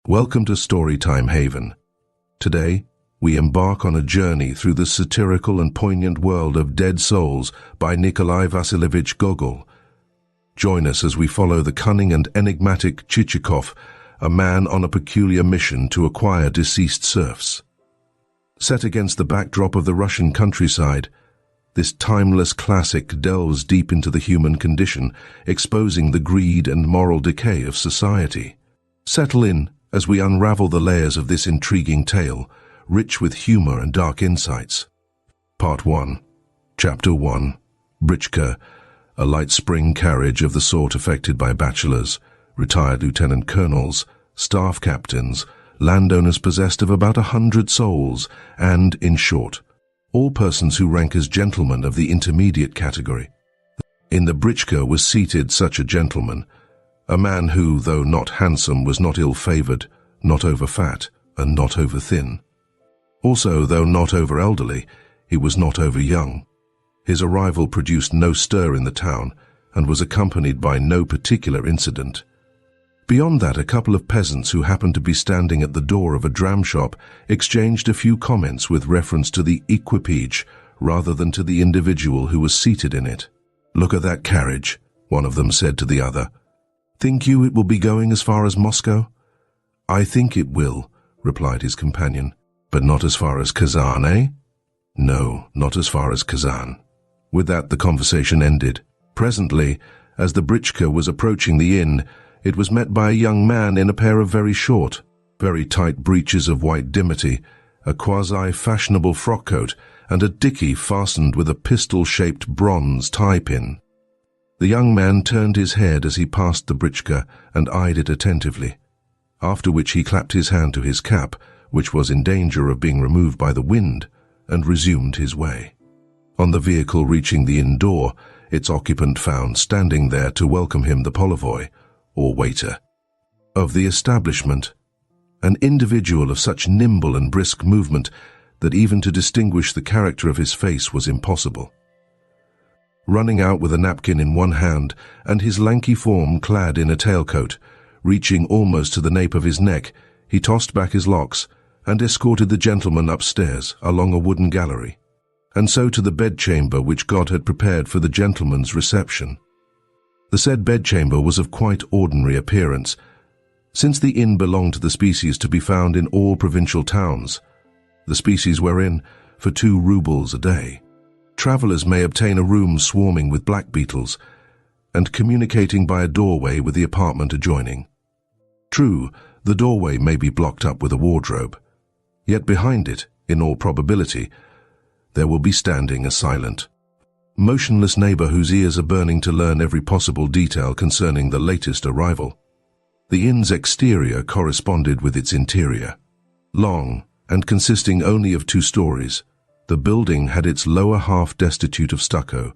Welcome to Storytime Haven. Today, we embark on a journey through the satirical and poignant world of Dead Souls by Nikolai Gogol. Join us as we follow the cunning and enigmatic Chichikov, a man on a peculiar mission to acquire deceased serfs. Set against the backdrop of the Russian countryside, this timeless classic delves deep into the human condition, exposing the greed and moral decay of society. Settle in as we unravel the layers of this intriguing tale, rich with humor and dark insights. Part 1. Chapter 1. Britchka, a light spring carriage of the sort affected by bachelors, retired lieutenant colonels, staff captains, landowners possessed of about 100 souls, and, in short, all persons who rank as gentlemen of the intermediate category. In the britchka was seated such a gentleman, a man who, though not handsome, was not ill-favored, not over-fat, and not over-thin. Also, though not over-elderly, he was not over-young. His arrival produced no stir in the town, and was accompanied by no particular incident. Beyond that, a couple of peasants who happened to be standing at the door of a dram shop exchanged a few comments with reference to the equipage rather than to the individual who was seated in it. "Look at that carriage," one of them said to the other. "Think you it will be going as far as Moscow?" "I think it will," replied his companion. "But not as far as Kazan, eh?" "No, not as far as Kazan." With that, the conversation ended. Presently, as the britchka was approaching the inn, it was met by a young man in a pair of very short, very tight breeches of white dimity, a quasi-fashionable frock-coat, and a dickey fastened with a pistol-shaped bronze tie-pin. The young man turned his head as he passed the britchka and eyed it attentively, after which he clapped his hand to his cap, which was in danger of being removed by the wind, and resumed his way. On the vehicle reaching the inn door, its occupant found standing there to welcome him the polivoi, or waiter, of the establishment, an individual of such nimble and brisk movement that even to distinguish the character of his face was impossible. Running out with a napkin in one hand and his lanky form clad in a tailcoat, reaching almost to the nape of his neck, he tossed back his locks and escorted the gentleman upstairs along a wooden gallery, and so to the bedchamber which God had prepared for the gentleman's reception. The said bedchamber was of quite ordinary appearance, since the inn belonged to the species to be found in all provincial towns, the species wherein, for 2 rubles a day, travellers may obtain a room swarming with black beetles, and communicating by a doorway with the apartment adjoining. True, the doorway may be blocked up with a wardrobe, yet behind it, in all probability, there will be standing a silent, motionless neighbour whose ears are burning to learn every possible detail concerning the latest arrival. The inn's exterior corresponded with its interior. Long, and consisting only of 2 stories, the building had its lower half destitute of stucco,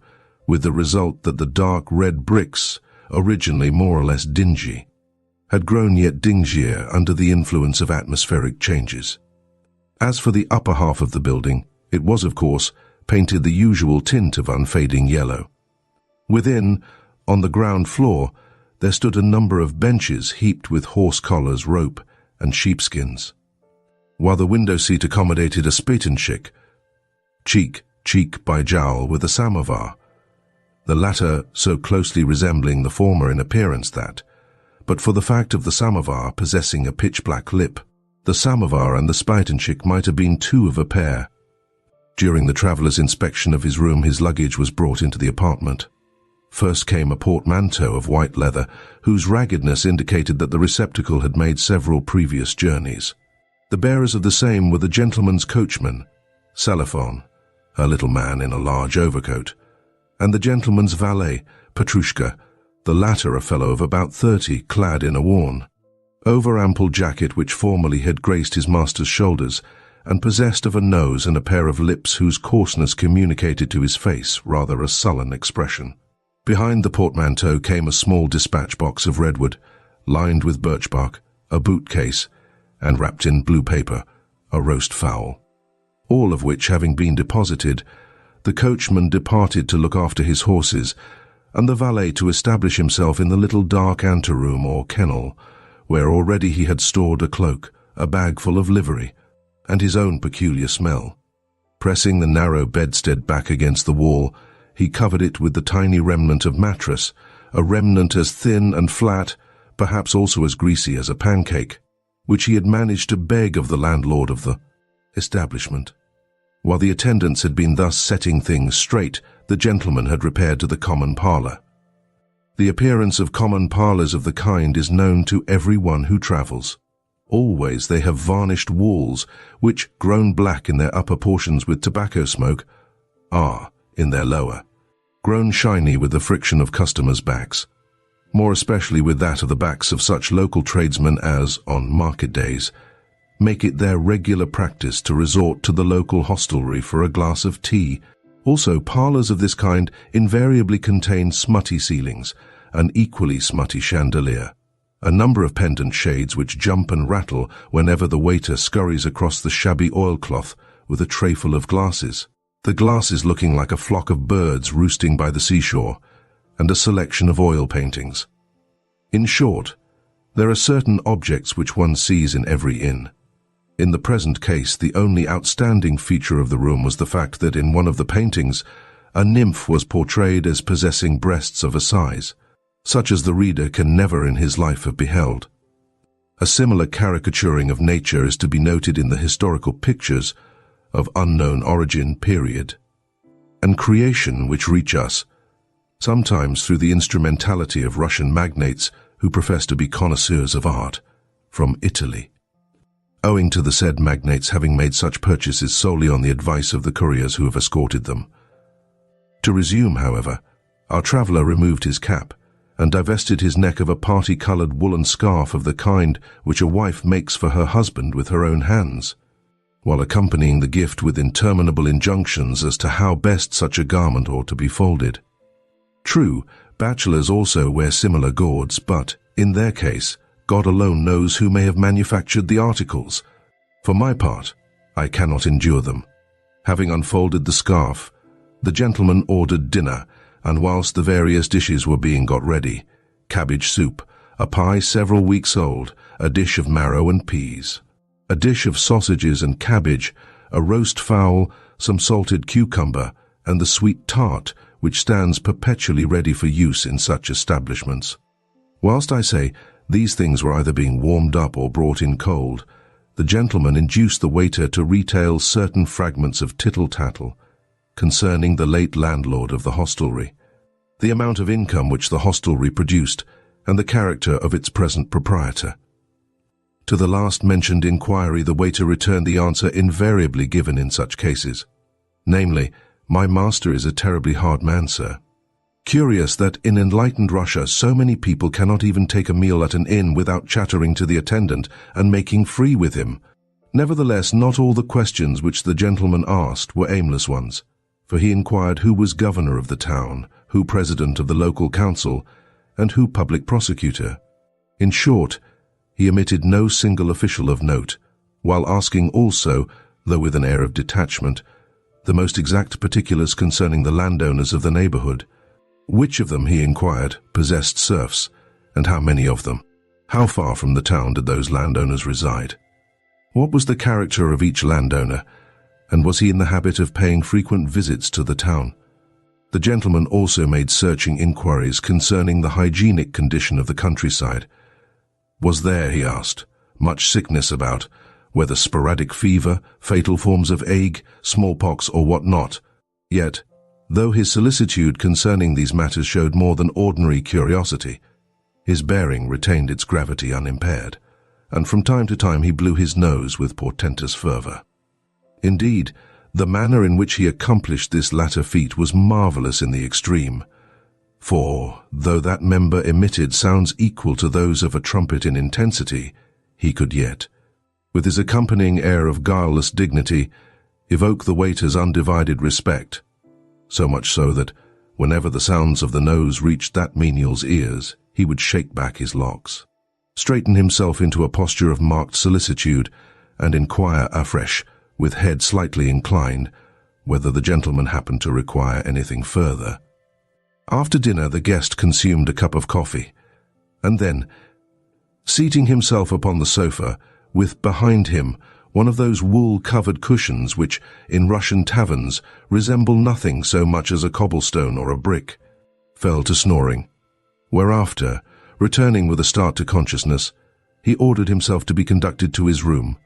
with the result that the dark red bricks, originally more or less dingy, had grown yet dingier under the influence of atmospheric changes. As for the upper half of the building, it was, of course, painted the usual tint of unfading yellow. Within, on the ground floor, there stood a number of benches heaped with horse collars, rope, and sheepskins, while the window seat accommodated a spatenshik, cheek by jowl with a samovar, the latter so closely resembling the former in appearance that, but for the fact of the samovar possessing a pitch-black lip, the samovar and the spatenshik might have been 2 of a pair. During the traveller's inspection of his room, his luggage was brought into the apartment. First came a portmanteau of white leather, whose raggedness indicated that the receptacle had made several previous journeys. The bearers of the same were the gentleman's coachman, Salafon, a little man in a large overcoat, and the gentleman's valet, Petrushka, the latter a fellow of about 30, clad in a worn, over-ample jacket which formerly had graced his master's shoulders, and possessed of a nose and a pair of lips whose coarseness communicated to his face rather a sullen expression. Behind the portmanteau came a small dispatch box of redwood, lined with birch bark, a boot case, and wrapped in blue paper, a roast fowl. All of which having been deposited, the coachman departed to look after his horses, and the valet to establish himself in the little dark anteroom or kennel, where already he had stored a cloak, a bag full of livery, and his own peculiar smell. Pressing the narrow bedstead back against the wall, he covered it with the tiny remnant of mattress, a remnant as thin and flat, perhaps also as greasy as a pancake, which he had managed to beg of the landlord of the establishment. While the attendants had been thus setting things straight, the gentleman had repaired to the common parlour. The appearance of common parlours of the kind is known to every one who travels. Always they have varnished walls, which, grown black in their upper portions with tobacco smoke, are, in their lower, grown shiny with the friction of customers' backs, more especially with that of the backs of such local tradesmen as, on market days, make it their regular practice to resort to the local hostelry for a glass of tea. Also, parlours of this kind invariably contain smutty ceilings, an equally smutty chandelier, a number of pendant shades which jump and rattle whenever the waiter scurries across the shabby oilcloth with a trayful of glasses, the glasses looking like a flock of birds roosting by the seashore, and a selection of oil paintings. In short, there are certain objects which one sees in every inn. In the present case, the only outstanding feature of the room was the fact that in one of the paintings, a nymph was portrayed as possessing breasts of a size, such as the reader can never in his life have beheld. A similar caricaturing of nature is to be noted in the historical pictures of unknown origin, period, and creation which reach us, sometimes through the instrumentality of Russian magnates who profess to be connoisseurs of art, from Italy, owing to the said magnates having made such purchases solely on the advice of the couriers who have escorted them. To resume, however, our traveller removed his cap and divested his neck of a party-coloured woolen scarf of the kind which a wife makes for her husband with her own hands, while accompanying the gift with interminable injunctions as to how best such a garment ought to be folded. True, bachelors also wear similar gauds, but, in their case, God alone knows who may have manufactured the articles. For my part, I cannot endure them. Having unfolded the scarf, the gentleman ordered dinner, and whilst the various dishes were being got ready, cabbage soup, a pie several weeks old, a dish of marrow and peas, a dish of sausages and cabbage, a roast fowl, some salted cucumber, and the sweet tart, which stands perpetually ready for use in such establishments. Whilst I say these things were either being warmed up or brought in cold, the gentleman induced the waiter to retail certain fragments of tittle-tattle concerning the late landlord of the hostelry, the amount of income which the hostelry produced, and the character of its present proprietor. To the last mentioned inquiry the waiter returned the answer invariably given in such cases, namely, "My master is a terribly hard man, sir." Curious that in enlightened Russia so many people cannot even take a meal at an inn without chattering to the attendant and making free with him. Nevertheless, not all the questions which the gentleman asked were aimless ones, for he inquired who was governor of the town, who president of the local council, and who public prosecutor. In short, he omitted no single official of note, while asking also, though with an air of detachment, the most exact particulars concerning the landowners of the neighbourhood. Which of them, he inquired, possessed serfs, and how many of them? How far from the town did those landowners reside? What was the character of each landowner, and was he in the habit of paying frequent visits to the town? The gentleman also made searching inquiries concerning the hygienic condition of the countryside. Was there, he asked, much sickness about, whether sporadic fever, fatal forms of ague, smallpox, or what not? Yet, though his solicitude concerning these matters showed more than ordinary curiosity, his bearing retained its gravity unimpaired, and from time to time he blew his nose with portentous fervour. Indeed, the manner in which he accomplished this latter feat was marvellous in the extreme, for, though that member emitted sounds equal to those of a trumpet in intensity, he could yet, with his accompanying air of guileless dignity, evoke the waiter's undivided respect, so much so that, whenever the sounds of the nose reached that menial's ears, he would shake back his locks, straighten himself into a posture of marked solicitude, and inquire afresh, with head slightly inclined, whether the gentleman happened to require anything further. After dinner the guest consumed a cup of coffee, and then, seating himself upon the sofa, with behind him one of those wool-covered cushions which, in Russian taverns, resemble nothing so much as a cobblestone or a brick, fell to snoring. Whereafter, returning with a start to consciousness, he ordered himself to be conducted to his room,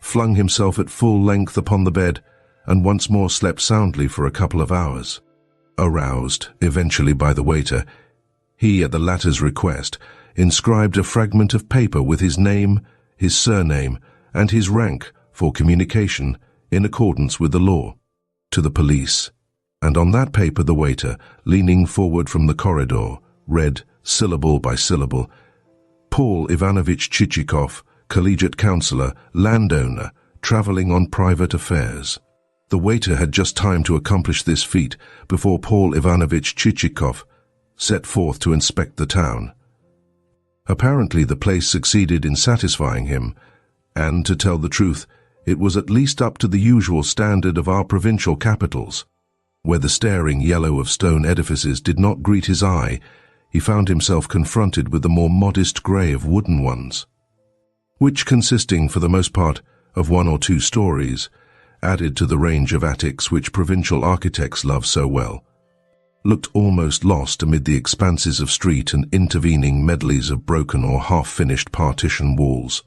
flung himself at full length upon the bed, and once more slept soundly for a couple of hours. Aroused, eventually by the waiter, he, at the latter's request, inscribed a fragment of paper with his name, his surname, and his rank for communication in accordance with the law, to the police, and on that paper the waiter, leaning forward from the corridor, read, syllable by syllable, Paul Ivanovich Chichikov, collegiate councillor, landowner, travelling on private affairs. The waiter had just time to accomplish this feat before Paul Ivanovich Chichikov set forth to inspect the town. Apparently the place succeeded in satisfying him, and, to tell the truth, it was at least up to the usual standard of our provincial capitals. Where the staring yellow of stone edifices did not greet his eye, he found himself confronted with the more modest grey of wooden ones, which, consisting for the most part of 1 or 2 stories, added to the range of attics which provincial architects love so well, looked almost lost amid the expanses of street and intervening medleys of broken or half-finished partition walls.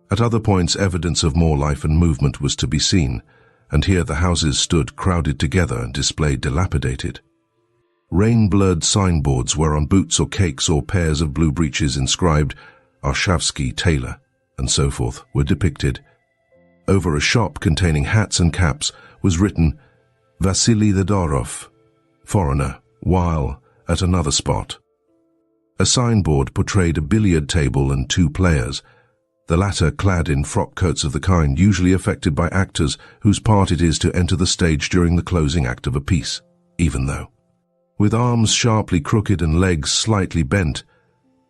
At other points evidence of more life and movement was to be seen, and here the houses stood crowded together and displayed dilapidated. Rain-blurred signboards whereon boots or cakes or pairs of blue breeches inscribed Arshavsky Tailor, and so forth, were depicted. Over a shop containing hats and caps was written Vasily Thedorov, foreigner, while at another spot. A signboard portrayed a billiard table and 2 players, the latter clad in frock coats of the kind usually affected by actors whose part it is to enter the stage during the closing act of a piece, even though, with arms sharply crooked and legs slightly bent,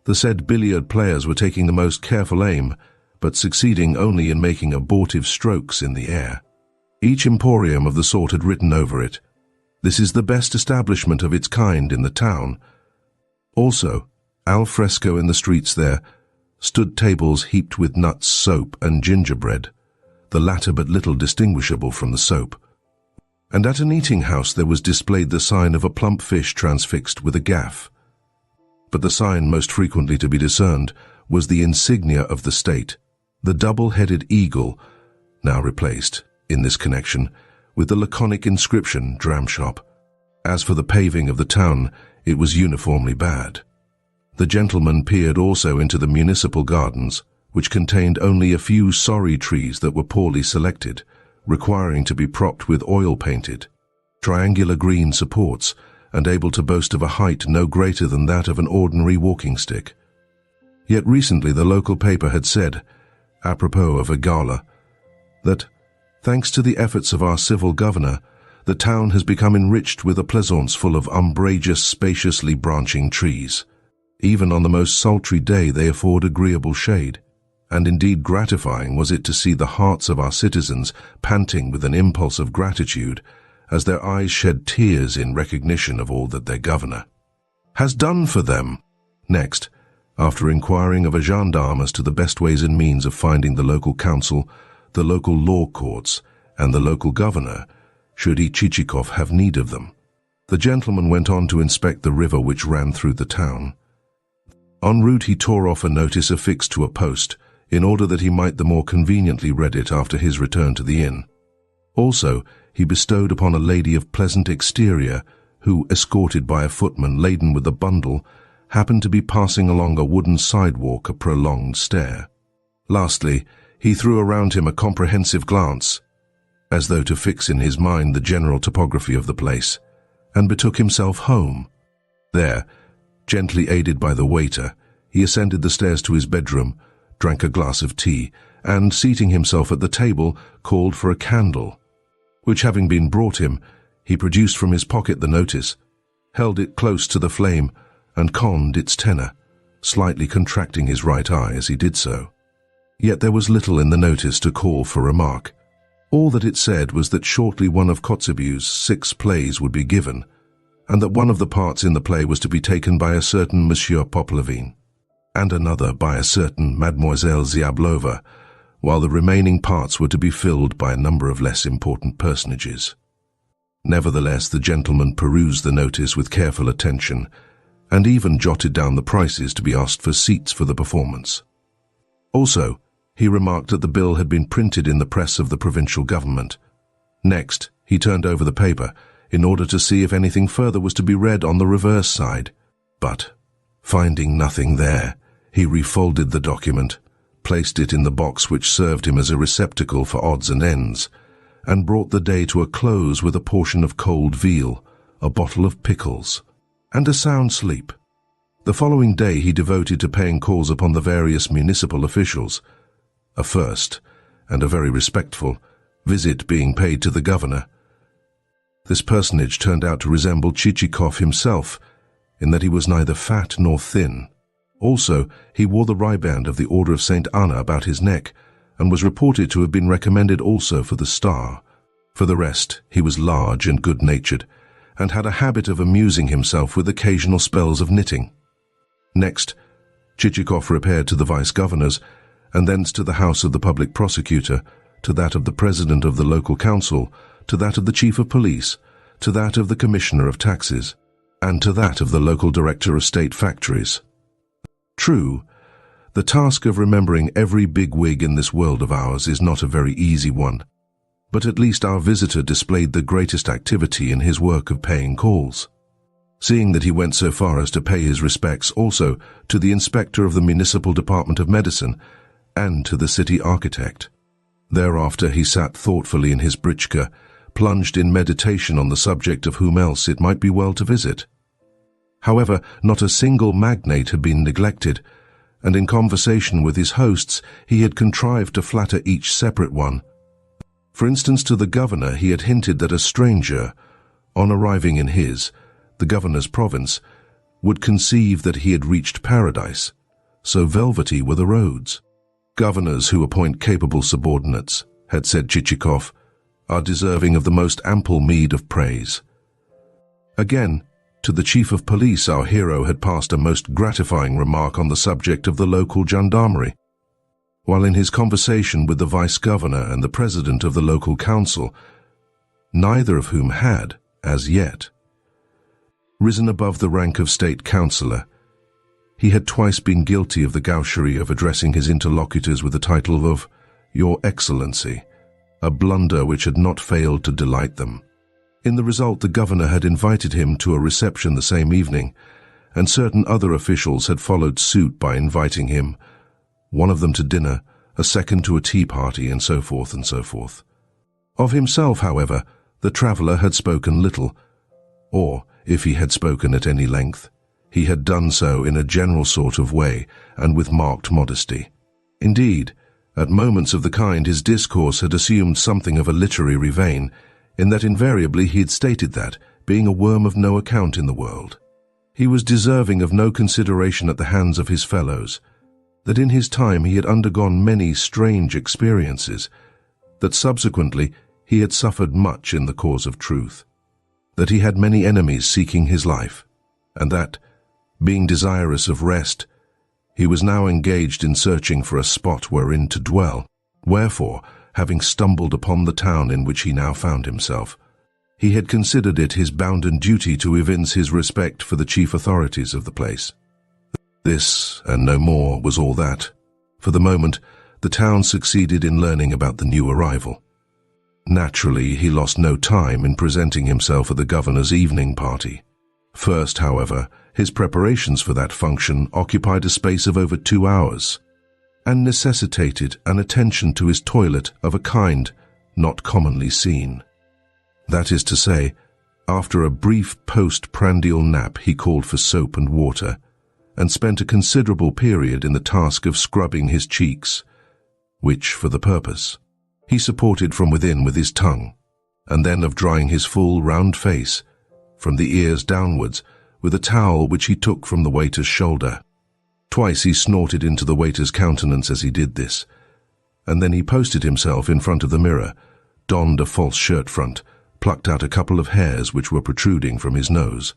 the said billiard players were taking the most careful aim, but succeeding only in making abortive strokes in the air. Each emporium of the sort had written over it, "This is the best establishment of its kind in the town." Also, al fresco in the streets there, stood tables heaped with nuts, soap, and gingerbread, the latter but little distinguishable from the soap. And at an eating house there was displayed the sign of a plump fish transfixed with a gaff. But the sign most frequently to be discerned was the insignia of the state, the double-headed eagle, now replaced, in this connection, with the laconic inscription, Dram Shop. As for the paving of the town, it was uniformly bad. The gentleman peered also into the municipal gardens, which contained only a few sorry trees that were poorly selected, requiring to be propped with oil-painted, triangular green supports, and able to boast of a height no greater than that of an ordinary walking stick. Yet recently the local paper had said, apropos of a gala, that, thanks to the efforts of our civil governor, the town has become enriched with a pleasaunce full of umbrageous, spaciously branching trees. Even on the most sultry day they afford agreeable shade, and indeed gratifying was it to see the hearts of our citizens panting with an impulse of gratitude as their eyes shed tears in recognition of all that their governor has done for them. Next, after inquiring of a gendarme as to the best ways and means of finding the local council, the local law courts, and the local governor, should he Chichikov have need of them, the gentleman went on to inspect the river which ran through the town. En route he tore off a notice affixed to a post, in order that he might the more conveniently read it after his return to the inn. Also, he bestowed upon a lady of pleasant exterior, who, escorted by a footman laden with a bundle, happened to be passing along a wooden sidewalk a prolonged stare. Lastly, he threw around him a comprehensive glance, as though to fix in his mind the general topography of the place, and betook himself home. There, gently aided by the waiter, he ascended the stairs to his bedroom, drank a glass of tea, and, seating himself at the table, called for a candle, which having been brought him, he produced from his pocket the notice, held it close to the flame, and conned its tenor, slightly contracting his right eye as he did so. Yet there was little in the notice to call for remark. All that it said was that shortly one of Kotzebue's 6 plays would be given, and that one of the parts in the play was to be taken by a certain Monsieur Poplavin. and another by a certain Mademoiselle Ziablova, while the remaining parts were to be filled by a number of less important personages. Nevertheless, the gentleman perused the notice with careful attention, and even jotted down the prices to be asked for seats for the performance. Also, he remarked that the bill had been printed in the press of the provincial government. Next, he turned over the paper in order to see if anything further was to be read on the reverse side. But, finding nothing there, he refolded the document, placed it in the box which served him as a receptacle for odds and ends, and brought the day to a close with a portion of cold veal, a bottle of pickles, and a sound sleep. The following day he devoted to paying calls upon the various municipal officials, a first, and a very respectful, visit being paid to the governor. This personage turned out to resemble Chichikov himself, in that he was neither fat nor thin. Also, he wore the riband of the Order of St. Anna about his neck, and was reported to have been recommended also for the star. For the rest, he was large and good-natured, and had a habit of amusing himself with occasional spells of knitting. Next, Chichikov repaired to the vice-governors, and thence to the house of the public prosecutor, to that of the president of the local council, to that of the chief of police, to that of the commissioner of taxes, and to that of the local director of state factories. True, the task of remembering every bigwig in this world of ours is not a very easy one, but at least our visitor displayed the greatest activity in his work of paying calls, seeing that he went so far as to pay his respects also to the inspector of the municipal department of medicine and to the city architect. Thereafter he sat thoughtfully in his britchka, plunged in meditation on the subject of whom else it might be well to visit. However, not a single magnate had been neglected, and in conversation with his hosts he had contrived to flatter each separate one. For instance, to the governor he had hinted that a stranger, on arriving in his, the governor's province, would conceive that he had reached paradise, so velvety were the roads. Governors who appoint capable subordinates, had said Chichikov, are deserving of the most ample meed of praise. Again, to the chief of police our hero had passed a most gratifying remark on the subject of the local gendarmerie, while in his conversation with the vice-governor and the president of the local council, neither of whom had, as yet, risen above the rank of state councillor, he had twice been guilty of the gaucherie of addressing his interlocutors with the title of Your Excellency, a blunder which had not failed to delight them. In the result, the governor had invited him to a reception the same evening, and certain other officials had followed suit by inviting him, one of them to dinner, a second to a tea party, and so forth and so forth. Of himself, however, the traveller had spoken little, or, if he had spoken at any length, he had done so in a general sort of way and with marked modesty. Indeed, at moments of the kind his discourse had assumed something of a literary vein, in that invariably he had stated that, being a worm of no account in the world, he was deserving of no consideration at the hands of his fellows, that in his time he had undergone many strange experiences, that subsequently he had suffered much in the cause of truth, that he had many enemies seeking his life, and that, being desirous of rest, he was now engaged in searching for a spot wherein to dwell. Wherefore, having stumbled upon the town in which he now found himself, he had considered it his bounden duty to evince his respect for the chief authorities of the place. This, and no more, was all that. For the moment, the town succeeded in learning about the new arrival. Naturally, he lost no time in presenting himself at the governor's evening party. First, however, his preparations for that function occupied a space of over 2 hours, and necessitated an attention to his toilet of a kind not commonly seen. That is to say, after a brief post-prandial nap he called for soap and water, and spent a considerable period in the task of scrubbing his cheeks, which, for the purpose, he supported from within with his tongue, and then of drying his full round face, from the ears downwards, with a towel which he took from the waiter's shoulder. Twice he snorted into the waiter's countenance as he did this, and then he posted himself in front of the mirror, donned a false shirt front, plucked out a couple of hairs which were protruding from his nose,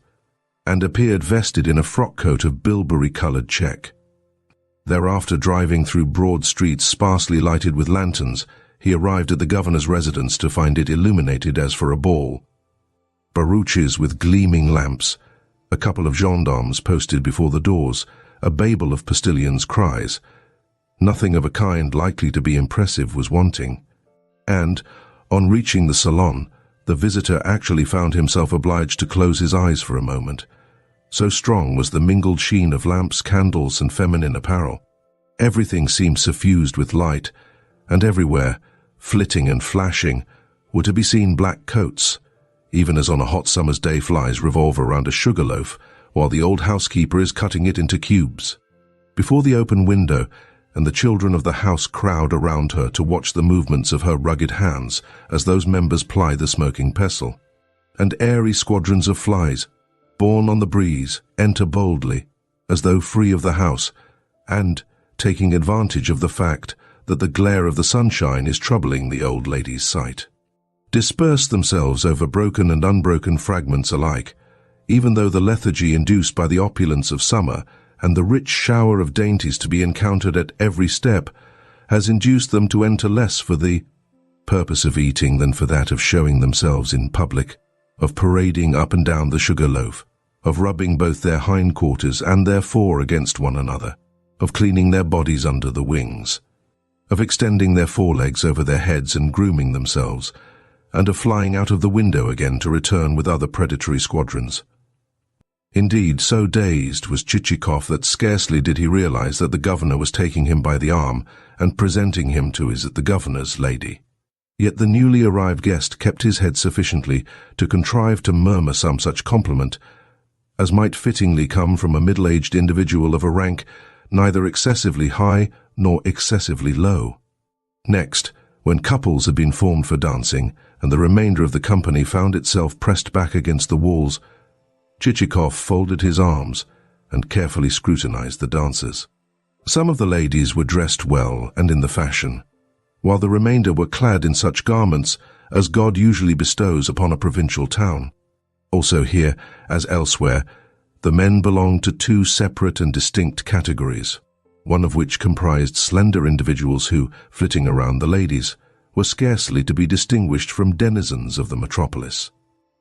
and appeared vested in a frock-coat of bilberry-coloured check. Thereafter, driving through broad streets sparsely lighted with lanterns, he arrived at the governor's residence to find it illuminated as for a ball. Barouches with gleaming lamps, a couple of gendarmes posted before the doors, a babel of postilions' cries. Nothing of a kind likely to be impressive was wanting. And, on reaching the salon, the visitor actually found himself obliged to close his eyes for a moment. So strong was the mingled sheen of lamps, candles, and feminine apparel. Everything seemed suffused with light, and everywhere, flitting and flashing, were to be seen black coats, even as on a hot summer's day flies revolve around a sugar loaf, while the old housekeeper is cutting it into cubes. Before the open window, and the children of the house crowd around her to watch the movements of her rugged hands as those members ply the smoking pestle. And airy squadrons of flies, borne on the breeze, enter boldly, as though free of the house, and taking advantage of the fact that the glare of the sunshine is troubling the old lady's sight, disperse themselves over broken and unbroken fragments alike, even though the lethargy induced by the opulence of summer and the rich shower of dainties to be encountered at every step has induced them to enter less for the purpose of eating than for that of showing themselves in public, of parading up and down the sugar loaf, of rubbing both their hindquarters and their fore against one another, of cleaning their bodies under the wings, of extending their forelegs over their heads and grooming themselves, and of flying out of the window again to return with other predatory squadrons. Indeed, so dazed was Chichikov that scarcely did he realize that the governor was taking him by the arm and presenting him to the governor's lady. Yet the newly arrived guest kept his head sufficiently to contrive to murmur some such compliment as might fittingly come from a middle-aged individual of a rank neither excessively high nor excessively low. Next, when couples had been formed for dancing, and the remainder of the company found itself pressed back against the walls, Chichikov folded his arms and carefully scrutinized the dancers. Some of the ladies were dressed well and in the fashion, while the remainder were clad in such garments as God usually bestows upon a provincial town. Also here, as elsewhere, the men belonged to two separate and distinct categories, one of which comprised slender individuals who, flitting around the ladies, were scarcely to be distinguished from denizens of the metropolis.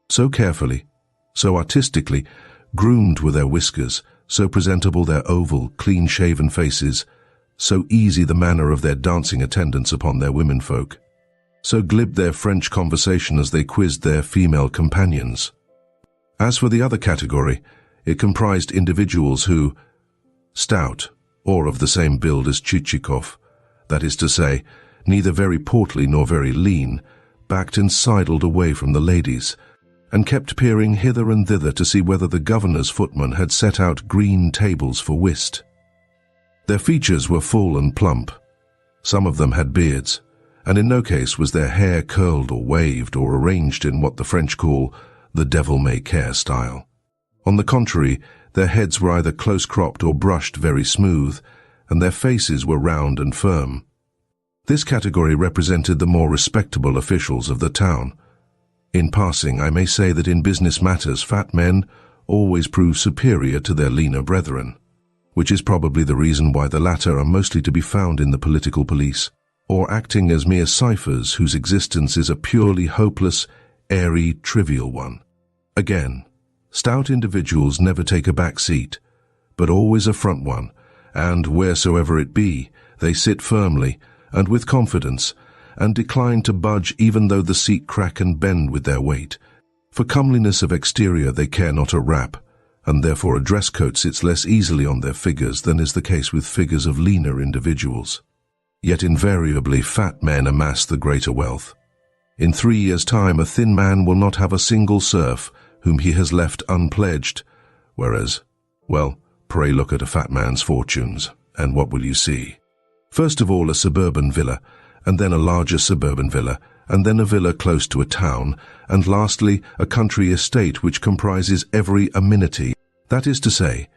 So carefully, so artistically, groomed were their whiskers, so presentable their oval, clean-shaven faces, so easy the manner of their dancing attendance upon their womenfolk, so glib their French conversation as they quizzed their female companions. As for the other category, it comprised individuals who, stout, or of the same build as Chichikov, that is to say, neither very portly nor very lean, backed and sidled away from the ladies, and kept peering hither and thither to see whether the governor's footman had set out green tables for whist. Their features were full and plump. Some of them had beards, and in no case was their hair curled or waved or arranged in what the French call the devil-may-care style. On the contrary, their heads were either close-cropped or brushed very smooth, and their faces were round and firm. This category represented the more respectable officials of the town. In passing, I may say that in business matters fat men always prove superior to their leaner brethren, which is probably the reason why the latter are mostly to be found in the political police, or acting as mere ciphers whose existence is a purely hopeless, airy, trivial one. Again, stout individuals never take a back seat, but always a front one, and wheresoever it be, they sit firmly and with confidence, and decline to budge even though the seat crack and bend with their weight. For comeliness of exterior they care not a rap, and therefore a dress coat sits less easily on their figures than is the case with figures of leaner individuals. Yet invariably fat men amass the greater wealth. In 3 years' time a thin man will not have a single serf whom he has left unpledged, whereas, well, pray look at a fat man's fortunes, and what will you see? First of all a suburban villa, and then a larger suburban villa, and then a villa close to a town, and lastly a country estate which comprises every amenity. That is to say,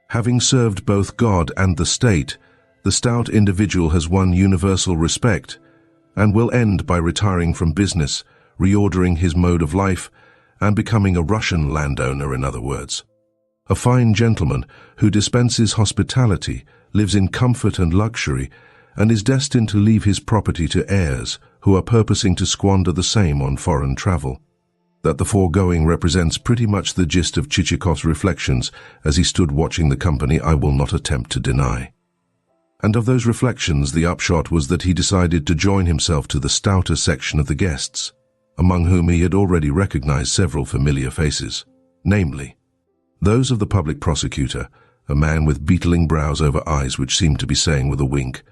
having served both God and the state, the stout individual has won universal respect, and will end by retiring from business, reordering his mode of life, and becoming a Russian landowner, in other words. A fine gentleman who dispenses hospitality, lives in comfort and luxury, and is destined to leave his property to heirs who are purposing to squander the same on foreign travel. That the foregoing represents pretty much the gist of Chichikov's reflections as he stood watching the company, I will not attempt to deny. And of those reflections, the upshot was that he decided to join himself to the stouter section of the guests, among whom he had already recognized several familiar faces, namely, those of the public prosecutor, a man with beetling brows over eyes which seemed to be saying with a wink,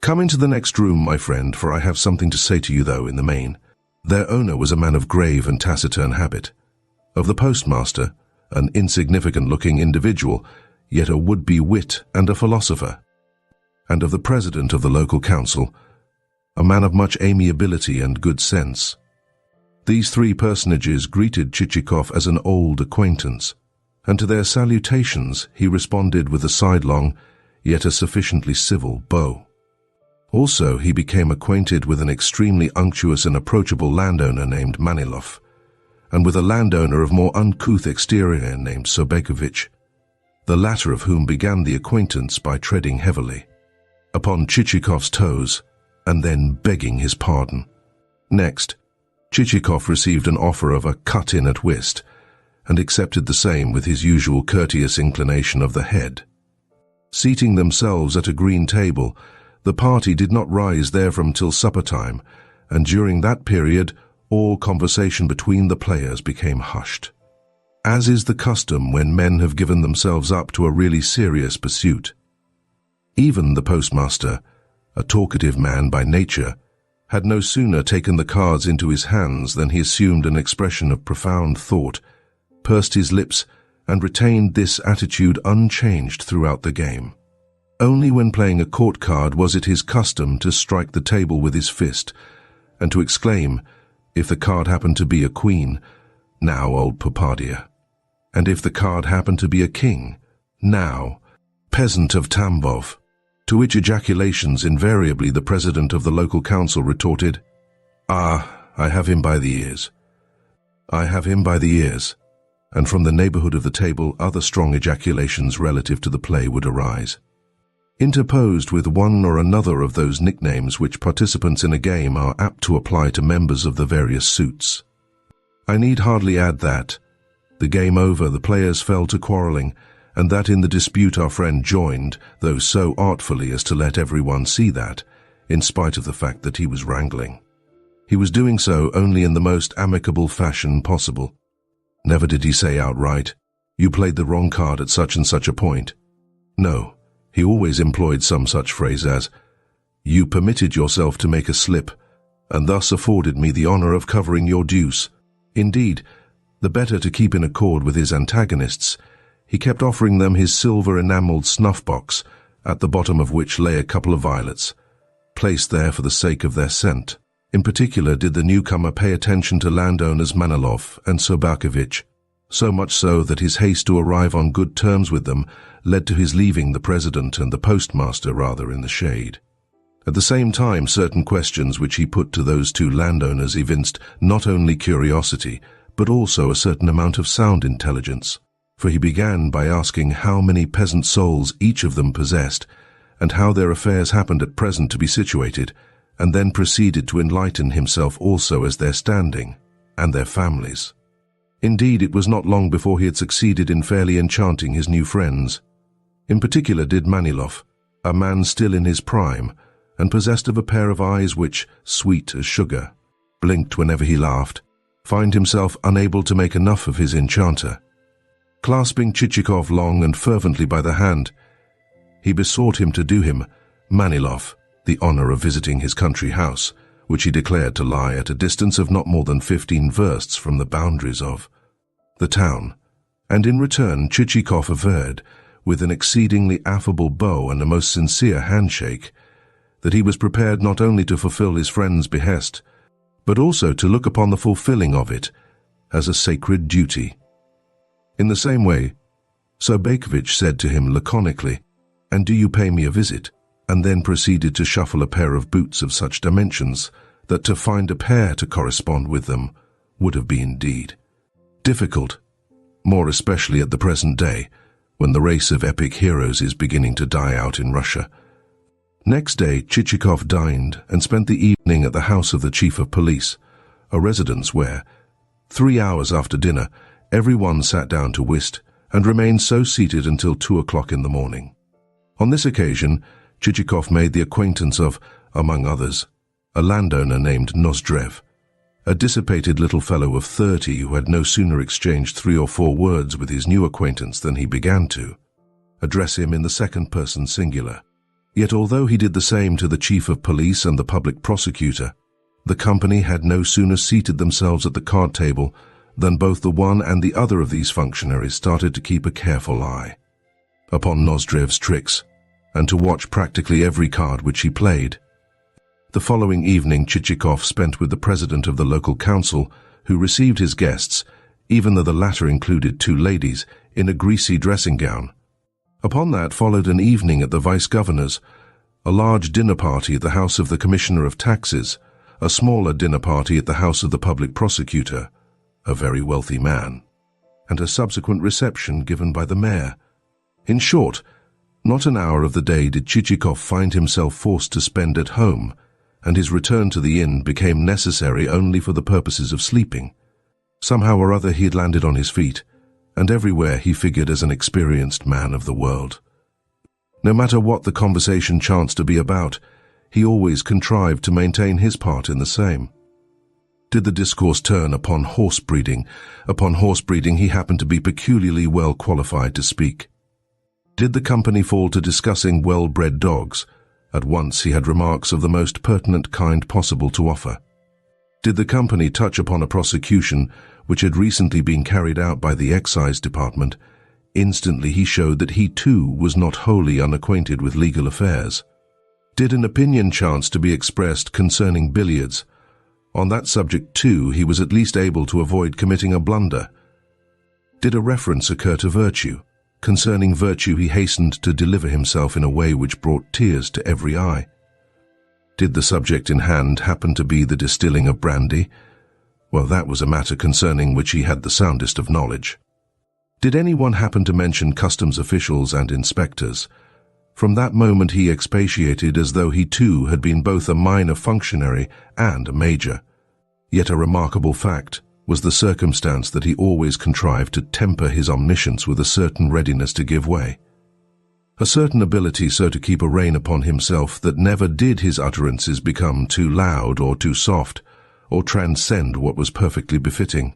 "Come into the next room, my friend, for I have something to say to you, though, in the main." Their owner was a man of grave and taciturn habit. Of the postmaster, an insignificant-looking individual, yet a would-be wit and a philosopher. And of the president of the local council, a man of much amiability and good sense. These three personages greeted Chichikov as an old acquaintance, and to their salutations he responded with a sidelong, yet a sufficiently civil bow. Also, he became acquainted with an extremely unctuous and approachable landowner named Manilov, and with a landowner of more uncouth exterior named Sobakevich, the latter of whom began the acquaintance by treading heavily upon Chichikov's toes and then begging his pardon. Next, Chichikov received an offer of a cut-in at whist, and accepted the same with his usual courteous inclination of the head. Seating themselves at a green table, the party did not rise therefrom till supper time, and during that period all conversation between the players became hushed, as is the custom when men have given themselves up to a really serious pursuit. Even the postmaster, a talkative man by nature, had no sooner taken the cards into his hands than he assumed an expression of profound thought, pursed his lips, and retained this attitude unchanged throughout the game. Only when playing a court card was it his custom to strike the table with his fist, and to exclaim, if the card happened to be a queen, "Now, old Popadia," and if the card happened to be a king, "Now, peasant of Tambov," to which ejaculations invariably the president of the local council retorted, "Ah, I have him by the ears. I have him by the ears," and from the neighborhood of the table other strong ejaculations relative to the play would arise, interposed with one or another of those nicknames which participants in a game are apt to apply to members of the various suits. I need hardly add that, the game over, the players fell to quarreling, and that in the dispute our friend joined, though so artfully as to let everyone see that, in spite of the fact that he was wrangling, he was doing so only in the most amicable fashion possible. Never did he say outright, "You played the wrong card at such and such a point." No. He always employed some such phrase as, "You permitted yourself to make a slip, and thus afforded me the honor of covering your deuce." Indeed, the better to keep in accord with his antagonists, he kept offering them his silver-enameled snuff-box, at the bottom of which lay a couple of violets, placed there for the sake of their scent. In particular did the newcomer pay attention to landowners Manilov and Sobakevich, so much so that his haste to arrive on good terms with them led to his leaving the president and the postmaster rather in the shade. At the same time, certain questions which he put to those two landowners evinced not only curiosity, but also a certain amount of sound intelligence, for he began by asking how many peasant souls each of them possessed, and how their affairs happened at present to be situated, and then proceeded to enlighten himself also as their standing, and their families. Indeed, it was not long before he had succeeded in fairly enchanting his new friends. In particular did Manilov, a man still in his prime, and possessed of a pair of eyes which, sweet as sugar, blinked whenever he laughed, find himself unable to make enough of his enchanter. Clasping Chichikov long and fervently by the hand, he besought him to do him, Manilov, the honor of visiting his country house, which he declared to lie at a distance of not more than 15 versts from the boundaries of the town, and in return Chichikov averred, with an exceedingly affable bow and a most sincere handshake, that he was prepared not only to fulfill his friend's behest, but also to look upon the fulfilling of it as a sacred duty. In the same way, Sobakevich said to him laconically, "And do you pay me a visit?" and then proceeded to shuffle a pair of boots of such dimensions that to find a pair to correspond with them would have been indeed difficult, more especially at the present day, when the race of epic heroes is beginning to die out in Russia. Next day, Chichikov dined and spent the evening at the house of the chief of police, a residence where, 3 hours after dinner, everyone sat down to whist and remained so seated until 2 o'clock in the morning. On this occasion, Chichikov made the acquaintance of, among others, a landowner named Nozdrev, a dissipated little fellow of 30 who had no sooner exchanged 3 or 4 words with his new acquaintance than he began to address him in the second person singular. Yet although he did the same to the chief of police and the public prosecutor, the company had no sooner seated themselves at the card table than both the one and the other of these functionaries started to keep a careful eye upon Nozdrev's tricks and to watch practically every card which he played. The following evening Chichikov spent with the president of the local council, who received his guests, even though the latter included 2 ladies, in a greasy dressing gown. Upon that followed an evening at the vice-governor's, a large dinner party at the house of the commissioner of taxes, a smaller dinner party at the house of the public prosecutor, a very wealthy man, and a subsequent reception given by the mayor. In short, not an hour of the day did Chichikov find himself forced to spend at home, and his return to the inn became necessary only for the purposes of sleeping. Somehow or other he had landed on his feet, and everywhere he figured as an experienced man of the world. No matter what the conversation chanced to be about, he always contrived to maintain his part in the same. Did the discourse turn upon horse breeding he happened to be peculiarly well qualified to speak. Did the company fall to discussing well-bred dogs, at once he had remarks of the most pertinent kind possible to offer. Did the company touch upon a prosecution which had recently been carried out by the excise department, instantly he showed that he too was not wholly unacquainted with legal affairs. Did an opinion chance to be expressed concerning billiards, on that subject too he was at least able to avoid committing a blunder. Did a reference occur to virtue, concerning virtue he hastened to deliver himself in a way which brought tears to every eye. Did the subject in hand happen to be the distilling of brandy? Well, that was a matter concerning which he had the soundest of knowledge. Did anyone happen to mention customs officials and inspectors? From that moment he expatiated as though he too had been both a minor functionary and a major. Yet a remarkable fact was the circumstance that he always contrived to temper his omniscience with a certain readiness to give way, a certain ability so to keep a rein upon himself that never did his utterances become too loud or too soft, or transcend what was perfectly befitting.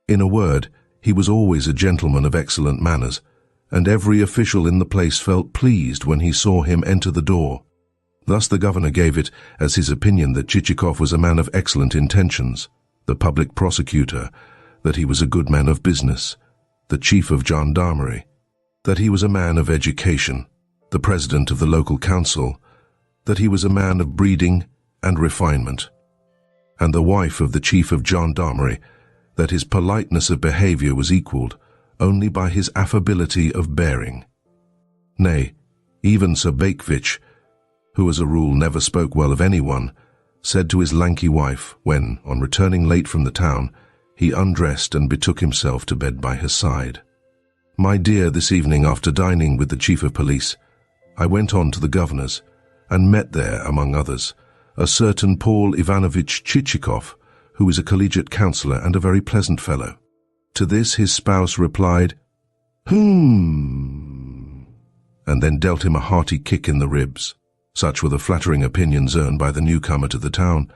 In a word, he was always a gentleman of excellent manners, and every official in the place felt pleased when he saw him enter the door. Thus the governor gave it as his opinion that Chichikov was a man of excellent intentions, the public prosecutor, that he was a good man of business, the chief of gendarmerie, that he was a man of education, the president of the local council, that he was a man of breeding and refinement, and the wife of the chief of gendarmerie, that his politeness of behavior was equalled only by his affability of bearing. Nay, even Sobakevich, who as a rule never spoke well of anyone, said to his lanky wife when, on returning late from the town, he undressed and betook himself to bed by her side, "My dear, this evening after dining with the chief of police, I went on to the governor's, and met there, among others, a certain Paul Ivanovich Chichikov, who is a collegiate councillor and a very pleasant fellow." To this his spouse replied, and then dealt him a hearty kick in the ribs. Such were the flattering opinions earned by the newcomer to the town,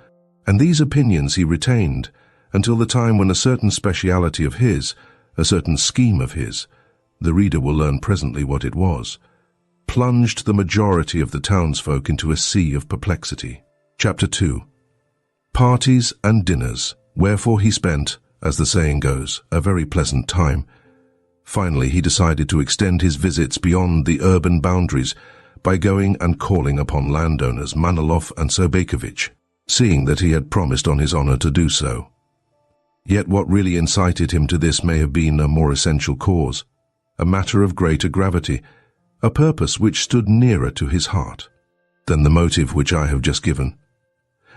and these opinions he retained until the time when a certain speciality of his, a certain scheme of his, the reader will learn presently what it was, plunged the majority of the townsfolk into a sea of perplexity. Chapter 2. Parties and dinners, wherefore he spent, as the saying goes, a very pleasant time. Finally he decided to extend his visits beyond the urban boundaries by going and calling upon landowners Manilov and Sobakevich, seeing that he had promised on his honor to do so. Yet what really incited him to this may have been a more essential cause, a matter of greater gravity, a purpose which stood nearer to his heart than the motive which I have just given.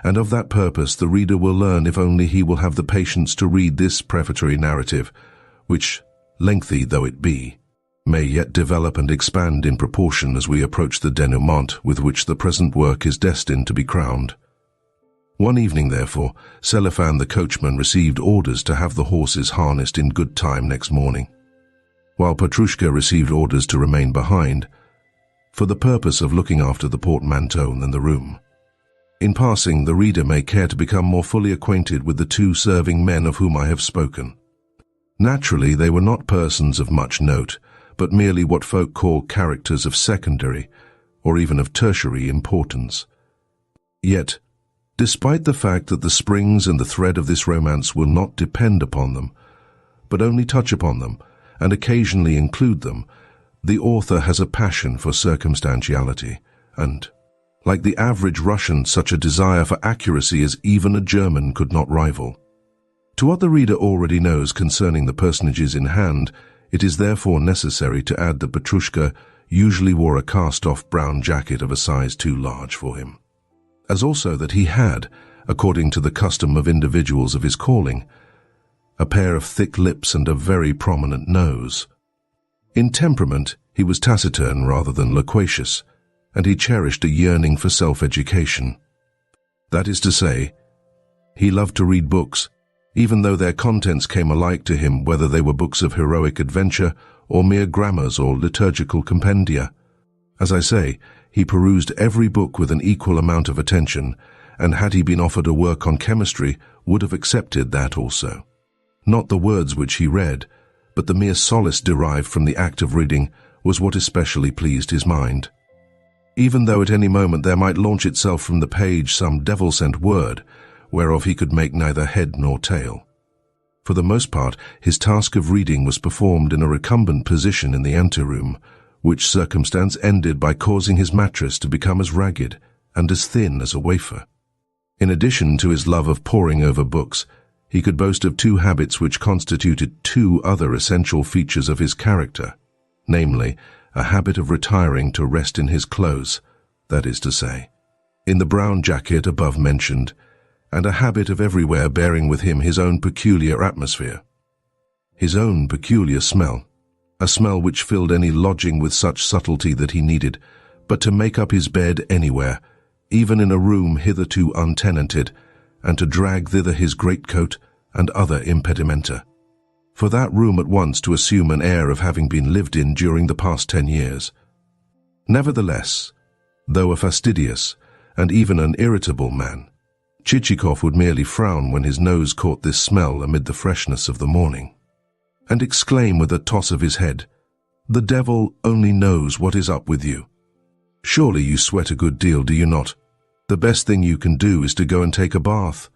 And of that purpose the reader will learn if only he will have the patience to read this prefatory narrative, which, lengthy though it be, may yet develop and expand in proportion as we approach the denouement with which the present work is destined to be crowned. One evening, therefore, Selifan the coachman received orders to have the horses harnessed in good time next morning, while Petrushka received orders to remain behind, for the purpose of looking after the portmanteau and the room. In passing, the reader may care to become more fully acquainted with the two serving men of whom I have spoken. Naturally, they were not persons of much note, but merely what folk call characters of secondary, or even of tertiary importance. Yet, despite the fact that the springs and the thread of this romance will not depend upon them, but only touch upon them, and occasionally include them, the author has a passion for circumstantiality, and, like the average Russian, such a desire for accuracy as even a German could not rival. To what the reader already knows concerning the personages in hand, it is therefore necessary to add that Petrushka usually wore a cast-off brown jacket of a size too large for him, as also that he had, according to the custom of individuals of his calling, a pair of thick lips and a very prominent nose. In temperament, he was taciturn rather than loquacious, and he cherished a yearning for self-education. That is to say, he loved to read books, even though their contents came alike to him, whether they were books of heroic adventure or mere grammars or liturgical compendia. As I say, he perused every book with an equal amount of attention, and had he been offered a work on chemistry, would have accepted that also. Not the words which he read, but the mere solace derived from the act of reading was what especially pleased his mind. Even though at any moment there might launch itself from the page some devil-sent word, whereof he could make neither head nor tail. For the most part, his task of reading was performed in a recumbent position in the anteroom, which circumstance ended by causing his mattress to become as ragged and as thin as a wafer. In addition to his love of poring over books, he could boast of two habits which constituted two other essential features of his character, namely, a habit of retiring to rest in his clothes, that is to say, in the brown jacket above mentioned, and a habit of everywhere bearing with him his own peculiar atmosphere, his own peculiar smell, a smell which filled any lodging with such subtlety that he needed but to make up his bed anywhere, even in a room hitherto untenanted, and to drag thither his greatcoat and other impedimenta, for that room at once to assume an air of having been lived in during the past 10 years. Nevertheless, though a fastidious and even an irritable man, Chichikov would merely frown when his nose caught this smell amid the freshness of the morning, and exclaim with a toss of his head, "The devil only knows what is up with you. Surely you sweat a good deal, do you not? The best thing you can do is to go and take a bath."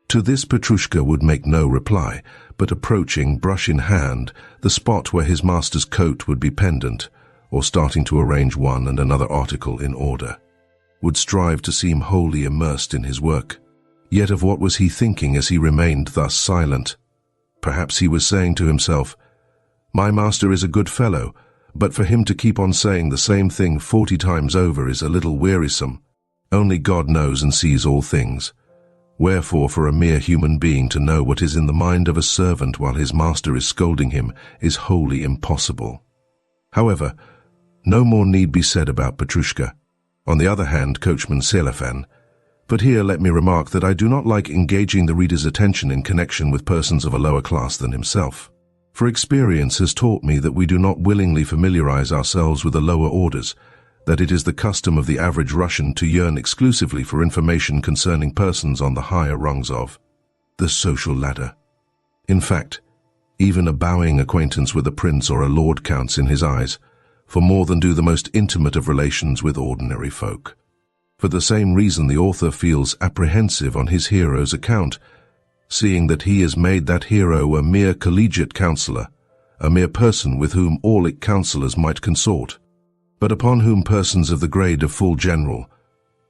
To this Petrushka would make no reply, but approaching, brush in hand, the spot where his master's coat would be pendant, or starting to arrange one and another article in order, would strive to seem wholly immersed in his work. Yet of what was he thinking as he remained thus silent? Perhaps he was saying to himself, "My master is a good fellow, but for him to keep on saying the same thing 40 times over is a little wearisome. Only God knows and sees all things. Wherefore, for a mere human being to know what is in the mind of a servant while his master is scolding him is wholly impossible." However, no more need be said about Petrushka. On the other hand, coachman Selifan. But here let me remark that I do not like engaging the reader's attention in connection with persons of a lower class than himself, for experience has taught me that we do not willingly familiarize ourselves with the lower orders, that it is the custom of the average Russian to yearn exclusively for information concerning persons on the higher rungs of the social ladder. In fact, even a bowing acquaintance with a prince or a lord counts in his eyes, for more than do the most intimate of relations with ordinary folk. For the same reason the author feels apprehensive on his hero's account, seeing that he has made that hero a mere collegiate counsellor, a mere person with whom all counsellors might consort, but upon whom persons of the grade of full general,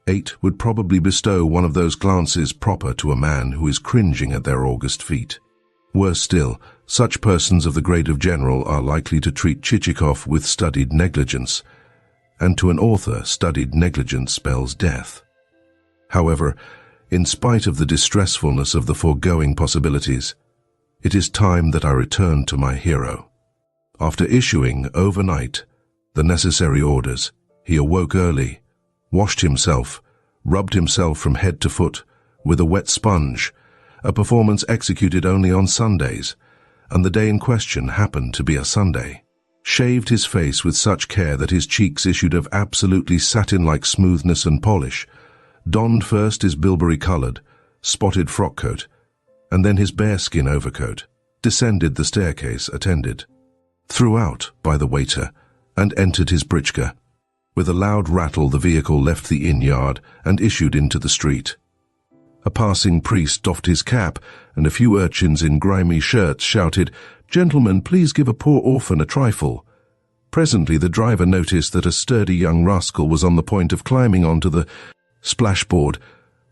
8 would probably bestow one of those glances proper to a man who is cringing at their august feet. Worse still, such persons of the grade of general are likely to treat Chichikov with studied negligence, and to an author studied negligence spells death. However, in spite of the distressfulness of the foregoing possibilities, it is time that I return to my hero. After issuing, overnight, the necessary orders, he awoke early, washed himself, rubbed himself from head to foot with a wet sponge, a performance executed only on Sundays, and the day in question happened to be a Sunday. Shaved his face with such care that his cheeks issued of absolutely satin-like smoothness and polish, donned first his bilberry-coloured, spotted frock-coat, and then his bearskin overcoat, descended the staircase attended, threw out by the waiter, and entered his britchka. With a loud rattle the vehicle left the inn-yard and issued into the street. A passing priest doffed his cap, and a few urchins in grimy shirts shouted, "Gentlemen, please give a poor orphan a trifle." Presently the driver noticed that a sturdy young rascal was on the point of climbing onto the splashboard,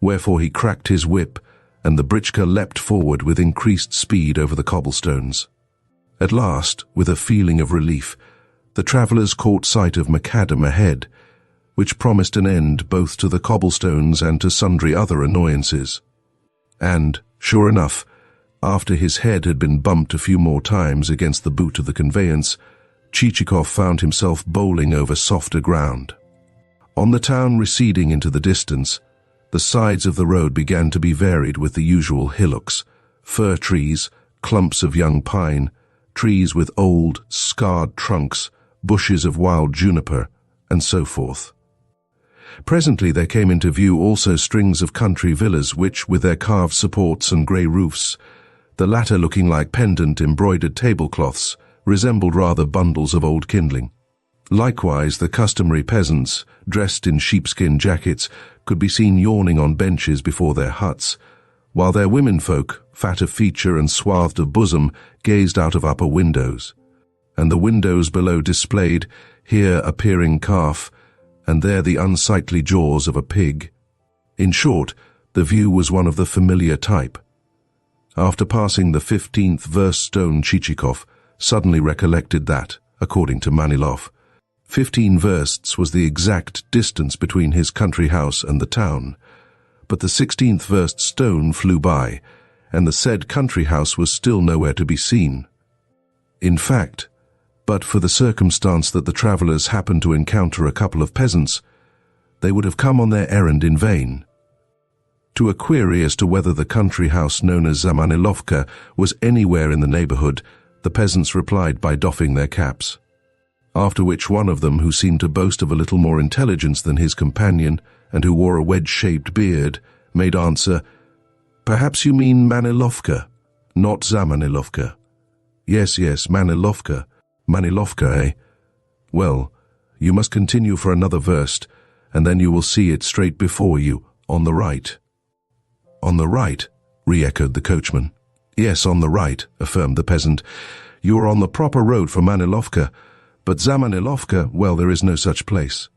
wherefore he cracked his whip, and the britchka leapt forward with increased speed over the cobblestones. At last, with a feeling of relief, the travellers caught sight of macadam ahead, which promised an end both to the cobblestones and to sundry other annoyances. And, sure enough, after his head had been bumped a few more times against the boot of the conveyance, Chichikov found himself bowling over softer ground. On the town receding into the distance, the sides of the road began to be varied with the usual hillocks, fir trees, clumps of young pine, trees with old, scarred trunks, bushes of wild juniper, and so forth. Presently there came into view also strings of country villas which, with their carved supports and grey roofs, the latter looking like pendant embroidered tablecloths, resembled rather bundles of old kindling. Likewise the customary peasants, dressed in sheepskin jackets, could be seen yawning on benches before their huts, while their womenfolk, fat of feature and swathed of bosom, gazed out of upper windows, and the windows below displayed, here a peering calf, and there the unsightly jaws of a pig. In short, the view was one of the familiar type. After passing the 15th verst stone, Chichikov suddenly recollected that, according to Manilov, 15 versts was the exact distance between his country house and the town, but the 16th verst stone flew by, and the said country house was still nowhere to be seen. In fact, but for the circumstance that the travellers happened to encounter a couple of peasants, they would have come on their errand in vain. To a query as to whether the country house known as Manilovka was anywhere in the neighbourhood, the peasants replied by doffing their caps. After which one of them, who seemed to boast of a little more intelligence than his companion, and who wore a wedge-shaped beard, made answer, "Perhaps you mean Manilovka, not Zamanilovka." "Yes, Manilovka. Manilovka, eh? Well, you must continue for another verst, and then you will see it straight before you, on the right." "On the right?" re-echoed the coachman. "Yes, on the right," affirmed the peasant. "You are on the proper road for Manilovka, but Zamanilovka, well, there is no such place.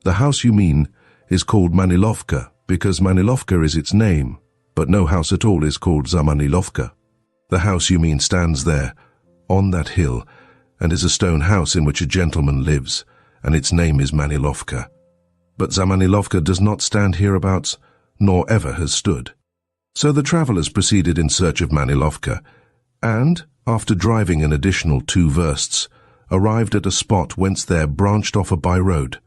The house you mean is called Manilovka, because Manilovka is its name, but no house at all is called Zamanilovka. The house you mean stands there, on that hill, and is a stone house in which a gentleman lives, and its name is Manilovka. But Zamanilovka does not stand hereabouts, nor ever has stood." So the travellers proceeded in search of Manilovka, and, after driving an additional 2 versts, arrived at a spot whence there branched off a by-road.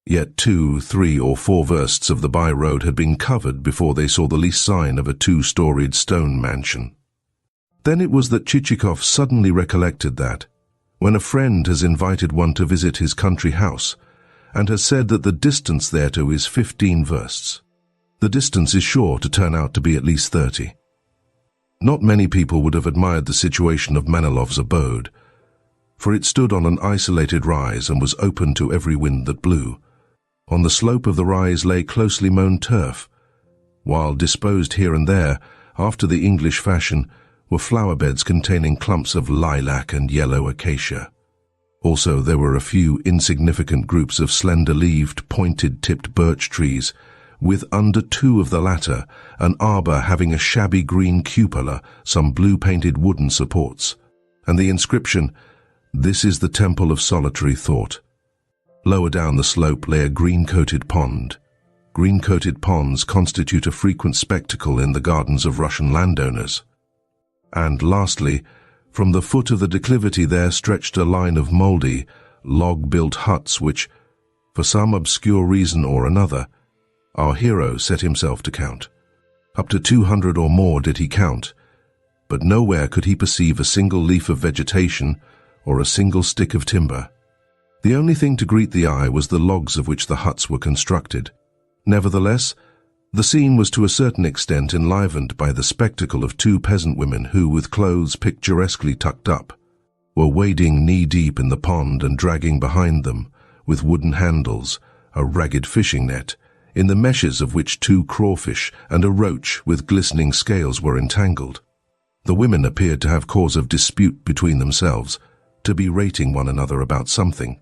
Yet 2, 3, or 4 versts of the by-road had been covered before they saw the least sign of a 2-storied stone mansion. Then it was that Chichikov suddenly recollected that, when a friend has invited one to visit his country house, and has said that the distance thereto is 15 versts, the distance is sure to turn out to be at least 30. Not many people would have admired the situation of Manilov's abode, for it stood on an isolated rise and was open to every wind that blew. On the slope of the rise lay closely mown turf, while disposed here and there, after the English fashion, were flower beds containing clumps of lilac and yellow acacia. Also there were a few insignificant groups of slender-leaved, pointed-tipped birch trees, with under 2 of the latter an arbour having a shabby green cupola, some blue-painted wooden supports, and the inscription, "This is the Temple of Solitary Thought." Lower down the slope lay a green-coated pond. Green-coated ponds constitute a frequent spectacle in the gardens of Russian landowners. And lastly, From the foot of the declivity there stretched a line of mouldy, log-built huts which, for some obscure reason or another, our hero set himself to count. Up to 200 or more did he count, but nowhere could he perceive a single leaf of vegetation or a single stick of timber. The only thing to greet the eye was the logs of which the huts were constructed. Nevertheless, the scene was to a certain extent enlivened by the spectacle of two peasant women who, with clothes picturesquely tucked up, were wading knee-deep in the pond and dragging behind them, with wooden handles, a ragged fishing net, in the meshes of which two crawfish and a roach with glistening scales were entangled. The women appeared to have cause of dispute between themselves, to be rating one another about something.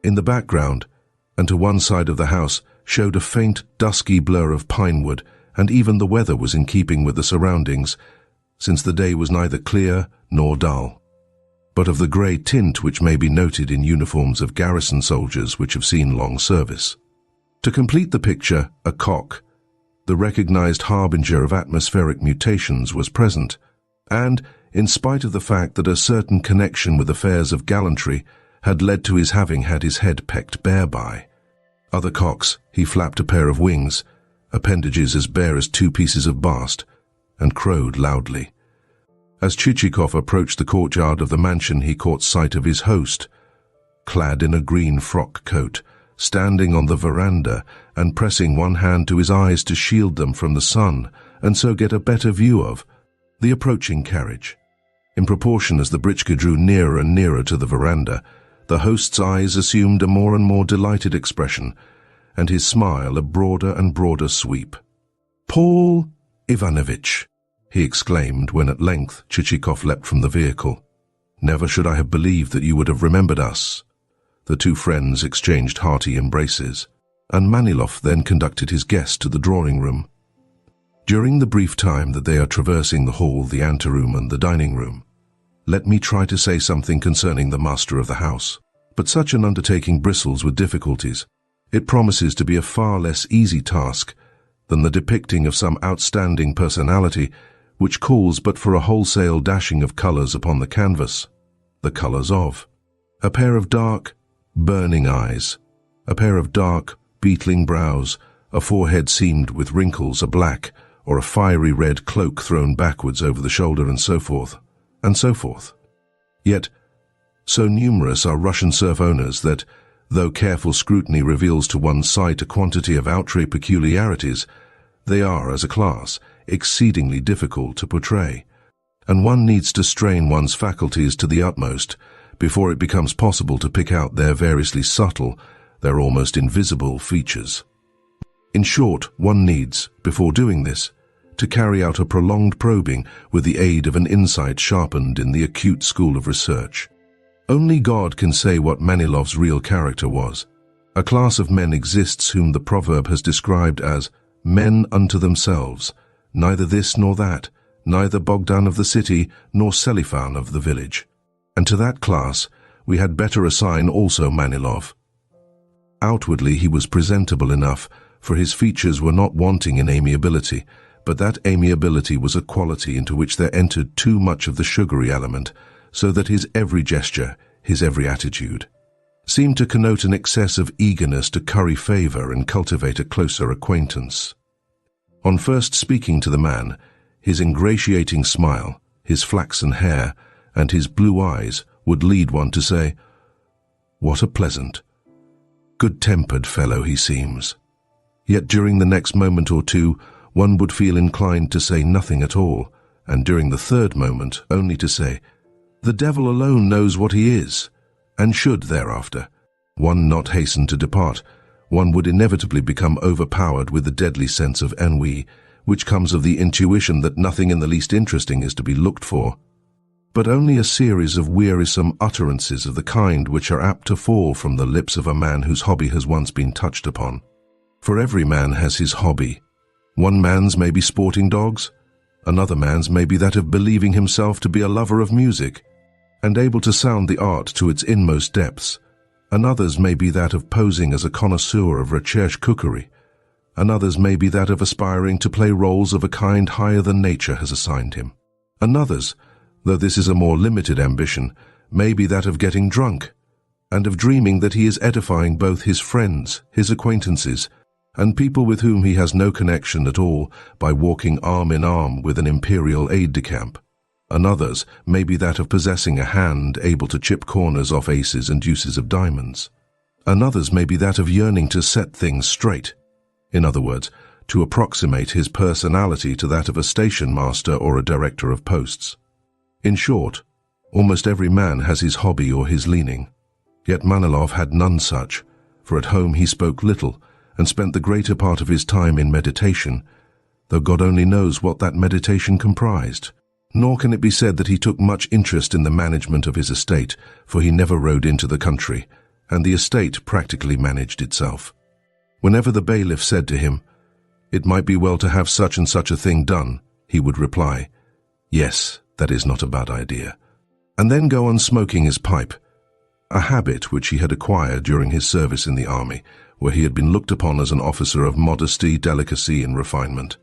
In the background, and to one side of the house, showed a faint, dusky blur of pine wood, and even the weather was in keeping with the surroundings, since the day was neither clear nor dull, but of the grey tint which may be noted in uniforms of garrison soldiers which have seen long service. To complete the picture, a cock, the recognized harbinger of atmospheric mutations, was present, and, in spite of the fact that a certain connection with affairs of gallantry had led to his having had his head pecked bare by other cocks, he flapped a pair of wings, appendages as bare as two pieces of bast, and crowed loudly. As Chichikov approached the courtyard of the mansion, he caught sight of his host, clad in a green frock coat, standing on the veranda and pressing one hand to his eyes to shield them from the sun and so get a better view of the approaching carriage. In proportion as the britchka drew nearer and nearer to the veranda, the host's eyes assumed a more and more delighted expression, and his smile a broader and broader sweep. "Paul Ivanovitch," he exclaimed when at length Chichikov leapt from the vehicle. "Never should I have believed that you would have remembered us." The two friends exchanged hearty embraces, and Manilov then conducted his guest to the drawing-room. During the brief time that they are traversing the hall, the anteroom, and the dining-room, let me try to say something concerning the master of the house. But such an undertaking bristles with difficulties. It promises to be a far less easy task than the depicting of some outstanding personality which calls but for a wholesale dashing of colours upon the canvas. The colours of a pair of dark, burning eyes, a pair of dark, beetling brows, a forehead seamed with wrinkles, a black or a fiery red cloak thrown backwards over the shoulder, and so forth, and so forth. Yet, so numerous are Russian serf owners that, though careful scrutiny reveals to one's sight a quantity of outre peculiarities, they are, as a class, exceedingly difficult to portray, and one needs to strain one's faculties to the utmost before it becomes possible to pick out their variously subtle, their almost invisible features. In short, one needs, before doing this, to carry out a prolonged probing with the aid of an insight sharpened in the acute school of research. Only God can say what Manilov's real character was. A class of men exists whom the proverb has described as men unto themselves, neither this nor that, neither Bogdan of the city nor Selifan of the village. And to that class we had better assign also Manilov. Outwardly he was presentable enough, for his features were not wanting in amiability, but that amiability was a quality into which there entered too much of the sugary element, so that his every gesture, his every attitude, seemed to connote an excess of eagerness to curry favour and cultivate a closer acquaintance. On first speaking to the man, his ingratiating smile, his flaxen hair, and his blue eyes would lead one to say, "What a pleasant, good-tempered fellow he seems." Yet during the next moment or two, one would feel inclined to say nothing at all, and during the third moment only to say, "The devil alone knows what he is," and should thereafter one not hasten to depart, one would inevitably become overpowered with the deadly sense of ennui, which comes of the intuition that nothing in the least interesting is to be looked for, but only a series of wearisome utterances of the kind which are apt to fall from the lips of a man whose hobby has once been touched upon. For every man has his hobby. One man's may be sporting dogs, another man's may be that of believing himself to be a lover of music, and able to sound the art to its inmost depths. Another's may be that of posing as a connoisseur of recherche cookery. Another's may be that of aspiring to play roles of a kind higher than nature has assigned him. Another's though this is a more limited ambition, may be that of getting drunk, and of dreaming that he is edifying both his friends, his acquaintances, and people with whom he has no connection at all by walking arm in arm with an imperial aide-de-camp. Another's may be that of possessing a hand able to chip corners off aces and deuces of diamonds. Another's may be that of yearning to set things straight. In other words, to approximate his personality to that of a station master or a director of posts. In short, almost every man has his hobby or his leaning. Yet Manilov had none such, for at home he spoke little and spent the greater part of his time in meditation, though God only knows what that meditation comprised. Nor can it be said that he took much interest in the management of his estate, for he never rode into the country, and the estate practically managed itself. Whenever the bailiff said to him, "It might be well to have such and such a thing done," he would reply, "Yes, that is not a bad idea," and then go on smoking his pipe, a habit which he had acquired during his service in the army, where he had been looked upon as an officer of modesty, delicacy, and refinement.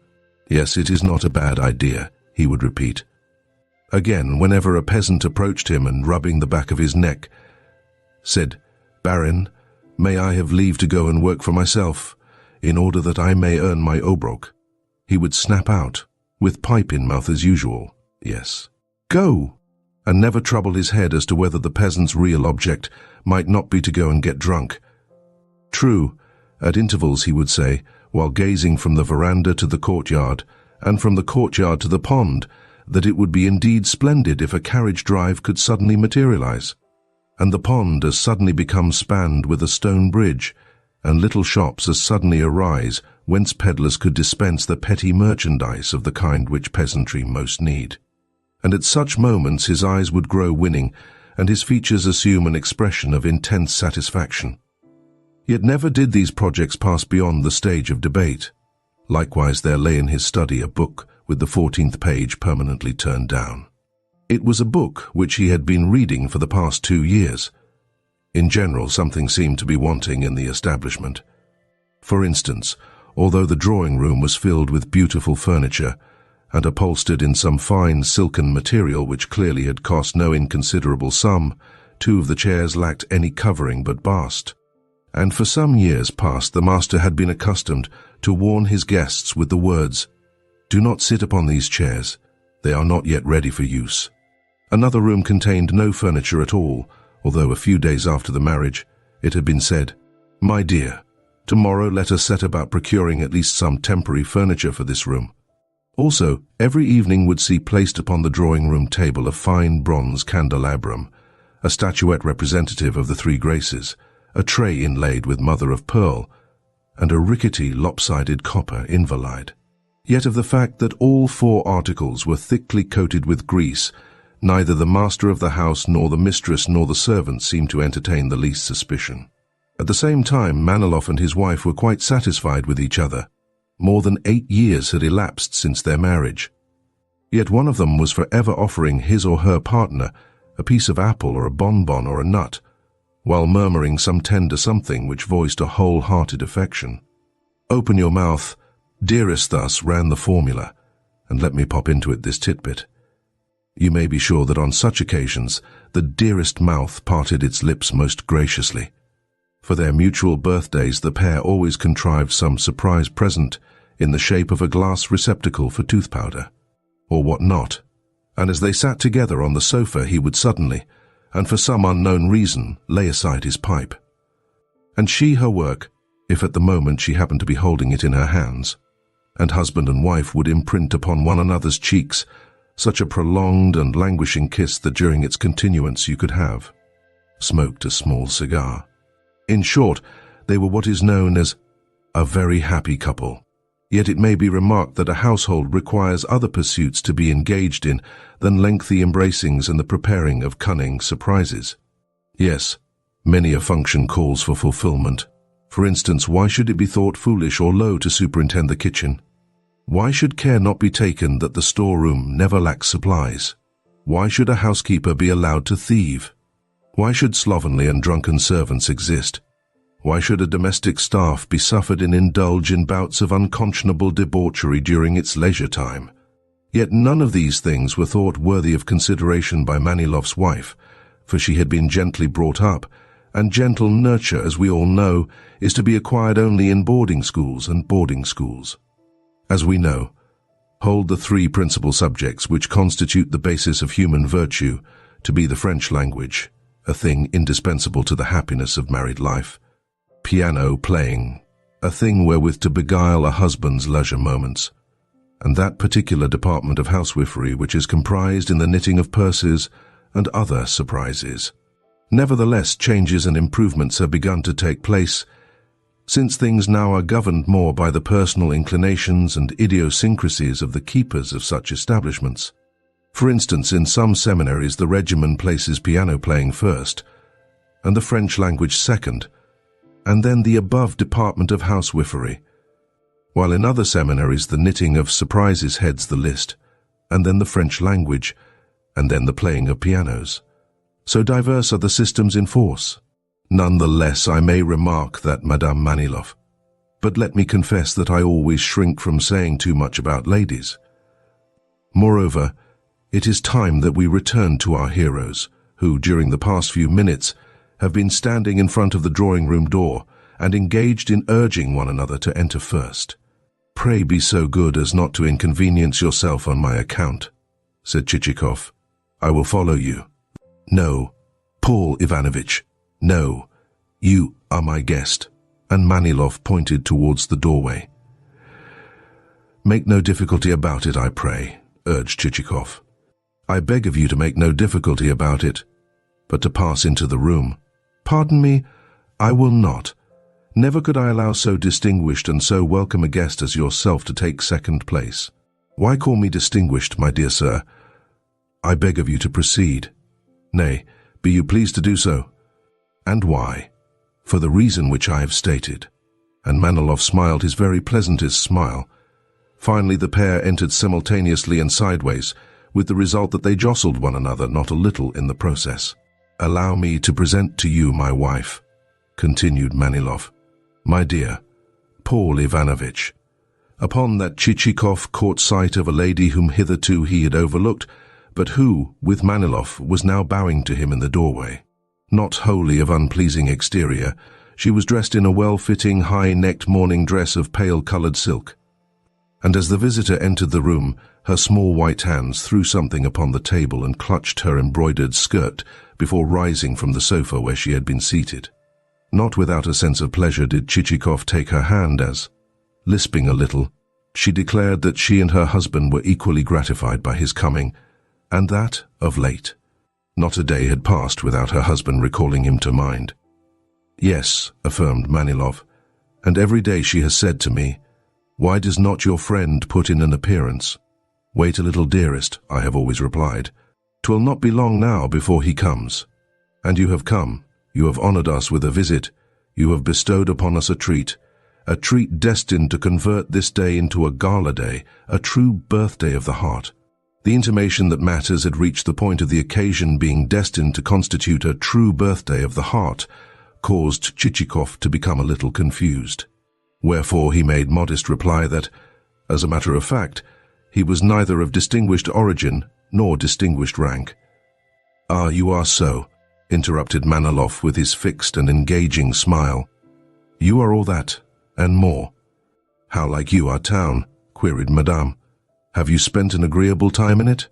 "Yes, it is not a bad idea," he would repeat. Again, whenever a peasant approached him and, rubbing the back of his neck, said, "Baron, may I have leave to go and work for myself, in order that I may earn my obrok?" he would snap out, with pipe in mouth as usual, "Yes, go," and never trouble his head as to whether the peasant's real object might not be to go and get drunk. True, at intervals he would say, while gazing from the veranda to the courtyard, and from the courtyard to the pond, that it would be indeed splendid if a carriage drive could suddenly materialize, and the pond as suddenly become spanned with a stone bridge, and little shops as suddenly arise whence peddlers could dispense the petty merchandise of the kind which peasantry most need. And at such moments his eyes would grow winning, and his features assume an expression of intense satisfaction. Yet never did these projects pass beyond the stage of debate. Likewise there lay in his study a book with the 14th page permanently turned down. It was a book which he had been reading for the past 2 years. In general, something seemed to be wanting in the establishment. For instance, although the drawing-room was filled with beautiful furniture, and upholstered in some fine silken material which clearly had cost no inconsiderable sum, 2 of the chairs lacked any covering but bast. And for some years past the master had been accustomed to warn his guests with the words, "Do not sit upon these chairs, they are not yet ready for use." Another room contained no furniture at all, although a few days after the marriage it had been said, "My dear, tomorrow let us set about procuring at least some temporary furniture for this room." Also, every evening would see placed upon the drawing-room table a fine bronze candelabrum, a statuette representative of the 3 Graces, a tray inlaid with mother-of-pearl, and a rickety, lopsided copper invalide. Yet of the fact that all 4 articles were thickly coated with grease, neither the master of the house nor the mistress nor the servants seemed to entertain the least suspicion. At the same time, Manilov and his wife were quite satisfied with each other. More than 8 years had elapsed since their marriage. Yet one of them was forever offering his or her partner a piece of apple or a bonbon or a nut, while murmuring some tender something which voiced a whole-hearted affection. "Open your mouth, dearest," thus ran the formula, and let me pop into it this titbit. You may be sure that on such occasions the dearest mouth parted its lips most graciously. For their mutual birthdays the pair always contrived some surprise present in the shape of a glass receptacle for tooth powder, or what not, and as they sat together on the sofa he would suddenly, and for some unknown reason, lay aside his pipe, and she her work, if at the moment she happened to be holding it in her hands, and husband and wife would imprint upon one another's cheeks such a prolonged and languishing kiss that during its continuance you could have smoked a small cigar. In short, they were what is known as a very happy couple. Yet it may be remarked that a household requires other pursuits to be engaged in than lengthy embracings and the preparing of cunning surprises. Yes, many a function calls for fulfillment. For instance, why should it be thought foolish or low to superintend the kitchen? Why should care not be taken that the storeroom never lacks supplies? Why should a housekeeper be allowed to thieve? Why should slovenly and drunken servants exist? Why should a domestic staff be suffered and indulge in bouts of unconscionable debauchery during its leisure time? Yet none of these things were thought worthy of consideration by Manilov's wife, for she had been gently brought up, and gentle nurture, as we all know, is to be acquired only in boarding schools and boarding schools. As we know, hold the three principal subjects which constitute the basis of human virtue to be the French language, a thing indispensable to the happiness of married life; piano playing, a thing wherewith to beguile a husband's leisure moments; and that particular department of housewifery which is comprised in the knitting of purses and other surprises. Nevertheless, changes and improvements have begun to take place, since things now are governed more by the personal inclinations and idiosyncrasies of the keepers of such establishments. For instance, in some seminaries the regimen places piano playing first, and the French language second, and then the above department of housewifery, while in other seminaries the knitting of surprises heads the list, and then the French language, and then the playing of pianos. So diverse are the systems in force. None the less I may remark that Madame Manilov, but let me confess that I always shrink from saying too much about ladies. Moreover, it is time that we return to our heroes, who, during the past few minutes, have been standing in front of the drawing-room door and engaged in urging one another to enter first. "Pray be so good as not to inconvenience yourself on my account," said Chichikov. "I will follow you." "No, Paul Ivanovitch, no, you are my guest," and Manilov pointed towards the doorway. "Make no difficulty about it, I pray," urged Chichikov. "I beg of you to make no difficulty about it, but to pass into the room." "Pardon me, I will not. Never could I allow so distinguished and so welcome a guest as yourself to take second place." "Why call me distinguished, my dear sir? I beg of you to proceed." "Nay, be you pleased to do so." "And why?" "For the reason which I have stated." And Manilov smiled his very pleasantest smile. Finally the pair entered simultaneously and sideways, with the result that they jostled one another not a little in the process. "Allow me to present to you my wife," continued Manilov. "My dear, Paul Ivanovitch." Upon that Chichikov caught sight of a lady whom hitherto he had overlooked, but who, with Manilov, was now bowing to him in the doorway. Not wholly of unpleasing exterior, she was dressed in a well-fitting, high-necked morning dress of pale-coloured silk, and as the visitor entered the room, her small white hands threw something upon the table and clutched her embroidered skirt before rising from the sofa where she had been seated. Not without a sense of pleasure did Chichikov take her hand as, lisping a little, she declared that she and her husband were equally gratified by his coming, and that, of late, not a day had passed without her husband recalling him to mind. "Yes," affirmed Manilov, "and every day she has said to me, 'Why does not your friend put in an appearance?' 'Wait a little, dearest,' I have always replied. 'Twill not be long now before he comes.' And you have come, you have honoured us with a visit, you have bestowed upon us a treat destined to convert this day into a gala day, a true birthday of the heart." The intimation that matters had reached the point of the occasion being destined to constitute a true birthday of the heart caused Chichikov to become a little confused. Wherefore he made modest reply that, as a matter of fact, he was neither of distinguished origin nor distinguished rank. "Ah, you are so," interrupted Manilov with his fixed and engaging smile. "You are all that, and more." "How like you our town?" queried Madame. "Have you spent an agreeable time in it?"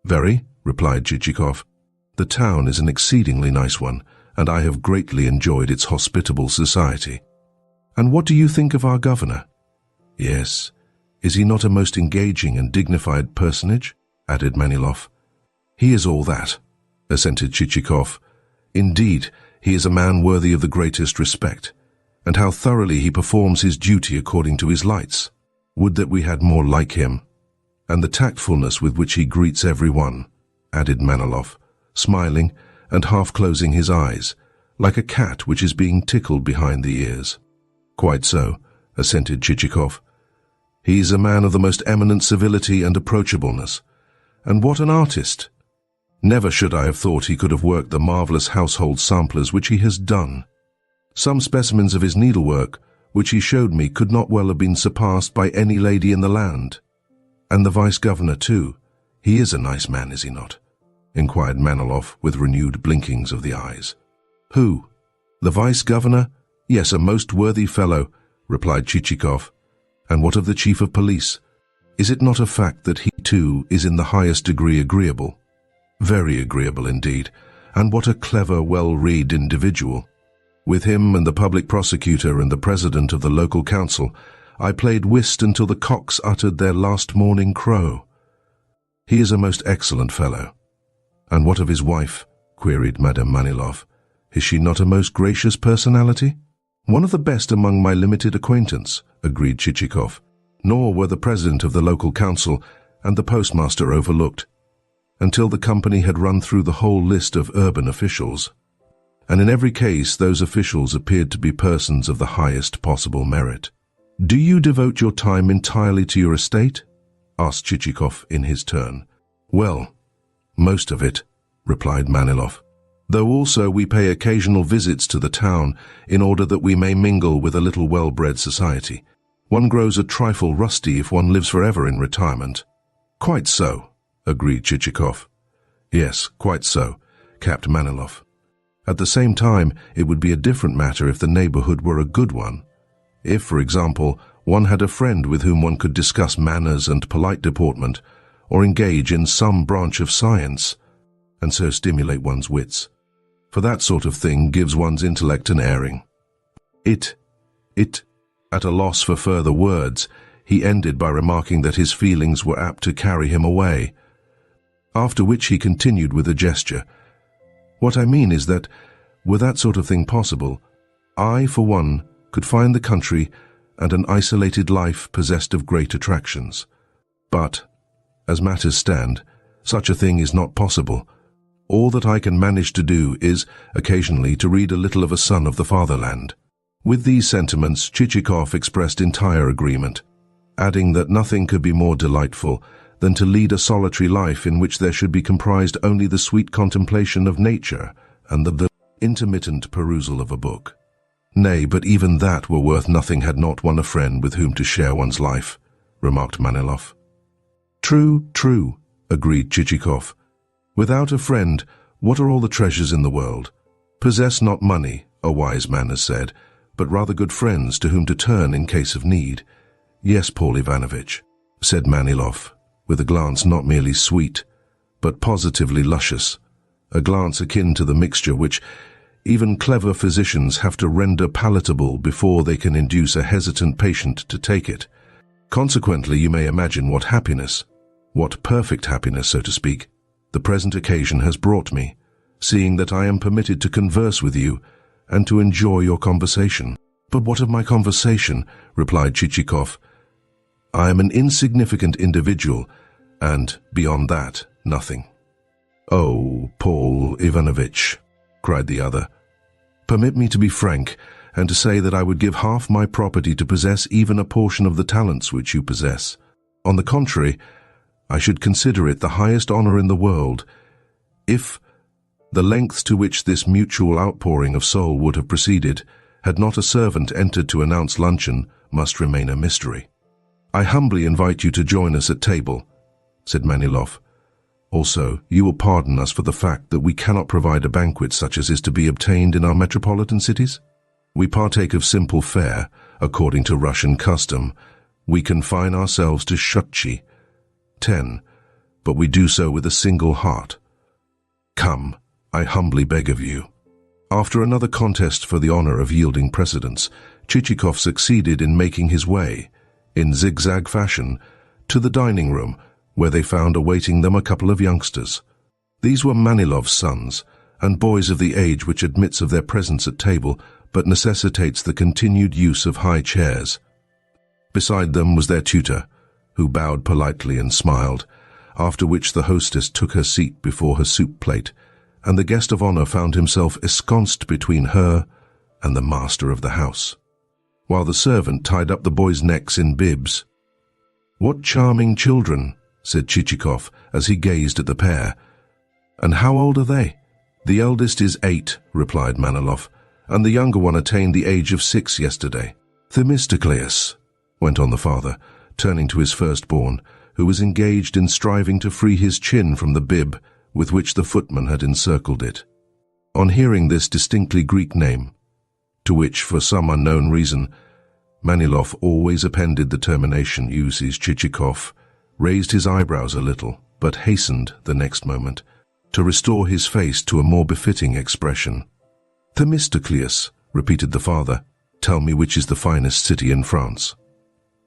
"Very," replied Chichikov. "The town is an exceedingly nice one, and I have greatly enjoyed its hospitable society." "And what do you think of our governor?" "Yes, is he not a most engaging and dignified personage?" added Manilov. "He is all that," assented Chichikov. "Indeed, he is a man worthy of the greatest respect, and how thoroughly he performs his duty according to his lights. Would that we had more like him. And the tactfulness with which he greets everyone," added Manilov, smiling and half-closing his eyes, like a cat which is being tickled behind the ears. "Quite so," assented Chichikov. "He is a man of the most eminent civility and approachableness. And what an artist! Never should I have thought he could have worked the marvellous household samplers which he has done. Some specimens of his needlework, which he showed me, could not well have been surpassed by any lady in the land. And the vice-governor too. He is a nice man, is he not? Inquired Manilov with renewed blinkings of the eyes. Who? The vice-governor? Yes, a most worthy fellow, replied Chichikov. And what of the chief of police? Is it not a fact that he too is in the highest degree agreeable? Very agreeable indeed, and what a clever, well-read individual. With him and the public prosecutor and the president of the local council, I played whist until the cocks uttered their last morning crow. He is a most excellent fellow. And what of his wife? Queried Madame Manilov. Is she not a most gracious personality? One of the best among my limited acquaintance, agreed Chichikov. Nor were the president of the local council and the postmaster overlooked, until the company had run through the whole list of urban officials. And in every case those officials appeared to be persons of the highest possible merit. Do you devote your time entirely to your estate? Asked Chichikov in his turn. Well, most of it, replied Manilov, though also we pay occasional visits to the town in order that we may mingle with a little well-bred society. One grows a trifle rusty if one lives forever in retirement. Quite so, agreed Chichikov. Yes, quite so, capped Manilov. At the same time, it would be a different matter if the neighborhood were a good one. If, for example, one had a friend with whom one could discuss manners and polite deportment, or engage in some branch of science, and so stimulate one's wits. For that sort of thing gives one's intellect an airing. At a loss for further words, he ended by remarking that his feelings were apt to carry him away, after which he continued with a gesture. What I mean is that, were that sort of thing possible, I, for one, could find the country and an isolated life possessed of great attractions. But, as matters stand, such a thing is not possible. All that I can manage to do is, occasionally, to read a little of a son of the fatherland. With these sentiments, Chichikov expressed entire agreement, adding that nothing could be more delightful than to lead a solitary life in which there should be comprised only the sweet contemplation of nature and the intermittent perusal of a book. Nay, but even that were worth nothing had not one a friend with whom to share one's life, remarked Manilov. True, agreed Chichikov. Without a friend, what are all the treasures in the world? Possess not money, a wise man has said, but rather good friends to whom to turn in case of need. Yes, Paul Ivanovitch, said Manilov, with a glance not merely sweet, but positively luscious, a glance akin to the mixture which even clever physicians have to render palatable before they can induce a hesitant patient to take it. Consequently, you may imagine what happiness, what perfect happiness, so to speak, the present occasion has brought me, seeing that I am permitted to converse with you and to enjoy your conversation. But what of my conversation? Replied Chichikov. I am an insignificant individual, and, beyond that, nothing. Oh, Paul Ivanovitch, cried the other, permit me to be frank, and to say that I would give half my property to possess even a portion of the talents which you possess. On the contrary, I should consider it the highest honor in the world, if the lengths to which this mutual outpouring of soul would have proceeded, had not a servant entered to announce luncheon, must remain a mystery. I humbly invite you to join us at table, said Manilov. Also, you will pardon us for the fact that we cannot provide a banquet such as is to be obtained in our metropolitan cities. We partake of simple fare, according to Russian custom. We confine ourselves to shutchi, 10, but we do so with a single heart. Come, I humbly beg of you. After another contest for the honor of yielding precedence, Chichikov succeeded in making his way, in zigzag fashion, to the dining room, where they found awaiting them a couple of youngsters. These were Manilov's sons, and boys of the age which admits of their presence at table, but necessitates the continued use of high chairs. Beside them was their tutor, who bowed politely and smiled, after which the hostess took her seat before her soup plate, and the guest of honor found himself ensconced between her and the master of the house, while the servant tied up the boys' necks in bibs. "What charming children," said Chichikov as he gazed at the pair. "And how old are they?" "The eldest is 8, replied Manilov, "and the younger one attained the age of 6 yesterday." "Themistocleus," went on the father, turning to his firstborn, who was engaged in striving to free his chin from the bib with which the footman had encircled it. On hearing this distinctly Greek name, to which, for some unknown reason, Manilov always appended the termination uses Chichikov, raised his eyebrows a little, but hastened, the next moment, to restore his face to a more befitting expression. "Themistocleus," repeated the father, "tell me which is the finest city in France."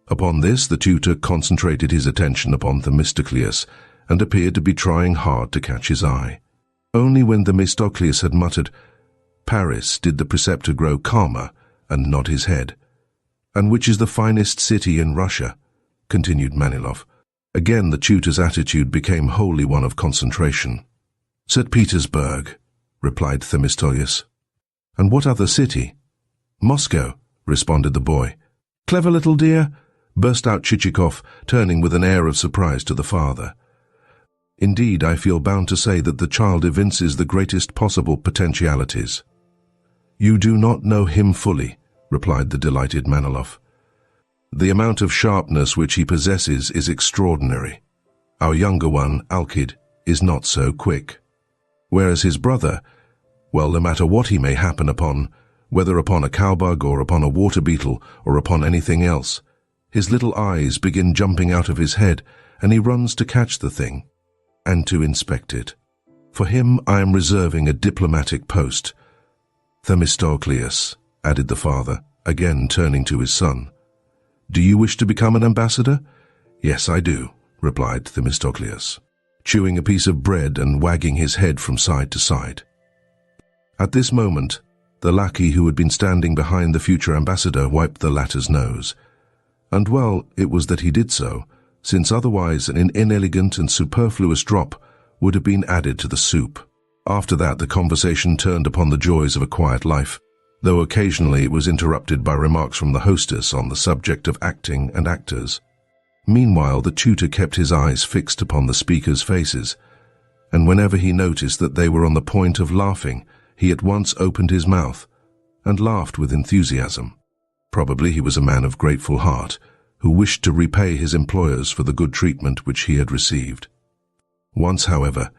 Upon this, the tutor concentrated his attention upon Themistocleus and appeared to be trying hard to catch his eye. Only when Themistocleus had muttered, "Paris," did the preceptor grow calmer and nod his head. "And which is the finest city in Russia?" continued Manilov. Again the tutor's attitude became wholly one of concentration. "St. Petersburg," replied Themistocleus. "And what other city?" "Moscow," responded the boy. "Clever little dear," burst out Chichikov, turning with an air of surprise to the father. "Indeed, I feel bound to say that the child evinces the greatest possible potentialities." "You do not know him fully," replied the delighted Manilov. "The amount of sharpness which he possesses is extraordinary. Our younger one, Alkid, is not so quick. Whereas his brother, well, no matter what he may happen upon, whether upon a cowbug or upon a water beetle or upon anything else, his little eyes begin jumping out of his head, and he runs to catch the thing and to inspect it. For him I am reserving a diplomatic post." "Themistocleus," added the father, again turning to his son, "do you wish to become an ambassador?" "Yes, I do," replied Themistocleus, chewing a piece of bread and wagging his head from side to side. At this moment, the lackey who had been standing behind the future ambassador wiped the latter's nose. And well, it was that he did so, since otherwise an inelegant and superfluous drop would have been added to the soup. After that, the conversation turned upon the joys of a quiet life, though occasionally it was interrupted by remarks from the hostess on the subject of acting and actors. Meanwhile, the tutor kept his eyes fixed upon the speakers' faces, and whenever he noticed that they were on the point of laughing, he at once opened his mouth and laughed with enthusiasm. Probably he was a man of grateful heart, who wished to repay his employers for the good treatment which he had received. Once, however,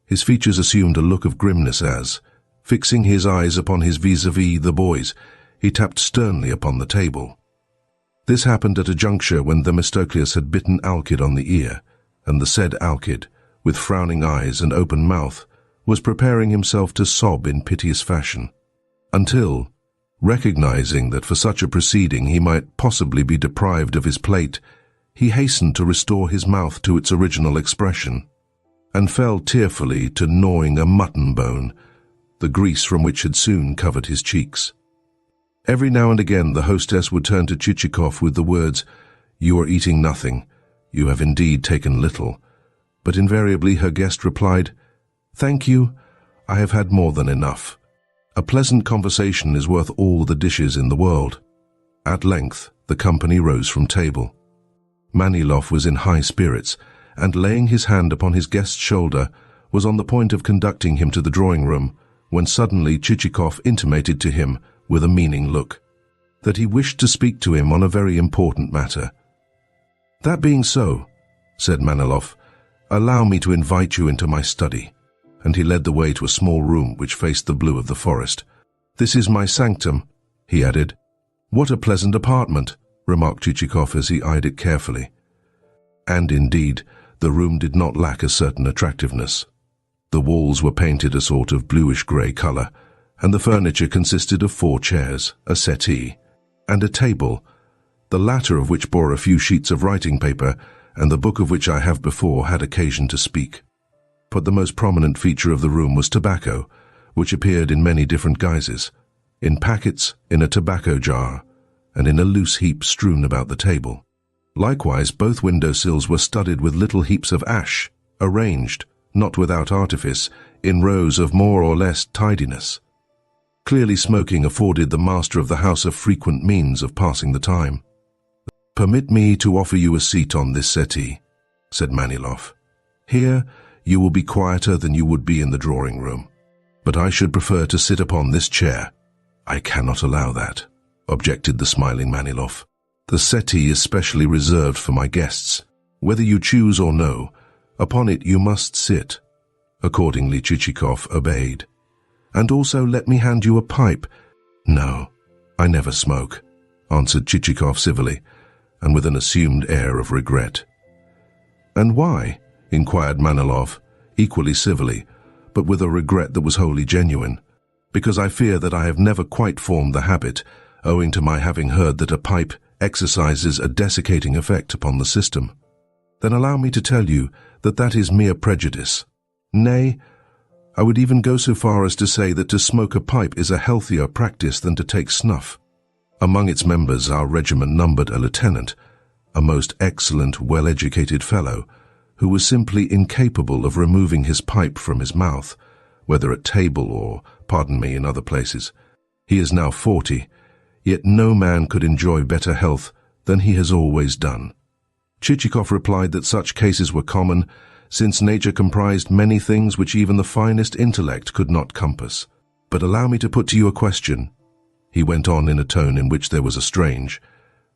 his features assumed a look of grimness as, fixing his eyes upon his vis-à-vis, the boys, he tapped sternly upon the table. This happened at a juncture when Themistocleus had bitten Alkid on the ear, and the said Alkid, with frowning eyes and open mouth, was preparing himself to sob in piteous fashion, until, recognizing that for such a proceeding he might possibly be deprived of his plate, he hastened to restore his mouth to its original expression, and fell tearfully to gnawing a mutton bone, the grease from which had soon covered his cheeks. Every now and again the hostess would turn to Chichikov with the words, "You are eating nothing. You have indeed taken little." But invariably her guest replied, "Thank you, I have had more than enough." A pleasant conversation is worth all the dishes in the world. At length the company rose from table. Manilov was in high spirits, and laying his hand upon his guest's shoulder, was on the point of conducting him to the drawing-room, when suddenly Chichikov intimated to him, with a meaning look, that he wished to speak to him on a very important matter. "That being so," said Manilov, "allow me to invite you into my study," and he led the way to a small room which faced the blue of the forest. "This is my sanctum," he added. "What a pleasant apartment," remarked Chichikov as he eyed it carefully. And indeed, the room did not lack a certain attractiveness. The walls were painted a sort of bluish-grey colour, and the furniture consisted of 4 chairs, a settee, and a table, the latter of which bore a few sheets of writing paper, and the book of which I have before had occasion to speak. But the most prominent feature of the room was tobacco, which appeared in many different guises, in packets, in a tobacco jar, and in a loose heap strewn about the table. Likewise, both window-sills were studded with little heaps of ash, arranged, not without artifice, in rows of more or less tidiness. Clearly smoking afforded the master of the house a frequent means of passing the time. "Permit me to offer you a seat on this settee," said Manilov. "Here you will be quieter than you would be in the drawing-room, but I should prefer to sit upon this chair." "I cannot allow that," objected the smiling Manilov. "The settee is specially reserved for my guests, Whether you choose or no, upon it you must sit." Accordingly Chichikov obeyed. "And also let me hand you a pipe." "No, I never smoke," answered Chichikov civilly, and with an assumed air of regret. "And why?" inquired Manilov, equally civilly, but with a regret that was wholly genuine. "Because I fear that I have never quite formed the habit, owing to my having heard that a pipe exercises a desiccating effect upon the system." "Then allow me to tell you that that is mere prejudice. Nay, I would even go so far as to say that to smoke a pipe is a healthier practice than to take snuff. Among its members our regiment numbered a lieutenant, a most excellent, well-educated fellow, who was simply incapable of removing his pipe from his mouth, whether at table or, pardon me, in other places. He is now 40, yet no man could enjoy better health than he has always done." Chichikov replied that such cases were common, since nature comprised many things which even the finest intellect could not compass. "But allow me to put to you a question," he went on in a tone in which there was a strange,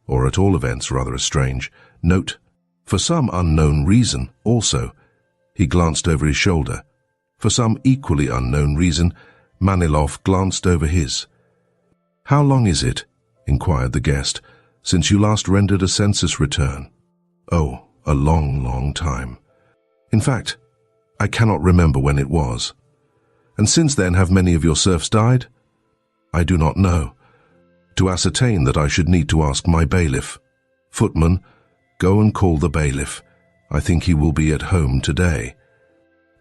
or at all events rather a strange, note. "For some unknown reason, also," he glanced over his shoulder. For some equally unknown reason, Manilov glanced over his. "How long is it," inquired the guest, "since you last rendered a census return?" "Oh, a long, long time. In fact, I cannot remember when it was." "And since then have many of your serfs died?" "I do not know. To ascertain that I should need to ask my bailiff. Footman, go and call the bailiff. I think he will be at home today."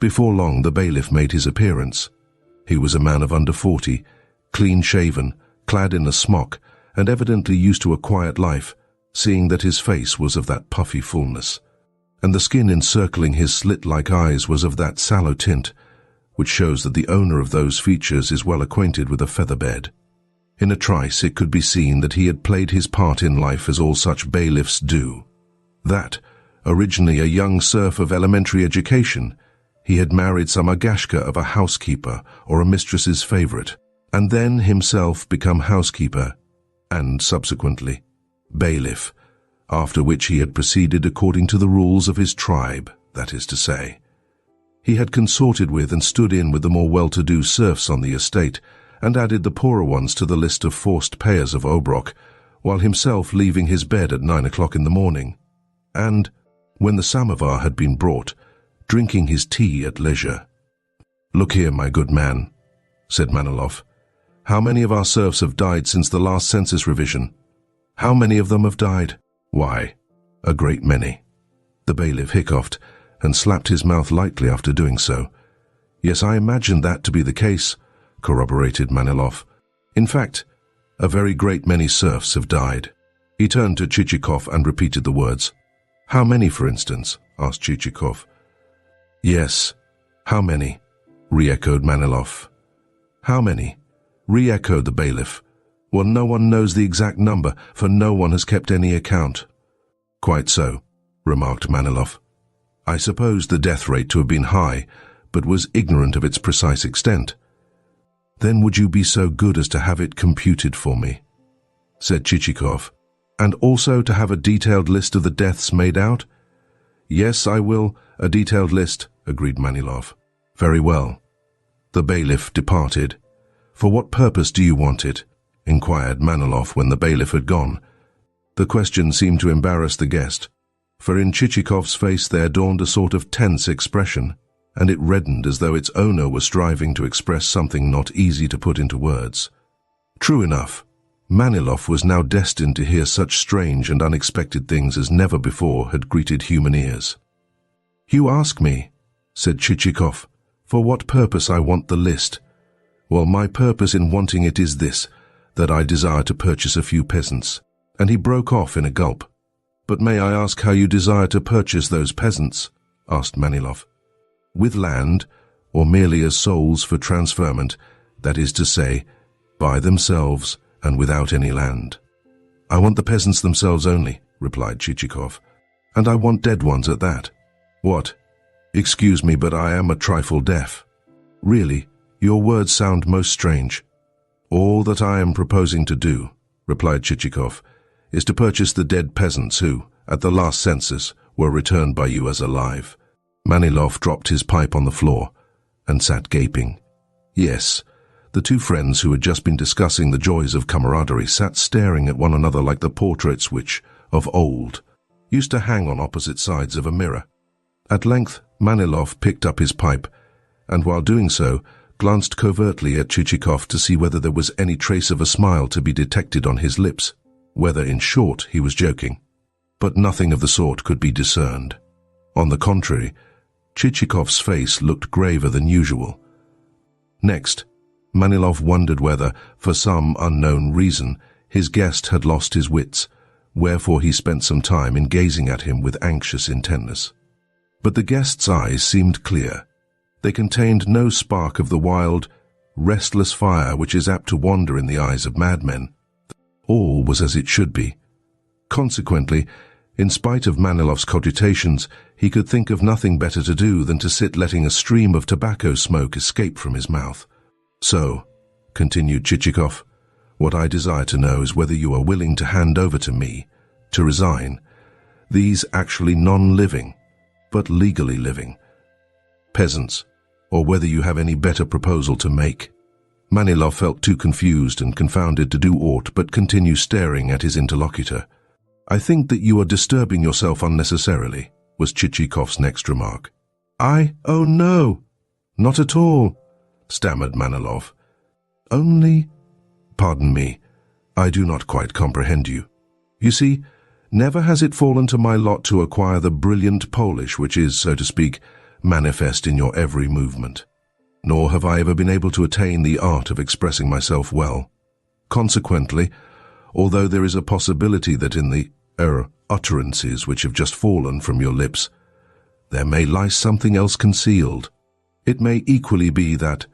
Before long the bailiff made his appearance. He was a man of under 40, clean-shaven, clad in a smock, and evidently used to a quiet life, seeing that his face was of that puffy fullness, and the skin encircling his slit-like eyes was of that sallow tint, which shows that the owner of those features is well acquainted with a feather-bed. In a trice it could be seen that he had played his part in life as all such bailiffs do. That, originally a young serf of elementary education, he had married some agashka of a housekeeper or a mistress's favourite, and then himself become housekeeper, and, subsequently, bailiff, after which he had proceeded according to the rules of his tribe, that is to say. He had consorted with and stood in with the more well-to-do serfs on the estate, and added the poorer ones to the list of forced payers of obrok, while himself leaving his bed at 9 o'clock in the morning, and, when the samovar had been brought, drinking his tea at leisure. "Look here, my good man," said Manilov. "How many of our serfs have died since the last census revision?" "How many of them have died?" "Why, a great many." The bailiff hiccuped and slapped his mouth lightly after doing so. "Yes, I imagined that to be the case," corroborated Manilov. "In fact, a very great many serfs have died." He turned to Chichikov and repeated the words. "How many, for instance?" asked Chichikov. "Yes, how many?" re-echoed Manilov. "How many?" re-echoed the bailiff. "Well, no one knows the exact number, for no one has kept any account." "Quite so," remarked Manilov. "I supposed the death rate to have been high, but was ignorant of its precise extent." "Then would you be so good as to have it computed for me?" said Chichikov. "And also to have a detailed list of the deaths made out?" "Yes, I will, a detailed list," agreed Manilov. "Very well." The bailiff departed. "For what purpose do you want it?" inquired Manilov when the bailiff had gone. The question seemed to embarrass the guest, for in Chichikov's face there dawned a sort of tense expression, and it reddened as though its owner were striving to express something not easy to put into words. True enough, Manilov was now destined to hear such strange and unexpected things as never before had greeted human ears. "You ask me," said Chichikov, "for what purpose I want the list. Well, my purpose in wanting it is this, that I desire to purchase a few peasants." And he broke off in a gulp. "But may I ask how you desire to purchase those peasants?" asked Manilov. "With land, or merely as souls for transferment, that is to say, by themselves and without any land?" "I want the peasants themselves only," replied Chichikov. "And I want dead ones at that." "What? Excuse me, but I am a trifle deaf." "Really, your words sound most strange." "All that I am proposing to do," replied Chichikov, "is to purchase the dead peasants who, at the last census, were returned by you as alive. Manilov dropped his pipe on the floor and sat gaping. Yes, the two friends who had just been discussing the joys of camaraderie sat staring at one another like the portraits which, of old, used to hang on opposite sides of a mirror. At length, Manilov picked up his pipe, and while doing so, glanced covertly at Chichikov to see whether there was any trace of a smile to be detected on his lips, whether, in short, he was joking. But nothing of the sort could be discerned. On the contrary, Chichikov's face looked graver than usual. Next, Manilov wondered whether, for some unknown reason, his guest had lost his wits, wherefore he spent some time in gazing at him with anxious intentness. But the guest's eyes seemed clear. They contained no spark of the wild, restless fire which is apt to wander in the eyes of madmen. All was as it should be. Consequently, in spite of Manilov's cogitations, he could think of nothing better to do than to sit letting a stream of tobacco smoke escape from his mouth. So, continued Chichikov, what I desire to know is whether you are willing to hand over to me, to resign, these actually non-living, but legally living, peasants, or whether you have any better proposal to make. Manilov felt too confused and confounded to do aught but continue staring at his interlocutor. I think that you are disturbing yourself unnecessarily, was Chichikov's next remark. Oh no, not at all, stammered Manilov. Only, pardon me, I do not quite comprehend you. You see, never has it fallen to my lot to acquire the brilliant Polish which is, so to speak, manifest in your every movement. Nor have I ever been able to attain the art of expressing myself well. Consequently, although there is a possibility that in the utterances which have just fallen from your lips, there may lie something else concealed. It may equally be that,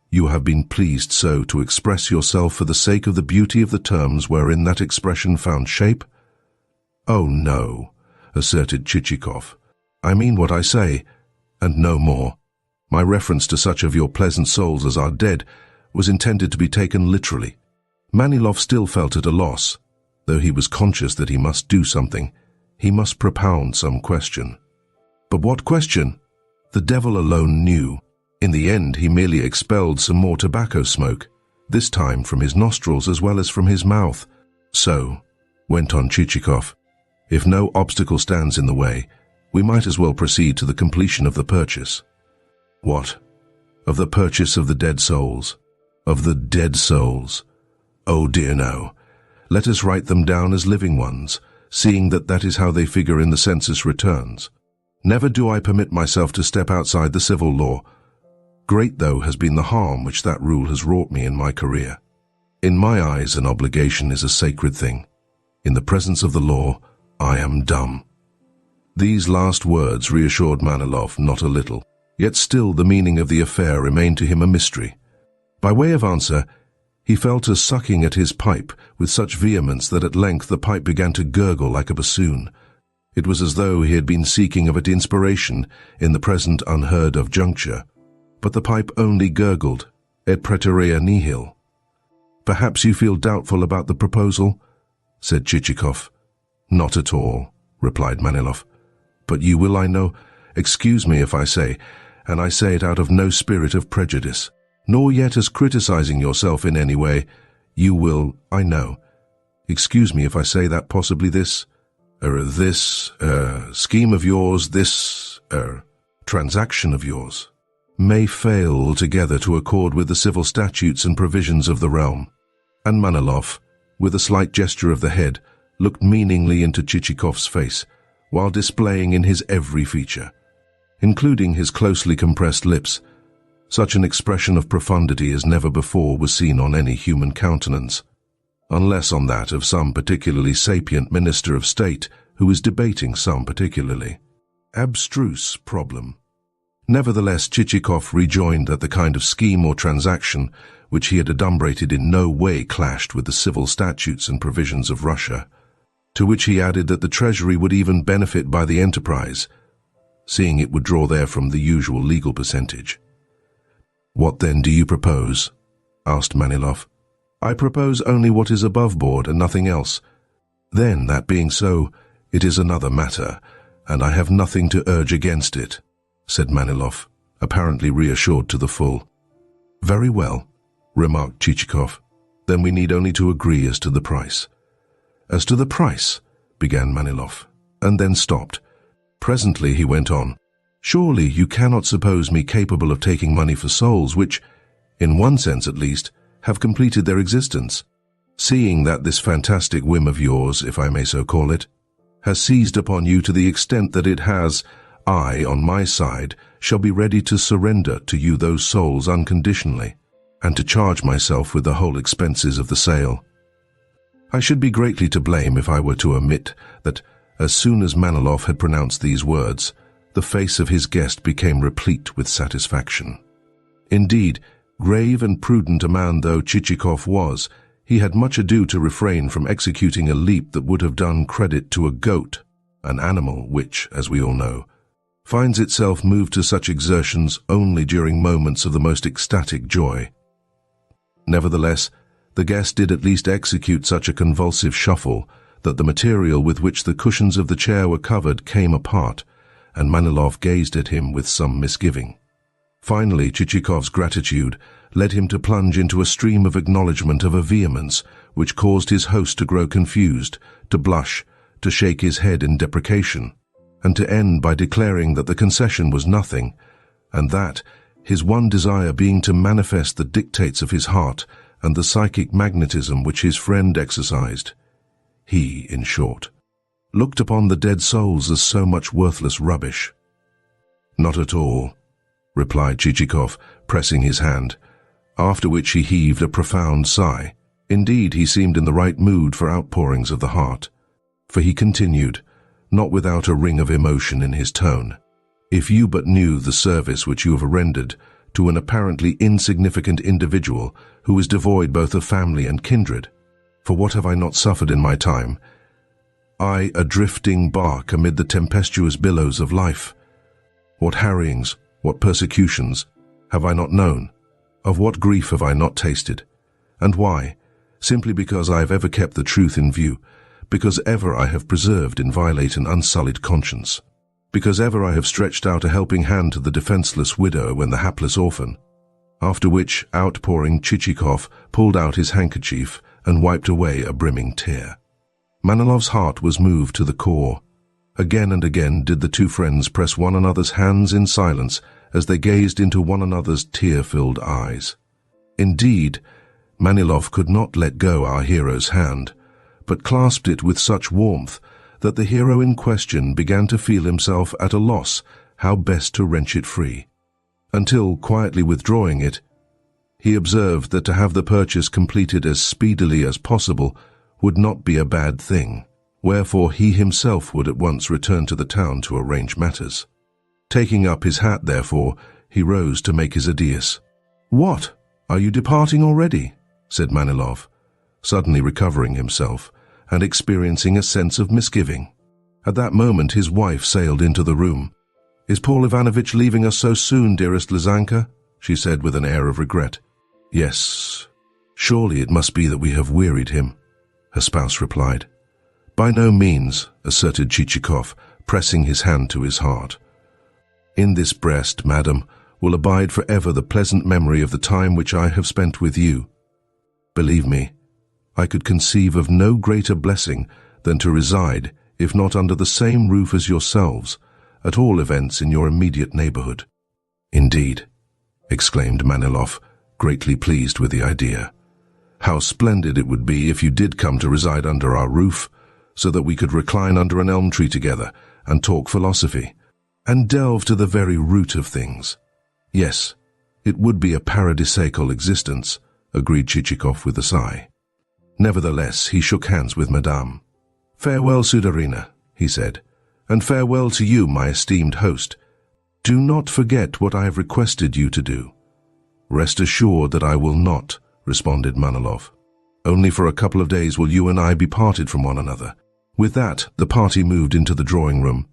you have been pleased so to express yourself for the sake of the beauty of the terms wherein that expression found shape? Oh no, asserted Chichikov. I mean what I say, and no more. My reference to such of your pleasant souls as are dead was intended to be taken literally. Manilov still felt at a loss. Though he was conscious that he must do something, he must propound some question. But what question? The devil alone knew. In the end, he merely expelled some more tobacco smoke, this time from his nostrils as well as from his mouth. So, went on Chichikov, if no obstacle stands in the way, we might as well proceed to the completion of the purchase. What? Of the purchase of the dead souls? Of the dead souls? Oh dear no. Let us write them down as living ones, seeing that that is how they figure in the census returns. Never do I permit myself to step outside the civil law. Great, though, has been the harm which that rule has wrought me in my career. In my eyes, an obligation is a sacred thing. In the presence of the law, I am dumb. These last words reassured Manilov not a little, yet still the meaning of the affair remained to him a mystery. By way of answer, he fell to sucking at his pipe with such vehemence that at length the pipe began to gurgle like a bassoon. It was as though he had been seeking of it inspiration in the present unheard-of juncture, but the pipe only gurgled, et praeterea nihil. Perhaps you feel doubtful about the proposal? Said Chichikov. Not at all, replied Manilov. But you will, I know, excuse me if I say, and I say it out of no spirit of prejudice, nor yet as criticizing yourself in any way, you will, I know, excuse me if I say that possibly this scheme of yours, this transaction of yours, may fail altogether to accord with the civil statutes and provisions of the realm. And Manilov, with a slight gesture of the head, looked meaningly into Chichikov's face, while displaying in his every feature, including his closely compressed lips, such an expression of profundity as never before was seen on any human countenance, unless on that of some particularly sapient minister of state who is debating some particularly abstruse problem. Nevertheless, Chichikov rejoined that the kind of scheme or transaction which he had adumbrated in no way clashed with the civil statutes and provisions of Russia, to which he added that the Treasury would even benefit by the enterprise, seeing it would draw therefrom the usual legal percentage. What then do you propose? Asked Manilov. I propose only what is above board and nothing else. Then, that being so, "It is another matter, and I have nothing to urge against it," said Manilov, apparently reassured to the full. "Very well," remarked Chichikov. "Then we need only to agree as to the price." "As to the price," began Manilov, and then stopped. Presently he went on. "Surely you cannot suppose me capable of taking money for souls which, in one sense at least, have completed their existence, seeing that this fantastic whim of yours, if I may so call it, has seized upon you to the extent that it has. I, on my side, shall be ready to surrender to you those souls unconditionally, and to charge myself with the whole expenses of the sale." I should be greatly to blame if I were to omit that, as soon as Manilov had pronounced these words, the face of his guest became replete with satisfaction. Indeed, grave and prudent a man though Chichikov was, he had much ado to refrain from executing a leap that would have done credit to a goat, an animal which, as we all know, finds itself moved to such exertions only during moments of the most ecstatic joy. Nevertheless, the guest did at least execute such a convulsive shuffle that the material with which the cushions of the chair were covered came apart, and Manilov gazed at him with some misgiving. Finally, Chichikov's gratitude led him to plunge into a stream of acknowledgment of a vehemence which caused his host to grow confused, to blush, to shake his head in deprecation, and to end by declaring that the concession was nothing, and that, his one desire being to manifest the dictates of his heart and the psychic magnetism which his friend exercised, he, in short, looked upon the dead souls as so much worthless rubbish. "Not at all," replied Chichikov, pressing his hand, after which he heaved a profound sigh. Indeed, he seemed in the right mood for outpourings of the heart, for he continued, not without a ring of emotion in his tone, "If you but knew the service which you have rendered to an apparently insignificant individual who is devoid both of family and kindred, for what have I not suffered in my time? I, a drifting bark amid the tempestuous billows of life. What harryings, what persecutions have I not known? Of what grief have I not tasted? And why? Simply because I have ever kept the truth in view, because ever I have preserved inviolate and unsullied conscience, because ever I have stretched out a helping hand to the defenseless widow and the hapless orphan." After which outpouring Chichikov pulled out his handkerchief and wiped away a brimming tear. Manilov's heart was moved to the core. Again and again did the two friends press one another's hands in silence as they gazed into one another's tear-filled eyes. Indeed, Manilov could not let go our hero's hand, but clasped it with such warmth that the hero in question began to feel himself at a loss how best to wrench it free, until, quietly withdrawing it, he observed that to have the purchase completed as speedily as possible would not be a bad thing, wherefore he himself would at once return to the town to arrange matters. Taking up his hat, therefore, he rose to make his adieus. "What? Are you departing already?" said Manilov, suddenly recovering himself and experiencing a sense of misgiving. At that moment his wife sailed into the room. "Is Paul Ivanovitch leaving us so soon, dearest Lizanka?" she said with an air of regret. "Yes. Surely it must be that we have wearied him," her spouse replied. "By no means," asserted Chichikov, pressing his hand to his heart. "In this breast, madam, will abide forever the pleasant memory of the time which I have spent with you. Believe me, I could conceive of no greater blessing than to reside, if not under the same roof as yourselves, at all events in your immediate neighborhood." "Indeed," exclaimed Manilov, greatly pleased with the idea. "How splendid it would be if you did come to reside under our roof, so that we could recline under an elm tree together and talk philosophy, and delve to the very root of things." "Yes, it would be a paradisaical existence," agreed Chichikov with a sigh. Nevertheless, he shook hands with Madame. "Farewell, Sudarina," he said, "and farewell to you, my esteemed host. Do not forget what I have requested you to do." "Rest assured that I will not," responded Manilov. "Only for a couple of days will you and I be parted from one another." With that, the party moved into the drawing-room.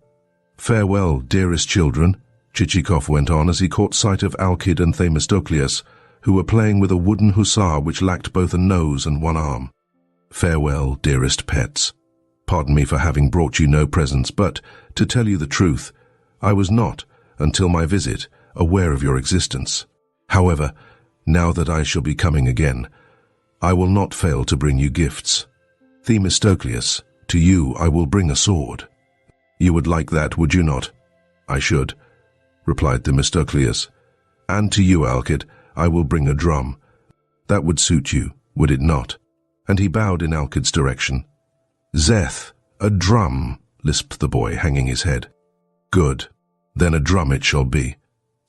"Farewell, dearest children," Chichikov went on as he caught sight of Alkid and Themistocleus, who were playing with a wooden hussar which lacked both a nose and one arm. "Farewell, dearest pets. Pardon me for having brought you no presents, but, to tell you the truth, I was not, until my visit, aware of your existence. However, now that I shall be coming again, I will not fail to bring you gifts. Themistocleus, to you I will bring a sword. You would like that, would you not? I should, replied Themistocleus. And to you, Alkid, I will bring a drum. That would suit you, would it not? And he bowed in Alkid's direction. Zeth, a drum, lisped the boy, hanging his head. Good, then a drum it shall be.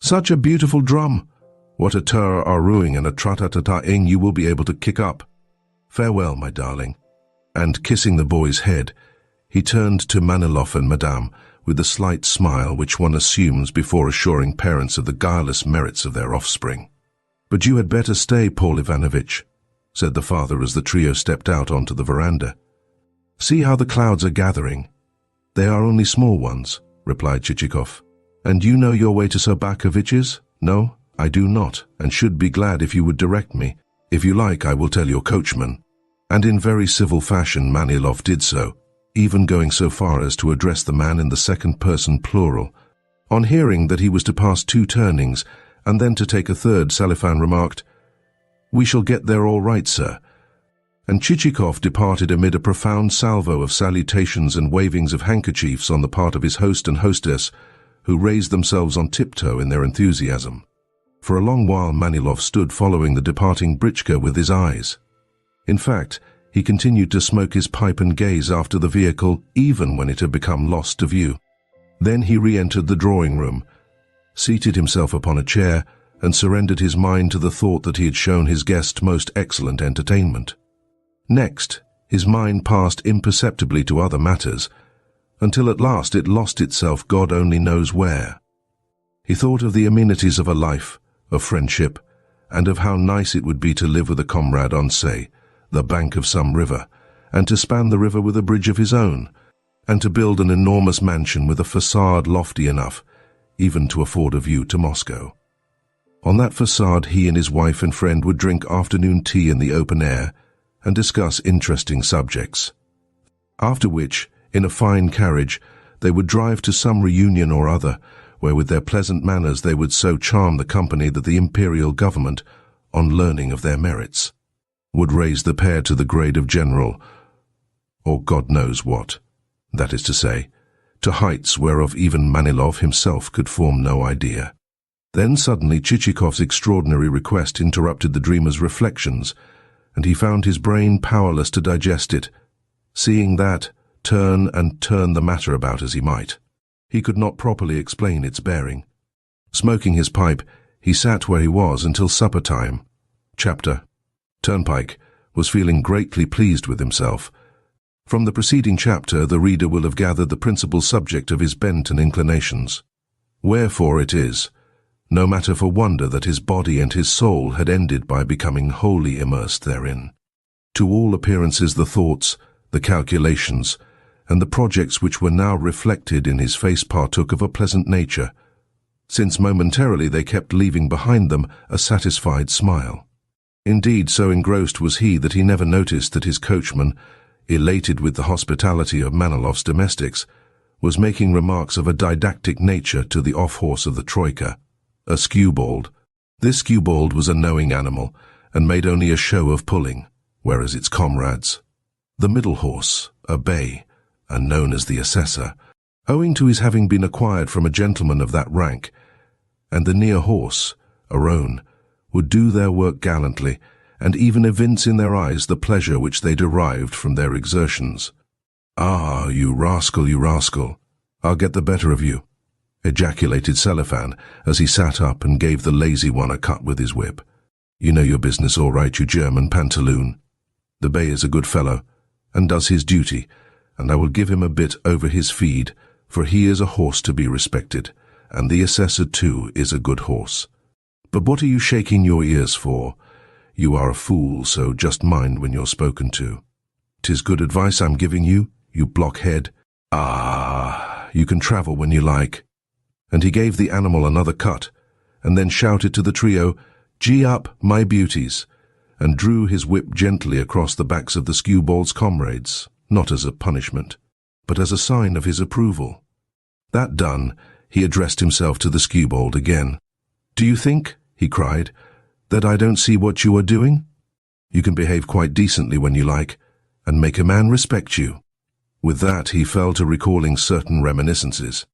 Such a beautiful drum! What a tur aruing and a tratatata-ing you will be able to kick up. Farewell, my darling. And kissing the boy's head, he turned to Manilov and Madame with the slight smile which one assumes before assuring parents of the guileless merits of their offspring. But you had better stay, Paul Ivanovitch, said the father as the trio stepped out onto the veranda. See how the clouds are gathering. They are only small ones, replied Chichikov. And you know your way to Sobakevich's? No, I do not, and should be glad if you would direct me. If you like, I will tell your coachman. And in very civil fashion Manilov did so, even going so far as to address the man in the second-person plural. On hearing that he was to pass 2 turnings, and then to take a third, Salifan remarked, "We shall get there all right, sir." And Chichikov departed amid a profound salvo of salutations and wavings of handkerchiefs on the part of his host and hostess, who raised themselves on tiptoe in their enthusiasm. For a long while Manilov stood following the departing britchka with his eyes. In fact, he continued to smoke his pipe and gaze after the vehicle even when it had become lost to view. Then he re-entered the drawing-room, seated himself upon a chair, and surrendered his mind to the thought that he had shown his guest most excellent entertainment. Next, his mind passed imperceptibly to other matters, until at last it lost itself God only knows where. He thought of the amenities of a life, of friendship, and of how nice it would be to live with a comrade on, say, the bank of some river, and to span the river with a bridge of his own, and to build an enormous mansion with a facade lofty enough even to afford a view to Moscow. On that facade he and his wife and friend would drink afternoon tea in the open air and discuss interesting subjects. After which, in a fine carriage, they would drive to some reunion or other, where with their pleasant manners they would so charm the company that the imperial government, on learning of their merits, would raise the pair to the grade of general, or God knows what, that is to say, to heights whereof even Manilov himself could form no idea. Then suddenly Chichikov's extraordinary request interrupted the dreamer's reflections, and he found his brain powerless to digest it. Seeing that, turn the matter about as he might, he could not properly explain its bearing. Smoking his pipe, he sat where he was until supper time. Chapter. Turnpike was feeling greatly pleased with himself. From the preceding chapter the reader will have gathered the principal subject of his bent and inclinations. Wherefore it is no matter for wonder that his body and his soul had ended by becoming wholly immersed therein. To all appearances the thoughts, the calculations, and the projects which were now reflected in his face partook of a pleasant nature, since momentarily they kept leaving behind them a satisfied smile. Indeed, so engrossed was he that he never noticed that his coachman, elated with the hospitality of Manilov's domestics, was making remarks of a didactic nature to the off-horse of the troika, a skewbald. This skewbald was a knowing animal, and made only a show of pulling, whereas its comrades, the middle horse, a bay, and known as the assessor, owing to his having been acquired from a gentleman of that rank, and the near horse, a roan, would do their work gallantly, and even evince in their eyes the pleasure which they derived from their exertions. "Ah, you rascal, I'll get the better of you," ejaculated Selifan as he sat up and gave the lazy one a cut with his whip. "You know your business all right, you German pantaloon. The bay is a good fellow, and does his duty, and I will give him a bit over his feed, for he is a horse to be respected, and the assessor too is a good horse. But what are you shaking your ears for? You are a fool, so just mind when you're spoken to. 'Tis good advice I'm giving you, you blockhead. Ah, you can travel when you like." And he gave the animal another cut, and then shouted to the trio, "Gee up, my beauties," and drew his whip gently across the backs of the skewbald's comrades. not as a punishment, but as a sign of his approval. That done, he addressed himself to the skewbald again. "Do you think," he cried, "that I don't see what you are doing? You can behave quite decently when you like, and make a man respect you." With that, he fell to recalling certain reminiscences.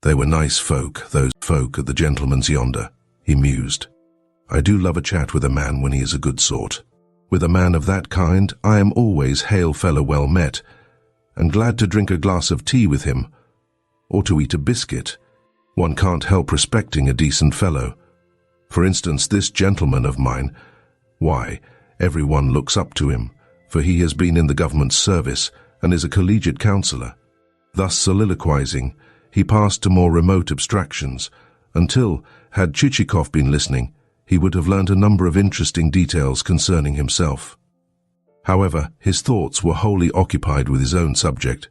"They were nice folk, those folk at the gentleman's yonder," he mused. "I do love a chat with a man when he is a good sort. With a man of that kind, I am always hail fellow well met, and glad to drink a glass of tea with him, or to eat a biscuit. One can't help respecting a decent fellow. For instance, this gentleman of mine, why, everyone looks up to him, for he has been in the government service and is a collegiate councillor." Thus soliloquizing, he passed to more remote abstractions, until, had Chichikov been listening, he would have learned a number of interesting details concerning himself. However, his thoughts were wholly occupied with his own subject,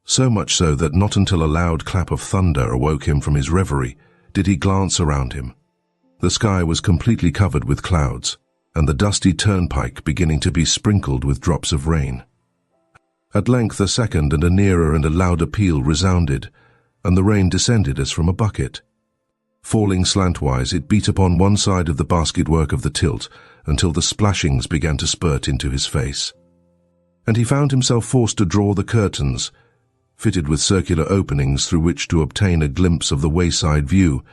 so much so that not until a loud clap of thunder awoke him from his reverie did he glance around him. The sky was completely covered with clouds, and the dusty turnpike beginning to be sprinkled with drops of rain. At length a second and a nearer and a louder peal resounded, and the rain descended as from a bucket. Falling slantwise, it beat upon one side of the basketwork of the tilt until the splashings began to spurt into his face. And he found himself forced to draw the curtains, fitted with circular openings through which to obtain a glimpse of the wayside view,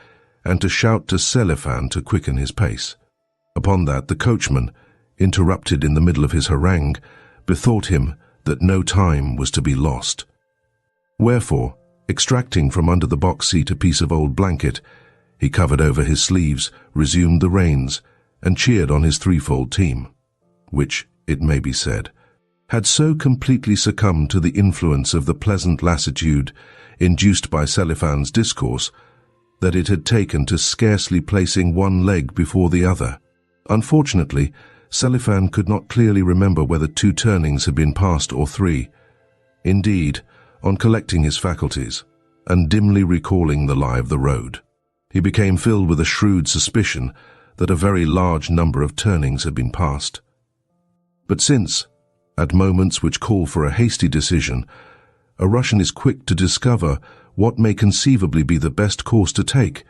and to shout to Selifan to quicken his pace. Upon that, the coachman, interrupted in the middle of his harangue, bethought him that no time was to be lost. Wherefore, extracting from under the box seat a piece of old blanket, he covered over his sleeves, resumed the reins, and cheered on his threefold team, which, it may be said, had so completely succumbed to the influence of the pleasant lassitude induced by Selifan's discourse that it had taken to scarcely placing one leg before the other. Unfortunately, Selifan could not clearly remember whether 2 turnings had been passed or 3. Indeed, on collecting his faculties, and dimly recalling the lie of the road, he became filled with a shrewd suspicion that a very large number of turnings had been passed. But since, at moments which call for a hasty decision, a Russian is quick to discover what may conceivably be the best course to take,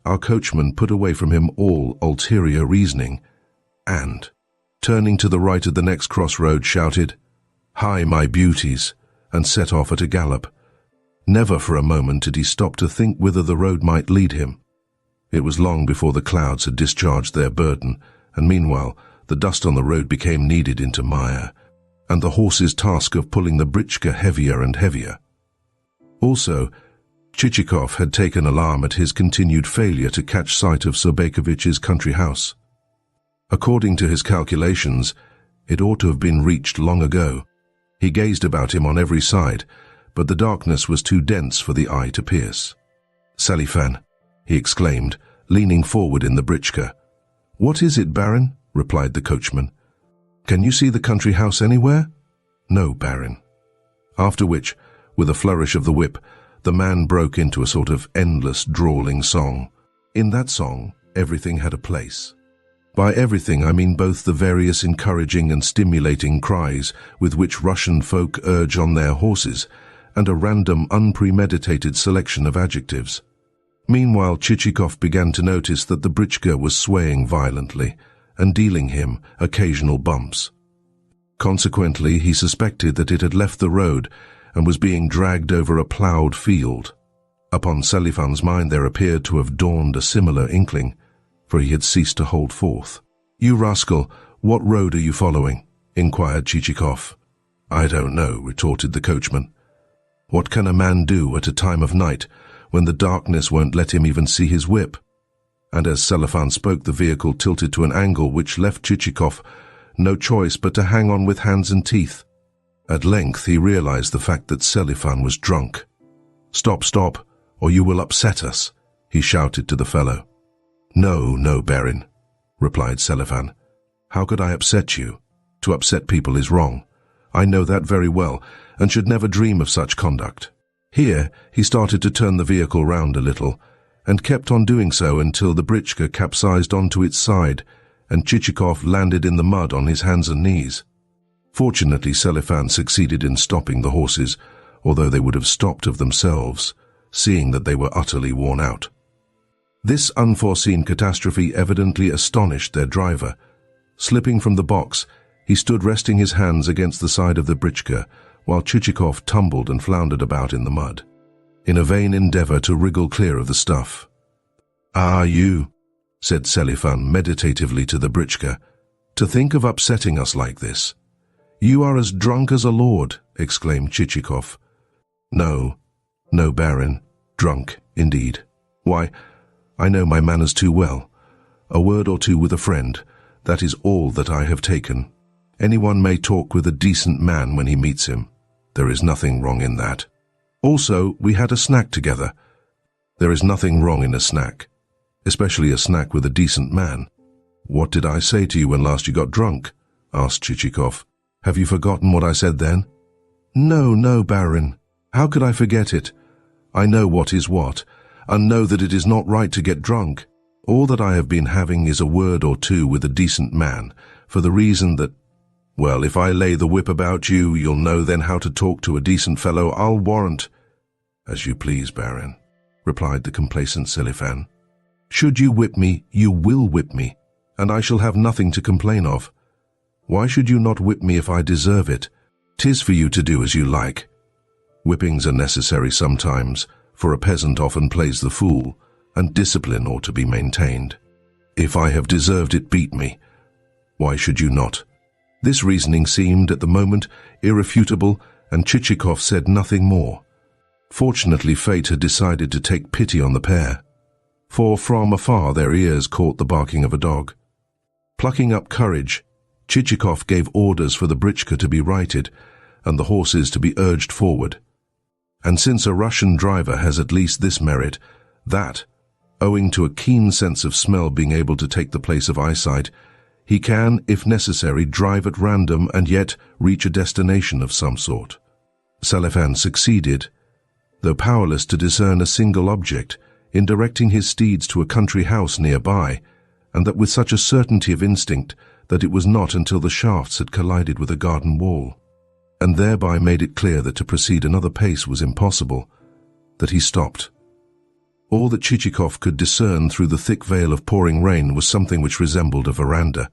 our coachman put away from him all ulterior reasoning, and, turning to the right at the next crossroad, shouted, "Hi, my beauties," and set off at a gallop. Never for a moment did he stop to think whither the road might lead him. It was long before the clouds had discharged their burden, and meanwhile the dust on the road became kneaded into mire, and the horse's task of pulling the britchka heavier and heavier. Also, Chichikov had taken alarm at his continued failure to catch sight of Sobakevich's country house. According to his calculations, it ought to have been reached long ago. He gazed about him on every side, but the darkness was too dense for the eye to pierce. "Selifan," he exclaimed, leaning forward in the britchka. "What is it, Baron?" replied the coachman. "Can you see the country house anywhere?" "No, Baron." After which, with a flourish of the whip, the man broke into a sort of endless, drawling song. In that song, everything had a place. By everything I mean both the various encouraging and stimulating cries with which Russian folk urge on their horses, and a random, unpremeditated selection of adjectives. Meanwhile, Chichikov began to notice that the britchka was swaying violently and dealing him occasional bumps. Consequently, he suspected that it had left the road and was being dragged over a ploughed field. Upon Selifan's mind there appeared to have dawned a similar inkling, for he had ceased to hold forth. "You rascal, what road are you following?" inquired Chichikov. "I don't know," retorted the coachman. "What can a man do at a time of night when the darkness won't let him even see his whip?" And as Selifan spoke, the vehicle tilted to an angle which left Chichikov no choice but to hang on with hands and teeth. At length he realized the fact that Selifan was drunk. "Stop, stop, or you will upset us," he shouted to the fellow. "No, no, Baron," replied Selifan. "How could I upset you? To upset people is wrong. I know that very well, and should never dream of such conduct." Here he started to turn the vehicle round a little, and kept on doing so until the britchka capsized onto its side, and Chichikov landed in the mud on his hands and knees. Fortunately, Selifan succeeded in stopping the horses, although they would have stopped of themselves, seeing that they were utterly worn out. This unforeseen catastrophe evidently astonished their driver. Slipping from the box, he stood resting his hands against the side of the britchka, while Chichikov tumbled and floundered about in the mud, in a vain endeavor to wriggle clear of the stuff. "Ah, you," said Selifan meditatively to the britchka, "to think of upsetting us like this." "You are as drunk as a lord," exclaimed Chichikov. No, Baron, drunk, indeed. Why, I know my manners too well. A word or two with a friend, that is all that I have taken. Anyone may talk with a decent man when he meets him. There is nothing wrong in that. Also, we had a snack together. There is nothing wrong in a snack, especially a snack with a decent man. What did I say to you when last you got drunk? Asked Chichikov. Have you forgotten what I said then? No, Baron. How could I forget it? I know what is what, and know that it is not right to get drunk. All that I have been having is a word or two with a decent man, for the reason that, well, if I lay the whip about you, you'll know then how to talk to a decent fellow, I'll warrant. As you please, Baron, replied the complacent Selifan. Should you whip me, you will whip me, and I shall have nothing to complain of. Why should you not whip me if I deserve it? 'Tis for you to do as you like. Whippings are necessary sometimes, for a peasant often plays the fool, and discipline ought to be maintained. If I have deserved it, beat me. Why should you not? This reasoning seemed, at the moment, irrefutable, and Chichikov said nothing more. Fortunately, fate had decided to take pity on the pair, for from afar their ears caught the barking of a dog. Plucking up courage, Chichikov gave orders for the britchka to be righted, and the horses to be urged forward. And since a Russian driver has at least this merit, that, owing to a keen sense of smell being able to take the place of eyesight, he can, if necessary, drive at random and yet reach a destination of some sort. Selifan succeeded, though powerless to discern a single object, in directing his steeds to a country house nearby, and that with such a certainty of instinct that it was not until the shafts had collided with a garden wall, and thereby made it clear that to proceed another pace was impossible, that he stopped. All that Chichikov could discern through the thick veil of pouring rain was something which resembled a veranda.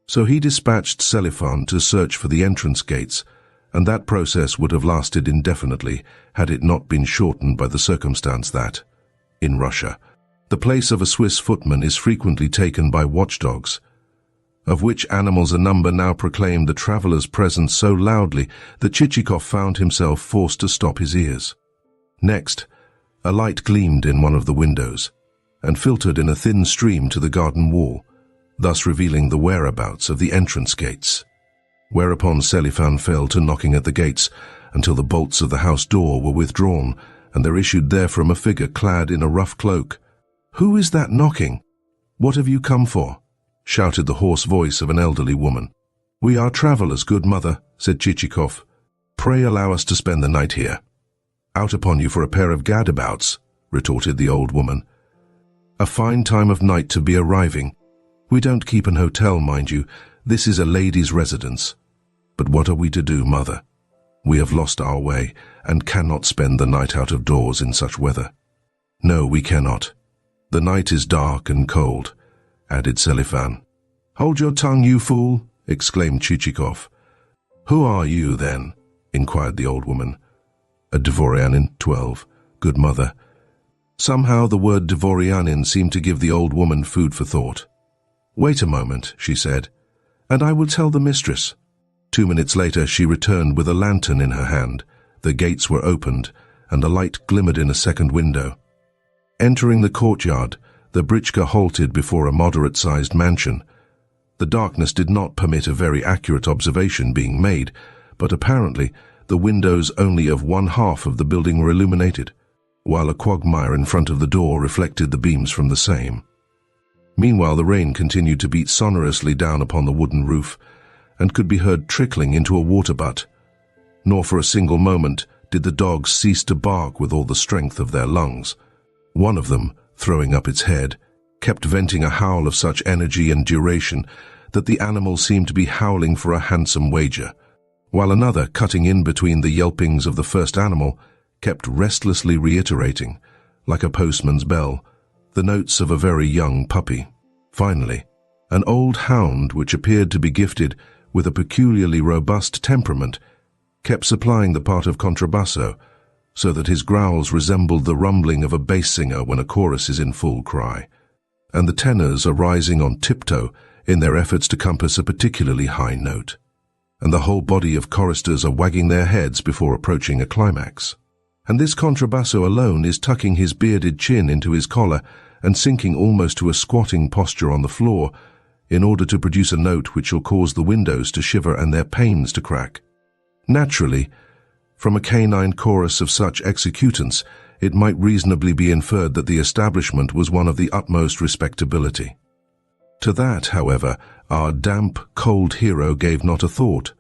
So he dispatched Selifan to search for the entrance gates, and that process would have lasted indefinitely had it not been shortened by the circumstance that, in Russia, the place of a Swiss footman is frequently taken by watchdogs, of which animals a number now proclaimed the traveller's presence so loudly that Chichikov found himself forced to stop his ears. Next, a light gleamed in one of the windows, and filtered in a thin stream to the garden wall, thus revealing the whereabouts of the entrance gates. Whereupon Selifan fell to knocking at the gates until the bolts of the house door were withdrawn, and there issued therefrom a figure clad in a rough cloak. "Who is that knocking? What have you come for?" shouted the hoarse voice of an elderly woman. "We are travellers, good mother," said Chichikov. "Pray allow us to spend the night here." "Out upon you for a pair of gadabouts," retorted the old woman. "A fine time of night to be arriving. We don't keep an hotel, mind you. This is a lady's residence. But what are we to do, mother? We have lost our way, and cannot spend the night out of doors in such weather." "No, we cannot. The night is dark and cold," added Selifan. "Hold your tongue, you fool!" exclaimed Chichikov. "Who are you, then?" inquired the old woman. "A Dvorianin, 12, good mother." Somehow the word Dvorianin seemed to give the old woman food for thought. "Wait a moment," she said, "and I will tell the mistress." 2 minutes later she returned with a lantern in her hand. The gates were opened, and a light glimmered in a second window. Entering the courtyard, the britchka halted before a moderate-sized mansion. The darkness did not permit a very accurate observation being made, but apparently the windows only of one half of the building were illuminated, while a quagmire in front of the door reflected the beams from the same. Meanwhile the rain continued to beat sonorously down upon the wooden roof, and could be heard trickling into a water butt. Nor for a single moment did the dogs cease to bark with all the strength of their lungs. One of them, throwing up its head, kept venting a howl of such energy and duration that the animal seemed to be howling for a handsome wager, while another, cutting in between the yelpings of the first animal, kept restlessly reiterating, like a postman's bell, the notes of a very young puppy. Finally, an old hound, which appeared to be gifted with a peculiarly robust temperament, kept supplying the part of contrabasso, so that his growls resembled the rumbling of a bass singer when a chorus is in full cry, and the tenors are rising on tiptoe in their efforts to compass a particularly high note, and the whole body of choristers are wagging their heads before approaching a climax. And this contrabasso alone is tucking his bearded chin into his collar and sinking almost to a squatting posture on the floor in order to produce a note which shall cause the windows to shiver and their panes to crack. Naturally, from a canine chorus of such executants, it might reasonably be inferred that the establishment was one of the utmost respectability. To that, however, our damp, cold hero gave not a thought,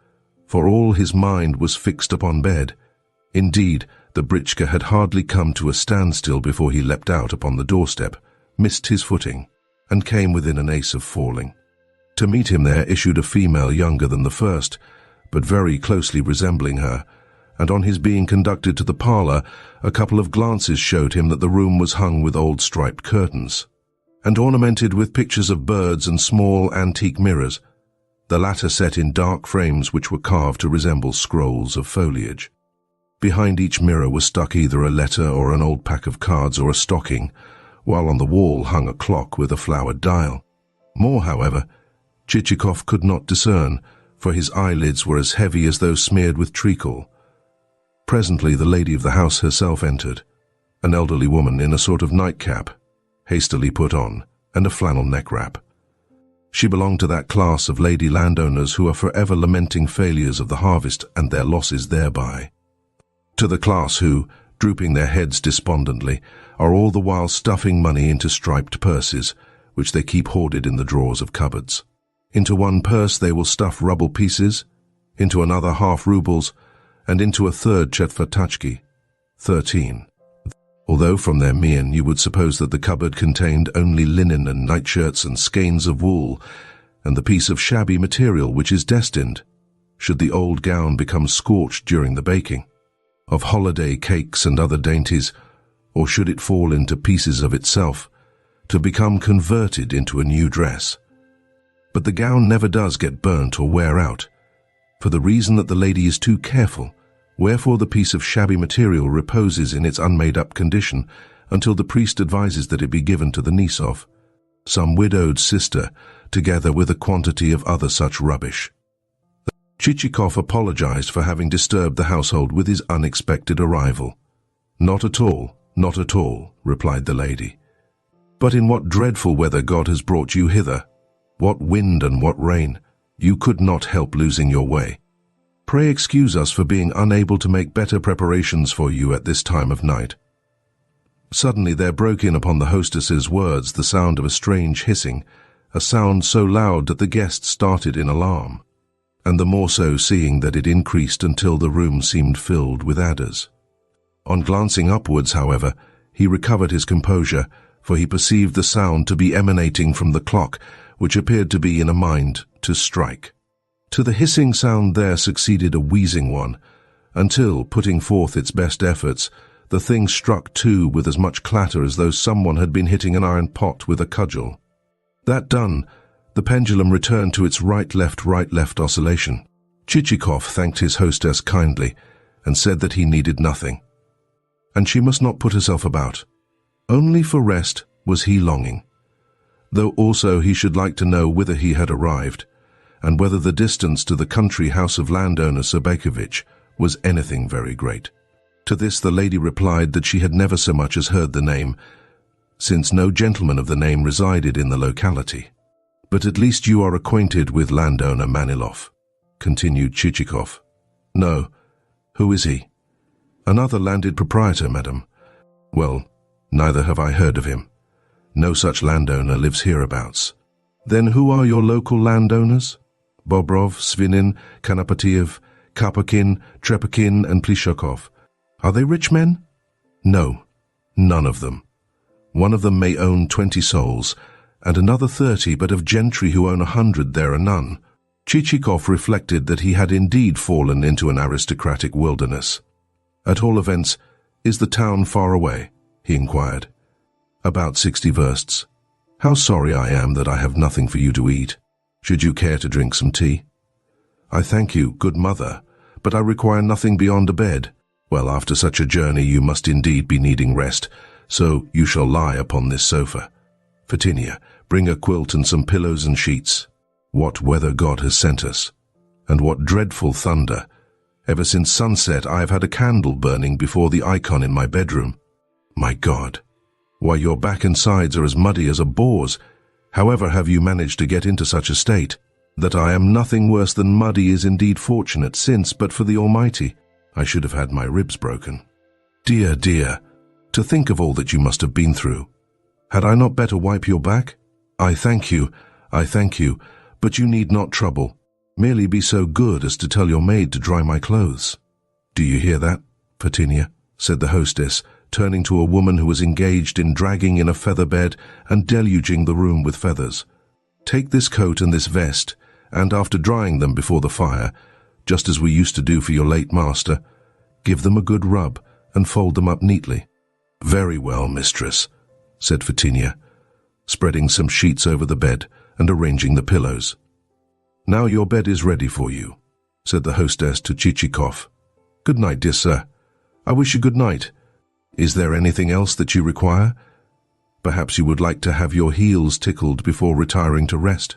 for all his mind was fixed upon bed. Indeed, the britchka had hardly come to a standstill before he leapt out upon the doorstep, missed his footing, and came within an ace of falling. To meet him there issued a female younger than the first, but very closely resembling her, and on his being conducted to the parlour, a couple of glances showed him that the room was hung with old striped curtains, and ornamented with pictures of birds and small antique mirrors, the latter set in dark frames which were carved to resemble scrolls of foliage. Behind each mirror was stuck either a letter or an old pack of cards or a stocking, while on the wall hung a clock with a flowered dial. More, however, Chichikov could not discern, for his eyelids were as heavy as though smeared with treacle. Presently the lady of the house herself entered, an elderly woman in a sort of nightcap, hastily put on, and a flannel neck-wrap. She belonged to that class of lady landowners who are forever lamenting failures of the harvest and their losses thereby. To the class who, drooping their heads despondently, are all the while stuffing money into striped purses, which they keep hoarded in the drawers of cupboards. Into one purse they will stuff ruble pieces, into another half-rubles, and into a third chetvertachki, 13. Although from their mien you would suppose that the cupboard contained only linen and nightshirts and skeins of wool, and the piece of shabby material which is destined, should the old gown become scorched during the baking, of holiday cakes and other dainties, or should it fall into pieces of itself, to become converted into a new dress. But the gown never does get burnt or wear out, for the reason that the lady is too careful, wherefore the piece of shabby material reposes in its unmade-up condition until the priest advises that it be given to the niece of some widowed sister, together with a quantity of other such rubbish. Chichikov apologized for having disturbed the household with his unexpected arrival. "Not at all, not at all," replied the lady. "But in what dreadful weather God has brought you hither! What wind and what rain! You could not help losing your way. Pray excuse us for being unable to make better preparations for you at this time of night." Suddenly there broke in upon the hostess's words the sound of a strange hissing, a sound so loud that the guest started in alarm, and the more so seeing that it increased until the room seemed filled with adders. On glancing upwards, however, he recovered his composure, for he perceived the sound to be emanating from the clock, which appeared to be in a mind to strike. To the hissing sound there succeeded a wheezing one, until, putting forth its best efforts, the thing struck two with as much clatter as though someone had been hitting an iron pot with a cudgel. That done, the pendulum returned to its right-left oscillation. Chichikov thanked his hostess kindly, and said that he needed nothing, and she must not put herself about. Only for rest was he longing, though also he should like to know whither he had arrived, and whether the distance to the country house of landowner Sobakevich was anything very great. To this the lady replied that she had never so much as heard the name, since no gentleman of the name resided in the locality. "But at least you are acquainted with landowner Manilov," continued Chichikov. "No. Who is he?" "Another landed proprietor, madam." "Well, neither have I heard of him. No such landowner lives hereabouts." "Then who are your local landowners?" "Bobrov, Svinin, Kanapatiev, Karpakin, Trepakin, and Plyushkin. Are they rich men?" "No, none of them. One of them may own 20 souls, and another 30, but of gentry who own 100 there are none. Chichikov reflected that he had indeed fallen into an aristocratic wilderness. At all events, is the town far away? He inquired. About 60 versts. How sorry I am that I have nothing for you to eat. Should you care to drink some tea? I thank you, good mother, but I require nothing beyond a bed. Well, after such a journey you must indeed be needing rest, so you shall lie upon this sofa. Fetinia, bring a quilt and some pillows and sheets. What weather God has sent us, and what dreadful thunder. Ever since sunset I have had a candle burning before the icon in my bedroom. My God! Why, your back and sides are as muddy as a boar's. However have you managed to get into such a state? That I am nothing worse than muddy is indeed fortunate, since, but for the Almighty, I should have had my ribs broken. Dear, dear, to think of all that you must have been through. Had I not better wipe your back? I thank you, but you need not trouble. Merely be so good as to tell your maid to dry my clothes. Do you hear that, Fetinia? Said the hostess, turning to a woman who was engaged in dragging in a feather bed and deluging the room with feathers. Take this coat and this vest, and after drying them before the fire, just as we used to do for your late master, give them a good rub and fold them up neatly. Very well, mistress, said Fetinia, spreading some sheets over the bed and arranging the pillows. Now your bed is ready for you, said the hostess to Chichikov. Good night, dear sir. I wish you good night. Is there anything else that you require? Perhaps you would like to have your heels tickled before retiring to rest.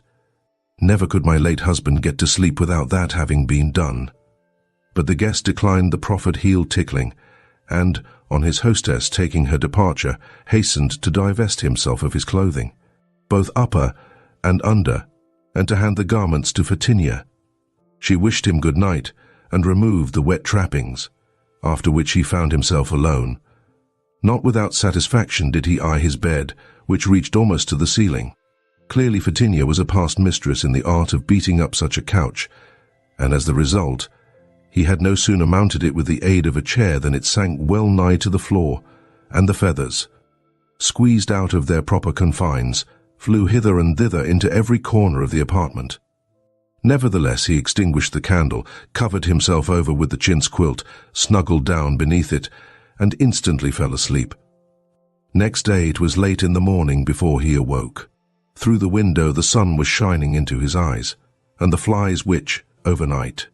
Never could my late husband get to sleep without that having been done. But the guest declined the proffered heel tickling, and, on his hostess taking her departure, hastened to divest himself of his clothing, both upper and under, and to hand the garments to Fetinia. She wished him good night, and removed the wet trappings, after which he found himself alone. Not without satisfaction did he eye his bed, which reached almost to the ceiling. Clearly Fetinia was a past mistress in the art of beating up such a couch, and as the result, he had no sooner mounted it with the aid of a chair than it sank well nigh to the floor, and the feathers, squeezed out of their proper confines, flew hither and thither into every corner of the apartment. Nevertheless, he extinguished the candle, covered himself over with the chintz quilt, snuggled down beneath it, and instantly fell asleep. Next day it was late in the morning before he awoke. Through the window the sun was shining into his eyes, and the flies which, overnight,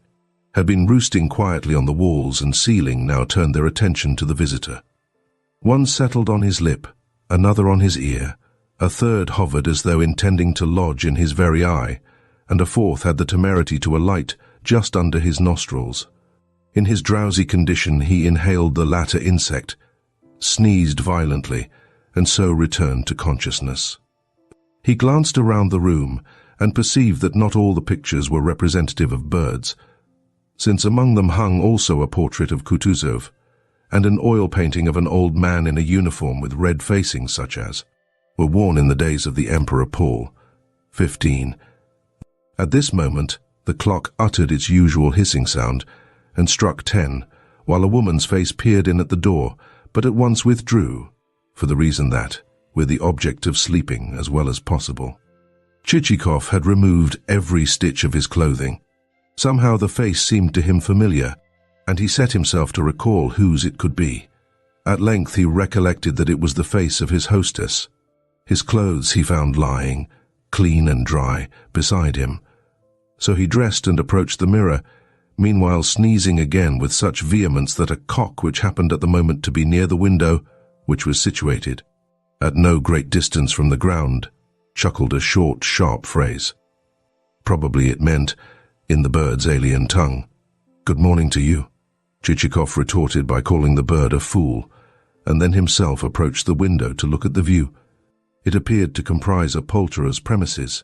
had been roosting quietly on the walls and ceiling now turned their attention to the visitor. One settled on his lip, another on his ear, a third hovered as though intending to lodge in his very eye, and a fourth had the temerity to alight just under his nostrils. In his drowsy condition he inhaled the latter insect, sneezed violently, and so returned to consciousness. He glanced around the room and perceived that not all the pictures were representative of birds, since among them hung also a portrait of Kutuzov, and an oil painting of an old man in a uniform with red facings such as were worn in the days of the Emperor Paul, 15. At this moment the clock uttered its usual hissing sound and struck 10, while a woman's face peered in at the door, but at once withdrew, for the reason that, with the object of sleeping as well as possible, Chichikov had removed every stitch of his clothing. Somehow the face seemed to him familiar, and he set himself to recall whose it could be. At length he recollected that it was the face of his hostess. His clothes he found lying, clean and dry, beside him. So he dressed and approached the mirror, meanwhile sneezing again with such vehemence that a cock which happened at the moment to be near the window, which was situated at no great distance from the ground, chuckled a short, sharp phrase. Probably it meant, in the bird's alien tongue, "Good morning to you." Chichikov retorted by calling the bird a fool, and then himself approached the window to look at the view. It appeared to comprise a poulterer's premises.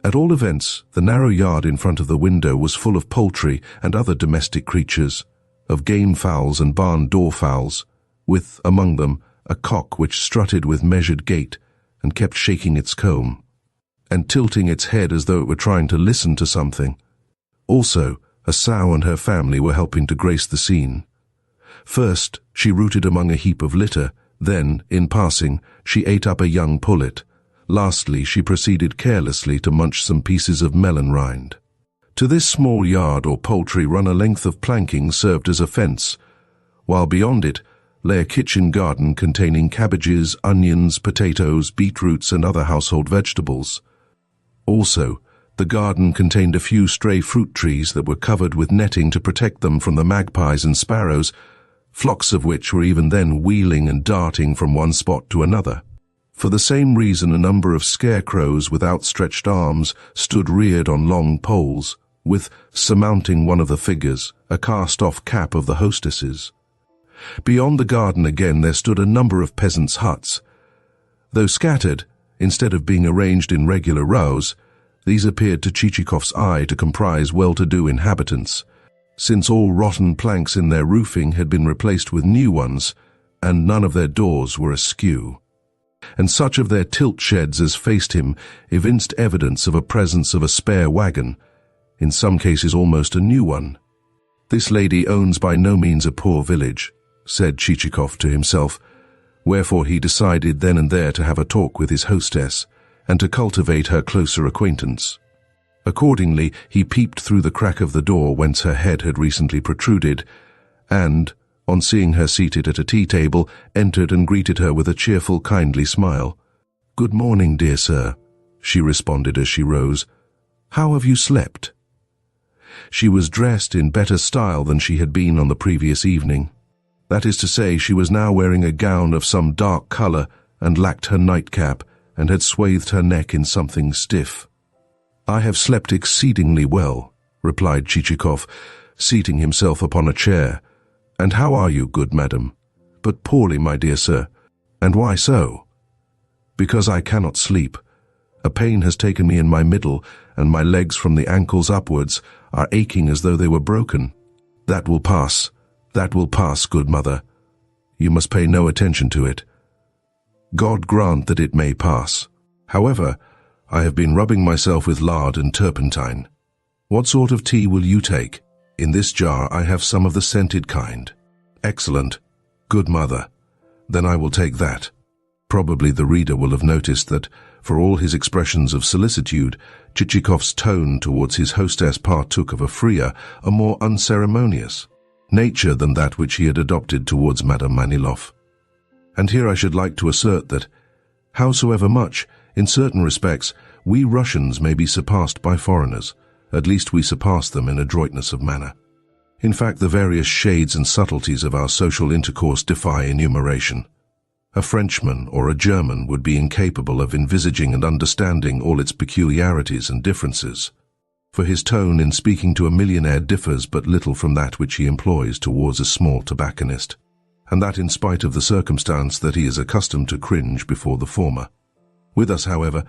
At all events, the narrow yard in front of the window was full of poultry and other domestic creatures, of game fowls and barn door fowls, with, among them, a cock which strutted with measured gait and kept shaking its comb, and tilting its head as though it were trying to listen to something. Also, a sow and her family were helping to grace the scene. First, she rooted among a heap of litter, then, in passing, she ate up a young pullet, Lastly, she proceeded carelessly to munch some pieces of melon rind. To this small yard or poultry run a length of planking served as a fence, while beyond it lay a kitchen garden containing cabbages, onions, potatoes, beetroots, and other household vegetables. Also, the garden contained a few stray fruit trees that were covered with netting to protect them from the magpies and sparrows, flocks of which were even then wheeling and darting from one spot to another. For the same reason, a number of scarecrows with outstretched arms stood reared on long poles, with, surmounting one of the figures, a cast-off cap of the hostesses. Beyond the garden again there stood a number of peasants' huts. Though scattered, instead of being arranged in regular rows, these appeared to Chichikov's eye to comprise well-to-do inhabitants, since all rotten planks in their roofing had been replaced with new ones, and none of their doors were askew. And such of their tilt sheds as faced him evinced evidence of a presence of a spare wagon, in some cases almost a new one. "This lady owns by no means a poor village," said Chichikov to himself, wherefore he decided then and there to have a talk with his hostess, and to cultivate her closer acquaintance. Accordingly, he peeped through the crack of the door whence her head had recently protruded, and, on seeing her seated at a tea-table, entered and greeted her with a cheerful, kindly smile. "Good morning, dear sir," she responded as she rose. "How have you slept?" She was dressed in better style than she had been on the previous evening. That is to say, she was now wearing a gown of some dark colour and lacked her nightcap, and had swathed her neck in something stiff. "I have slept exceedingly well," replied Chichikov, seating himself upon a chair. "And how are you, good madam?" "But poorly, my dear sir." "And why so?" "Because I cannot sleep. A pain has taken me in my middle, and my legs from the ankles upwards are aching as though they were broken." "That will pass. That will pass, good mother. You must pay no attention to it." "God grant that it may pass. However, I have been rubbing myself with lard and turpentine. What sort of tea will you take? In this jar I have some of the scented kind." "Excellent. Good mother. Then I will take that." Probably the reader will have noticed that, for all his expressions of solicitude, Chichikov's tone towards his hostess partook of a freer, a more unceremonious nature than that which he had adopted towards Madame Manilov. And here I should like to assert that, howsoever much, in certain respects, we Russians may be surpassed by foreigners, at least we surpass them in adroitness of manner. In fact, the various shades and subtleties of our social intercourse defy enumeration. A Frenchman or a German would be incapable of envisaging and understanding all its peculiarities and differences, for his tone in speaking to a millionaire differs but little from that which he employs towards a small tobacconist, and that in spite of the circumstance that he is accustomed to cringe before the former. With us, however,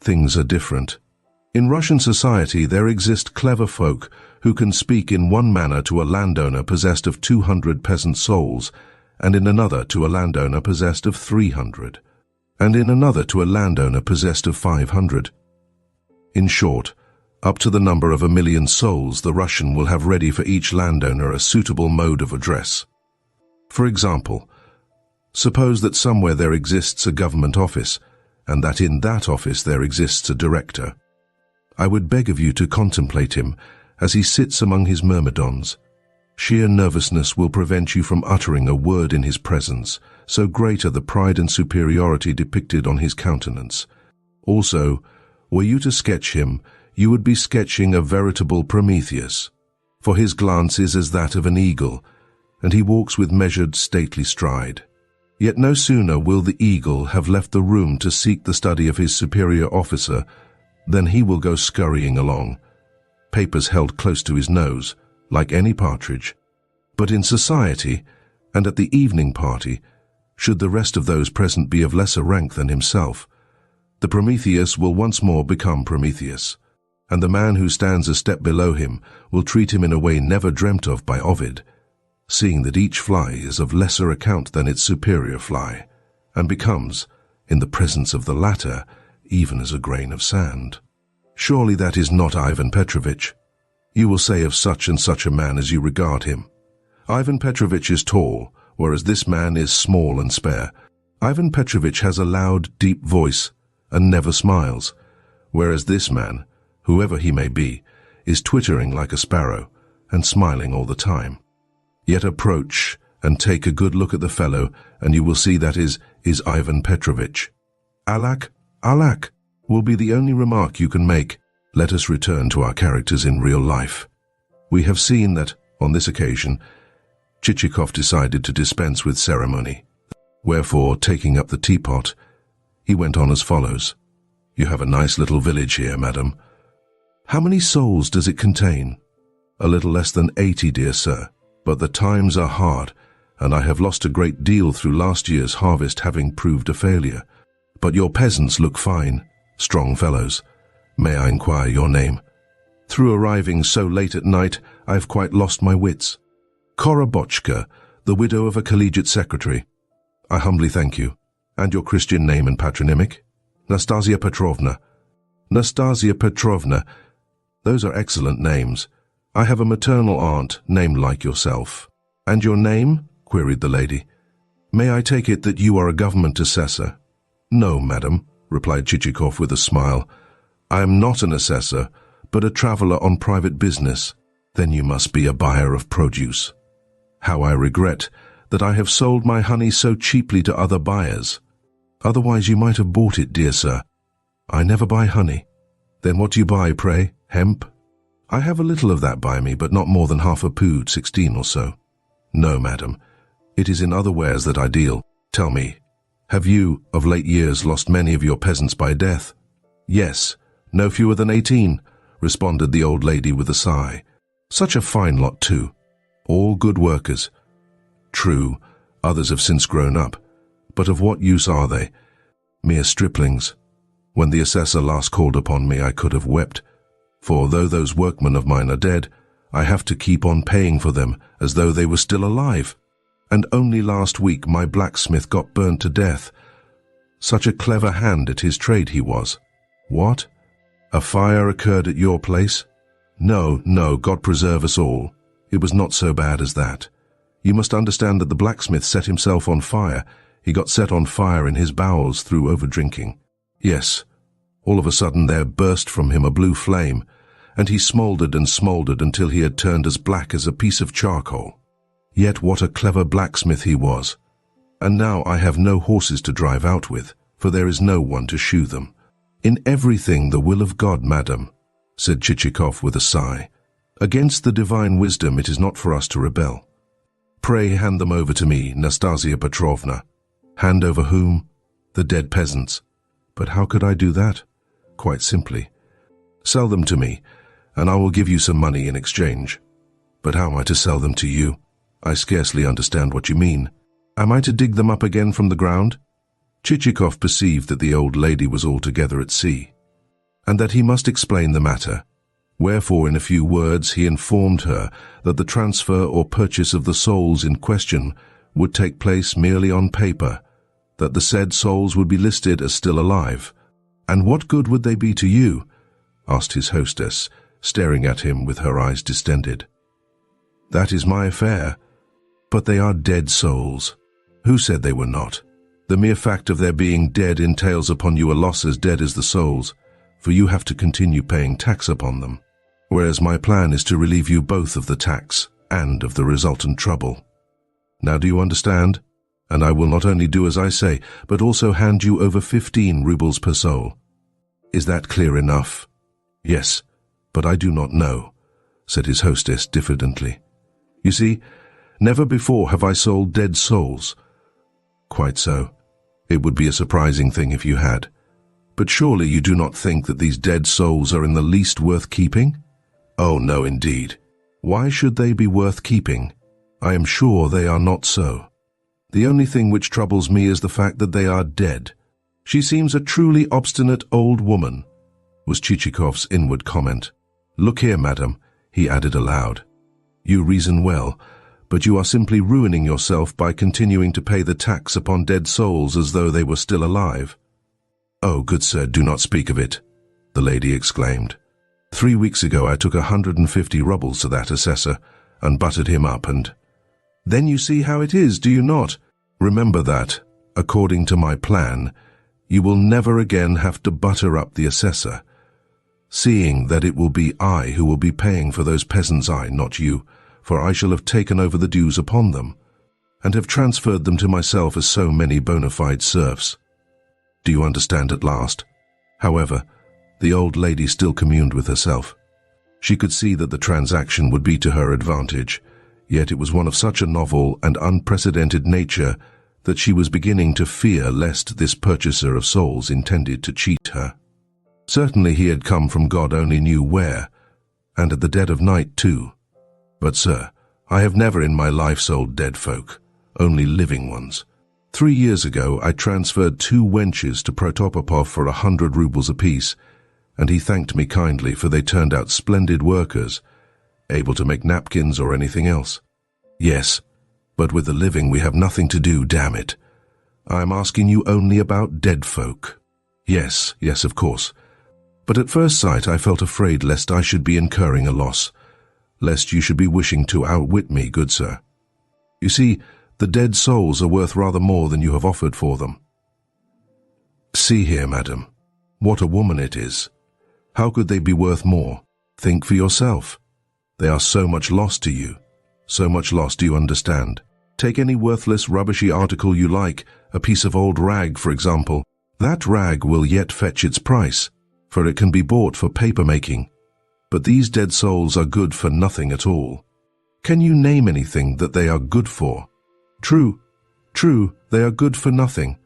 things are different. In Russian society there exist clever folk who can speak in one manner to a landowner possessed of 200 peasant souls, and in another to a landowner possessed of 300, and in another to a landowner possessed of 500. In short, up to the number of 1,000,000 souls the Russian will have ready for each landowner a suitable mode of address. For example, suppose that somewhere there exists a government office, and that in that office there exists a director. I would beg of you to contemplate him as he sits among his myrmidons. Sheer nervousness will prevent you from uttering a word in his presence, so great are the pride and superiority depicted on his countenance. Also, were you to sketch him, you would be sketching a veritable Prometheus, for his glance is as that of an eagle, and he walks with measured, stately stride. Yet no sooner will the eagle have left the room to seek the study of his superior officer than he will go scurrying along, papers held close to his nose, like any partridge. But in society, and at the evening party, should the rest of those present be of lesser rank than himself, the Prometheus will once more become Prometheus, and the man who stands a step below him will treat him in a way never dreamt of by Ovid, seeing that each fly is of lesser account than its superior fly, and becomes, in the presence of the latter, even as a grain of sand. Surely that is not Ivan Petrovitch. You will say of such and such a man as you regard him. Ivan Petrovitch is tall, whereas this man is small and spare. Ivan Petrovitch has a loud, deep voice, and never smiles, whereas this man, whoever he may be, is twittering like a sparrow and smiling all the time. Yet approach and take a good look at the fellow, and you will see that is Ivan Petrovich. Alak, alak, will be the only remark you can make. Let us return to our characters in real life. We have seen that, on this occasion, Chichikov decided to dispense with ceremony. Wherefore, taking up the teapot, he went on as follows. You have a nice little village here, madam. How many souls does it contain? A little less than 80, dear sir, but the times are hard, and I have lost a great deal through last year's harvest having proved a failure. But your peasants look fine, strong fellows. May I inquire your name? Through arriving so late at night, I have quite lost my wits. Korobochka, the widow of a collegiate secretary. I humbly thank you. And your Christian name and patronymic? Nastasia Petrovna. Nastasia Petrovna. Those are excellent names. I have a maternal aunt named like yourself. And your name? Queried the lady. May I take it that you are a government assessor? No, madam, replied Chichikov with a smile. I am not an assessor, but a traveller on private business. Then you must be a buyer of produce. How I regret that I have sold my honey so cheaply to other buyers. Otherwise you might have bought it, dear sir. I never buy honey. Then what do you buy, pray? Hemp? I have a little of that by me, but not more than half a pood, 16 or so. No, madam. It is in other wares that I deal. Tell me, have you, of late years, lost many of your peasants by death? Yes, no fewer than 18, responded the old lady with a sigh. Such a fine lot, too. All good workers. True, others have since grown up. But of what use are they? Mere striplings. When the assessor last called upon me, I could have wept. For though those workmen of mine are dead, I have to keep on paying for them as though they were still alive. And only last week my blacksmith got burned to death. Such a clever hand at his trade he was. What? A fire occurred at your place? No, no, God preserve us all. It was not so bad as that. You must understand that the blacksmith set himself on fire. He got set on fire in his bowels through over-drinking. Yes, all of a sudden there burst from him a blue flame, and he smouldered and smouldered until he had turned as black as a piece of charcoal. Yet what a clever blacksmith he was. And now I have no horses to drive out with, for there is no one to shoe them. In everything the will of God, madam, said Chichikov with a sigh. Against the divine wisdom it is not for us to rebel. Pray hand them over to me, Nastasia Petrovna. Hand over whom? The dead peasants. But how could I do that? Quite simply. Sell them to me, and I will give you some money in exchange. But how am I to sell them to you? I scarcely understand what you mean. Am I to dig them up again from the ground? Chichikov perceived that the old lady was altogether at sea, and that he must explain the matter. Wherefore, in a few words, he informed her that the transfer or purchase of the souls in question would take place merely on paper, that the said souls would be listed as still alive. And what good would they be to you? Asked his hostess, staring at him with her eyes distended. That is my affair. But they are dead souls. Who said they were not? The mere fact of their being dead entails upon you a loss as dead as the souls, for you have to continue paying tax upon them, whereas my plan is to relieve you both of the tax and of the resultant trouble. Now do you understand? And I will not only do as I say, but also hand you over 15 rubles per soul. Is that clear enough? Yes, but I do not know, said his hostess diffidently. You see, never before have I sold dead souls. Quite so. It would be a surprising thing if you had. But surely you do not think that these dead souls are in the least worth keeping? Oh, no, indeed. Why should they be worth keeping? I am sure they are not so. The only thing which troubles me is the fact that they are dead. She seems a truly obstinate old woman, was Chichikov's inward comment. Look here, madam, he added aloud. You reason well, but you are simply ruining yourself by continuing to pay the tax upon dead souls as though they were still alive. Oh, good sir, do not speak of it, the lady exclaimed. 3 weeks ago I took 150 rubles to that assessor and buttered him up and— Then you see how it is, do you not? Remember that, according to my plan, You will never again have to butter up the assessor, seeing that it will be I who will be paying for those peasants, not you, for I shall have taken over the dues upon them, and have transferred them to myself as so many bona fide serfs. Do you understand at last? However, the old lady still communed with herself. She could see that the transaction would be to her advantage, yet it was one of such a novel and unprecedented nature that she was beginning to fear lest this purchaser of souls intended to cheat her. Certainly he had come from God only knew where, and at the dead of night too. But, sir, I have never in my life sold dead folk, only living ones. 3 years ago I transferred 2 wenches to Protopopov for 100 rubles apiece, and he thanked me kindly, for they turned out splendid workers, able to make napkins or anything else. Yes, but with the living we have nothing to do, damn it. I am asking you only about dead folk. Yes, of course. But at first sight I felt afraid lest I should be incurring a loss, lest you should be wishing to outwit me, good sir. You see, the dead souls are worth rather more than you have offered for them. See here, madam, what a woman it is. How could they be worth more? Think for yourself. They are so much loss to you. So much loss, do you understand? Take any worthless, rubbishy article you like, a piece of old rag, for example. That rag will yet fetch its price, for it can be bought for paper making. But these dead souls are good for nothing at all. Can you name anything that they are good for? True, they are good for nothing.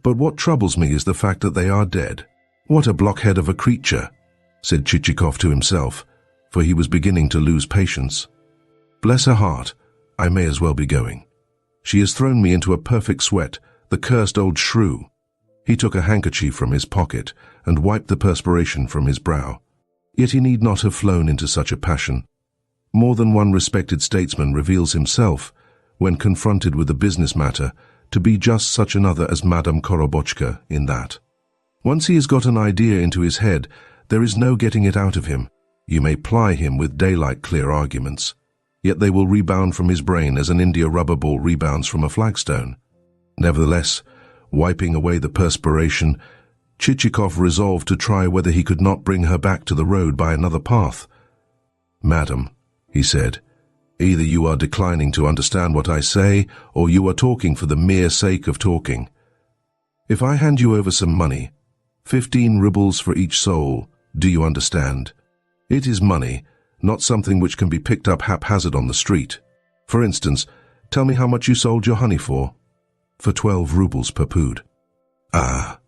But what troubles me is the fact that they are dead. What a blockhead of a creature, said Chichikov to himself, for he was beginning to lose patience. Bless her heart, I may as well be going. She has thrown me into a perfect sweat, the cursed old shrew. He took a handkerchief from his pocket and wiped the perspiration from his brow. Yet he need not have flown into such a passion. More than one respected statesman reveals himself, when confronted with a business matter, to be just such another as Madame Korobochka in that. Once he has got an idea into his head, there is no getting it out of him. You may ply him with daylight-clear arguments, yet they will rebound from his brain as an India rubber ball rebounds from a flagstone. Nevertheless, wiping away the perspiration, Chichikov resolved to try whether he could not bring her back to the road by another path. Madam, he said, either you are declining to understand what I say, or you are talking for the mere sake of talking. If I hand you over some money, 15 rubles for each soul, do you understand? It is money, not something which can be picked up haphazard on the street. For instance, tell me how much you sold your honey for. For 12 rubles per pood. Ah,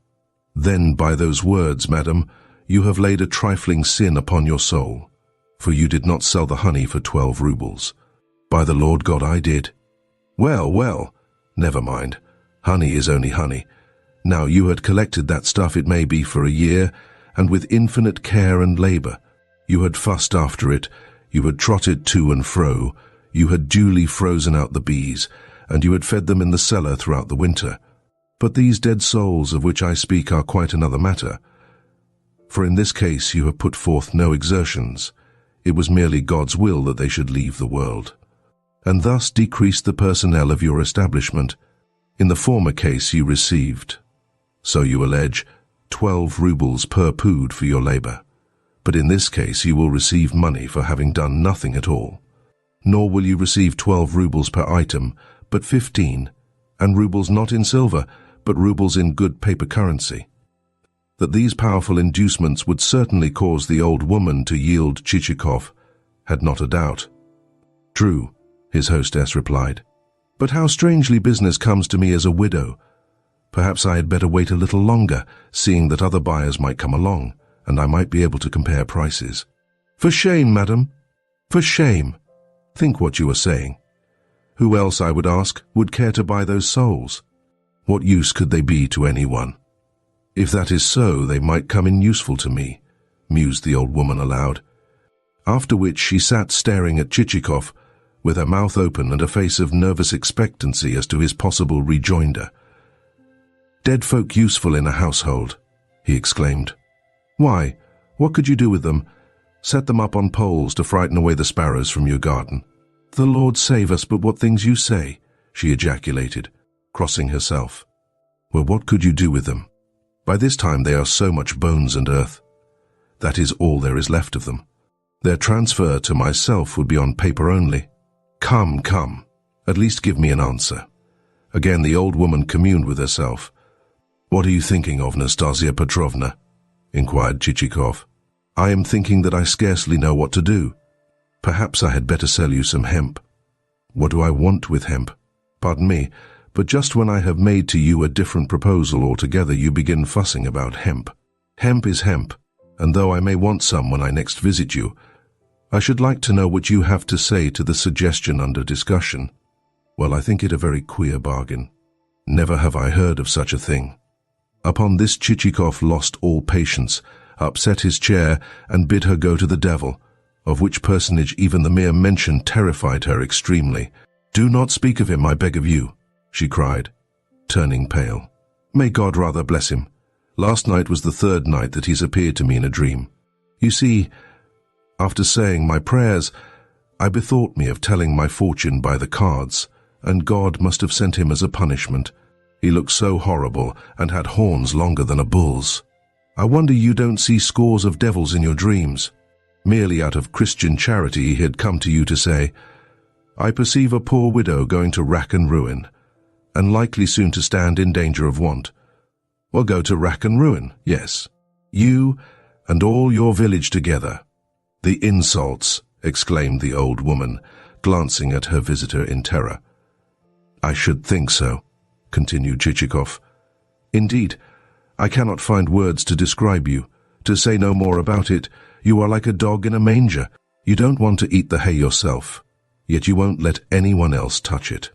then by those words, madam, you have laid a trifling sin upon your soul, for you did not sell the honey for 12 rubles. By the Lord God, I did. Well, never mind. Honey is only honey. Now you had collected that stuff, it may be, for a year, and with infinite care and labor. You had fussed after it, you had trotted to and fro, you had duly frozen out the bees, and you had fed them in the cellar throughout the winter. But these dead souls of which I speak are quite another matter. For in this case you have put forth no exertions. It was merely God's will that they should leave the world, and thus decreased the personnel of your establishment. In the former case you received, so you allege, 12 rubles per pood for your labor. But in this case you will receive money for having done nothing at all. Nor will you receive 12 rubles per item, but 15, and rubles not in silver, but rubles in good paper currency. That these powerful inducements would certainly cause the old woman to yield Chichikov had not a doubt. True, his hostess replied. But how strangely business comes to me as a widow. Perhaps I had better wait a little longer, seeing that other buyers might come along, and I might be able to compare prices. For shame, madam, for shame. Think what you are saying. Who else, I would ask, would care to buy those souls? What use could they be to anyone? If that is so, they might come in useful to me, mused the old woman aloud. After which she sat staring at Chichikov, with her mouth open and a face of nervous expectancy as to his possible rejoinder. Dead folk useful in a household, he exclaimed. Why, what could you do with them? Set them up on poles to frighten away the sparrows from your garden. The Lord save us, but what things you say, she ejaculated, crossing herself. Well, what could you do with them? By this time they are so much bones and earth. That is all there is left of them. Their transfer to myself would be on paper only. Come, come, at least give me an answer. Again the old woman communed with herself. What are you thinking of, Nastasia Petrovna? Inquired Chichikov. I am thinking that I scarcely know what to do. Perhaps I had better sell you some hemp. What do I want with hemp? Pardon me, but just when I have made to you a different proposal altogether, you begin fussing about hemp. Hemp is hemp, and though I may want some when I next visit you, I should like to know what you have to say to the suggestion under discussion. Well, I think it a very queer bargain. Never have I heard of such a thing. Upon this Chichikov lost all patience, upset his chair, and bid her go to the devil, of which personage even the mere mention terrified her extremely. Do not speak of him, I beg of you, she cried, turning pale. May God rather bless him. Last night was the third night that he's appeared to me in a dream. You see, after saying my prayers, I bethought me of telling my fortune by the cards, and God must have sent him as a punishment. He looked so horrible and had horns longer than a bull's. I wonder you don't see scores of devils in your dreams. Merely out of Christian charity he had come to you to say, I perceive a poor widow going to rack and ruin, and likely soon to stand in danger of want. Well, go to rack and ruin, yes. You and all your village together. The insults, exclaimed the old woman, glancing at her visitor in terror. I should think so, continued Chichikov. Indeed, I cannot find words to describe you. To say no more about it, you are like a dog in a manger. You don't want to eat the hay yourself, yet you won't let anyone else touch it.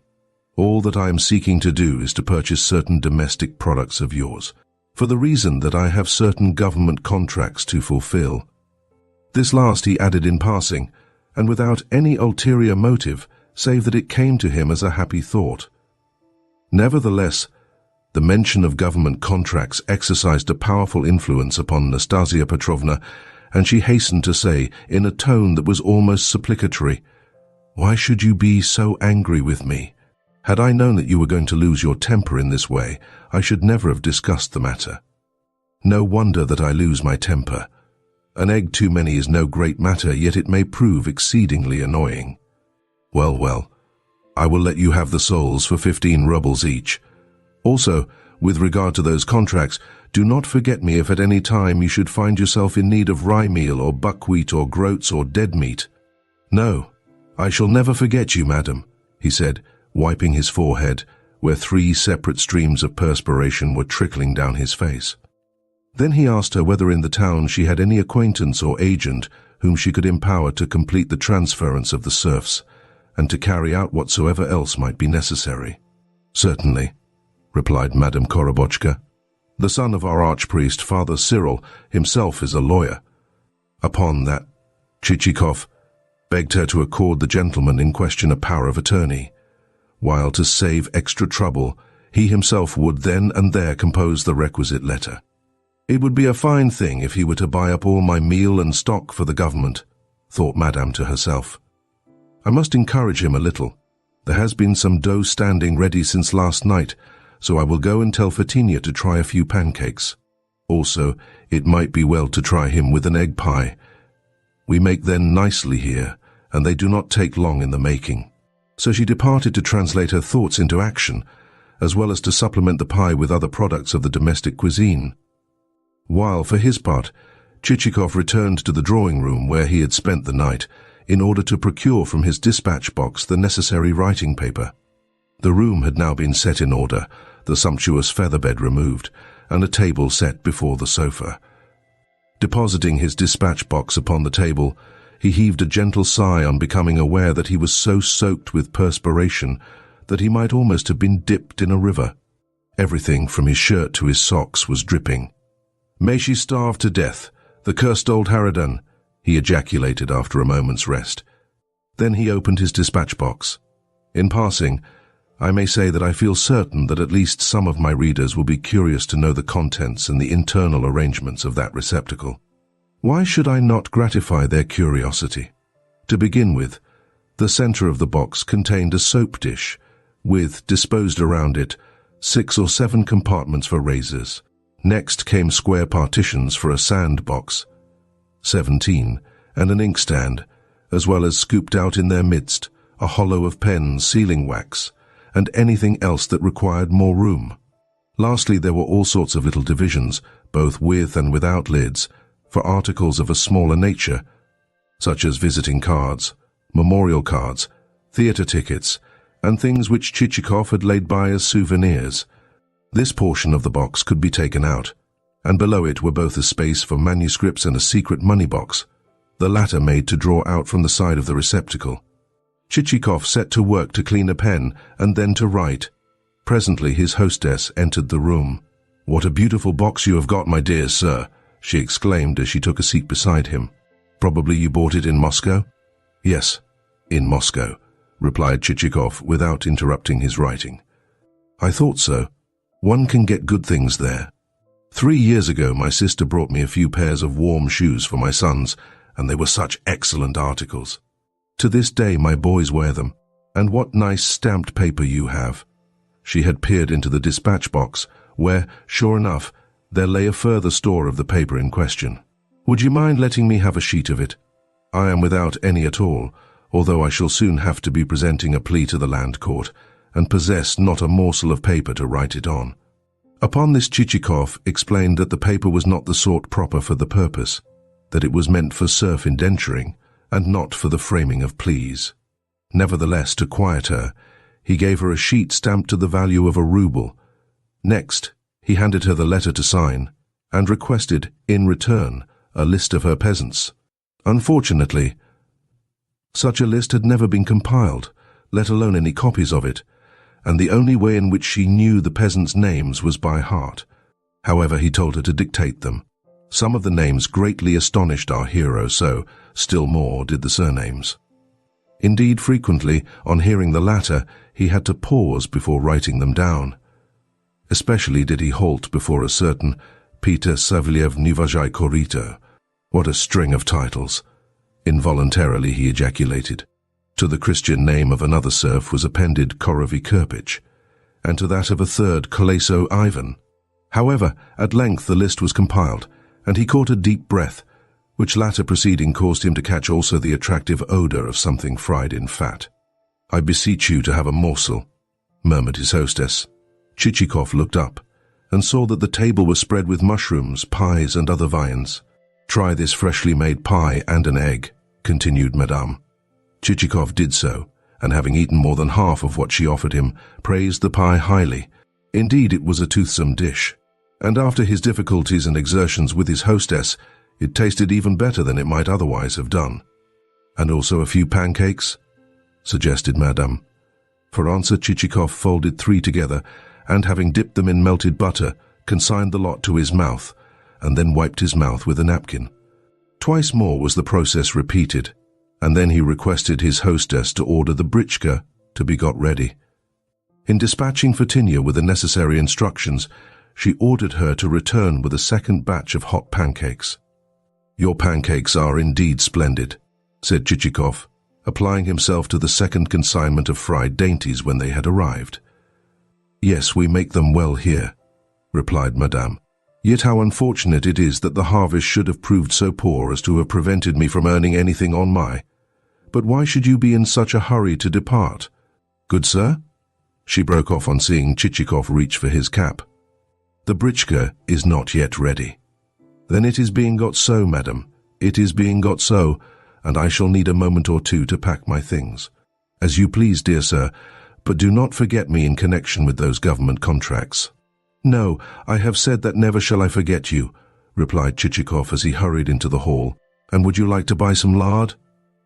All that I am seeking to do is to purchase certain domestic products of yours, for the reason that I have certain government contracts to fulfill. This last he added in passing, and without any ulterior motive, save that it came to him as a happy thought. Nevertheless, the mention of government contracts exercised a powerful influence upon Nastasia Petrovna, and she hastened to say, in a tone that was almost supplicatory, Why should you be so angry with me? Had I known that you were going to lose your temper in this way, I should never have discussed the matter. No wonder that I lose my temper. An egg too many is no great matter, yet it may prove exceedingly annoying. Well, well, I will let you have the souls for 15 rubles each. Also, with regard to those contracts, do not forget me if at any time you should find yourself in need of rye meal or buckwheat or groats or dead meat. No, I shall never forget you, madam, he said, wiping his forehead, where 3 separate streams of perspiration were trickling down his face. Then he asked her whether in the town she had any acquaintance or agent whom she could empower to complete the transference of the serfs, and to carry out whatsoever else might be necessary. Certainly, replied Madame Korobotchka. The son of our archpriest, Father Cyril, himself is a lawyer. Upon that, Chichikov begged her to accord the gentleman in question a power of attorney, while to save extra trouble, he himself would then and there compose the requisite letter. It would be a fine thing if he were to buy up all my meal and stock for the government, thought Madame to herself. I must encourage him a little. There has been some dough standing ready since last night, so I will go and tell Fetinia to try a few pancakes. Also, it might be well to try him with an egg pie. We make them nicely here, and they do not take long in the making. So she departed to translate her thoughts into action, as well as to supplement the pie with other products of the domestic cuisine. While, for his part, Chichikov returned to the drawing-room where he had spent the night, in order to procure from his dispatch box the necessary writing paper. The room had now been set in order, the sumptuous feather bed removed, and a table set before the sofa. Depositing his dispatch box upon the table, he heaved a gentle sigh on becoming aware that he was so soaked with perspiration that he might almost have been dipped in a river. Everything from his shirt to his socks was dripping. "May she starve to death, the cursed old harridan," he ejaculated after a moment's rest. Then he opened his dispatch box. In passing, I may say that I feel certain that at least some of my readers will be curious to know the contents and the internal arrangements of that receptacle. Why should I not gratify their curiosity? To begin with, the center of the box contained a soap dish, with, disposed around it, 6 or 7 compartments for razors, Next came square partitions for a sandbox, 17, and an inkstand, as well as scooped out in their midst a hollow of pens, sealing wax, and anything else that required more room. Lastly, there were all sorts of little divisions, both with and without lids, for articles of a smaller nature, such as visiting cards, memorial cards, theatre tickets, and things which Chichikov had laid by as souvenirs. This portion of the box could be taken out, and below it were both a space for manuscripts and a secret money box, the latter made to draw out from the side of the receptacle. Chichikov set to work to clean a pen and then to write. Presently his hostess entered the room. "What a beautiful box you have got, my dear sir," she exclaimed as she took a seat beside him. "Probably you bought it in Moscow?" "Yes, in Moscow," replied Chichikov without interrupting his writing. "I thought so. One can get good things there. 3 years ago my sister brought me a few pairs of warm shoes for my sons, and they were such excellent articles. To this day my boys wear them. And what nice stamped paper you have." She had peered into the dispatch box, where, sure enough, there lay a further store of the paper in question. "Would you mind letting me have a sheet of it? I am without any at all, although I shall soon have to be presenting a plea to the land court, and possess not a morsel of paper to write it on." Upon this Chichikov explained that the paper was not the sort proper for the purpose, that it was meant for serf indenturing, and not for the framing of pleas. Nevertheless, to quiet her, he gave her a sheet stamped to the value of a rouble. Next, he handed her the letter to sign, and requested, in return, a list of her peasants. Unfortunately, such a list had never been compiled, let alone any copies of it, and the only way in which she knew the peasants' names was by heart. However, he told her to dictate them. Some of the names greatly astonished our hero, so, still more, did the surnames. Indeed, frequently, on hearing the latter, he had to pause before writing them down. Especially did he halt before a certain Peter Savliev Nivajai Korito. What a string of titles! Involuntarily he ejaculated. To the Christian name of another serf was appended Korovi Kirpich, and to that of a third Koleso Ivan. However, at length the list was compiled, and he caught a deep breath, which latter proceeding caused him to catch also the attractive odour of something fried in fat. "I beseech you to have a morsel," murmured his hostess. Chichikov looked up, and saw that the table was spread with mushrooms, pies, and other viands. "Try this freshly made pie and an egg," continued Madame. Chichikov did so, and having eaten more than half of what she offered him, praised the pie highly. Indeed, it was a toothsome dish, and after his difficulties and exertions with his hostess, it tasted even better than it might otherwise have done. "And also a few pancakes?" suggested Madame. For answer, Chichikov folded 3 together, and having dipped them in melted butter, consigned the lot to his mouth, and then wiped his mouth with a napkin. Twice more was the process repeated, and then he requested his hostess to order the britchka to be got ready. In dispatching Fatinya with the necessary instructions, she ordered her to return with a second batch of hot pancakes. "Your pancakes are indeed splendid," said Chichikov, applying himself to the second consignment of fried dainties when they had arrived. "Yes, we make them well here," replied Madame. "Yet how unfortunate it is that the harvest should have proved so poor as to have prevented me from earning anything on my... But why should you be in such a hurry to depart? Good sir?" She broke off on seeing Chichikov reach for his cap. "The britchka is not yet ready." "Then it is being got so, madam. It is being got so, and I shall need a moment or two to pack my things." "As you please, dear sir, but do not forget me in connection with those government contracts." "No, I have said that never shall I forget you," replied Chichikov as he hurried into the hall. "And would you like to buy some lard?"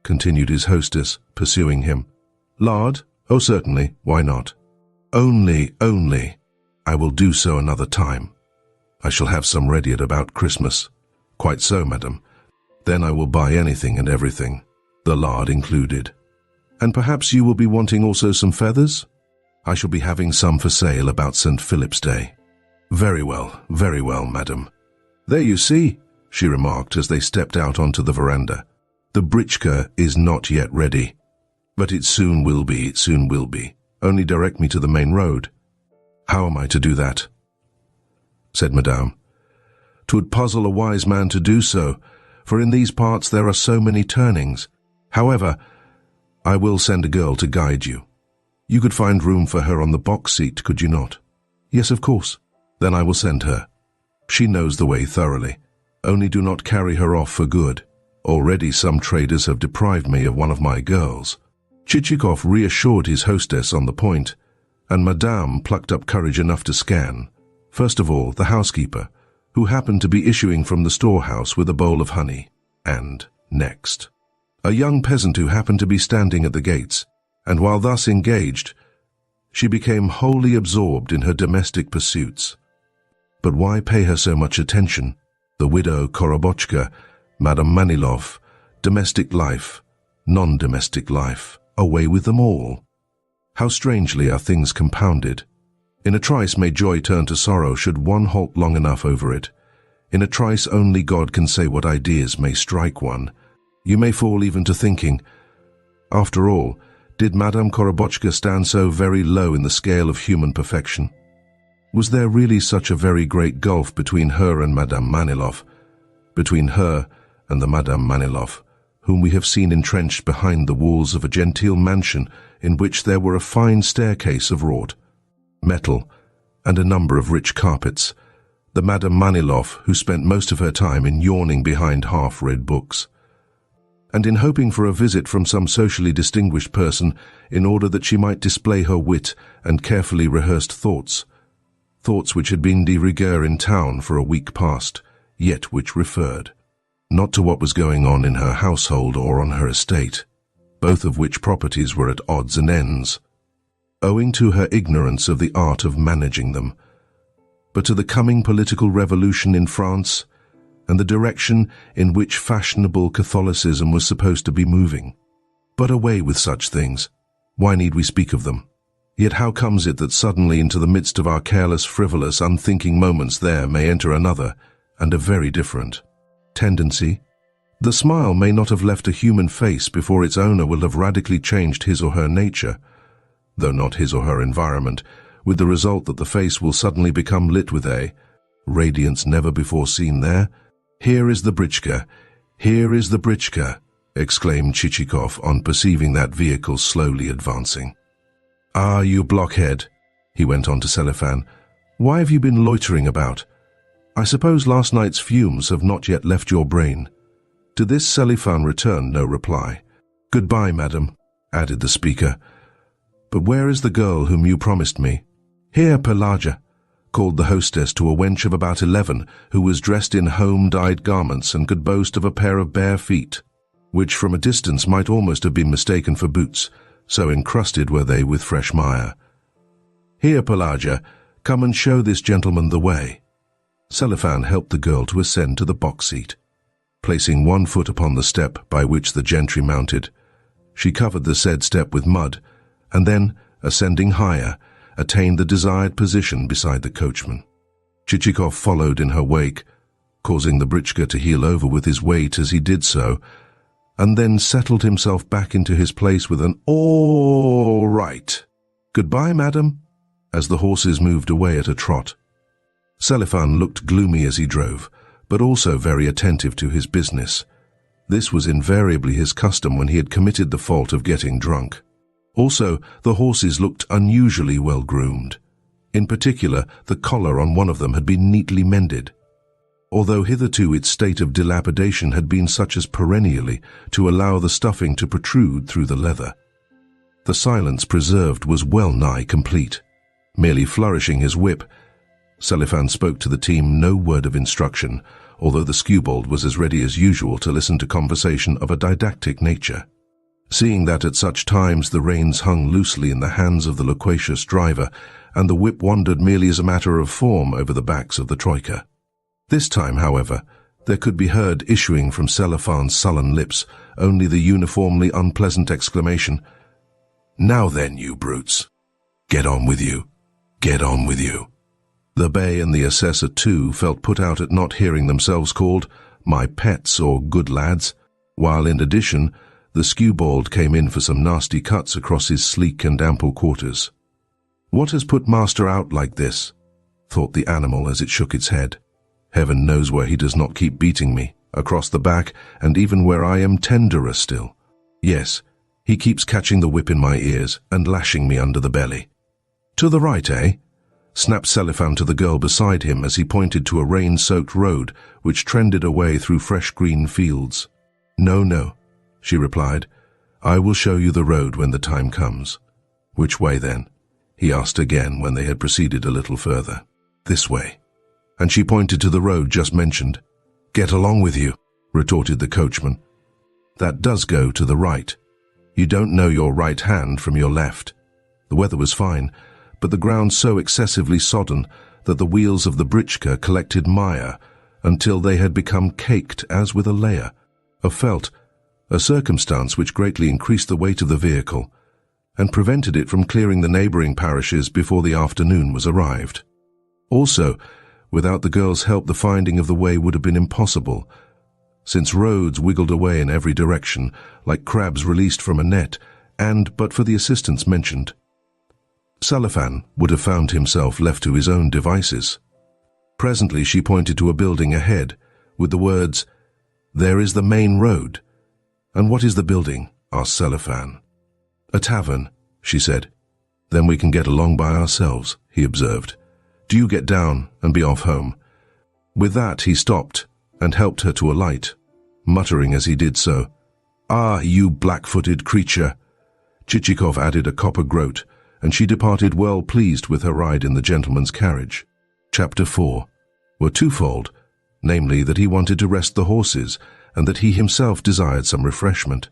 continued his hostess, pursuing him. "Lard? Oh, certainly. Why not?" Only. I will do so another time. I shall have some ready at about Christmas." "Quite so, madam. Then I will buy anything and everything, the lard included." "And perhaps you will be wanting also some feathers?" "I shall be having some for sale about St. Philip's Day." Very well, madam." "There you see," she remarked as they stepped out onto the veranda. "The britchka is not yet ready. But it soon will be. Only direct me to the main road." "How am I to do that?" said Madame. 'Twould puzzle a wise man to do so, for in these parts there are so many turnings. However, I will send a girl to guide you. You could find room for her on the box seat, could you not? Yes, of course. Then I will send her. She knows the way thoroughly. Only do not carry her off for good. Already some traders have deprived me of one of my girls. Chichikov reassured his hostess on the point, and Madame plucked up courage enough to scan, first of all, the housekeeper, who happened to be issuing from the storehouse with a bowl of honey, and, next, a young peasant who happened to be standing at the gates, and while thus engaged, she became wholly absorbed in her domestic pursuits. But why pay her so much attention? The widow Korobochka, Madame Manilov, domestic life, non-domestic life, away with them all. How strangely are things compounded. In a trice may joy turn to sorrow should one halt long enough over it. In a trice only God can say what ideas may strike one. You may fall even to thinking, after all, did Madame Korobochka stand so very low in the scale of human perfection? Was there really such a very great gulf between her and Madame Manilov, between her and the Madame Manilov, whom we have seen entrenched behind the walls of a genteel mansion in which there were a fine staircase of wrought metal and a number of rich carpets, the Madame Manilov who spent most of her time in yawning behind half-read books, and in hoping for a visit from some socially distinguished person in order that she might display her wit and carefully rehearsed thoughts which had been de rigueur in town for a week past, yet which referred not to what was going on in her household or on her estate, both of which properties were at odds and ends, owing to her ignorance of the art of managing them, but to the coming political revolution in France and the direction in which fashionable Catholicism was supposed to be moving. But away with such things. Why need we speak of them? Yet how comes it that suddenly into the midst of our careless, frivolous, unthinking moments there may enter another, and a very different, tendency? The smile may not have left a human face before its owner will have radically changed his or her nature, though not his or her environment, with the result that the face will suddenly become lit with a radiance never before seen there. Here is the britchka, here is the britchka, exclaimed Chichikov on perceiving that vehicle slowly advancing. Ah, you blockhead, he went on to Selifan, why have you been loitering about? I suppose last night's fumes have not yet left your brain. To this Selifan returned no reply. Goodbye, madam, added the speaker. But where is the girl whom you promised me? Here, Pelagia, called the hostess to a wench of about 11 who was dressed in home-dyed garments and could boast of a pair of bare feet, which from a distance might almost have been mistaken for boots, so encrusted were they with fresh mire. Here, Pelagia, come and show this gentleman the way. Selifan helped the girl to ascend to the box seat. Placing one foot upon the step by which the gentry mounted, she covered the said step with mud, and then, ascending higher, attained the desired position beside the coachman. Chichikov followed in her wake, causing the britchka to heel over with his weight as he did so, and then settled himself back into his place with an "All right. Goodbye, madam," as the horses moved away at a trot. Selifan looked gloomy as he drove, but also very attentive to his business. This was invariably his custom when he had committed the fault of getting drunk. Also, the horses looked unusually well groomed. In particular, the collar on one of them had been neatly mended, although hitherto its state of dilapidation had been such as perennially to allow the stuffing to protrude through the leather. The silence preserved was well nigh complete. Merely flourishing his whip, Selifan spoke to the team no word of instruction, although the skewbald was as ready as usual to listen to conversation of a didactic nature. Seeing that at such times the reins hung loosely in the hands of the loquacious driver, and the whip wandered merely as a matter of form over the backs of the troika. This time, however, there could be heard issuing from Selifan's sullen lips only the uniformly unpleasant exclamation, "Now then, you brutes! Get on with you! Get on with you!" The Bey and the assessor, too, felt put out at not hearing themselves called "my pets" or "good lads," while, in addition, the skewbald came in for some nasty cuts across his sleek and ample quarters. "What has put master out like this?" thought the animal as it shook its head. Heaven knows where he does not keep beating me, across the back, and even where I am tenderer still. Yes, he keeps catching the whip in my ears and lashing me under the belly. To the right, eh? Snapped Selifan to the girl beside him as he pointed to a rain-soaked road which trended away through fresh green fields. No, no, she replied. I will show you the road when the time comes. Which way then? He asked again when they had proceeded a little further. This way. And she pointed to the road just mentioned. Get along with you, retorted the coachman. That does go to the right. You don't know your right hand from your left. The weather was fine, but the ground so excessively sodden that the wheels of the britchka collected mire until they had become caked as with a layer of felt, a circumstance which greatly increased the weight of the vehicle and prevented it from clearing the neighbouring parishes before the afternoon was arrived. Also, without the girl's help the finding of the way would have been impossible, since roads wiggled away in every direction like crabs released from a net, and but for the assistance mentioned, Selifan would have found himself left to his own devices. Presently she pointed to a building ahead, with the words, "There is the main road." "And what is the building?" asked Selifan. "A tavern," she said. "Then we can get along by ourselves," he observed. "Do you get down and be off home." With that he stopped and helped her to alight, muttering as he did so, "Ah, you black-footed creature!" Chichikov added a copper groat, and she departed well pleased with her ride in the gentleman's carriage. Chapter 4 were twofold, namely that he wanted to rest the horses, and that he himself desired some refreshment.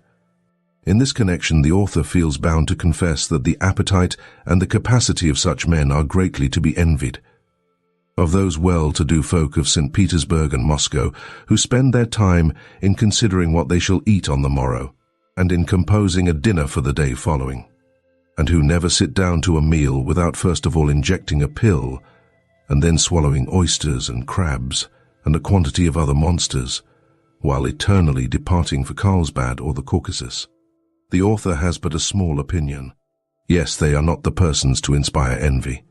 In this connection the author feels bound to confess that the appetite and the capacity of such men are greatly to be envied. Of those well-to-do folk of St. Petersburg and Moscow who spend their time in considering what they shall eat on the morrow, and in composing a dinner for the day following, and who never sit down to a meal without first of all injecting a pill, and then swallowing oysters and crabs, and a quantity of other monsters, while eternally departing for Carlsbad or the Caucasus. The author has but a small opinion. Yes, they are not the persons to inspire envy.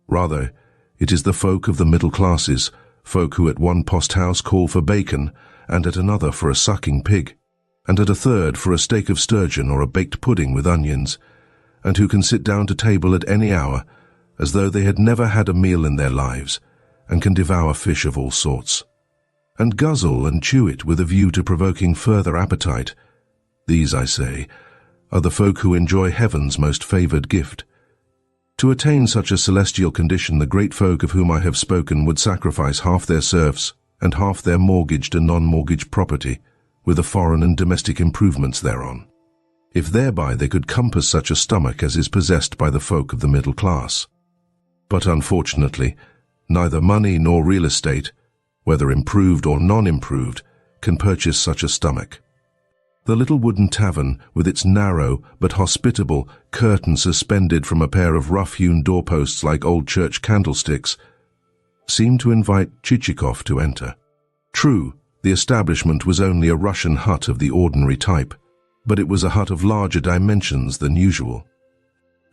Rather, it is the folk of the middle classes, folk who at one post-house call for bacon, and at another for a sucking pig, and at a third for a steak of sturgeon or a baked pudding with onions, and who can sit down to table at any hour, as though they had never had a meal in their lives, and can devour fish of all sorts, and guzzle and chew it with a view to provoking further appetite. These, I say, are the folk who enjoy heaven's most favoured gift. To attain such a celestial condition, the great folk of whom I have spoken would sacrifice half their serfs and half their mortgaged and non-mortgaged property, with the foreign and domestic improvements thereon, if thereby they could compass such a stomach as is possessed by the folk of the middle class. But unfortunately, neither money nor real estate, whether improved or non-improved, can purchase such a stomach. The little wooden tavern, with its narrow but hospitable curtain suspended from a pair of rough-hewn doorposts like old church candlesticks, seemed to invite Chichikov to enter. True, the establishment was only a Russian hut of the ordinary type, but it was a hut of larger dimensions than usual,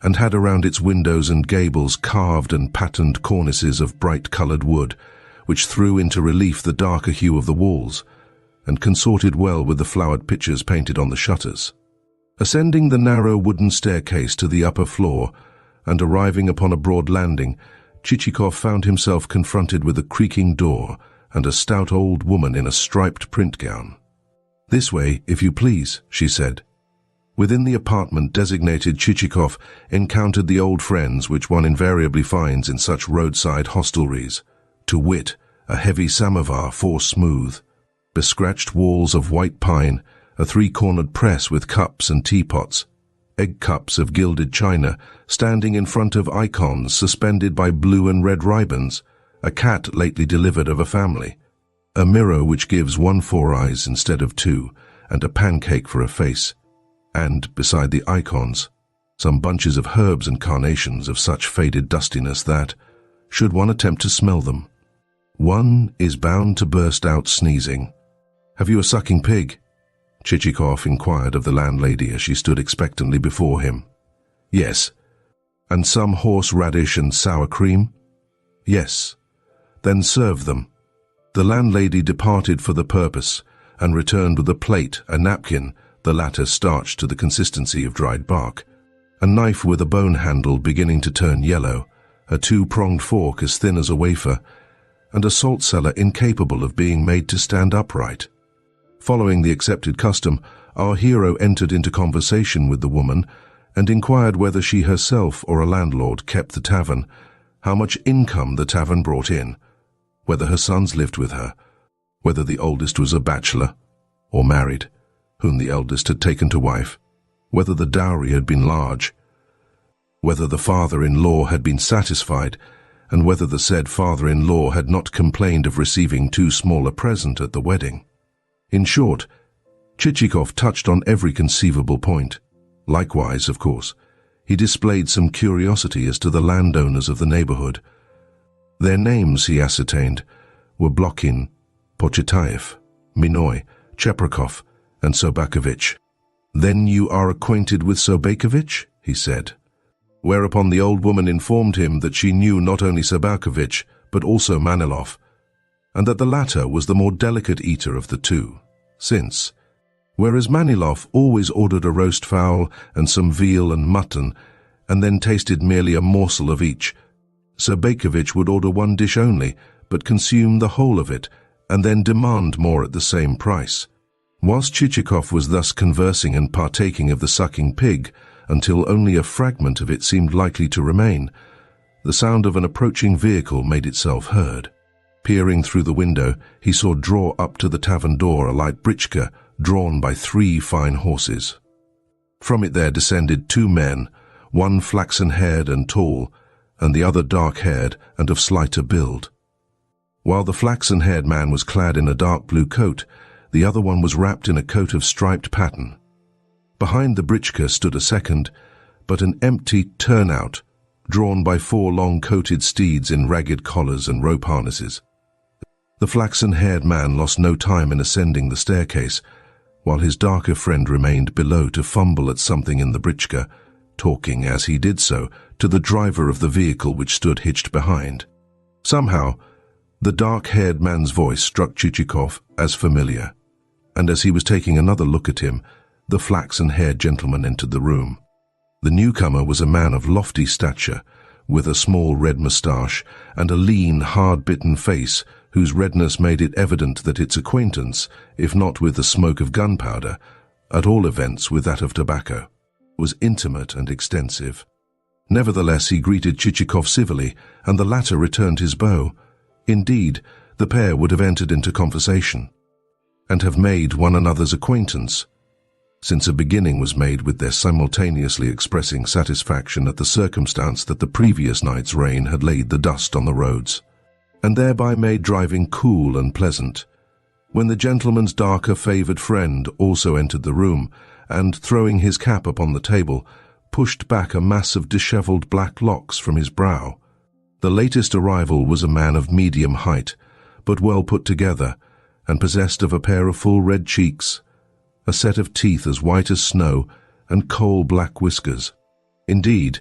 and had around its windows and gables carved and patterned cornices of bright-coloured wood, which threw into relief the darker hue of the walls, and consorted well with the flowered pictures painted on the shutters. Ascending the narrow wooden staircase to the upper floor, and arriving upon a broad landing, Chichikov found himself confronted with a creaking door and a stout old woman in a striped print gown. "This way, if you please," she said. Within the apartment designated, Chichikov encountered the old friends which one invariably finds in such roadside hostelries, to wit, a heavy samovar smooth, bescratched walls of white pine, a three-cornered press with cups and teapots, egg cups of gilded china standing in front of icons suspended by blue and red ribbons, a cat lately delivered of a family, a mirror which gives one 4 eyes instead of 2, and a pancake for a face, and, beside the icons, some bunches of herbs and carnations of such faded dustiness that, should one attempt to smell them, one is bound to burst out sneezing. "Have you a sucking pig?" Chichikov inquired of the landlady as she stood expectantly before him. "Yes." "And some horseradish and sour cream?" "Yes." "Then serve them." The landlady departed for the purpose and returned with a plate, a napkin, the latter starched to the consistency of dried bark, a knife with a bone handle beginning to turn yellow, a two-pronged fork as thin as a wafer, and a salt cellar incapable of being made to stand upright. Following the accepted custom, our hero entered into conversation with the woman and inquired whether she herself or a landlord kept the tavern, how much income the tavern brought in, whether her sons lived with her, whether the oldest was a bachelor or married, whom the eldest had taken to wife, whether the dowry had been large, whether the father-in-law had been satisfied, and whether the said father-in-law had not complained of receiving too small a present at the wedding. In short, Chichikov touched on every conceivable point. Likewise, of course, he displayed some curiosity as to the landowners of the neighborhood. Their names, he ascertained, were Blokhin, Pochetayev, Minoy, Cheprikov, and Sobakevich. "Then you are acquainted with Sobakevich?" he said. Whereupon the old woman informed him that she knew not only Sobakevich, but also Manilov, and that the latter was the more delicate eater of the two, since, whereas Manilov always ordered a roast fowl and some veal and mutton, and then tasted merely a morsel of each, Sobakevich would order one dish only, but consume the whole of it, and then demand more at the same price. Whilst Chichikov was thus conversing and partaking of the sucking pig, until only a fragment of it seemed likely to remain, the sound of an approaching vehicle made itself heard. Peering through the window, he saw draw up to the tavern door a light britchka drawn by 3 fine horses. From it there descended 2 men, one flaxen-haired and tall, and the other dark-haired and of slighter build. While the flaxen-haired man was clad in a dark blue coat, the other one was wrapped in a coat of striped pattern. Behind the britchka stood a second, but an empty turnout, drawn by 4 long-coated steeds in ragged collars and rope harnesses. The flaxen-haired man lost no time in ascending the staircase, while his darker friend remained below to fumble at something in the britchka, talking as he did so to the driver of the vehicle which stood hitched behind. Somehow, the dark-haired man's voice struck Chichikov as familiar, and as he was taking another look at him, the flaxen-haired gentleman entered the room. The newcomer was a man of lofty stature, with a small red moustache and a lean, hard-bitten face whose redness made it evident that its acquaintance, if not with the smoke of gunpowder, at all events with that of tobacco, was intimate and extensive. Nevertheless, he greeted Chichikov civilly, and the latter returned his bow. Indeed, the pair would have entered into conversation, and have made one another's acquaintance, since a beginning was made with their simultaneously expressing satisfaction at the circumstance that the previous night's rain had laid the dust on the roads, and thereby made driving cool and pleasant, when the gentleman's darker favoured friend also entered the room, and, throwing his cap upon the table, pushed back a mass of dishevelled black locks from his brow. The latest arrival was a man of medium height, but well put together, and possessed of a pair of full red cheeks, a set of teeth as white as snow, and coal-black whiskers. Indeed,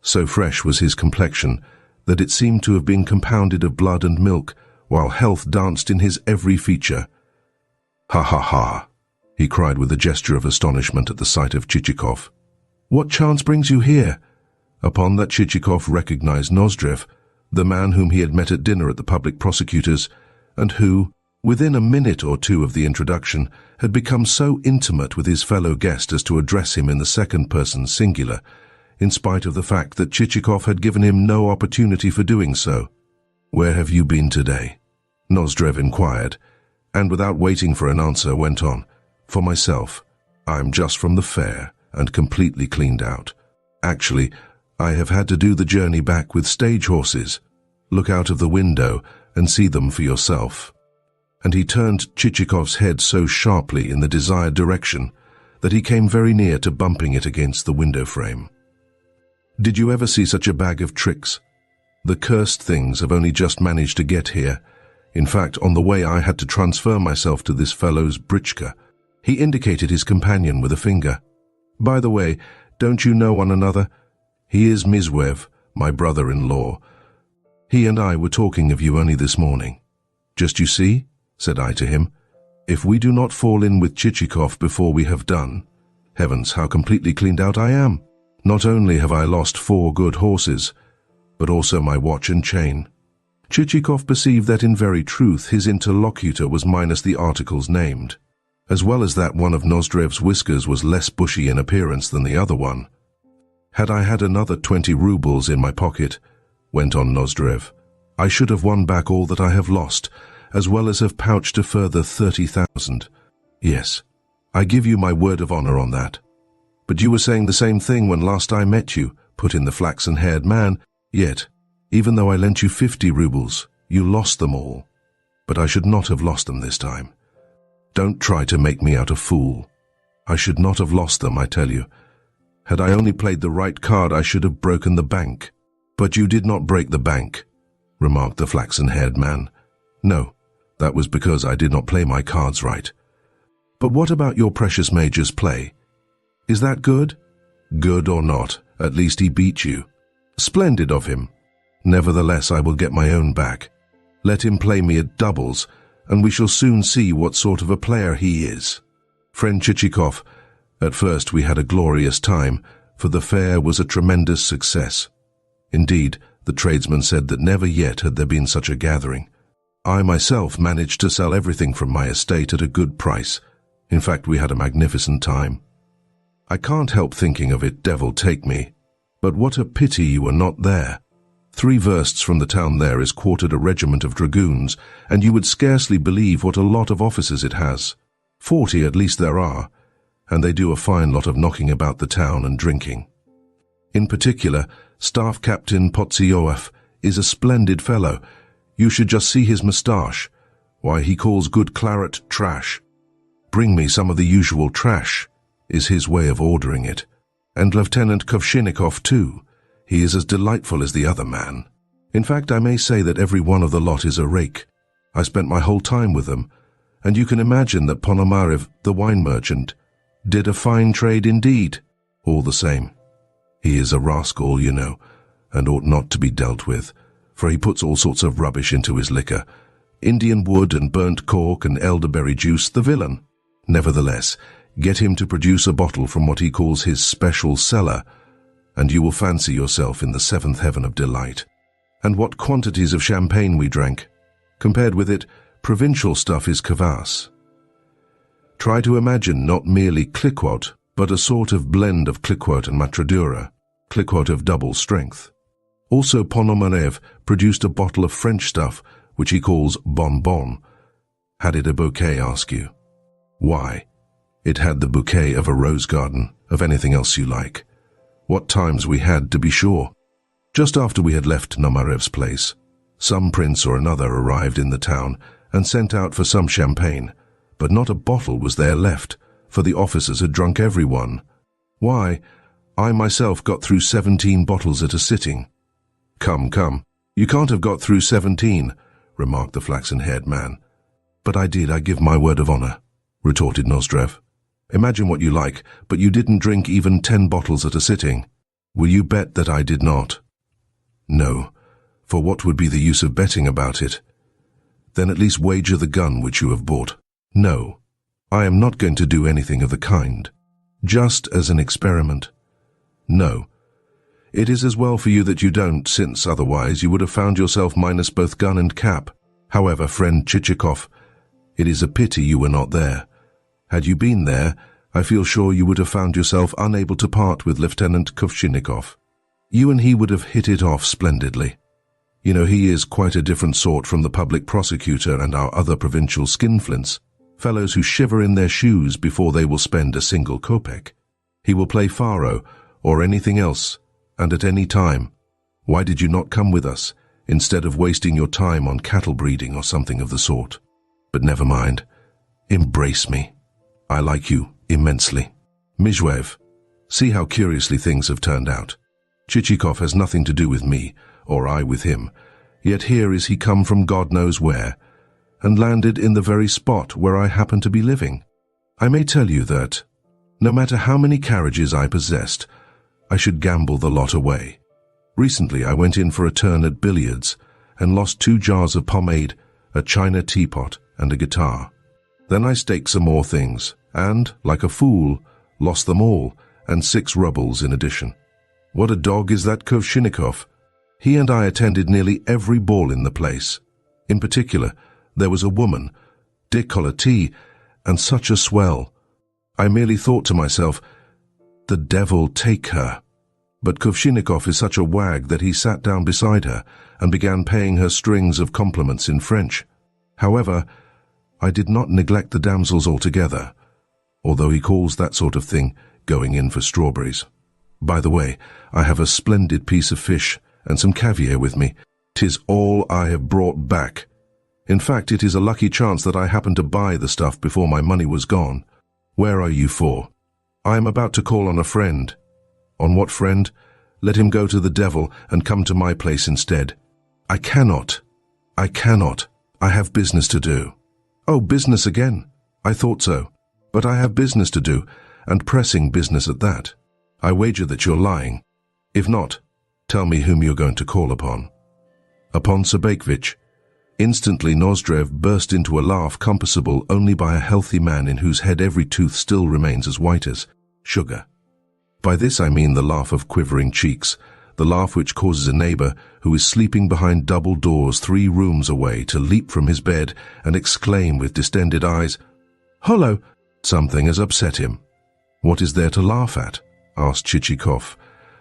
so fresh was his complexion that it seemed to have been compounded of blood and milk, while health danced in his every feature. "Ha ha ha!" he cried with a gesture of astonishment at the sight of Chichikov. "What chance brings you here?" Upon that Chichikov recognized Nozdrev, the man whom he had met at dinner at the public prosecutor's, and who, within a minute or two of the introduction, had become so intimate with his fellow guest as to address him in the second person singular, in spite of the fact that Chichikov had given him no opportunity for doing so. "Where have you been today?" Nozdrev inquired, and without waiting for an answer went on. "For myself, I'm just from the fair and completely cleaned out. Actually, I have had to do the journey back with stage horses. Look out of the window and see them for yourself." And he turned Chichikov's head so sharply in the desired direction that he came very near to bumping it against the window frame. Did you ever see such a bag of tricks? The cursed things have only just managed to get here. In fact, on the way I had to transfer myself to this fellow's britchka. He indicated his companion with a finger. "By the way, don't you know one another? He is Mizwev, my brother-in-law. He and I were talking of you only this morning." "Just you see," said I to him, "if we do not fall in with Chichikov before we have done, heavens, how completely cleaned out I am. Not only have I lost 4 good horses, but also my watch and chain." Chichikov perceived that in very truth his interlocutor was minus the articles named, as well as that one of Nozdrev's whiskers was less bushy in appearance than the other one. "Had I had another 20 rubles in my pocket," went on Nozdrev, "I should have won back all that I have lost, as well as have pouched a further 30,000. Yes, I give you my word of honor on that." "But you were saying the same thing when last I met you," put in the flaxen-haired man. "Yet, even though I lent you 50 rubles, you lost them all. But I should not have lost them this time. Don't try to make me out a fool. I should not have lost them, I tell you. Had I only played the right card, I should have broken the bank." "But you did not break the bank," remarked the flaxen-haired man. "No, that was because I did not play my cards right." "But what about your precious major's play? Is that good?" "Good or not, at least he beat you." "Splendid of him. Nevertheless, I will get my own back. Let him play me at doubles, and we shall soon see what sort of a player he is." "Friend Chichikov, at first we had a glorious time, for the fair was a tremendous success. Indeed, the tradesmen said that never yet had there been such a gathering. I myself managed to sell everything from my estate at a good price. In fact, we had a magnificent time. I can't help thinking of it, devil take me. But what a pity you were not there. 3 versts from the town there is quartered a regiment of dragoons, and you would scarcely believe what a lot of officers it has. 40 at least there are, and they do a fine lot of knocking about the town and drinking. In particular, Staff Captain Potsioev is a splendid fellow. You should just see his moustache. Why, he calls good claret trash. 'Bring me some of the usual trash,' is his way of ordering it. And Lieutenant Kovshinikov too. He is as delightful as the other man. In fact, I may say that every one of the lot is a rake. I spent my whole time with them, and you can imagine that Ponomarev, the wine merchant, did a fine trade indeed. All the same, he is a rascal, you know, and ought not to be dealt with, for he puts all sorts of rubbish into his liquor. Indian wood and burnt cork and elderberry juice, the villain. Nevertheless, get him to produce a bottle from what he calls his special cellar, and you will fancy yourself in the 7th heaven of delight. And what quantities of champagne we drank! Compared with it, provincial stuff is kvass. Try to imagine not merely Kliquot, but a sort of blend of Kliquot and Matradura, Kliquot of double strength. Also Ponomarev produced a bottle of French stuff, which he calls bonbon. Had it a bouquet, ask you? Why? It had the bouquet of a rose garden, of anything else you like. What times we had, to be sure. Just after we had left Nomarev's place, some prince or another arrived in the town and sent out for some champagne, but not a bottle was there left, for the officers had drunk every one. Why, I myself got through 17 bottles at a sitting. Come, you can't have got through 17, remarked the flaxen-haired man. But I did, I give my word of honor, retorted Nozdrev. Imagine what you like, but you didn't drink even 10 bottles at a sitting. Will you bet that I did not? No, for what would be the use of betting about it? Then at least wager the gun which you have bought. No, I am not going to do anything of the kind. Just as an experiment. No, it is as well for you that you don't, since otherwise you would have found yourself minus both gun and cap. However, friend Chichikov, it is a pity you were not there. Had you been there, I feel sure you would have found yourself unable to part with Lieutenant Kovshinikov. You and he would have hit it off splendidly. You know, he is quite a different sort from the public prosecutor and our other provincial skinflints, fellows who shiver in their shoes before they will spend a single kopeck. He will play faro or anything else, and at any time. Why did you not come with us, instead of wasting your time on cattle breeding or something of the sort? But never mind. Embrace me. I like you immensely. Mizhwev, see how curiously things have turned out. Chichikov has nothing to do with me, or I with him, yet here is he come from God knows where, and landed in the very spot where I happen to be living. I may tell you that, no matter how many carriages I possessed, I should gamble the lot away. Recently I went in for a turn at billiards, and lost 2 jars of pomade, a china teapot, and a guitar. Then I staked some more things, and, like a fool, lost them all, and 6 rubles in addition. What a dog is that Chichikov! He and I attended nearly every ball in the place. In particular, there was a woman, décolletée, and such a swell. I merely thought to myself, the devil take her. But Chichikov is such a wag that he sat down beside her and began paying her strings of compliments in French. However, I did not neglect the damsels altogether, although he calls that sort of thing going in for strawberries. By the way, I have a splendid piece of fish and some caviar with me. 'Tis all I have brought back. In fact, it is a lucky chance that I happened to buy the stuff before my money was gone. Where are you for? I am about to call on a friend. On what friend? Let him go to the devil and come to my place instead. I cannot. I have business to do. Oh, business again? I thought so. But I have business to do, and pressing business at that. I wager that you're lying. If not, tell me whom you're going to call upon. Upon Sobakevich. Instantly Nozdrev burst into a laugh compassable only by a healthy man in whose head every tooth still remains as white as sugar. By this I mean the laugh of quivering cheeks, the laugh which causes a neighbor who is sleeping behind double doors 3 rooms away to leap from his bed and exclaim with distended eyes, "Hullo!" Something has upset him. What is there to laugh at? Asked Chichikov,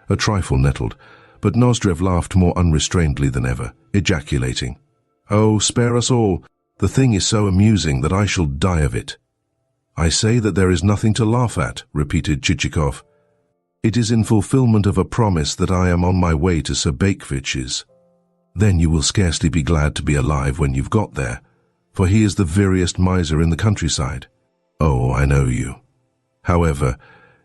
a trifle nettled, but Nozdrev laughed more unrestrainedly than ever, ejaculating, "Oh, spare us all. The thing is so amusing that I shall die of it." "I say that there is nothing to laugh at," repeated Chichikov. "It is in fulfillment of a promise that I am on my way to Sobakevich's. Then you will scarcely be glad to be alive when you've got there, for he is the veriest miser in the countryside. Oh, I know you. However,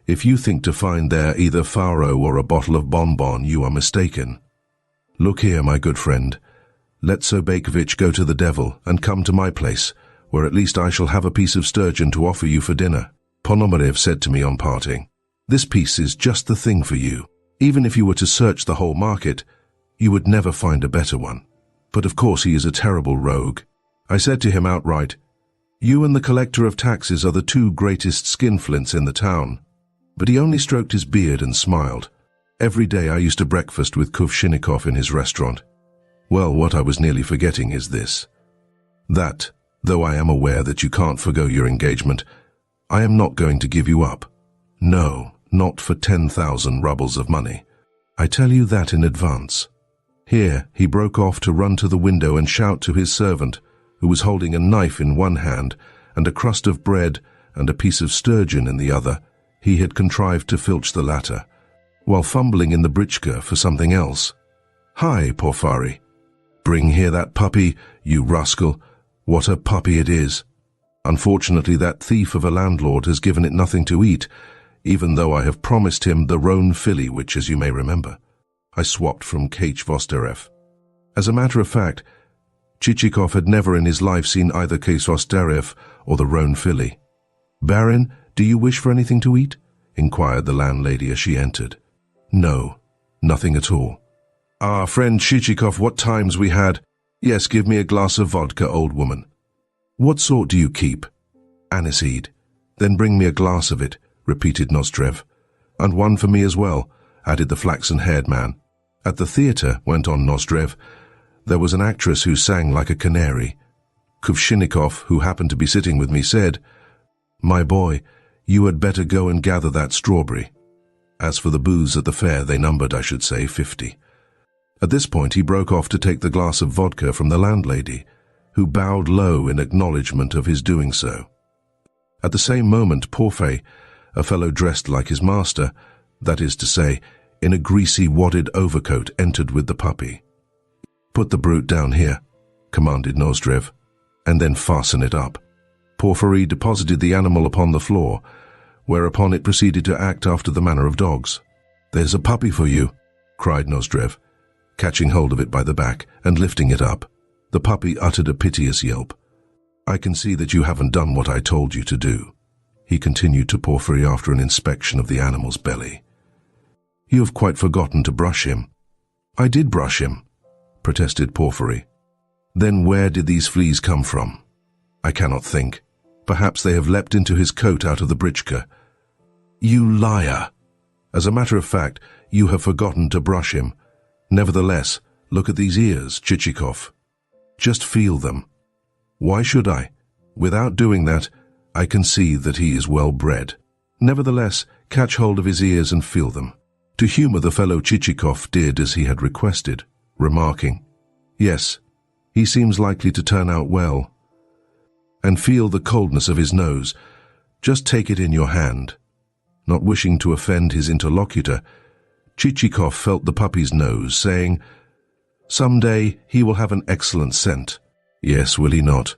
if you think to find there either faro or a bottle of bonbon, you are mistaken. Look here, my good friend. Let Sobakevich go to the devil and come to my place, where at least I shall have a piece of sturgeon to offer you for dinner." Ponomarev said to me on parting, "This piece is just the thing for you. Even if you were to search the whole market, you would never find a better one. But of course he is a terrible rogue." I said to him outright, "You and the collector of taxes are the 2 greatest skinflints in the town." But he only stroked his beard and smiled. Every day I used to breakfast with Chichikov in his restaurant. Well, what I was nearly forgetting is this: that, though I am aware that you can't forgo your engagement, I am not going to give you up. No, not for 10,000 rubles of money. I tell you that in advance. Here he broke off to run to the window and shout to his servant, who was holding a knife in one hand and a crust of bread and a piece of sturgeon in the other. He had contrived to filch the latter, while fumbling in the britchka for something else. "Hi, Porfari. Bring here that puppy, you rascal. What a puppy it is. Unfortunately, that thief of a landlord has given it nothing to eat, even though I have promised him the roan filly, which, as you may remember, I swapped from Vosterev. As a matter of fact, Chichikov had never in his life seen either Vosterev or the roan filly. "Barin, do you wish for anything to eat?" inquired the landlady as she entered. "No, nothing at all." "Ah, friend Chichikov, what times we had. Yes, give me a glass of vodka, old woman." "What sort do you keep?" "Aniseed." "Then bring me a glass of it," repeated Nozdrev. "And one for me as well," added the flaxen-haired man. "At the theatre," went on Nozdrev, "there was an actress who sang like a canary. Chichikov, who happened to be sitting with me, said, 'My boy, you had better go and gather that strawberry.' As for the booths at the fair, they numbered, I should say, 50. At this point he broke off to take the glass of vodka from the landlady, who bowed low in acknowledgement of his doing so. At the same moment Porfay, a fellow dressed like his master, that is to say, in a greasy wadded overcoat, entered with the puppy. "Put the brute down here," commanded Nozdrev, "and then fasten it up." Porfiry deposited the animal upon the floor, whereupon it proceeded to act after the manner of dogs. "There's a puppy for you," cried Nozdrev, catching hold of it by the back and lifting it up. The puppy uttered a piteous yelp. "I can see that you haven't done what I told you to do," he continued to Porfiry after an inspection of the animal's belly. "You have quite forgotten to brush him." "I did brush him," protested Porfiry. Then where did these fleas come from? I cannot think. Perhaps they have leapt into his coat out of the britchka. You liar! As a matter of fact, you have forgotten to brush him. Nevertheless, look at these ears, Chichikov. Just feel them. Why should I? Without doing that, I can see that he is well bred. Nevertheless, catch hold of his ears and feel them. To humor the fellow, Chichikov did as he had requested, remarking, "Yes, he seems likely to turn out well." And feel the coldness of his nose. Just take it in your hand. Not wishing to offend his interlocutor, Chichikov felt the puppy's nose, saying, "Some day he will have an excellent scent." Yes, will he not?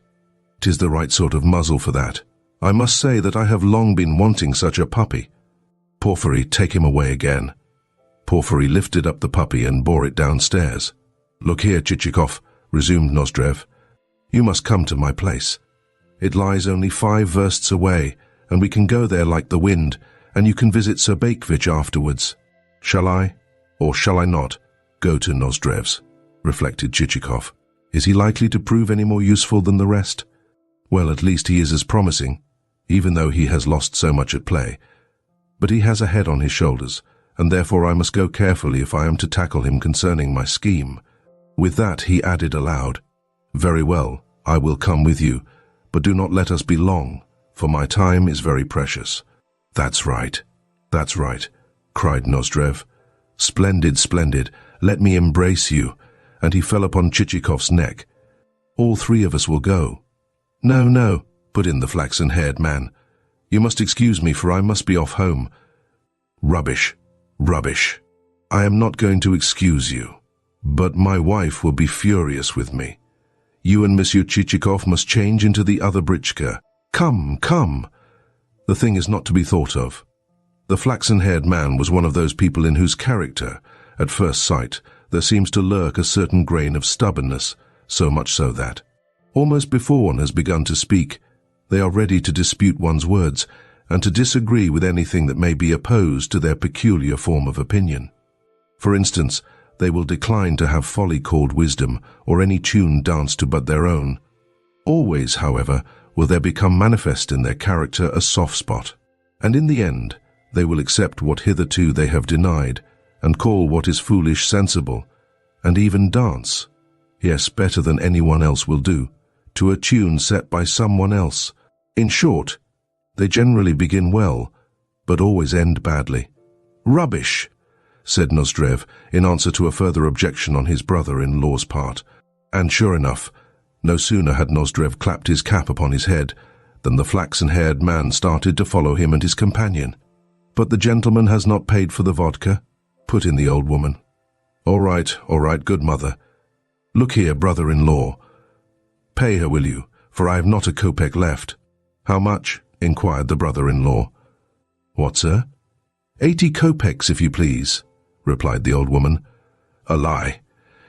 'Tis the right sort of muzzle for that. I must say that I have long been wanting such a puppy. Porfiry, take him away again. Porfiry lifted up the puppy and bore it downstairs. "Look here, Chichikov," resumed Nozdrev. "You must come to my place. It lies only 5 versts away, and we can go there like the wind, and you can visit Sobakevich afterwards. Shall I, or shall I not, go to Nozdrev's?" reflected Chichikov. "Is he likely to prove any more useful than the rest? Well, at least he is as promising, even though he has lost so much at play. But he has a head on his shoulders, and therefore I must go carefully if I am to tackle him concerning my scheme." With that he added aloud, "Very well, I will come with you, but do not let us be long, for my time is very precious." That's right, cried Nozdrev. "Splendid, splendid, let me embrace you," and he fell upon Chichikov's neck. "All 3 of us will go." No, put in the flaxen-haired man. "You must excuse me, for I must be off home." Rubbish. I am not going to excuse you, but my wife will be furious with me. You and Monsieur Chichikov must change into the other britchka. Come. The thing is not to be thought of. The flaxen-haired man was one of those people in whose character, at first sight, there seems to lurk a certain grain of stubbornness, so much so that, almost before one has begun to speak, they are ready to dispute one's words and to disagree with anything that may be opposed to their peculiar form of opinion. For instance, they will decline to have folly called wisdom or any tune danced to but their own. Always, however, will there become manifest in their character a soft spot, and in the end they will accept what hitherto they have denied and call what is foolish sensible, and even dance, yes, better than anyone else will do, to a tune set by someone else. In short, they generally begin well, but always end badly. "Rubbish," said Nozdrev, in answer to a further objection on his brother-in-law's part. And sure enough, no sooner had Nozdrev clapped his cap upon his head than the flaxen-haired man started to follow him and his companion. "But the gentleman has not paid for the vodka," put in the old woman. All right, good mother. Look here, brother-in-law. Pay her, will you, for I have not a kopeck left." "How much?" inquired the brother-in-law. "What, sir?" 80 kopecks, if you please," replied the old woman. "A lie.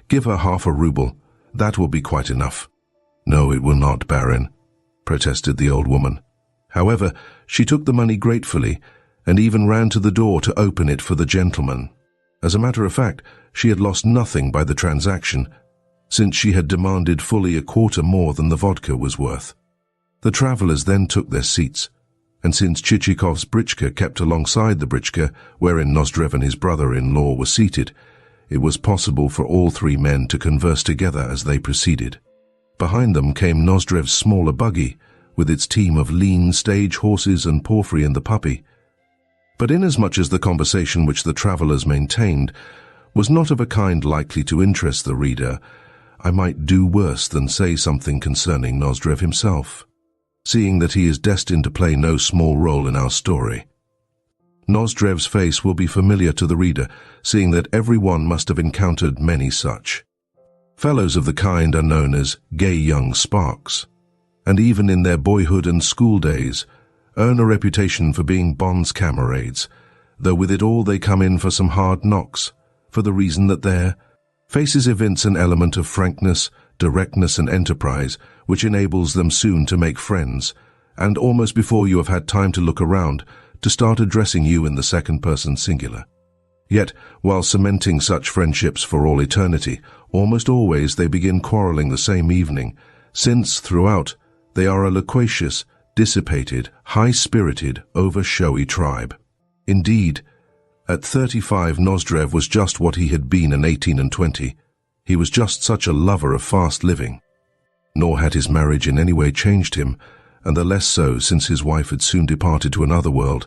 Give her half a rouble. That will be quite enough." "No, it will not, Baron," protested the old woman. However, she took the money gratefully and even ran to the door to open it for the gentleman. As a matter of fact, she had lost nothing by the transaction, since she had demanded fully a quarter more than the vodka was worth. The travellers then took their seats, and since Chichikov's britchka kept alongside the britchka wherein Nozdrev and his brother-in-law were seated, it was possible for all 3 men to converse together as they proceeded. Behind them came Nozdrev's smaller buggy, with its team of lean stage horses and Porfiry and the puppy. But inasmuch as the conversation which the travellers maintained was not of a kind likely to interest the reader, I might do worse than say something concerning Nozdrev himself, seeing that he is destined to play no small role in our story. Nozdrev's face will be familiar to the reader, seeing that every one must have encountered many such. Fellows of the kind are known as gay young sparks, and even in their boyhood and school days earn a reputation for being bonds camarades, though with it all they come in for some hard knocks, for the reason that their faces evince an element of frankness, directness and enterprise which enables them soon to make friends, and almost before you have had time to look around, to start addressing you in the second person singular. Yet, while cementing such friendships for all eternity, almost always they begin quarreling the same evening, since, throughout, they are a loquacious, dissipated, high-spirited, over-showy tribe. Indeed, at 35 Nozdrev was just what he had been at 18 and 20. He was just such a lover of fast living. Nor had his marriage in any way changed him, and the less so since his wife had soon departed to another world,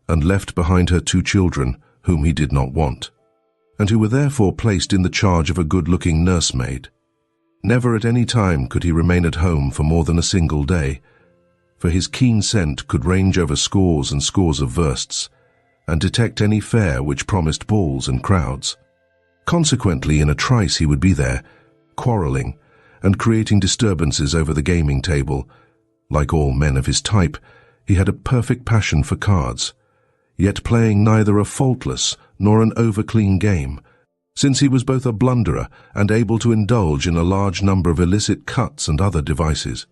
and left behind her 2 children, whom he did not want, and who were therefore placed in the charge of a good-looking nursemaid. Never at any time could he remain at home for more than a single day, for his keen scent could range over scores and scores of versts, and detect any fare which promised balls and crowds. Consequently, in a trice he would be there, quarrelling, and creating disturbances over the gaming table. Like all men of his type, he had a perfect passion for cards, yet playing neither a faultless nor an over-clean game, since he was both a blunderer and able to indulge in a large number of illicit cuts and other devices.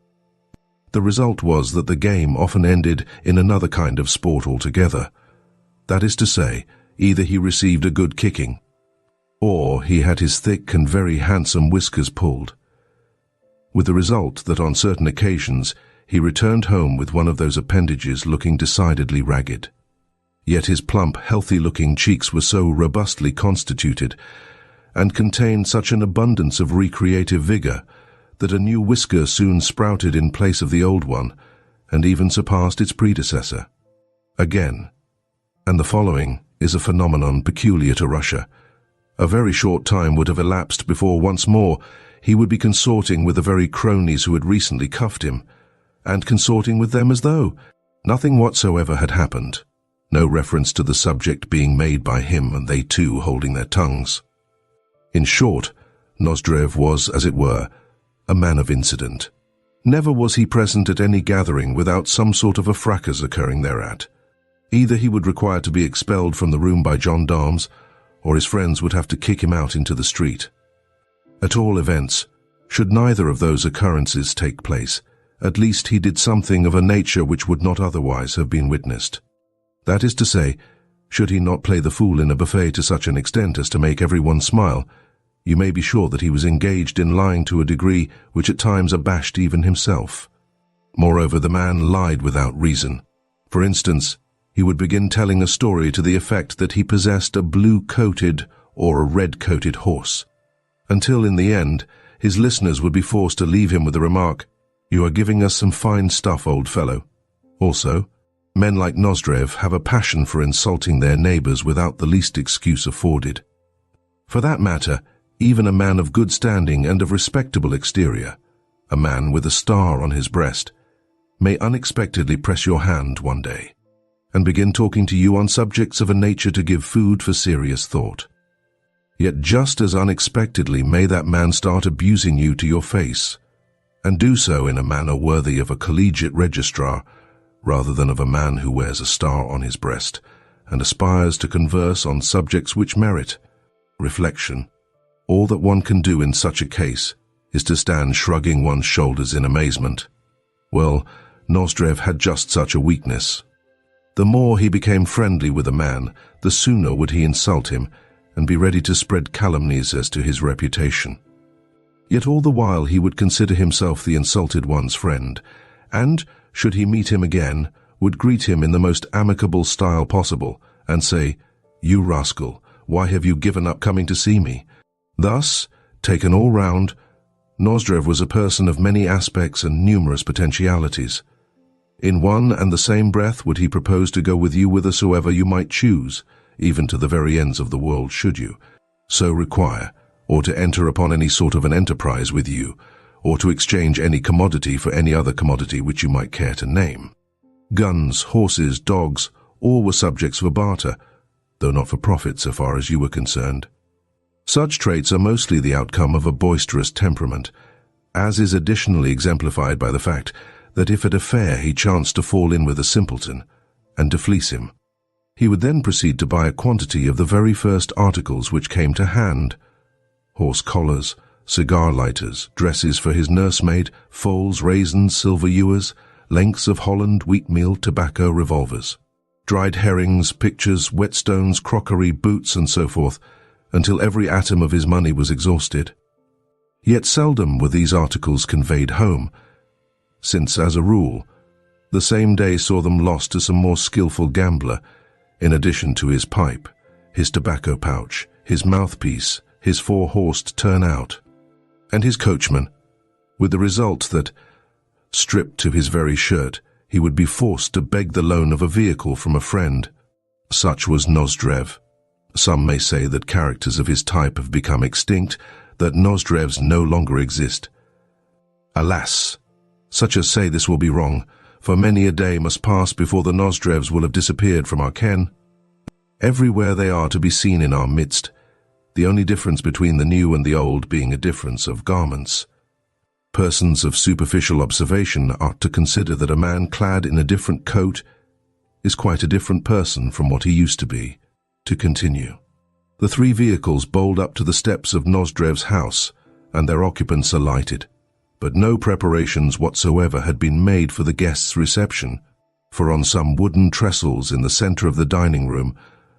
The result was that the game often ended in another kind of sport altogether. That is to say, either he received a good kicking, or he had his thick and very handsome whiskers pulled, with the result that on certain occasions he returned home with one of those appendages looking decidedly ragged. Yet his plump, healthy-looking cheeks were so robustly constituted and contained such an abundance of recreative vigor that a new whisker soon sprouted in place of the old one and even surpassed its predecessor. Again, and the following is a phenomenon peculiar to Russia, a very short time would have elapsed before once more he would be consorting with the very cronies who had recently cuffed him, and consorting with them as though nothing whatsoever had happened. No reference to the subject being made by him, and they too holding their tongues. In short, Nozdrev was, as it were, a man of incident. Never was he present at any gathering without some sort of a fracas occurring thereat. Either he would require to be expelled from the room by gendarmes, or his friends would have to kick him out into the street. At all events, should neither of those occurrences take place, at least he did something of a nature which would not otherwise have been witnessed. That is to say, should he not play the fool in a buffet to such an extent as to make everyone smile, you may be sure that he was engaged in lying to a degree which at times abashed even himself. Moreover, the man lied without reason. For instance, he would begin telling a story to the effect that he possessed a blue-coated or a red-coated horse, until in the end his listeners would be forced to leave him with the remark, "You are giving us some fine stuff, old fellow." Also, men like Nozdrev have a passion for insulting their neighbors without the least excuse afforded. For that matter, even a man of good standing and of respectable exterior, a man with a star on his breast, may unexpectedly press your hand one day and begin talking to you on subjects of a nature to give food for serious thought. Yet just as unexpectedly may that man start abusing you to your face, and do so in a manner worthy of a collegiate registrar, rather than of a man who wears a star on his breast and aspires to converse on subjects which merit reflection. All that one can do in such a case is to stand shrugging one's shoulders in amazement. Well, Nozdrev had just such a weakness. The more he became friendly with a man, the sooner would he insult him and be ready to spread calumnies as to his reputation. Yet all the while he would consider himself the insulted one's friend, and, should he meet him again, would greet him in the most amicable style possible, and say, "You rascal, why have you given up coming to see me?" Thus, taken all round, Nozdrev was a person of many aspects and numerous potentialities. In one and the same breath would he propose to go with you whithersoever you might choose, even to the very ends of the world should you so require, or to enter upon any sort of an enterprise with you, or to exchange any commodity for any other commodity which you might care to name. Guns, horses, dogs, all were subjects for barter, though not for profit so far as you were concerned. Such traits are mostly the outcome of a boisterous temperament, as is additionally exemplified by the fact that if at a fair he chanced to fall in with a simpleton, and to fleece him, he would then proceed to buy a quantity of the very first articles which came to hand: horse collars, cigar lighters, dresses for his nursemaid, foals, raisins, silver ewers, lengths of Holland, wheatmeal, tobacco, revolvers. Dried herrings, pictures, whetstones, crockery, boots, and so forth, until every atom of his money was exhausted. Yet seldom were these articles conveyed home, since, as a rule, the same day saw them lost to some more skillful gambler, in addition to his pipe, his tobacco pouch, his mouthpiece, his four-horsed turnout, and his coachman, with the result that, stripped to his very shirt, he would be forced to beg the loan of a vehicle from a friend. Such was Nozdrev. Some may say that characters of his type have become extinct, that Nozdrevs no longer exist. Alas, such as say this will be wrong, for many a day must pass before the Nozdrevs will have disappeared from our ken. Everywhere they are to be seen in our midst, the only difference between the new and the old being a difference of garments. Persons of superficial observation are to consider that a man clad in a different coat is quite a different person from what he used to be. To continue. The three vehicles bowled up to the steps of Nozdrev's house, and their occupants alighted. But no preparations whatsoever had been made for the guests' reception, for on some wooden trestles in the center of the dining room,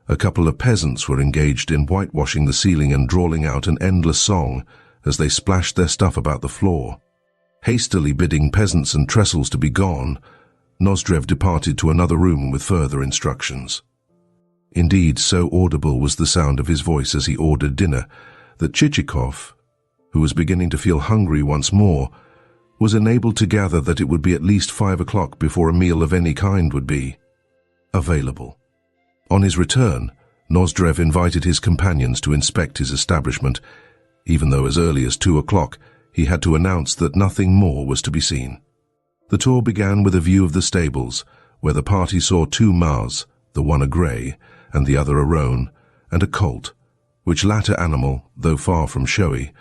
a couple of peasants were engaged in whitewashing the ceiling and drawling out an endless song as they splashed their stuff about the floor. Hastily bidding peasants and trestles to be gone, Nozdrev departed to another room with further instructions. Indeed, so audible was the sound of his voice as he ordered dinner that Chichikov, who was beginning to feel hungry once more, was enabled to gather that it would be at least 5 o'clock before a meal of any kind would be available. On his return, Nozdrev invited his companions to inspect his establishment, even though as early as 2 o'clock he had to announce that nothing more was to be seen. The tour began with a view of the stables, where the party saw 2 mares, the one a grey and the other a roan, and a colt, which latter animal, though far from showy,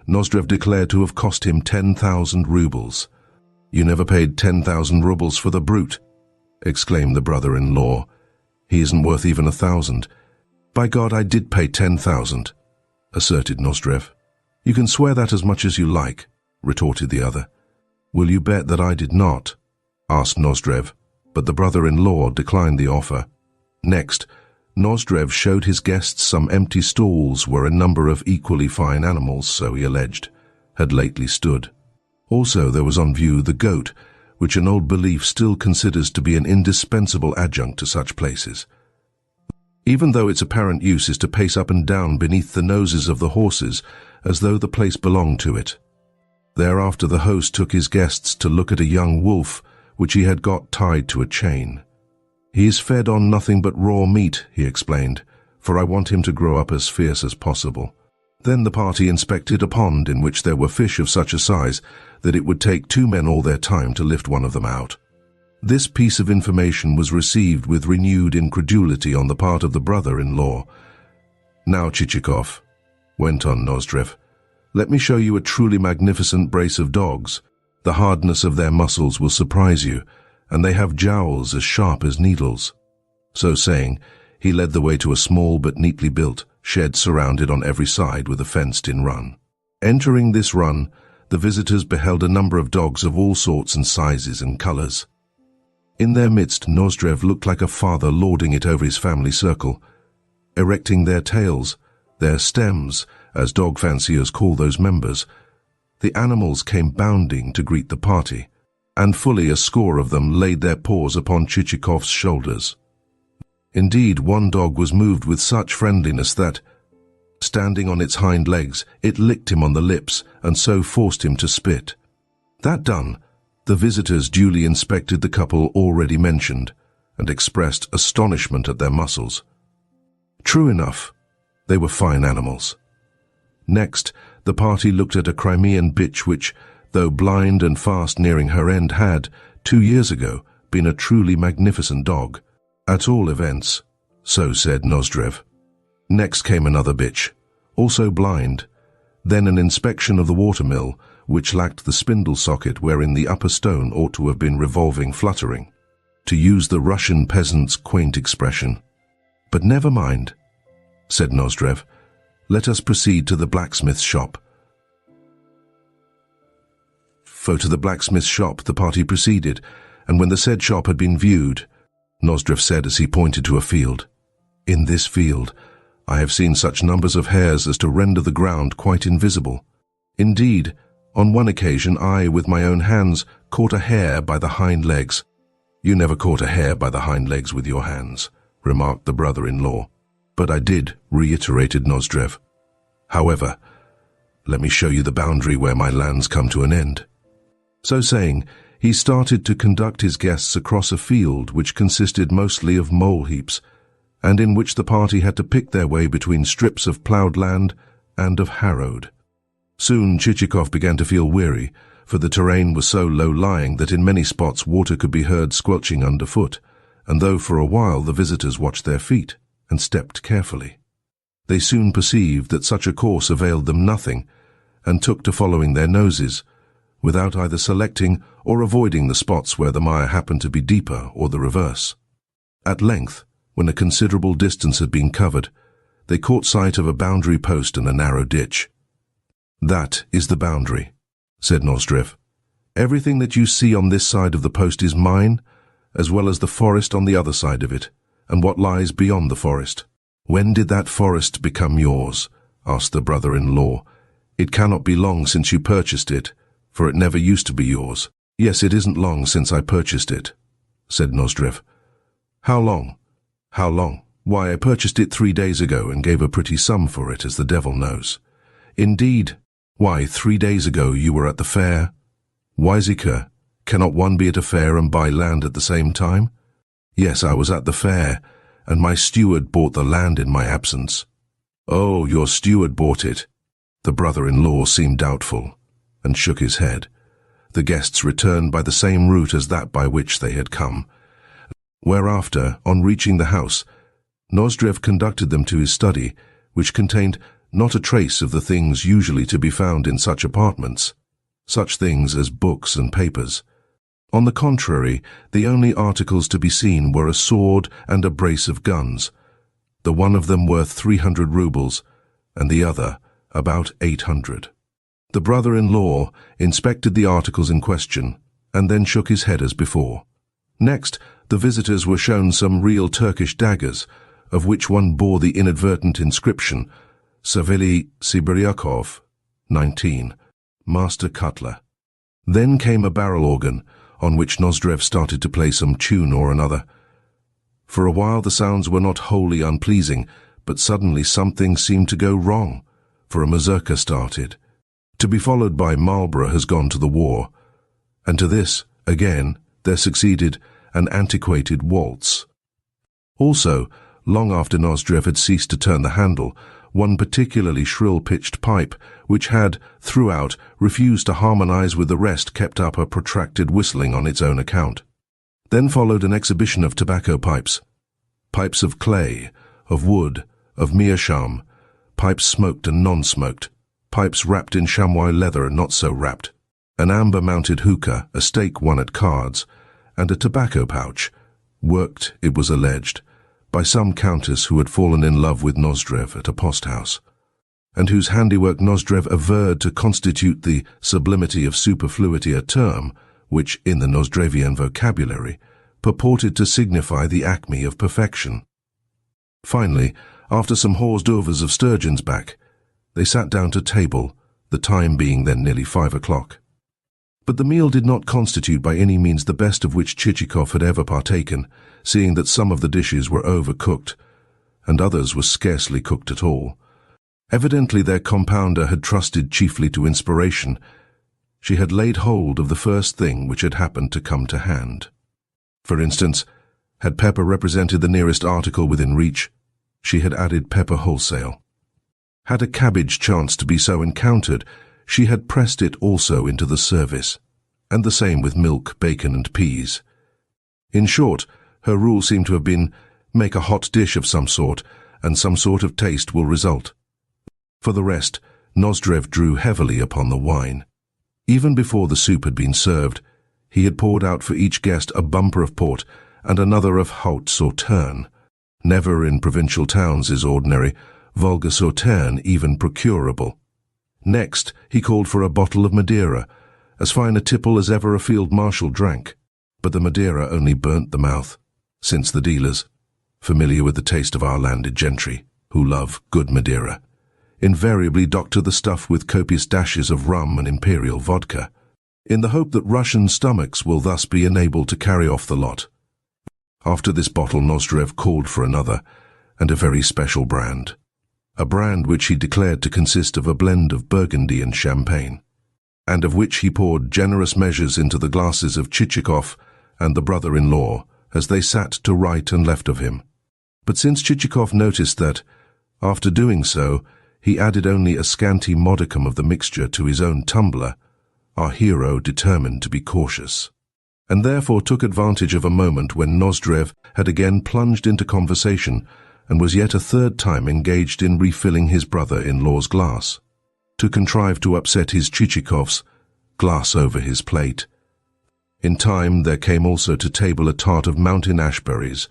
Nozdrev declared to have cost him 10,000 rubles. "You never paid 10,000 rubles for the brute," exclaimed the brother-in-law. "He isn't worth even 1,000. "By God, I did pay 10,000, asserted Nozdrev. "You can swear that as much as you like," retorted the other. "Will you bet that I did not?" asked Nozdrev, but the brother-in-law declined the offer. Next, Nozdrev showed his guests some empty stalls where a number of equally fine animals, so he alleged, had lately stood. Also there was on view the goat, which an old belief still considers to be an indispensable adjunct to such places, even though its apparent use is to pace up and down beneath the noses of the horses as though the place belonged to it. Thereafter the host took his guests to look at a young wolf which he had got tied to a chain. "He is fed on nothing but raw meat," he explained, "for I want him to grow up as fierce as possible." Then the party inspected a pond in which there were fish of such a size that it would take 2 men all their time to lift one of them out. This piece of information was received with renewed incredulity on the part of the brother-in-law. "Now, Chichikov," went on Nozdrev, "let me show you a truly magnificent brace of dogs. The hardness of their muscles will surprise you, and they have jowls as sharp as needles." So saying, he led the way to a small but neatly built shed surrounded on every side with a fenced-in run. Entering this run, the visitors beheld a number of dogs of all sorts and sizes and colors. In their midst, Nozdrev looked like a father lording it over his family circle, erecting their tails, their stems, as dog fanciers call those members. The animals came bounding to greet the party, and fully a score of them laid their paws upon Chichikov's shoulders. Indeed, one dog was moved with such friendliness that, standing on its hind legs, it licked him on the lips and so forced him to spit. That done, the visitors duly inspected the couple already mentioned and expressed astonishment at their muscles. True enough, they were fine animals. Next, the party looked at a Crimean bitch which, though blind and fast nearing her end, had, 2 years ago, been a truly magnificent dog. At all events, so said Nozdrev. Next came another bitch, also blind, then an inspection of the watermill, which lacked the spindle socket wherein the upper stone ought to have been revolving fluttering, to use the Russian peasant's quaint expression. "But never mind," said Nozdrev. "Let us proceed to the blacksmith's shop." To the blacksmith's shop the party proceeded, and when the said shop had been viewed, Nozdrev said as he pointed to a field. "In this field, I have seen such numbers of hares as to render the ground quite invisible. Indeed, on one occasion I, with my own hands, caught a hare by the hind legs." "You never caught a hare by the hind legs with your hands," remarked the brother-in-law. "But I did," reiterated Nozdrev. "However, let me show you the boundary where my lands come to an end." So saying, he started to conduct his guests across a field which consisted mostly of mole heaps, and in which the party had to pick their way between strips of ploughed land and of harrowed. Soon Chichikov began to feel weary, for the terrain was so low-lying that in many spots water could be heard squelching underfoot, and though for a while the visitors watched their feet and stepped carefully, they soon perceived that such a course availed them nothing, and took to following their noses, without either selecting or avoiding the spots where the mire happened to be deeper or the reverse. At length, when a considerable distance had been covered, they caught sight of a boundary post and a narrow ditch. "That is the boundary," said Nozdrev. "Everything that you see on this side of the post is mine, as well as the forest on the other side of it, and what lies beyond the forest." "When did that forest become yours?" asked the brother-in-law. "It cannot be long since you purchased it, for it never used to be yours." "Yes, it isn't long since I purchased it," said Nozdrev. "How long?" "How long? Why, I purchased it 3 days ago and gave a pretty sum for it, as the devil knows." "Indeed? Why, 3 days ago you were at the fair?" "Weisiker, cannot one be at a fair and buy land at the same time?" "Yes, I was at the fair, and my steward bought the land in my absence." "Oh, your steward bought it." The brother-in-law seemed doubtful, and shook his head. The guests returned by the same route as that by which they had come. Whereafter, on reaching the house, Nozdrev conducted them to his study, which contained not a trace of the things usually to be found in such apartments, such things as books and papers. On the contrary, the only articles to be seen were a sword and a brace of guns, the one of them worth 300 rubles, and the other about 800. The brother-in-law inspected the articles in question, and then shook his head as before. Next, the visitors were shown some real Turkish daggers, of which one bore the inadvertent inscription, Pavel Chichikov, 19, Master Cutler. Then came a barrel organ, on which Nozdrev started to play some tune or another. For a while the sounds were not wholly unpleasing, but suddenly something seemed to go wrong, for a mazurka started, to be followed by Marlborough Has Gone to the War, and to this, again, there succeeded an antiquated waltz. Also, long after Nozdrev had ceased to turn the handle, one particularly shrill-pitched pipe, which had, throughout, refused to harmonize with the rest, kept up a protracted whistling on its own account. Then followed an exhibition of tobacco pipes. Pipes of clay, of wood, of meerschaum, pipes smoked and non-smoked, pipes wrapped in chamois leather and not so wrapped, an amber-mounted hookah, a stake won at cards, and a tobacco pouch, worked, it was alleged, by some countess who had fallen in love with Nozdrev at a post-house, and whose handiwork Nozdrev averred to constitute the sublimity of superfluity, a term which, in the Nozdrevian vocabulary, purported to signify the acme of perfection. Finally, after some hors d'oeuvres of sturgeon's back, they sat down to table, the time being then nearly 5 o'clock. But the meal did not constitute by any means the best of which Chichikov had ever partaken, seeing that some of the dishes were overcooked, and others were scarcely cooked at all. Evidently their compounder had trusted chiefly to inspiration. She had laid hold of the first thing which had happened to come to hand. For instance, had pepper represented the nearest article within reach, she had added pepper wholesale. Had a cabbage chanced to be so encountered, she had pressed it also into the service, and the same with milk, bacon, and peas. In short, her rule seemed to have been, make a hot dish of some sort, and some sort of taste will result. For the rest, Nozdrev drew heavily upon the wine. Even before the soup had been served, he had poured out for each guest a bumper of port and another of haut sauterne. Never in provincial towns is ordinary, vulgar sauterne even procurable. Next, he called for a bottle of Madeira, as fine a tipple as ever a field marshal drank, but the Madeira only burnt the mouth. since the dealers, familiar with the taste of our landed gentry, who love good Madeira, invariably doctor the stuff with copious dashes of rum and imperial vodka, in the hope that Russian stomachs will thus be enabled to carry off the lot. After this bottle, Nozdrev called for another, and a very special brand. A brand which he declared to consist of a blend of Burgundy and champagne, and of which he poured generous measures into the glasses of Chichikov and the brother-in-law as they sat to right and left of him. But since Chichikov noticed that, after doing so, he added only a scanty modicum of the mixture to his own tumbler, our hero determined to be cautious, and therefore took advantage of a moment when Nozdrev had again plunged into conversation and was yet a third time engaged in refilling his brother-in-law's glass, to contrive to upset his Chichikov's glass over his plate. In time there came also to table a tart of mountain ashberries,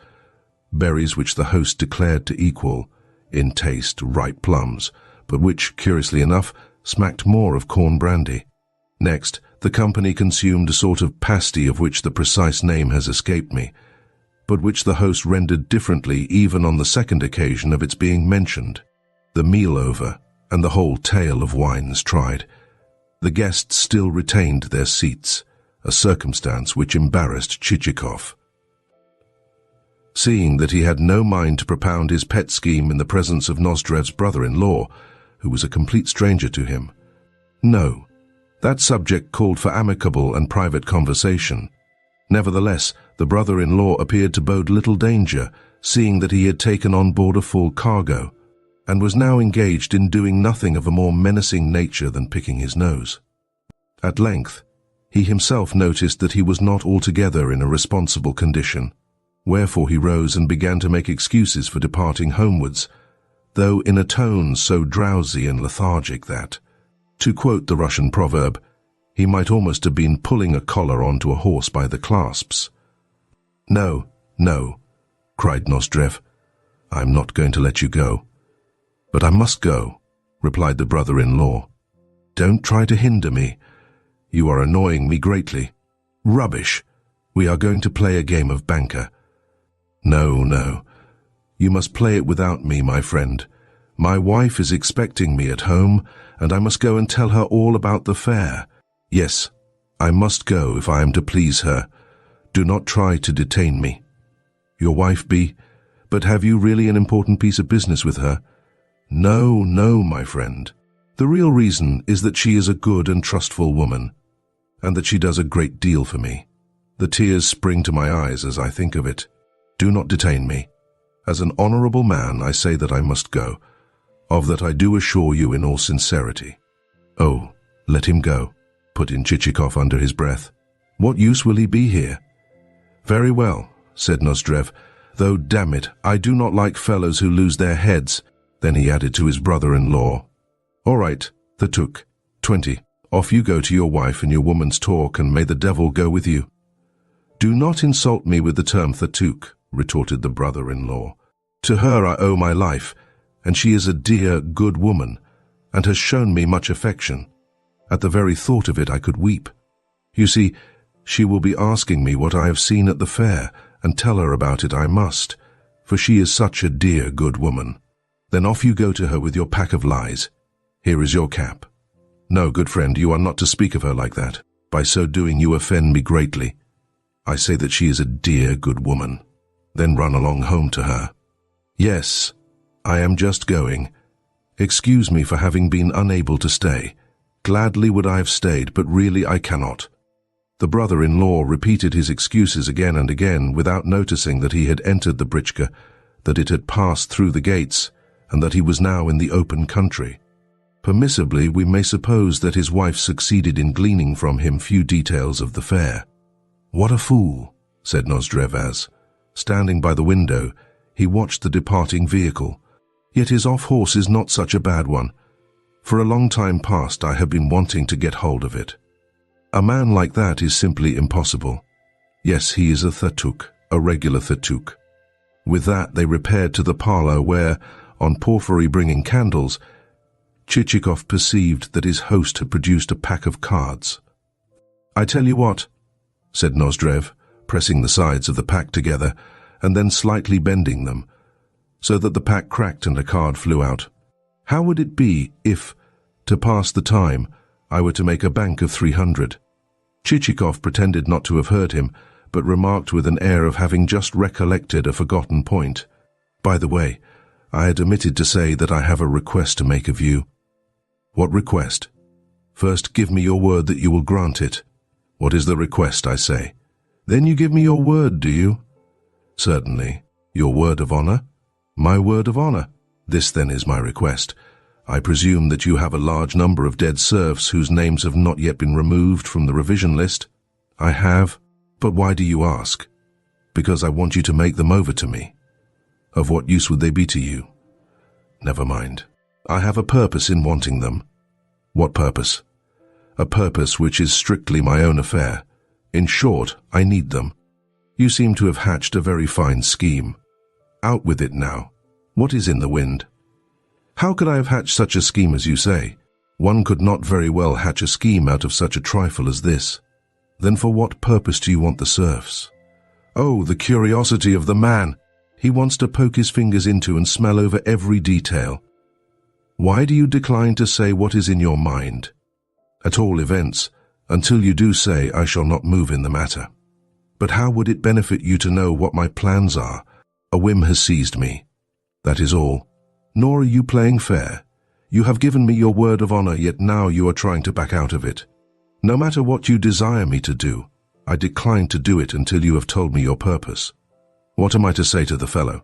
berries which the host declared to equal, in taste, ripe plums, but which, curiously enough, smacked more of corn brandy. Next, the company consumed a sort of pasty of which the precise name has escaped me, but which the host rendered differently even on the second occasion of its being mentioned. The meal over, and the whole tale of wines tried, the guests still retained their seats, a circumstance which embarrassed Chichikov. Seeing that he had no mind to propound his pet scheme in the presence of Nozdrev's brother-in-law, who was a complete stranger to him, no, that subject called for amicable and private conversation. Nevertheless, the brother-in-law appeared to bode little danger, seeing that he had taken on board a full cargo, and was now engaged in doing nothing of a more menacing nature than picking his nose. At length, he himself noticed that he was not altogether in a responsible condition, wherefore he rose and began to make excuses for departing homewards, though in a tone so drowsy and lethargic that, to quote the Russian proverb, he might almost have been pulling a collar onto a horse by the clasps. "No, no," cried Nozdrev. "I'm not going to let you go." "But I must go," replied the brother-in-law. "Don't try to hinder me. You are annoying me greatly." "Rubbish. We are going to play a game of banker." "No, no. You must play it without me, my friend. My wife is expecting me at home, and I must go and tell her all about the fair. Yes, I must go if I am to please her. Do not try to detain me." "Your wife be? But have you really an important piece of business with her?" "No, no, my friend. The real reason is that she is a good and trustful woman, and that she does a great deal for me. The tears spring to my eyes as I think of it. Do not detain me. As an honorable man, I say that I must go. Of that I do assure you in all sincerity." "Oh, let him go," put in Chichikov under his breath. "What use will he be here?" "Very well," said Nozdrev, "though, damn it, I do not like fellows who lose their heads." Then he added to his brother-in-law, "All right, Thatuk, 20. Off you go to your wife and your woman's talk, and may the devil go with you." "Do not insult me with the term Thatuk," retorted the brother-in-law. "To her I owe my life, and she is a dear, good woman, and has shown me much affection. At the very thought of it I could weep. You see, she will be asking me what I have seen at the fair, and tell her about it I must, for she is such a dear, good woman. Then off you go to her with your pack of lies. Here is your cap. No, good friend, you are not to speak of her like that. By so doing you offend me greatly. I say that she is a dear, good woman. Then run along home to her." "Yes, I am just going. Excuse me for having been unable to stay. Gladly would I have stayed, but really I cannot." The brother-in-law repeated his excuses again and again, without noticing that he had entered the britchka, that it had passed through the gates, and that he was now in the open country. Permissibly, we may suppose that his wife succeeded in gleaning from him few details of the fair. "What a fool," said Nozdrev as, standing by the window, he watched the departing vehicle. "Yet his off-horse is not such a bad one. For a long time past I have been wanting to get hold of it. A man like that is simply impossible. Yes, he is a Thatuk, a regular Thatuk." With that they repaired to the parlour where, on Porphyry bringing candles, Chichikov perceived that his host had produced a pack of cards. "I tell you what," said Nozdrev, pressing the sides of the pack together, and then slightly bending them, so that the pack cracked and a card flew out. How would it be if, to pass the time, I were to make a bank of 300? Chichikov pretended not to have heard him, but remarked with an air of having just recollected a forgotten point. By the way, I had omitted to say that I have a request to make of you. What request? First, give me your word that you will grant it. What is the request, I say? Then you give me your word, do you? Certainly. Your word of honor? My word of honor. This then is my request. I presume that you have a large number of dead serfs whose names have not yet been removed from the revision list. I have. But why do you ask? Because I want you to make them over to me. Of what use would they be to you? Never mind. I have a purpose in wanting them. What purpose? A purpose which is strictly my own affair. In short, I need them. You seem to have hatched a very fine scheme. Out with it now. What is in the wind? How could I have hatched such a scheme as you say? One could not very well hatch a scheme out of such a trifle as this. Then for what purpose do you want the serfs? Oh, the curiosity of the man! He wants to poke his fingers into and smell over every detail. Why do you decline to say what is in your mind? At all events, until you do say, I shall not move in the matter. But how would it benefit you to know what my plans are? A whim has seized me. That is all. Nor are you playing fair. You have given me your word of honor, yet now you are trying to back out of it. No matter what you desire me to do, I decline to do it until you have told me your purpose. What am I to say to the fellow?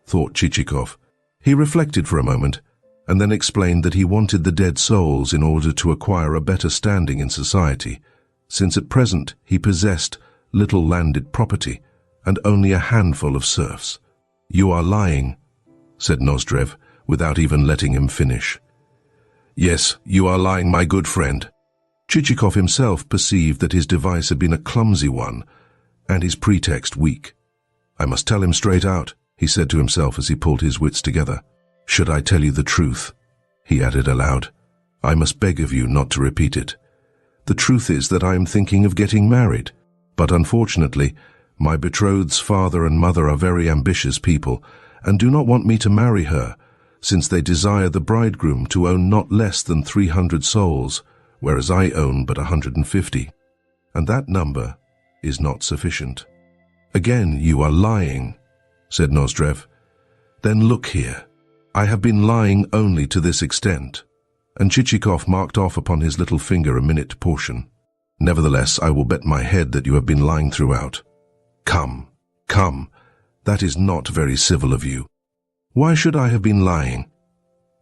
Thought Chichikov. He reflected for a moment, and then explained that he wanted the dead souls in order to acquire a better standing in society, since at present he possessed little landed property and only a handful of serfs. You are lying, said Nozdrev, without even letting him finish. Yes, you are lying, my good friend. Chichikov himself perceived that his device had been a clumsy one, and his pretext weak. I must tell him straight out, he said to himself as he pulled his wits together. Should I tell you the truth? He added aloud. I must beg of you not to repeat it. The truth is that I am thinking of getting married, but unfortunately, my betrothed's father and mother are very ambitious people, and do not want me to marry her, since they desire the bridegroom to own not less than 300 souls, whereas I own but 150, and that number is not sufficient. Again, you are lying, said Nozdrev. Then look here. I have been lying only to this extent, and Chichikov marked off upon his little finger a minute portion. Nevertheless, I will bet my head that you have been lying throughout. Come, come, that is not very civil of you. Why should I have been lying?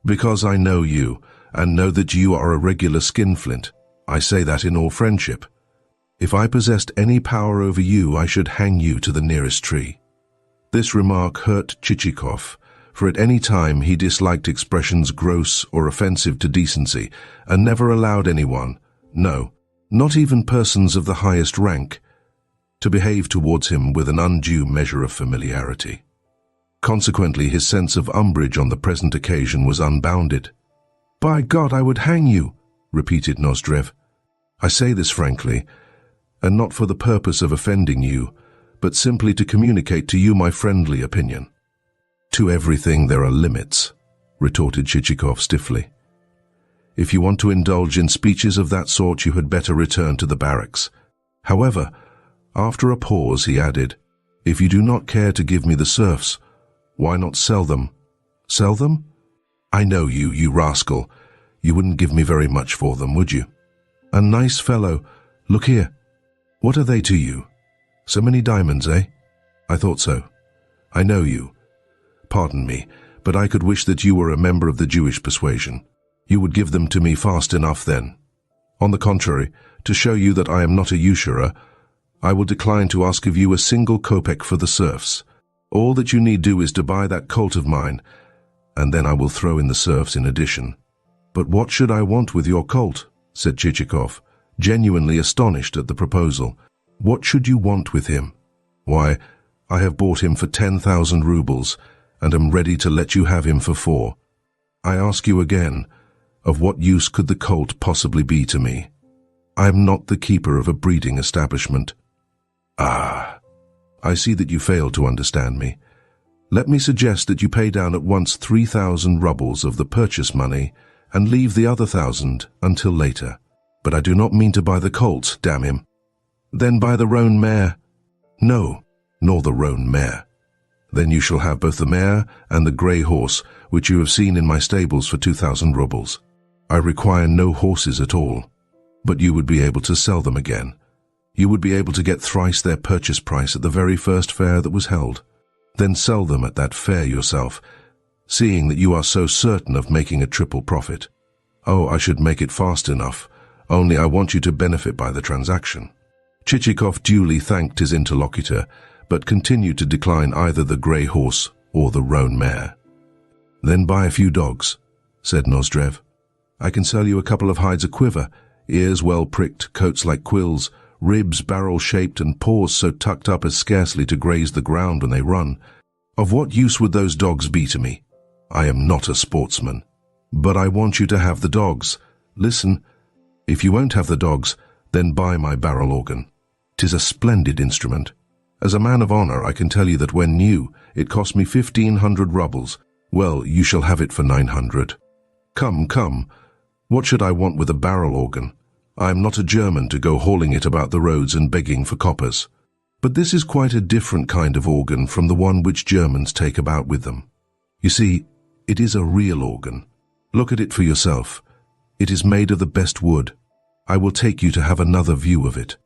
Because I know you, and know that you are a regular skinflint. I say that in all friendship. If I possessed any power over you, I should hang you to the nearest tree. This remark hurt Chichikov, for at any time he disliked expressions gross or offensive to decency, and never allowed anyone, no, not even persons of the highest rank, to behave towards him with an undue measure of familiarity. Consequently, his sense of umbrage on the present occasion was unbounded. By God, I would hang you, repeated Nozdrev. I say this frankly, and not for the purpose of offending you, but simply to communicate to you my friendly opinion. To everything there are limits, retorted Chichikov stiffly. If you want to indulge in speeches of that sort, you had better return to the barracks. However, after a pause, he added, if you do not care to give me the serfs, why not sell them? Sell them? I know you, you rascal. You wouldn't give me very much for them, would you? A nice fellow. Look here. What are they to you? So many diamonds, eh? I thought so. I know you. Pardon me, but I could wish that you were a member of the Jewish persuasion. You would give them to me fast enough then. On the contrary, to show you that I am not a usurer, I will decline to ask of you a single kopeck for the serfs. All that you need do is to buy that colt of mine, and then I will throw in the serfs in addition. But what should I want with your colt? Said Chichikov, genuinely astonished at the proposal. What should you want with him? Why, I have bought him for 10,000 rubles, and am ready to let you have him for 4. I ask you again, of what use could the colt possibly be to me? I am not the keeper of a breeding establishment. Ah, I see that you fail to understand me. Let me suggest that you pay down at once 3,000 rubles of the purchase money and leave the other 1,000 until later. But I do not mean to buy the colt, damn him. Then buy the roan mare. No, nor the roan mare. Then you shall have both the mare and the grey horse, which you have seen in my stables for 2,000 rubles. I require no horses at all, but you would be able to sell them again. You would be able to get thrice their purchase price at the very first fair that was held. Then sell them at that fair yourself, seeing that you are so certain of making a triple profit. Oh, I should make it fast enough, only I want you to benefit by the transaction. Chichikov duly thanked his interlocutor, but continued to decline either the grey horse or the roan mare. Then buy a few dogs, said Nozdrev. I can sell you a couple of hides a-quiver, ears well pricked, coats like quills, ribs barrel-shaped and paws so tucked up as scarcely to graze the ground when they run. Of what use would those dogs be to me? I am not a sportsman. But I want you to have the dogs. Listen, if you won't have the dogs, then buy my barrel organ. 'Tis a splendid instrument. As a man of honor, I can tell you that when new, it cost me 1,500 rubles. Well, you shall have it for 900. Come, come. What should I want with a barrel organ? I am not a German to go hauling it about the roads and begging for coppers. But this is quite a different kind of organ from the one which Germans take about with them. You see, it is a real organ. Look at it for yourself. It is made of the best wood. I will take you to have another view of it.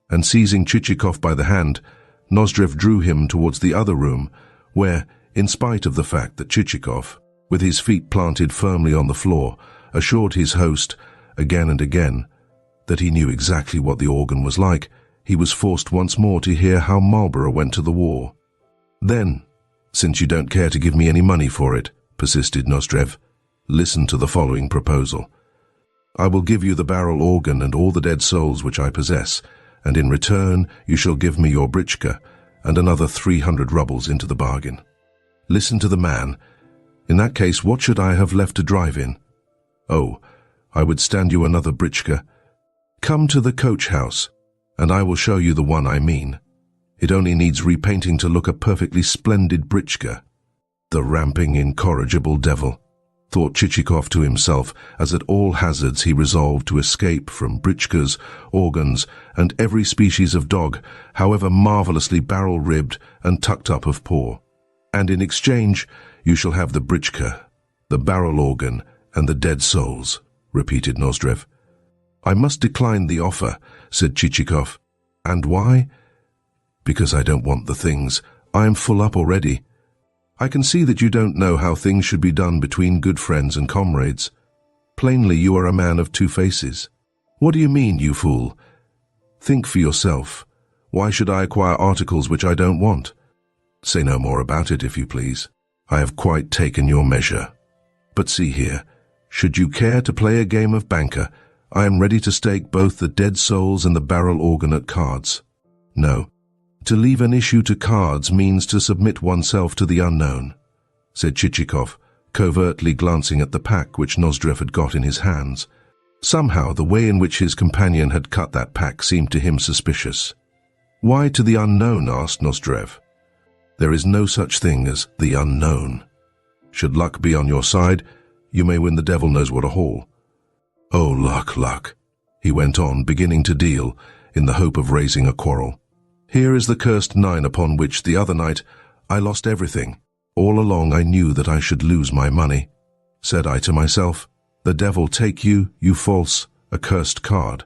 And seizing Chichikov by the hand, Nozdrev drew him towards the other room, where, in spite of the fact that Chichikov, with his feet planted firmly on the floor, assured his host, again and again, that he knew exactly what the organ was like, he was forced once more to hear how Marlborough went to the war. Then, since you don't care to give me any money for it, persisted Nozdrev, listen to the following proposal. I will give you the barrel organ and all the dead souls which I possess, and in return you shall give me your britchka and another 300 rubles into the bargain. Listen to the man. In that case, what should I have left to drive in? Oh, I would stand you another britchka. Come to the coach house, and I will show you the one I mean. It only needs repainting to look a perfectly splendid britchka. The ramping, incorrigible devil, thought Chichikov to himself, as at all hazards he resolved to escape from britchkas, organs, and every species of dog, however marvellously barrel-ribbed and tucked up of paw. And in exchange, you shall have the britchka, the barrel organ, and the dead souls, repeated Nozdrev. I must decline the offer, said Chichikov. And why? Because I don't want the things. I am full up already. I can see that you don't know how things should be done between good friends and comrades. Plainly, you are a man of two faces. What do you mean, you fool? Think for yourself. Why should I acquire articles which I don't want? Say no more about it, if you please. I have quite taken your measure. But see here, should you care to play a game of banker, I am ready to stake both the dead souls and the barrel organ at cards. No, to leave an issue to cards means to submit oneself to the unknown, said Chichikov, covertly glancing at the pack which Nozdrev had got in his hands. Somehow the way in which his companion had cut that pack seemed to him suspicious. Why to the unknown? Asked Nozdrev. There is no such thing as the unknown. Should luck be on your side, you may win the devil knows what a haul. Oh, luck, luck, he went on, beginning to deal, in the hope of raising a quarrel. Here is the cursed 9 upon which the other night I lost everything. All along I knew that I should lose my money. Said I to myself, the devil take you, you false, accursed card.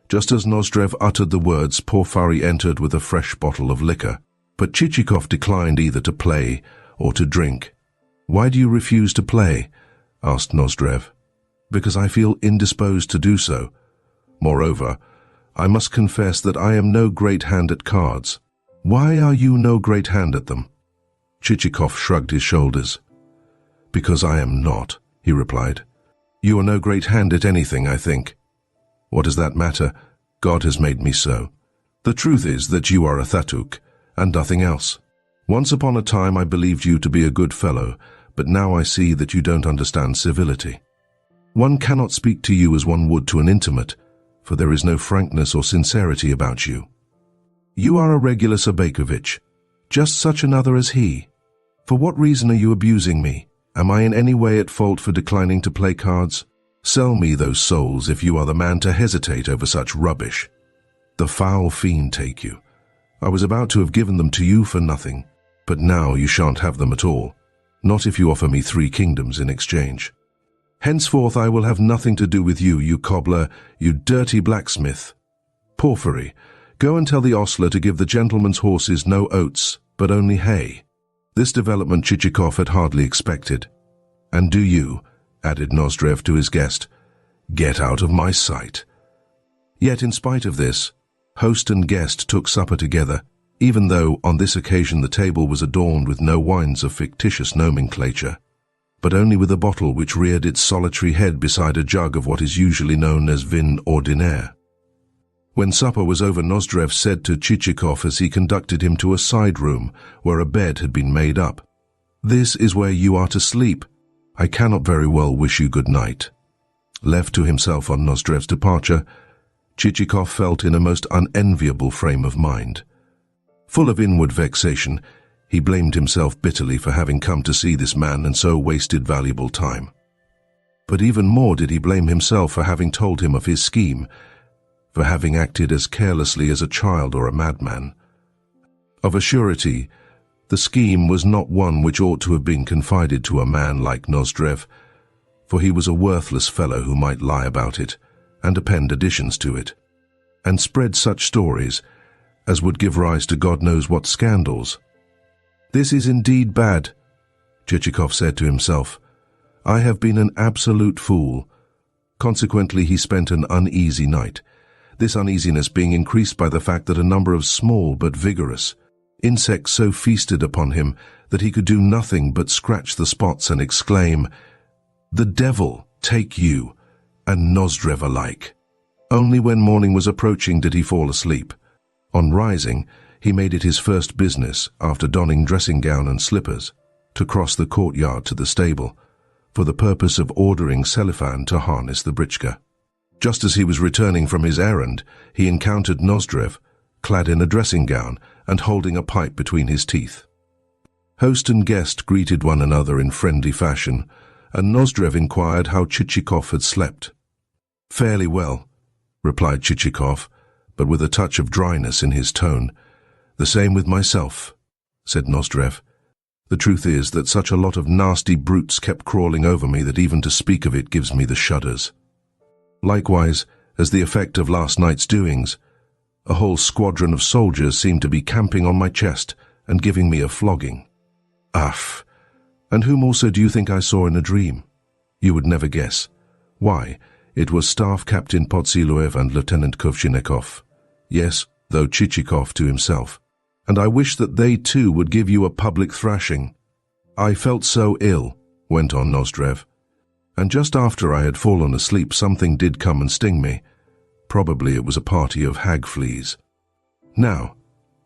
Just as Nozdrev uttered the words, Porfari entered with a fresh bottle of liquor. But Chichikov declined either to play or to drink. Why do you refuse to play? Asked Nozdrev. Because I feel indisposed to do so. Moreover, I must confess that I am no great hand at cards. Why are you no great hand at them? Chichikov shrugged his shoulders. Because I am not, he replied. You are no great hand at anything, I think. What does that matter? God has made me so. The truth is that you are a thatuk, and nothing else. Once upon a time I believed you to be a good fellow, but now I see that you don't understand civility. One cannot speak to you as one would to an intimate, for there is no frankness or sincerity about you. You are a regular Sobakevich, just such another as he. For what reason are you abusing me? Am I in any way at fault for declining to play cards? Sell me those souls if you are the man to hesitate over such rubbish. The foul fiend take you. I was about to have given them to you for nothing, but now you shan't have them at all, not if you offer me 3 kingdoms in exchange. Henceforth I will have nothing to do with you, you cobbler, you dirty blacksmith. Porphyry, go and tell the ostler to give the gentleman's horses no oats, but only hay. This development Chichikov had hardly expected. And do you, added Nozdrev to his guest, get out of my sight. Yet in spite of this, host and guest took supper together, even though on this occasion the table was adorned with no wines of fictitious nomenclature, but only with a bottle which reared its solitary head beside a jug of what is usually known as vin ordinaire. When supper was over, Nozdrev said to Chichikov as he conducted him to a side room where a bed had been made up, "This is where you are to sleep. I cannot very well wish you good night." Left to himself on Nozdrev's departure, Chichikov felt in a most unenviable frame of mind. Full of inward vexation, he blamed himself bitterly for having come to see this man and so wasted valuable time. But even more did he blame himself for having told him of his scheme, for having acted as carelessly as a child or a madman. Of a surety, the scheme was not one which ought to have been confided to a man like Nozdrev, for he was a worthless fellow who might lie about it, and append additions to it, and spread such stories as would give rise to God knows what scandals. "This is indeed bad," Chichikov said to himself. "I have been an absolute fool." Consequently, he spent an uneasy night, this uneasiness being increased by the fact that a number of small but vigorous insects so feasted upon him that he could do nothing but scratch the spots and exclaim, "The devil take you, and Nozdrev alike." Only when morning was approaching did he fall asleep. On rising, he made it his first business, after donning dressing gown and slippers, to cross the courtyard to the stable, for the purpose of ordering Selifan to harness the britchka. Just as he was returning from his errand, he encountered Nozdrev, clad in a dressing gown and holding a pipe between his teeth. Host and guest greeted one another in friendly fashion, and Nozdrev inquired how Chichikov had slept. "Fairly well," replied Chichikov, but with a touch of dryness in his tone. "The same with myself," said Nozdrev. "The truth is that such a lot of nasty brutes kept crawling over me that even to speak of it gives me the shudders. Likewise, as the effect of last night's doings, a whole squadron of soldiers seemed to be camping on my chest and giving me a flogging. Aff! And whom also do you think I saw in a dream? You would never guess. Why, it was Staff Captain Podsiluev and Lieutenant Kovshinikov. Yes, though Chichikov to himself. And I wish that they too would give you a public thrashing. I felt so ill," went on Nozdrev, "and just after I had fallen asleep something did come and sting me. Probably it was a party of hag fleas. Now,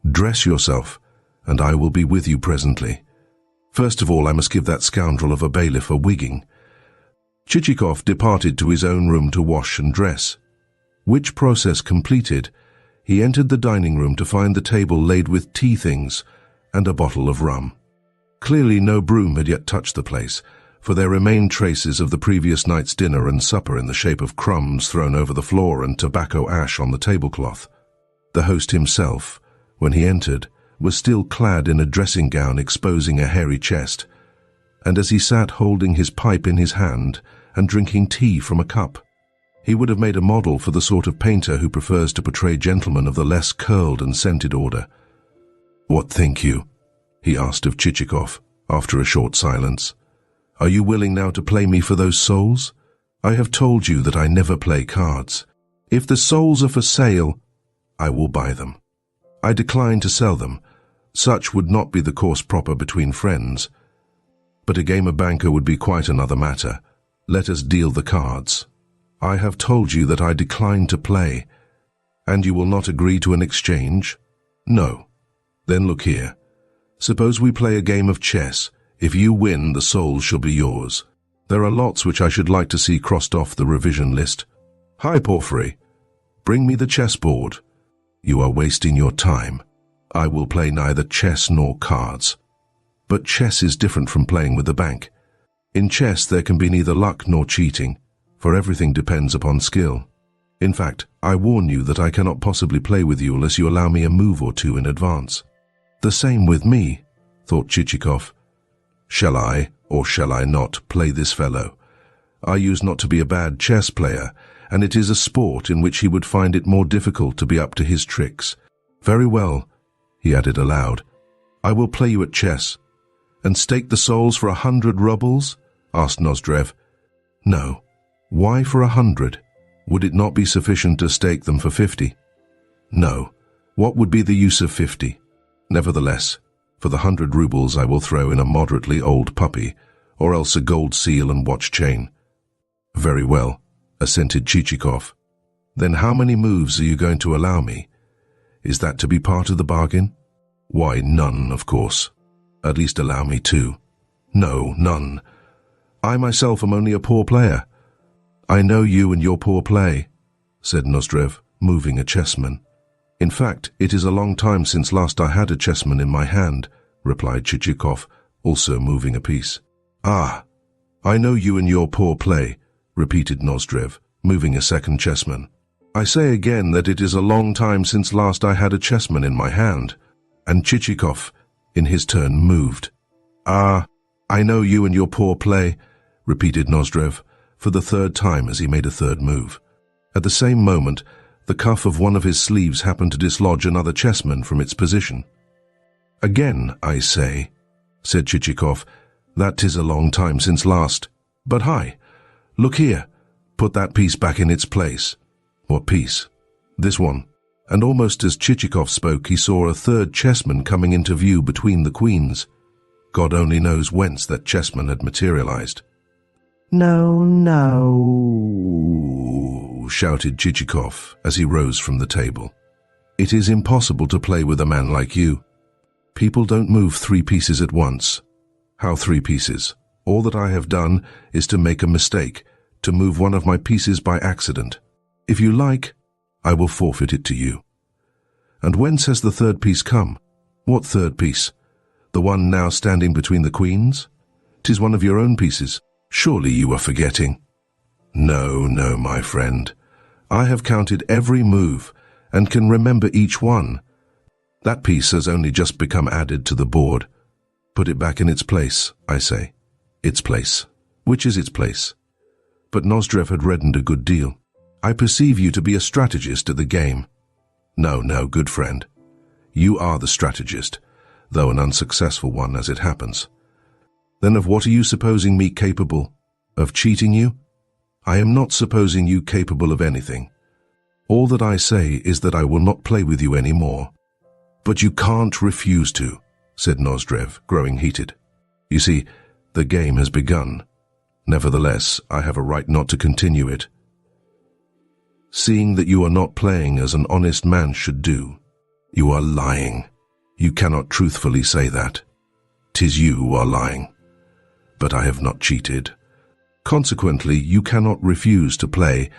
dress yourself, and I will be with you presently. First of all, I must give that scoundrel of a bailiff a wigging." Chichikov departed to his own room to wash and dress, which process completed, he entered the dining room to find the table laid with tea things and a bottle of rum. Clearly no broom had yet touched the place, for there remained traces of the previous night's dinner and supper in the shape of crumbs thrown over the floor and tobacco ash on the tablecloth. The host himself, when he entered, was still clad in a dressing gown exposing a hairy chest, and as he sat holding his pipe in his hand and drinking tea from a cup, he would have made a model for the sort of painter who prefers to portray gentlemen of the less curled and scented order. "What think you?" he asked of Chichikov, after a short silence. "Are you willing now to play me for those souls? I have told you that I never play cards. If the souls are for sale, I will buy them. I decline to sell them. Such would not be the course proper between friends. But a game of banker would be quite another matter. Let us deal the cards. I have told you that I decline to play. And you will not agree to an exchange? No. Then look here. Suppose we play a game of chess. If you win, the souls shall be yours. There are lots which I should like to see crossed off the revision list. Hi, Porphyry. Bring me the chessboard. You are wasting your time. I will play neither chess nor cards. But chess is different from playing with the bank. In chess there can be neither luck nor cheating, for everything depends upon skill. In fact, I warn you that I cannot possibly play with you unless you allow me a move or two in advance. The same with me, thought Chichikov. Shall I, or shall I not, play this fellow? I used not to be a bad chess player, and it is a sport in which he would find it more difficult to be up to his tricks. Very well, he added aloud. I will play you at chess. And stake the souls for 100 rubles? Asked Nozdrev. No. Why for 100? Would it not be sufficient to stake them for 50? No. What would be the use of 50? Nevertheless, for the 100 rubles I will throw in a moderately old puppy, or else a gold seal and watch chain. Very well, assented Chichikov. Then how many moves are you going to allow me? Is that to be part of the bargain? Why, none, of course. At least allow me 2. No, none. I myself am only a poor player. I know you and your poor play, said Nozdrev, moving a chessman. In fact, it is a long time since last I had a chessman in my hand, replied Chichikov, also moving a piece. Ah, I know you and your poor play, repeated Nozdrev, moving a second chessman. I say again that it is a long time since last I had a chessman in my hand. And Chichikov, in his turn, moved. Ah, I know you and your poor play, repeated Nozdrev, for the third time as he made a third move. At the same moment, the cuff of one of his sleeves happened to dislodge another chessman from its position. Again, I say, said Chichikov, that 'tis a long time since last. But hi, look here, put that piece back in its place. What piece? This one. And almost as Chichikov spoke, he saw a third chessman coming into view between the queens. God only knows whence that chessman had materialized. No, no, shouted Chichikov as he rose from the table. It is impossible to play with a man like you. People don't move 3 pieces at once. How 3 pieces? All that I have done is to make a mistake, to move one of my pieces by accident. If you like, I will forfeit it to you. And whence has the third piece come? What third piece? The one now standing between the queens? 'Tis one of your own pieces. Surely you are forgetting. No, no, my friend. I have counted every move and can remember each one. That piece has only just become added to the board. Put it back in its place, I say. Its place. Which is its place? But Nozdrev had reddened a good deal. I perceive you to be a strategist at the game. No, no, good friend. You are the strategist, though an unsuccessful one as it happens. Then of what are you supposing me capable? Of cheating you? I am not supposing you capable of anything. All that I say is that I will not play with you any more. But you can't refuse to, said Nozdrev, growing heated. You see, the game has begun. Nevertheless, I have a right not to continue it. Seeing that you are not playing as an honest man should do. You are lying. You cannot truthfully say that. 'Tis you who are lying. But I have not cheated. Consequently, you cannot refuse to play,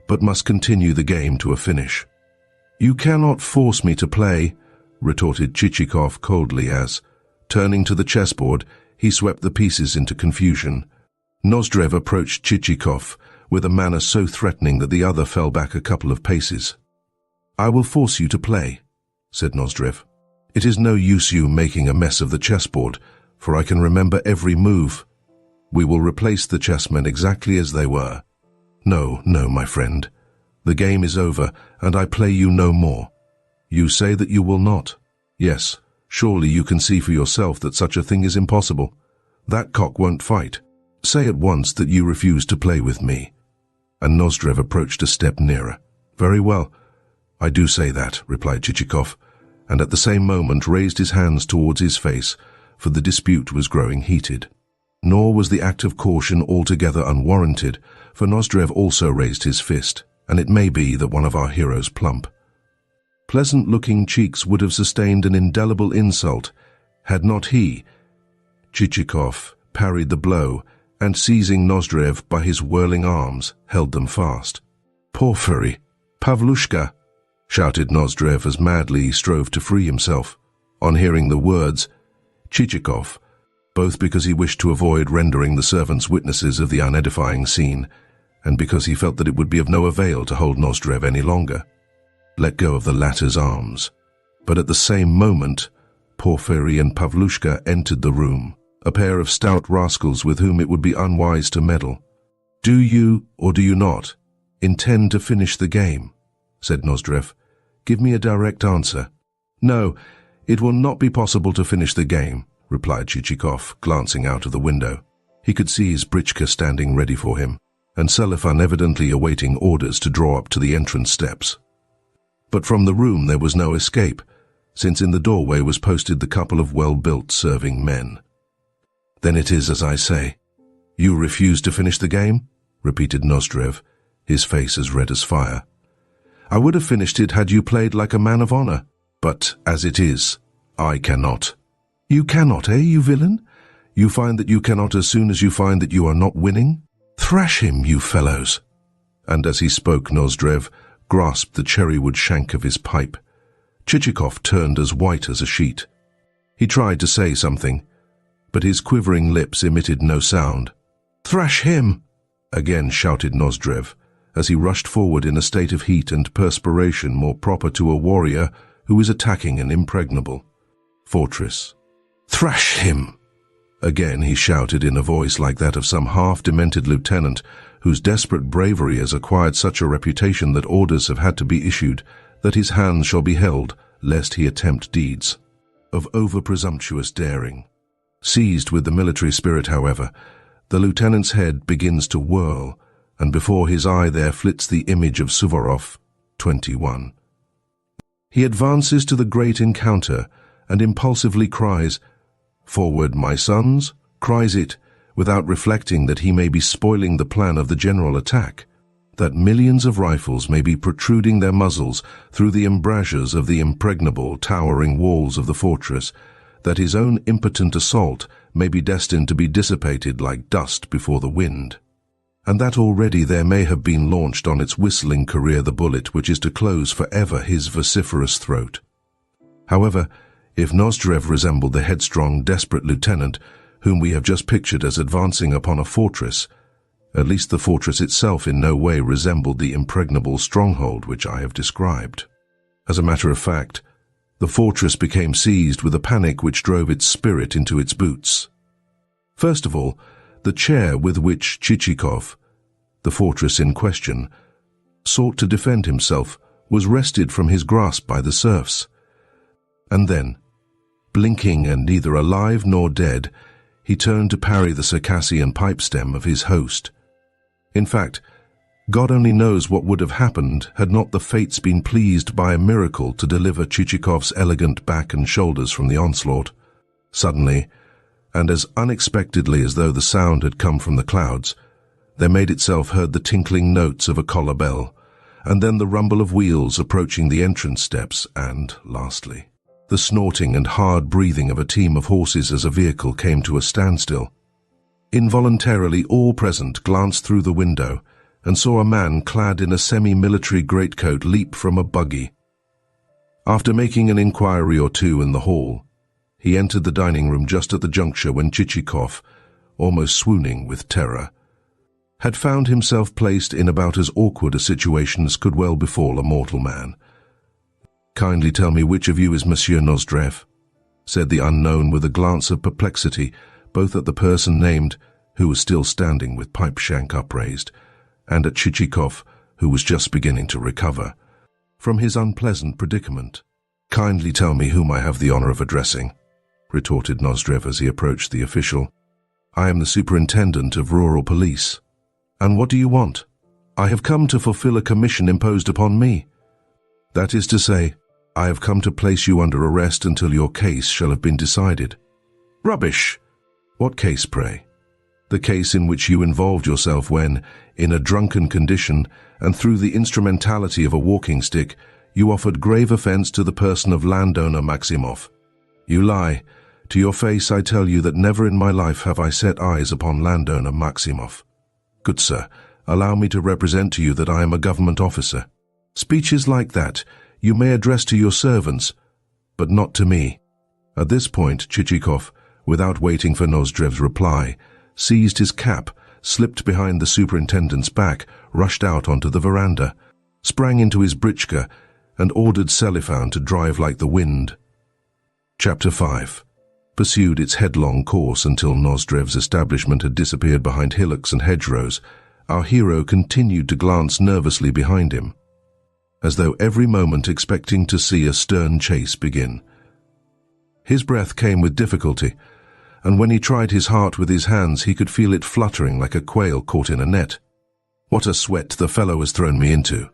but must continue the game to a finish. You cannot force me to play, retorted Chichikov coldly as, turning to the chessboard, he swept the pieces into confusion. Nozdrev approached Chichikov with a manner so threatening that the other fell back a couple of paces. I will force you to play, said Nozdrev. It is no use you making a mess of the chessboard, for I can remember every move. We will replace the chessmen exactly as they were. No, no, my friend. The game is over, and I play you no more. You say that you will not. Yes, surely you can see for yourself that such a thing is impossible. That cock won't fight. Say at once that you refuse to play with me. And Nozdrev approached a step nearer. Very well. I do say that, replied Chichikov, and at the same moment raised his hands towards his face, for the dispute was growing heated. Nor was the act of caution altogether unwarranted, for Nozdrev also raised his fist, and it may be that one of our heroes plump. Pleasant-looking cheeks would have sustained an indelible insult, had not he. Chichikov parried the blow, and seizing Nozdrev by his whirling arms, held them fast. Porfiry! Pavlushka! shouted Nozdrev as madly he strove to free himself. On hearing the words, Chichikov, both because he wished to avoid rendering the servants witnesses of the unedifying scene, and because he felt that it would be of no avail to hold Nozdrev any longer, let go of the latter's arms. But at the same moment, Porfiry and Pavlushka entered the room, a pair of stout rascals with whom it would be unwise to meddle. "Do you, or do you not, intend to finish the game?" said Nozdrev. "Give me a direct answer." "No, it will not be possible to finish the game," replied Chichikov, glancing out of the window. He could see his britchka standing ready for him, and Selifan evidently awaiting orders to draw up to the entrance steps. But from the room there was no escape, since in the doorway was posted the couple of well-built serving men. "Then it is as I say. You refuse to finish the game?" repeated Nozdrev, his face as red as fire. "I would have finished it had you played like a man of honor, but as it is, I cannot." "You cannot, you villain? You find that you cannot as soon as you find that you are not winning? Thrash him, you fellows!" And as he spoke, Nozdrev grasped the cherrywood shank of his pipe. Chichikov turned as white as a sheet. He tried to say something, but his quivering lips emitted no sound. "Thrash him!" again shouted Nozdrev, as he rushed forward in a state of heat and perspiration more proper to a warrior who is attacking an impregnable fortress. "Thrash him!" Again he shouted in a voice like that of some half-demented lieutenant whose desperate bravery has acquired such a reputation that orders have had to be issued that his hands shall be held lest he attempt deeds of over-presumptuous daring. Seized with the military spirit, however, the lieutenant's head begins to whirl, and before his eye there flits the image of Suvorov, 21. He advances to the great encounter and impulsively cries, "Forward, my sons," cries it, without reflecting that he may be spoiling the plan of the general attack, that millions of rifles may be protruding their muzzles through the embrasures of the impregnable, towering walls of the fortress, that his own impotent assault may be destined to be dissipated like dust before the wind, and that already there may have been launched on its whistling career the bullet which is to close forever his vociferous throat. However, if Nozdrev resembled the headstrong, desperate lieutenant whom we have just pictured as advancing upon a fortress, at least the fortress itself in no way resembled the impregnable stronghold which I have described. As a matter of fact, the fortress became seized with a panic which drove its spirit into its boots. First of all, the chair with which Chichikov, the fortress in question, sought to defend himself was wrested from his grasp by the serfs. And then, blinking and neither alive nor dead, he turned to parry the Circassian pipe-stem of his host. In fact, God only knows what would have happened had not the fates been pleased by a miracle to deliver Chichikov's elegant back and shoulders from the onslaught. Suddenly, and as unexpectedly as though the sound had come from the clouds, there made itself heard the tinkling notes of a collar bell, and then the rumble of wheels approaching the entrance steps, and, lastly, the snorting and hard breathing of a team of horses as a vehicle came to a standstill. Involuntarily all present glanced through the window and saw a man clad in a semi-military greatcoat leap from a buggy. After making an inquiry or two in the hall, he entered the dining room just at the juncture when Chichikov, almost swooning with terror, had found himself placed in about as awkward a situation as could well befall a mortal man. "Kindly tell me which of you is Monsieur Nozdrev," said the unknown with a glance of perplexity both at the person named, who was still standing with pipe shank upraised, and at Chichikov, who was just beginning to recover from his unpleasant predicament. "Kindly tell me whom I have the honor of addressing," retorted Nozdrev as he approached the official. "I am the superintendent of rural police." "And what do you want?" "I have come to fulfill a commission imposed upon me. That is to say, I have come to place you under arrest until your case shall have been decided." "Rubbish!" "What case, pray?" "The case in which you involved yourself when, in a drunken condition, and through the instrumentality of a walking stick, you offered grave offense to the person of landowner Maximov." "You lie. To your face I tell you that never in my life have I set eyes upon landowner Maximov." "Good sir, allow me to represent to you that I am a government officer." "Speeches like that You may address to your servants, but not to me." At this point, Chichikov, without waiting for Nozdrev's reply, seized his cap, slipped behind the superintendent's back, rushed out onto the veranda, sprang into his britchka, and ordered Selifan to drive like the wind. Chapter 5 pursued its headlong course until Nozdrev's establishment had disappeared behind hillocks and hedgerows. Our hero continued to glance nervously behind him, as though every moment expecting to see a stern chase begin. His breath came with difficulty, and when he tried his heart with his hands, he could feel it fluttering like a quail caught in a net. "What a sweat the fellow has thrown me into,"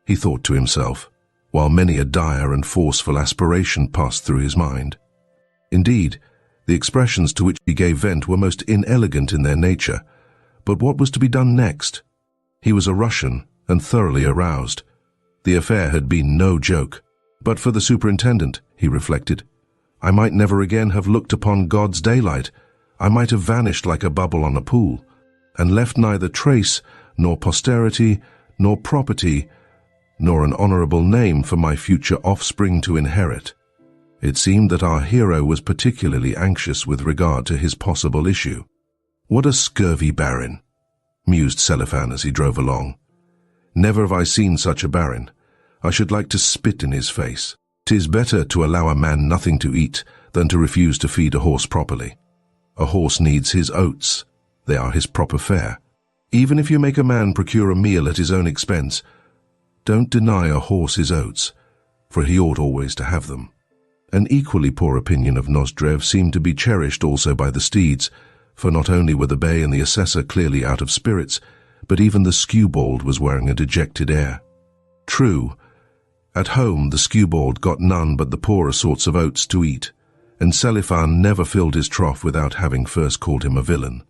he thought to himself, while many a dire and forceful aspiration passed through his mind. Indeed, the expressions to which he gave vent were most inelegant in their nature, but what was to be done next? He was a Russian and thoroughly aroused. The affair had been no joke. But for the superintendent, he reflected, I might never again have looked upon God's daylight. I might have vanished like a bubble on a pool, and left neither trace, nor posterity, nor property, nor an honorable name for my future offspring to inherit. It seemed that our hero was particularly anxious with regard to his possible issue. "What a scurvy baron," mused Selifan as he drove along. "Never have I seen such a baron. I should like to spit in his face. 'Tis better to allow a man nothing to eat than to refuse to feed a horse properly. A horse needs his oats. They are his proper fare. Even if you make a man procure a meal at his own expense, don't deny a horse his oats, for he ought always to have them." An equally poor opinion of Nozdrev seemed to be cherished also by the steeds, for not only were the bay and the assessor clearly out of spirits, but even the skewbald was wearing a dejected air. True, at home the skewbald got none but the poorer sorts of oats to eat, and Selifan never filled his trough without having first called him a villain.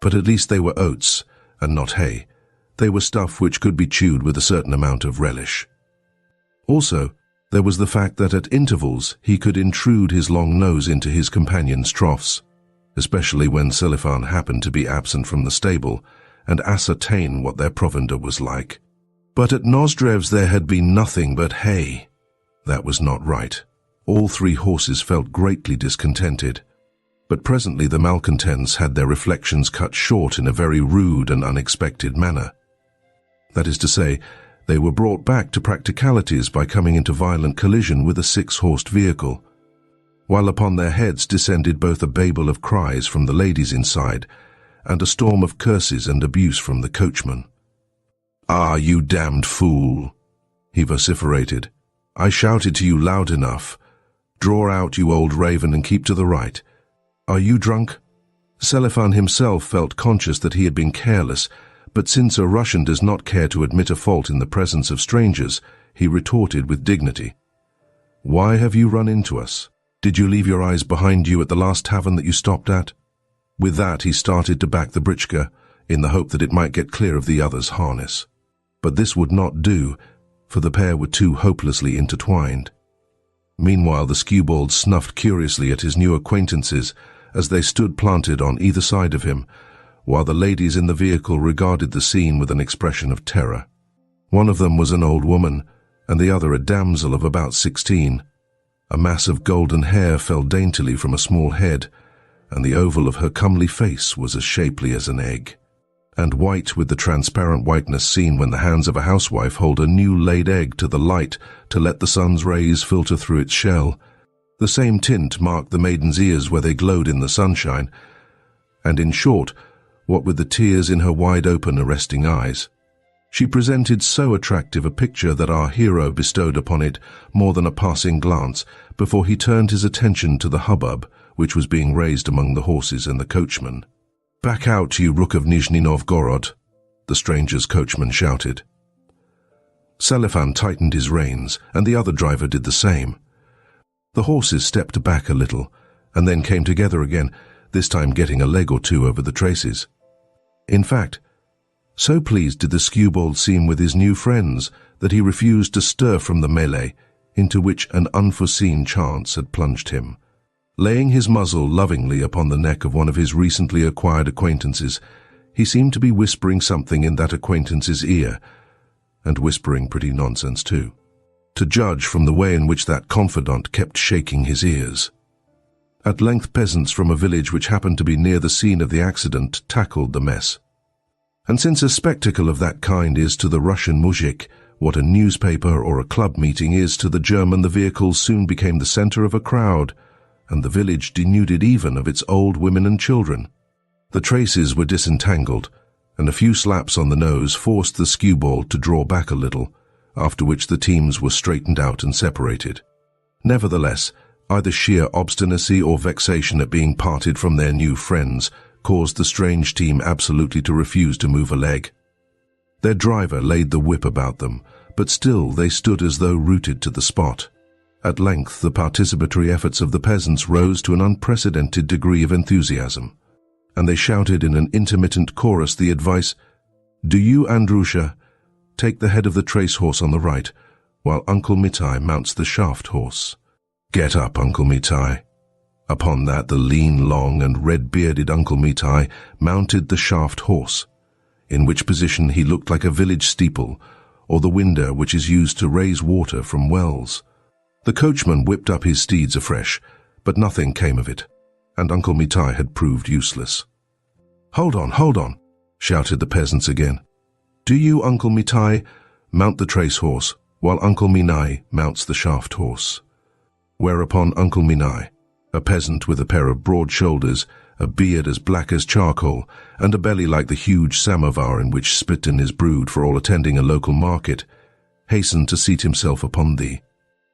But at least they were oats, and not hay. They were stuff which could be chewed with a certain amount of relish. Also, there was the fact that at intervals he could intrude his long nose into his companion's troughs, especially when Selifan happened to be absent from the stable, and ascertain what their provender was like. But at Nozdrev's there had been nothing but hay. That was not right. All three horses felt greatly discontented, but presently the malcontents had their reflections cut short in a very rude and unexpected manner. That is to say, they were brought back to practicalities by coming into violent collision with a six-horsed vehicle, while upon their heads descended both a babel of cries from the ladies inside and a storm of curses and abuse from the coachman. "Ah, you damned fool," he vociferated. "I shouted to you loud enough. Draw out, you old raven, and keep to the right. Are you drunk?" Selifan himself felt conscious that he had been careless, but since a Russian does not care to admit a fault in the presence of strangers, he retorted with dignity. "Why have you run into us? Did you leave your eyes behind you at the last tavern that you stopped at?" With that he started to back the britchka, in the hope that it might get clear of the other's harness. But this would not do, for the pair were too hopelessly intertwined. Meanwhile the skewbald snuffed curiously at his new acquaintances as they stood planted on either side of him, while the ladies in the vehicle regarded the scene with an expression of terror. One of them was an old woman, and the other a damsel of about 16. A mass of golden hair fell daintily from a small head, and the oval of her comely face was as shapely as an egg, and white with the transparent whiteness seen when the hands of a housewife hold a new-laid egg to the light to let the sun's rays filter through its shell. The same tint marked the maiden's ears where they glowed in the sunshine, and in short, what with the tears in her wide-open, arresting eyes, she presented so attractive a picture that our hero bestowed upon it more than a passing glance before he turned his attention to the hubbub which was being raised among the horses and the coachman. "Back out, you rook of Nizhny Novgorod," the stranger's coachman shouted. Selifan tightened his reins, and the other driver did the same. The horses stepped back a little, and then came together again, this time getting a leg or two over the traces. In fact, so pleased did the skewbald seem with his new friends that he refused to stir from the melee into which an unforeseen chance had plunged him. Laying his muzzle lovingly upon the neck of one of his recently acquired acquaintances, he seemed to be whispering something in that acquaintance's ear, and whispering pretty nonsense too. to judge from the way in which that confidant kept shaking his ears. At length peasants from a village which happened to be near the scene of the accident tackled the mess. And since a spectacle of that kind is to the Russian muzhik what a newspaper or a club meeting is to the German, the vehicle soon became the center of a crowd, and the village denuded even of its old women and children. The traces were disentangled, and a few slaps on the nose forced the skewball to draw back a little, after which the teams were straightened out and separated. Nevertheless, either sheer obstinacy or vexation at being parted from their new friends caused the strange team absolutely to refuse to move a leg. Their driver laid the whip about them, but still they stood as though rooted to the spot. At length the participatory efforts of the peasants rose to an unprecedented degree of enthusiasm, and they shouted in an intermittent chorus the advice, "Do you, Andrusha, take the head of the trace horse on the right, while Uncle Mitai mounts the shaft horse. Get up, Uncle Mitai." Upon that the lean, long, and red-bearded Uncle Mitai mounted the shaft horse, in which position he looked like a village steeple, or the window which is used to raise water from wells. The coachman whipped up his steeds afresh, but nothing came of it, and Uncle Mitai had proved useless. Hold on," shouted the peasants again. "Do you, Uncle Mitai, mount the trace horse, while Uncle Minai mounts the shaft horse." Whereupon Uncle Minai, a peasant with a pair of broad shoulders, a beard as black as charcoal, and a belly like the huge samovar in which Spitin is brewed for all attending a local market, hastened to seat himself upon the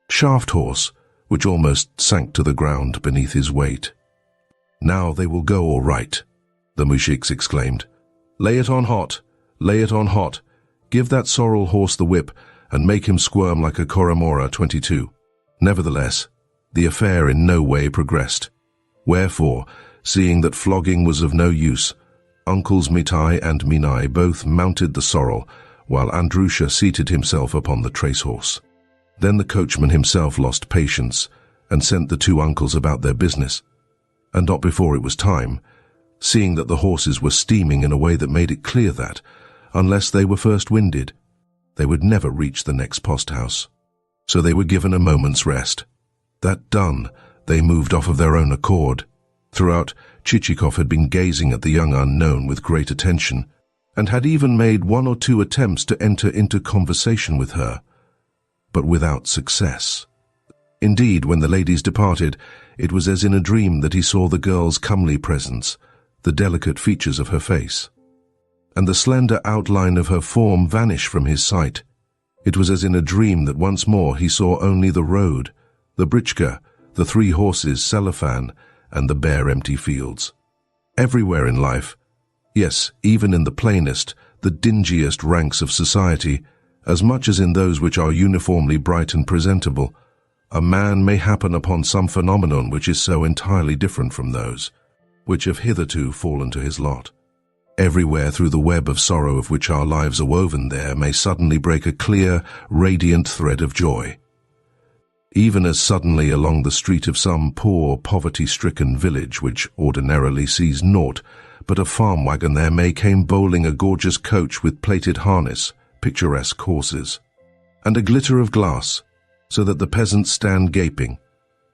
shaft horse, which almost sank to the ground beneath his weight. "Now they will go all right," the muzhiks exclaimed. "Lay it on hot, lay it on hot. Give that sorrel horse the whip, and make him squirm like a Koromora 22. Nevertheless, the affair in no way progressed. Wherefore, seeing that flogging was of no use, Uncles Mitai and Minai both mounted the sorrel, while Andrusha seated himself upon the trace horse. Then the coachman himself lost patience, and sent the two uncles about their business, and not before it was time, seeing that the horses were steaming in a way that made it clear that, unless they were first winded, they would never reach the next post-house. So they were given a moment's rest. That done, they moved off of their own accord. Throughout, Chichikov had been gazing at the young unknown with great attention, and had even made one or two attempts to enter into conversation with her, but without success. Indeed, when the ladies departed, it was as in a dream that he saw the girl's comely presence, the delicate features of her face, and the slender outline of her form vanish from his sight. It was as in a dream that once more he saw only the road, the britchka, the three horses, cellophane, and the bare empty fields. Everywhere in life, yes, even in the plainest, the dingiest ranks of society, as much as in those which are uniformly bright and presentable, a man may happen upon some phenomenon which is so entirely different from those which have hitherto fallen to his lot. Everywhere through the web of sorrow of which our lives are woven there may suddenly break a clear, radiant thread of joy. Even as suddenly along the street of some poor, poverty-stricken village which ordinarily sees naught but a farm wagon, there may came bowling a gorgeous coach with plated harness, picturesque horses, and a glitter of glass, so that the peasants stand gaping,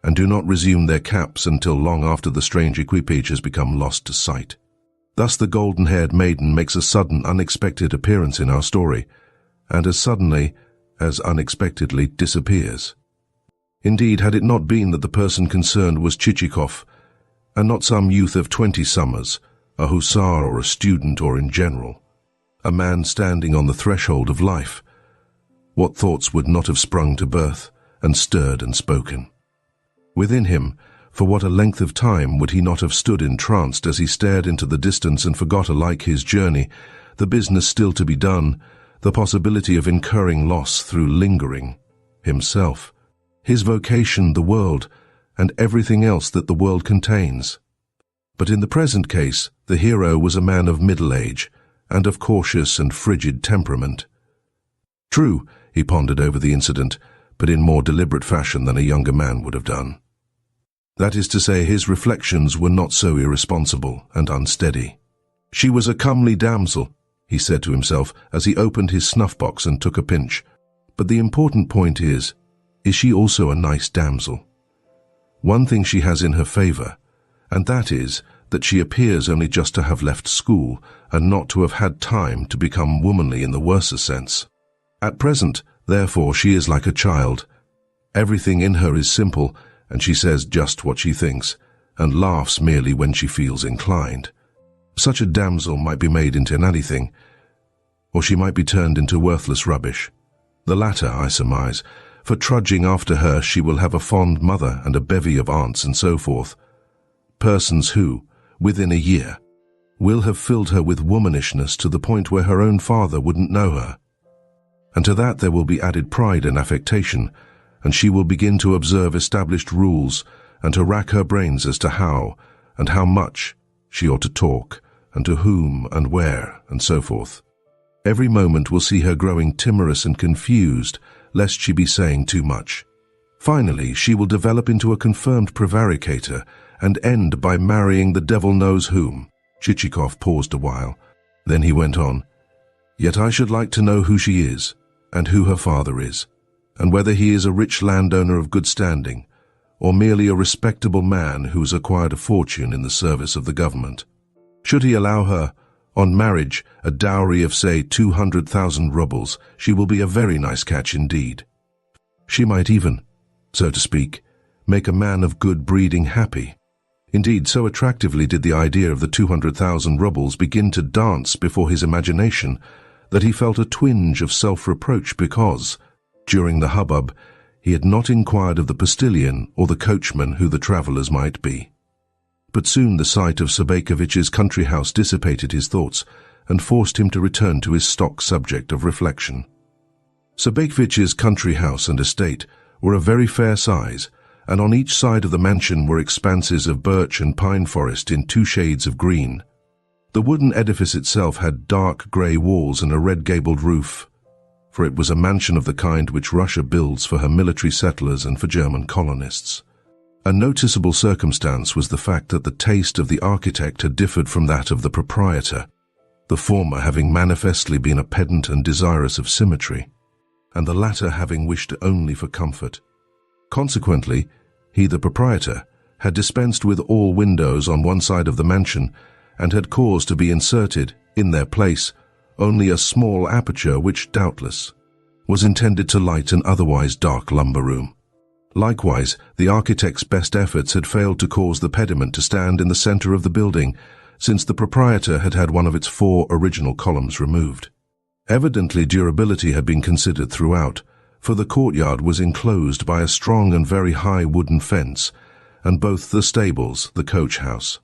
and do not resume their caps until long after the strange equipage has become lost to sight. Thus the golden-haired maiden makes a sudden, unexpected appearance in our story, and as suddenly, as unexpectedly disappears. Indeed, had it not been that the person concerned was Chichikov, and not some youth of 20 summers, a hussar or a student or in general, a man standing on the threshold of life, what thoughts would not have sprung to birth and stirred and spoken? Within him, for what a length of time would he not have stood entranced as he stared into the distance and forgot alike his journey, the business still to be done, the possibility of incurring loss through lingering, himself, his vocation, the world, and everything else that the world contains. But in the present case, the hero was a man of middle age, and of cautious and frigid temperament. True, he pondered over the incident, but in more deliberate fashion than a younger man would have done. That is to say, his reflections were not so irresponsible and unsteady. She was a comely damsel, he said to himself as he opened his snuff-box and took a pinch. But the important point is she also a nice damsel? One thing she has in her favor, and that is that she appears only just to have left school and not to have had time to become womanly in the worser sense. At present, therefore, she is like a child. Everything in her is simple, and she says just what she thinks, and laughs merely when she feels inclined. Such a damsel might be made into anything, or she might be turned into worthless rubbish. The latter, I surmise, for trudging after her she will have a fond mother and a bevy of aunts and so forth, persons who, within a year, will have filled her with womanishness to the point where her own father wouldn't know her. And to that there will be added pride and affectation, and she will begin to observe established rules and to rack her brains as to how and how much she ought to talk, and to whom and where, and so forth. Every moment will see her growing timorous and confused, lest she be saying too much. Finally, she will develop into a confirmed prevaricator and end by marrying the devil knows whom. Chichikov paused a while. Then he went on, "Yet I should like to know who she is, and who her father is, and whether he is a rich landowner of good standing, or merely a respectable man who has acquired a fortune in the service of the government. Should he allow her, on marriage, a dowry of, say, 200,000 rubles, she will be a very nice catch indeed. She might even, so to speak, make a man of good breeding happy." Indeed, so attractively did the idea of the 200,000 rubles begin to dance before his imagination that he felt a twinge of self-reproach because, during the hubbub, he had not inquired of the postilion or the coachman who the travellers might be. But soon the sight of Sobakevich's country house dissipated his thoughts and forced him to return to his stock subject of reflection. Sobakevich's country house and estate were of very fair size, and on each side of the mansion were expanses of birch and pine forest in 2 shades of green. The wooden edifice itself had dark grey walls and a red-gabled roof, for it was a mansion of the kind which Russia builds for her military settlers and for German colonists. A noticeable circumstance was the fact that the taste of the architect had differed from that of the proprietor, the former having manifestly been a pedant and desirous of symmetry, and the latter having wished only for comfort. Consequently, he, the proprietor, had dispensed with all windows on one side of the mansion and had caused to be inserted, in their place, only a small aperture which, doubtless, was intended to light an otherwise dark lumber room. Likewise, the architect's best efforts had failed to cause the pediment to stand in the center of the building, since the proprietor had had one of its 4 original columns removed. Evidently durability had been considered throughout, for the courtyard was enclosed by a strong and very high wooden fence, and both the stables, the coach-house,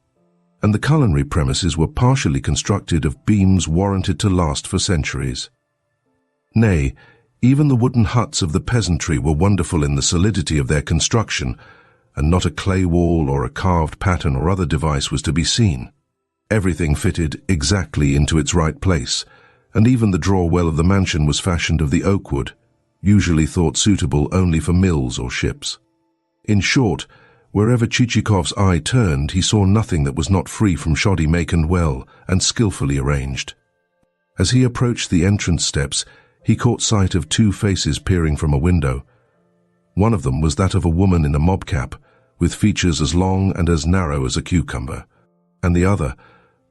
and the culinary premises were partially constructed of beams warranted to last for centuries. Nay, even the wooden huts of the peasantry were wonderful in the solidity of their construction, and not a clay wall or a carved pattern or other device was to be seen. Everything fitted exactly into its right place, and even the draw-well of the mansion was fashioned of the oak wood, usually thought suitable only for mills or ships. In short, wherever Chichikov's eye turned, he saw nothing that was not free from shoddy make and well and skillfully arranged. As he approached the entrance steps, he caught sight of 2 faces peering from a window. One of them was that of a woman in a mob cap, with features as long and as narrow as a cucumber, and the other,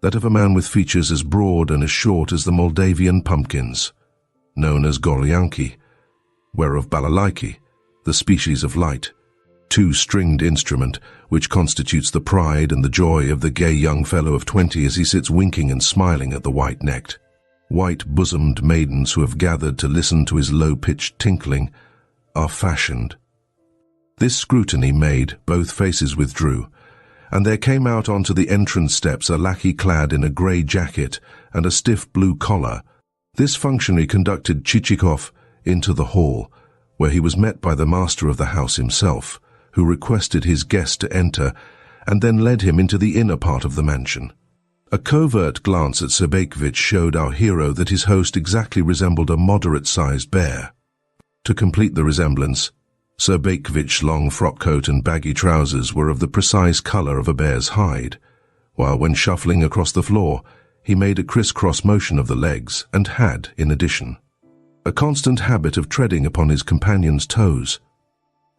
that of a man with features as broad and as short as the Moldavian pumpkins, known as goryanki, whereof balalaiki, the species of light, 2-stringed instrument which constitutes the pride and the joy of the gay young fellow of 20 as he sits winking and smiling at the white-necked, white-bosomed maidens who have gathered to listen to his low-pitched tinkling, are fashioned. This scrutiny made, both faces withdrew, and there came out onto the entrance steps a lackey clad in a grey jacket and a stiff blue collar. This functionary conducted Chichikov into the hall, where he was met by the master of the house himself, who requested his guest to enter, and then led him into the inner part of the mansion. A covert glance at Sobakevich showed our hero that his host exactly resembled a moderate-sized bear. To complete the resemblance, Sobakevich's long frock coat and baggy trousers were of the precise color of a bear's hide, while when shuffling across the floor, he made a criss-cross motion of the legs and had, in addition, a constant habit of treading upon his companion's toes.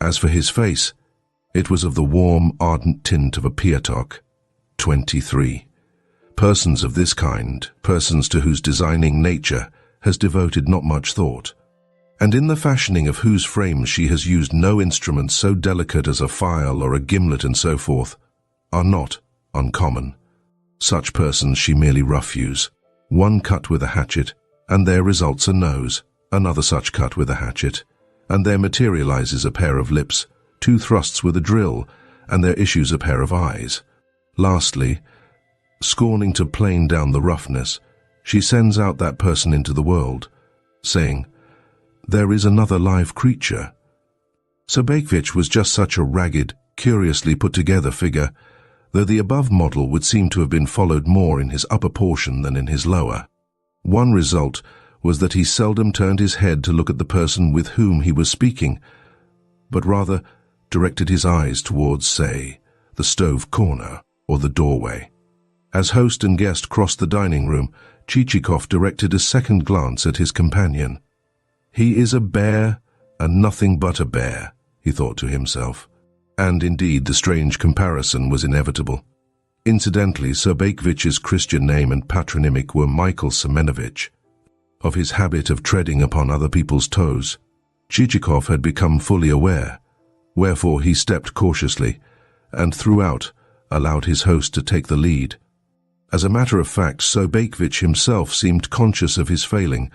As for his face, it was of the warm, ardent tint of a piatok. 23. Persons of this kind, persons to whose designing nature has devoted not much thought, and in the fashioning of whose frames she has used no instrument so delicate as a file or a gimlet and so forth, are not uncommon. Such persons she merely rough-hews. One cut with a hatchet, and there results a nose, another such cut with a hatchet, and there materializes a pair of lips, two thrusts with a drill, and there issues a pair of eyes. Lastly, scorning to plane down the roughness, she sends out that person into the world, saying, "There is another live creature." Sobakevich was just such a ragged, curiously put-together figure, though the above model would seem to have been followed more in his upper portion than in his lower. One result was that he seldom turned his head to look at the person with whom he was speaking, but rather directed his eyes towards, say, the stove corner or the doorway. As host and guest crossed the dining room, Chichikov directed a second glance at his companion. "He is a bear, and nothing but a bear," he thought to himself. And indeed the strange comparison was inevitable. Incidentally, Sobakevich's Christian name and patronymic were Michael Semenovich. Of his habit of treading upon other people's toes, Chichikov had become fully aware, wherefore he stepped cautiously, and throughout allowed his host to take the lead. As a matter of fact, Sobakevich himself seemed conscious of his failing,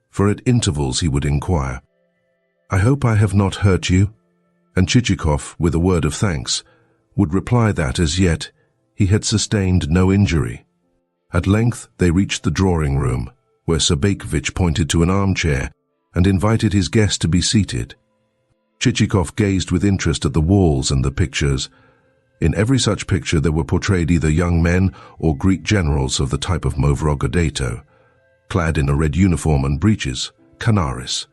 for at intervals he would inquire, "I hope I have not hurt you?" And Chichikov, with a word of thanks, would reply that as yet he had sustained no injury. At length they reached the drawing-room, where Sobakevich pointed to an armchair and invited his guest to be seated. Chichikov gazed with interest at the walls and the pictures. In every such picture there were portrayed either young men or Greek generals of the type of Mavrogodato, clad in a red uniform and breeches, canaris,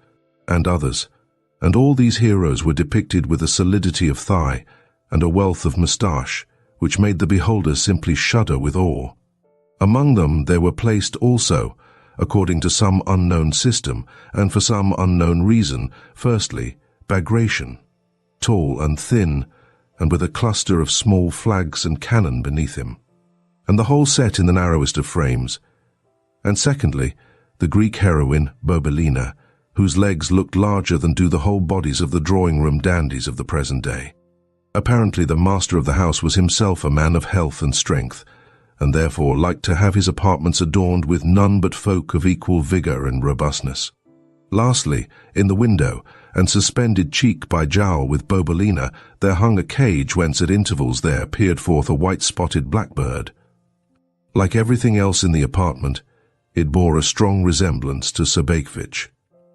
and others, and all these heroes were depicted with a solidity of thigh and a wealth of moustache, which made the beholder simply shudder with awe. Among them there were placed also, according to some unknown system, and for some unknown reason, firstly, Bagration, tall and thin, and with a cluster of small flags and cannon beneath him, and the whole set in the narrowest of frames, and secondly, the Greek heroine, Bobelina, whose legs looked larger than do the whole bodies of the drawing-room dandies of the present day. Apparently the master of the house was himself a man of health and strength, and therefore liked to have his apartments adorned with none but folk of equal vigor and robustness. Lastly, in the window, and suspended cheek by jowl with Bobelina, there hung a cage whence at intervals there peered forth a white-spotted blackbird. Like everything else in the apartment, it bore a strong resemblance to Sobakevich.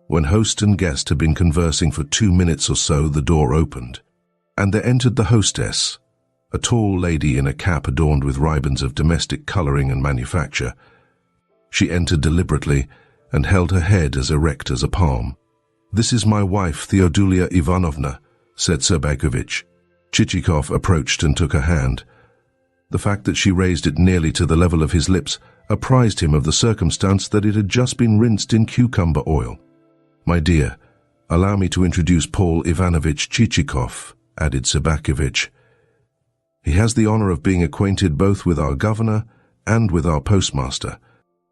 When host and guest had been conversing for 2 minutes or so, the door opened, and there entered the hostess, a tall lady in a cap adorned with ribbons of domestic colouring and manufacture. She entered deliberately and held her head as erect as a palm. "This is my wife, Theodulia Ivanovna," said Sobakevich. Chichikov approached and took her hand. The fact that she raised it nearly to the level of his lips apprised him of the circumstance that it had just been rinsed in cucumber oil. "My dear, allow me to introduce Paul Ivanovich Chichikov," added Sobakevich. "He has the honor of being acquainted both with our governor and with our postmaster."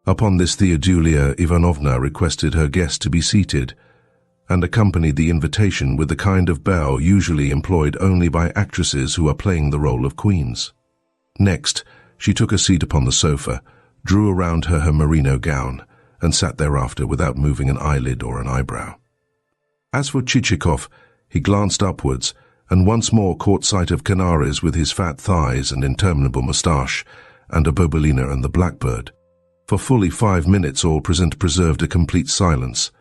Upon this, Theodulia Ivanovna requested her guest to be seated, and accompanied the invitation with the kind of bow usually employed only by actresses who are playing the role of queens. Next, she took a seat upon the sofa, drew around her merino gown, and sat thereafter without moving an eyelid or an eyebrow. As for Chichikov, he glanced upwards, and once more caught sight of Canaris with his fat thighs and interminable moustache, and of Bobelina and the blackbird. For fully 5 minutes all present preserved a complete silence,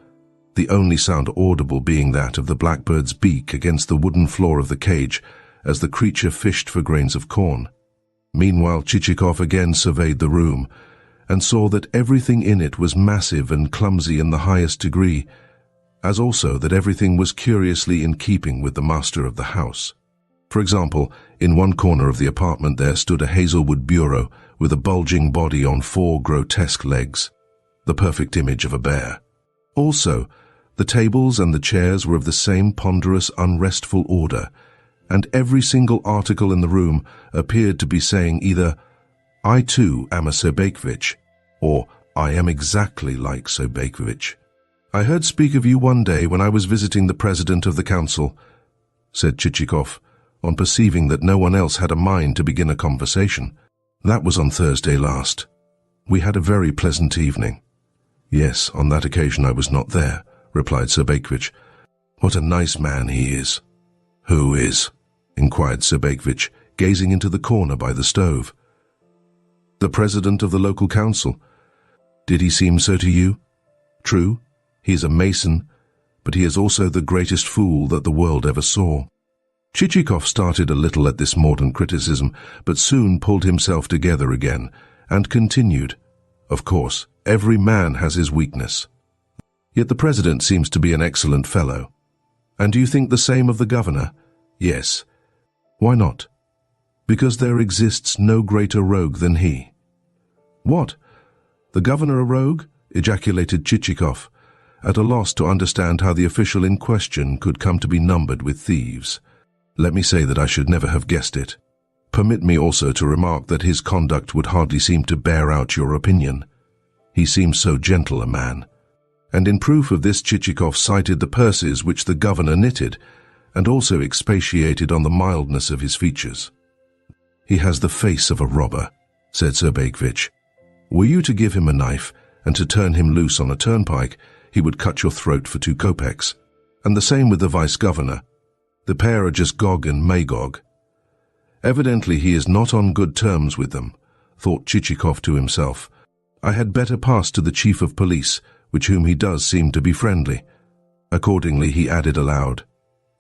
the only sound audible being that of the blackbird's beak against the wooden floor of the cage as the creature fished for grains of corn. Meanwhile Chichikov again surveyed the room, and saw that everything in it was massive and clumsy in the highest degree, as also that everything was curiously in keeping with the master of the house. For example, in one corner of the apartment there stood a hazelwood bureau with a bulging body on 4 grotesque legs, the perfect image of a bear. Also, the tables and the chairs were of the same ponderous, unrestful order, and every single article in the room appeared to be saying either, "I too am a Sobakevich," or "I am exactly like Sobakevich." "I heard speak of you one day when I was visiting the president of the council," said Chichikov, on perceiving that no one else had a mind to begin a conversation. "That was on Thursday last. We had a very pleasant evening." "Yes, on that occasion I was not there," replied Sobakevich. "What a nice man he is." "Who is?" inquired Sobakevich, gazing into the corner by the stove. "The president of the local council. Did he seem so to you? True, he is a mason, but he is also the greatest fool that the world ever saw." Chichikov started a little at this mordant criticism, but soon pulled himself together again, and continued, "Of course, every man has his weakness. Yet the president seems to be an excellent fellow. And do you think the same of the governor?" "Yes." "Why not?" "Because there exists no greater rogue than he." "What? The governor a rogue?" ejaculated Chichikov, at a loss to understand how the official in question could come to be numbered with thieves. "Let me say that I should never have guessed it. Permit me also to remark that his conduct would hardly seem to bear out your opinion. He seems so gentle a man." And in proof of this Chichikov cited the purses which the governor knitted, and also expatiated on the mildness of his features. "He has the face of a robber," said Sobakevich. "Were you to give him a knife and to turn him loose on a turnpike, he would cut your throat for 2 kopecks. And the same with the vice-governor. The pair are just Gog and Magog." "Evidently he is not on good terms with them," thought Chichikov to himself. "I had better pass to the chief of police, with whom he does seem to be friendly." Accordingly he added aloud,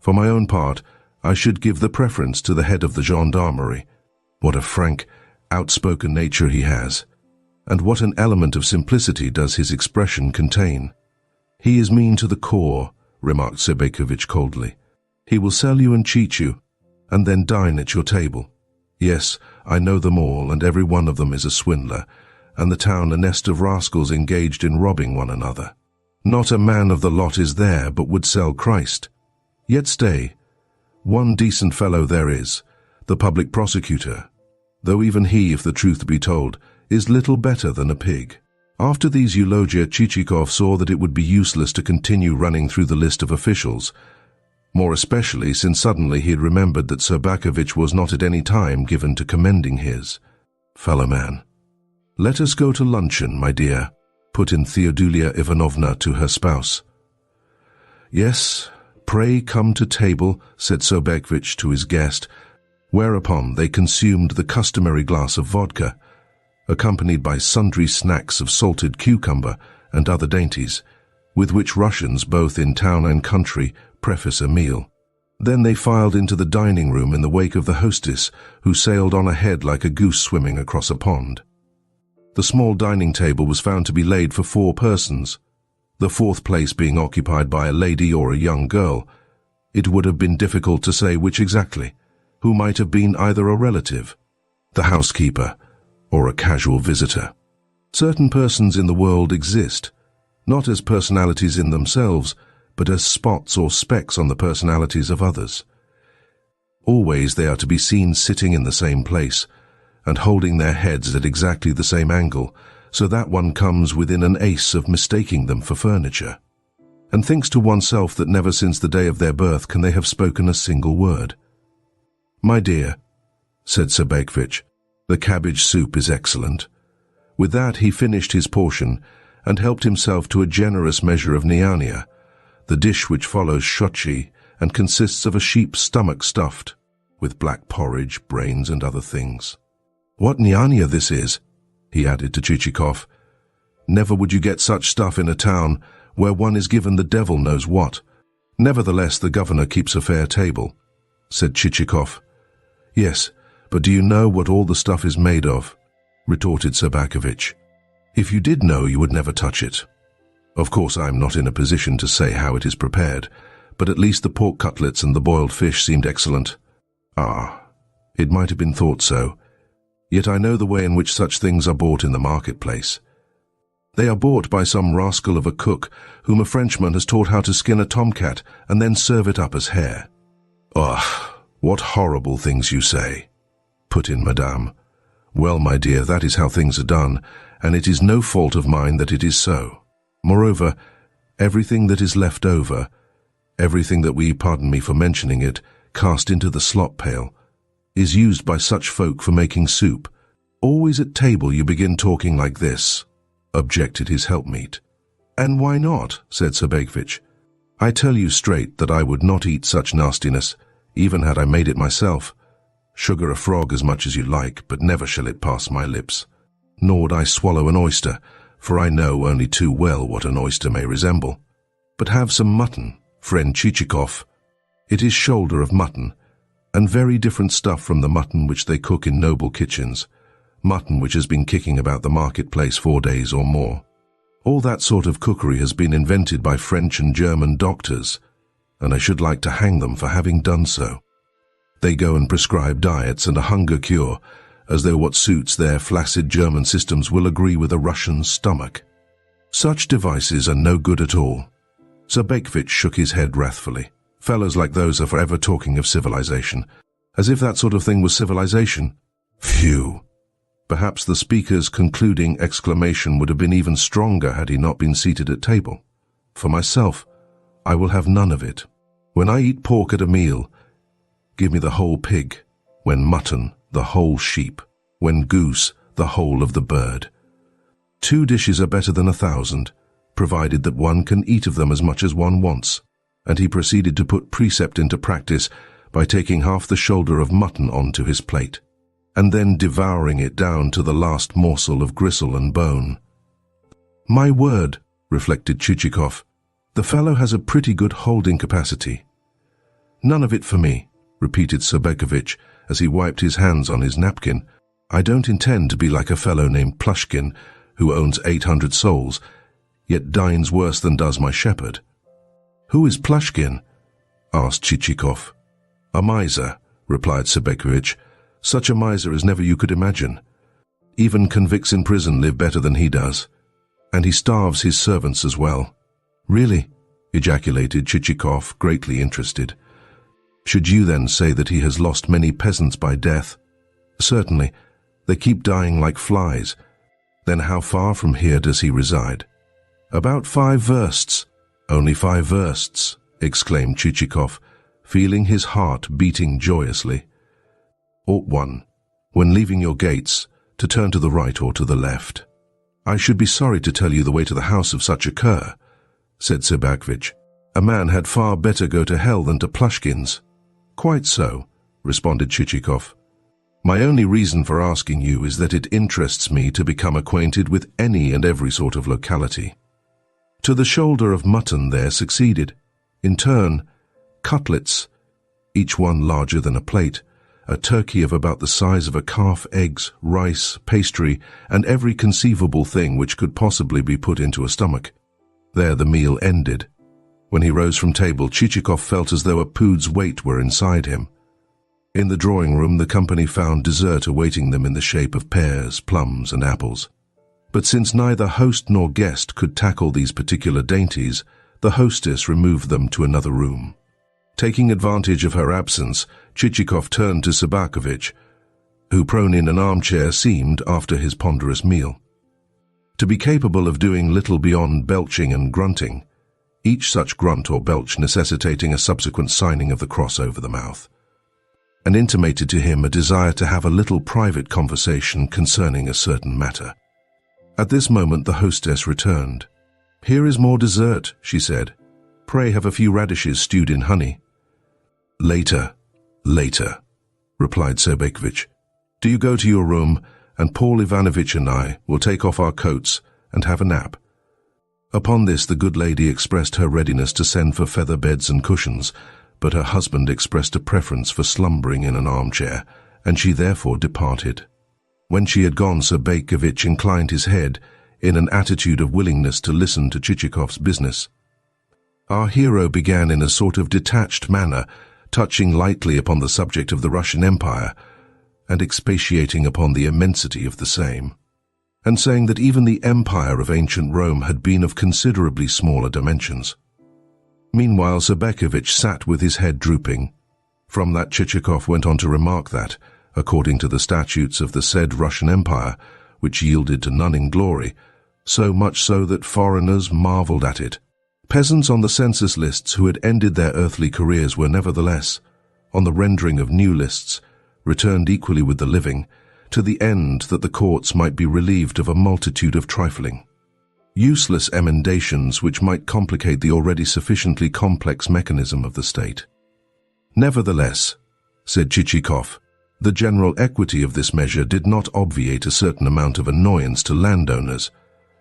"For my own part, I should give the preference to the head of the gendarmerie. What a frank, outspoken nature he has, and what an element of simplicity does his expression contain." "He is mean to the core," remarked Sobakevich coldly. "He will sell you and cheat you, and then dine at your table. Yes, I know them all, and every one of them is a swindler, and the town a nest of rascals engaged in robbing one another. Not a man of the lot is there but would sell Christ. Yet stay, one decent fellow there is, the public prosecutor, though even he, if the truth be told, is little better than a pig." After these eulogia, Chichikov saw that it would be useless to continue running through the list of officials, more especially since suddenly he had remembered that Sobakevich was not at any time given to commending his fellow man. "Let us go to luncheon, my dear," put in Theodulia Ivanovna to her spouse. "Yes, pray come to table," said Sobakevich to his guest, whereupon they consumed the customary glass of vodka, accompanied by sundry snacks of salted cucumber and other dainties, with which Russians, both in town and country, preface a meal. Then they filed into the dining room in the wake of the hostess, who sailed on ahead like a goose swimming across a pond. The small dining table was found to be laid for 4 persons, the 4th place being occupied by a lady or a young girl. It would have been difficult to say which exactly, who might have been either a relative, the housekeeper, or a casual visitor. Certain persons in the world exist, not as personalities in themselves, but as spots or specks on the personalities of others. Always they are to be seen sitting in the same place, and holding their heads at exactly the same angle, so that one comes within an ace of mistaking them for furniture, and thinks to oneself that never since the day of their birth can they have spoken a single word. "My dear," said Sobakevich, "the cabbage soup is excellent." With that he finished his portion, and helped himself to a generous measure of niania, the dish which follows shotchi and consists of a sheep's stomach stuffed, with black porridge, brains, and other things. "What niania this is," he added to Chichikov. "Never would you get such stuff in a town where one is given the devil knows what." "Nevertheless, the governor keeps a fair table," said Chichikov. "Yes, but do you know what all the stuff is made of?" retorted Sobakevich. "If you did know, you would never touch it. Of course, I am not in a position to say how it is prepared, but at least the pork cutlets and the boiled fish seemed excellent." "Ah, it might have been thought so. Yet I know the way in which such things are bought in the marketplace. They are bought by some rascal of a cook whom a Frenchman has taught how to skin a tomcat and then serve it up as hare." "Ugh, what horrible things you say," put in Madame. "Well, my dear, that is how things are done, and it is no fault of mine that it is so. Moreover, everything that is left over, everything that we, pardon me for mentioning it, cast into the slop pail, is used by such folk for making soup. Always at table you begin talking like this," objected his helpmeet. "And why not?" said Sobakevich. "I tell you straight that I would not eat such nastiness, even had I made it myself. Sugar a frog as much as you like, but never shall it pass my lips. Nor would I swallow an oyster, for I know only too well what an oyster may resemble. But have some mutton, friend Chichikov. It is shoulder of mutton, and very different stuff from the mutton which they cook in noble kitchens, mutton which has been kicking about the marketplace 4 days or more. All that sort of cookery has been invented by French and German doctors, and I should like to hang them for having done so. They go and prescribe diets and a hunger cure, as though what suits their flaccid German systems will agree with a Russian stomach. Such devices are no good at all." Sobakevich shook his head wrathfully. "Fellows like those are forever talking of civilization, as if that sort of thing was civilization. Phew!" Perhaps the speaker's concluding exclamation would have been even stronger had he not been seated at table. "For myself, I will have none of it. When I eat pork at a meal, give me the whole pig. When mutton, the whole sheep. When goose, the whole of the bird. 2 dishes are better than 1,000, provided that one can eat of them as much as one wants." And he proceeded to put precept into practice by taking half the shoulder of mutton onto his plate, and then devouring it down to the last morsel of gristle and bone. "My word," reflected Chichikov, "the fellow has a pretty good holding capacity." "None of it for me," repeated Sobakevich as he wiped his hands on his napkin. "I don't intend to be like a fellow named Plyushkin, who owns 800 souls, yet dines worse than does my shepherd." "Who is Plyushkin?" asked Chichikov. "A miser," replied Sobakevich. "Such a miser as never you could imagine. Even convicts in prison live better than he does. And he starves his servants as well." "Really?" ejaculated Chichikov, greatly interested. "Should you then say that he has lost many peasants by death?" "Certainly. They keep dying like flies." "Then how far from here does he reside?" "About 5 versts." "Only 5 versts," exclaimed Chichikov, feeling his heart beating joyously. "Ought one, when leaving your gates, to turn to the right or to the left?" "I should be sorry to tell you the way to the house of such a cur," said Sobakevich. "A man had far better go to hell than to Plyushkin's." "Quite so," responded Chichikov. "My only reason for asking you is that it interests me to become acquainted with any and every sort of locality." To the shoulder of mutton there succeeded, in turn, cutlets, each one larger than a plate, a turkey of about the size of a calf, eggs, rice, pastry, and every conceivable thing which could possibly be put into a stomach. There the meal ended. When he rose from table, Chichikov felt as though a pood's weight were inside him. In the drawing-room the company found dessert awaiting them in the shape of pears, plums, and apples. But since neither host nor guest could tackle these particular dainties, the hostess removed them to another room. Taking advantage of her absence, Chichikov turned to Sobakevich, who prone in an armchair seemed, after his ponderous meal, to be capable of doing little beyond belching and grunting, each such grunt or belch necessitating a subsequent signing of the cross over the mouth, and intimated to him a desire to have a little private conversation concerning a certain matter. At this moment the hostess returned. "Here is more dessert," she said. "Pray have a few radishes stewed in honey." "Later, later," replied Sobakevich. "Do you go to your room, and Paul Ivanovitch and I will take off our coats and have a nap." Upon this the good lady expressed her readiness to send for feather beds and cushions, but her husband expressed a preference for slumbering in an armchair, and she therefore departed. When she had gone, Sobakevich inclined his head in an attitude of willingness to listen to Chichikov's business. Our hero began in a sort of detached manner, touching lightly upon the subject of the Russian Empire, and expatiating upon the immensity of the same. and saying that even the empire of ancient Rome had been of considerably smaller dimensions. Meanwhile, Sobakevich sat with his head drooping. From that, Chichikov went on to remark that, according to the statutes of the said Russian Empire, which yielded to none in glory, so much so that foreigners marveled at it, peasants on the census lists who had ended their earthly careers were nevertheless, on the rendering of new lists, returned equally with the living, to the end that the courts might be relieved of a multitude of trifling, useless emendations which might complicate the already sufficiently complex mechanism of the state. Nevertheless, said Chichikov, the general equity of this measure did not obviate a certain amount of annoyance to landowners,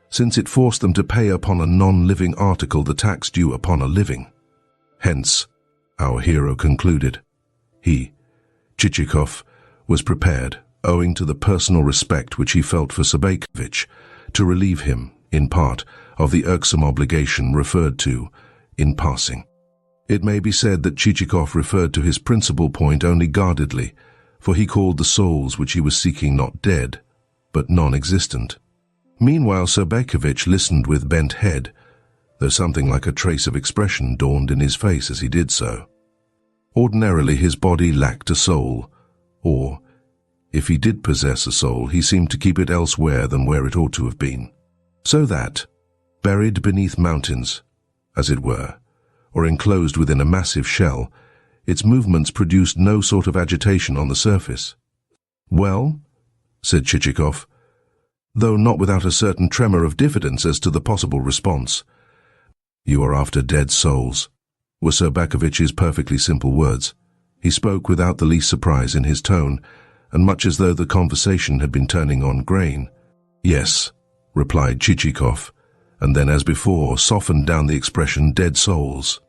since it forced them to pay upon a non-living article the tax due upon a living. Hence, our hero concluded, he, Chichikov, was prepared, owing to the personal respect which he felt for Sobakevich, to relieve him, in part, of the irksome obligation referred to, in passing. It may be said that Chichikov referred to his principal point only guardedly, for he called the souls which he was seeking not dead, but non-existent. Meanwhile, Sobakevich listened with bent head, though something like a trace of expression dawned in his face as he did so. Ordinarily, his body lacked a soul, or, if he did possess a soul, he seemed to keep it elsewhere than where it ought to have been. So that, buried beneath mountains, as it were, or enclosed within a massive shell, its movements produced no sort of agitation on the surface. "Well," said Chichikov, though not without a certain tremor of diffidence as to the possible response. "You are after dead souls," were Sobakevich's perfectly simple words. He spoke without the least surprise in his tone, and much as though the conversation had been turning on grain. "Yes," replied Chichikov, and then, as before, softened down the expression "dead souls."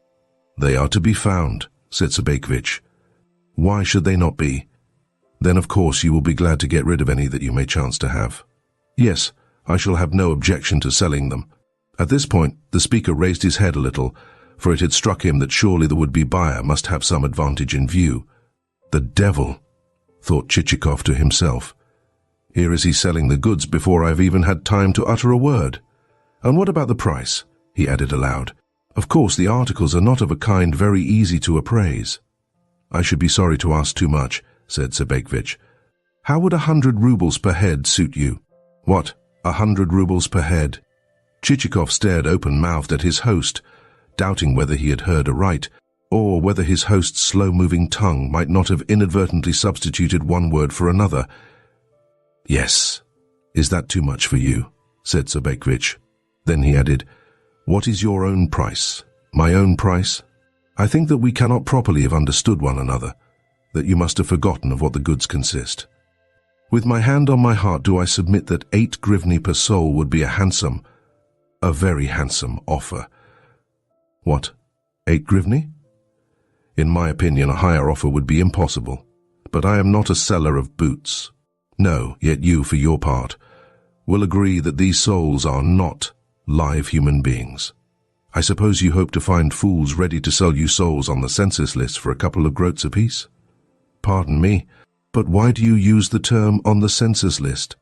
"They are to be found," said Sobakevich. "Why should they not be? Then, of course, you will be glad to get rid of any that you may chance to have." "Yes, I shall have no objection to selling them." At this point, the speaker raised his head a little, for it had struck him that surely the would-be buyer must have some advantage in view. "The devil," thought Chichikov to himself. "Here is he selling the goods before I've even had time to utter a word. And what about the price?" he added aloud. "Of course, the articles are not of a kind very easy to appraise." "I should be sorry to ask too much," said Sobakevich. "How would 100 rubles per head suit you?" "What, 100 rubles per head?" Chichikov stared open-mouthed at his host, doubting whether he had heard aright, or whether his host's slow-moving tongue might not have inadvertently substituted one word for another. "Yes. Is that too much for you?" said Sobakevich. Then he added, "What is your own price?" "My own price? I think that we cannot properly have understood one another, that you must have forgotten of what the goods consist. With my hand on my heart do I submit that 8 grivni per soul would be a very handsome offer." "What, 8 grivni? In my opinion, a higher offer would be impossible. But I am not a seller of boots. No, yet you, for your part, will agree that these souls are not live human beings. I suppose you hope to find fools ready to sell you souls on the census list for a couple of groats apiece?" "Pardon me, but why do you use the term 'on the census list'?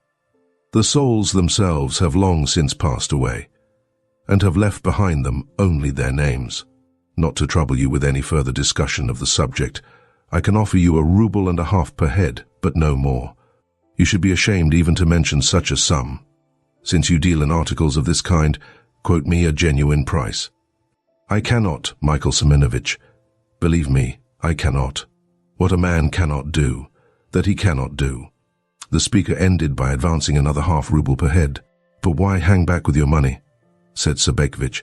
The souls themselves have long since passed away, and have left behind them only their names. Not to trouble you with any further discussion of the subject, I can offer you 1.50 rubles per head, but no more. You should be ashamed even to mention such a sum. Since you deal in articles of this kind, quote me a genuine price." "I cannot, Michael Semenovich. Believe me, I cannot. What a man cannot do, that he cannot do." The speaker ended by advancing another 1/2 ruble per head. "But why hang back with your money?" said Sobakevich.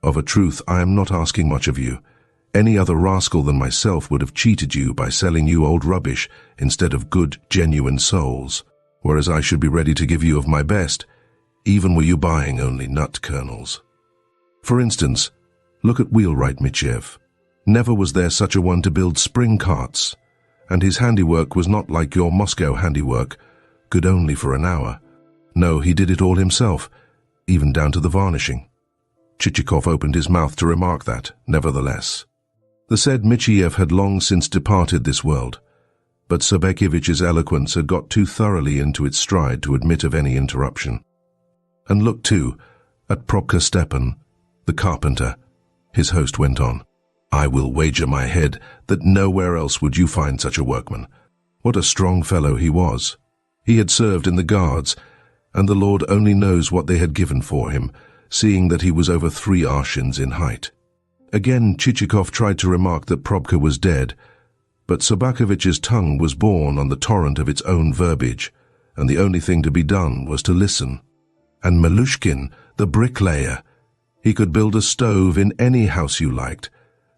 "Of a truth, I am not asking much of you. Any other rascal than myself would have cheated you by selling you old rubbish instead of good, genuine souls, whereas I should be ready to give you of my best, even were you buying only nut kernels. For instance, look at Wheelwright Mitchev. Never was there such a one to build spring carts, and his handiwork was not like your Moscow handiwork, good only for an hour. No, he did it all himself, even down to the varnishing." Chichikov opened his mouth to remark that, nevertheless, the said Michiev had long since departed this world, but Sobakevich's eloquence had got too thoroughly into its stride to admit of any interruption. "And look, too, at Probka Stepan, the carpenter," his host went on. "I will wager my head that nowhere else would you find such a workman. What a strong fellow he was. He had served in the guards, and the Lord only knows what they had given for him, seeing that he was over 3 arshins in height." Again Chichikov tried to remark that Probka was dead, but Sobakevich's tongue was borne on the torrent of its own verbiage, and the only thing to be done was to listen. And Plyushkin, the bricklayer, he could build a stove in any house you liked,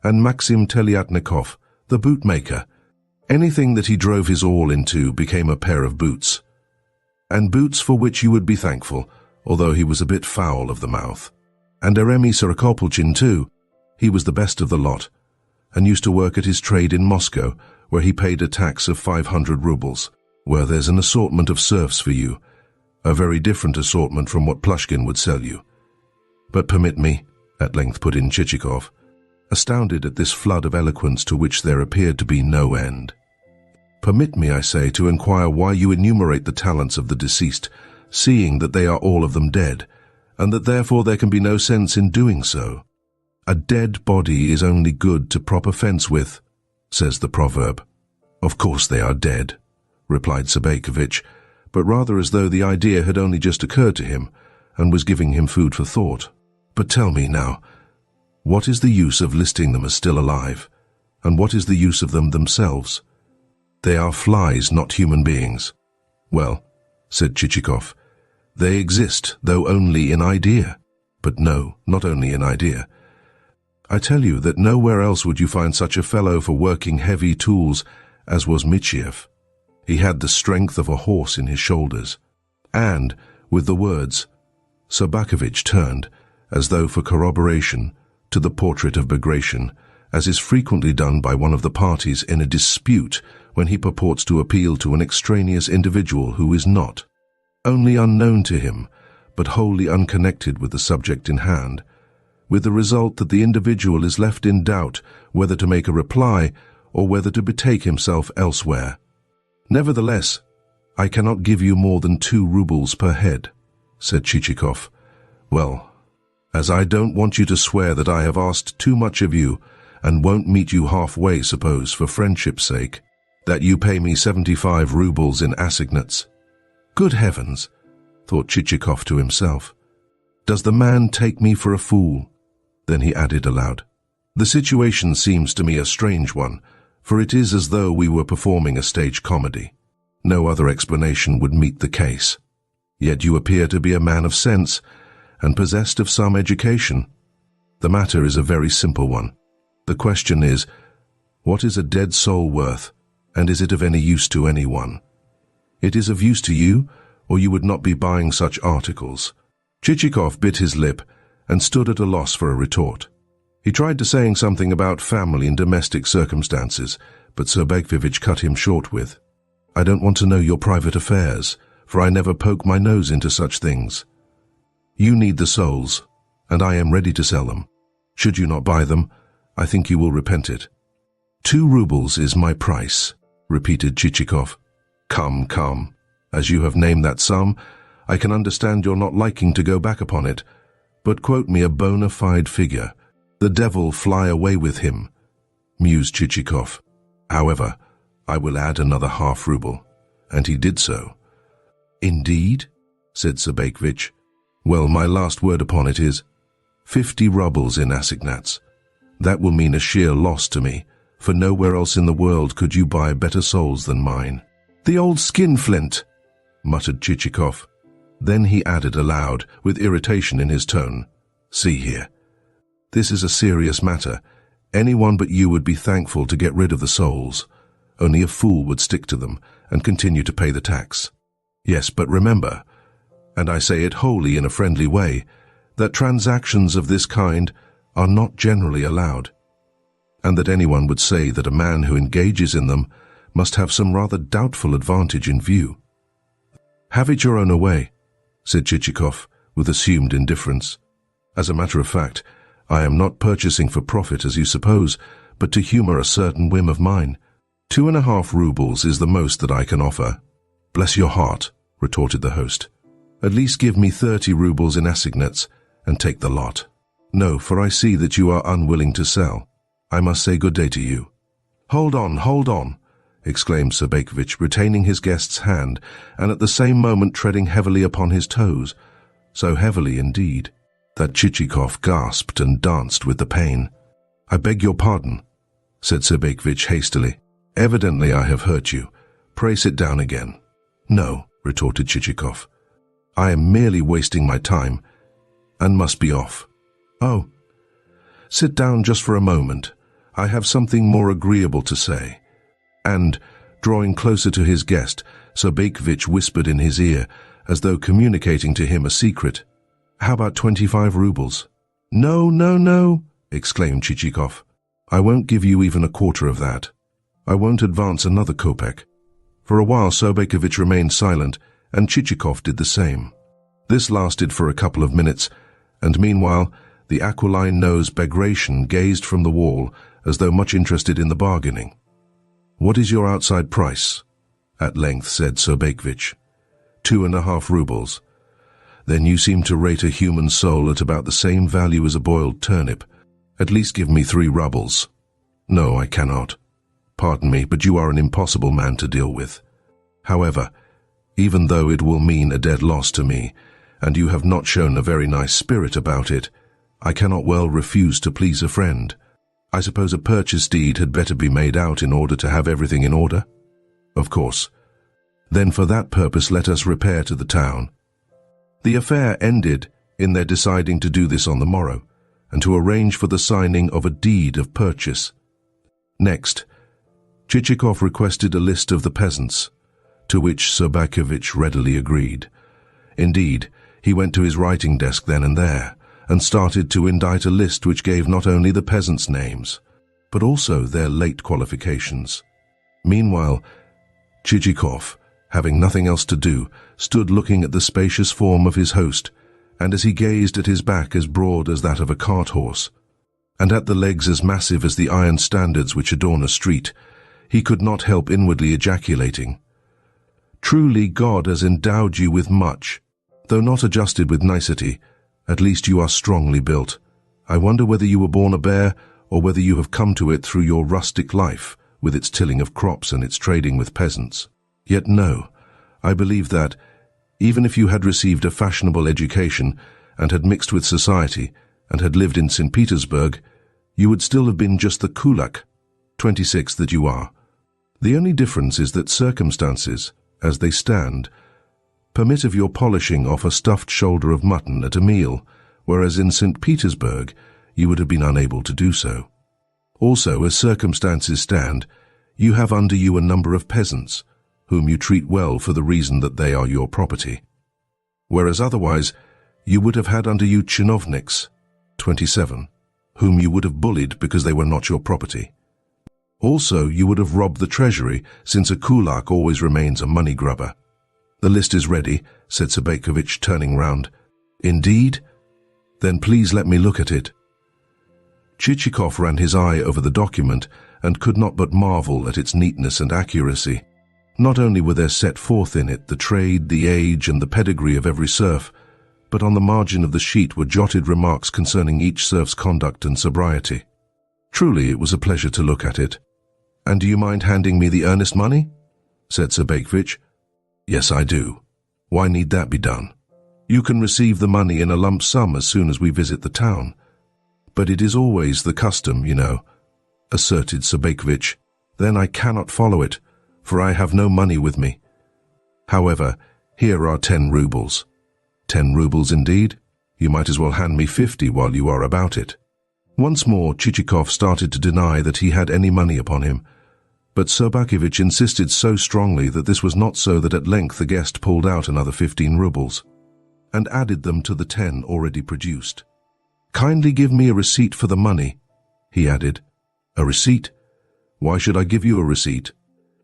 and Maxim Telyatnikov, the bootmaker, anything that he drove his all into became a pair of boots. And boots for which you would be thankful, although he was a bit foul of the mouth. And Aremy Sarkopolchin too, he was the best of the lot, and used to work at his trade in Moscow, where he paid a tax of 500 rubles, where there's an assortment of serfs for you, a very different assortment from what Plyushkin would sell you. "But permit me," at length put in Chichikov, astounded at this flood of eloquence to which there appeared to be no end. "Permit me, I say, to inquire why you enumerate the talents of the deceased, seeing that they are all of them dead, and that therefore there can be no sense in doing so. A dead body is only good to prop a fence with, says the proverb." "Of course they are dead," replied Sobakevich, but rather as though the idea had only just occurred to him, and was giving him food for thought. "But tell me now, what is the use of listing them as still alive, and what is the use of them themselves? They are flies, not human beings." "Well," said Chichikov, "they exist, though only in idea. But no, not only in idea. I tell you that nowhere else would you find such a fellow for working heavy tools as was Michiev. He had the strength of a horse in his shoulders." And, with the words, Sobakevich turned, as though for corroboration, to the portrait of Bagration, as is frequently done by one of the parties in a dispute when he purports to appeal to an extraneous individual who is not only unknown to him, but wholly unconnected with the subject in hand, with the result that the individual is left in doubt whether to make a reply or whether to betake himself elsewhere. "Nevertheless, I cannot give you more than 2 rubles per head," said Chichikov. "Well, as I don't want you to swear that I have asked too much of you, and won't meet you halfway, suppose, for friendship's sake, that you pay me 75 rubles in assignats." "Good heavens," thought Chichikov to himself, "does the man take me for a fool?" Then he added aloud, "The situation seems to me a strange one, for it is as though we were performing a stage comedy. No other explanation would meet the case. Yet you appear to be a man of sense, and possessed of some education. The matter is a very simple one. The question is, what is a dead soul worth, and is it of any use to anyone? It is of use to you, or you would not be buying such articles." Chichikov bit his lip and stood at a loss for a retort. He tried to saying something about family and domestic circumstances, but Sobakevich cut him short with, "I don't want to know your private affairs, for I never poke my nose into such things. You need the souls, and I am ready to sell them. Should you not buy them, I think you will repent it." 2 rubles is my price," repeated Chichikov. "Come, come. As you have named that sum, I can understand your not liking to go back upon it, but quote me a bona fide figure. The devil fly away with him," mused Chichikov. "However, I will add another half ruble," and he did so. "Indeed?" said Sobakevich. "Well, my last word upon it is 50 rubles in assignats. That will mean a sheer loss to me, for nowhere else in the world could you buy better souls than mine." "The old skinflint," muttered Chichikov. Then he added aloud, with irritation in his tone, "See here. This is a serious matter. Anyone but you would be thankful to get rid of the souls. Only a fool would stick to them and continue to pay the tax. Yes, but remember, and I say it wholly in a friendly way, that transactions of this kind are not generally allowed, and that anyone would say that a man who engages in them must have some rather doubtful advantage in view." "Have it your own way," said Chichikov, with assumed indifference. "As a matter of fact, I am not purchasing for profit as you suppose, but to humour a certain whim of mine. 2.5 rubles is the most that I can offer. Bless your heart, retorted the host. At least give me 30 rubles in assignats and take the lot. No, for I see that you are unwilling to sell. I must say good day to you. Hold on, exclaimed Sobakevich, retaining his guest's hand and at the same moment treading heavily upon his toes, so heavily indeed that Chichikov gasped and danced with the pain. I beg your pardon, said Sobakevich hastily. Evidently I have hurt you. Pray sit down again. No, retorted Chichikov. I am merely wasting my time and must be off. Oh, sit down just for a moment. I have something more agreeable to say. And, drawing closer to his guest, Sobakevich whispered in his ear, as though communicating to him a secret. How about 25 rubles? No, exclaimed Chichikov. I won't give you even a quarter of that. I won't advance another kopeck. For a while Sobakevich remained silent, and Chichikov did the same. This lasted for a couple of minutes, and meanwhile the aquiline-nosed Bagration gazed from the wall as though much interested in the bargaining. What is your outside price? At length said Sobakevich. 2.5 rubles. Then you seem to rate a human soul at about the same value as a boiled turnip. At least give me 3 rubles. No, I cannot. Pardon me, but you are an impossible man to deal with. However, even though it will mean a dead loss to me, and you have not shown a very nice spirit about it, I cannot well refuse to please a friend. I suppose a purchase deed had better be made out in order to have everything in order? Of course. Then for that purpose let us repair to the town. The affair ended in their deciding to do this on the morrow, and to arrange for the signing of a deed of purchase. Next, Chichikov requested a list of the peasants, to which Sobakevich readily agreed. Indeed, he went to his writing desk then and there, and started to indite a list which gave not only the peasants' names, but also their late qualifications. Meanwhile, Chichikov, having nothing else to do, stood looking at the spacious form of his host, and as he gazed at his back as broad as that of a cart-horse, and at the legs as massive as the iron standards which adorn a street, he could not help inwardly ejaculating, "Truly God has endowed you with much. Though not adjusted with nicety, at least you are strongly built. I wonder whether you were born a bear, or whether you have come to it through your rustic life, with its tilling of crops and its trading with peasants. Yet no, I believe that, even if you had received a fashionable education, and had mixed with society, and had lived in St. Petersburg, you would still have been just the kulak, 26 that you are. The only difference is that circumstances, as they stand, permit of your polishing off a stuffed shoulder of mutton at a meal, whereas in St. Petersburg you would have been unable to do so. Also, as circumstances stand, you have under you a number of peasants, whom you treat well for the reason that they are your property. Whereas otherwise, you would have had under you chinovniks, 27, whom you would have bullied because they were not your property. Also, you would have robbed the treasury, since a kulak always remains a money grubber. The list is ready, said Sobakevich, turning round. Indeed? Then please let me look at it. Chichikov ran his eye over the document and could not but marvel at its neatness and accuracy. Not only were there set forth in it the trade, the age, and the pedigree of every serf, but on the margin of the sheet were jotted remarks concerning each serf's conduct and sobriety. Truly, it was a pleasure to look at it. And do you mind handing me the earnest money? Said Sobakevich. Yes, I do. Why need that be done? You can receive the money in a lump sum as soon as we visit the town. But it is always the custom, you know, asserted Sobakevich. Then I cannot follow it, for I have no money with me. However, here are 10 rubles. 10 rubles indeed? You might as well hand me 50 while you are about it. Once more Chichikov started to deny that he had any money upon him, but Sobakevich insisted so strongly that this was not so that at length the guest pulled out another 15 rubles, and added them to the 10 already produced. Kindly give me a receipt for the money, he added. A receipt? Why should I give you a receipt?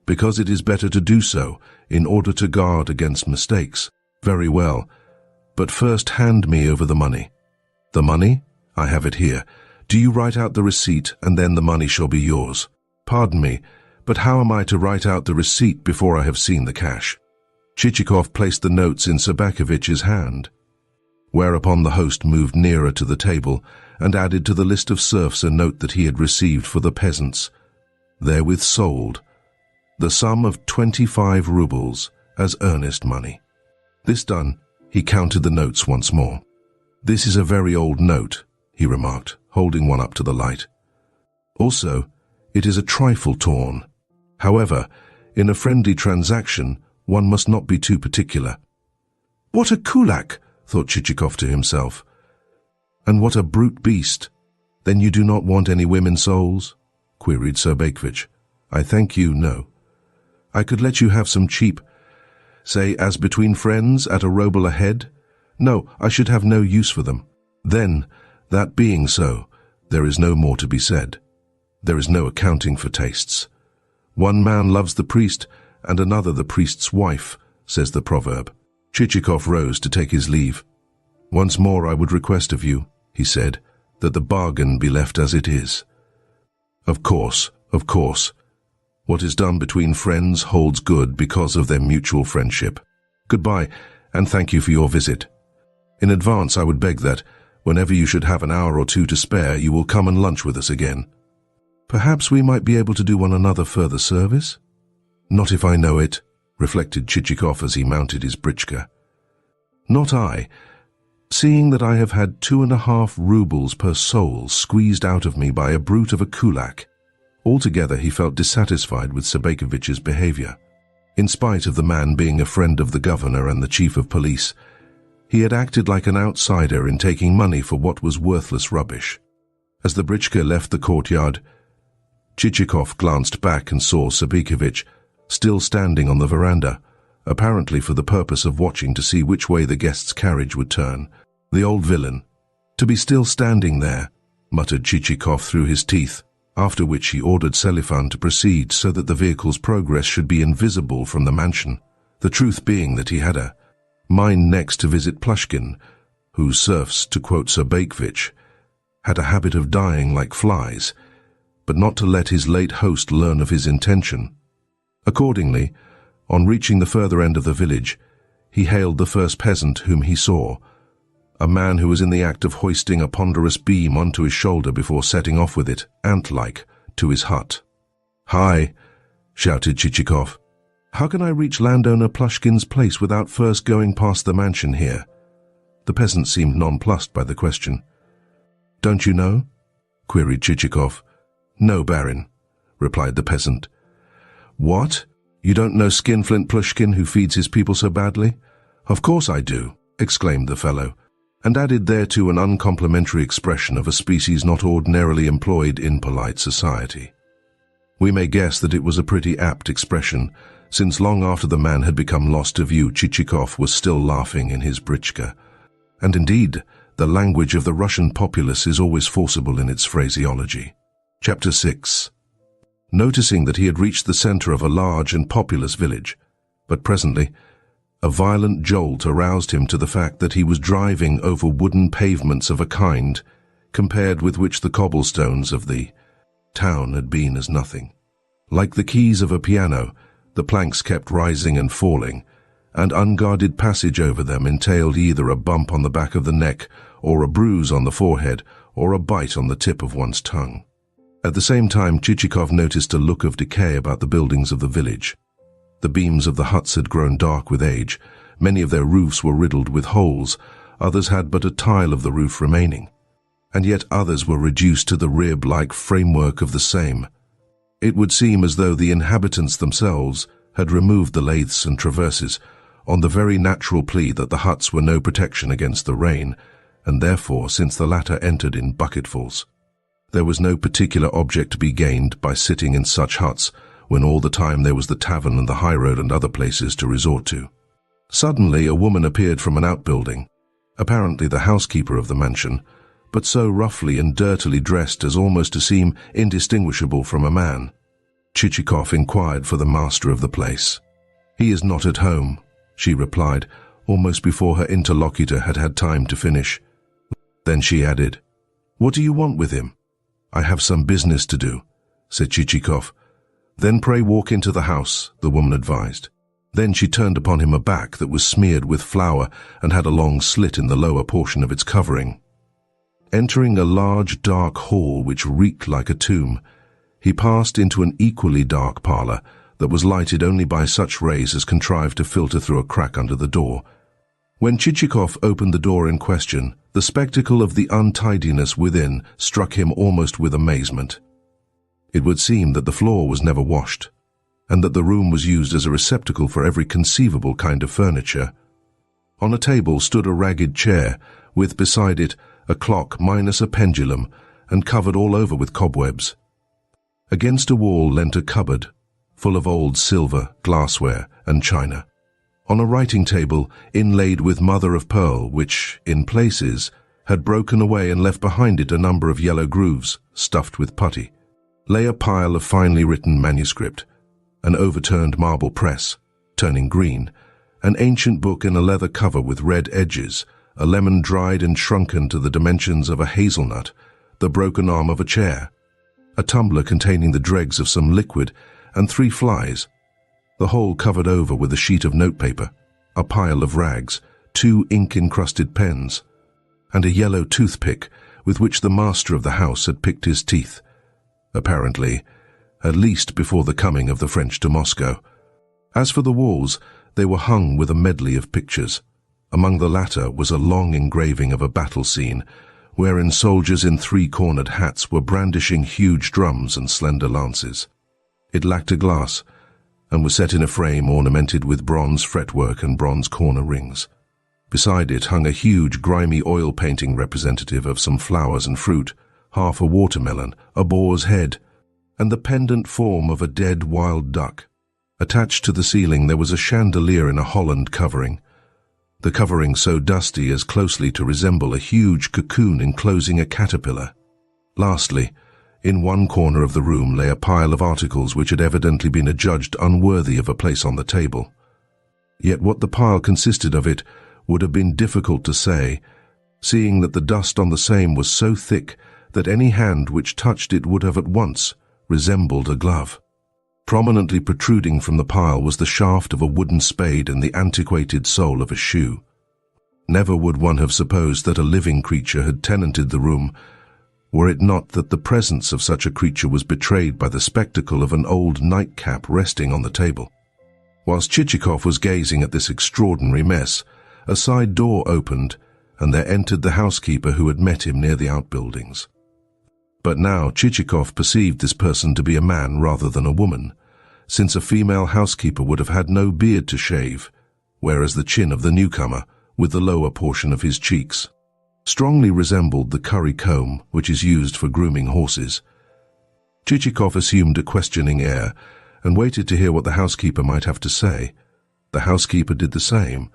Because it is better to do so, in order to guard against mistakes. Very well, but first hand me over the money. The money? I have it here. Do you write out the receipt, and then the money shall be yours. Pardon me, But how am I to write out the receipt before I have seen the cash? Chichikov placed the notes in Sobakevich's hand, whereupon the host moved nearer to the table and added to the list of serfs a note that he had received for the peasants, therewith sold, the sum of 25 rubles as earnest money. This done, he counted the notes once more. "This is a very old note," he remarked, holding one up to the light. "Also, it is a trifle torn. However, in a friendly transaction, one must not be too particular." "What a kulak!" thought Chichikov to himself. "And what a brute beast! Then you do not want any women's souls?" queried Sobakevich. "I thank you, no. I could let you have some cheap, say, as between friends, at a ruble a head. No, I should have no use for them. Then, that being so, there is no more to be said. There is no accounting for tastes. One man loves the priest, and another the priest's wife, says the proverb." Chichikov rose to take his leave. "Once more I would request of you," he said, "that the bargain be left as it is." Of course. What is done between friends holds good because of their mutual friendship. Goodbye, and thank you for your visit. In advance I would beg that, whenever you should have an hour or two to spare, you will come and lunch with us again. Perhaps we might be able to do one another further service? Not if I know it, reflected Chichikov as he mounted his britchka. Not I, seeing that I have had 2.5 rubles per soul squeezed out of me by a brute of a kulak. Altogether he felt dissatisfied with Sobakevich's behavior. In spite of the man being a friend of the governor and the chief of police, he had acted like an outsider in taking money for what was worthless rubbish. As the britchka left the courtyard, Chichikov glanced back and saw Sobakevich still standing on the veranda, apparently for the purpose of watching to see which way the guest's carriage would turn. The old villain. To be still standing there, muttered Chichikov through his teeth, after which he ordered Selifan to proceed so that the vehicle's progress should be invisible from the mansion, the truth being that he had a mind next to visit Plyushkin, whose serfs, to quote Sobakevich, had a habit of dying like flies, but not to let his late host learn of his intention. Accordingly, on reaching the further end of the village, he hailed the first peasant whom he saw, a man who was in the act of hoisting a ponderous beam onto his shoulder before setting off with it, ant-like, to his hut. "Hi," shouted Chichikov. "How can I reach landowner Plyushkin's place without first going past the mansion here?" The peasant seemed nonplussed by the question. "Don't you know?" queried Chichikov. "No, Barin," replied the peasant. "What? You don't know Skinflint Plyushkin, who feeds his people so badly?" "Of course I do," exclaimed the fellow, and added thereto an uncomplimentary expression of a species not ordinarily employed in polite society. We may guess that it was a pretty apt expression, since long after the man had become lost to view, Chichikov was still laughing in his britchka. And indeed, the language of the Russian populace is always forcible in its phraseology. Chapter 6. Noticing that he had reached the center of a large and populous village, but presently a violent jolt aroused him to the fact that he was driving over wooden pavements of a kind compared with which the cobblestones of the town had been as nothing. Like the keys of a piano, the planks kept rising and falling, and unguarded passage over them entailed either a bump on the back of the neck, or a bruise on the forehead, or a bite on the tip of one's tongue. At the same time, Chichikov noticed a look of decay about the buildings of the village. The beams of the huts had grown dark with age, many of their roofs were riddled with holes, others had but a tile of the roof remaining, and yet others were reduced to the rib-like framework of the same. It would seem as though the inhabitants themselves had removed the laths and traverses, on the very natural plea that the huts were no protection against the rain, and therefore, since the latter entered in bucketfuls, there was no particular object to be gained by sitting in such huts, when all the time there was the tavern and the highroad and other places to resort to. Suddenly a woman appeared from an outbuilding, apparently the housekeeper of the mansion, but so roughly and dirtily dressed as almost to seem indistinguishable from a man. Chichikov inquired for the master of the place. "He is not at home," she replied, almost before her interlocutor had had time to finish. Then she added, "What do you want with him?" "I have some business to do," said Chichikov. "Then pray walk into the house," the woman advised. Then she turned upon him a back that was smeared with flour and had a long slit in the lower portion of its covering. Entering a large dark hall which reeked like a tomb, he passed into an equally dark parlour that was lighted only by such rays as contrived to filter through a crack under the door. When Chichikov opened the door in question, the spectacle of the untidiness within struck him almost with amazement. It would seem that the floor was never washed, and that the room was used as a receptacle for every conceivable kind of furniture. On a table stood a ragged chair, with beside it a clock minus a pendulum, and covered all over with cobwebs. Against a wall leant a cupboard, full of old silver, glassware, and china. On a writing table, inlaid with mother-of-pearl, which, in places, had broken away and left behind it a number of yellow grooves, stuffed with putty, lay a pile of finely written manuscript, an overturned marble press, turning green, an ancient book in a leather cover with red edges, a lemon dried and shrunken to the dimensions of a hazelnut, the broken arm of a chair, a tumbler containing the dregs of some liquid, and 3 flies, the whole covered over with a sheet of notepaper, a pile of rags, 2 ink-encrusted pens, and a yellow toothpick with which the master of the house had picked his teeth, apparently, at least before the coming of the French to Moscow. As for the walls, they were hung with a medley of pictures. Among the latter was a long engraving of a battle scene, wherein soldiers in 3-cornered hats were brandishing huge drums and slender lances. It lacked a glass, and was set in a frame ornamented with bronze fretwork and bronze corner rings. Beside it hung a huge, grimy oil painting representative of some flowers and fruit, half a watermelon, a boar's head, and the pendant form of a dead wild duck. Attached to the ceiling there was a chandelier in a holland covering, the covering so dusty as closely to resemble a huge cocoon enclosing a caterpillar. Lastly, in one corner of the room lay a pile of articles which had evidently been adjudged unworthy of a place on the table. Yet what the pile consisted of it would have been difficult to say, seeing that the dust on the same was so thick that any hand which touched it would have at once resembled a glove. Prominently protruding from the pile was the shaft of a wooden spade and the antiquated sole of a shoe. Never would one have supposed that a living creature had tenanted the room, were it not that the presence of such a creature was betrayed by the spectacle of an old nightcap resting on the table. Whilst Chichikov was gazing at this extraordinary mess, a side door opened, and there entered the housekeeper who had met him near the outbuildings. But now Chichikov perceived this person to be a man rather than a woman, since a female housekeeper would have had no beard to shave, whereas the chin of the newcomer, with the lower portion of his cheeks, strongly resembled the curry comb which is used for grooming horses. Chichikov assumed a questioning air and waited to hear what the housekeeper might have to say. The housekeeper did the same.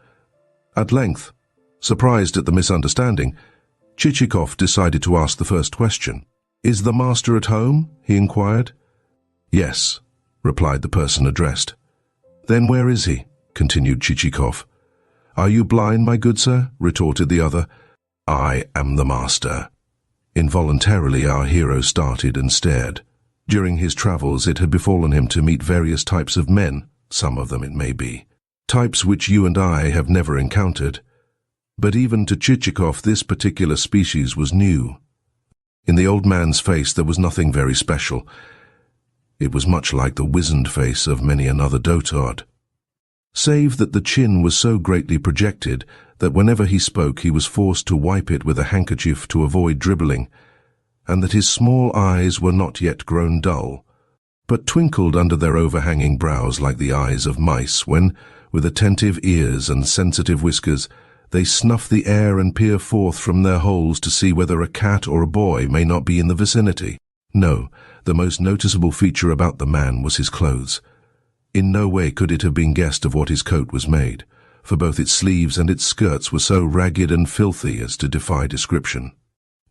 At length, surprised at the misunderstanding, Chichikov decided to ask the first question. "Is the master at home?" he inquired. "Yes," replied the person addressed. "Then where is he?" continued Chichikov. "Are you blind, my good sir?" retorted the other. "I am the master." Involuntarily our hero started and stared. During his travels it had befallen him to meet various types of men, some of them it may be, types which you and I have never encountered. But even to Chichikov this particular species was new. In the old man's face there was nothing very special. It was much like the wizened face of many another dotard, save that the chin was so greatly projected that whenever he spoke he was forced to wipe it with a handkerchief to avoid dribbling, and that his small eyes were not yet grown dull, but twinkled under their overhanging brows like the eyes of mice when, with attentive ears and sensitive whiskers, they snuff the air and peer forth from their holes to see whether a cat or a boy may not be in the vicinity. No, the most noticeable feature about the man was his clothes. In no way could it have been guessed of what his coat was made, for both its sleeves and its skirts were so ragged and filthy as to defy description,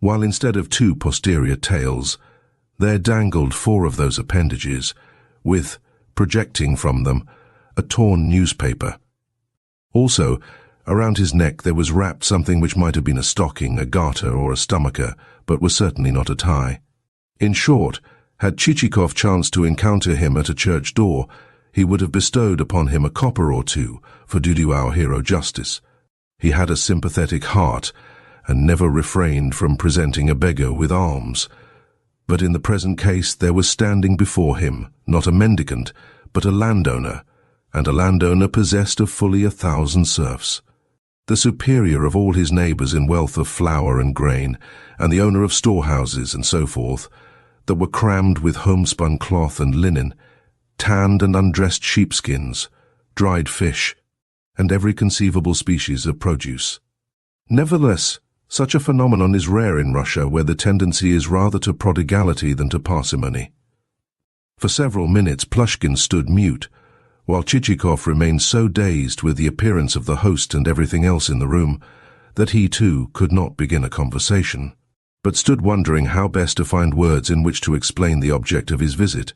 while instead of 2 posterior tails, there dangled 4 of those appendages, with, projecting from them, a torn newspaper. Also, around his neck there was wrapped something which might have been a stocking, a garter, or a stomacher, but was certainly not a tie. In short, Had Chichikov chanced to encounter him at a church door, he would have bestowed upon him a copper or two for to do our hero justice. He had a sympathetic heart, and never refrained from presenting a beggar with alms. But in the present case there was standing before him not a mendicant, but a landowner, and a landowner possessed of fully 1,000 serfs, the superior of all his neighbours in wealth of flour and grain, and the owner of storehouses and so forth, that were crammed with homespun cloth and linen, tanned and undressed sheepskins, dried fish, and every conceivable species of produce. Nevertheless, such a phenomenon is rare in Russia, where the tendency is rather to prodigality than to parsimony. For several minutes Plyushkin stood mute, while Chichikov remained so dazed with the appearance of the host and everything else in the room that he too could not begin a conversation, but stood wondering how best to find words in which to explain the object of his visit.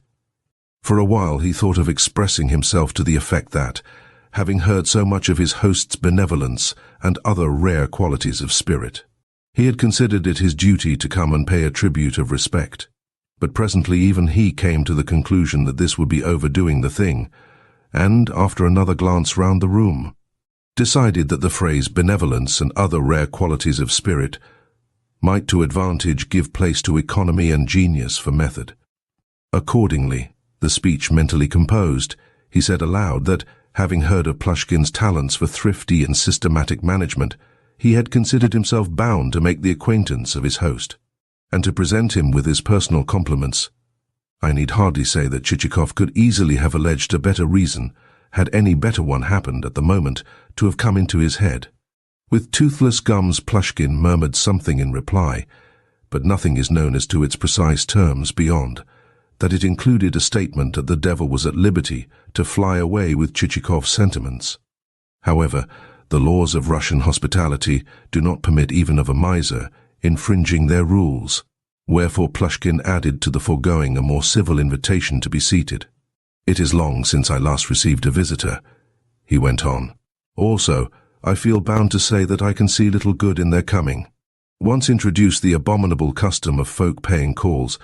For a while he thought of expressing himself to the effect that, having heard so much of his host's benevolence and other rare qualities of spirit, he had considered it his duty to come and pay a tribute of respect. But presently even he came to the conclusion that this would be overdoing the thing, and, after another glance round the room, decided that the phrase benevolence and other rare qualities of spirit might to advantage give place to economy and genius for method. Accordingly, the speech mentally composed, he said aloud that, having heard of Plyushkin's talents for thrifty and systematic management, he had considered himself bound to make the acquaintance of his host, and to present him with his personal compliments. I need hardly say that Chichikov could easily have alleged a better reason, had any better one happened at the moment to have come into his head. With toothless gums Plyushkin murmured something in reply, but nothing is known as to its precise terms beyond that it included a statement that the devil was at liberty to fly away with Chichikov's sentiments. However, the laws of Russian hospitality do not permit even of a miser infringing their rules, wherefore Plyushkin added to the foregoing a more civil invitation to be seated. "It is long since I last received a visitor," he went on. "Also, I feel bound to say that I can see little good in their coming. Once introduce the abominable custom of folk paying calls,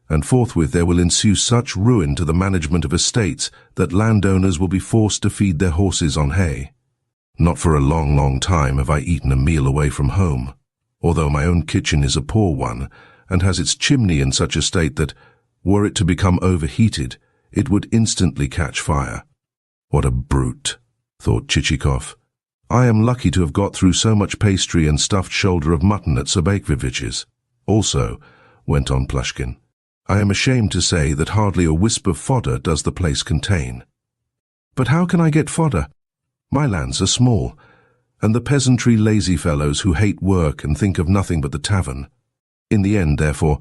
and forthwith there will ensue such ruin to the management of estates that landowners will be forced to feed their horses on hay. Not for a long, long time have I eaten a meal away from home, although my own kitchen is a poor one, and has its chimney in such a state that, were it to become overheated, it would instantly catch fire." "What a brute," thought Chichikov. "I am lucky to have got through so much pastry and stuffed shoulder of mutton at Sobakevich's. Also," went on Plyushkin, "I am ashamed to say that hardly a wisp of fodder does the place contain." "But how can I get fodder? My lands are small, and the peasantry lazy fellows who hate work and think of nothing but the tavern. In the end, therefore,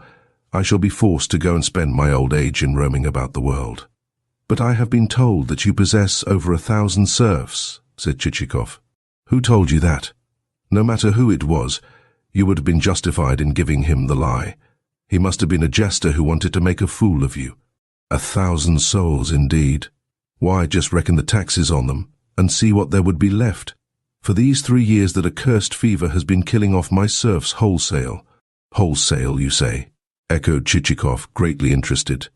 I shall be forced to go and spend my old age in roaming about the world." "But I have been told that you possess over 1,000 serfs," said Chichikov. "Who told you that?" "No matter who it was, you would have been justified in giving him the lie. He must have been a jester who wanted to make a fool of you. 1,000 souls, indeed. Why, just reckon the taxes on them, and see what there would be left. For these 3 years that accursed fever has been killing off my serfs wholesale." "Wholesale, you say?" echoed Chichikov, greatly interested.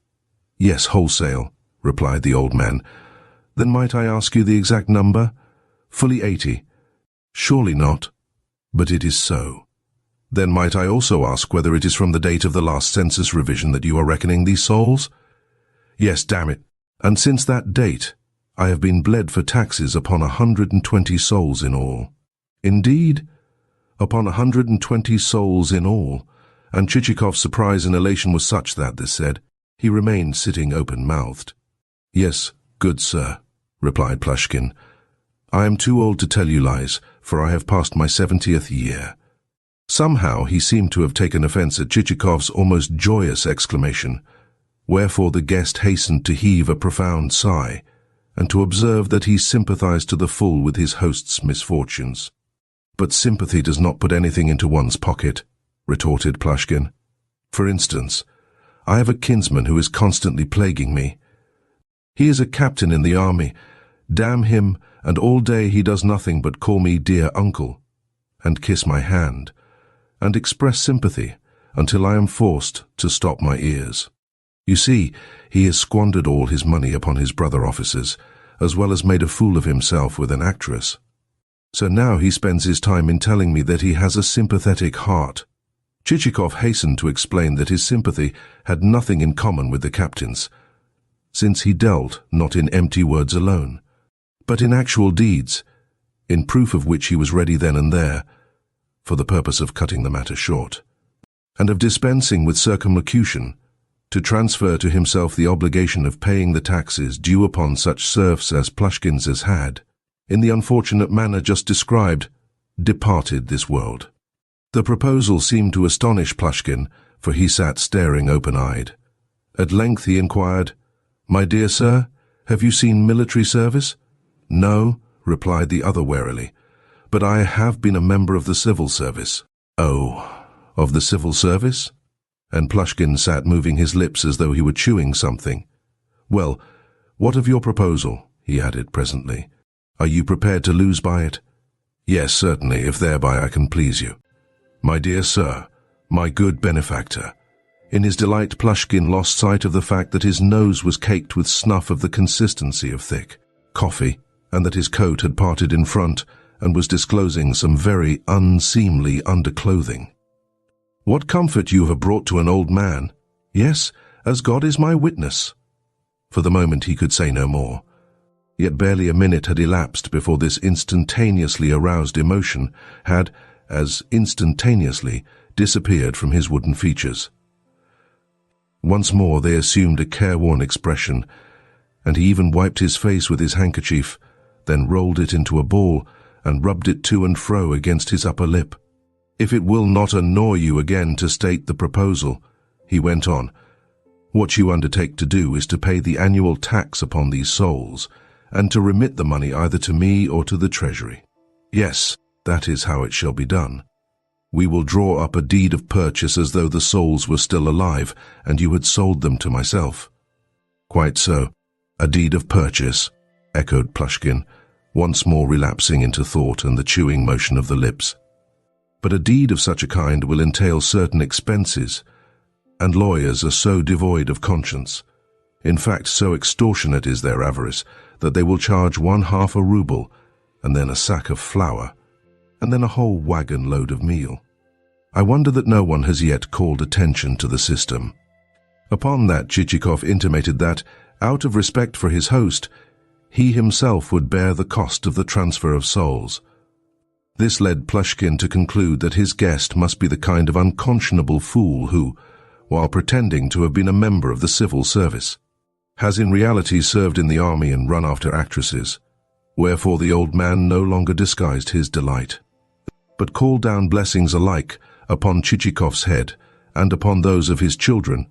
"Yes, wholesale," replied the old man. "Then might I ask you the exact number?" "Fully 80. "Surely not." "But it is so." "Then might I also ask whether it is from the date of the last census revision that you are reckoning these souls?" "Yes, damn it. And since that date, I have been bled for taxes upon 120 souls in all." "Indeed?" "Upon 120 souls in all." And Chichikov's surprise and elation was such that, this said, he remained sitting open-mouthed. "Yes, good sir," replied Plyushkin. "I am too old to tell you lies, for I have passed my 70th year." Somehow he seemed to have taken offence at Chichikov's almost joyous exclamation, wherefore the guest hastened to heave a profound sigh, and to observe that he sympathized to the full with his host's misfortunes. "But sympathy does not put anything into one's pocket," retorted Plyushkin. "For instance, I have a kinsman who is constantly plaguing me. He is a captain in the army, damn him, and all day he does nothing but call me dear uncle, and kiss my hand, and express sympathy until I am forced to stop my ears. You see, he has squandered all his money upon his brother officers, as well as made a fool of himself with an actress. So now he spends his time in telling me that he has a sympathetic heart. Chichikov hastened to explain that his sympathy had nothing in common with the captain's, since he dealt not in empty words alone, but in actual deeds, in proof of which he was ready then and there, for the purpose of cutting the matter short, and of dispensing with circumlocution, to transfer to himself the obligation of paying the taxes due upon such serfs as Plyushkins as had, in the unfortunate manner just described, departed this world. The proposal seemed to astonish Plyushkin, for he sat staring open-eyed. At length he inquired, "My dear sir, have you seen military service?" "No," replied the other warily, "but I have been a member of the civil service." "Oh, of the civil service?" And Plyushkin sat moving his lips as though he were chewing something. "Well, what of your proposal?" he added presently. "Are you prepared to lose by it?" "Yes, certainly, if thereby I can please you." "My dear sir, my good benefactor." In his delight, Plyushkin lost sight of the fact that his nose was caked with snuff of the consistency of thick coffee, and that his coat had parted in front and was disclosing some very unseemly underclothing. "What comfort you have brought to an old man! Yes, as God is my witness." For the moment he could say no more. Yet barely a minute had elapsed before this instantaneously aroused emotion had, as instantaneously, disappeared from his wooden features. Once more they assumed a careworn expression, and he even wiped his face with his handkerchief, then rolled it into a ball and rubbed it to and fro against his upper lip. "If it will not annoy you again to state the proposal," he went on, "what you undertake to do is to pay the annual tax upon these souls, and to remit the money either to me or to the treasury. Yes, that is how it shall be done. We will draw up a deed of purchase as though the souls were still alive and you had sold them to myself." "Quite so. A deed of purchase," echoed Plyushkin, once more relapsing into thought and the chewing motion of the lips. "But a deed of such a kind will entail certain expenses, and lawyers are so devoid of conscience, in fact so extortionate is their avarice, that they will charge 1/2 a rouble, and then a sack of flour, and then a whole wagon load of meal. I wonder that no one has yet called attention to the system." Upon that Chichikov intimated that, out of respect for his host, he himself would bear the cost of the transfer of souls. This led Plyushkin to conclude that his guest must be the kind of unconscionable fool who, while pretending to have been a member of the civil service, has in reality served in the army and run after actresses, wherefore the old man no longer disguised his delight, but called down blessings alike upon Chichikov's head and upon those of his children.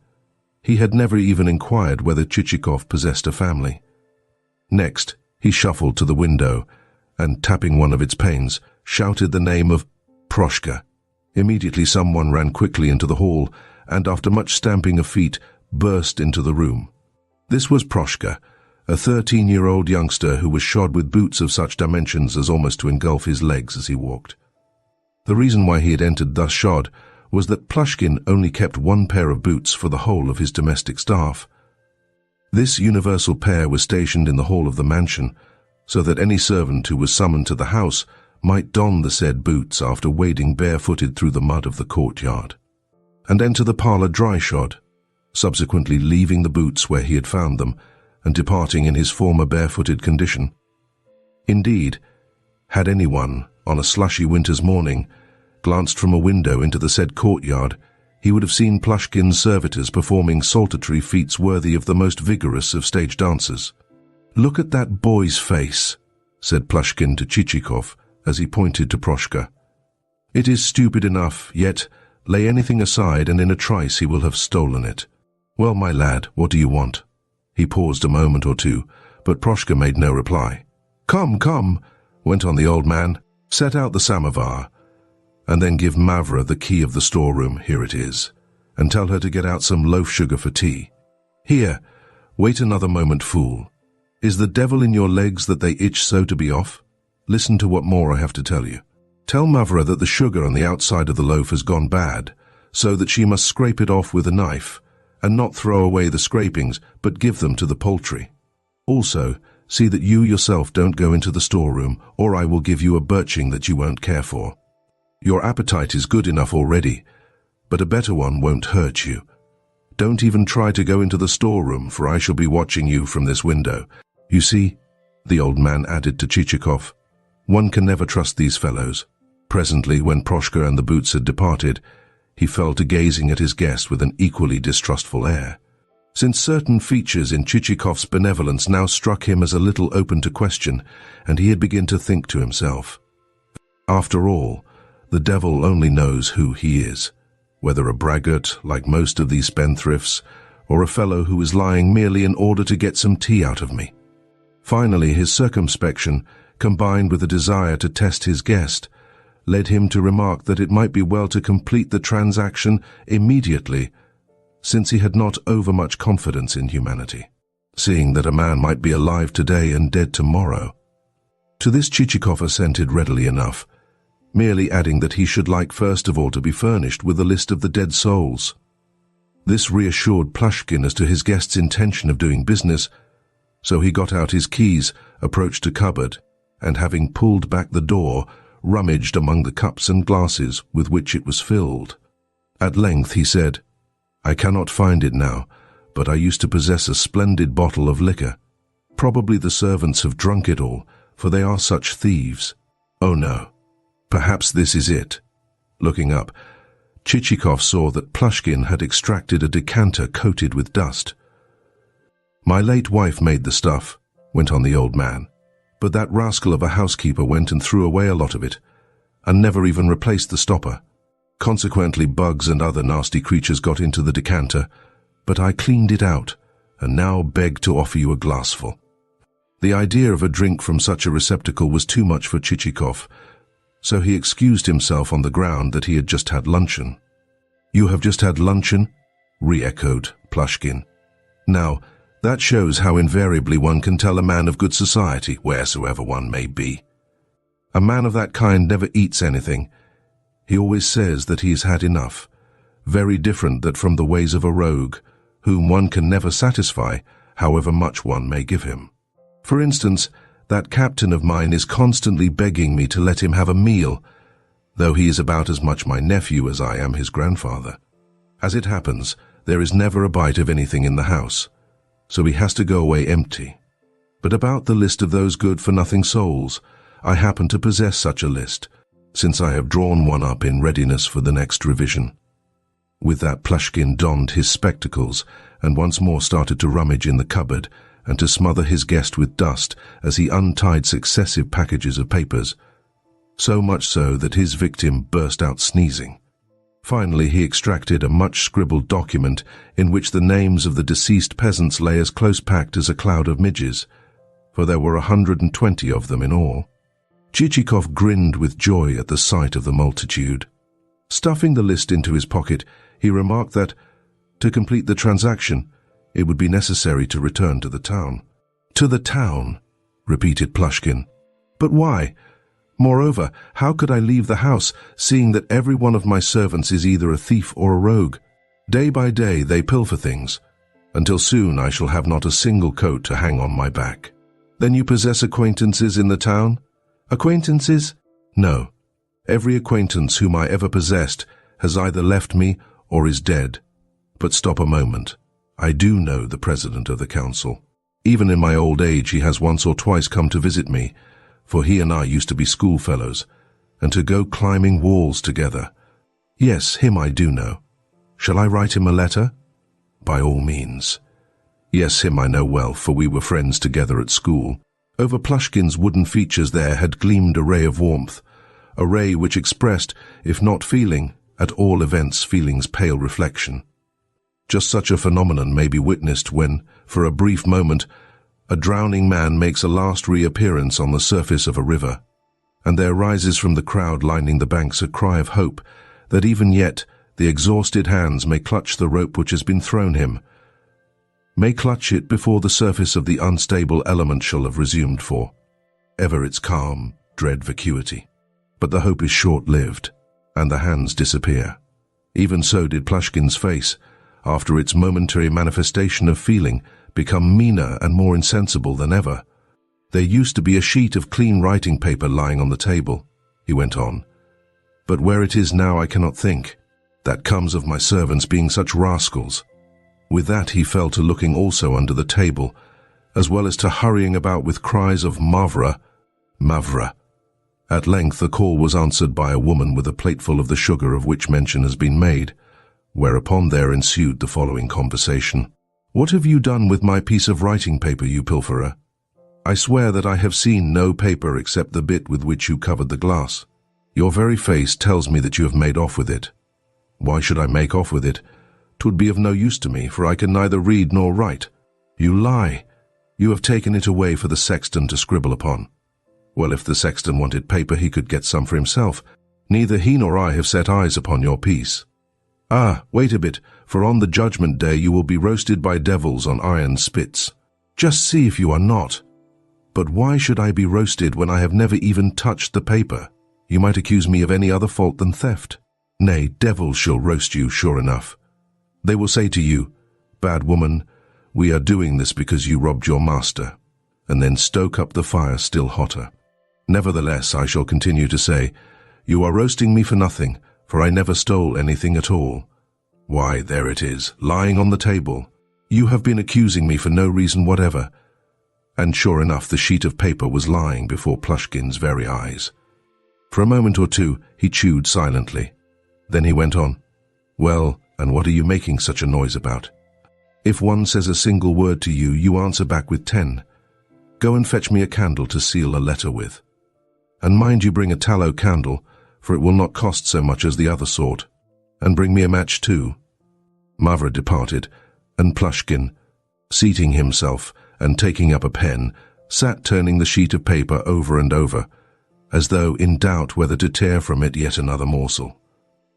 He had never even inquired whether Chichikov possessed a family. Next, he shuffled to the window and, tapping one of its panes, shouted the name of Proshka. Immediately someone ran quickly into the hall and, after much stamping of feet, burst into the room. This was Proshka, a 13-year-old youngster who was shod with boots of such dimensions as almost to engulf his legs as he walked. The reason why he had entered thus shod was that Plyushkin only kept one pair of boots for the whole of his domestic staff. This universal pair was stationed in the hall of the mansion, so that any servant who was summoned to the house might don the said boots after wading barefooted through the mud of the courtyard, and enter the parlour dry-shod, subsequently leaving the boots where he had found them and departing in his former barefooted condition. Indeed, had anyone, on a slushy winter's morning, glanced from a window into the said courtyard, he would have seen Plyushkin's servitors performing saltatory feats worthy of the most vigorous of stage dancers. "Look at that boy's face," said Plyushkin to Chichikov as he pointed to Proshka. "It is stupid enough, yet lay anything aside and in a trice he will have stolen it. Well, my lad, what do you want?" He paused a moment or two, but Proshka made no reply. "Come, come," went on the old man, "set out the samovar, and then give Mavra the key of the storeroom, here it is, and tell her to get out some loaf sugar for tea. Here, wait another moment, fool. Is the devil in your legs that they itch so to be off? Listen to what more I have to tell you. Tell Mavra that the sugar on the outside of the loaf has gone bad, so that she must scrape it off with a knife, and not throw away the scrapings, but give them to the poultry. Also, see that you yourself don't go into the storeroom, or I will give you a birching that you won't care for. Your appetite is good enough already, but a better one won't hurt you. Don't even try to go into the storeroom, for I shall be watching you from this window. You see, the old man added to Chichikov, one can never trust these fellows. Presently, when Proshka and the boots had departed, he fell to gazing at his guest with an equally distrustful air, since certain features in Chichikov's benevolence now struck him as a little open to question, and he had begun to think to himself, after all, the devil only knows who he is, whether a braggart like most of these spendthrifts, or a fellow who is lying merely in order to get some tea out of me. Finally, his circumspection, combined with a desire to test his guest, led him to remark that it might be well to complete the transaction immediately, since he had not overmuch confidence in humanity, seeing that a man might be alive today and dead tomorrow. To this Chichikov assented readily enough, merely adding that he should like first of all to be furnished with a list of the dead souls. This reassured Plyushkin as to his guest's intention of doing business, so he got out his keys, approached a cupboard, and having pulled back the door, rummaged among the cups and glasses with which it was filled. At length he said, I cannot find it now, but I used to possess a splendid bottle of liquor. Probably the servants have drunk it all, for they are such thieves. Oh no, perhaps this is it. Looking up, Chichikov saw that Plyushkin had extracted a decanter coated with dust. My late wife made the stuff, went on the old man, but that rascal of a housekeeper went and threw away a lot of it, and never even replaced the stopper. Consequently, bugs and other nasty creatures got into the decanter, but I cleaned it out, and now beg to offer you a glassful. The idea of a drink from such a receptacle was too much for Chichikov, so he excused himself on the ground that he had just had luncheon. You have just had luncheon? Re-echoed Plyushkin. Now, that shows how invariably one can tell a man of good society, wheresoever one may be. A man of that kind never eats anything. He always says that he has had enough, very different that from the ways of a rogue, whom one can never satisfy, however much one may give him. For instance, that captain of mine is constantly begging me to let him have a meal, though he is about as much my nephew as I am his grandfather. As it happens, there is never a bite of anything in the house, so he has to go away empty. But about the list of those good-for-nothing souls, I happen to possess such a list, since I have drawn one up in readiness for the next revision. With that, Plyushkin donned his spectacles and once more started to rummage in the cupboard and to smother his guest with dust as he untied successive packages of papers, so much so that his victim burst out sneezing. Finally, he extracted a much-scribbled document in which the names of the deceased peasants lay as close-packed as a cloud of midges, for there were 120 of them in all. Chichikov grinned with joy at the sight of the multitude. Stuffing the list into his pocket, he remarked that, to complete the transaction, it would be necessary to return to the town. To the town, repeated Plyushkin. But why? Moreover, how could I leave the house, seeing that every one of my servants is either a thief or a rogue? Day by day they pilfer things, until soon I shall have not a single coat to hang on my back. Then you possess acquaintances in the town? Acquaintances? No. Every acquaintance whom I ever possessed has either left me or is dead. But stop a moment. I do know the president of the council. Even in my old age he has once or twice come to visit me, for he and I used to be schoolfellows, and to go climbing walls together. Yes, him I do know. Shall I write him a letter? By all means. Yes, him I know well, for we were friends together at school. Over Plyushkin's wooden features there had gleamed a ray of warmth, a ray which expressed, if not feeling, at all events feeling's pale reflection. Just such a phenomenon may be witnessed when, for a brief moment, a drowning man makes a last reappearance on the surface of a river, and there rises from the crowd lining the banks a cry of hope that even yet the exhausted hands may clutch the rope which has been thrown him, may clutch it before the surface of the unstable element shall have resumed for ever its calm, dread vacuity. But the hope is short-lived, and the hands disappear. Even so did Plyushkin's face, after its momentary manifestation of feeling, become meaner and more insensible than ever. There used to be a sheet of clean writing paper lying on the table, he went on. But where it is now I cannot think. That comes of my servants being such rascals. With that he fell to looking also under the table, as well as to hurrying about with cries of Mavra, Mavra. At length the call was answered by a woman with a plateful of the sugar of which mention has been made, whereupon there ensued the following conversation. "What have you done with my piece of writing paper, you pilferer? I swear that I have seen no paper except the bit with which you covered the glass. Your very face tells me that you have made off with it." "Why should I make off with it? 'Twould be of no use to me, for I can neither read nor write." "You lie. You have taken it away for the sexton to scribble upon." "Well, if the sexton wanted paper, he could get some for himself. Neither he nor I have set eyes upon your piece." "Ah, wait a bit, for on the judgment day you will be roasted by devils on iron spits. Just see if you are not." "But why should I be roasted when I have never even touched the paper? You might accuse me of any other fault than theft. Nay, devils shall roast you, sure enough. They will say to you, 'Bad woman, we are doing this because you robbed your master,' and then stoke up the fire still hotter. Nevertheless, I shall continue to say, 'You are roasting me for nothing, for I never stole anything at all.' Why, there it is, lying on the table. You have been accusing me for no reason whatever." And sure enough, the sheet of paper was lying before Plyushkin's very eyes. For a moment or two he chewed silently. Then he went on, "Well, and what are you making such a noise about? If one says a single word to you, you answer back with 10. Go and fetch me a candle to seal a letter with. And mind you bring a tallow candle, for it will not cost so much as the other sort. And bring me a match too." Mavra departed, and Plyushkin, seating himself and taking up a pen, sat turning the sheet of paper over and over, as though in doubt whether to tear from it yet another morsel.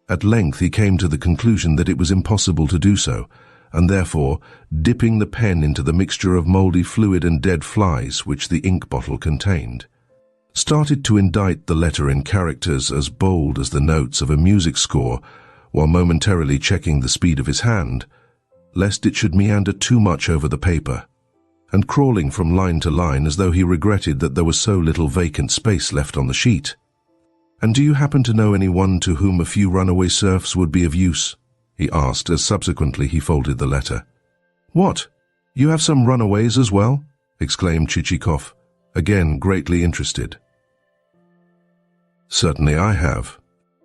At length he came to the conclusion that it was impossible to do so, and therefore, dipping the pen into the mixture of mouldy fluid and dead flies which the ink bottle contained, started to indite the letter in characters as bold as the notes of a music score, while momentarily checking the speed of his hand, lest it should meander too much over the paper, and crawling from line to line as though he regretted that there was so little vacant space left on the sheet. "And do you happen to know anyone to whom a few runaway serfs would be of use?" he asked, as subsequently he folded the letter. "What? You have some runaways as well?" exclaimed Chichikov, again greatly interested. "Certainly I have.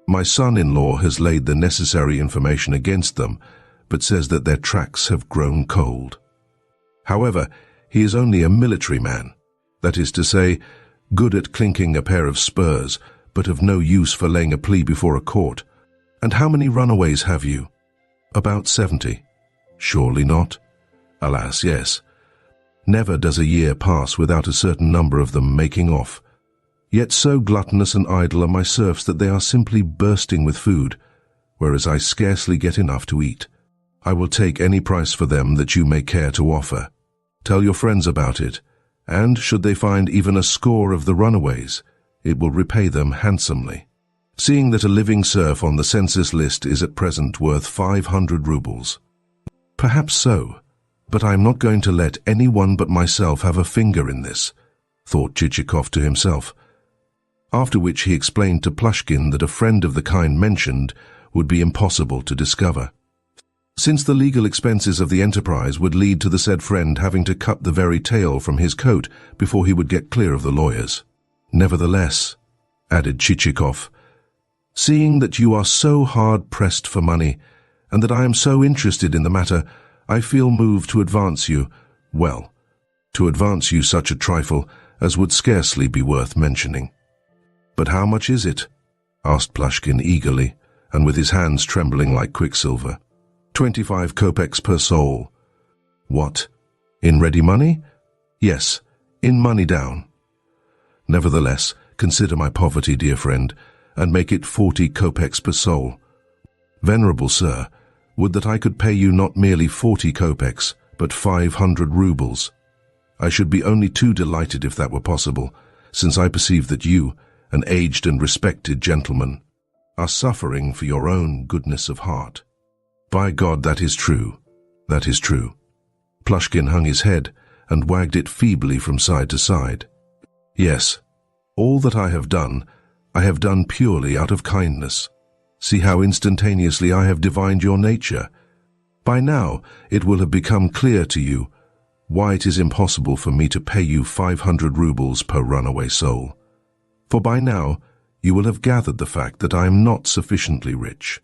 My son-in-law has laid the necessary information against them, but says that their tracks have grown cold. However, he is only a military man, that is to say, good at clinking a pair of spurs, but of no use for laying a plea before a court. And how many runaways have you?" "About 70. "Surely not?" "Alas, yes. Never does a year pass without a certain number of them making off. Yet so gluttonous and idle are my serfs that they are simply bursting with food, whereas I scarcely get enough to eat. I will take any price for them that you may care to offer. Tell your friends about it, and should they find even a score of the runaways, it will repay them handsomely. Seeing that a living serf on the census list is at present worth 500 rubles. Perhaps so, but I am not going to let any one but myself have a finger in this," thought Chichikov to himself, after which he explained to Plyushkin that a friend of the kind mentioned would be impossible to discover, since the legal expenses of the enterprise would lead to the said friend having to cut the very tail from his coat before he would get clear of the lawyers. "Nevertheless," added Chichikov, "seeing that you are so hard-pressed for money, and that I am so interested in the matter, I feel moved to advance you, well, to advance you such a trifle as would scarcely be worth mentioning." "But how much is it?" asked Plyushkin eagerly, and with his hands trembling like quicksilver. 25 kopecks per soul." "What? In ready money?" "Yes, in money down." "Nevertheless, consider my poverty, dear friend, and make it 40 kopecks per soul. Venerable sir, would that I could pay you not merely 40 kopecks, but 500 rubles. I should be only too delighted if that were possible, since I perceive that you, an aged and respected gentleman, are suffering for your own goodness of heart." By God, that is true. That is true. Plyushkin hung his head and wagged it feebly from side to side. Yes, all that I have done purely out of kindness. See how instantaneously I have divined your nature. By now, it will have become clear to you why it is impossible for me to pay you 500 rubles per runaway soul. For by now, you will have gathered the fact that I am not sufficiently rich.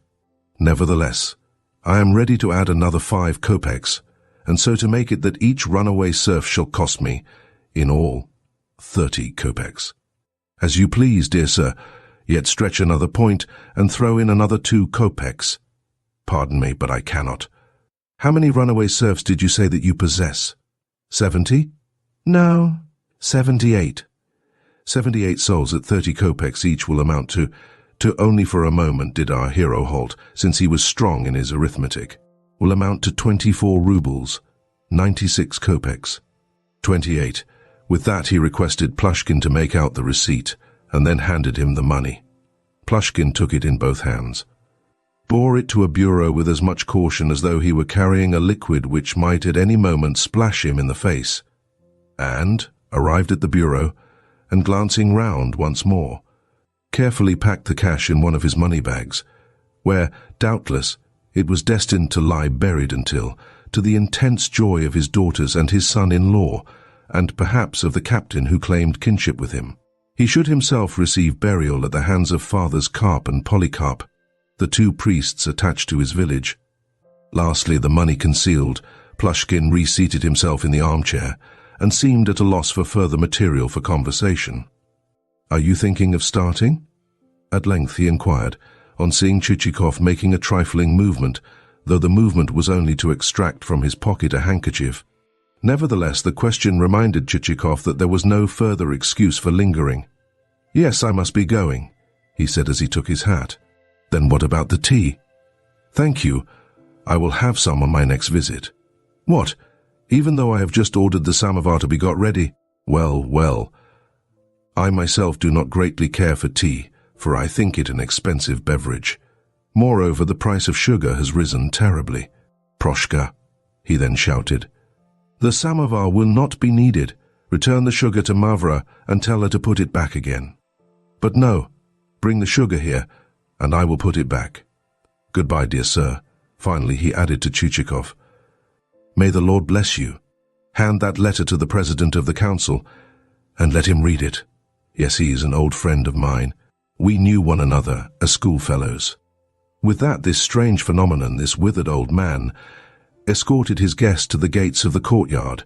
Nevertheless, I am ready to add another 5 kopecks, and so to make it that each runaway serf shall cost me, in all, 30 kopecks. As you please, dear sir, yet stretch another point and throw in another 2 kopecks. Pardon me, but I cannot. How many runaway serfs did you say that you possess? 70? No, 78. 78 souls at 30 kopecks each will amount to only for a moment did our hero halt, since he was strong in his arithmetic, will amount to 24 rubles, 96 kopecks. 28. With that he requested Plyushkin to make out the receipt, and then handed him the money. Plyushkin took it in both hands, bore it to a bureau with as much caution as though he were carrying a liquid which might at any moment splash him in the face, and, arrived at the bureau, and glancing round once more, carefully packed the cash in one of his money bags, where, doubtless, it was destined to lie buried until, to the intense joy of his daughters and his son-in-law, and perhaps of the captain who claimed kinship with him, he should himself receive burial at the hands of fathers Karp and Polycarp, the 2 priests attached to his village. Lastly, the money concealed, Plyushkin reseated himself in the armchair, and seemed at a loss for further material for conversation. "Are you thinking of starting?" At length he inquired, on seeing Chichikov making a trifling movement, though the movement was only to extract from his pocket a handkerchief. Nevertheless, the question reminded Chichikov that there was no further excuse for lingering. "Yes, I must be going," he said as he took his hat. "Then what about the tea?" "Thank you. I will have some on my next visit." "What? Even though I have just ordered the samovar to be got ready?" "Well, well. I myself do not greatly care for tea, for I think it an expensive beverage. Moreover, the price of sugar has risen terribly." "Proshka," he then shouted, "the samovar will not be needed. Return the sugar to Mavra and tell her to put it back again." "But no, bring the sugar here, and I will put it back. Goodbye, dear sir." Finally, he added to Chichikov, "May the Lord bless you. Hand that letter to the President of the Council, and let him read it. Yes, he is an old friend of mine. We knew one another as schoolfellows." With that, this strange phenomenon, this withered old man, escorted his guest to the gates of the courtyard,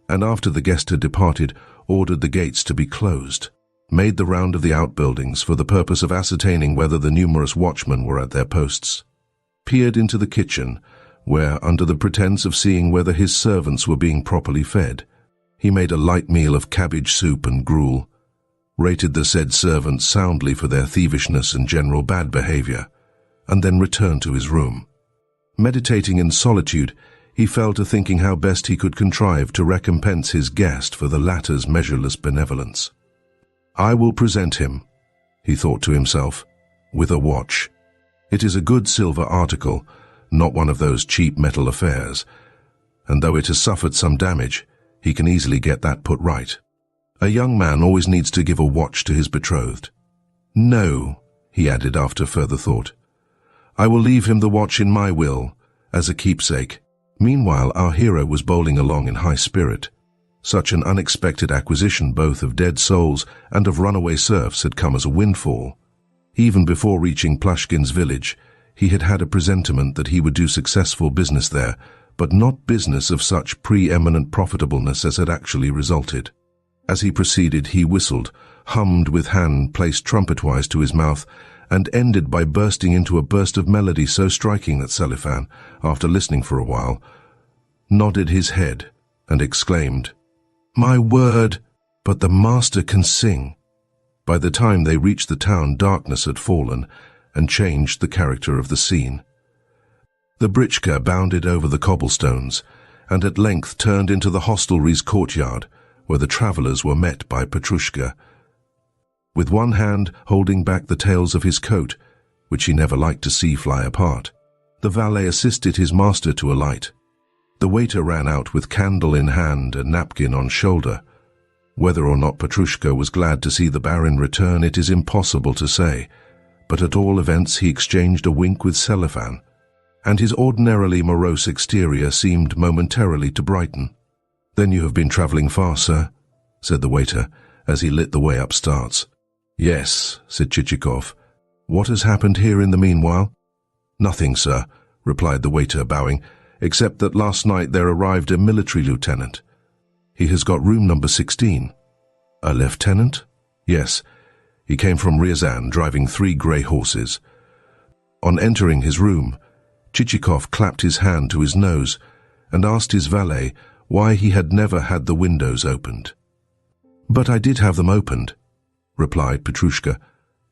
and after the guest had departed, ordered the gates to be closed, made the round of the outbuildings for the purpose of ascertaining whether the numerous watchmen were at their posts, peered into the kitchen, where, under the pretence of seeing whether his servants were being properly fed, he made a light meal of cabbage soup and gruel, rated the said servants soundly for their thievishness and general bad behavior, and then returned to his room. Meditating in solitude, he fell to thinking how best he could contrive to recompense his guest for the latter's measureless benevolence. "I will present him," he thought to himself, "with a watch. It is a good silver article, not one of those cheap metal affairs, and though it has suffered some damage, he can easily get that put right. A young man always needs to give a watch to his betrothed. No," he added after further thought, "I will leave him the watch in my will, as a keepsake." Meanwhile, our hero was bowling along in high spirit. Such an unexpected acquisition both of dead souls and of runaway serfs had come as a windfall. Even before reaching Plyushkin's village, he had had a presentiment that he would do successful business there, but not business of such preeminent profitableness as had actually resulted. As he proceeded, he whistled, hummed with hand placed trumpet-wise to his mouth, and ended by bursting into a burst of melody so striking that Selifan, after listening for a while, nodded his head and exclaimed, "My word, but the master can sing." By the time they reached the town, darkness had fallen and changed the character of the scene. The britchka bounded over the cobblestones and at length turned into the hostelry's courtyard, where the travellers were met by Petrushka. With one hand holding back the tails of his coat, which he never liked to see fly apart, The valet assisted his master to alight. The waiter ran out with candle in hand and napkin on shoulder. Whether or not Petrushka was glad to see the Baron return, it is impossible to say, but at all events he exchanged a wink with Selifan, and his ordinarily morose exterior seemed momentarily to brighten. "Then you have been travelling far, sir?" said the waiter, as he lit the way upstarts. "Yes," said Chichikov. "What has happened here in the meanwhile?" "Nothing, sir," replied the waiter, bowing, "except that last night there arrived a military lieutenant. He has got room number 16. "A lieutenant?" "Yes. He came from Ryazan, driving 3 grey horses." On entering his room, Chichikov clapped his hand to his nose and asked his valet why he had never had the windows opened. "But I did have them opened," replied Petrushka.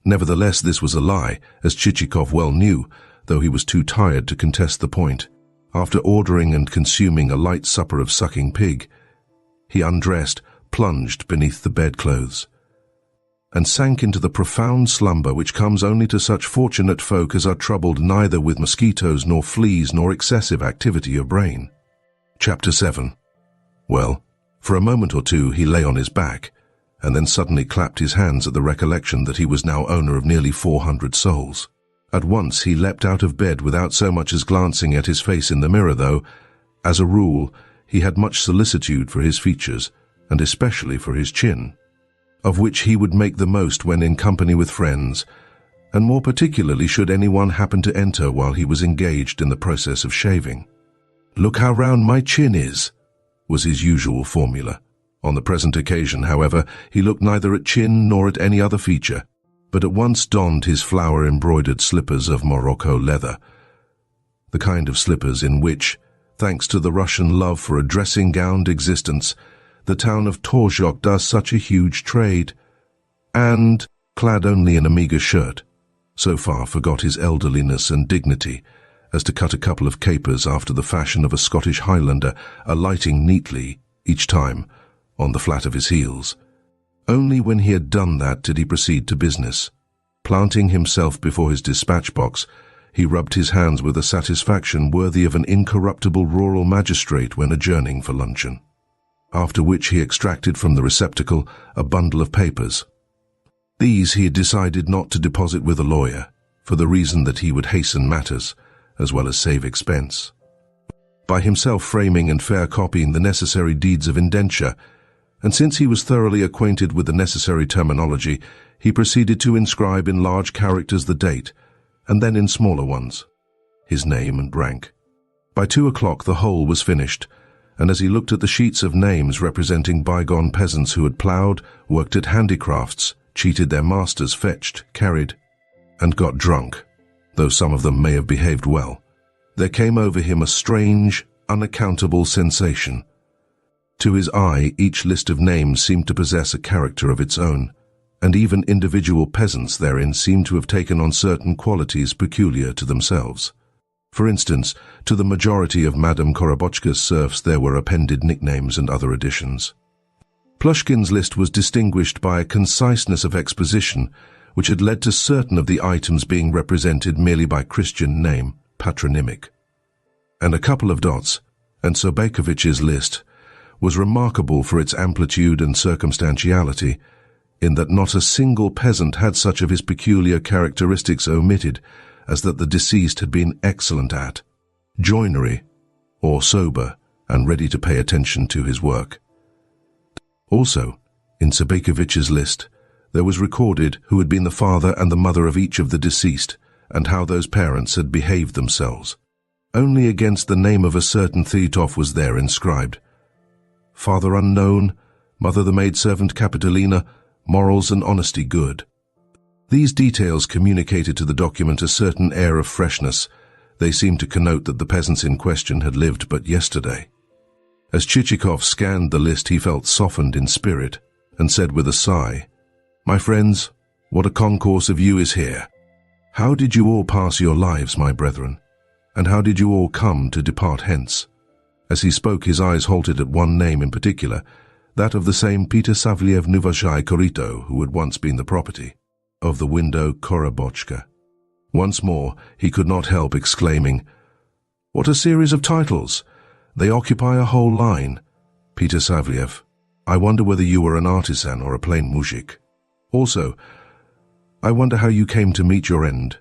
Nevertheless, this was a lie, as Chichikov well knew, though he was too tired to contest the point. After ordering and consuming a light supper of sucking pig, he undressed, plunged beneath the bedclothes, and sank into the profound slumber which comes only to such fortunate folk as are troubled neither with mosquitoes nor fleas nor excessive activity of brain. Chapter 7. Well, for a moment or two he lay on his back, and then suddenly clapped his hands at the recollection that he was now owner of nearly 400 souls. At once he leapt out of bed without so much as glancing at his face in the mirror, though, as a rule, he had much solicitude for his features, and especially for his chin, of which he would make the most when in company with friends, and more particularly should anyone happen to enter while he was engaged in the process of shaving. "Look how round my chin is," was his usual formula. On the present occasion, however, he looked neither at chin nor at any other feature, but at once donned his flower-embroidered slippers of Morocco leather, the kind of slippers in which, thanks to the Russian love for a dressing-gowned existence, the town of Torzhok does such a huge trade, and, clad only in a meagre shirt, so far forgot his elderliness and dignity as to cut a couple of capers after the fashion of a Scottish Highlander, alighting neatly, each time, on the flat of his heels. Only when he had done that did he proceed to business. Planting himself before his dispatch box, he rubbed his hands with a satisfaction worthy of an incorruptible rural magistrate when adjourning for luncheon, after which he extracted from the receptacle a bundle of papers. These he had decided not to deposit with a lawyer, for the reason that he would hasten matters, as well as save expense, by himself framing and fair copying the necessary deeds of indenture, and since he was thoroughly acquainted with the necessary terminology, he proceeded to inscribe in large characters the date, and then in smaller ones, his name and rank. By 2 o'clock the whole was finished, and as he looked at the sheets of names representing bygone peasants who had ploughed, worked at handicrafts, cheated their masters, fetched, carried, and got drunk, though some of them may have behaved well, there came over him a strange, unaccountable sensation. To his eye, each list of names seemed to possess a character of its own, and even individual peasants therein seemed to have taken on certain qualities peculiar to themselves. For instance, to the majority of Madame Korobotchka's serfs there were appended nicknames and other additions. Plyushkin's list was distinguished by a conciseness of exposition which had led to certain of the items being represented merely by Christian name, patronymic, and a couple of dots, and Sobakevich's list was remarkable for its amplitude and circumstantiality, in that not a single peasant had such of his peculiar characteristics omitted as that the deceased had been excellent at joinery, or sober and ready to pay attention to his work. Also, in Sobakevich's list, there was recorded who had been the father and the mother of each of the deceased, and how those parents had behaved themselves. Only against the name of a certain Theatov was there inscribed: father unknown, mother the maidservant Capitolina, morals and honesty good. These details communicated to the document a certain air of freshness. They seemed to connote that the peasants in question had lived but yesterday. As Chichikov scanned the list, he felt softened in spirit, and said with a sigh, "My friends, what a concourse of you is here! How did you all pass your lives, my brethren? And how did you all come to depart hence?" As he spoke, his eyes halted at one name in particular, that of the same Peter Savliev Nuvazhai Korito, who had once been the property of the widow Korobotchka. Once more, he could not help exclaiming, "What a series of titles! They occupy a whole line. Peter Savliev, I wonder whether you were an artisan or a plain muzhik. Also, I wonder how you came to meet your end,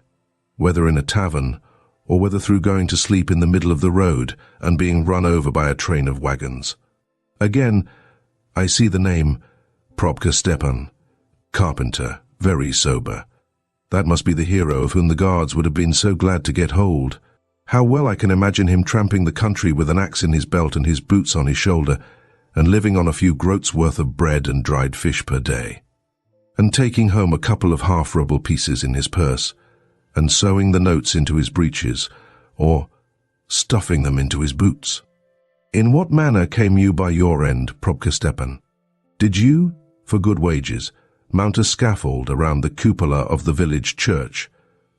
whether in a tavern or whether through going to sleep in the middle of the road and being run over by a train of wagons. Again, I see the name Probka Stepan, carpenter, very sober. That must be the hero of whom the guards would have been so glad to get hold. How well I can imagine him tramping the country with an axe in his belt and his boots on his shoulder, and living on a few groats worth of bread and dried fish per day, and taking home a couple of half-ruble pieces in his purse, and sewing the notes into his breeches, or stuffing them into his boots. In what manner came you by your end, Probka Stepan? Did you, for good wages, mount a scaffold around the cupola of the village church,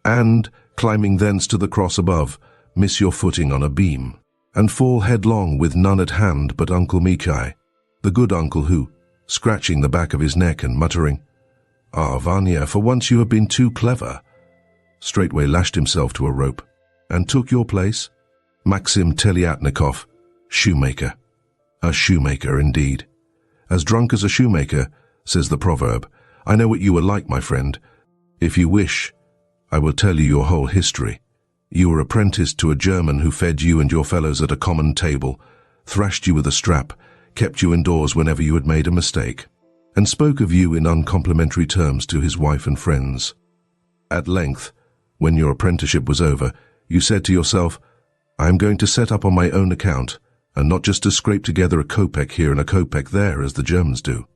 and, climbing thence to the cross above, miss your footing on a beam, and fall headlong with none at hand but Uncle Mikai, the good uncle who, scratching the back of his neck and muttering, "Ah, Vanya, for once you have been too clever," straightway lashed himself to a rope, and took your place? Maxim Teliatnikov, shoemaker. A shoemaker, indeed. As drunk as a shoemaker, says the proverb. I know what you were like, my friend. If you wish, I will tell you your whole history. You were apprenticed to a German who fed you and your fellows at a common table, thrashed you with a strap, kept you indoors whenever you had made a mistake, and spoke of you in uncomplimentary terms to his wife and friends. At length, when your apprenticeship was over, you said to yourself, I am going to set up on my own account, and not just to scrape together a kopeck here and a kopeck there as the Germans do,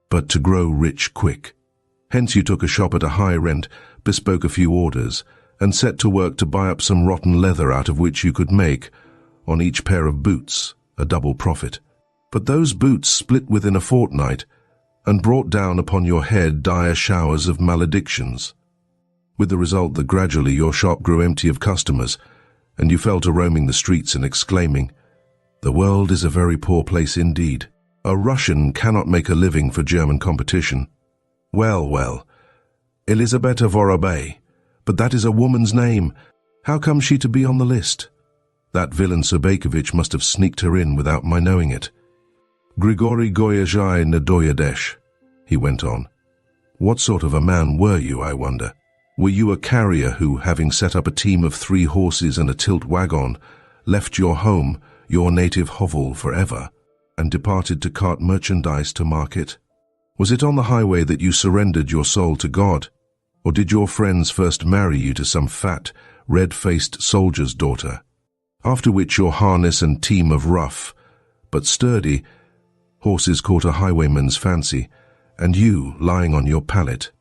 but to grow rich quick. Hence you took a shop at a high rent, bespoke a few orders, and set to work to buy up some rotten leather out of which you could make, on each pair of boots, a double profit. But those boots split within a fortnight, and brought down upon your head dire showers of maledictions, with the result that gradually your shop grew empty of customers, and you fell to roaming the streets and exclaiming, "The world is a very poor place indeed. A Russian cannot make a living for German competition. Well, well, Elizabeta Vorobay, but that is a woman's name. How comes she to be on the list? That villain Sobakevich must have sneaked her in without my knowing it. Grigory Goyazhai Nadoyadesh," he went on. "What sort of a man were you, I wonder? Were you a carrier who, having set up a team of 3 horses and a tilt wagon, left your home, your native hovel forever, and departed to cart merchandise to market? Was it on the highway that you surrendered your soul to God? Or did your friends first marry you to some fat, red-faced soldier's daughter, after which your harness and team of rough, but sturdy, horses caught a highwayman's fancy, and you, lying on your pallet,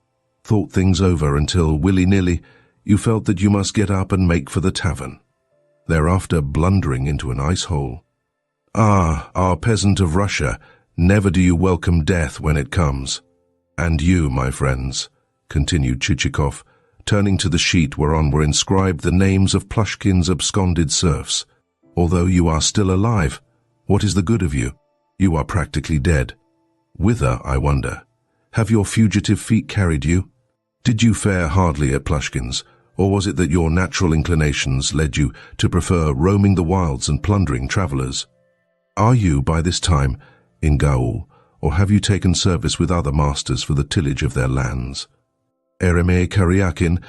thought things over until, willy-nilly, you felt that you must get up and make for the tavern, thereafter blundering into an ice-hole? Ah, our peasant of Russia, never do you welcome death when it comes. And you, my friends," continued Chichikov, turning to the sheet whereon were inscribed the names of Plyushkin's absconded serfs, "although you are still alive, what is the good of you? You are practically dead. Whither, I wonder? Have your fugitive feet carried you? Did you fare hardly at Plyushkin's, or was it that your natural inclinations led you to prefer roaming the wilds and plundering travellers? Are you, by this time, in Gaul, or have you taken service with other masters for the tillage of their lands? Eremei Karyakin,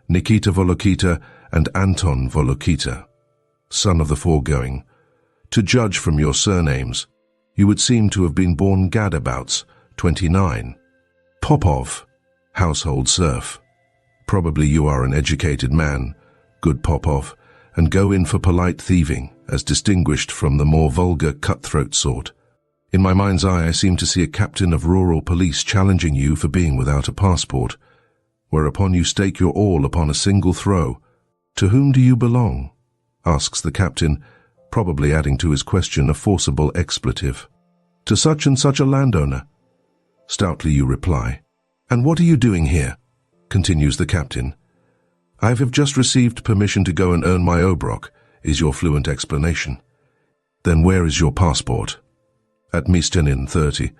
Nikita Volokita, and Anton Volokita, son of the foregoing. To judge from your surnames, you would seem to have been born gadabouts, 29. Popov, household serf. Probably you are an educated man, good Popov, and go in for polite thieving, as distinguished from the more vulgar cutthroat sort. In my mind's eye I seem to see a captain of rural police challenging you for being without a passport, whereupon you stake your all upon a single throw. To whom do you belong? Asks the captain, probably adding to his question a forcible expletive. To such and such a landowner. Stoutly you reply. And what are you doing here? Continues the captain. I have just received permission to go and earn my obrok, is your fluent explanation. Then where is your passport? At Mistenin 30.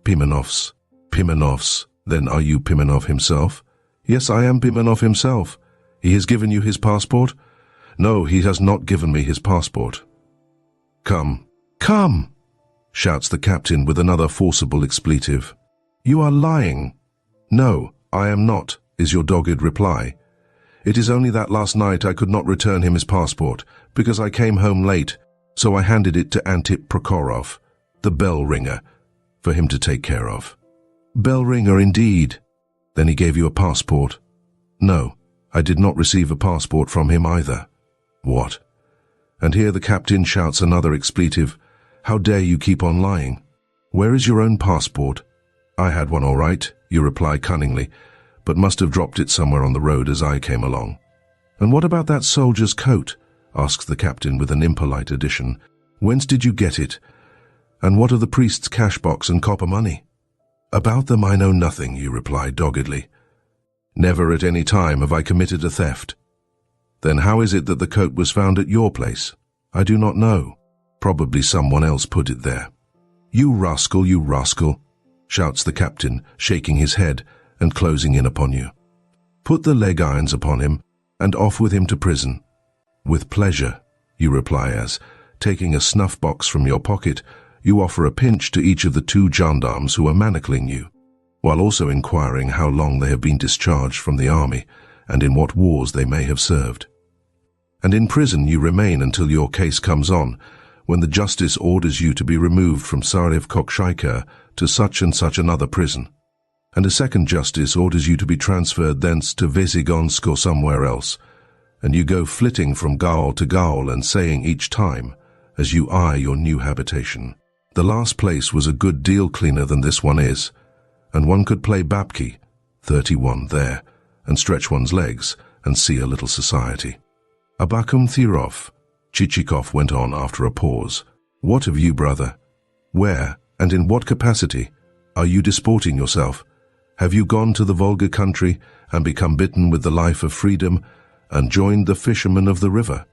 Pimenov's. Pimenov's. Then are you Pimenov himself? Yes, I am Pimenov himself. He has given you his passport? No, he has not given me his passport. Come, come, shouts the captain with another forcible expletive. You are lying. No, I am not, is your dogged reply. It is only that last night I could not return him his passport, because I came home late, so I handed it to Antip Prokhorov, the bell ringer, for him to take care of. Bell ringer indeed. Then he gave you a passport? No, I did not receive a passport from him either. What? And here the captain shouts another expletive. How dare you keep on lying? Where is your own passport? I had one all right, you reply cunningly, but must have dropped it somewhere on the road as I came along. And what about that soldier's coat? Asks the captain with an impolite addition. Whence did you get it? And what of the priest's cash box and copper money? About them I know nothing, you reply doggedly. Never at any time have I committed a theft. Then how is it that the coat was found at your place? I do not know. Probably someone else put it there. You rascal, shouts the captain, shaking his head and closing in upon you. Put the leg irons upon him and off with him to prison. With pleasure, you reply as, taking a snuff box from your pocket, you offer a pinch to each of the 2 gendarmes who are manacling you, while also inquiring how long they have been discharged from the army and in what wars they may have served. And in prison you remain until your case comes on, when the justice orders you to be removed from Sarevkokshaiker to such and such another prison, and a second justice orders you to be transferred thence to Vezigonsk or somewhere else, and you go flitting from gaol to gaol and saying each time, as you eye your new habitation, the last place was a good deal cleaner than this one is, and one could play babki, 31 there, and stretch one's legs and see a little society. Abakum Thirov, Chichikov went on after a pause. What of you, brother? Where, and in what capacity, are you disporting yourself? Have you gone to the Volga country and become bitten with the life of freedom and joined the fishermen of the river?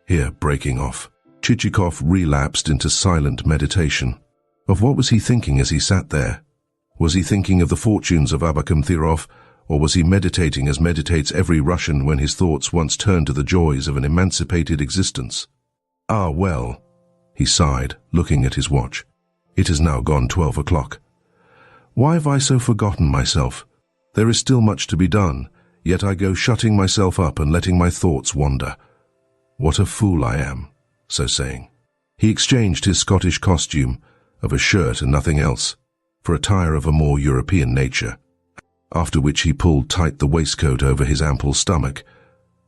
Here, breaking off, Chichikov relapsed into silent meditation. Of what was he thinking as he sat there? Was he thinking of the fortunes of Abakum Thirov, or was he meditating as meditates every Russian when his thoughts once turn to the joys of an emancipated existence? Ah, well, he sighed, looking at his watch. It is now gone 12 o'clock. Why have I so forgotten myself? There is still much to be done, yet I go shutting myself up and letting my thoughts wander. What a fool I am, so saying. He exchanged his Scottish costume, of a shirt and nothing else, for attire of a more European nature, after which he pulled tight the waistcoat over his ample stomach,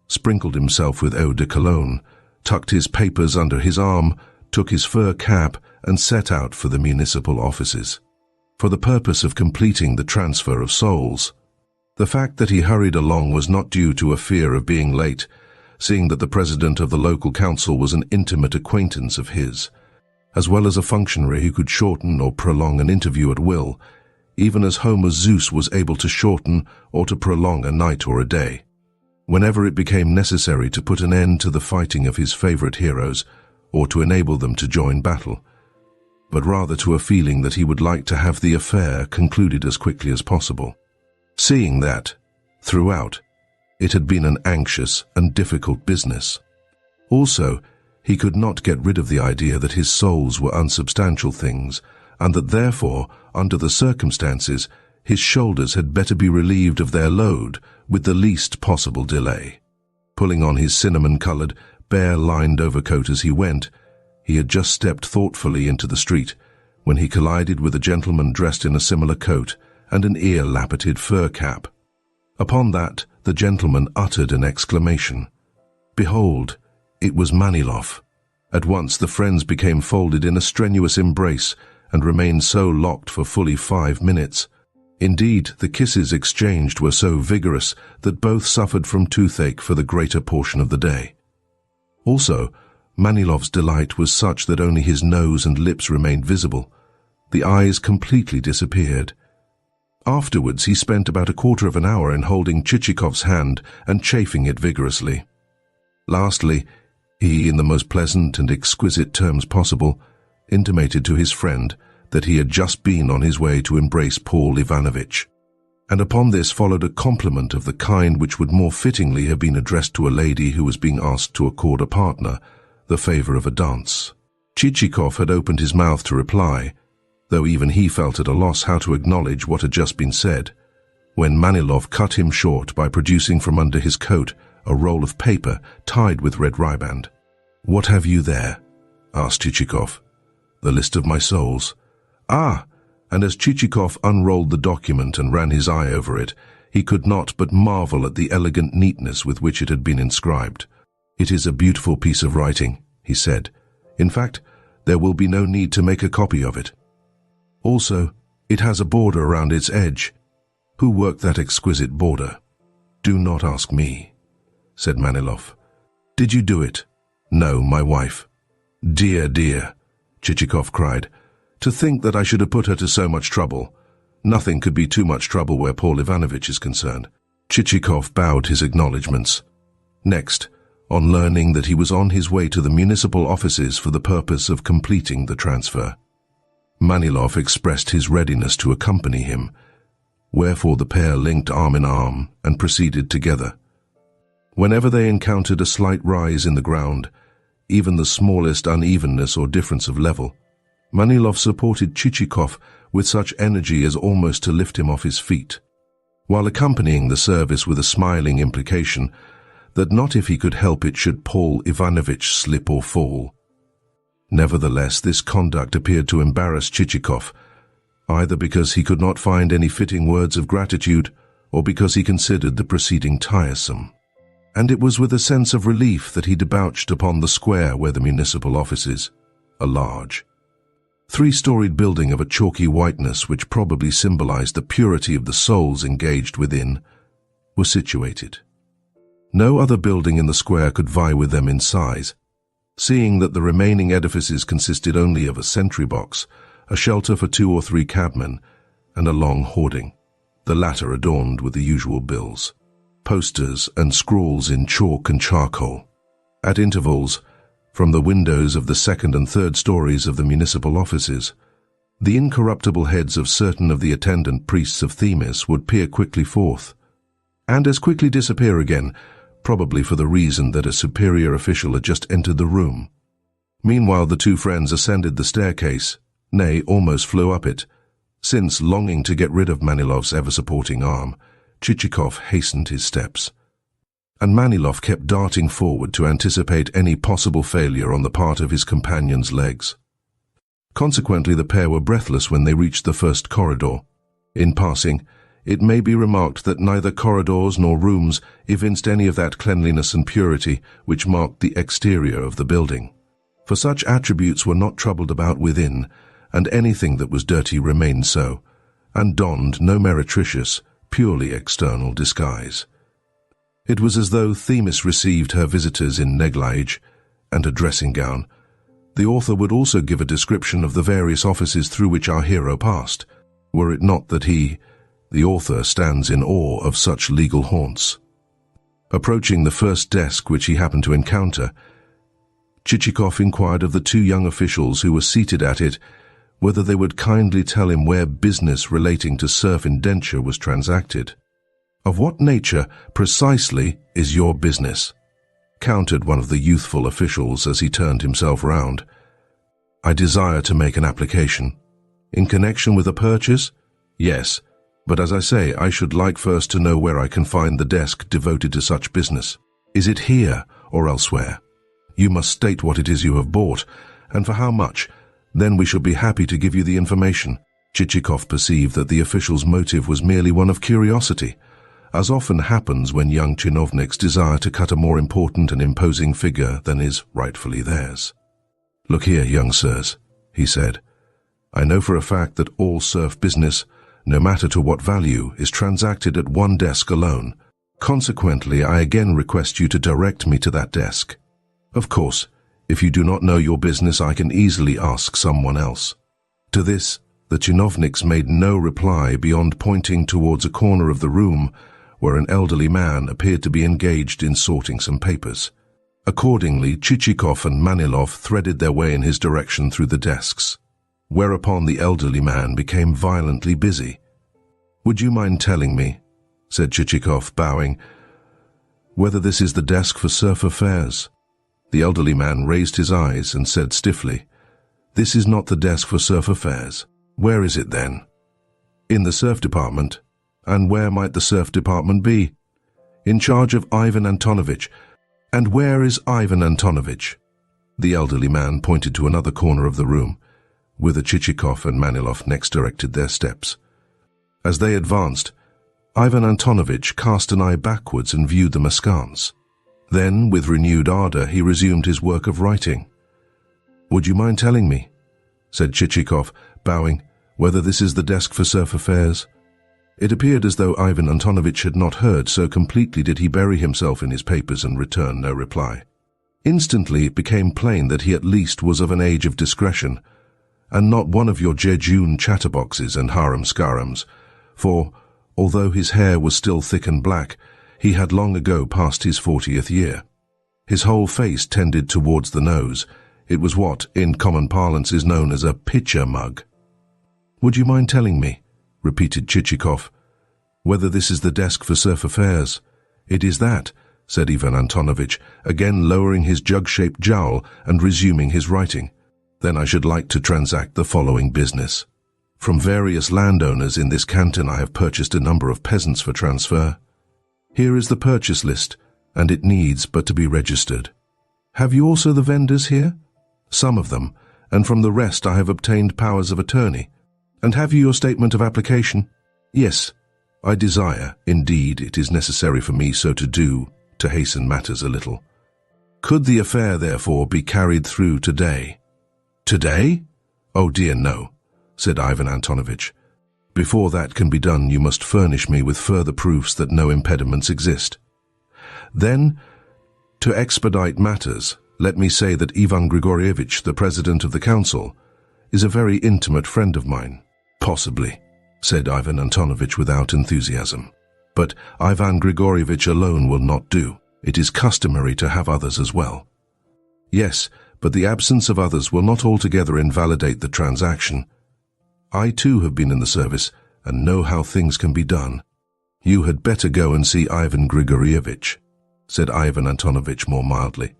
sprinkled himself with eau de cologne, tucked his papers under his arm, took his fur cap, and set out for the municipal offices, for the purpose of completing the transfer of souls. The fact that he hurried along was not due to a fear of being late, seeing that the president of the local council was an intimate acquaintance of his, as well as a functionary who could shorten or prolong an interview at will, even as Homer's Zeus was able to shorten or to prolong a night or a day, whenever it became necessary to put an end to the fighting of his favorite heroes or to enable them to join battle, but rather to a feeling that he would like to have the affair concluded as quickly as possible, seeing that, throughout, it had been an anxious and difficult business. Also, he could not get rid of the idea that his souls were unsubstantial things, and that therefore, under the circumstances, his shoulders had better be relieved of their load with the least possible delay. Pulling on his cinnamon-colored, bare-lined overcoat as he went, he had just stepped thoughtfully into the street when he collided with a gentleman dressed in a similar coat and an ear-lappeted fur cap. Upon that, the gentleman uttered an exclamation. Behold, it was Manilov. At once the friends became folded in a strenuous embrace and remained so locked for fully 5 minutes. Indeed, the kisses exchanged were so vigorous that both suffered from toothache for the greater portion of the day. Also, Manilov's delight was such that only his nose and lips remained visible. The eyes completely disappeared. Afterwards, he spent about a quarter of an hour in holding Chichikov's hand and chafing it vigorously. Lastly, he, in the most pleasant and exquisite terms possible, intimated to his friend that he had just been on his way to embrace Paul Ivanovitch. And upon this followed a compliment of the kind which would more fittingly have been addressed to a lady who was being asked to accord a partner the favor of a dance. Chichikov had opened his mouth to reply, though even he felt at a loss how to acknowledge what had just been said, when Manilov cut him short by producing from under his coat a roll of paper tied with red riband. "What have you there?" asked Chichikov. "The list of my souls." "Ah!" And as Chichikov unrolled the document and ran his eye over it, he could not but marvel at the elegant neatness with which it had been inscribed. "It is a beautiful piece of writing," he said. "In fact, there will be no need to make a copy of it. Also, it has a border around its edge. Who worked that exquisite border?" "Do not ask me," said Manilov. "Did you do it?" "No, my wife." "Dear, dear," Chichikov cried. "To think that I should have put her to so much trouble. Nothing could be too much trouble where Paul Ivanovitch is concerned." Chichikov bowed his acknowledgments. Next, on learning that he was on his way to the municipal offices for the purpose of completing the transfer, Manilov expressed his readiness to accompany him, wherefore the pair linked arm in arm and proceeded together. Whenever they encountered a slight rise in the ground, even the smallest unevenness or difference of level, Manilov supported Chichikov with such energy as almost to lift him off his feet, while accompanying the service with a smiling implication that not if he could help it should Paul Ivanovitch slip or fall. Nevertheless, this conduct appeared to embarrass Chichikov, either because he could not find any fitting words of gratitude or because he considered the proceeding tiresome. And it was with a sense of relief that he debouched upon the square where the municipal offices, a large, three-storied building of a chalky whiteness which probably symbolized the purity of the souls engaged within, were situated. No other building in the square could vie with them in size, seeing that the remaining edifices consisted only of a sentry box, a shelter for 2 or 3 cabmen, and a long hoarding, the latter adorned with the usual bills, posters and scrawls in chalk and charcoal. At intervals, from the windows of the 2nd and 3rd stories of the municipal offices, the incorruptible heads of certain of the attendant priests of Themis would peer quickly forth, and as quickly disappear again, probably for the reason that a superior official had just entered the room. Meanwhile, the two friends ascended the staircase, nay, almost flew up it, since, longing to get rid of Manilov's ever-supporting arm, Chichikov hastened his steps, and Manilov kept darting forward to anticipate any possible failure on the part of his companion's legs. Consequently, the pair were breathless when they reached the first corridor. In passing, it may be remarked that neither corridors nor rooms evinced any of that cleanliness and purity which marked the exterior of the building, for such attributes were not troubled about within, and anything that was dirty remained so, and donned no meretricious, purely external disguise. It was as though Themis received her visitors in neglige and a dressing gown. The author would also give a description of the various offices through which our hero passed, were it not that he, the author, stands in awe of such legal haunts. Approaching the first desk which he happened to encounter, Chichikov inquired of the 2 young officials who were seated at it whether they would kindly tell him where business relating to serf indenture was transacted. "Of what nature, precisely, is your business?" countered one of the youthful officials as he turned himself round. "I desire to make an application." "In connection with a purchase?" "Yes, but as I say, I should like first to know where I can find the desk devoted to such business. Is it here or elsewhere? You must state what it is you have bought, and for how much. Then we shall be happy to give you the information." Chichikov perceived that the official's motive was merely one of curiosity, as often happens when young chinovniks desire to cut a more important and imposing figure than is rightfully theirs. "Look here, young sirs," he said. "I know for a fact that all serf business, no matter to what value, is transacted at one desk alone. Consequently, I again request you to direct me to that desk. Of course, if you do not know your business, I can easily ask someone else." To this, the chinovniks made no reply beyond pointing towards a corner of the room where an elderly man appeared to be engaged in sorting some papers. Accordingly, Chichikov and Manilov threaded their way in his direction through the desks, whereupon the elderly man became violently busy. "Would you mind telling me," said Chichikov, bowing, "whether this is the desk for serf affairs?" The elderly man raised his eyes and said stiffly, "This is not the desk for serf affairs. Where is it then?" "In the serf department." "And where might the serf department be?" "In charge of Ivan Antonovich." "And where is Ivan Antonovich?" The elderly man pointed to another corner of the room, whither Chichikov and Manilov next directed their steps. As they advanced, Ivan Antonovich cast an eye backwards and viewed them askance. Then, with renewed ardor, he resumed his work of writing. "Would you mind telling me," said Chichikov, bowing, "whether this is the desk for serf affairs?" It appeared as though Ivan Antonovich had not heard, so completely did he bury himself in his papers and return no reply. Instantly it became plain that he at least was of an age of discretion, and not one of your jejune chatterboxes and harum-scarums, for, although his hair was still thick and black, he had long ago passed his 40th year. His whole face tended towards the nose. It was what, in common parlance, is known as a pitcher mug. "Would you mind telling me," repeated Chichikov, "whether this is the desk for serf affairs?" "It is that," said Ivan Antonovich, again lowering his jug-shaped jowl and resuming his writing. "Then I should like to transact the following business. From various landowners in this canton I have purchased a number of peasants for transfer. Here is the purchase list, and it needs but to be registered. Have you also the vendors here?" "Some of them, and from the rest I have obtained powers of attorney." "And have you your statement of application?" "Yes, I desire, indeed it is necessary for me so to do, to hasten matters a little. Could the affair, therefore, be carried through today?" "Today? Oh dear, no," said Ivan Antonovich. "Before that can be done, you must furnish me with further proofs that no impediments exist. Then, to expedite matters, let me say that Ivan Grigorievich, the president of the council, is a very intimate friend of mine." "Possibly," said Ivan Antonovich without enthusiasm. "But Ivan Grigorievich alone will not do. It is customary to have others as well." "Yes, but the absence of others will not altogether invalidate the transaction. I too have been in the service and know how things can be done." "You had better go and see Ivan Grigorievich," said Ivan Antonovich more mildly.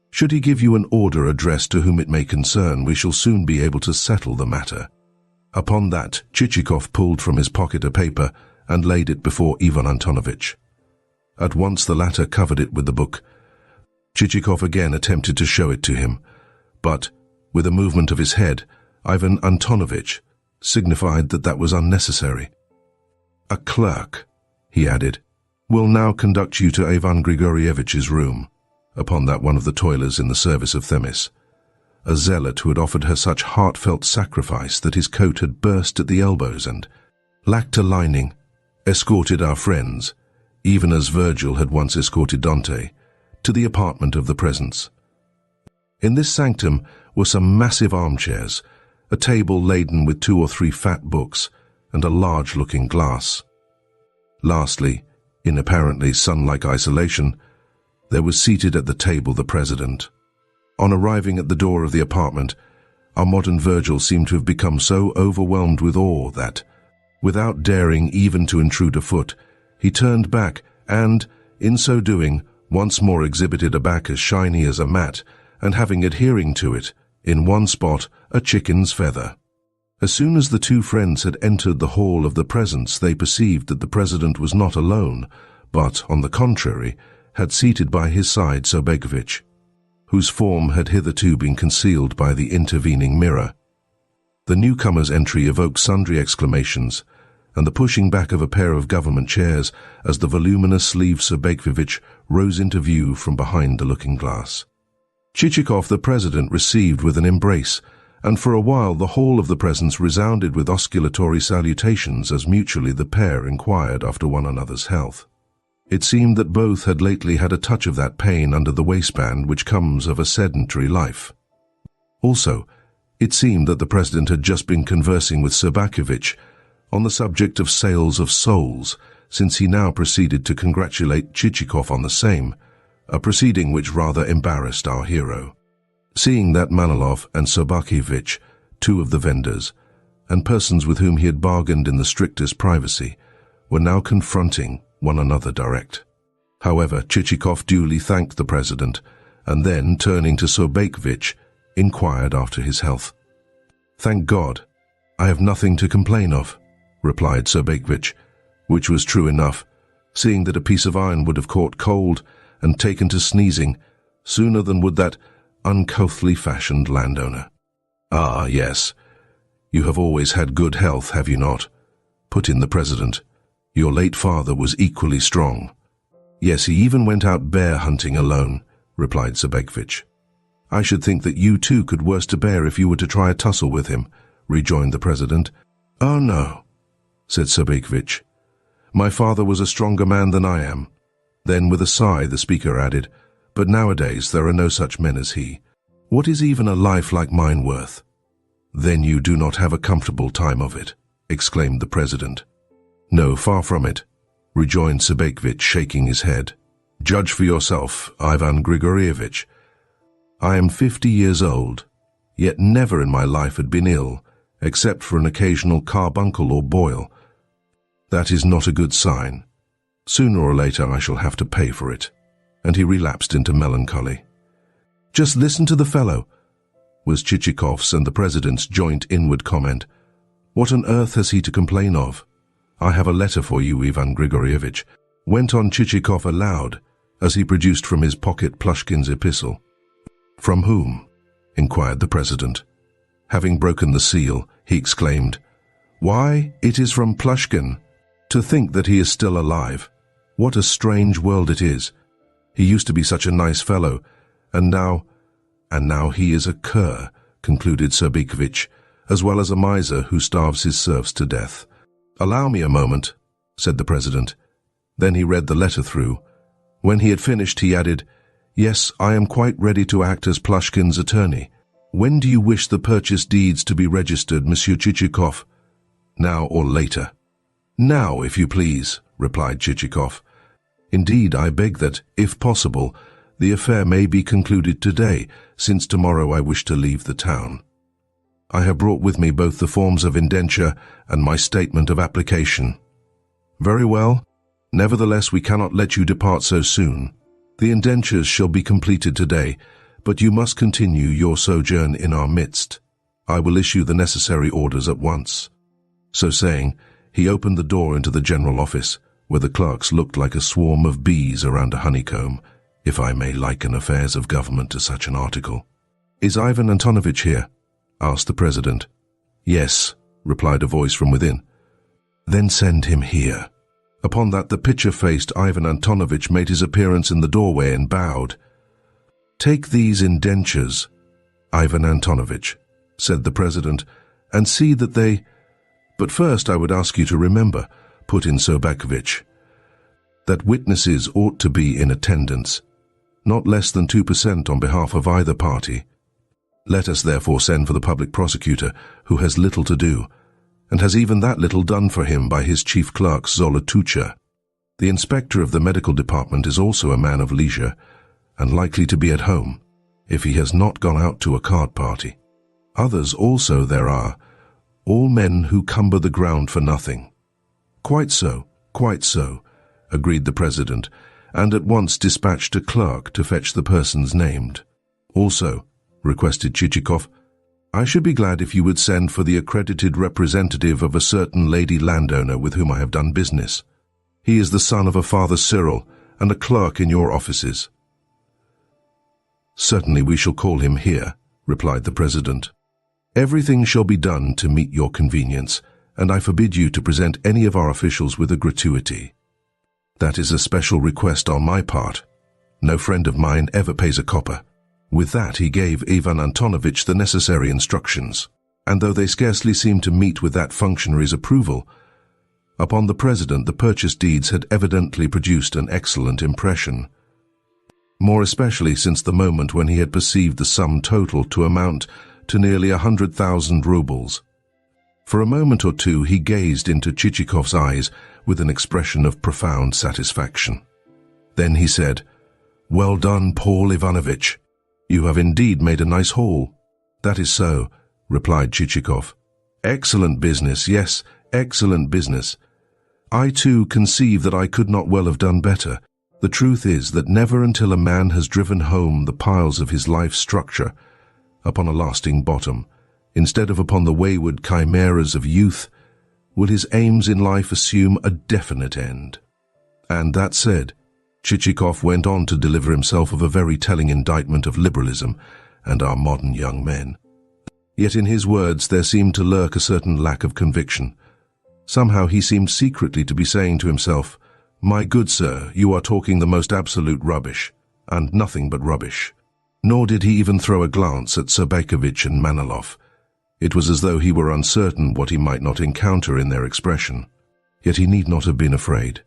"Should he give you an order addressed to whom it may concern, we shall soon be able to settle the matter." Upon that, Chichikov pulled from his pocket a paper and laid it before Ivan Antonovich. At once the latter covered it with the book. Chichikov again attempted to show it to him, but, with a movement of his head, Ivan Antonovich signified that that was unnecessary. "A clerk," he added, "will now conduct you to Ivan Grigorievich's room." Upon that, one of the toilers in the service of Themis, a zealot who had offered her such heartfelt sacrifice that his coat had burst at the elbows and lacked a lining, escorted our friends, even as Virgil had once escorted Dante, to the apartment of the presence. In this sanctum were some massive armchairs, a table laden with 2 or 3 fat books, and a large-looking glass. Lastly, in apparently sun-like isolation, there was seated at the table the president. On arriving at the door of the apartment, our modern Virgil seemed to have become so overwhelmed with awe that, without daring even to intrude a foot, he turned back and, in so doing, once more exhibited a back as shiny as a mat, and having adhering to it, in one spot, a chicken's feather. As soon as the 2 friends had entered the hall of the presence, they perceived that the president was not alone, but, on the contrary, had seated by his side Sobakevich, whose form had hitherto been concealed by the intervening mirror. The newcomer's entry evoked sundry exclamations, and the pushing back of a pair of government chairs as the voluminous-sleeved Sobakevich rose into view from behind the looking-glass. Chichikov, the president, received with an embrace, and for a while the whole of the presence resounded with osculatory salutations as mutually the pair inquired after one another's health. It seemed that both had lately had a touch of that pain under the waistband which comes of a sedentary life. Also, it seemed that the president had just been conversing with Sobakevich on the subject of sales of souls, since he now proceeded to congratulate Chichikov on the same, a proceeding which rather embarrassed our hero. Seeing that Manilov and Sobakevich, 2 of the vendors, and persons with whom he had bargained in the strictest privacy were now confronting one another direct. However, Chichikov duly thanked the president, and then, turning to Sobakevich, inquired after his health. "Thank God, I have nothing to complain of," replied Sobakevich, which was true enough, seeing that a piece of iron would have caught cold and taken to sneezing sooner than would that uncouthly fashioned landowner. "Ah, yes. You have always had good health, have you not?" put in the president. "Your late father was equally strong." "Yes, he even went out bear hunting alone," replied Sobakevich. "I should think that you too could worst a bear if you were to try a tussle with him," rejoined the president. "Oh no," said Sobakevich. "My father was a stronger man than I am." Then with a sigh the speaker added, "But nowadays there are no such men as he. What is even a life like mine worth?" "Then you do not have a comfortable time of it," exclaimed the president. "No, far from it," rejoined Sobakevich, shaking his head. "Judge for yourself, Ivan Grigorievich. I am 50 years old, yet never in my life had been ill, except for an occasional carbuncle or boil. That is not a good sign. Sooner or later I shall have to pay for it." And he relapsed into melancholy. "Just listen to the fellow," was Chichikov's and the president's joint inward comment. "What on earth has he to complain of?" "I have a letter for you, Ivan Grigorievich," went on Chichikov aloud, as he produced from his pocket Plyushkin's epistle. "From whom?" inquired the president. Having broken the seal, he exclaimed, "Why, it is from Plyushkin. To think that he is still alive. What a strange world it is. He used to be such a nice fellow, and now he is a cur," concluded Sobakevich, "as well as a miser who starves his serfs to death." "Allow me a moment," said the president. Then he read the letter through. When he had finished, he added, "Yes, I am quite ready to act as Plyushkin's attorney. When do you wish the purchase deeds to be registered, Monsieur Chichikov? Now or later?" "Now, if you please," replied Chichikov. "Indeed, I beg that, if possible, the affair may be concluded today, since tomorrow I wish to leave the town. I have brought with me both the forms of indenture and my statement of application." "Very well. Nevertheless, we cannot let you depart so soon. The indentures shall be completed today, but you must continue your sojourn in our midst. I will issue the necessary orders at once." So saying, he opened the door into the general office, where the clerks looked like a swarm of bees around a honeycomb, if I may liken affairs of government to such an article. "Is Ivan Antonovich here?" asked the president. "Yes," replied a voice from within. "Then send him here." Upon that, the pitcher-faced Ivan Antonovich made his appearance in the doorway and bowed. "Take these indentures, Ivan Antonovich," said the president, "and see that they—" "But first I would ask you to remember," put in Sobakevich, "that witnesses ought to be in attendance, not less than 2% on behalf of either party. Let us therefore send for the public prosecutor, who has little to do, and has even that little done for him by his chief clerk Zolotucha. The inspector of the medical department is also a man of leisure, and likely to be at home, if he has not gone out to a card party. Others also there are, all men who cumber the ground for nothing." Quite so," agreed the president, and at once dispatched a clerk to fetch the persons named. "Also," requested Chichikov, "I should be glad if you would send for the accredited representative of a certain lady landowner with whom I have done business. He is the son of a Father Cyril, and a clerk in your offices." "Certainly we shall call him here," replied the president. "Everything shall be done to meet your convenience, and I forbid you to present any of our officials with a gratuity. That is a special request on my part. No friend of mine ever pays a copper." With that he gave Ivan Antonovich the necessary instructions, and though they scarcely seemed to meet with that functionary's approval, upon the president the purchase deeds had evidently produced an excellent impression, more especially since the moment when he had perceived the sum total to amount to nearly 100,000 rubles. For a moment or two he gazed into Chichikov's eyes with an expression of profound satisfaction. Then he said, "Well done, Paul Ivanovich. You have indeed made a nice haul." "That is so," replied Chichikov. Excellent business, yes, excellent business. I too conceive that I could not well have done better. The truth is that never until a man has driven home the piles of his life structure upon a lasting bottom, instead of upon the wayward chimeras of youth, will his aims in life assume a definite end. And that said, Chichikov went on to deliver himself of a very telling indictment of liberalism and our modern young men. Yet in his words there seemed to lurk a certain lack of conviction. Somehow he seemed secretly to be saying to himself, "My good sir, you are talking the most absolute rubbish, and nothing but rubbish." Nor did he even throw a glance at Sobakevich and Manilov. It was as though he were uncertain what he might not encounter in their expression. Yet he need not have been afraid.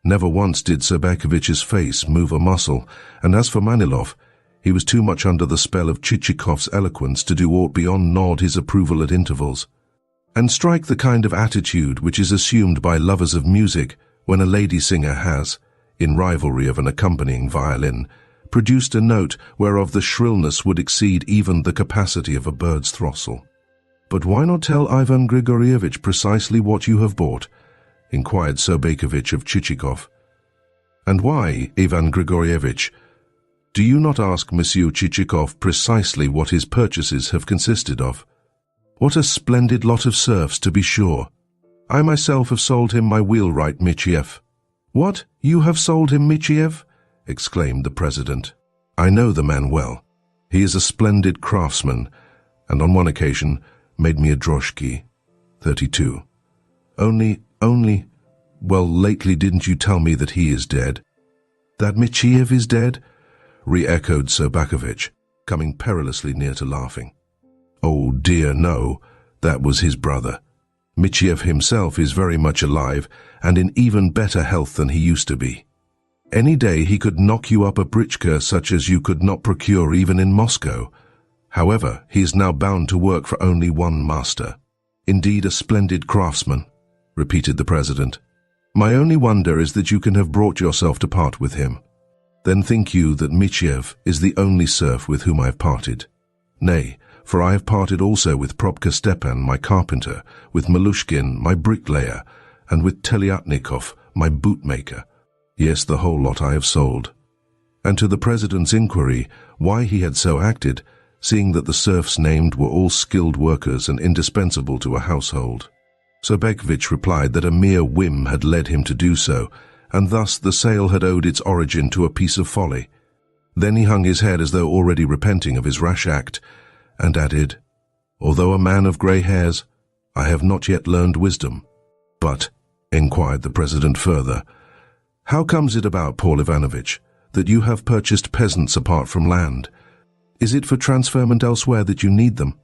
Never once did Sobakevich's face move a muscle, and as for Manilov, he was too much under the spell of Chichikov's eloquence to do aught beyond nod his approval at intervals, and strike the kind of attitude which is assumed by lovers of music when a lady singer has, in rivalry of an accompanying violin, produced a note whereof the shrillness would exceed even the capacity of a bird's throstle. "But why not tell Ivan Grigorievich precisely what you have bought?" inquired Sobakevich of Chichikov. "And why, Ivan Grigorievich, do you not ask Monsieur Chichikov precisely what his purchases have consisted of? What a splendid lot of serfs, to be sure! I myself have sold him my wheelwright Michiev." "What? You have sold him Michiev?" exclaimed the president. "I know the man well. He is a splendid craftsman, and on one occasion made me a droshky, 32. Well, lately didn't you tell me that he is dead?" "That Michiev is dead?" re-echoed Sobakevich, coming perilously near to laughing. "Oh dear, no, that was his brother. Michiev himself is very much alive and in even better health than he used to be. Any day he could knock you up a britchka such as you could not procure even in Moscow. However, he is now bound to work for only one master." "Indeed, a splendid craftsman," repeated the president. "My only wonder is that you can have brought yourself to part with him. Then think you that Michiev is the only serf with whom I have parted? Nay, for I have parted also with Probka Stepan, my carpenter, with Plyushkin, my bricklayer, and with Telyatnikov, my bootmaker. Yes, the whole lot I have sold." And to the president's inquiry why he had so acted, seeing that the serfs named were all skilled workers and indispensable to a household, Sobakevich replied that a mere whim had led him to do so, and thus the sale had owed its origin to a piece of folly. Then he hung his head as though already repenting of his rash act, and added, "Although a man of grey hairs, I have not yet learned wisdom." "But," inquired the president further, "how comes it about, Paul Ivanovich, that you have purchased peasants apart from land? Is it for transferment elsewhere that you need them?"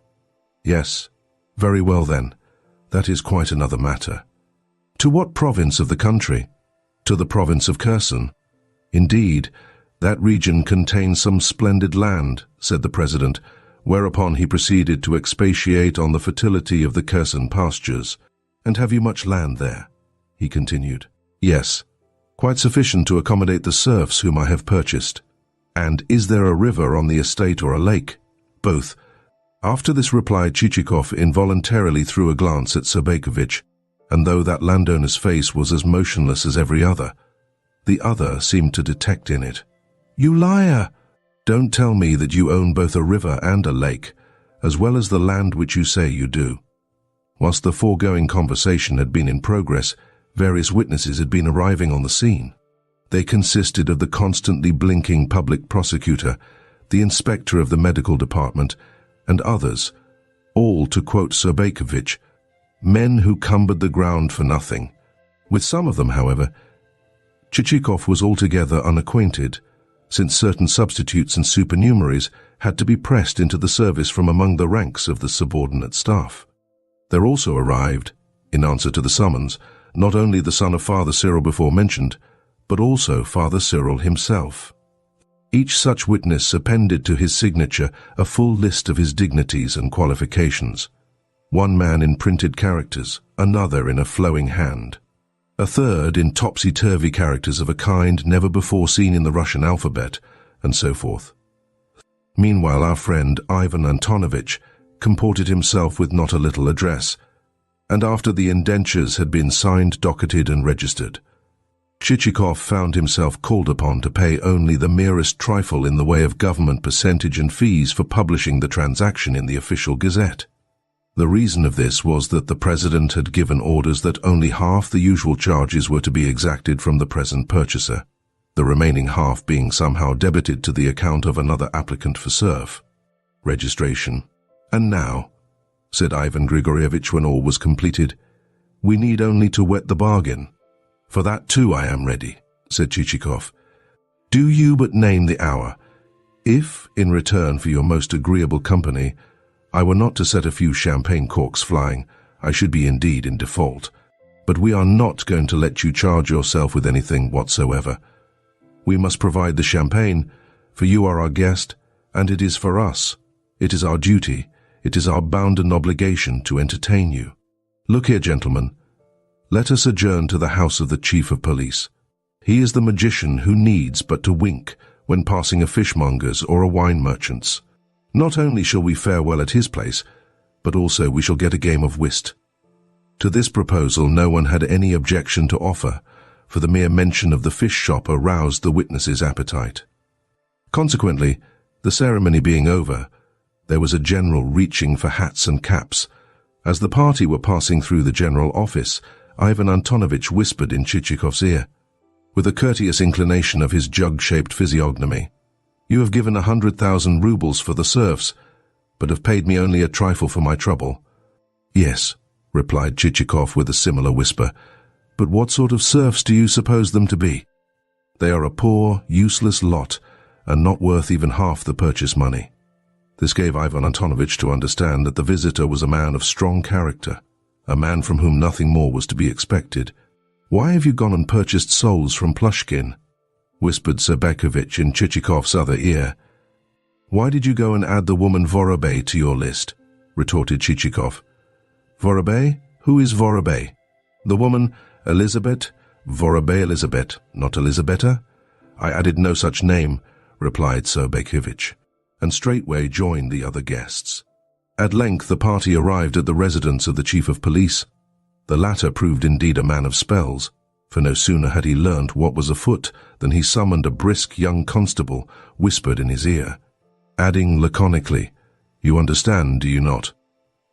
"Yes." "Very well then. That is quite another matter. To what province of the country?" "To the province of Kherson." "Indeed, that region contains some splendid land," said the president, whereupon he proceeded to expatiate on the fertility of the Kherson pastures. "And have you much land there?" he continued. "Yes, quite sufficient to accommodate the serfs whom I have purchased." "And is there a river on the estate or a lake?" "Both." After this reply, Chichikov involuntarily threw a glance at Sobakevich, and though that landowner's face was as motionless as every other, the other seemed to detect in it, "You liar! Don't tell me that you own both a river and a lake, as well as the land which you say you do." Whilst the foregoing conversation had been in progress, various witnesses had been arriving on the scene. They consisted of the constantly blinking public prosecutor, the inspector of the medical department, and others, all, to quote Sobakevich, "men who cumbered the ground for nothing." With some of them, however, Chichikov was altogether unacquainted, since certain substitutes and supernumeraries had to be pressed into the service from among the ranks of the subordinate staff. There also arrived, in answer to the summons, not only the son of Father Cyril before mentioned, but also Father Cyril himself. Each such witness appended to his signature a full list of his dignities and qualifications. One man in printed characters, another in a flowing hand, a third in topsy-turvy characters of a kind never before seen in the Russian alphabet, and so forth. Meanwhile, our friend Ivan Antonovich comported himself with not a little address, and after the indentures had been signed, docketed and registered, Chichikov found himself called upon to pay only the merest trifle in the way of government percentage and fees for publishing the transaction in the official gazette. The reason of this was that the president had given orders that only half the usual charges were to be exacted from the present purchaser, the remaining half being somehow debited to the account of another applicant for serf registration. "And now," said Ivan Grigorievich when all was completed, "we need only to wet the bargain." "For that too I am ready," said Chichikov. "Do you but name the hour. If, in return for your most agreeable company, I were not to set a few champagne corks flying, I should be indeed in default. But we are not going to let you charge yourself with anything whatsoever. We must provide the champagne, for you are our guest, and it is for us. It is our duty, it is our bounden obligation to entertain you. Look here, gentlemen. Let us adjourn to the house of the chief of police. He is the magician who needs but to wink when passing a fishmonger's or a wine merchant's. Not only shall we fare well at his place, but also we shall get a game of whist." To this proposal no one had any objection to offer, for the mere mention of the fish shop aroused the witnesses' appetite. Consequently, the ceremony being over, there was a general reaching for hats and caps. As the party were passing through the general office, Ivan Antonovich whispered in Chichikov's ear, with a courteous inclination of his jug-shaped physiognomy, "You have given 100,000 rubles for the serfs, but have paid me only a trifle for my trouble." "Yes," replied Chichikov with a similar whisper, "but what sort of serfs do you suppose them to be? They are a poor, useless lot, and not worth even half the purchase money." This gave Ivan Antonovich to understand that the visitor was a man of strong character, a man from whom nothing more was to be expected. "Why have you gone and purchased souls from Plyushkin?" whispered Sobakevich in Chichikov's other ear. "Why did you go and add the woman Vorobei to your list?" retorted Chichikov. "Vorobei? Who is Vorobei?" "The woman Elizabeth, Vorobei Elizabeth, not Elizabeta?" "I added no such name," replied Sobakevich, and straightway joined the other guests. At length the party arrived at the residence of the chief of police. The latter proved indeed a man of spells, for no sooner had he learnt what was afoot than he summoned a brisk young constable, whispered in his ear, adding laconically, "You understand, do you not?"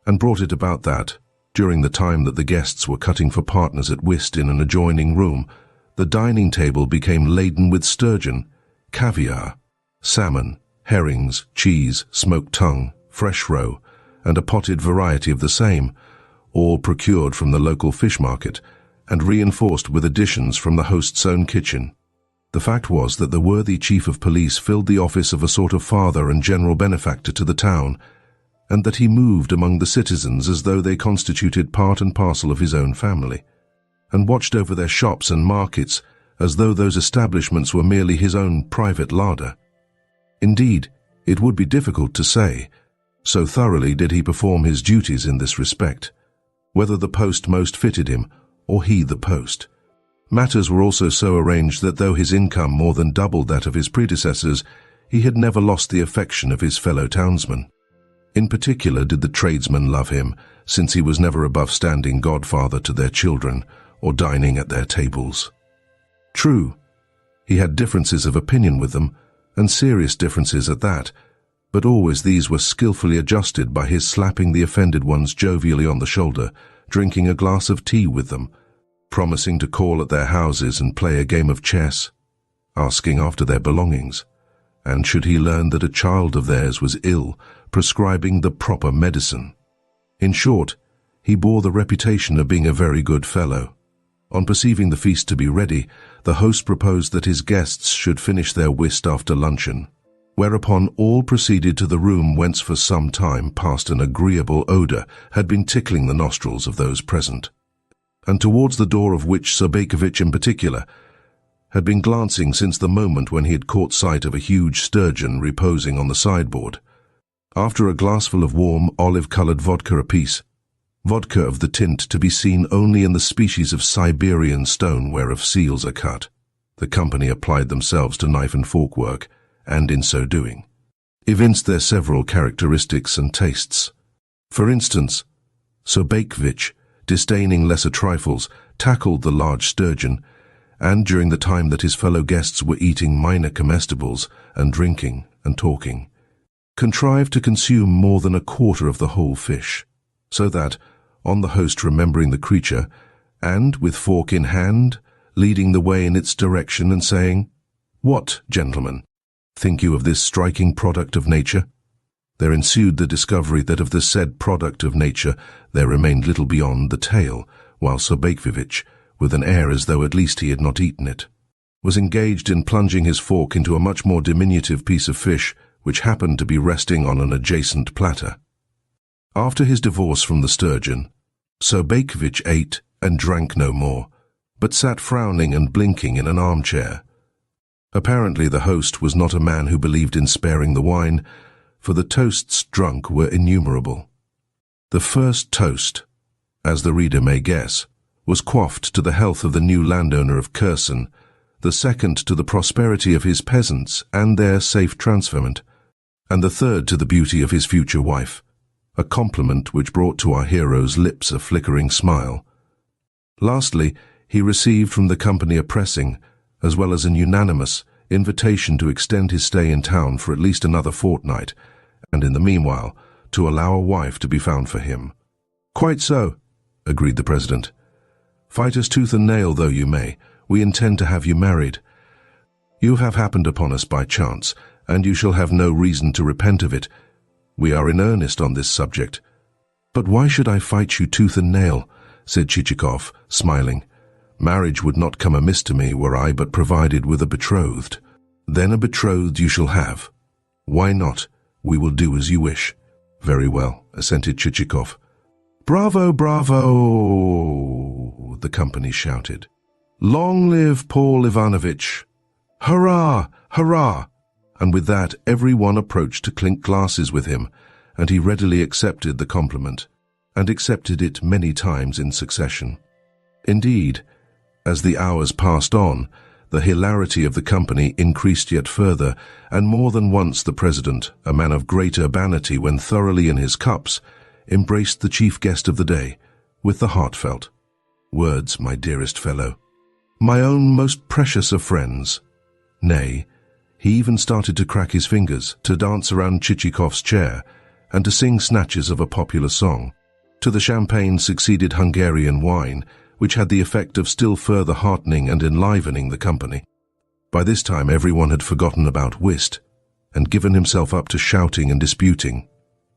and brought it about that, during the time that the guests were cutting for partners at whist in an adjoining room, the dining table became laden with sturgeon, caviar, salmon, herrings, cheese, smoked tongue, fresh roe, and a potted variety of the same, all procured from the local fish market, and reinforced with additions from the host's own kitchen. The fact was that the worthy chief of police filled the office of a sort of father and general benefactor to the town, and that he moved among the citizens as though they constituted part and parcel of his own family, and watched over their shops and markets as though those establishments were merely his own private larder. Indeed, it would be difficult to say, so thoroughly did he perform his duties in this respect, whether the post most fitted him, or he the post. Matters were also so arranged that though his income more than doubled that of his predecessors, he had never lost the affection of his fellow townsmen. In particular did the tradesmen love him, since he was never above standing godfather to their children, or dining at their tables. True, he had differences of opinion with them, and serious differences at that, but always these were skillfully adjusted by his slapping the offended ones jovially on the shoulder, drinking a glass of tea with them, promising to call at their houses and play a game of chess, asking after their belongings, and should he learn that a child of theirs was ill, prescribing the proper medicine. In short, he bore the reputation of being a very good fellow. On perceiving the feast to be ready, the host proposed that his guests should finish their whist after luncheon, whereupon all proceeded to the room whence for some time past an agreeable odour had been tickling the nostrils of those present, and towards the door of which Sobakevich in particular had been glancing since the moment when he had caught sight of a huge sturgeon reposing on the sideboard. After a glassful of warm, olive-coloured vodka apiece, vodka of the tint to be seen only in the species of Siberian stone whereof seals are cut, the company applied themselves to knife and fork work, and in so doing, evinced their several characteristics and tastes. For instance, Sobakevich disdaining lesser trifles, tackled the large sturgeon, and during the time that his fellow guests were eating minor comestibles and drinking and talking, contrived to consume more than a quarter of the whole fish, so that, on the host remembering the creature, and, with fork in hand, leading the way in its direction and saying, "What, gentlemen, think you of this striking product of nature?" there ensued the discovery that of the said product of nature there remained little beyond the tail, while Sobakevich, with an air as though at least he had not eaten it, was engaged in plunging his fork into a much more diminutive piece of fish which happened to be resting on an adjacent platter. After his divorce from the sturgeon, Sobakevich ate and drank no more, but sat frowning and blinking in an armchair. Apparently the host was not a man who believed in sparing the wine, for the toasts drunk were innumerable. The first toast, as the reader may guess, was quaffed to the health of the new landowner of Kherson, the second to the prosperity of his peasants and their safe transferment, and the third to the beauty of his future wife, a compliment which brought to our hero's lips a flickering smile. Lastly, he received from the company a pressing, as well as an unanimous, invitation to extend his stay in town for at least another fortnight, and in the meanwhile, to allow a wife to be found for him. "Quite so," agreed the president. "Fight us tooth and nail though you may, we intend to have you married. You have happened upon us by chance, and you shall have no reason to repent of it. We are in earnest on this subject." "But why should I fight you tooth and nail?" said Chichikov, smiling. "Marriage would not come amiss to me were I but provided with a betrothed." "Then a betrothed you shall have." "Why not? We will do as you wish." "Very well," assented Chichikov. "Bravo, bravo!" the company shouted. "Long live Paul Ivanovich! Hurrah! Hurrah!" And with that every one approached to clink glasses with him, and he readily accepted the compliment, and accepted it many times in succession. Indeed, as the hours passed on, the hilarity of the company increased yet further, and more than once the president, a man of great urbanity when thoroughly in his cups, embraced the chief guest of the day, with the heartfelt words, "My dearest fellow, my own most precious of friends." Nay, he even started to crack his fingers, to dance around Chichikov's chair, and to sing snatches of a popular song. To the champagne succeeded Hungarian wine, which had the effect of still further heartening and enlivening the company. By this time everyone had forgotten about whist, and given himself up to shouting and disputing.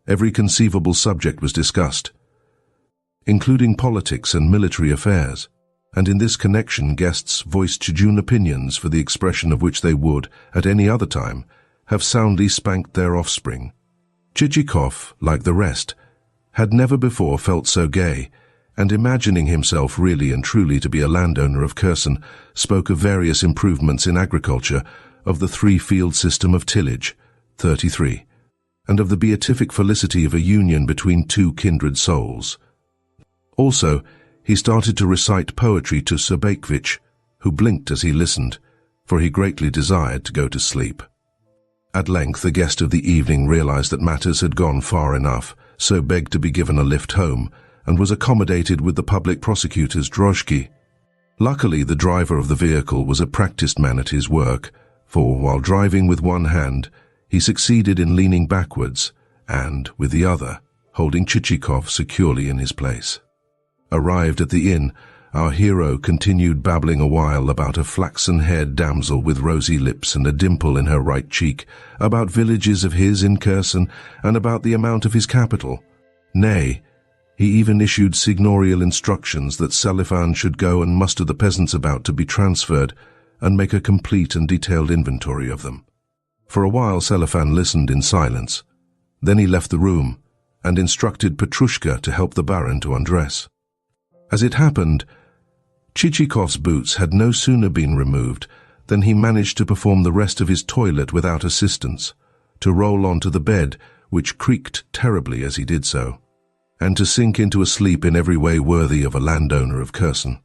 Every conceivable subject was discussed, including politics and military affairs, and in this connection guests voiced jejune opinions for the expression of which they would, at any other time, have soundly spanked their offspring. Chichikov, like the rest, had never before felt so gay, and imagining himself really and truly to be a landowner of Kherson, spoke of various improvements in agriculture, of the three-field system of tillage, 33, and of the beatific felicity of a union between two kindred souls. Also, he started to recite poetry to Sobakevich, who blinked as he listened, for he greatly desired to go to sleep. At length the guest of the evening realized that matters had gone far enough, so begged to be given a lift home, and was accommodated with the public prosecutor's drozhki. Luckily, the driver of the vehicle was a practiced man at his work, for while driving with one hand, he succeeded in leaning backwards and, with the other, holding Chichikov securely in his place. Arrived at the inn, our hero continued babbling a while about a flaxen-haired damsel with rosy lips and a dimple in her right cheek, about villages of his in Kherson, and about the amount of his capital. Nay, he even issued signorial instructions that Selifan should go and muster the peasants about to be transferred, and make a complete and detailed inventory of them. For a while Selifan listened in silence. Then he left the room, and instructed Petrushka to help the Baron to undress. As it happened, Chichikov's boots had no sooner been removed than he managed to perform the rest of his toilet without assistance, to roll onto the bed, which creaked terribly as he did so, and to sink into a sleep in every way worthy of a landowner of Kherson.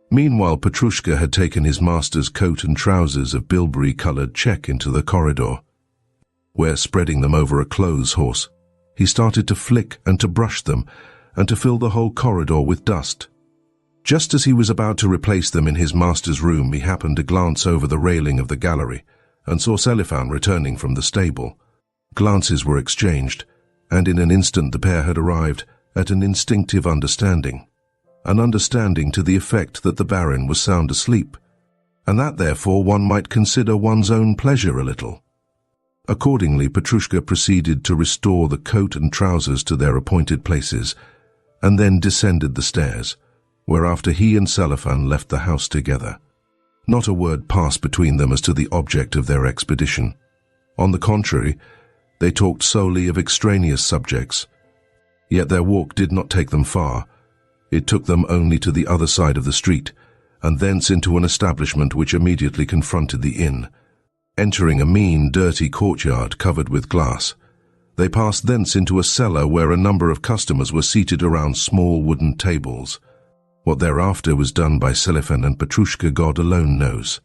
Meanwhile Petrushka had taken his master's coat and trousers of bilberry-coloured check into the corridor, where, spreading them over a clothes horse, he started to flick and to brush them, and to fill the whole corridor with dust. Just as he was about to replace them in his master's room, he happened to glance over the railing of the gallery and saw Selifan returning from the stable. Glances were exchanged, and in an instant the pair had arrived at an instinctive understanding. An understanding to the effect that the Baron was sound asleep, and that therefore one might consider one's own pleasure a little. Accordingly, Petrushka proceeded to restore the coat and trousers to their appointed places, and then descended the stairs, whereafter he and Selifan left the house together. Not a word passed between them as to the object of their expedition. On the contrary, they talked solely of extraneous subjects. Yet their walk did not take them far. It took them only to the other side of the street, and thence into an establishment which immediately confronted the inn. Entering a mean, dirty courtyard covered with glass, they passed thence into a cellar where a number of customers were seated around small wooden tables. What thereafter was done by Selifan and Petrushka, God alone knows.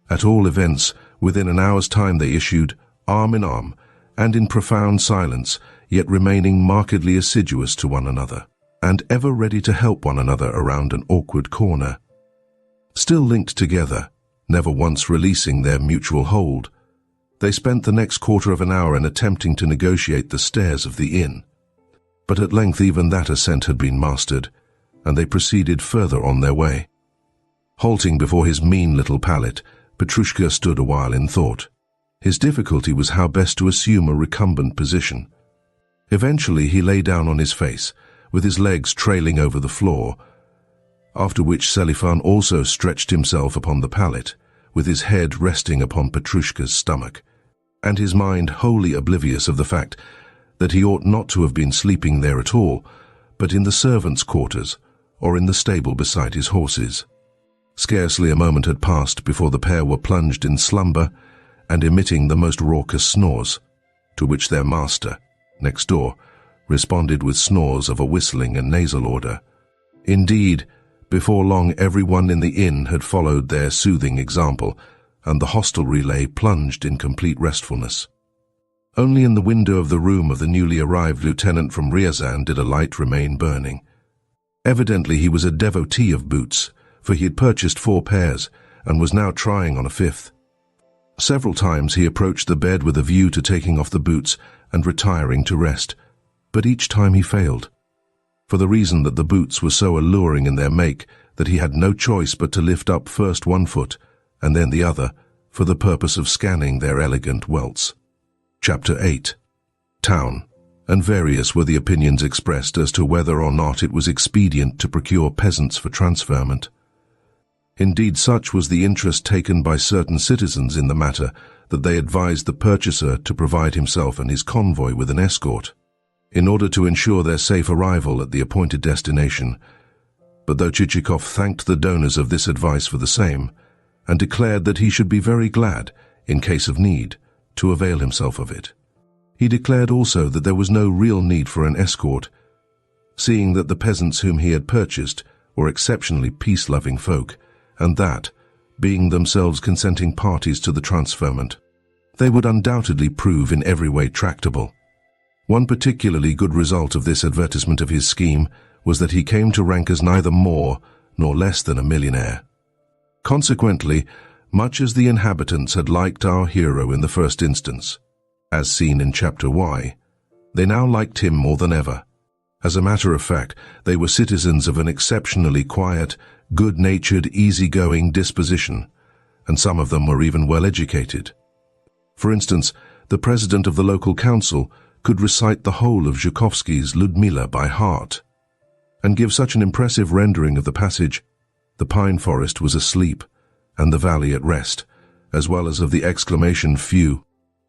At all events, within an hour's time they issued, arm in arm, and in profound silence, yet remaining markedly assiduous to one another, and ever ready to help one another around an awkward corner. Still linked together, never once releasing their mutual hold, they spent the next quarter of an hour in attempting to negotiate the stairs of the inn. But at length even that ascent had been mastered, and they proceeded further on their way. Halting before his mean little pallet, Petrushka stood a while in thought. His difficulty was how best to assume a recumbent position. Eventually he lay down on his face, with his legs trailing over the floor, after which Selifan also stretched himself upon the pallet, with his head resting upon Petrushka's stomach, and his mind wholly oblivious of the fact that he ought not to have been sleeping there at all, but in the servants' quarters, or in the stable beside his horses. Scarcely a moment had passed before the pair were plunged in slumber and emitting the most raucous snores, to which their master, next door, responded with snores of a whistling and nasal order. Indeed, before long everyone in the inn had followed their soothing example, and the hostelry lay plunged in complete restfulness. Only in the window of the room of the newly arrived lieutenant from Ryazan did a light remain burning. Evidently he was a devotee of boots, for he had purchased 4 pairs, and was now trying on a 5th. Several times he approached the bed with a view to taking off the boots and retiring to rest, but each time he failed, for the reason that the boots were so alluring in their make that he had no choice but to lift up first one foot and then the other for the purpose of scanning their elegant welts. Chapter 8. Town. And various were the opinions expressed as to whether or not it was expedient to procure peasants for transferment. Indeed, such was the interest taken by certain citizens in the matter that they advised the purchaser to provide himself and his convoy with an escort, in order to ensure their safe arrival at the appointed destination. But though Chichikov thanked the donors of this advice for the same, and declared that he should be very glad, in case of need, to avail himself of it, he declared also that there was no real need for an escort, seeing that the peasants whom he had purchased were exceptionally peace-loving folk, and that, being themselves consenting parties to the transferment, they would undoubtedly prove in every way tractable. One particularly good result of this advertisement of his scheme was that he came to rank as neither more nor less than a millionaire. Consequently, much as the inhabitants had liked our hero in the first instance, as seen in Chapter Y, they now liked him more than ever. As a matter of fact, they were citizens of an exceptionally quiet, good-natured, easy-going disposition, and some of them were even well-educated. For instance, the president of the local council could recite the whole of Zhukovsky's Ludmila by heart, and give such an impressive rendering of the passage, "The pine forest was asleep, and the valley at rest," as well as of the exclamation "Phew,"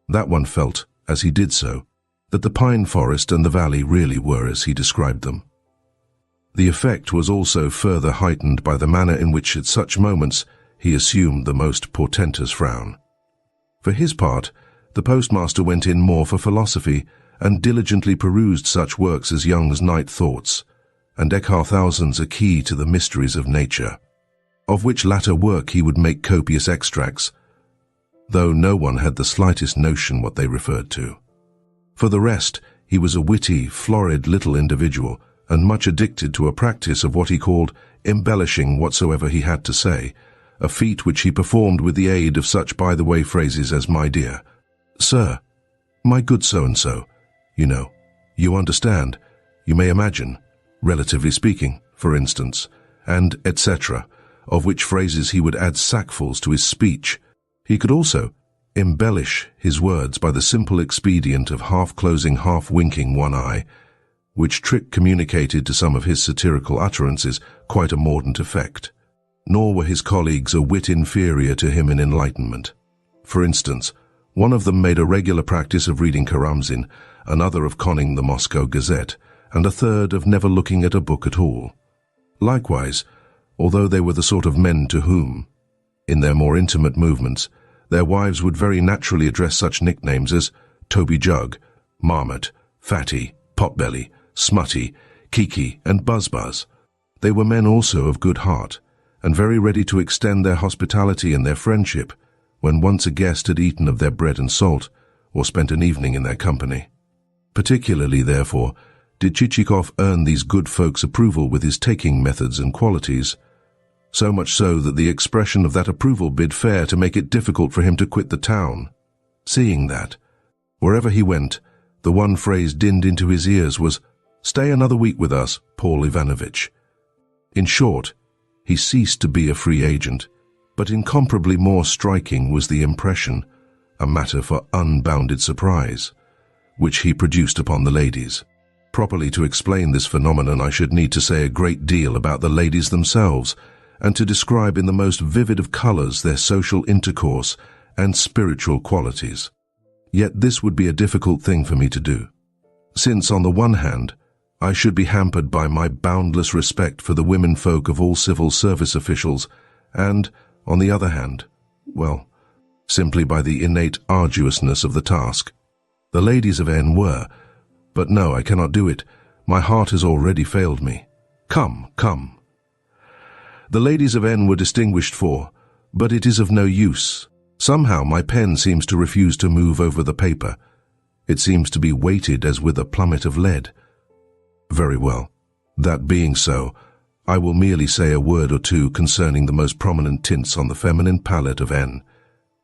that one felt, as he did so, that the pine forest and the valley really were as he described them. The effect was also further heightened by the manner in which at such moments he assumed the most portentous frown. For his part, the postmaster went in more for philosophy, and diligently perused such works as Jung's Night Thoughts, and Eckarthausen's A Key to the Mysteries of Nature, of which latter work he would make copious extracts, though no one had the slightest notion what they referred to. For the rest, he was a witty, florid little individual, and much addicted to a practice of what he called embellishing whatsoever he had to say, a feat which he performed with the aid of such by-the-way phrases as "my dear," "Sir," "my good so-and-so," "you know," "you understand," "you may imagine," "relatively speaking," for instance, and etc., of which phrases he would add sackfuls to his speech. He could also embellish his words by the simple expedient of half-closing, half-winking one eye, which trick communicated to some of his satirical utterances quite a mordant effect. Nor were his colleagues a whit inferior to him in enlightenment. For instance, one of them made a regular practice of reading Karamzin, another of conning the Moscow Gazette, and a third of never looking at a book at all. Likewise, although they were the sort of men to whom, in their more intimate movements, their wives would very naturally address such nicknames as Toby Jug, Marmot, Fatty, Potbelly, Smutty, Kiki, and Buzzbuzz, they were men also of good heart, and very ready to extend their hospitality and their friendship when once a guest had eaten of their bread and salt, or spent an evening in their company. Particularly, therefore, did Chichikov earn these good folks' approval with his taking methods and qualities, so much so that the expression of that approval bid fair to make it difficult for him to quit the town, seeing that, wherever he went, the one phrase dinned into his ears was, "Stay another week with us, Paul Ivanovich." In short, he ceased to be a free agent, but incomparably more striking was the impression, a matter for unbounded surprise, which he produced upon the ladies. Properly to explain this phenomenon, I should need to say a great deal about the ladies themselves, and to describe in the most vivid of colors their social intercourse and spiritual qualities. Yet this would be a difficult thing for me to do, since on the one hand, I should be hampered by my boundless respect for the women folk of all civil service officials, and, on the other hand, well, simply by the innate arduousness of the task. The ladies of N were, but no, I cannot do it. My heart has already failed me. Come, come. The ladies of N were distinguished for, but it is of no use. Somehow my pen seems to refuse to move over the paper. It seems to be weighted as with a plummet of lead. Very well. That being so, I will merely say a word or two concerning the most prominent tints on the feminine palette of N.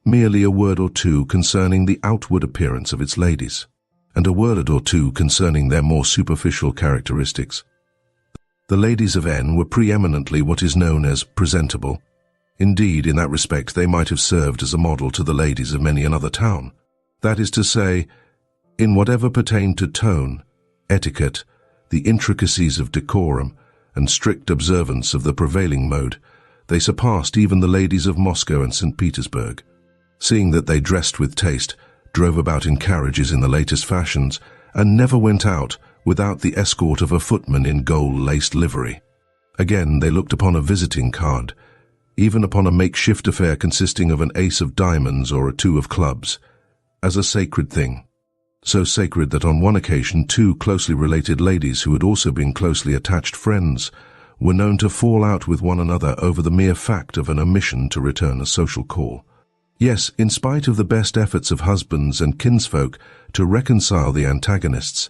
Merely a word or two concerning the outward appearance of its ladies, and a word or two concerning their more superficial characteristics. The ladies of N were preeminently what is known as presentable. Indeed, in that respect they might have served as a model to the ladies of many another town. That is to say, in whatever pertained to tone, etiquette, the intricacies of decorum, and strict observance of the prevailing mode, they surpassed even the ladies of Moscow and St. Petersburg. Seeing that they dressed with taste, drove about in carriages in the latest fashions, and never went out without the escort of a footman in gold-laced livery. Again, they looked upon a visiting card, even upon a makeshift affair consisting of an ace of diamonds or a two of clubs, as a sacred thing. So sacred that on one occasion two closely related ladies who had also been closely attached friends were known to fall out with one another over the mere fact of an omission to return a social call. Yes, in spite of the best efforts of husbands and kinsfolk to reconcile the antagonists,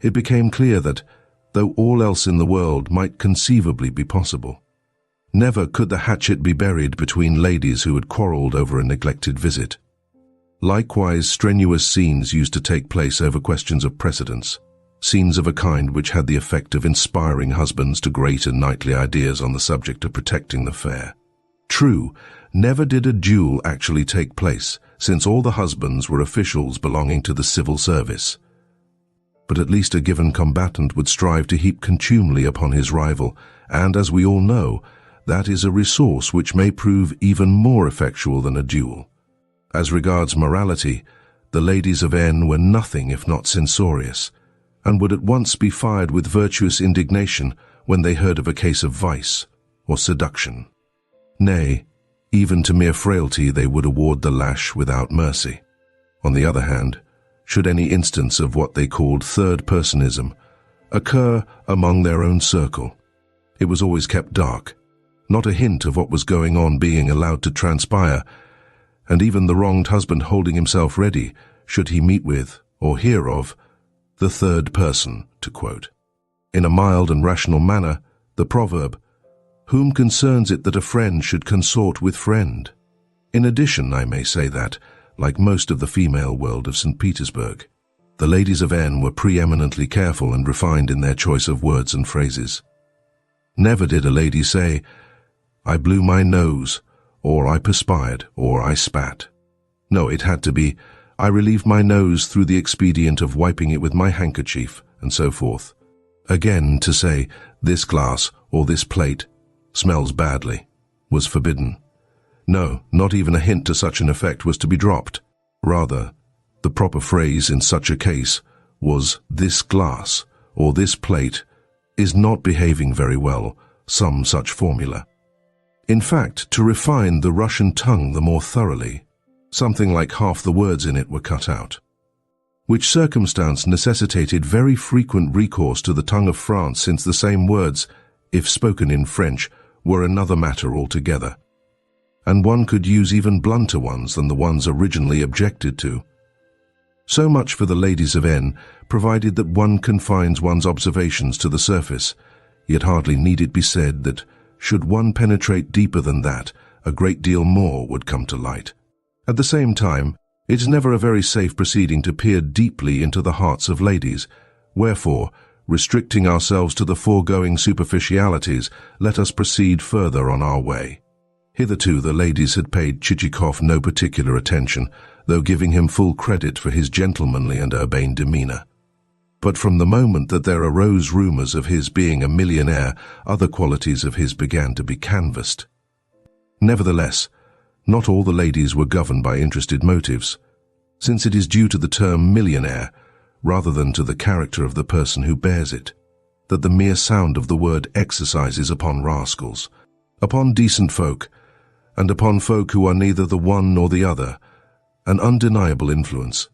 it became clear that, though all else in the world might conceivably be possible, never could the hatchet be buried between ladies who had quarrelled over a neglected visit. Likewise, strenuous scenes used to take place over questions of precedence, scenes of a kind which had the effect of inspiring husbands to great and knightly ideas on the subject of protecting the fair. True, never did a duel actually take place, since all the husbands were officials belonging to the civil service. But at least a given combatant would strive to heap contumely upon his rival, and, as we all know, that is a resource which may prove even more effectual than a duel. As regards morality, the ladies of N were nothing if not censorious, and would at once be fired with virtuous indignation when they heard of a case of vice or seduction. Nay, even to mere frailty they would award the lash without mercy. On the other hand, should any instance of what they called third-personism occur among their own circle, it was always kept dark, not a hint of what was going on being allowed to transpire, and even the wronged husband holding himself ready, should he meet with, or hear of, the third person, to quote. In a mild and rational manner, the proverb, "Whom concerns it that a friend should consort with friend?" In addition, I may say that, like most of the female world of St. Petersburg, the ladies of N were preeminently careful and refined in their choice of words and phrases. Never did a lady say, "I blew my nose," or "I perspired," or "I spat." No, it had to be, "I relieved my nose through the expedient of wiping it with my handkerchief," and so forth. Again, to say, "This glass," or "this plate," smells badly, was forbidden. No, not even a hint to such an effect was to be dropped. Rather, the proper phrase in such a case was, "This glass," or "this plate," is not behaving very well, some such formula. In fact, to refine the Russian tongue the more thoroughly, something like half the words in it were cut out, which circumstance necessitated very frequent recourse to the tongue of France, since the same words, if spoken in French, were another matter altogether, and one could use even blunter ones than the ones originally objected to. So much for the ladies of N, provided that one confines one's observations to the surface, yet hardly need it be said that, should one penetrate deeper than that, a great deal more would come to light. At the same time, it is never a very safe proceeding to peer deeply into the hearts of ladies, wherefore, restricting ourselves to the foregoing superficialities, let us proceed further on our way. Hitherto the ladies had paid Chichikov no particular attention, though giving him full credit for his gentlemanly and urbane demeanour. But from the moment that there arose rumours of his being a millionaire, other qualities of his began to be canvassed. Nevertheless, not all the ladies were governed by interested motives, since it is due to the term millionaire, rather than to the character of the person who bears it, that the mere sound of the word exercises upon rascals, upon decent folk, and upon folk who are neither the one nor the other, an undeniable influence.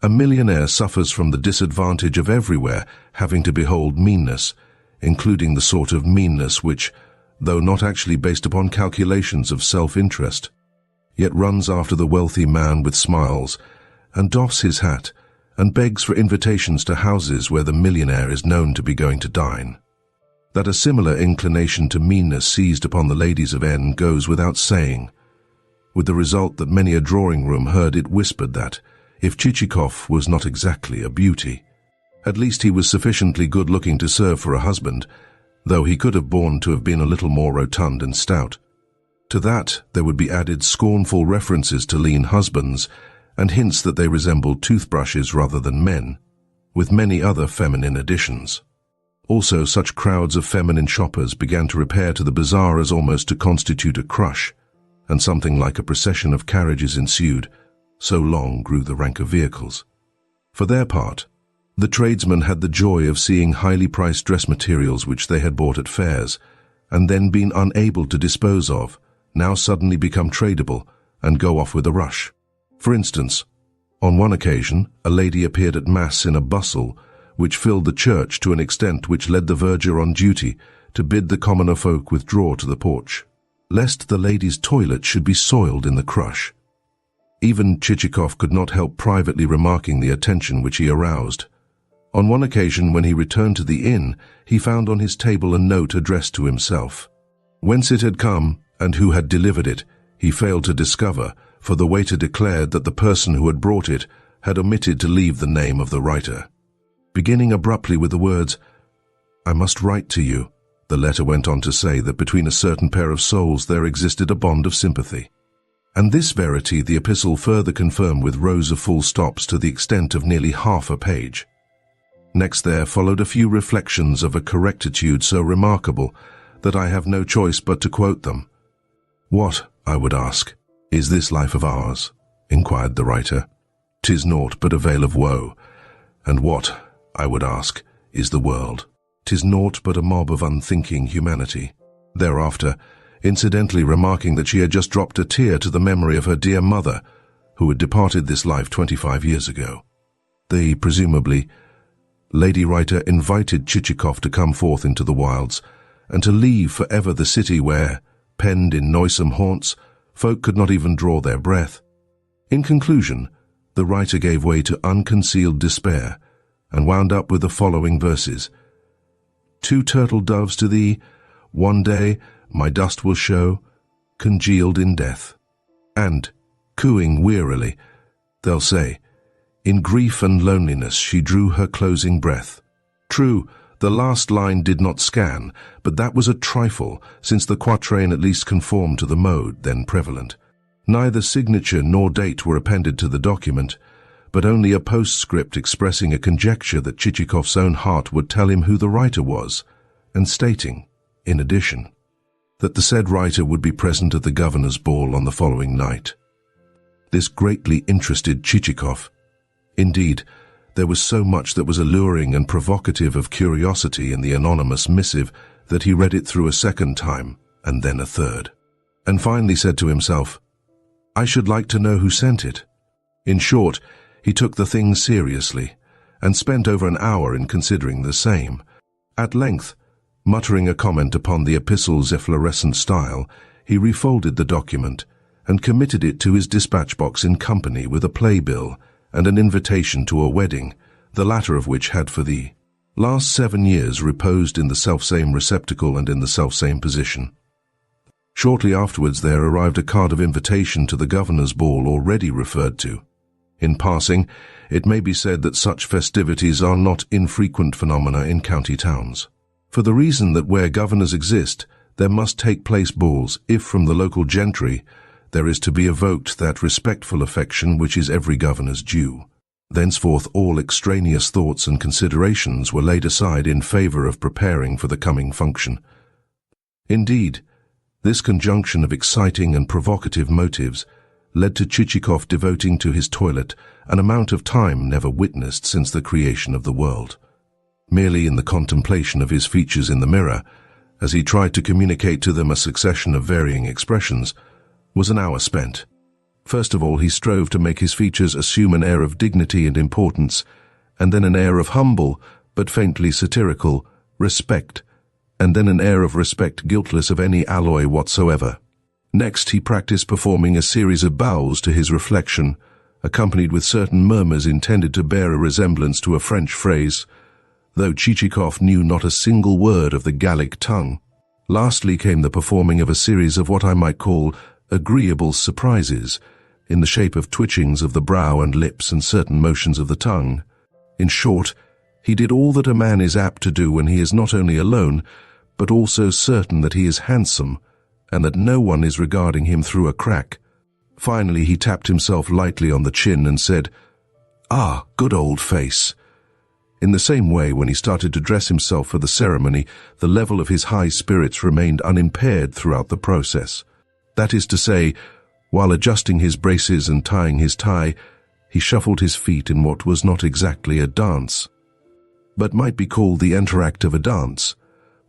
A millionaire suffers from the disadvantage of everywhere having to behold meanness, including the sort of meanness which, though not actually based upon calculations of self-interest, yet runs after the wealthy man with smiles, and doffs his hat, and begs for invitations to houses where the millionaire is known to be going to dine. That a similar inclination to meanness seized upon the ladies of N goes without saying, with the result that many a drawing-room heard it whispered that, if Chichikov was not exactly a beauty, at least he was sufficiently good-looking to serve for a husband, though he could have borne to have been a little more rotund and stout. To that there would be added scornful references to lean husbands, and hints that they resembled toothbrushes rather than men, with many other feminine additions. Also, such crowds of feminine shoppers began to repair to the bazaar as almost to constitute a crush, and something like a procession of carriages ensued, so long grew the rank of vehicles. For their part, the tradesmen had the joy of seeing highly priced dress materials which they had bought at fairs, and then been unable to dispose of, now suddenly become tradable, and go off with a rush. For instance, on one occasion, a lady appeared at Mass in a bustle which filled the church to an extent which led the verger on duty to bid the commoner folk withdraw to the porch, lest the lady's toilet should be soiled in the crush. Even Chichikov could not help privately remarking the attention which he aroused. On one occasion, when he returned to the inn, he found on his table a note addressed to himself. Whence it had come, and who had delivered it, he failed to discover, for the waiter declared that the person who had brought it had omitted to leave the name of the writer. Beginning abruptly with the words, "I must write to you," the letter went on to say that between a certain pair of souls there existed a bond of sympathy. And this verity the epistle further confirmed with rows of full stops to the extent of nearly half a page. Next there followed a few reflections of a correctitude so remarkable that I have no choice but to quote them. "What, I would ask, is this life of ours?" inquired the writer. "'Tis naught but a veil of woe. And what, I would ask, is the world? 'Tis naught but a mob of unthinking humanity." Thereafter, incidentally remarking that she had just dropped a tear to the memory of her dear mother, who had departed this life 25 years ago. The, presumably, lady writer invited Chichikov to come forth into the wilds, and to leave for ever the city where, penned in noisome haunts, folk could not even draw their breath. In conclusion, the writer gave way to unconcealed despair, and wound up with the following verses, Two turtle doves to thee, one day my dust will show, congealed in death. And, cooing wearily, they'll say, in grief and loneliness she drew her closing breath. True, the last line did not scan, but that was a trifle, since the quatrain at least conformed to the mode then prevalent. Neither signature nor date were appended to the document, but only a postscript expressing a conjecture that Chichikov's own heart would tell him who the writer was, and stating, in addition, that the said writer would be present at the governor's ball on the following night. This greatly interested Chichikov. Indeed, there was so much that was alluring and provocative of curiosity in the anonymous missive that he read it through a second time, and then a third, and finally said to himself, I should like to know who sent it. In short, he took the thing seriously, and spent over an hour in considering the same. At length, muttering a comment upon the epistle's efflorescent style, he refolded the document, and committed it to his dispatch box in company with a playbill, and an invitation to a wedding, the latter of which had for the last 7 years reposed in the selfsame receptacle and in the selfsame position. Shortly afterwards there arrived a card of invitation to the governor's ball already referred to. In passing, it may be said that such festivities are not infrequent phenomena in county towns, for the reason that where governors exist, there must take place balls if from the local gentry there is to be evoked that respectful affection which is every governor's due. Thenceforth all extraneous thoughts and considerations were laid aside in favor of preparing for the coming function. Indeed, this conjunction of exciting and provocative motives led to Chichikov devoting to his toilet an amount of time never witnessed since the creation of the world. Merely in the contemplation of his features in the mirror, as he tried to communicate to them a succession of varying expressions, was an hour spent. First of all, he strove to make his features assume an air of dignity and importance, and then an air of humble, but faintly satirical, respect, and then an air of respect guiltless of any alloy whatsoever. Next, he practiced performing a series of bows to his reflection, accompanied with certain murmurs intended to bear a resemblance to a French phrase, though Chichikov knew not a single word of the Gallic tongue. Lastly came the performing of a series of what I might call agreeable surprises, in the shape of twitchings of the brow and lips and certain motions of the tongue. In short, he did all that a man is apt to do when he is not only alone, but also certain that he is handsome, and that no one is regarding him through a crack. Finally he tapped himself lightly on the chin and said, "Ah, good old face." In the same way, when he started to dress himself for the ceremony, the level of his high spirits remained unimpaired throughout the process. That is to say, while adjusting his braces and tying his tie, he shuffled his feet in what was not exactly a dance, but might be called the entr'acte of a dance,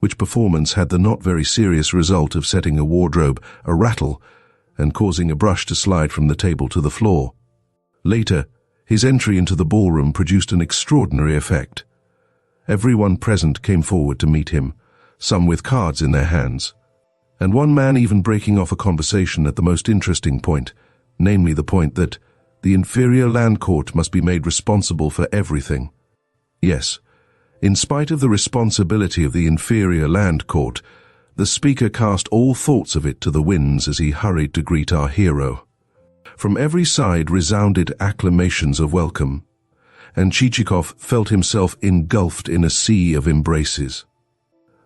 which performance had the not very serious result of setting a wardrobe a rattle and causing a brush to slide from the table to the floor. Later, his entry into the ballroom produced an extraordinary effect. Everyone present came forward to meet him, some with cards in their hands, and one man even breaking off a conversation at the most interesting point, namely the point that the inferior land court must be made responsible for everything. Yes, in spite of the responsibility of the inferior land court, the speaker cast all thoughts of it to the winds as he hurried to greet our hero. From every side resounded acclamations of welcome, and Chichikov felt himself engulfed in a sea of embraces.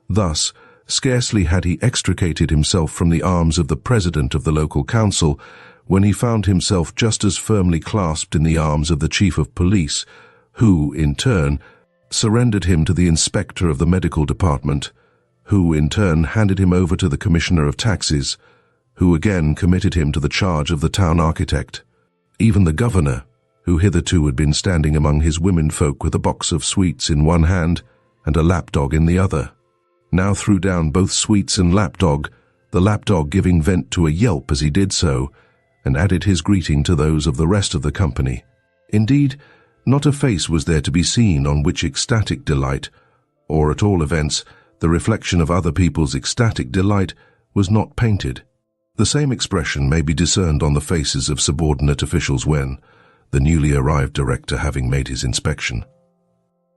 Thus, scarcely had he extricated himself from the arms of the president of the local council when he found himself just as firmly clasped in the arms of the chief of police, who, in turn, surrendered him to the inspector of the medical department, who, in turn, handed him over to the commissioner of taxes, who again committed him to the charge of the town architect. Even the governor, who hitherto had been standing among his womenfolk with a box of sweets in one hand and a lapdog in the other, now threw down both sweets and lapdog, the lapdog giving vent to a yelp as he did so, and added his greeting to those of the rest of the company. Indeed, not a face was there to be seen on which ecstatic delight, or at all events, the reflection of other people's ecstatic delight, was not painted. The same expression may be discerned on the faces of subordinate officials when, the newly arrived director having made his inspection,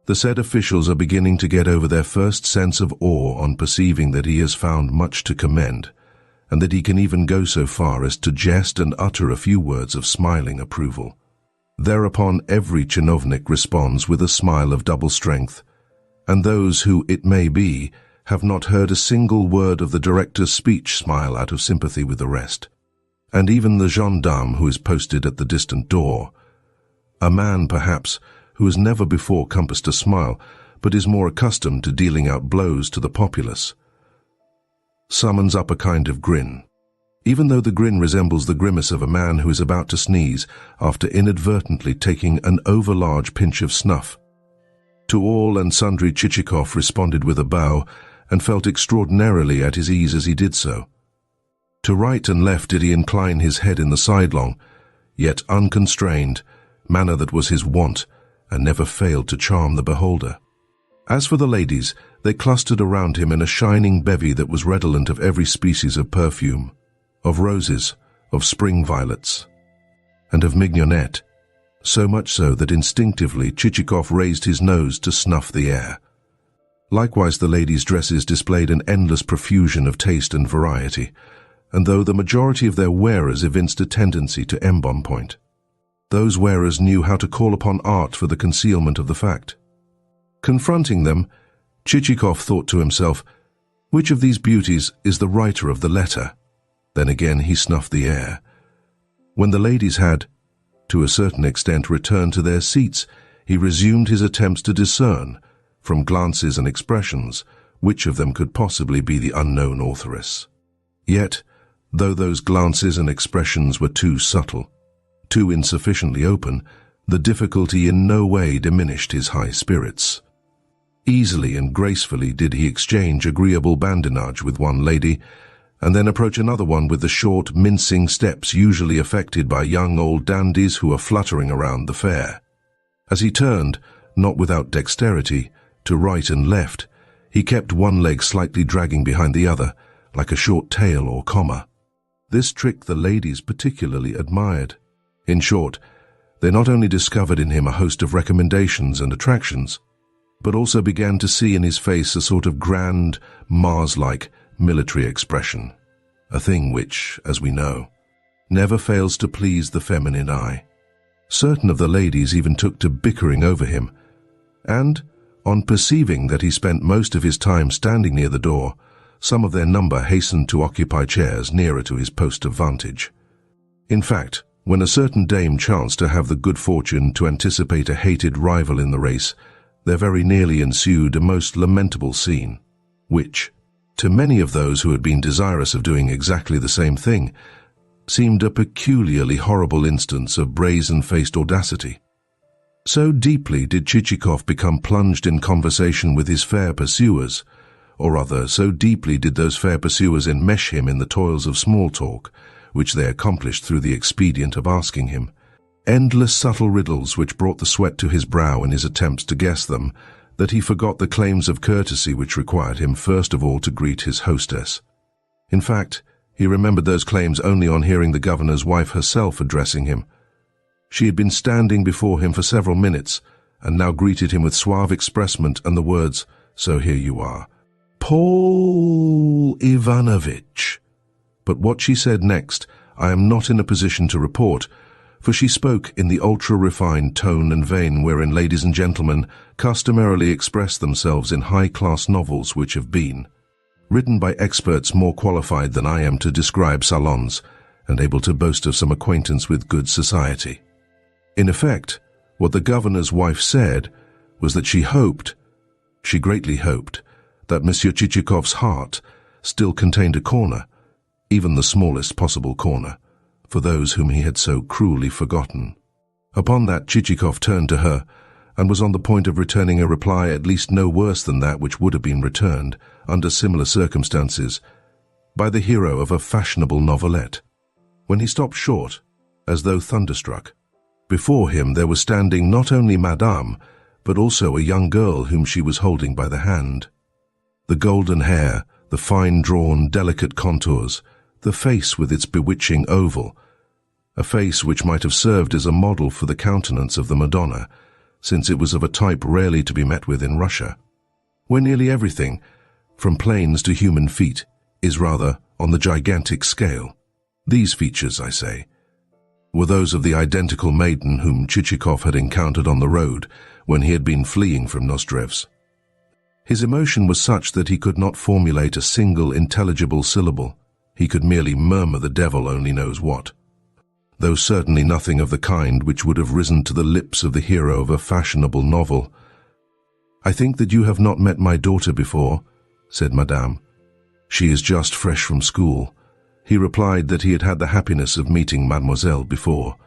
The said officials are beginning to get over their first sense of awe on perceiving that he has found much to commend, and that he can even go so far as to jest and utter a few words of smiling approval. Thereupon every chinovnik responds with a smile of double strength, and those who, it may be, have not heard a single word of the director's speech smile out of sympathy with the rest. And even the gendarme who is posted at the distant door, a man perhaps who has never before compassed a smile, but is more accustomed to dealing out blows to the populace, summons up a kind of grin, even though the grin resembles the grimace of a man who is about to sneeze after inadvertently taking an overlarge pinch of snuff. To all and sundry Chichikov responded with a bow, and felt extraordinarily at his ease as he did so. To right and left did he incline his head in the sidelong, yet unconstrained, manner that was his wont, and never failed to charm the beholder. As for the ladies, they clustered around him in a shining bevy that was redolent of every species of perfume, of roses, of spring violets, and of mignonette, so much so that instinctively Chichikov raised his nose to snuff the air. Likewise the ladies' dresses displayed an endless profusion of taste and variety, and though the majority of their wearers evinced a tendency to embonpoint, those wearers knew how to call upon art for the concealment of the fact. Confronting them, Chichikov thought to himself, which of these beauties is the writer of the letter? Then again he snuffed the air. When the ladies had, to a certain extent, returned to their seats, he resumed his attempts to discern, from glances and expressions, which of them could possibly be the unknown authoress. Yet, though those glances and expressions were too subtle, too insufficiently open, the difficulty in no way diminished his high spirits. Easily and gracefully did he exchange agreeable badinage with one lady, and then approach another one with the short, mincing steps usually affected by young old dandies who are fluttering around the fair. As he turned, not without dexterity, to right and left, he kept one leg slightly dragging behind the other, like a short tail or comma. This trick the ladies particularly admired. In short, they not only discovered in him a host of recommendations and attractions, but also began to see in his face a sort of grand, Mars-like military expression, a thing which, as we know, never fails to please the feminine eye. Certain of the ladies even took to bickering over him, and, on perceiving that he spent most of his time standing near the door, some of their number hastened to occupy chairs nearer to his post of vantage. In fact, when a certain dame chanced to have the good fortune to anticipate a hated rival in the race, there very nearly ensued a most lamentable scene, which, to many of those who had been desirous of doing exactly the same thing, seemed a peculiarly horrible instance of brazen-faced audacity. So deeply did Chichikov become plunged in conversation with his fair pursuers, or rather, so deeply did those fair pursuers enmesh him in the toils of small talk, which they accomplished through the expedient of asking him endless subtle riddles which brought the sweat to his brow in his attempts to guess them, that he forgot the claims of courtesy which required him first of all to greet his hostess. In fact, he remembered those claims only on hearing the governor's wife herself addressing him. She had been standing before him for several minutes, and now greeted him with suave expressment and the words, "So here you are, Paul Ivanovich." But what she said next, I am not in a position to report, for she spoke in the ultra-refined tone and vein wherein ladies and gentlemen customarily express themselves in high-class novels which have been written by experts more qualified than I am to describe salons, and able to boast of some acquaintance with good society. In effect, what the governor's wife said was that she greatly hoped, that Monsieur Chichikov's heart still contained a corner, even the smallest possible corner, for those whom he had so cruelly forgotten. Upon that, Chichikov turned to her, and was on the point of returning a reply at least no worse than that which would have been returned, under similar circumstances, by the hero of a fashionable novelette, when he stopped short, as though thunderstruck. Before him there was standing not only Madame, but also a young girl whom she was holding by the hand. The golden hair, the fine-drawn, delicate contours, the face with its bewitching oval, a face which might have served as a model for the countenance of the Madonna, since it was of a type rarely to be met with in Russia, where nearly everything, from planes to human feet, is rather on the gigantic scale. These features, I say, were those of the identical maiden whom Chichikov had encountered on the road when he had been fleeing from Nozdrev's. His emotion was such that he could not formulate a single intelligible syllable. He could merely murmur the devil only knows what, though certainly nothing of the kind which would have risen to the lips of the hero of a fashionable novel. "I think that you have not met my daughter before," said Madame. "She is just fresh from school." He replied that he had had the happiness of meeting Mademoiselle before,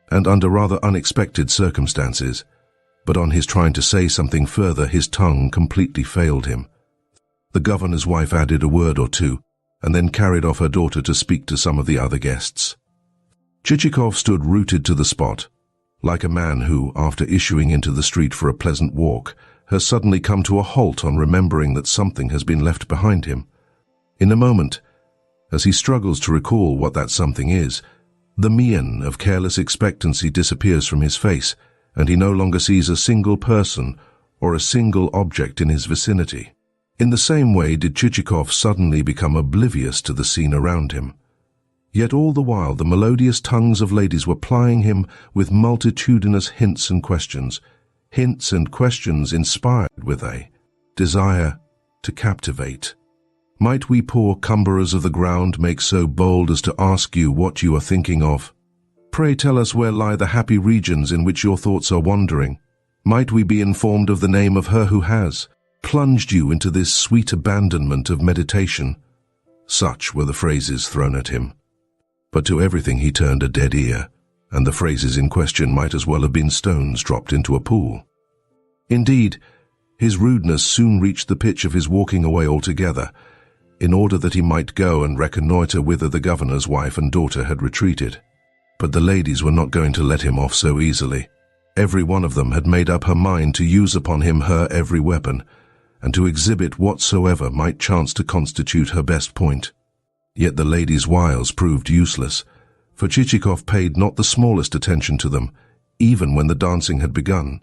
and under rather unexpected circumstances, but on his trying to say something further, his tongue completely failed him. The governor's wife added a word or two, and then carried off her daughter to speak to some of the other guests. Chichikov stood rooted to the spot, like a man who, after issuing into the street for a pleasant walk, has suddenly come to a halt on remembering that something has been left behind him. In a moment, as he struggles to recall what that something is, the mien of careless expectancy disappears from his face, and he no longer sees a single person or a single object in his vicinity. In the same way did Chichikov suddenly become oblivious to the scene around him. Yet all the while the melodious tongues of ladies were plying him with multitudinous hints and questions inspired with a desire to captivate. "Might we poor cumberers of the ground make so bold as to ask you what you are thinking of? Pray tell us where lie the happy regions in which your thoughts are wandering. Might we be informed of the name of her who has plunged you into this sweet abandonment of meditation?" Such were the phrases thrown at him. But to everything he turned a dead ear, and the phrases in question might as well have been stones dropped into a pool. Indeed, his rudeness soon reached the pitch of his walking away altogether, in order that he might go and reconnoitre whither the governor's wife and daughter had retreated. But the ladies were not going to let him off so easily. Every one of them had made up her mind to use upon him her every weapon, and to exhibit whatsoever might chance to constitute her best point. Yet the ladies' wiles proved useless, for Chichikov paid not the smallest attention to them, even when the dancing had begun,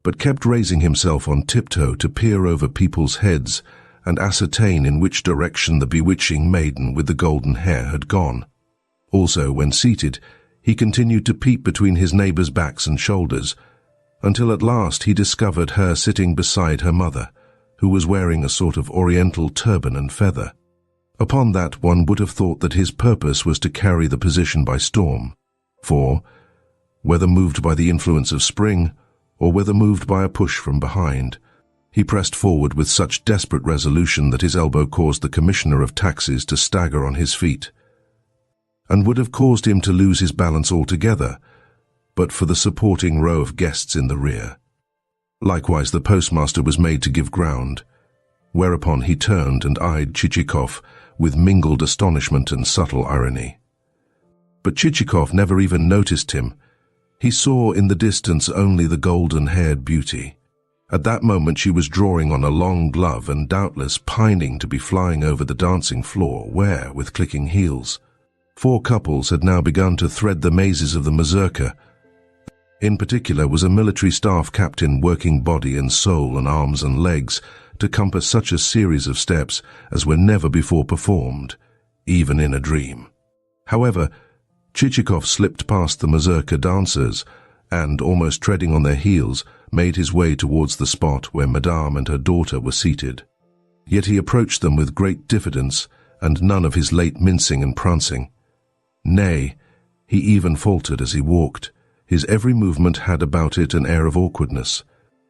but kept raising himself on tiptoe to peer over people's heads and ascertain in which direction the bewitching maiden with the golden hair had gone. Also, when seated, he continued to peep between his neighbours' backs and shoulders, until at last he discovered her sitting beside her mother, who was wearing a sort of oriental turban and feather. Upon that one would have thought that his purpose was to carry the position by storm, for, whether moved by the influence of spring, or whether moved by a push from behind, he pressed forward with such desperate resolution that his elbow caused the Commissioner of Taxes to stagger on his feet, and would have caused him to lose his balance altogether, but for the supporting row of guests in the rear. Likewise the postmaster was made to give ground, whereupon he turned and eyed Chichikov with mingled astonishment and subtle irony. But Chichikov never even noticed him. He saw in the distance only the golden-haired beauty. At that moment she was drawing on a long glove and doubtless pining to be flying over the dancing floor where, with clicking heels, 4 couples had now begun to thread the mazes of the mazurka. In particular was a military staff captain working body and soul and arms and legs to compass such a series of steps as were never before performed, even in a dream. However, Chichikov slipped past the mazurka dancers and, almost treading on their heels, made his way towards the spot where Madame and her daughter were seated. Yet he approached them with great diffidence and none of his late mincing and prancing. Nay, he even faltered as he walked. His every movement had about it an air of awkwardness.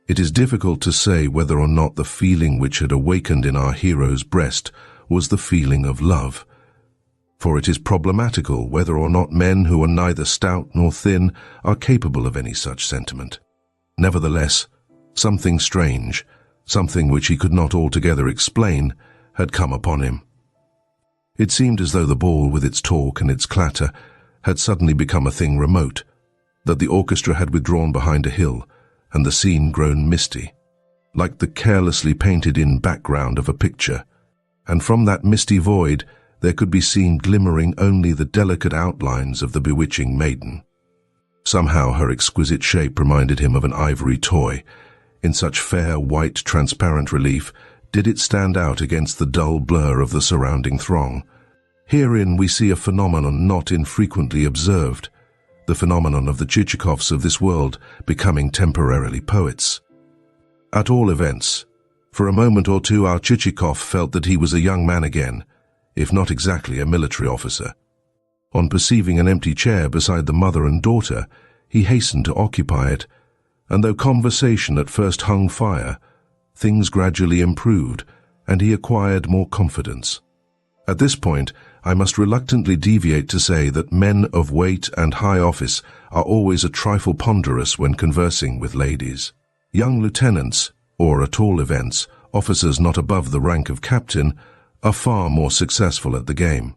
It is difficult to say whether or not the feeling which had awakened in our hero's breast was the feeling of love, for it is problematical whether or not men who are neither stout nor thin are capable of any such sentiment. Nevertheless, something strange, something which he could not altogether explain, had come upon him. It seemed as though the ball with its talk and its clatter had suddenly become a thing remote, that the orchestra had withdrawn behind a hill, and the scene grown misty, like the carelessly painted-in background of a picture, and from that misty void there could be seen glimmering only the delicate outlines of the bewitching maiden. Somehow her exquisite shape reminded him of an ivory toy. In such fair, white, transparent relief did it stand out against the dull blur of the surrounding throng. Herein we see a phenomenon not infrequently observed, the phenomenon of the Chichikovs of this world becoming temporarily poets. At all events, for a moment or two our Chichikov felt that he was a young man again, if not exactly a military officer. On perceiving an empty chair beside the mother and daughter, he hastened to occupy it, and though conversation at first hung fire, things gradually improved, and he acquired more confidence. At this point, I must reluctantly deviate to say that men of weight and high office are always a trifle ponderous when conversing with ladies. Young lieutenants, or at all events, officers not above the rank of captain, are far more successful at the game.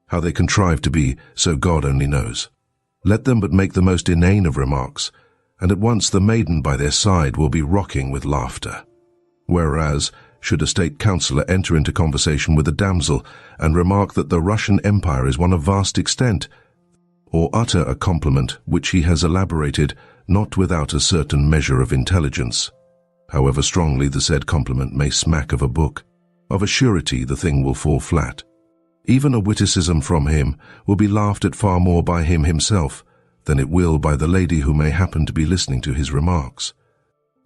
How they contrive to be, so God only knows. Let them but make the most inane of remarks, and at once the maiden by their side will be rocking with laughter. Whereas, should a state councillor enter into conversation with a damsel and remark that the Russian Empire is one of vast extent, or utter a compliment which he has elaborated not without a certain measure of intelligence, however strongly the said compliment may smack of a book, of a surety the thing will fall flat. Even a witticism from him will be laughed at far more by him himself than it will by the lady who may happen to be listening to his remarks.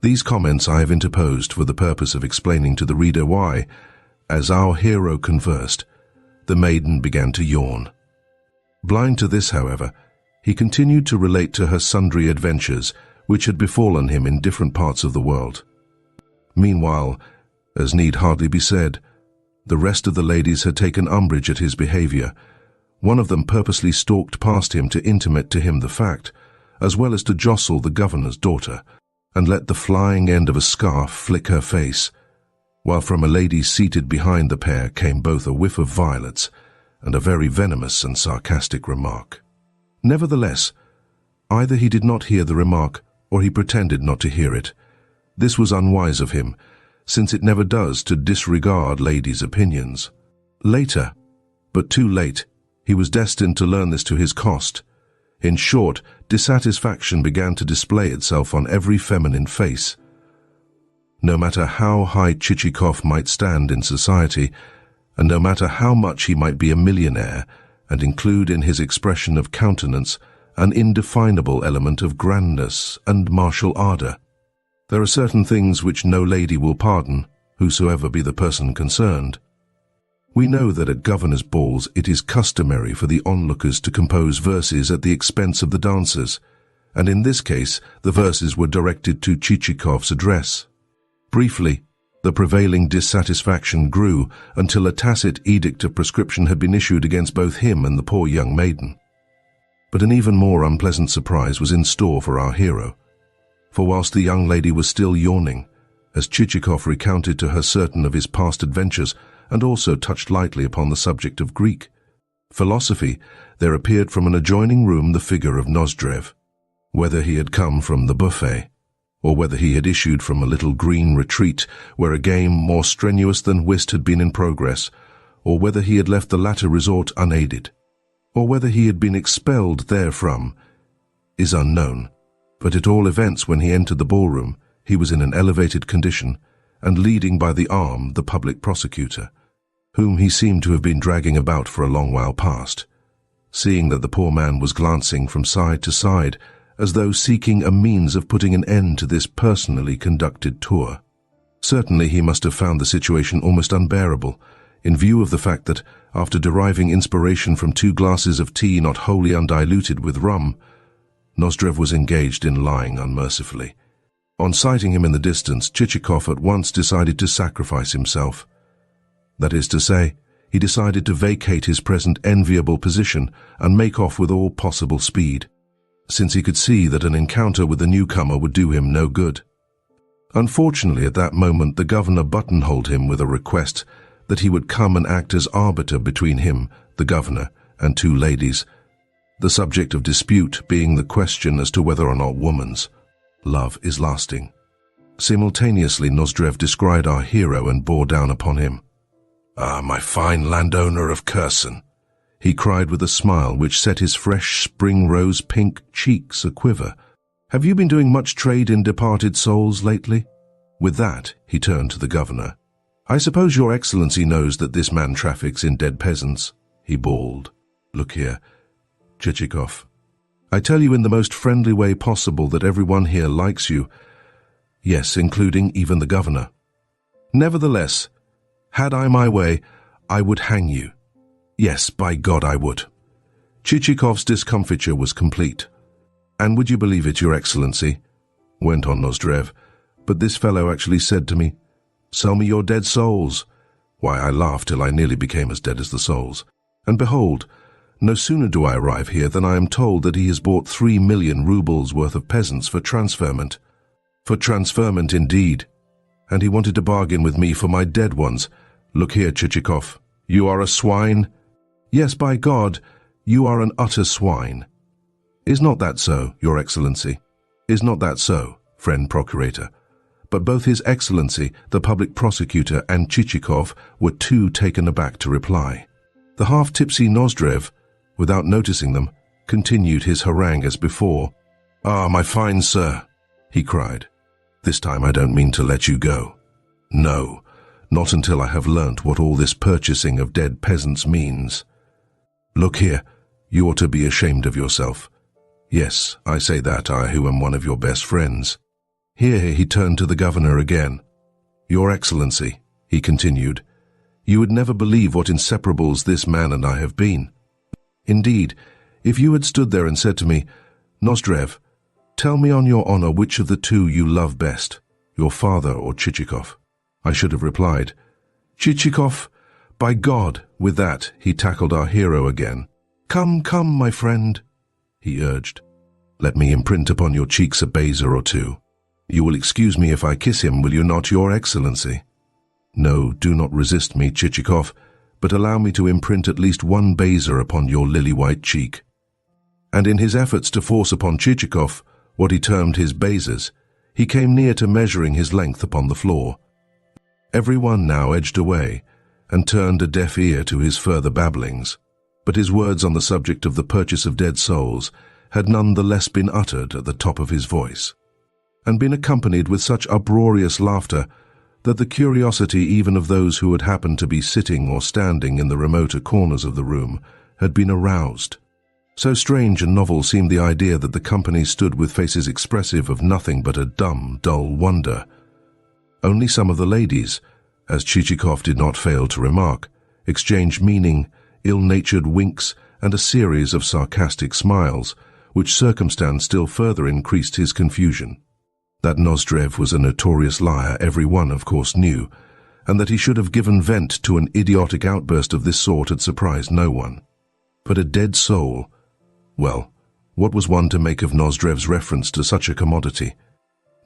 These comments I have interposed for the purpose of explaining to the reader why, as our hero conversed, the maiden began to yawn. Blind to this, however, he continued to relate to her sundry adventures which had befallen him in different parts of the world. Meanwhile, as need hardly be said, the rest of the ladies had taken umbrage at his behavior. One of them purposely stalked past him to intimate to him the fact, as well as to jostle the governor's daughter, and let the flying end of a scarf flick her face, while from a lady seated behind the pair came both a whiff of violets and a very venomous and sarcastic remark. Nevertheless, either he did not hear the remark or he pretended not to hear it. This was unwise of him, since it never does to disregard ladies' opinions. Later, but too late, he was destined to learn this to his cost. In short, dissatisfaction began to display itself on every feminine face. No matter how high Chichikov might stand in society, and no matter how much he might be a millionaire and include in his expression of countenance an indefinable element of grandness and martial ardor, there are certain things which no lady will pardon, whosoever be the person concerned. We know that at governors' balls it is customary for the onlookers to compose verses at the expense of the dancers, and in this case the verses were directed to Chichikov's address. Briefly, the prevailing dissatisfaction grew until a tacit edict of proscription had been issued against both him and the poor young maiden. But an even more unpleasant surprise was in store for our hero, for whilst the young lady was still yawning, as Chichikov recounted to her certain of his past adventures and also touched lightly upon the subject of Greek philosophy, there appeared from an adjoining room the figure of Nozdrev. Whether he had come from the buffet, or whether he had issued from a little green retreat where a game more strenuous than whist had been in progress, or whether he had left the latter resort unaided, or whether he had been expelled therefrom, is unknown. But at all events, when he entered the ballroom, he was in an elevated condition, and leading by the arm the public prosecutor, whom he seemed to have been dragging about for a long while past. Seeing that the poor man was glancing from side to side, as though seeking a means of putting an end to this personally conducted tour. Certainly he must have found the situation almost unbearable, in view of the fact that, after deriving inspiration from 2 glasses of tea not wholly undiluted with rum, Nozdrev was engaged in lying unmercifully. On sighting him in the distance, Chichikov at once decided to sacrifice himself. That is to say, he decided to vacate his present enviable position and make off with all possible speed, since he could see that an encounter with the newcomer would do him no good. Unfortunately, at that moment the governor buttonholed him with a request that he would come and act as arbiter between him, the governor, and 2 ladies, the subject of dispute being the question as to whether or not woman's love is lasting. Simultaneously, Nozdrev descried our hero and bore down upon him. "Ah, my fine landowner of Kherson," he cried with a smile which set his fresh spring rose pink cheeks a-quiver. "Have you been doing much trade in departed souls lately?" With that, he turned to the governor. "I suppose your excellency knows that this man traffics in dead peasants," he bawled. "Look here, Chichikov. I tell you in the most friendly way possible that everyone here likes you. Yes, including even the governor. Nevertheless, had I my way, I would hang you. Yes, by God I would." Chichikov's discomfiture was complete. "And would you believe it, your excellency," went on Nozdrev, "but this fellow actually said to me, 'Sell me your dead souls.' Why, I laughed till I nearly became as dead as the souls. And behold, no sooner do I arrive here than I am told that he has bought 3 million rubles worth of peasants for transferment. For transferment indeed. And he wanted to bargain with me for my dead ones. Look here, Chichikov, you are a swine. Yes, by God, you are an utter swine. Is not that so, your excellency? Is not that so, friend procurator?" But both his excellency, the public prosecutor, and Chichikov were too taken aback to reply. The half-tipsy Nozdrev, without noticing them, continued his harangue as before. "Ah, my fine sir," he cried, "this time I don't mean to let you go. No, not until I have learnt what all this purchasing of dead peasants means. Look here, you ought to be ashamed of yourself. Yes, I say that, I who am one of your best friends." Here he turned to the governor again. "Your excellency," he continued, "you would never believe what inseparables this man and I have been. Indeed, if you had stood there and said to me, 'Nozdrev, tell me on your honor which of the two you love best, your father or Chichikov,' I should have replied, 'Chichikov, by God.'" With that, he tackled our hero again. "Come, come, my friend," he urged. "Let me imprint upon your cheeks a baser or two. You will excuse me if I kiss him, will you not, your excellency? No, do not resist me, Chichikov, but allow me to imprint at least one baser upon your lily-white cheek." And in his efforts to force upon Chichikov what he termed his basers, he came near to measuring his length upon the floor. Every one now edged away and turned a deaf ear to his further babblings, but his words on the subject of the purchase of dead souls had none the less been uttered at the top of his voice, and been accompanied with such uproarious laughter that the curiosity even of those who had happened to be sitting or standing in the remoter corners of the room had been aroused. So strange and novel seemed the idea that the company stood with faces expressive of nothing but a dumb, dull wonder. Only some of the ladies, as Chichikov did not fail to remark, exchanged meaning, ill-natured winks and a series of sarcastic smiles, which circumstance still further increased his confusion. That Nozdrev was a notorious liar every one, of course, knew, and that he should have given vent to an idiotic outburst of this sort had surprised no one. But a dead soul, well, what was one to make of Nozdrev's reference to such a commodity?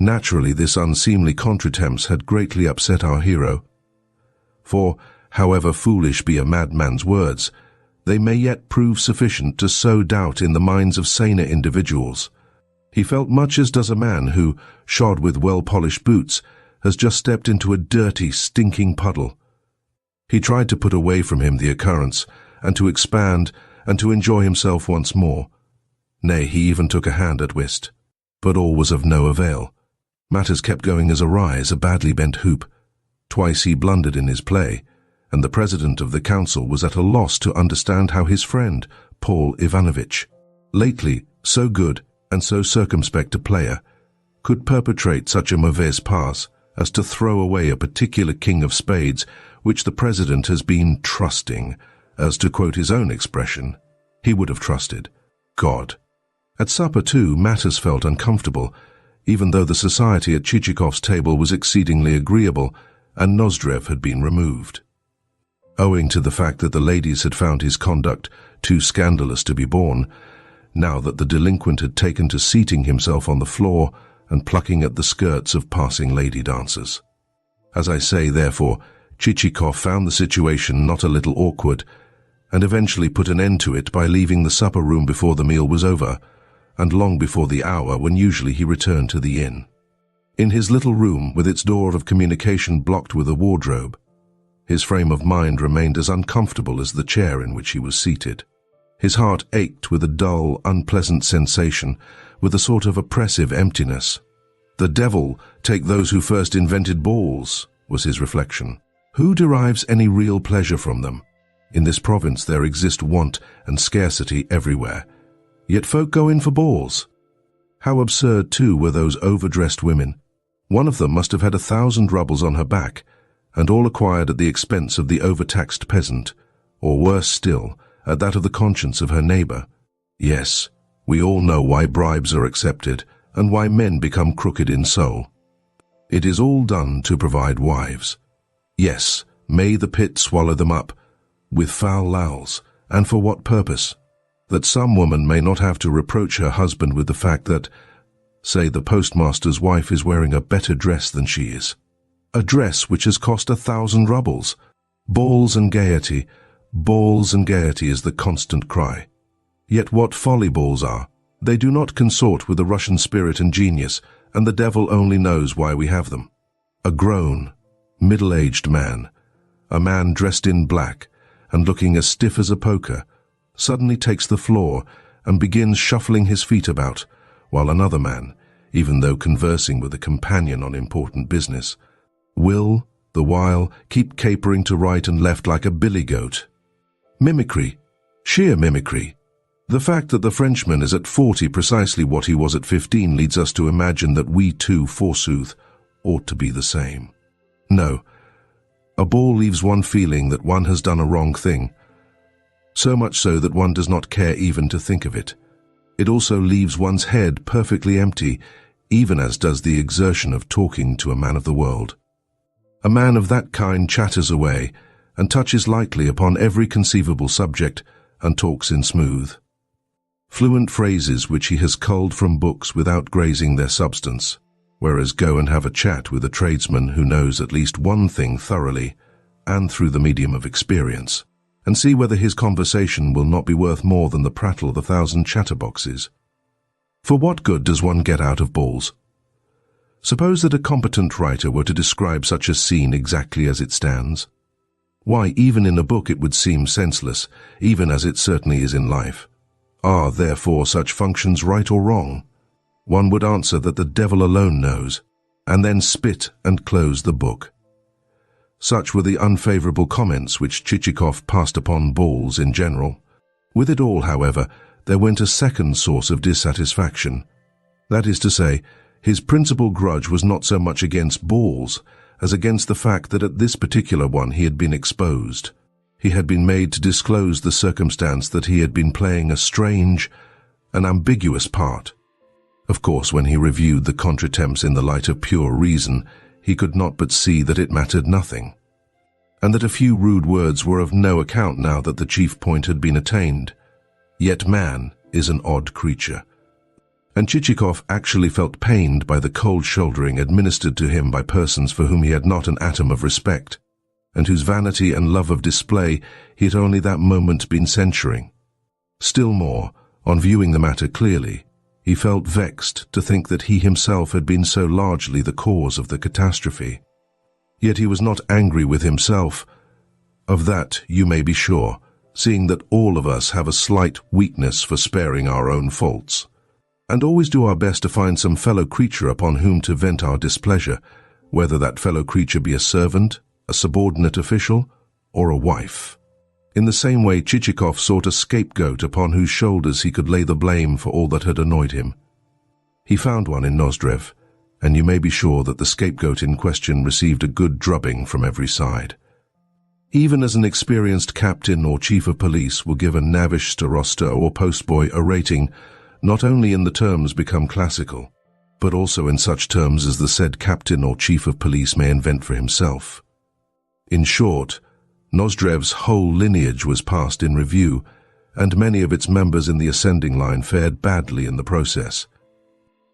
Naturally, this unseemly contretemps had greatly upset our hero. For, however foolish be a madman's words, they may yet prove sufficient to sow doubt in the minds of saner individuals. He felt much as does a man who, shod with well-polished boots, has just stepped into a dirty, stinking puddle. He tried to put away from him the occurrence, and to expand, and to enjoy himself once more. Nay, he even took a hand at whist. But all was of no avail. Matters kept going as awry as a badly bent hoop. Twice he blundered in his play, and the president of the council was at a loss to understand how his friend, Paul Ivanovich, lately so good and so circumspect a player, could perpetrate such a mauvaise passe as to throw away a particular king of spades which the president has been trusting, as to quote his own expression, he would have trusted God. At supper, too, matters felt uncomfortable, even though the society at Chichikov's table was exceedingly agreeable, and Nozdrev had been removed. Owing to the fact that the ladies had found his conduct too scandalous to be borne, now that the delinquent had taken to seating himself on the floor and plucking at the skirts of passing lady dancers. As I say, therefore, Chichikov found the situation not a little awkward, and eventually put an end to it by leaving the supper room before the meal was over, and long before the hour when usually he returned to the inn. In his little room, with its door of communication blocked with a wardrobe, His frame of mind remained as uncomfortable as the chair in which he was seated. His heart ached with a dull, unpleasant sensation, with a sort of oppressive emptiness. "The devil take those who first invented balls," was his reflection. "Who derives any real pleasure from them? In this province there exist want and scarcity everywhere, yet folk go in for balls. How absurd, too, were those overdressed women. One of them must have had 1,000 rubles on her back, and all acquired at the expense of the overtaxed peasant, or worse still, at that of the conscience of her neighbor. Yes, we all know why bribes are accepted, and why men become crooked in soul. It is all done to provide wives. Yes, may the pit swallow them up, with foul lowls, and for what purpose? That some woman may not have to reproach her husband with the fact that, say, the postmaster's wife is wearing a better dress than she is. A dress which has cost 1,000 rubles. Balls and gaiety is the constant cry. Yet what folly balls are! They do not consort with the Russian spirit and genius, and the devil only knows why we have them. A grown, middle-aged man, a man dressed in black and looking as stiff as a poker, suddenly takes the floor and begins shuffling his feet about, while another man, even though conversing with a companion on important business, will, the while, keep capering to right and left like a billy goat. Mimicry, sheer mimicry. The fact that the Frenchman is at 40 precisely what he was at 15 leads us to imagine that we too, forsooth, ought to be the same. No, a ball leaves one feeling that one has done a wrong thing, so much so that one does not care even to think of it. It also leaves one's head perfectly empty, even as does the exertion of talking to a man of the world. A man of that kind chatters away, and touches lightly upon every conceivable subject, and talks in smooth, fluent phrases which he has culled from books without grazing their substance, whereas go and have a chat with a tradesman who knows at least one thing thoroughly, and through the medium of experience, and see whether his conversation will not be worth more than the prattle of 1,000 chatterboxes. For what good does one get out of balls? Suppose that a competent writer were to describe such a scene exactly as it stands. Why, even in a book it would seem senseless, even as it certainly is in life. Are, therefore, such functions right or wrong? One would answer that the devil alone knows, and then spit and close the book. Such were the unfavorable comments which Chichikov passed upon balls in general. With it all, however, there went a second source of dissatisfaction. That is to say, his principal grudge was not so much against balls as against the fact that at this particular one he had been exposed. He had been made to disclose the circumstance that he had been playing a strange, an ambiguous part. Of course, when he reviewed the contretemps in the light of pure reason, he could not but see that it mattered nothing, and that a few rude words were of no account now that the chief point had been attained. Yet man is an odd creature, and Chichikov actually felt pained by the cold shouldering administered to him by persons for whom he had not an atom of respect, and whose vanity and love of display he had only that moment been censuring. Still more, on viewing the matter clearly, he felt vexed to think that he himself had been so largely the cause of the catastrophe. Yet he was not angry with himself. Of that you may be sure, seeing that all of us have a slight weakness for sparing our own faults, and always do our best to find some fellow creature upon whom to vent our displeasure, whether that fellow creature be a servant, a subordinate official, or a wife. In the same way, Chichikov sought a scapegoat upon whose shoulders he could lay the blame for all that had annoyed him. He found one in Nozdrev, and you may be sure that the scapegoat in question received a good drubbing from every side. Even as an experienced captain or chief of police will give a knavish starosta or postboy a rating, not only in the terms become classical, but also in such terms as the said captain or chief of police may invent for himself. In short, Nozdrev's whole lineage was passed in review, and many of its members in the ascending line fared badly in the process.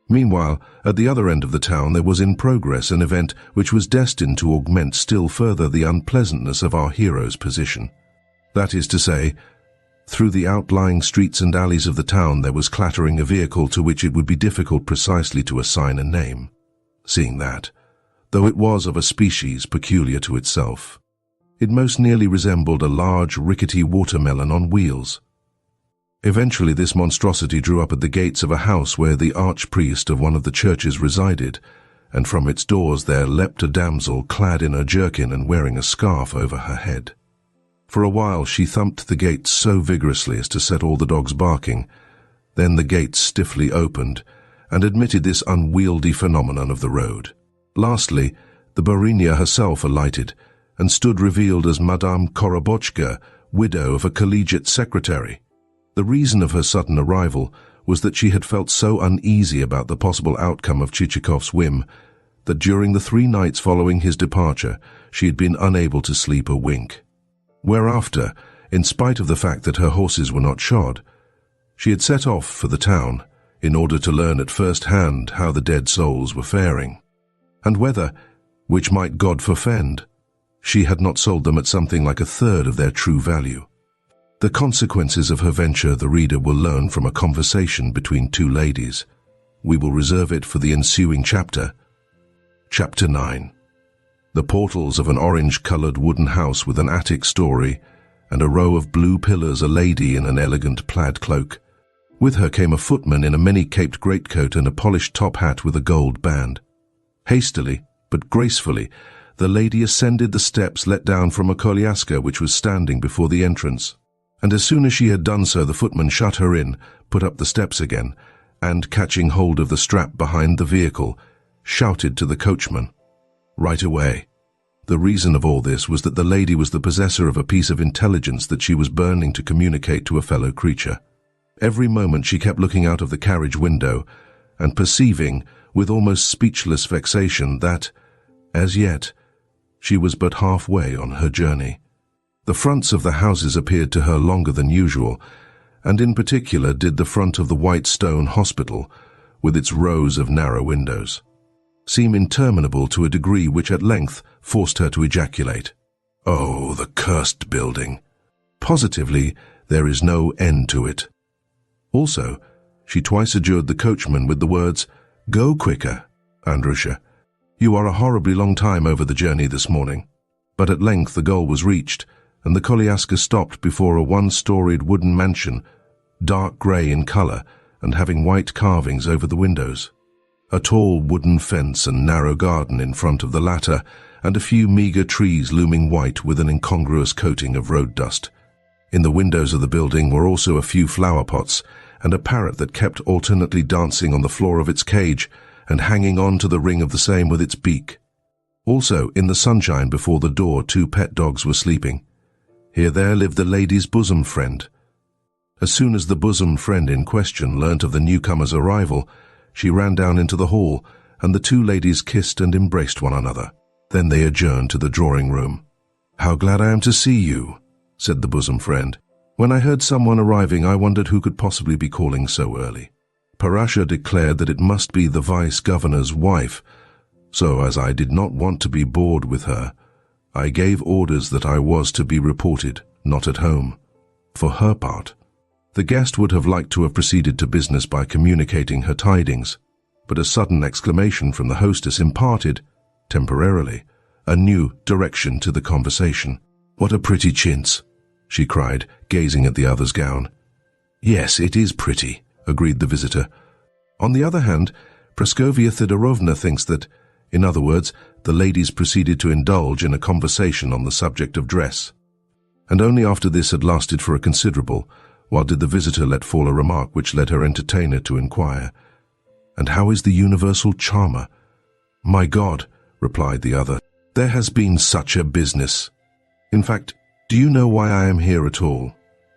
Meanwhile, at the other end of the town there was in progress an event which was destined to augment still further the unpleasantness of our hero's position. That is to say, through the outlying streets and alleys of the town there was clattering a vehicle to which it would be difficult precisely to assign a name. Seeing that, though it was of a species peculiar to itself, It most nearly resembled a large, rickety watermelon on wheels. Eventually this monstrosity drew up at the gates of a house where the archpriest of one of the churches resided, and from its doors there leapt a damsel clad in a jerkin and wearing a scarf over her head. For a while she thumped the gates so vigorously as to set all the dogs barking. Then the gates stiffly opened and admitted this unwieldy phenomenon of the road. Lastly, the Barinya herself alighted and stood revealed as Madame Korobochka, widow of a collegiate secretary. The reason of her sudden arrival was that she had felt so uneasy about the possible outcome of Chichikov's whim that during the 3 nights following his departure she had been unable to sleep a wink. Whereafter, in spite of the fact that her horses were not shod, she had set off for the town in order to learn at first hand how the dead souls were faring, and whether, which might God forfend, she had not sold them at something like 1/3 of their true value. The consequences of her venture the reader will learn from a conversation between 2 ladies. We will reserve it for the ensuing chapter. Chapter 9. The portals of an orange-coloured wooden house with an attic story and a row of blue pillars, a lady in an elegant plaid cloak. With her came a footman in a many-caped greatcoat and a polished top hat with a gold band. Hastily, but gracefully, the lady ascended the steps let down from a koliaska which was standing before the entrance, and as soon as she had done so the footman shut her in, put up the steps again, and, catching hold of the strap behind the vehicle, shouted to the coachman. Right away. The reason of all this was that the lady was the possessor of a piece of intelligence that she was burning to communicate to a fellow creature. Every moment she kept looking out of the carriage window and perceiving, with almost speechless vexation, that, as yet, she was but halfway on her journey. The fronts of the houses appeared to her longer than usual, and in particular did the front of the white stone hospital, with its rows of narrow windows, seem interminable to a degree which at length forced her to ejaculate, "Oh, the cursed building! Positively, there is no end to it." Also, she twice adjured the coachman with the words, "Go quicker, Andrusha. You are a horribly long time over the journey this morning." But at length the goal was reached, and the koliaska stopped before a 1-storied wooden mansion, dark grey in colour and having white carvings over the windows. A tall wooden fence and narrow garden in front of the latter, and a few meagre trees looming white with an incongruous coating of road dust. In the windows of the building were also a few flower pots, and a parrot that kept alternately dancing on the floor of its cage and hanging on to the ring of the same with its beak. Also, in the sunshine before the door, 2 pet dogs were sleeping. Here there lived the lady's bosom friend. As soon as the bosom friend in question learnt of the newcomer's arrival, she ran down into the hall, and the 2 ladies kissed and embraced one another. Then they adjourned to the drawing-room. "How glad I am to see you," said the bosom friend. "When I heard someone arriving, I wondered who could possibly be calling so early." Parasha declared that it must be the vice-governor's wife, so as I did not want to be bored with her, I gave orders that I was to be reported, not at home. For her part, the guest would have liked to have proceeded to business by communicating her tidings, but a sudden exclamation from the hostess imparted, temporarily, a new direction to the conversation. "What a pretty chintz!" she cried, gazing at the other's gown. "Yes, it is pretty," agreed the visitor. "On the other hand, Praskovia Theodorovna thinks that, in other words, the ladies proceeded to indulge in a conversation on the subject of dress. And only after this had lasted for a considerable while did the visitor let fall a remark which led her entertainer to inquire, "And how is the universal charmer?" "My God," replied the other, "there has been such a business. In fact, do you know why I am here at all?"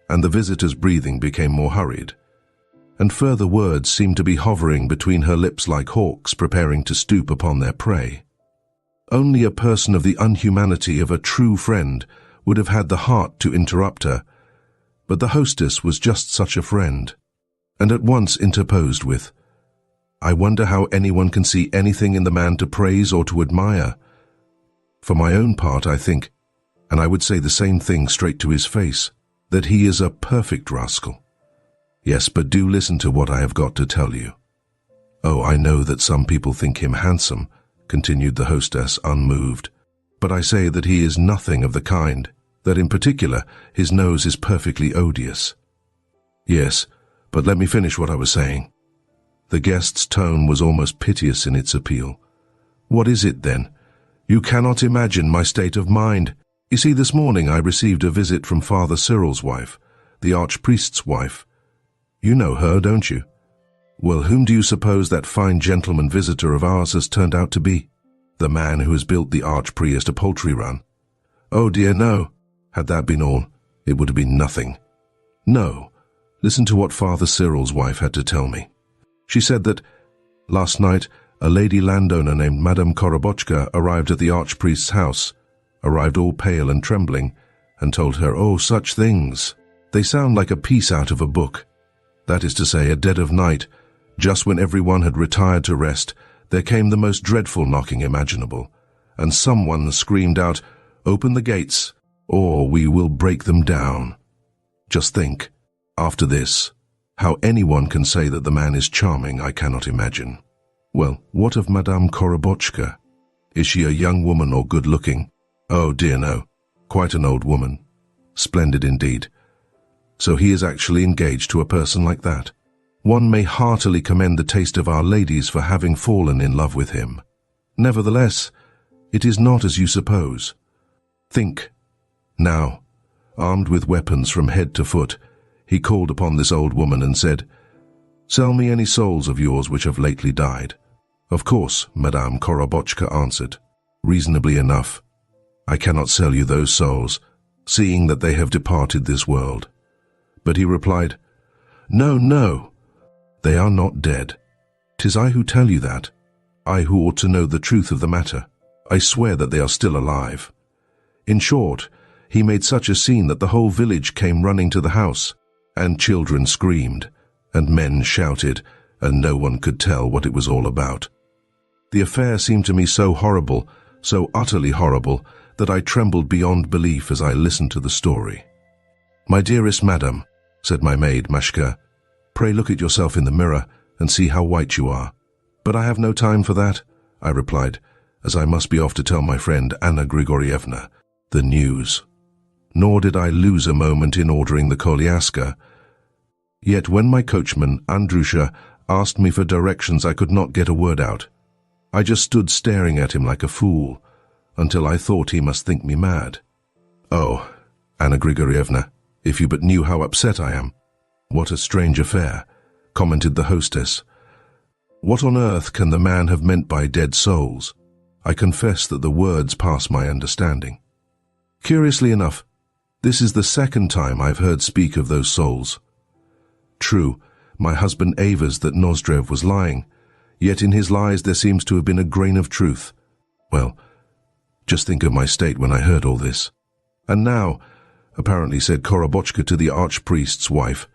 And the visitor's breathing became more hurried, and further words seemed to be hovering between her lips like hawks preparing to stoop upon their prey. Only a person of the unhumanity of a true friend would have had the heart to interrupt her, but the hostess was just such a friend, and at once interposed with, "I wonder how anyone can see anything in the man to praise or to admire. For my own part, I think, and I would say the same thing straight to his face, that he is a perfect rascal. Yes, but do listen to what I have got to tell you. Oh, I know that some people think him handsome," continued the hostess, unmoved, but I say that he is nothing of the kind, that in particular his nose is perfectly odious. Yes, but let me finish what I was saying. The guest's tone was almost piteous in its appeal. What is it, then? You cannot imagine my state of mind. You see, this morning I received a visit from Father Cyril's wife, the archpriest's wife. You know her, don't you? Well, whom do you suppose that fine gentleman visitor of ours has turned out to be? The man who has built the archpriest a poultry run. Oh dear, no. Had that been all, it would have been nothing. No. Listen to what Father Cyril's wife had to tell me. She said that, last night, a lady landowner named Madame Korobochka arrived at the archpriest's house, arrived all pale and trembling, and told her, oh, such things. They sound like a piece out of a book. That is to say, at dead of night, just when everyone had retired to rest, there came the most dreadful knocking imaginable, and someone screamed out, open the gates, or we will break them down. Just think, after this, how anyone can say that the man is charming, I cannot imagine. Well, what of Madame Korobochka? Is she a young woman or good-looking? Oh dear no, quite an old woman. Splendid indeed. So he is actually engaged to a person like that. One may heartily commend the taste of our ladies for having fallen in love with him. Nevertheless, it is not as you suppose. Think. Now, armed with weapons from head to foot, he called upon this old woman and said, sell me any souls of yours which have lately died. Of course, Madame Korobochka answered, reasonably enough. I cannot sell you those souls, seeing that they have departed this world. But he replied, no, no, they are not dead. 'Tis I who tell you that, I who ought to know the truth of the matter. I swear that they are still alive. In short, he made such a scene that the whole village came running to the house, and children screamed, and men shouted, and no one could tell what it was all about. The affair seemed to me so horrible, so utterly horrible, that I trembled beyond belief as I listened to the story. My dearest madam, said my maid, Mashka, pray look at yourself in the mirror and see how white you are. But I have no time for that, I replied, as I must be off to tell my friend Anna Grigorievna the news. Nor did I lose a moment in ordering the koliaska. Yet when my coachman, Andrusha, asked me for directions, I could not get a word out. I just stood staring at him like a fool, until I thought he must think me mad. Oh, Anna Grigorievna, if you but knew how upset I am. What a strange affair, commented the hostess. What on earth can the man have meant by dead souls? I confess that the words pass my understanding. Curiously enough, this is the second time I've heard speak of those souls. True, my husband avers that Nozdrev was lying, yet in his lies there seems to have been a grain of truth. Well, just think of my state when I heard all this. And now, apparently said Korobochka to the archpriest's wife,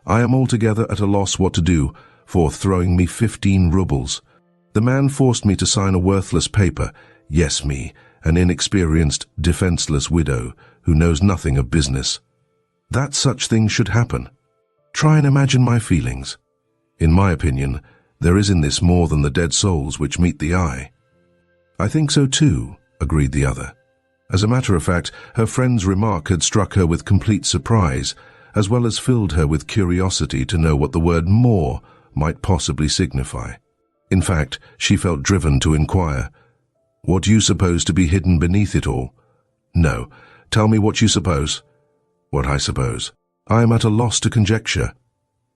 I am altogether at a loss what to do for throwing me 15 rubles. The man forced me to sign a worthless paper, yes me, an inexperienced, defenseless widow who knows nothing of business. That such things should happen. Try and imagine my feelings. In my opinion, there is in this more than the dead souls which meet the eye. I think so too, agreed the other. As a matter of fact, her friend's remark had struck her with complete surprise, as well as filled her with curiosity to know what the word more might possibly signify. In fact, she felt driven to inquire, what do you suppose to be hidden beneath it all? No, tell me what you suppose. What I suppose. I am at a loss to conjecture.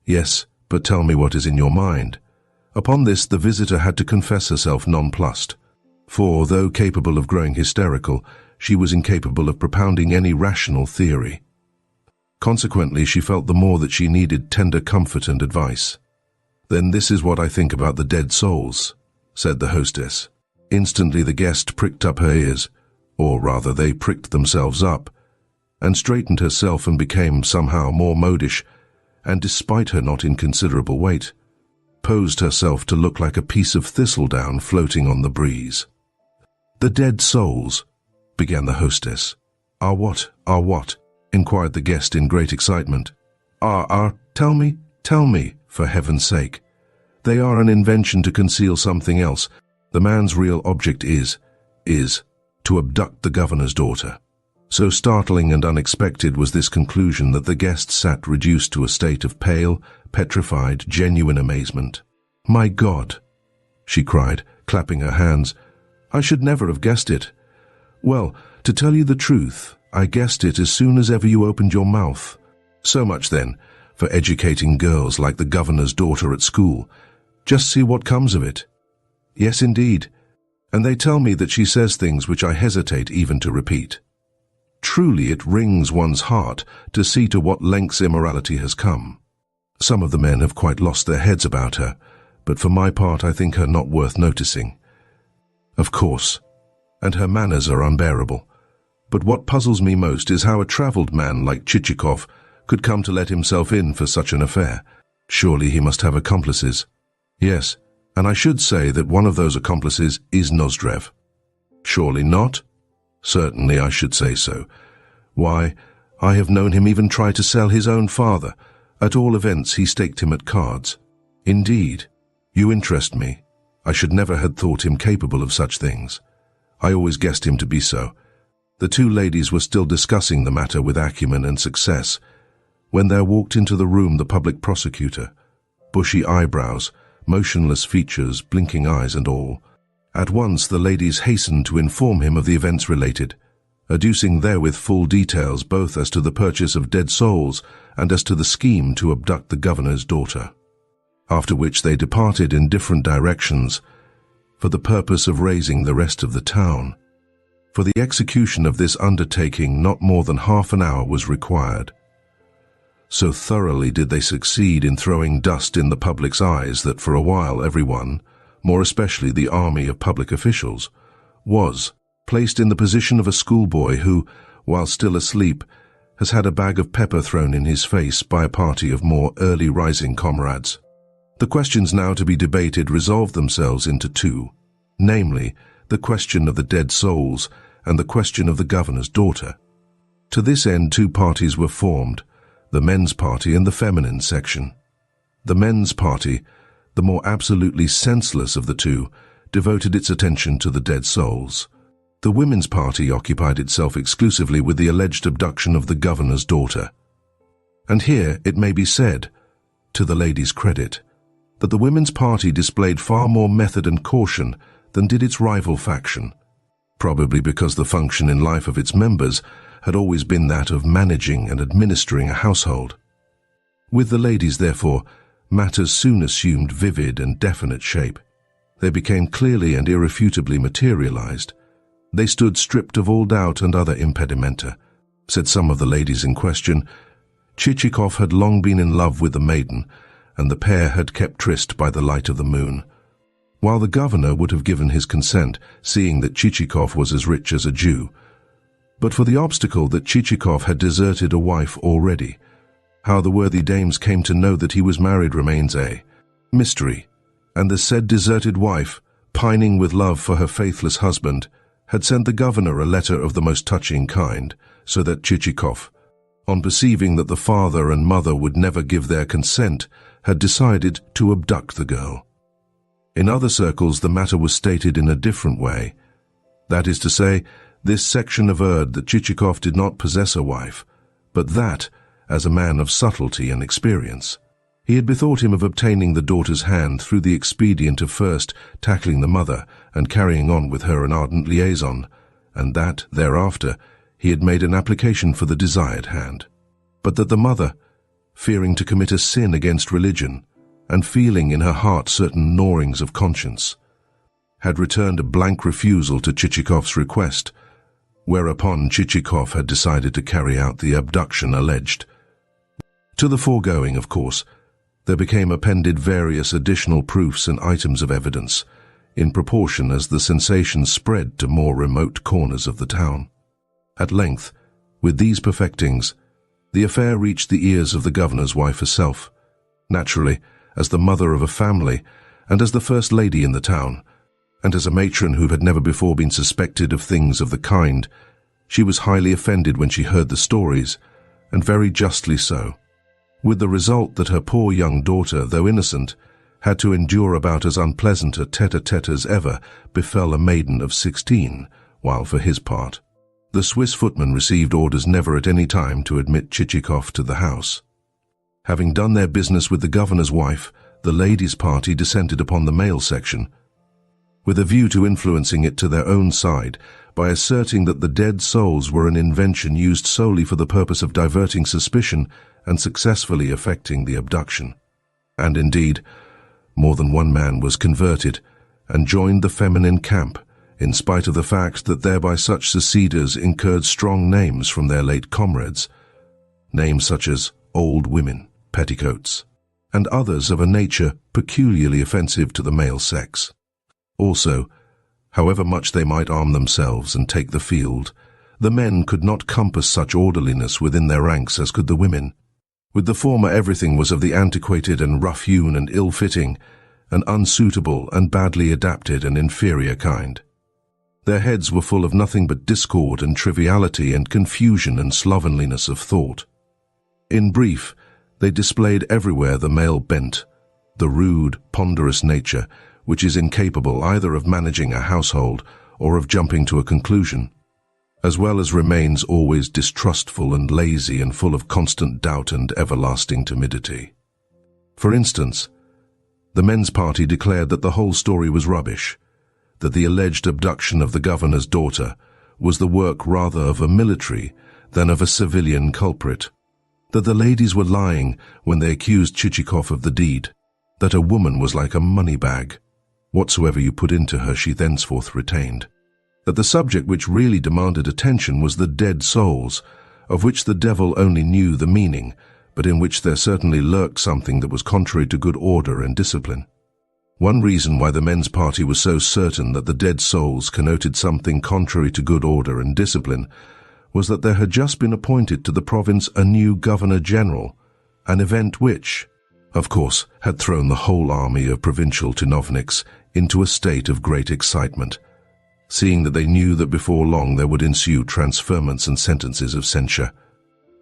Yes, but tell me what is in your mind. Upon this, the visitor had to confess herself nonplussed, for, though capable of growing hysterical, she was incapable of propounding any rational theory. Consequently, she felt the more that she needed tender comfort and advice. Then this is what I think about the dead souls, said the hostess. Instantly the guest pricked up her ears, or rather they pricked themselves up, and straightened herself and became somehow more modish, and despite her not inconsiderable weight, posed herself to look like a piece of thistledown floating on the breeze. The dead souls, began the hostess. Are what? Inquired the guest in great excitement. Tell me, for heaven's sake. They are an invention to conceal something else. The man's real object is to abduct the governor's daughter. So startling and unexpected was this conclusion that the guest sat reduced to a state of pale, petrified, genuine amazement. "My God!" she cried, clapping her hands. "I should never have guessed it. Well, to tell you the truth, I guessed it as soon as ever you opened your mouth. So much, then, for educating girls like the governor's daughter at school. Just see what comes of it. Yes, indeed. And they tell me that she says things which I hesitate even to repeat. Truly it wrings one's heart to see to what lengths immorality has come. Some of the men have quite lost their heads about her, but for my part I think her not worth noticing. Of course, and her manners are unbearable. But what puzzles me most is how a travelled man like Chichikov could come to let himself in for such an affair. Surely he must have accomplices. Yes, and I should say that one of those accomplices is Nozdrev. Surely not? Certainly I should say so. Why, I have known him even try to sell his own father. At all events, he staked him at cards. Indeed, you interest me. I should never have thought him capable of such things. I always guessed him to be so. The two ladies were still discussing the matter with acumen and success, when there walked into the room the public prosecutor, bushy eyebrows, motionless features, blinking eyes and all. At once the ladies hastened to inform him of the events related, adducing therewith full details both as to the purchase of dead souls and as to the scheme to abduct the governor's daughter. After which they departed in different directions for the purpose of raising the rest of the town. For the execution of this undertaking not more than half an hour was required. So thoroughly did they succeed in throwing dust in the public's eyes that for a while everyone, more especially the army of public officials, was placed in the position of a schoolboy who, while still asleep, has had a bag of pepper thrown in his face by a party of more early-rising comrades. The questions now to be debated resolved themselves into two, namely, the question of the dead souls and the question of the governor's daughter. To this end two parties were formed, the men's party and the feminine section. The men's party, the more absolutely senseless of the two, devoted its attention to the dead souls. The women's party occupied itself exclusively with the alleged abduction of the governor's daughter. And here it may be said, to the ladies' credit, that the women's party displayed far more method and caution than did its rival faction, probably because the function in life of its members had always been that of managing and administering a household. With the ladies, therefore, matters soon assumed vivid and definite shape. They became clearly and irrefutably materialized. They stood stripped of all doubt and other impedimenta. Said some of the ladies in question, Chichikov had long been in love with the maiden, and the pair had kept tryst by the light of the moon. While the governor would have given his consent, seeing that Chichikov was as rich as a Jew. But for the obstacle that Chichikov had deserted a wife already. How the worthy dames came to know that he was married remains a mystery, and the said deserted wife, pining with love for her faithless husband, had sent the governor a letter of the most touching kind, so that Chichikov, on perceiving that the father and mother would never give their consent, had decided to abduct the girl. In other circles the matter was stated in a different way. That is to say, this section averred that Chichikov did not possess a wife, but that, as a man of subtlety and experience, he had bethought him of obtaining the daughter's hand through the expedient of first tackling the mother and carrying on with her an ardent liaison, and that, thereafter, he had made an application for the desired hand. But that the mother, fearing to commit a sin against religion, and feeling in her heart certain gnawings of conscience, had returned a blank refusal to Chichikov's request, whereupon Chichikov had decided to carry out the abduction alleged. To the foregoing, of course, there became appended various additional proofs and items of evidence, in proportion as the sensation spread to more remote corners of the town. At length, with these perfectings, the affair reached the ears of the governor's wife herself. Naturally, as the mother of a family, and as the first lady in the town, and as a matron who had never before been suspected of things of the kind, she was highly offended when she heard the stories, and very justly so, with the result that her poor young daughter, though innocent, had to endure about as unpleasant a tete-a-tete as ever befell a maiden of 16, while for his part, the Swiss footman received orders never at any time to admit Chichikov to the house. Having done their business with the governor's wife, the ladies' party descended upon the male section, with a view to influencing it to their own side by asserting that the dead souls were an invention used solely for the purpose of diverting suspicion and successfully effecting the abduction. And indeed, more than one man was converted and joined the feminine camp, in spite of the fact that thereby such seceders incurred strong names from their late comrades, names such as old women, petticoats, and others of a nature peculiarly offensive to the male sex. Also, however much they might arm themselves and take the field, the men could not compass such orderliness within their ranks as could the women. With the former, everything was of the antiquated and rough-hewn and ill-fitting, and unsuitable and badly adapted and inferior kind. Their heads were full of nothing but discord and triviality and confusion and slovenliness of thought. In brief, they displayed everywhere the male bent, the rude, ponderous nature which is incapable either of managing a household or of jumping to a conclusion, as well as remains always distrustful and lazy and full of constant doubt and everlasting timidity. For instance, the men's party declared that the whole story was rubbish, that the alleged abduction of the governor's daughter was the work rather of a military than of a civilian culprit, that the ladies were lying when they accused Chichikov of the deed, that a woman was like a money bag. Whatsoever you put into her she thenceforth retained, that the subject which really demanded attention was the dead souls, of which the devil only knew the meaning, but in which there certainly lurked something that was contrary to good order and discipline. One reason why the men's party was so certain that the dead souls connoted something contrary to good order and discipline was that there had just been appointed to the province a new governor-general, an event which, of course, had thrown the whole army of provincial chinovniks into a state of great excitement, seeing that they knew that before long there would ensue transferments and sentences of censure,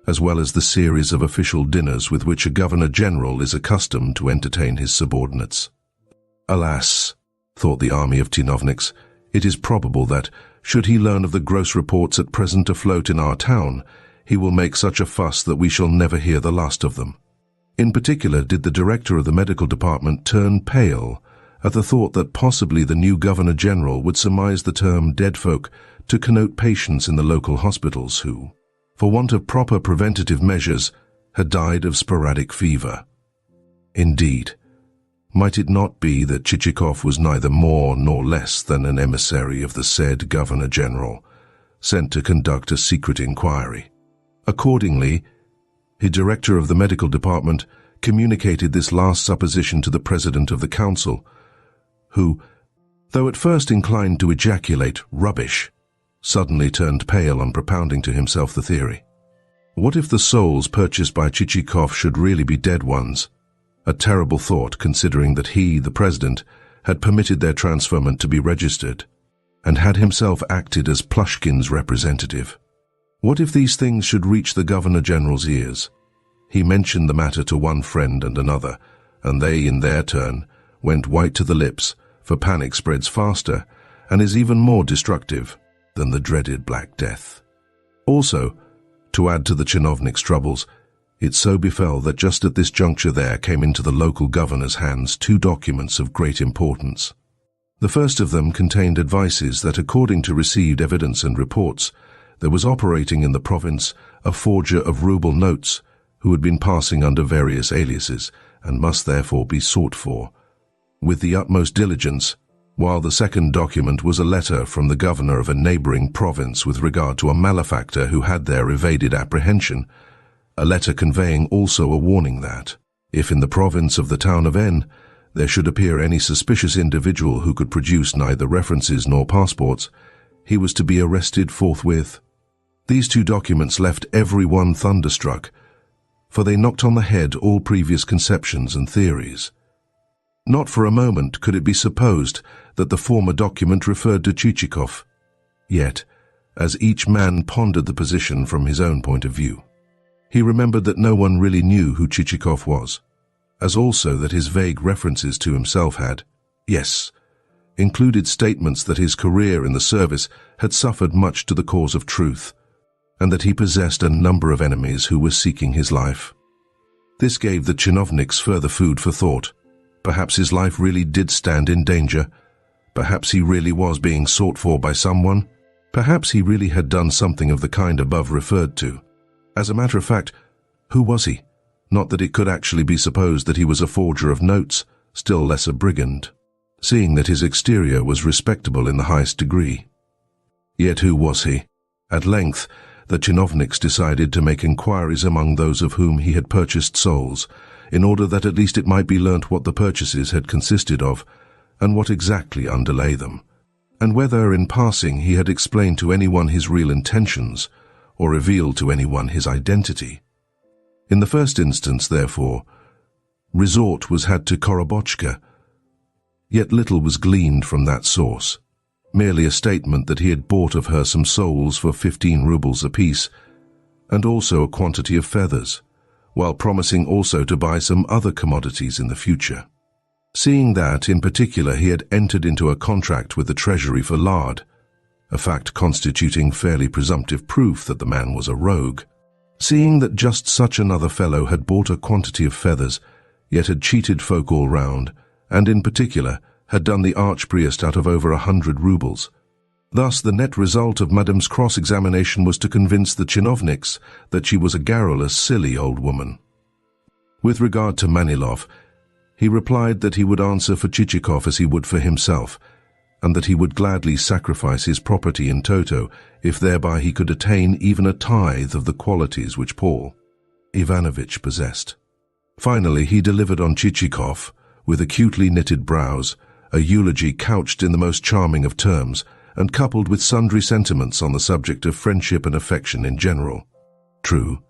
as well as the series of official dinners with which a governor-general is accustomed to entertain his subordinates. Alas, thought the army of chinovniks, it is probable that, should he learn of the gross reports at present afloat in our town, he will make such a fuss that we shall never hear the last of them. In particular did the director of the medical department turn pale at the thought that possibly the new governor-general would surmise the term dead folk to connote patients in the local hospitals who, for want of proper preventative measures, had died of sporadic fever. Indeed, might it not be that Chichikov was neither more nor less than an emissary of the said governor-general, sent to conduct a secret inquiry? Accordingly, the director of the medical department communicated this last supposition to the president of the council, who, though at first inclined to ejaculate "rubbish," suddenly turned pale on propounding to himself the theory. What if the souls purchased by Chichikov should really be dead ones? A terrible thought, considering that he, the president, had permitted their transferment to be registered, and had himself acted as Plyushkin's representative. What if these things should reach the governor-general's ears? He mentioned the matter to one friend and another, and they, in their turn, went white to the lips, for panic spreads faster and is even more destructive than the dreaded Black Death. Also, to add to the chinovniks' troubles, it so befell that just at this juncture there came into the local governor's hands two documents of great importance. The first of them contained advices that, according to received evidence and reports, there was operating in the province a forger of rouble notes who had been passing under various aliases and must therefore be sought for with the utmost diligence, while the second document was a letter from the governor of a neighboring province with regard to a malefactor who had there evaded apprehension, a letter conveying also a warning that, if in the province of the town of N there should appear any suspicious individual who could produce neither references nor passports, he was to be arrested forthwith. These two documents left everyone thunderstruck, for they knocked on the head all previous conceptions and theories. Not for a moment could it be supposed that the former document referred to Chichikov. Yet, as each man pondered the position from his own point of view, he remembered that no one really knew who Chichikov was, as also that his vague references to himself had, yes, included statements that his career in the service had suffered much to the cause of truth, and that he possessed a number of enemies who were seeking his life. This gave the chinovniks further food for thought. Perhaps his life really did stand in danger. Perhaps he really was being sought for by someone. Perhaps he really had done something of the kind above referred to. As a matter of fact, who was he? Not that it could actually be supposed that he was a forger of notes, still less a brigand, seeing that his exterior was respectable in the highest degree. Yet who was he? At length, the chinovniks decided to make inquiries among those of whom he had purchased souls, in order that at least it might be learnt what the purchases had consisted of, and what exactly underlay them, and whether in passing he had explained to anyone his real intentions, or revealed to anyone his identity. In the first instance, therefore, resort was had to Korobochka, yet little was gleaned from that source, merely a statement that he had bought of her some souls for 15 rubles apiece, and also a quantity of feathers, while promising also to buy some other commodities in the future. Seeing that, in particular, he had entered into a contract with the treasury for lard, a fact constituting fairly presumptive proof that the man was a rogue. Seeing that just such another fellow had bought a quantity of feathers, yet had cheated folk all round, and in particular had done the archpriest out of over 100 rubles. Thus the net result of Madame's cross-examination was to convince the chinovniks that she was a garrulous, silly old woman. With regard to Manilov, he replied that he would answer for Chichikov as he would for himself, and that he would gladly sacrifice his property in toto if thereby he could attain even a tithe of the qualities which Paul Ivanovich possessed. Finally, he delivered on Chichikov, with acutely knitted brows, a eulogy couched in the most charming of terms, and coupled with sundry sentiments on the subject of friendship and affection in general. True,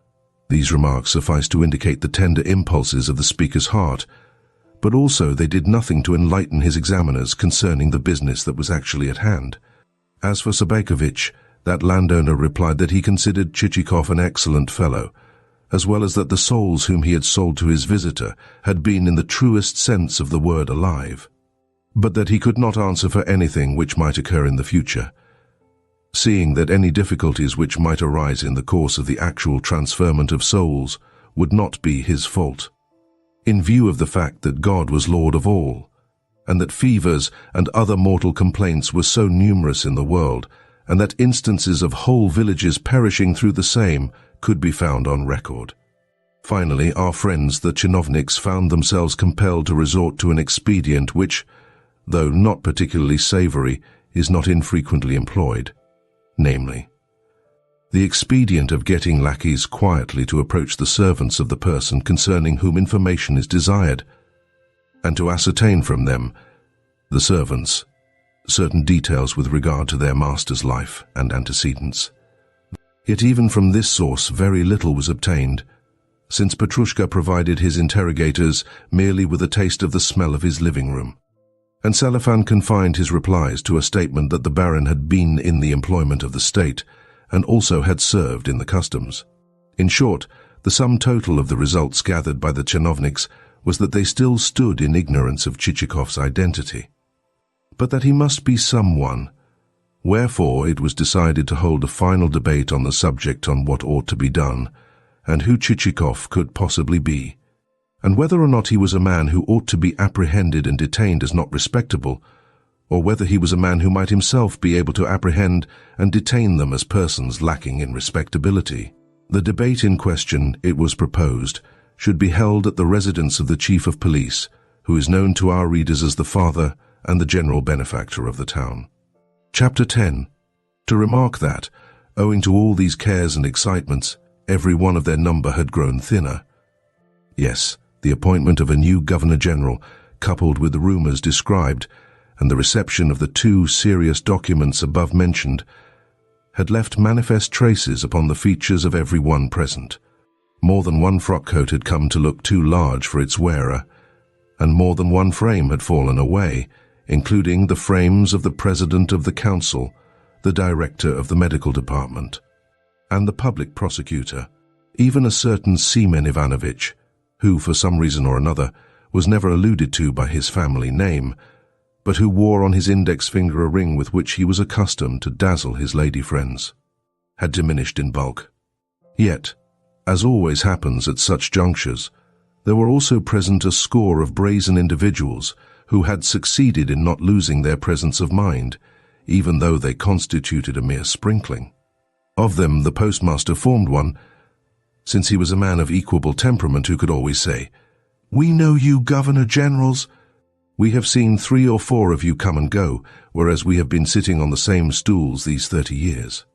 these remarks suffice to indicate the tender impulses of the speaker's heart, but also they did nothing to enlighten his examiners concerning the business that was actually at hand. As for Sobakevich, that landowner replied that he considered Chichikov an excellent fellow, as well as that the souls whom he had sold to his visitor had been in the truest sense of the word alive, but that he could not answer for anything which might occur in the future, seeing that any difficulties which might arise in the course of the actual transferment of souls would not be his fault, in view of the fact that God was Lord of all, and that fevers and other mortal complaints were so numerous in the world, and that instances of whole villages perishing through the same could be found on record. Finally, our friends the chinovniks found themselves compelled to resort to an expedient which, though not particularly savory, is not infrequently employed, namely, the expedient of getting lackeys quietly to approach the servants of the person concerning whom information is desired, and to ascertain from them, the servants, certain details with regard to their master's life and antecedents. Yet even from this source very little was obtained, since Petrushka provided his interrogators merely with a taste of the smell of his living room, and Selifan confined his replies to a statement that the Baron had been in the employment of the state, and also had served in the customs. In short, the sum total of the results gathered by the chinovniks was that they still stood in ignorance of Chichikov's identity, but that he must be someone. Wherefore it was decided to hold a final debate on the subject on what ought to be done, and who Chichikov could possibly be, and whether or not he was a man who ought to be apprehended and detained as not respectable, or whether he was a man who might himself be able to apprehend and detain them as persons lacking in respectability. The debate in question, it was proposed, should be held at the residence of the Chief of Police, who is known to our readers as the father and the general benefactor of the town. Chapter 10. To remark that, owing to all these cares and excitements, every one of their number had grown thinner. Yes, the appointment of a new Governor-General, coupled with the rumours described, and the reception of the 2 serious documents above mentioned, had left manifest traces upon the features of every one present. More than one frock-coat had come to look too large for its wearer, and more than one frame had fallen away, including the frames of the President of the Council, the Director of the Medical Department, and the Public Prosecutor. Even a certain Semen Ivanovich, who for some reason or another was never alluded to by his family name, but who wore on his index finger a ring with which he was accustomed to dazzle his lady friends, had diminished in bulk. Yet, as always happens at such junctures, there were also present a score of brazen individuals who had succeeded in not losing their presence of mind, even though they constituted a mere sprinkling. Of them the postmaster formed one, since he was a man of equable temperament who could always say, "We know you, Governor-Generals. We have seen 3 or 4 of you come and go, whereas we have been sitting on the same stools these 30 years.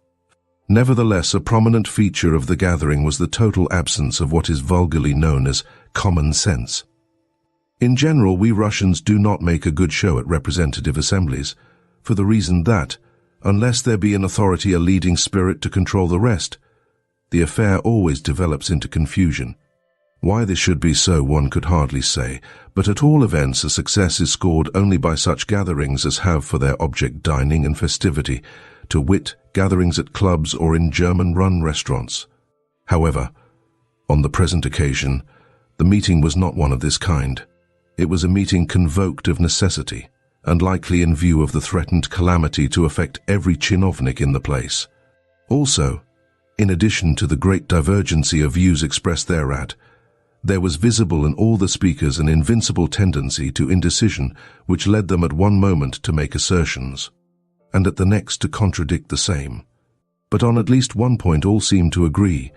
Nevertheless, a prominent feature of the gathering was the total absence of what is vulgarly known as common sense. In general, we Russians do not make a good show at representative assemblies, for the reason that, unless there be an authority, a leading spirit to control the rest, the affair always develops into confusion. Why this should be so one could hardly say, but at all events a success is scored only by such gatherings as have for their object dining and festivity, to wit, gatherings at clubs or in German-run restaurants. However, on the present occasion, the meeting was not one of this kind. It was a meeting convoked of necessity, and likely in view of the threatened calamity to affect every chinovnik in the place. Also, in addition to the great divergency of views expressed thereat, there was visible in all the speakers an invincible tendency to indecision which led them at one moment to make assertions, and at the next to contradict the same. But on at least one point all seemed to agree,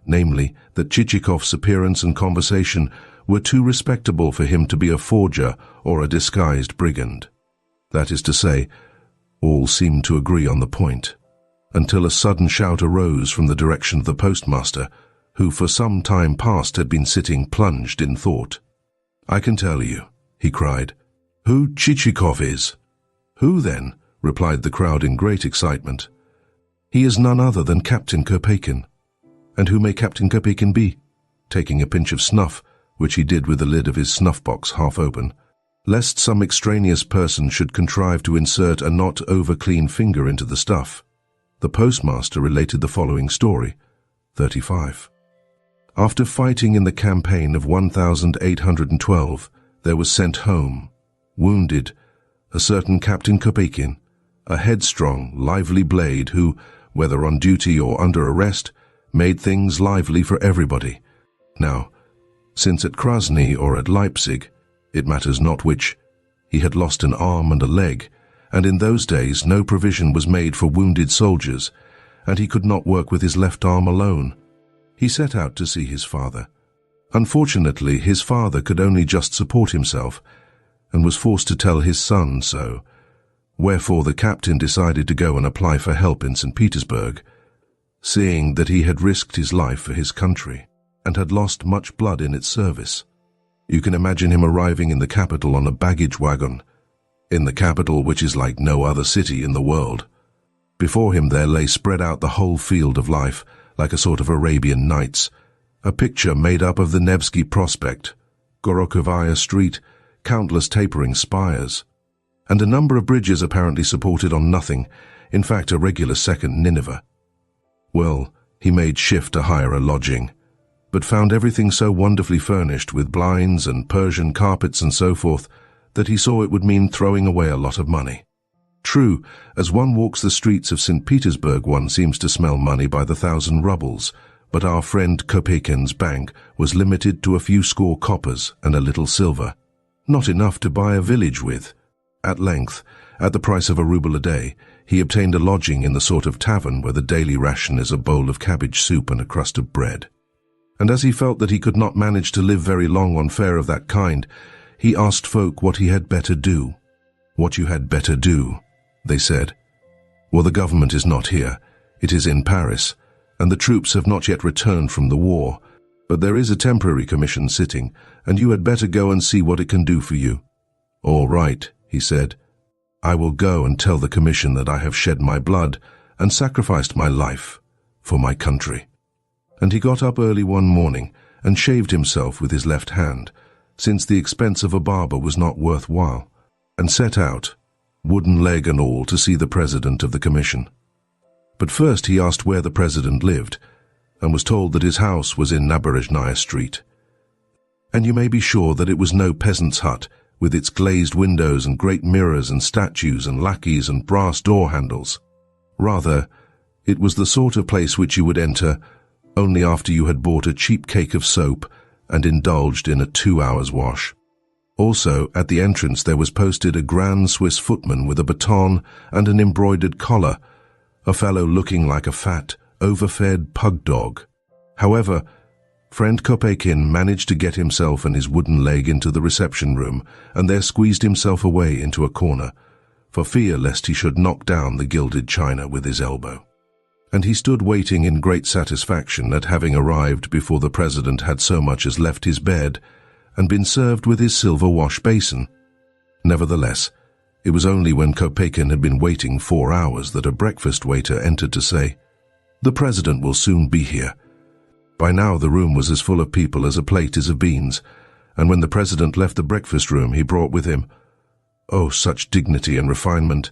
namely that Chichikov's appearance and conversation were too respectable for him to be a forger or a disguised brigand. That is to say, all seemed to agree on the point, until a sudden shout arose from the direction of the postmaster, who for some time past had been sitting plunged in thought. "I can tell you," he cried, "who Chichikov is." "Who then?" replied the crowd in great excitement. "He is none other than Captain Kopeikin." "And who may Captain Kopeikin be?" taking a pinch of snuff, which he did with the lid of his snuff-box half open, lest some extraneous person should contrive to insert a not over-clean finger into the stuff. The postmaster related the following story. 35. After fighting in the campaign of 1812, there was sent home, wounded, a certain Captain Kopeikin, a headstrong, lively blade who, whether on duty or under arrest, made things lively for everybody. Now, since at Krasny or at Leipzig, it matters not which, he had lost an arm and a leg, and in those days no provision was made for wounded soldiers, and he could not work with his left arm alone. He set out to see his father. Unfortunately, his father could only just support himself, and was forced to tell his son so, wherefore the captain decided to go and apply for help in St. Petersburg, seeing that he had risked his life for his country, and had lost much blood in its service. You can imagine him arriving in the capital on a baggage wagon, in the capital which is like no other city in the world. Before him there lay spread out the whole field of life, like a sort of Arabian Nights, a picture made up of the Nevsky Prospect, Gorokovaya Street, countless tapering spires, and a number of bridges apparently supported on nothing, in fact a regular second Nineveh. Well, he made shift to hire a lodging, but found everything so wonderfully furnished with blinds and Persian carpets and so forth that he saw it would mean throwing away a lot of money. True, as one walks the streets of St. Petersburg one seems to smell money by the 1,000 rubles, but our friend Kopeikin's bank was limited to a few score coppers and a little silver, not enough to buy a village with. At length, at the price of a ruble a day, he obtained a lodging in the sort of tavern where the daily ration is a bowl of cabbage soup and a crust of bread. And as he felt that he could not manage to live very long on fare of that kind, he asked folk what he had better do. "What you had better do," they said. "Well, the government is not here. It is in Paris, and the troops have not yet returned from the war. But there is a temporary commission sitting, and you had better go and see what it can do for you." "All right," he said. "I will go and tell the commission that I have shed my blood and sacrificed my life for my country." And he got up early one morning and shaved himself with his left hand, since the expense of a barber was not worth while, and set out, wooden leg and all, to see the president of the commission. But first he asked where the president lived, and was told that his house was in Naberezhnaya Street. And you may be sure that it was no peasant's hut, with its glazed windows and great mirrors and statues and lackeys and brass door handles. Rather, it was the sort of place which you would enter only after you had bought a cheap cake of soap and indulged in a 2-hour wash. Also, at the entrance there was posted a grand Swiss footman with a baton and an embroidered collar, a fellow looking like a fat, overfed pug dog. However, friend Kopeikin managed to get himself and his wooden leg into the reception room, and there squeezed himself away into a corner, for fear lest he should knock down the gilded china with his elbow. And he stood waiting in great satisfaction at having arrived before the president had so much as left his bed and been served with his silver wash basin. Nevertheless, it was only when Kopeikin had been waiting 4 hours that a breakfast waiter entered to say, "The president will soon be here." By now the room was as full of people as a plate is of beans, and when the president left the breakfast room he brought with him, oh, such dignity and refinement,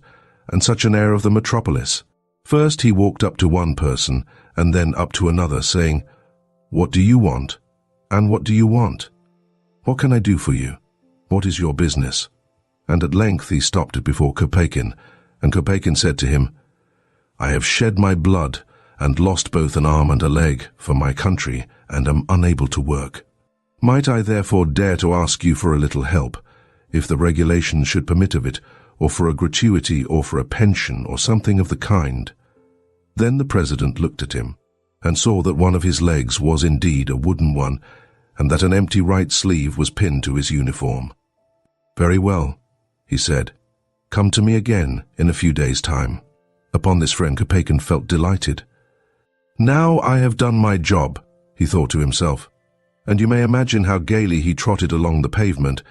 and such an air of the metropolis. First he walked up to one person, and then up to another, saying, "What do you want? And what do you want? What can I do for you? What is your business?" And at length he stopped before Kopeikin, and Kopeikin said to him, "I have shed my blood and lost both an arm and a leg for my country, and am unable to work. Might I therefore dare to ask you for a little help, if the regulations should permit of it, or for a gratuity, or for a pension, or something of the kind?" Then the president looked at him, and saw that one of his legs was indeed a wooden one, and that an empty right sleeve was pinned to his uniform. "Very well," he said. "Come to me again in a few days' time." Upon this friend Kopeikin felt delighted. "Now I have done my job," he thought to himself, and you may imagine how gaily he trotted along the pavement,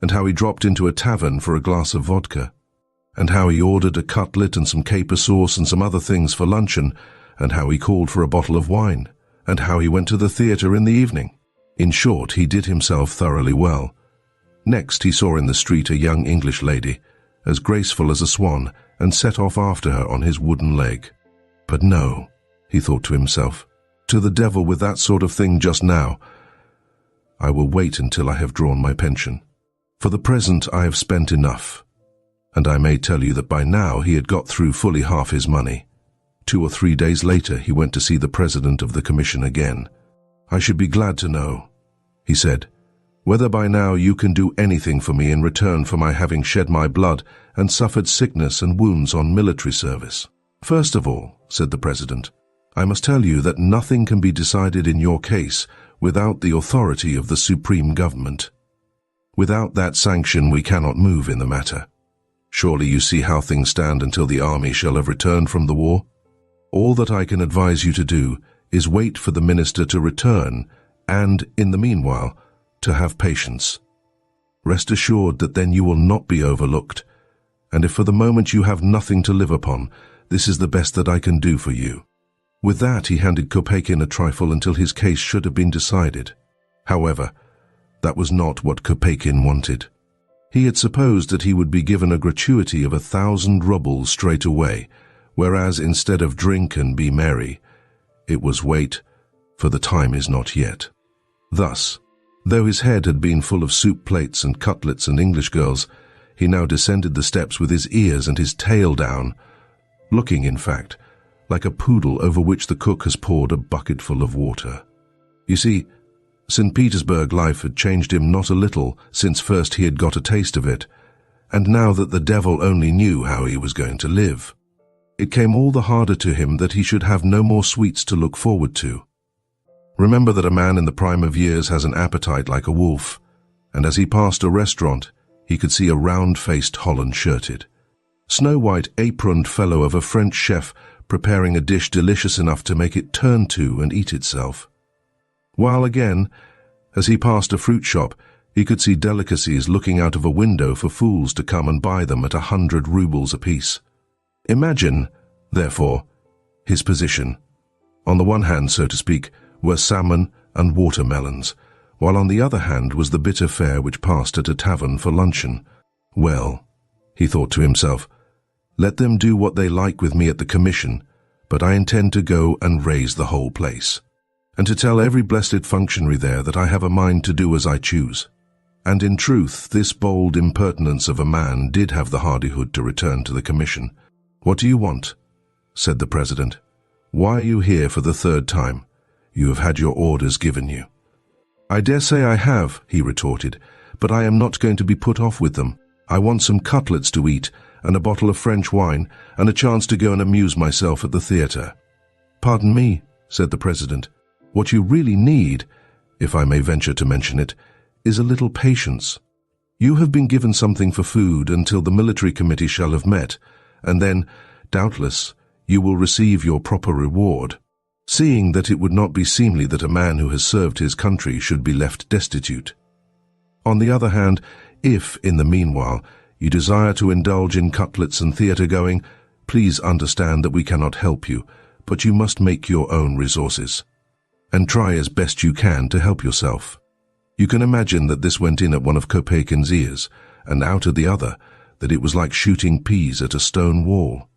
and how he dropped into a tavern for a glass of vodka, and how he ordered a cutlet and some caper sauce and some other things for luncheon, and how he called for a bottle of wine, and how he went to the theatre in the evening. In short, he did himself thoroughly well. Next he saw in the street a young English lady, as graceful as a swan, and set off after her on his wooden leg. But no, he thought to himself, to the devil with that sort of thing just now. I will wait until I have drawn my pension. For the present I have spent enough. And I may tell you that by now he had got through fully half his money. 2 or 3 days later he went to see the president of the commission again. "I should be glad to know," he said, "whether by now you can do anything for me in return for my having shed my blood and suffered sickness and wounds on military service." "First of all," said the president, "I must tell you that nothing can be decided in your case without the authority of the supreme government. Without that sanction we cannot move in the matter. Surely you see how things stand until the army shall have returned from the war? All that I can advise you to do is wait for the minister to return and, in the meanwhile, to have patience. Rest assured that then you will not be overlooked, and if for the moment you have nothing to live upon, this is the best that I can do for you." With that he handed Kopeikin a trifle until his case should have been decided. However, that was not what Kopeikin wanted. He had supposed that he would be given a gratuity of 1,000 rubles straight away, whereas instead of "drink and be merry," it was "wait, for the time is not yet." Thus, though his head had been full of soup plates and cutlets and English girls, he now descended the steps with his ears and his tail down, looking, in fact, like a poodle over which the cook has poured a bucketful of water. You see, St. Petersburg life had changed him not a little since first he had got a taste of it, and now that the devil only knew how he was going to live, it came all the harder to him that he should have no more sweets to look forward to. Remember that a man in the prime of years has an appetite like a wolf, and as he passed a restaurant, he could see a round-faced Holland-shirted, snow-white aproned fellow of a French chef preparing a dish delicious enough to make it turn to and eat itself. While again, as he passed a fruit shop, he could see delicacies looking out of a window for fools to come and buy them at 100 rubles apiece. Imagine, therefore, his position. On the one hand, so to speak, were salmon and watermelons, while on the other hand was the bitter fare which passed at a tavern for luncheon. Well, he thought to himself, let them do what they like with me at the commission, but I intend to go and raise the whole place, and to tell every blessed functionary there that I have a mind to do as I choose. And in truth, this bold impertinence of a man did have the hardihood to return to the commission. "What do you want?" said the president. "Why are you here for the third time? You have had your orders given you." "I dare say I have," he retorted, "but I am not going to be put off with them. I want some cutlets to eat, and a bottle of French wine, and a chance to go and amuse myself at the theatre." "Pardon me," said the president. "What you really need, if I may venture to mention it, is a little patience. You have been given something for food until the military committee shall have met, and then, doubtless, you will receive your proper reward, seeing that it would not be seemly that a man who has served his country should be left destitute. On the other hand, if, in the meanwhile, you desire to indulge in cutlets and theatre-going, please understand that we cannot help you, but you must make your own resources, and try as best you can to help yourself." You can imagine that this went in at one of Kopeikin's ears, and out at the other, that it was like shooting peas at a stone wall.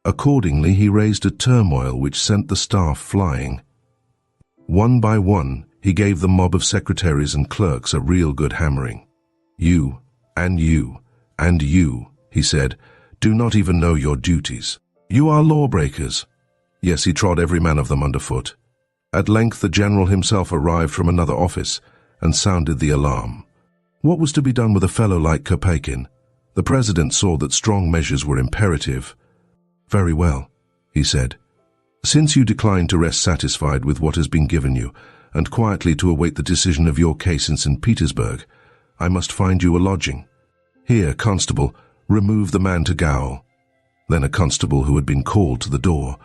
Accordingly, he raised a turmoil which sent the staff flying. One by one, he gave the mob of secretaries and clerks a real good hammering. "You, and you, and you," he said, "do not even know your duties. You are lawbreakers." Yes, he trod every man of them underfoot. At length the general himself arrived from another office, and sounded the alarm. What was to be done with a fellow like Kopeikin? The president saw that strong measures were imperative. "Very well," he said. "Since you decline to rest satisfied with what has been given you, and quietly to await the decision of your case in St. Petersburg, I must find you a lodging. Here, constable, remove the man to gaol." Then a constable who had been called to the door,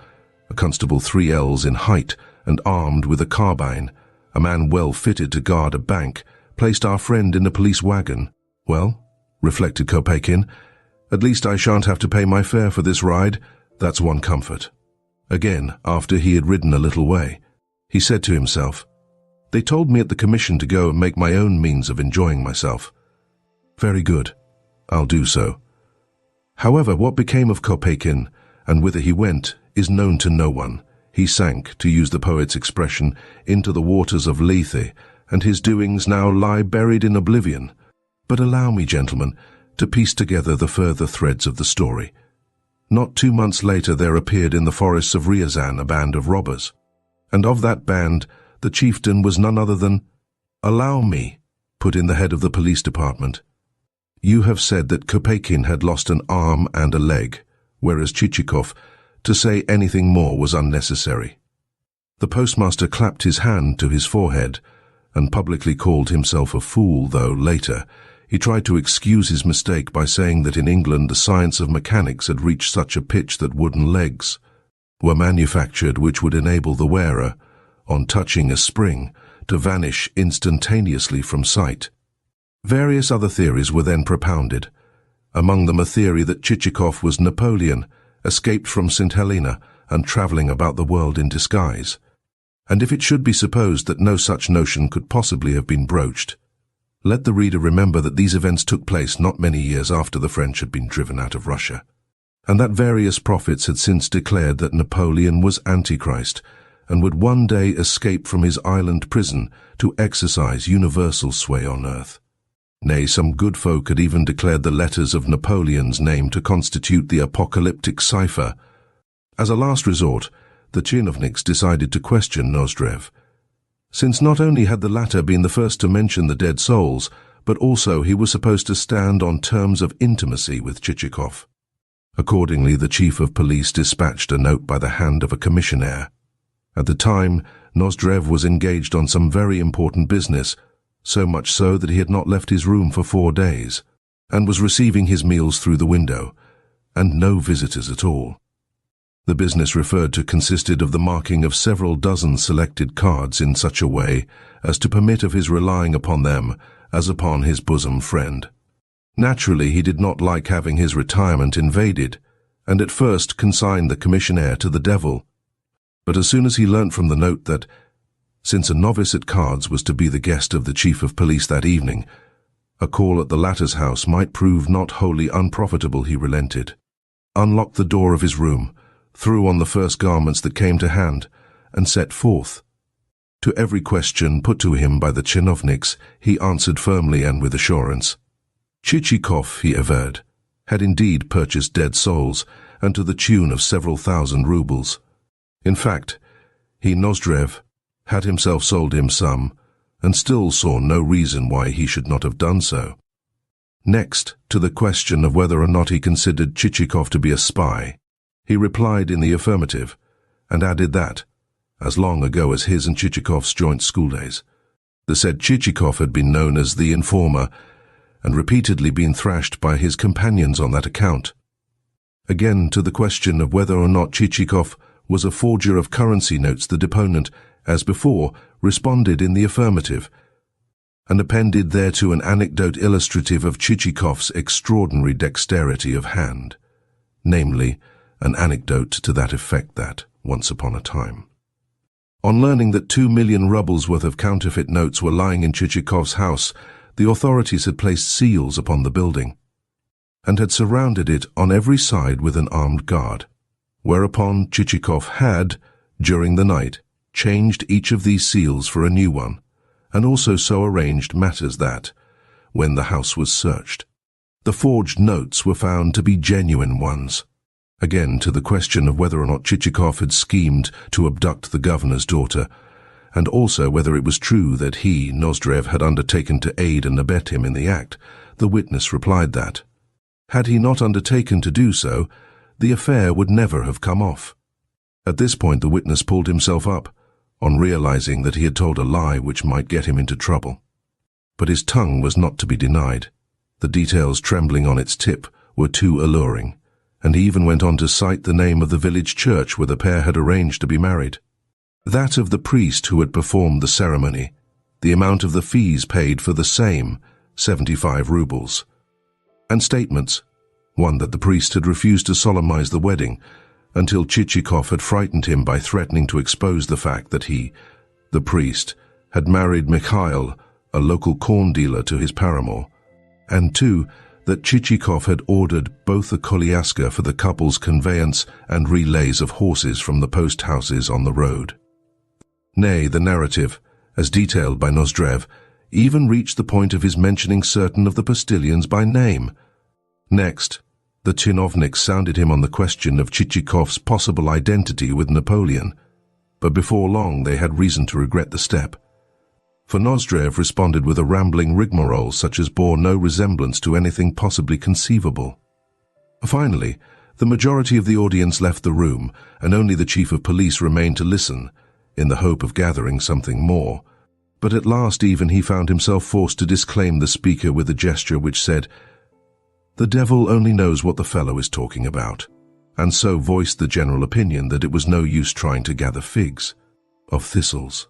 a constable 3 ells in height and armed with a carbine, a man well fitted to guard a bank, placed our friend in a police wagon. "Well," reflected Kopeikin, "at least I shan't have to pay my fare for this ride. That's one comfort." Again, after he had ridden a little way, he said to himself, "They told me at the commission to go and make my own means of enjoying myself. Very good, I'll do so." However, what became of Kopeikin, and whither he went, is known to no one. He sank, to use the poet's expression, into the waters of Lethe, and his doings now lie buried in oblivion. But allow me, gentlemen, to piece together the further threads of the story. Not 2 months later there appeared in the forests of Ryazan a band of robbers, and of that band the chieftain was none other than— "Allow me," put in the head of the police department. "You have said that Kopeikin had lost an arm and a leg, whereas Chichikov— to say anything more was unnecessary." The postmaster clapped his hand to his forehead and publicly called himself a fool, though later he tried to excuse his mistake by saying that in England the science of mechanics had reached such a pitch that wooden legs were manufactured which would enable the wearer, on touching a spring, to vanish instantaneously from sight. Various other theories were then propounded, among them a theory that Chichikov was Napoleon, escaped from St. Helena and travelling about the world in disguise. And if it should be supposed that no such notion could possibly have been broached, let the reader remember that these events took place not many years after the French had been driven out of Russia, and that various prophets had since declared that Napoleon was Antichrist and would one day escape from his island prison to exercise universal sway on earth. Nay, some good folk had even declared the letters of Napoleon's name to constitute the apocalyptic cipher. As a last resort, the chinovniks decided to question Nozdrev, since not only had the latter been the first to mention the dead souls, but also he was supposed to stand on terms of intimacy with Chichikov. Accordingly, the chief of police dispatched a note by the hand of a commissionaire. At the time, Nozdrev was engaged on some very important business, so much so that he had not left his room for 4 days, and was receiving his meals through the window, and no visitors at all. The business referred to consisted of the marking of several dozen selected cards in such a way as to permit of his relying upon them as upon his bosom friend. Naturally, he did not like having his retirement invaded, and at first consigned the commissionaire to the devil. But as soon as he learnt from the note that, since a novice at cards was to be the guest of the chief of police that evening, a call at the latter's house might prove not wholly unprofitable, he relented, unlocked the door of his room, threw on the first garments that came to hand, and set forth. To every question put to him by the chinovniks, he answered firmly and with assurance. Chichikov, he averred, had indeed purchased dead souls, and to the tune of several thousand rubles. In fact, he, Nozdrev, had himself sold him some, and still saw no reason why he should not have done so. Next, to the question of whether or not he considered Chichikov to be a spy, he replied in the affirmative, and added that, as long ago as his and Chichikov's joint schooldays, the said Chichikov had been known as the informer, and repeatedly been thrashed by his companions on that account. Again, to the question of whether or not Chichikov was a forger of currency notes, the deponent, as before, responded in the affirmative, and appended thereto an anecdote illustrative of Chichikov's extraordinary dexterity of hand, namely, an anecdote to that effect that, once upon a time, on learning that 2 million rubles worth of counterfeit notes were lying in Chichikov's house, the authorities had placed seals upon the building, and had surrounded it on every side with an armed guard, whereupon Chichikov had, during the night, changed each of these seals for a new one, and also so arranged matters that, when the house was searched, the forged notes were found to be genuine ones. Again, to the question of whether or not Chichikov had schemed to abduct the governor's daughter, and also whether it was true that he, Nozdrev, had undertaken to aid and abet him in the act, the witness replied that, had he not undertaken to do so, the affair would never have come off. At this point the witness pulled himself up, on realizing that he had told a lie which might get him into trouble. But his tongue was not to be denied. The details trembling on its tip were too alluring, and he even went on to cite the name of the village church where the pair had arranged to be married, that of the priest who had performed the ceremony, the amount of the fees paid for the same, 75 rubles, and statements, one that the priest had refused to solemnize the wedding until Chichikov had frightened him by threatening to expose the fact that he, the priest, had married Mikhail, a local corn dealer, to his paramour, and two, that Chichikov had ordered both a kolyaska for the couple's conveyance and relays of horses from the post houses on the road. Nay, the narrative, as detailed by Nozdrev, even reached the point of his mentioning certain of the postilions by name. Next, the chinovniks sounded him on the question of Chichikov's possible identity with Napoleon, but before long they had reason to regret the step. For Nozdrev responded with a rambling rigmarole such as bore no resemblance to anything possibly conceivable. Finally, the majority of the audience left the room, and only the chief of police remained to listen, in the hope of gathering something more. But at last even he found himself forced to disclaim the speaker with a gesture which said, "The devil only knows what the fellow is talking about," and so voiced the general opinion that it was no use trying to gather figs of thistles.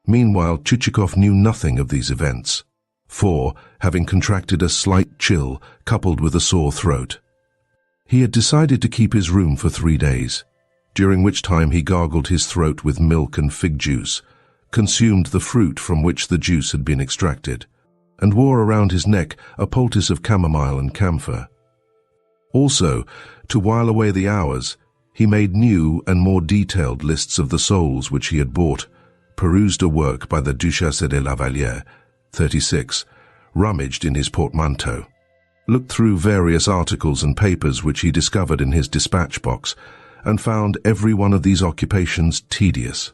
Meanwhile, Chichikov knew nothing of these events, for, having contracted a slight chill coupled with a sore throat, he had decided to keep his room for 3 days, during which time he gargled his throat with milk and fig juice, consumed the fruit from which the juice had been extracted, and wore around his neck a poultice of chamomile and camphor. Also, to while away the hours, he made new and more detailed lists of the souls which he had bought, perused a work by the Duchesse de la Vallière, 36, rummaged in his portmanteau, looked through various articles and papers which he discovered in his dispatch box, and found every one of these occupations tedious.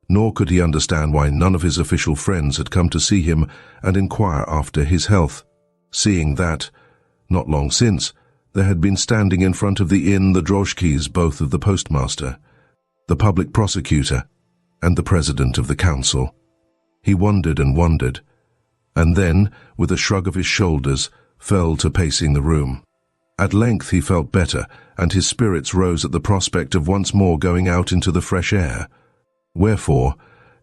Nor could he understand why none of his official friends had come to see him and inquire after his health, seeing that, not long since, there had been standing in front of the inn the drozhkis both of the postmaster, the public prosecutor, and the president of the council. He wondered and wondered, and then, with a shrug of his shoulders, fell to pacing the room. At length he felt better, and his spirits rose at the prospect of once more going out into the fresh air. Wherefore,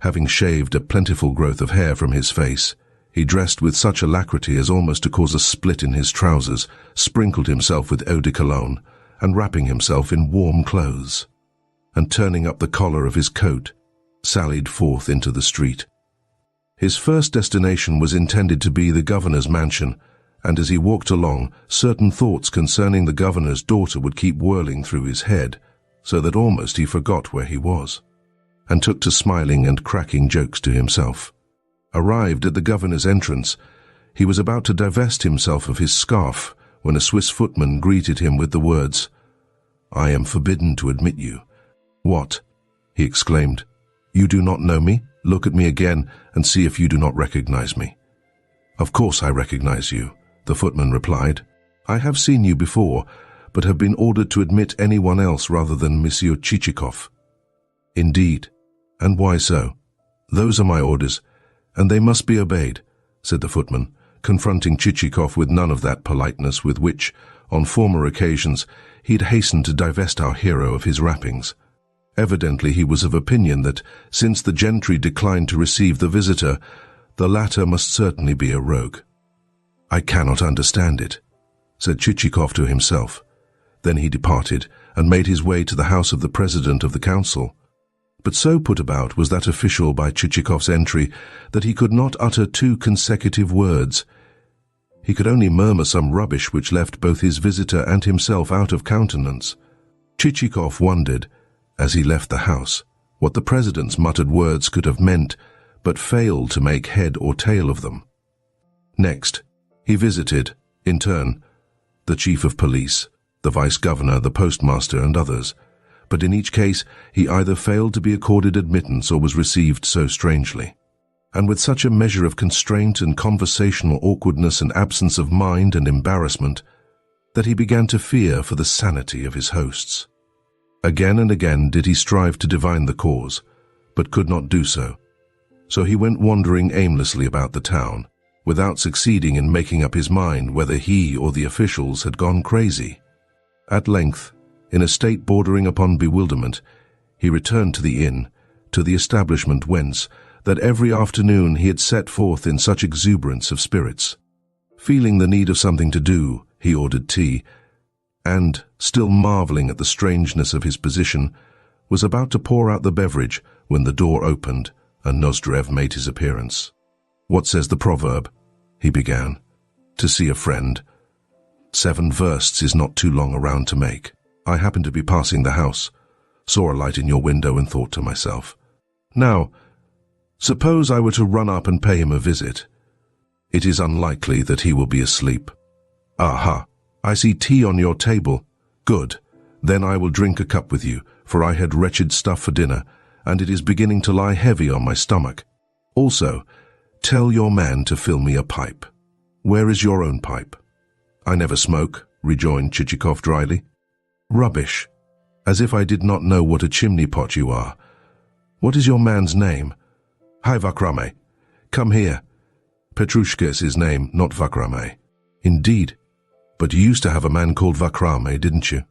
having shaved a plentiful growth of hair from his face, he dressed with such alacrity as almost to cause a split in his trousers, sprinkled himself with eau de cologne, and wrapping himself in warm clothes, and turning up the collar of his coat, sallied forth into the street. His first destination was intended to be the governor's mansion, and as he walked along, certain thoughts concerning the governor's daughter would keep whirling through his head, so that almost he forgot where he was. and took to smiling and cracking jokes to himself. Arrived at the governor's entrance, he was about to divest himself of his scarf when a Swiss footman greeted him with the words, "I am forbidden to admit you." "What?" he exclaimed. "You do not know me? Look at me again and see if you do not recognize me." "Of course I recognize you," the footman replied. "I have seen you before, but have been ordered to admit anyone else rather than Monsieur Chichikov." "Indeed? And why so?" "Those are my orders, and they must be obeyed," said the footman, confronting Chichikov with none of that politeness with which, on former occasions, he had hastened to divest our hero of his wrappings. Evidently he was of opinion that, since the gentry declined to receive the visitor, the latter must certainly be a rogue. "I cannot understand it," said Chichikov to himself. Then he departed and made his way to the house of the president of the council. But so put about was that official by Chichikov's entry that he could not utter 2 consecutive words. He could only murmur some rubbish which left both his visitor and himself out of countenance. Chichikov wondered, as he left the house, what the president's muttered words could have meant, but failed to make head or tail of them. Next, he visited, in turn, the chief of police, the vice-governor, the postmaster, and others, but in each case he either failed to be accorded admittance or was received so strangely, and with such a measure of constraint and conversational awkwardness and absence of mind and embarrassment, that he began to fear for the sanity of his hosts. Again and again did he strive to divine the cause, but could not do so. So he went wandering aimlessly about the town, without succeeding in making up his mind whether he or the officials had gone crazy. At length, in a state bordering upon bewilderment, he returned to the inn, to the establishment whence, that every afternoon he had set forth in such exuberance of spirits. Feeling the need of something to do, he ordered tea, and, still marveling at the strangeness of his position, was about to pour out the beverage when the door opened and Nozdrev made his appearance. "What says the proverb?" he began. "To see a friend. 7 versts is not too long a round to make. I happened to be passing the house, saw a light in your window and thought to myself, now, suppose I were to run up and pay him a visit. It is unlikely that he will be asleep. Aha, I see tea on your table. Good. Then I will drink a cup with you, for I had wretched stuff for dinner, and it is beginning to lie heavy on my stomach. Also, tell your man to fill me a pipe. Where is your own pipe?" "I never smoke," rejoined Chichikov dryly. "Rubbish. As if I did not know what a chimney pot you are. What is your man's name?" "Hi, Vakrame. Come here. Petrushka is his name, not Vakrame." "Indeed. But you used to have a man called Vakrame, didn't you?"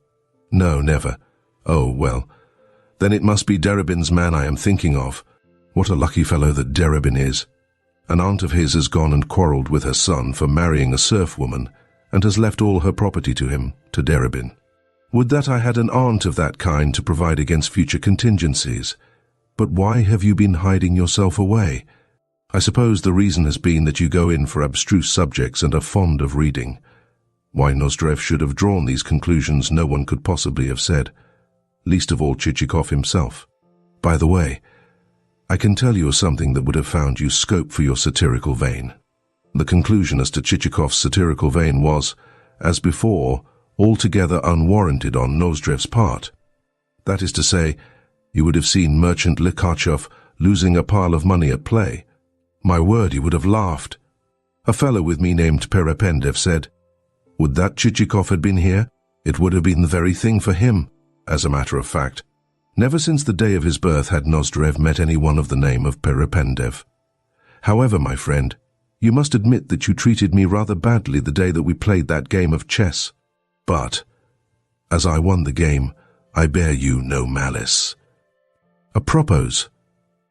"No, never." "Oh, well. Then it must be Deribin's man I am thinking of. What a lucky fellow that Deribin is. An aunt of his has gone and quarrelled with her son for marrying a serf woman, and has left all her property to him, to Deribin. Would that I had an aunt of that kind to provide against future contingencies. But why have you been hiding yourself away? I suppose the reason has been that you go in for abstruse subjects and are fond of reading. Why Nozdrev should have drawn these conclusions no one could possibly have said, least of all Chichikov himself. By the way, I can tell you something that would have found you scope for your satirical vein." The conclusion as to Chichikov's satirical vein was, as before, altogether unwarranted on Nozdrev's part. That is to say, you would have seen merchant Likhachov losing a pile of money at play. My word, you would have laughed. A fellow with me named Perependev said, "Would that Chichikov had been here, it would have been the very thing for him." As a matter of fact, never since the day of his birth had Nozdrev met anyone of the name of Perependev. However, my friend, you must admit that you treated me rather badly the day that we played that game of chess. But, as I won the game, I bear you no malice. Apropos,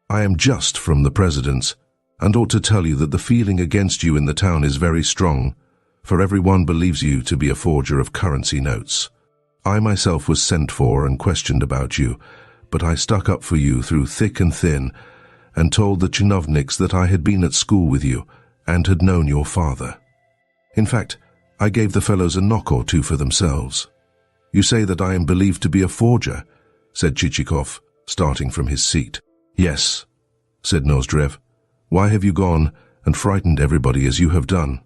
I am just from the president's, and ought to tell you that the feeling against you in the town is very strong, for everyone believes you to be a forger of currency notes. I myself was sent for and questioned about you, but I stuck up for you through thick and thin, and told the chinovniks that I had been at school with you, and had known your father. In fact, I gave the fellows a knock or two for themselves. You say that I am believed to be a forger, said Chichikov, starting from his seat. Yes, said Nozdrev. Why have you gone and frightened everybody as you have done?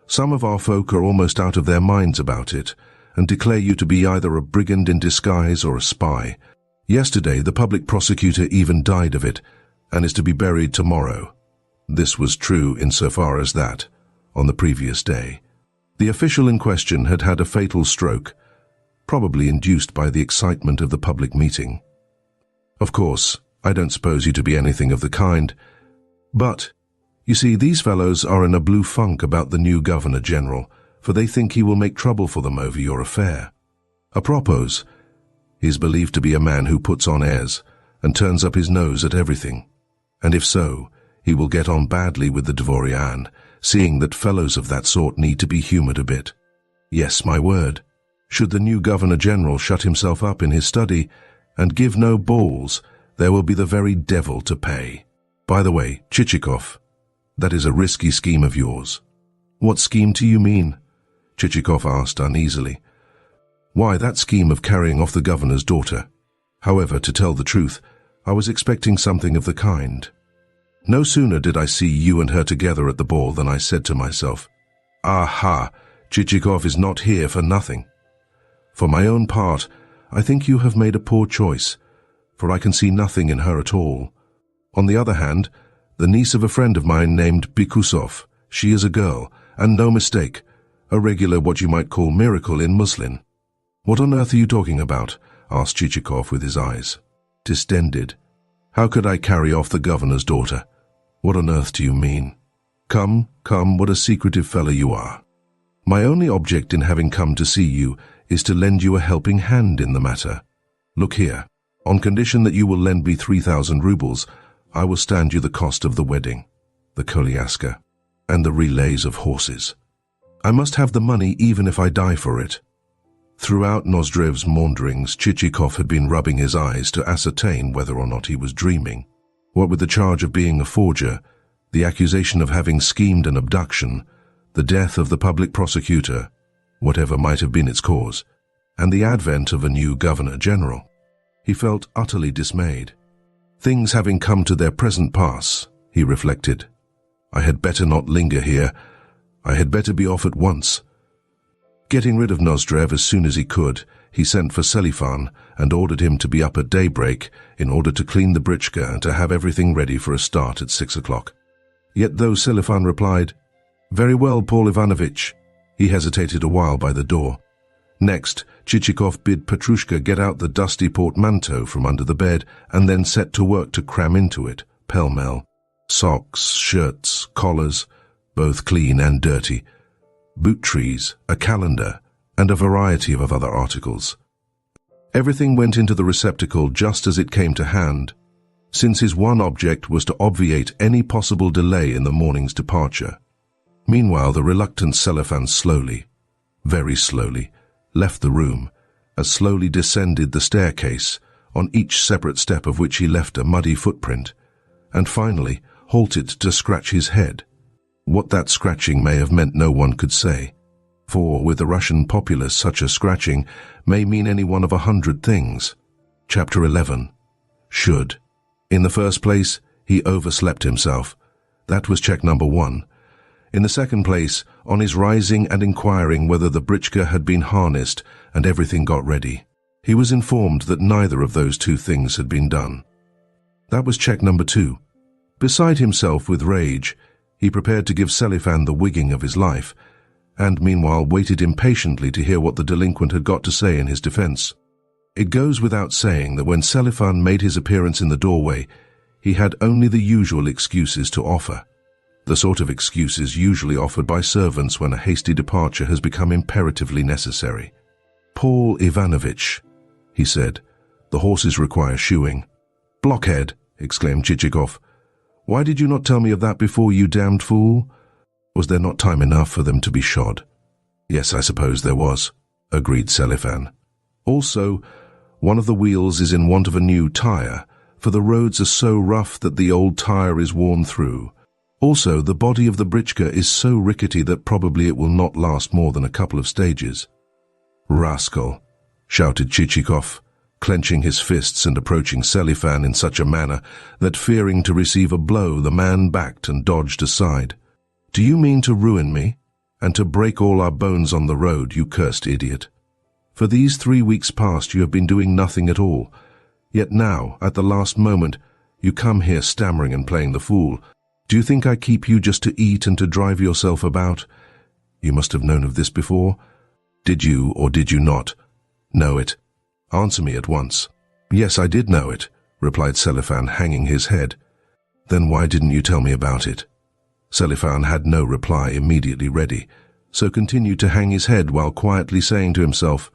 Some of our folk are almost out of their minds about it, and declare you to be either a brigand in disguise or a spy. Yesterday the public prosecutor even died of it, and is to be buried tomorrow. This was true insofar as that, on the previous day, the official in question had had a fatal stroke, probably induced by the excitement of the public meeting. Of course, I don't suppose you to be anything of the kind, but, you see, these fellows are in a blue funk about the new Governor-General, for they think he will make trouble for them over your affair. Apropos, he is believed to be a man who puts on airs and turns up his nose at everything, and if so, he will get on badly with the Dvorian, seeing that fellows of that sort need to be humoured a bit. Yes, my word. Should the new Governor-General shut himself up in his study and give no balls, there will be the very devil to pay. By the way, Chichikov, that is a risky scheme of yours. What scheme do you mean? Chichikov asked uneasily. Why, that scheme of carrying off the governor's daughter. However, to tell the truth, I was expecting something of the kind. No sooner did I see you and her together at the ball than I said to myself, Aha, Chichikov is not here for nothing. For my own part, I think you have made a poor choice, for I can see nothing in her at all. On the other hand, the niece of a friend of mine named Bikusov, she is a girl, and no mistake, a regular what you might call miracle in muslin. What on earth are you talking about? Asked Chichikov with his eyes distended. How could I carry off the governor's daughter? What on earth do you mean? Come, what a secretive fellow you are. My only object in having come to see you is to lend you a helping hand in the matter. Look here, on condition that you will lend me 3,000 rubles, I will stand you the cost of the wedding, the koliaska, and the relays of horses. I must have the money even if I die for it. Throughout Nozdrev's maunderings, Chichikov had been rubbing his eyes to ascertain whether or not he was dreaming. What with the charge of being a forger, the accusation of having schemed an abduction, the death of the public prosecutor, whatever might have been its cause, and the advent of a new Governor-General, he felt utterly dismayed. Things having come to their present pass, he reflected, I had better not linger here. I had better be off at once. Getting rid of Nozdrev as soon as he could, he sent for Selifan and ordered him to be up at daybreak in order to clean the britchka and to have everything ready for a start at 6 o'clock. Yet though Selifan replied, Very well, Paul Ivanovich, he hesitated a while by the door. Next, Chichikov bid Petrushka get out the dusty portmanteau from under the bed and then set to work to cram into it, pell-mell, socks, shirts, collars, both clean and dirty, boot trees, a calendar, and a variety of other articles. Everything went into the receptacle just as it came to hand, since his one object was to obviate any possible delay in the morning's departure. Meanwhile, the reluctant Selifan slowly, very slowly, left the room, as slowly descended the staircase, on each separate step of which he left a muddy footprint, and finally halted to scratch his head. What that scratching may have meant no one could say, for with the Russian populace such a scratching may mean any one of 100 things. Chapter 11. Should. In the first place, he overslept himself. That was check number 1. In the second place, on his rising and inquiring whether the britchka had been harnessed and everything got ready, he was informed that neither of those two things had been done. That was check number 2. Beside himself with rage, he prepared to give Selifan the wigging of his life, and meanwhile waited impatiently to hear what the delinquent had got to say in his defense. It goes without saying that when Selifan made his appearance in the doorway, he had only the usual excuses to offer, the sort of excuses usually offered by servants when a hasty departure has become imperatively necessary. Paul Ivanovich, he said, the horses require shoeing. Blockhead, exclaimed Chichikov. Why did you not tell me of that before, you damned fool? Was there not time enough for them to be shod? Yes, I suppose there was, agreed Selifan. Also, one of the wheels is in want of a new tire, for the roads are so rough that the old tire is worn through. Also, the body of the britchka is so rickety that probably it will not last more than a couple of stages. Rascal, shouted Chichikov, clenching his fists and approaching Selifan in such a manner that, fearing to receive a blow, the man backed and dodged aside. "Do you mean to ruin me, and to break all our bones on the road, you cursed idiot? For these 3 weeks past you have been doing nothing at all, yet now, at the last moment, you come here stammering and playing the fool. Do you think I keep you just to eat and to drive yourself about? You must have known of this before. Did you, or did you not, know it? Answer me at once." "Yes, I did know it," replied Selifan, hanging his head. "Then why didn't you tell me about it?" Selifan had no reply immediately ready, so continued to hang his head while quietly saying to himself,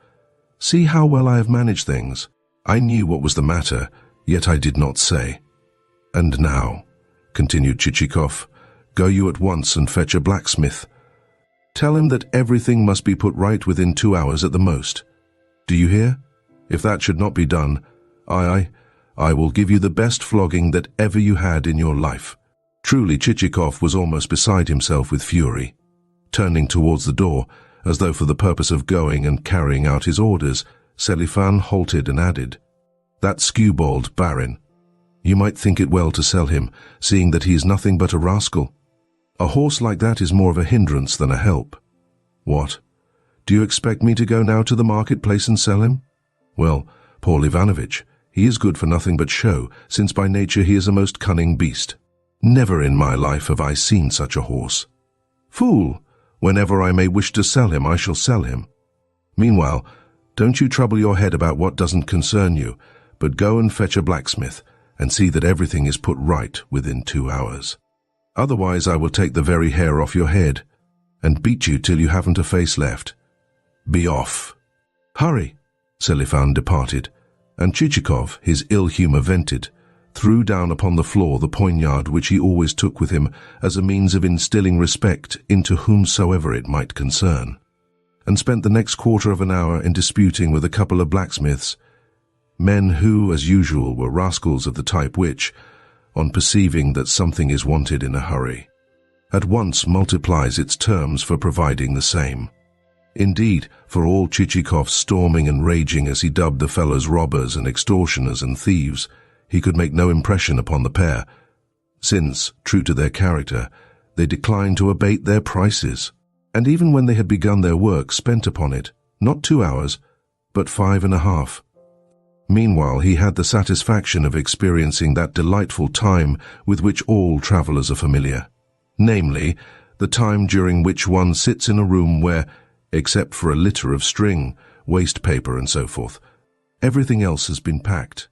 "See how well I have managed things. I knew what was the matter, yet I did not say." "And now," continued Chichikov, "go you at once and fetch a blacksmith. Tell him that everything must be put right within 2 hours at the most. Do you hear? If that should not be done, I will give you the best flogging that ever you had in your life." Truly, Chichikov was almost beside himself with fury. Turning towards the door, as though for the purpose of going and carrying out his orders, Selifan halted and added, "That skewbald barin, you might think it well to sell him, seeing that he is nothing but a rascal. A horse like that is more of a hindrance than a help." "What? Do you expect me to go now to the marketplace and sell him? Well, Paul Ivanovitch, he is good for nothing but show, since by nature he is a most cunning beast. Never in my life have I seen such a horse. Fool! Whenever I may wish to sell him, I shall sell him. Meanwhile, don't you trouble your head about what doesn't concern you, but go and fetch a blacksmith, and see that everything is put right within 2 hours. Otherwise I will take the very hair off your head, and beat you till you haven't a face left. Be off." "Hurry!" Selifan departed, and Chichikov, his ill humour vented, threw down upon the floor the poignard which he always took with him as a means of instilling respect into whomsoever it might concern, and spent the next quarter of an hour in disputing with a couple of blacksmiths, men who, as usual, were rascals of the type which, on perceiving that something is wanted in a hurry, at once multiplies its terms for providing the same. Indeed, for all Chichikov's storming and raging as he dubbed the fellows robbers and extortioners and thieves, he could make no impression upon the pair, since, true to their character, they declined to abate their prices, and even when they had begun their work, spent upon it, not 2 hours, but 5.5. Meanwhile, he had the satisfaction of experiencing that delightful time with which all travellers are familiar, namely, the time during which one sits in a room where, except for a litter of string, waste paper and so forth, everything else has been packed.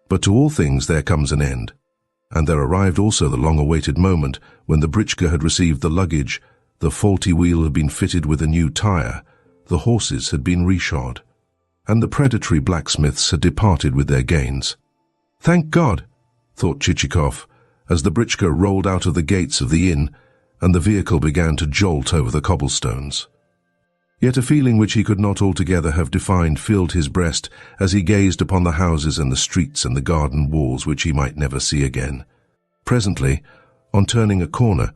But to all things there comes an end, and there arrived also the long-awaited moment when the britchka had received the luggage, the faulty wheel had been fitted with a new tire, the horses had been reshod, and the predatory blacksmiths had departed with their gains. "Thank God," thought Chichikov, as the britchka rolled out of the gates of the inn, and the vehicle began to jolt over the cobblestones. Yet a feeling which he could not altogether have defined filled his breast as he gazed upon the houses and the streets and the garden walls which he might never see again. Presently, on turning a corner,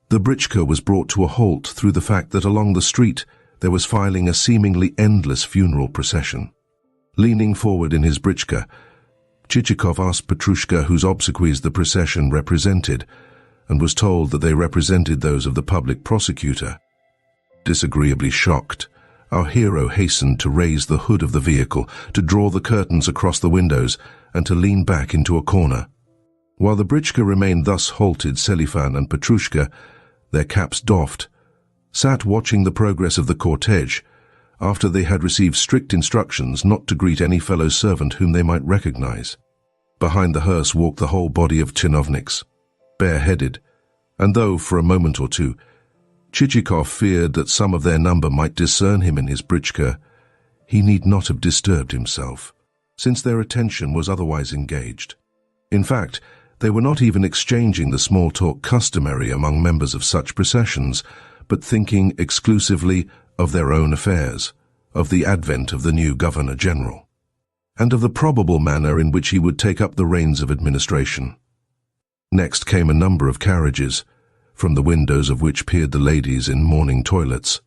the britchka was brought to a halt through the fact that along the street there was filing a seemingly endless funeral procession. Leaning forward in his britchka, Chichikov asked Petrushka whose obsequies the procession represented, and was told that they represented those of the public prosecutor. Disagreeably shocked, our hero hastened to raise the hood of the vehicle, to draw the curtains across the windows, and to lean back into a corner. While the britchka remained thus halted, Selifan and Petrushka, their caps doffed, sat watching the progress of the cortege, after they had received strict instructions not to greet any fellow servant whom they might recognize. Behind the hearse walked the whole body of chinovniks, bareheaded, and though, for a moment or two, Chichikov feared that some of their number might discern him in his britchka, he need not have disturbed himself, since their attention was otherwise engaged. In fact, they were not even exchanging the small talk customary among members of such processions, but thinking exclusively of their own affairs, of the advent of the new Governor-General, and of the probable manner in which he would take up the reins of administration. Next came a number of carriages, from the windows of which peered the ladies in morning toilets,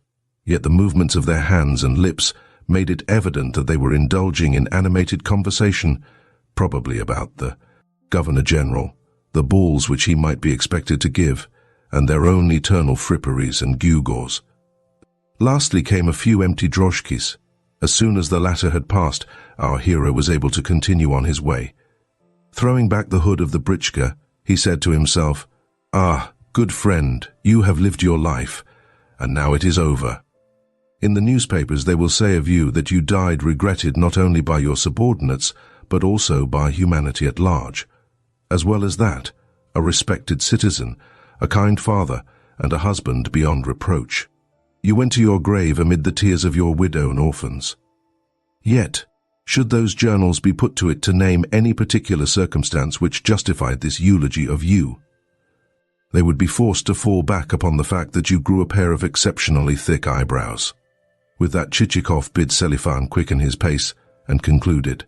yet the movements of their hands and lips made it evident that they were indulging in animated conversation, probably about the Governor-General, the balls which he might be expected to give, and their own eternal fripperies and gewgaws. Lastly came a few empty droshkis. As soon as the latter had passed, our hero was able to continue on his way. Throwing back the hood of the britchka, he said to himself, "Ah, good friend, you have lived your life, and now it is over. In the newspapers they will say of you that you died regretted not only by your subordinates, but also by humanity at large. As well as that, a respected citizen, a kind father, and a husband beyond reproach. You went to your grave amid the tears of your widow and orphans. Yet, should those journals be put to it to name any particular circumstance which justified this eulogy of you, they would be forced to fall back upon the fact that you grew a pair of exceptionally thick eyebrows." With that, Chichikov bid Selifan quicken his pace and concluded,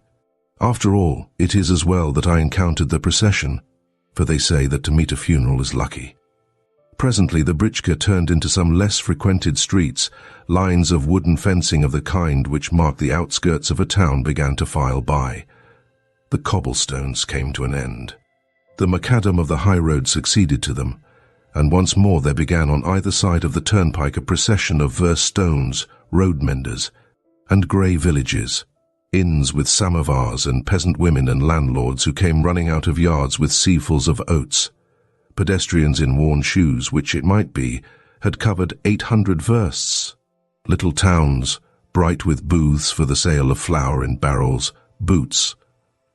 "After all, it is as well that I encountered the procession, for they say that to meet a funeral is lucky." Presently the britchka turned into some less frequented streets. Lines of wooden fencing of the kind which marked the outskirts of a town began to file by. The cobblestones came to an end. The macadam of the high road succeeded to them, and once more there began on either side of the turnpike a procession of verse stones, road menders, and grey villages, inns with samovars and peasant women and landlords who came running out of yards with seafuls of oats. Pedestrians in worn shoes, which it might be, had covered 800 versts. Little towns, bright with booths for the sale of flour in barrels, boots,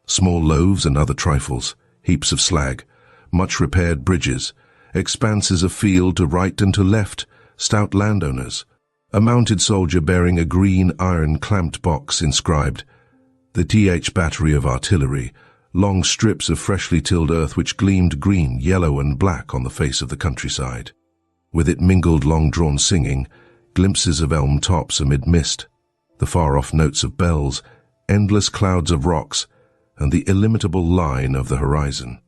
small loaves and other trifles, heaps of slag, much repaired bridges, expanses of field to right and to left, stout landowners, a mounted soldier bearing a green iron clamped box inscribed, "The Th Battery of Artillery," long strips of freshly tilled earth which gleamed green, yellow and black on the face of the countryside. With it mingled long-drawn singing, glimpses of elm tops amid mist, the far-off notes of bells, endless clouds of rocks, and the illimitable line of the horizon.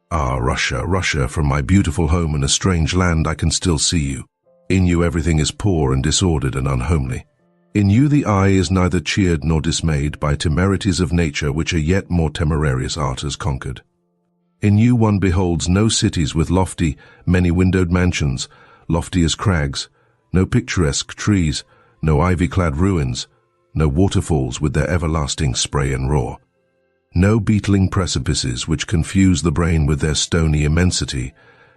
Ah, Russia, Russia, from my beautiful home in a strange land I can still see you. In you everything is poor and disordered and unhomely. In you the eye is neither cheered nor dismayed by temerities of nature which a yet more temerarious art has conquered. In you one beholds no cities with lofty, many-windowed mansions, lofty as crags, no picturesque trees, no ivy-clad ruins, no waterfalls with their everlasting spray and roar, no beetling precipices which confuse the brain with their stony immensity,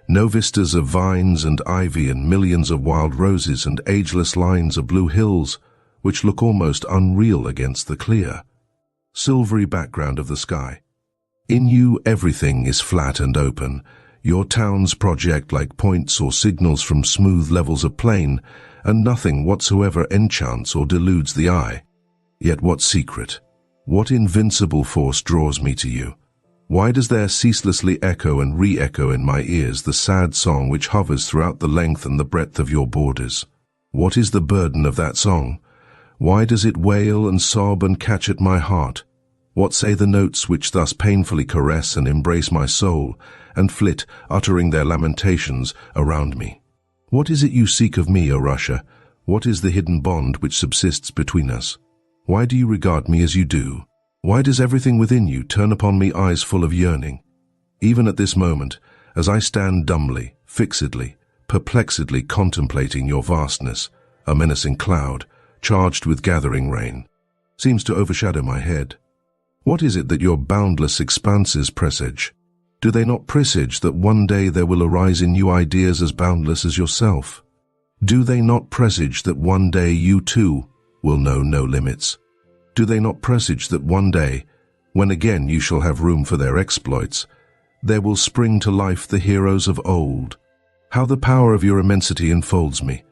no vistas of vines and ivy and millions of wild roses and ageless lines of blue hills, which look almost unreal against the clear, silvery background of the sky. In you everything is flat and open. Your towns project like points or signals from smooth levels of plain, and nothing whatsoever enchants or deludes the eye. Yet what secret, what invincible force draws me to you? Why does there ceaselessly echo and re-echo in my ears the sad song which hovers throughout the length and the breadth of your borders? What is the burden of that song? Why does it wail and sob and catch at my heart? What say the notes which thus painfully caress and embrace my soul, and flit, uttering their lamentations, around me? What is it you seek of me, O Russia? What is the hidden bond which subsists between us? Why do you regard me as you do? Why does everything within you turn upon me eyes full of yearning? Even at this moment, as I stand dumbly, fixedly, perplexedly contemplating your vastness, a menacing cloud, charged with gathering rain, seems to overshadow my head. What is it that your boundless expanses presage? Do they not presage that one day there will arise in you ideas as boundless as yourself? Do they not presage that one day you too will know no limits? Do they not presage that one day, when again you shall have room for their exploits, there will spring to life the heroes of old? How the power of your immensity enfolds me,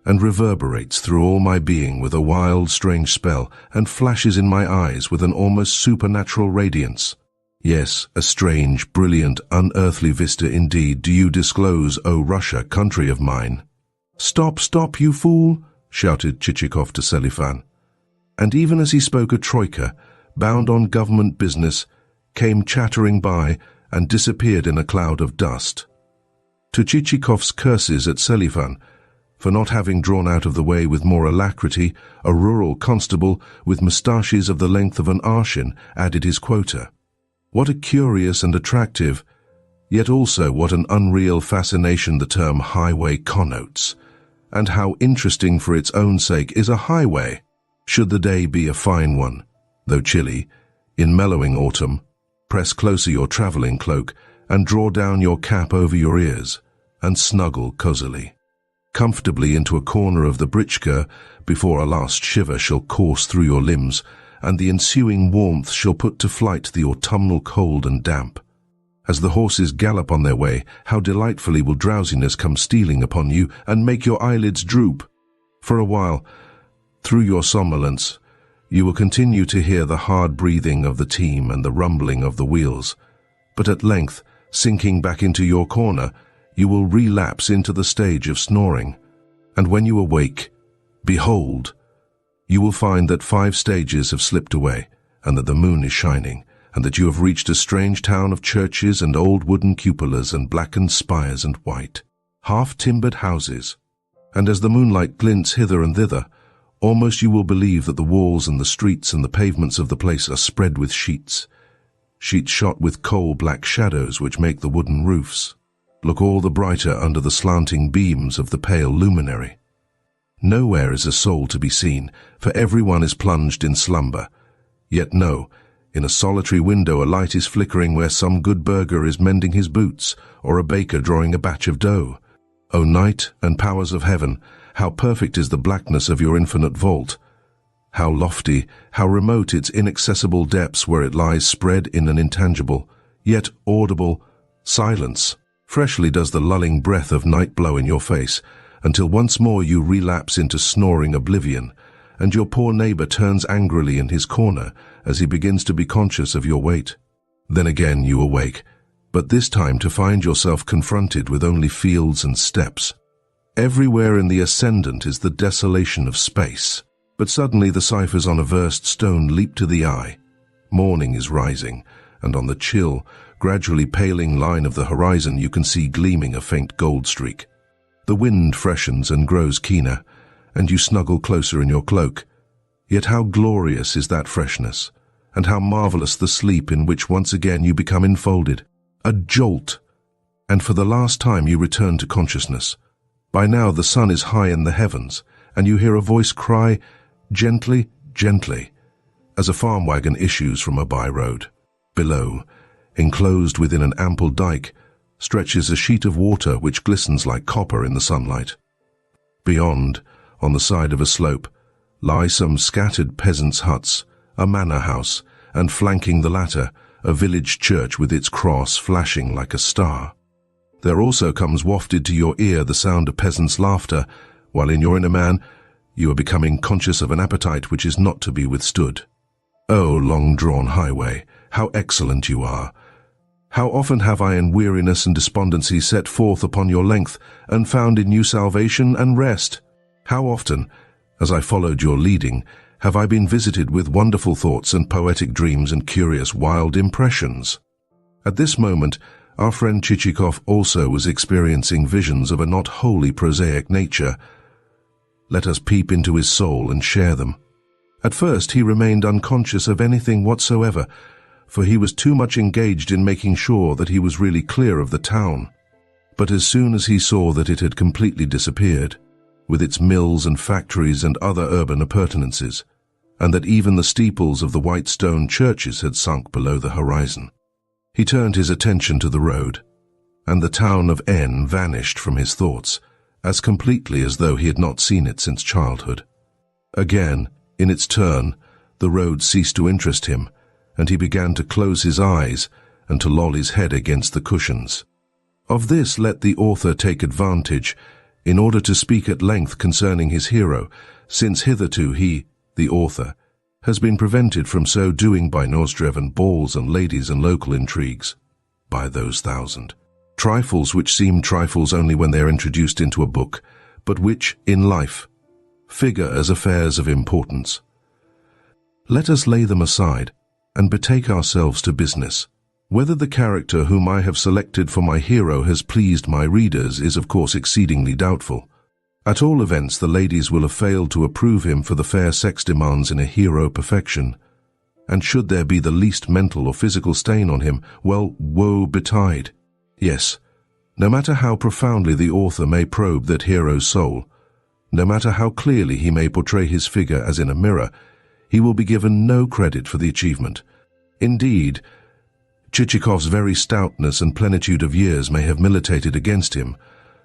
and reverberates through all my being with a wild, strange spell, and flashes in my eyes with an almost supernatural radiance. Yes, a strange, brilliant, unearthly vista indeed do you disclose, O Russia, country of mine. "Stop, stop, you fool!" shouted Chichikov to Selifan. And even as he spoke, a troika, bound on government business, came chattering by and disappeared in a cloud of dust. To Chichikov's curses at Selifan, for not having drawn out of the way with more alacrity, a rural constable with moustaches of the length of an arshin added his quota. What a curious and attractive, yet also what an unreal fascination the term highway connotes. And how interesting for its own sake is a highway, should the day be a fine one, though chilly, in mellowing autumn. Press closer your travelling cloak and draw down your cap over your ears and snuggle cosily, comfortably into a corner of the britchka before a last shiver shall course through your limbs and the ensuing warmth shall put to flight the autumnal cold and damp. As the horses gallop on their way, how delightfully will drowsiness come stealing upon you and make your eyelids droop. For a while, through your somnolence, you will continue to hear the hard breathing of the team and the rumbling of the wheels, but at length, sinking back into your corner, you will relapse into the stage of snoring. And when you awake, behold, you will find that 5 stages have slipped away, and that the moon is shining, and that you have reached a strange town of churches and old wooden cupolas and blackened spires and white, half-timbered houses. And as the moonlight glints hither and thither, almost you will believe that the walls and the streets and the pavements of the place are spread with sheets shot with coal-black shadows which make the wooden roofs look all the brighter under the slanting beams of the pale luminary. Nowhere is a soul to be seen, for everyone is plunged in slumber. Yet no, in a solitary window a light is flickering where some good burgher is mending his boots, or a baker drawing a batch of dough. O night and powers of heaven, how perfect is the blackness of your infinite vault! How lofty, how remote its inaccessible depths where it lies spread in an intangible, yet audible, silence. Freshly does the lulling breath of night blow in your face, until once more you relapse into snoring oblivion, and your poor neighbor turns angrily in his corner as he begins to be conscious of your weight. Then again you awake, but this time to find yourself confronted with only fields and steppes. Everywhere in the ascendant is the desolation of space, but suddenly the ciphers on a versed stone leap to the eye. Morning is rising, and on the chill, gradually paling line of the horizon you can see gleaming a faint gold streak. The wind freshens and grows keener, and you snuggle closer in your cloak. Yet how glorious is that freshness, and how marvelous the sleep in which once again you become enfolded. A jolt, and for the last time you return to consciousness. By now the sun is high in the heavens, and you hear a voice cry, gently, gently, as a farm wagon issues from a by-road. Below, enclosed within an ample dike, stretches a sheet of water which glistens like copper in the sunlight. Beyond, on the side of a slope, lie some scattered peasants' huts, a manor house, and flanking the latter, a village church with its cross flashing like a star. There also comes wafted to your ear the sound of peasants' laughter, while in your inner man you are becoming conscious of an appetite which is not to be withstood. O long-drawn highway, how excellent you are! How often have I in weariness and despondency set forth upon your length, and found in you salvation and rest? How often, as I followed your leading, have I been visited with wonderful thoughts and poetic dreams and curious wild impressions? At this moment, our friend Chichikov also was experiencing visions of a not wholly prosaic nature. Let us peep into his soul and share them. At first he remained unconscious of anything whatsoever, for he was too much engaged in making sure that he was really clear of the town. But as soon as he saw that it had completely disappeared, with its mills and factories and other urban appurtenances, and that even the steeples of the white stone churches had sunk below the horizon, he turned his attention to the road, and the town of N vanished from his thoughts, as completely as though he had not seen it since childhood. Again, in its turn, the road ceased to interest him, and he began to close his eyes and to loll his head against the cushions. Of this let the author take advantage, in order to speak at length concerning his hero, since hitherto he, the author, has been prevented from so doing by nose-driven balls and ladies and local intrigues, by those thousand trifles which seem trifles only when they are introduced into a book, but which, in life, figure as affairs of importance. Let us lay them aside, and betake ourselves to business. Whether the character whom I have selected for my hero has pleased my readers is of course exceedingly doubtful. At all events, the ladies will have failed to approve him for the fair sex demands in a hero perfection. And should there be the least mental or physical stain on him, well, woe betide. Yes, no matter how profoundly the author may probe that hero's soul, no matter how clearly he may portray his figure as in a mirror, he will be given no credit for the achievement. Indeed, Chichikov's very stoutness and plenitude of years may have militated against him,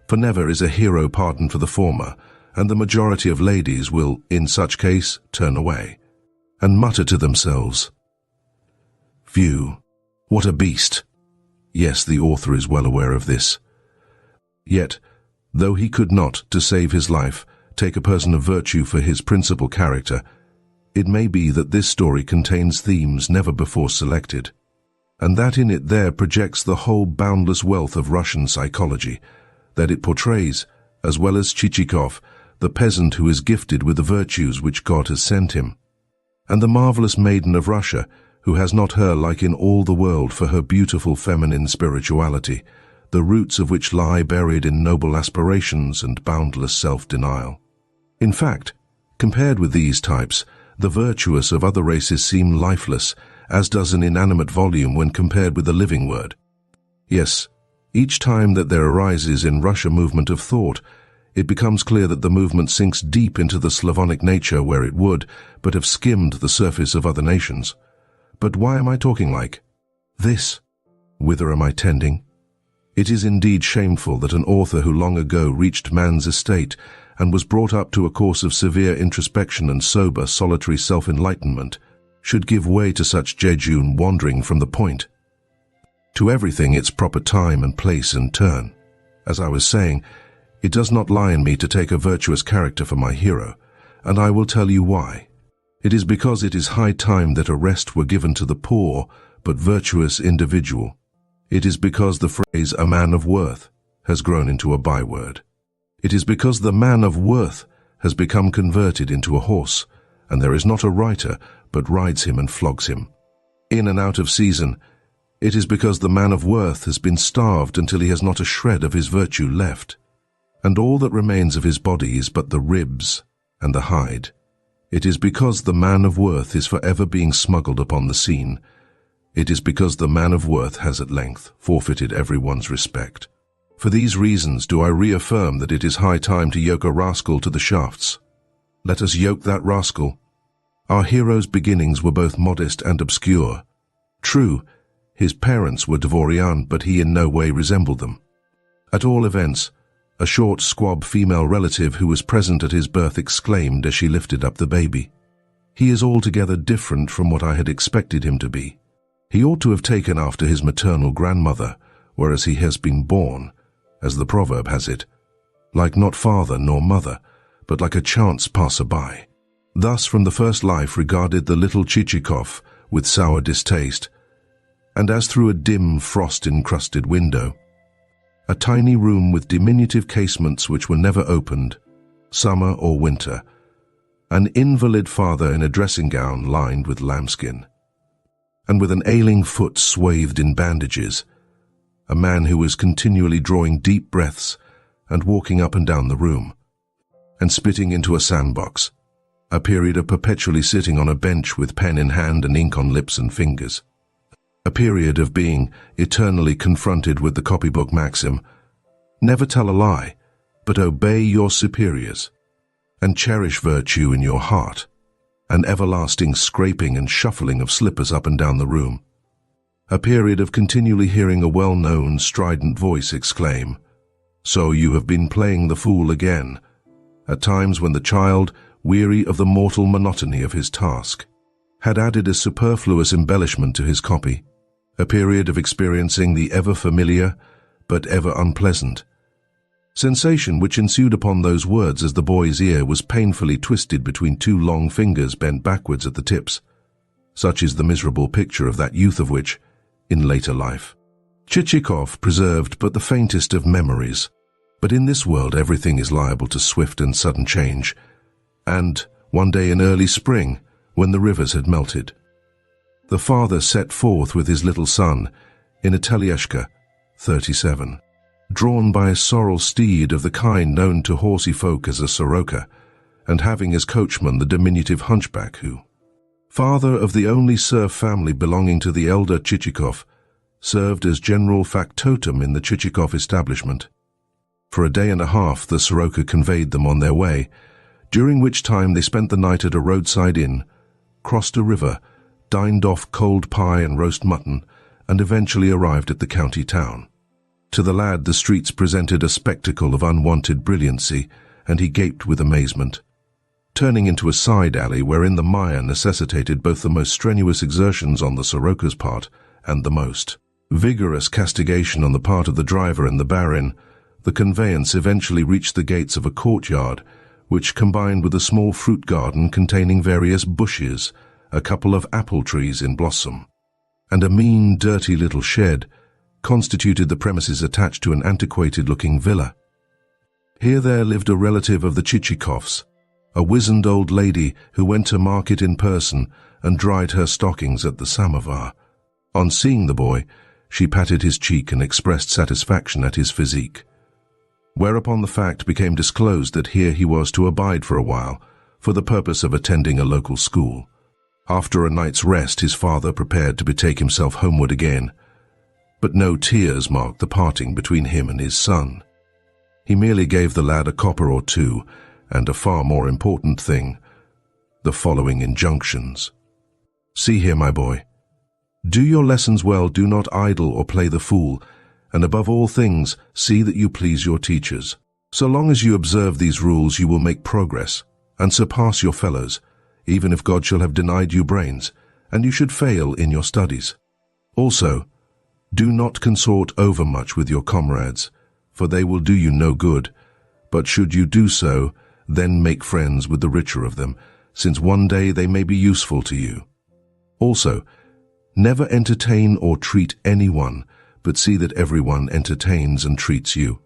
for never is a hero pardoned for the former, and the majority of ladies will, in such case, turn away, and mutter to themselves, "Phew, what a beast!" Yes, the author is well aware of this. Yet, though he could not, to save his life, take a person of virtue for his principal character, it may be that this story contains themes never before selected, and that in it there projects the whole boundless wealth of Russian psychology, that it portrays, as well as Chichikov, the peasant who is gifted with the virtues which God has sent him, and the marvelous maiden of Russia, who has not her like in all the world for her beautiful feminine spirituality, the roots of which lie buried in noble aspirations and boundless self-denial. In fact, compared with these types, the virtuous of other races seem lifeless, as does an inanimate volume when compared with a living word. Yes, each time that there arises in Russia movement of thought, it becomes clear that the movement sinks deep into the Slavonic nature where it would but have skimmed the surface of other nations. But why am I talking like this? Whither am I tending? It is indeed shameful that an author who long ago reached man's estate and was brought up to a course of severe introspection and sober, solitary self-enlightenment should give way to such jejune wandering from the point. To everything its proper time and place and turn. As I was saying, it does not lie in me to take a virtuous character for my hero, and I will tell you why. It is because it is high time that a rest were given to the poor but virtuous individual. It is because the phrase "a man of worth" has grown into a byword. It is because the man of worth has become converted into a horse, and there is not a writer but rides him and flogs him. In and out of season, it is because the man of worth has been starved until he has not a shred of his virtue left, and all that remains of his body is but the ribs and the hide. It is because the man of worth is forever being smuggled upon the scene. It is because the man of worth has at length forfeited everyone's respect. For these reasons do I reaffirm that it is high time to yoke a rascal to the shafts. Let us yoke that rascal. Our hero's beginnings were both modest and obscure. True, his parents were Dvorian, but he in no way resembled them. At all events, a short, squab female relative who was present at his birth exclaimed as she lifted up the baby, "He is altogether different from what I had expected him to be. He ought to have taken after his maternal grandmother, whereas he has been born, as the proverb has it, like not father nor mother, but like a chance passer-by." Thus from the first life regarded the little Chichikov with sour distaste, and as through a dim, frost-encrusted window, a tiny room with diminutive casements which were never opened, summer or winter, an invalid father in a dressing gown lined with lambskin, and with an ailing foot swathed in bandages, a man who was continually drawing deep breaths and walking up and down the room, and spitting into a sandbox, a period of perpetually sitting on a bench with pen in hand and ink on lips and fingers, a period of being eternally confronted with the copybook maxim, "Never tell a lie, but obey your superiors, and cherish virtue in your heart," an everlasting scraping and shuffling of slippers up and down the room, a period of continually hearing a well-known, strident voice exclaim, "So you have been playing the fool again," at times when the child, weary of the mortal monotony of his task, had added a superfluous embellishment to his copy, a period of experiencing the ever-familiar but ever unpleasant sensation which ensued upon those words as the boy's ear was painfully twisted between two long fingers bent backwards at the tips. Such is the miserable picture of that youth of which, in later life, Chichikov preserved but the faintest of memories. But in this world everything is liable to swift and sudden change, and, one day in early spring, when the rivers had melted, the father set forth with his little son in a Telyashka 37, drawn by a sorrel steed of the kind known to horsey folk as a soroka, and having as coachman the diminutive hunchback who, father of the only serf family belonging to the elder Chichikov, served as general factotum in the Chichikov establishment. For a day and a half the soroka conveyed them on their way, during which time they spent the night at a roadside inn, crossed a river, dined off cold pie and roast mutton, and eventually arrived at the county town. To the lad the streets presented a spectacle of unwanted brilliancy, and he gaped with amazement. Turning into a side alley wherein the mire necessitated both the most strenuous exertions on the soroka's part and the most vigorous castigation on the part of the driver and the barin, the conveyance eventually reached the gates of a courtyard, which combined with a small fruit garden containing various bushes, a couple of apple trees in blossom, and a mean, dirty little shed, constituted the premises attached to an antiquated-looking villa. Here there lived a relative of the Chichikovs, a wizened old lady who went to market in person and dried her stockings at the samovar. On seeing the boy, she patted his cheek and expressed satisfaction at his physique. Whereupon the fact became disclosed that here he was to abide for a while, for the purpose of attending a local school. After a night's rest, his father prepared to betake himself homeward again, but no tears marked the parting between him and his son. He merely gave the lad a copper or two, and a far more important thing, the following injunctions. See here, my boy. Do your lessons well, do not idle or play the fool, and above all things, see that you please your teachers. So long as you observe these rules, you will make progress, and surpass your fellows, even if God shall have denied you brains, and you should fail in your studies. Also, do not consort overmuch with your comrades, for they will do you no good, but should you do so, then make friends with the richer of them, since one day they may be useful to you. Also, never entertain or treat anyone, but see that everyone entertains and treats you.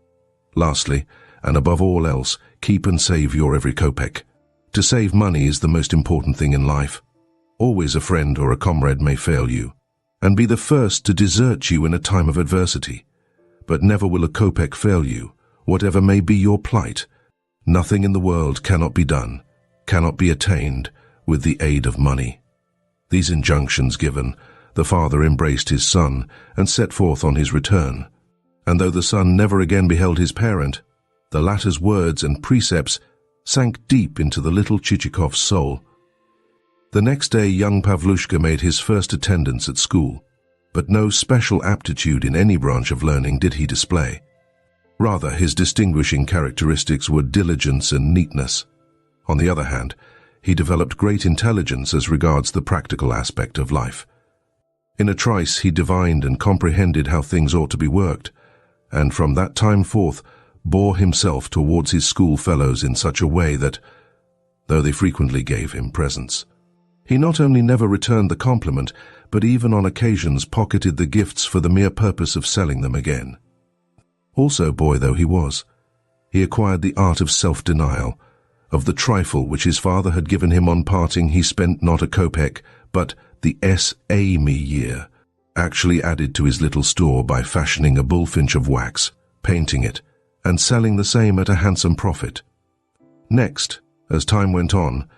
Lastly, and above all else, keep and save your every kopeck. To save money is the most important thing in life. Always a friend or a comrade may fail you, and be the first to desert you in a time of adversity. But never will a kopeck fail you, whatever may be your plight. Nothing in the world cannot be done, cannot be attained, with the aid of money. These injunctions given, the father embraced his son and set forth on his return. And though the son never again beheld his parent, the latter's words and precepts sank deep into the little Chichikov's soul. The next day young Pavlushka made his first attendance at school, but no special aptitude in any branch of learning did he display. Rather, his distinguishing characteristics were diligence and neatness. On the other hand, he developed great intelligence as regards the practical aspect of life. In a trice he divined and comprehended how things ought to be worked, and from that time forth bore himself towards his school fellows in such a way that, though they frequently gave him presents, he not only never returned the compliment, but even on occasions pocketed the gifts for the mere purpose of selling them again. Also, boy though he was, he acquired the art of self-denial. Of the trifle which his father had given him on parting he spent not a kopeck, but the S.A. year, actually added to his little store by fashioning a bullfinch of wax, painting it, and selling the same at a handsome profit. Next, as time went on,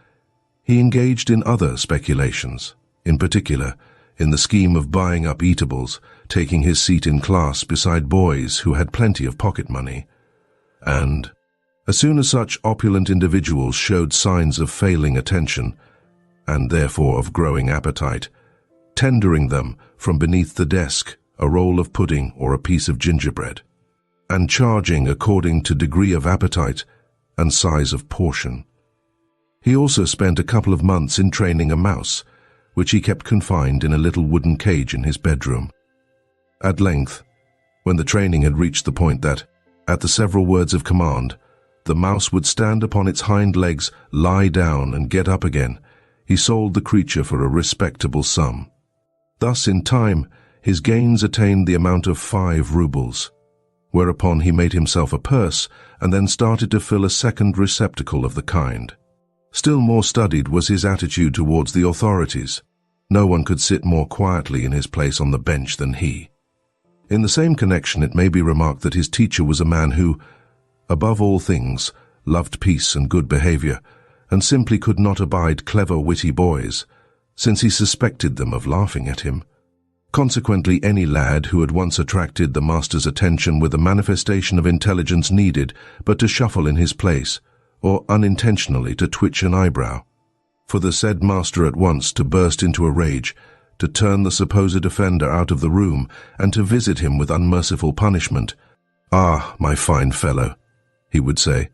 he engaged in other speculations, in particular, in the scheme of buying up eatables, taking his seat in class beside boys who had plenty of pocket money, and, as soon as such opulent individuals showed signs of failing attention, and therefore of growing appetite, tendering them from beneath the desk a roll of pudding or a piece of gingerbread, and charging according to degree of appetite and size of portion. He also spent a couple of months in training a mouse, which he kept confined in a little wooden cage in his bedroom. At length, when the training had reached the point that, at the several words of command, the mouse would stand upon its hind legs, lie down, and get up again, he sold the creature for a respectable sum. Thus, in time, his gains attained the amount of 5 rubles, whereupon he made himself a purse and then started to fill a second receptacle of the kind. Still more studied was his attitude towards the authorities. No one could sit more quietly in his place on the bench than he. In the same connection, it may be remarked that his teacher was a man who, above all things, loved peace and good behavior, and simply could not abide clever, witty boys, since he suspected them of laughing at him. Consequently, any lad who had once attracted the master's attention with a manifestation of intelligence needed but to shuffle in his place, or unintentionally to twitch an eyebrow, for the said master at once to burst into a rage, to turn the supposed offender out of the room, and to visit him with unmerciful punishment. "Ah, my fine fellow," he would say,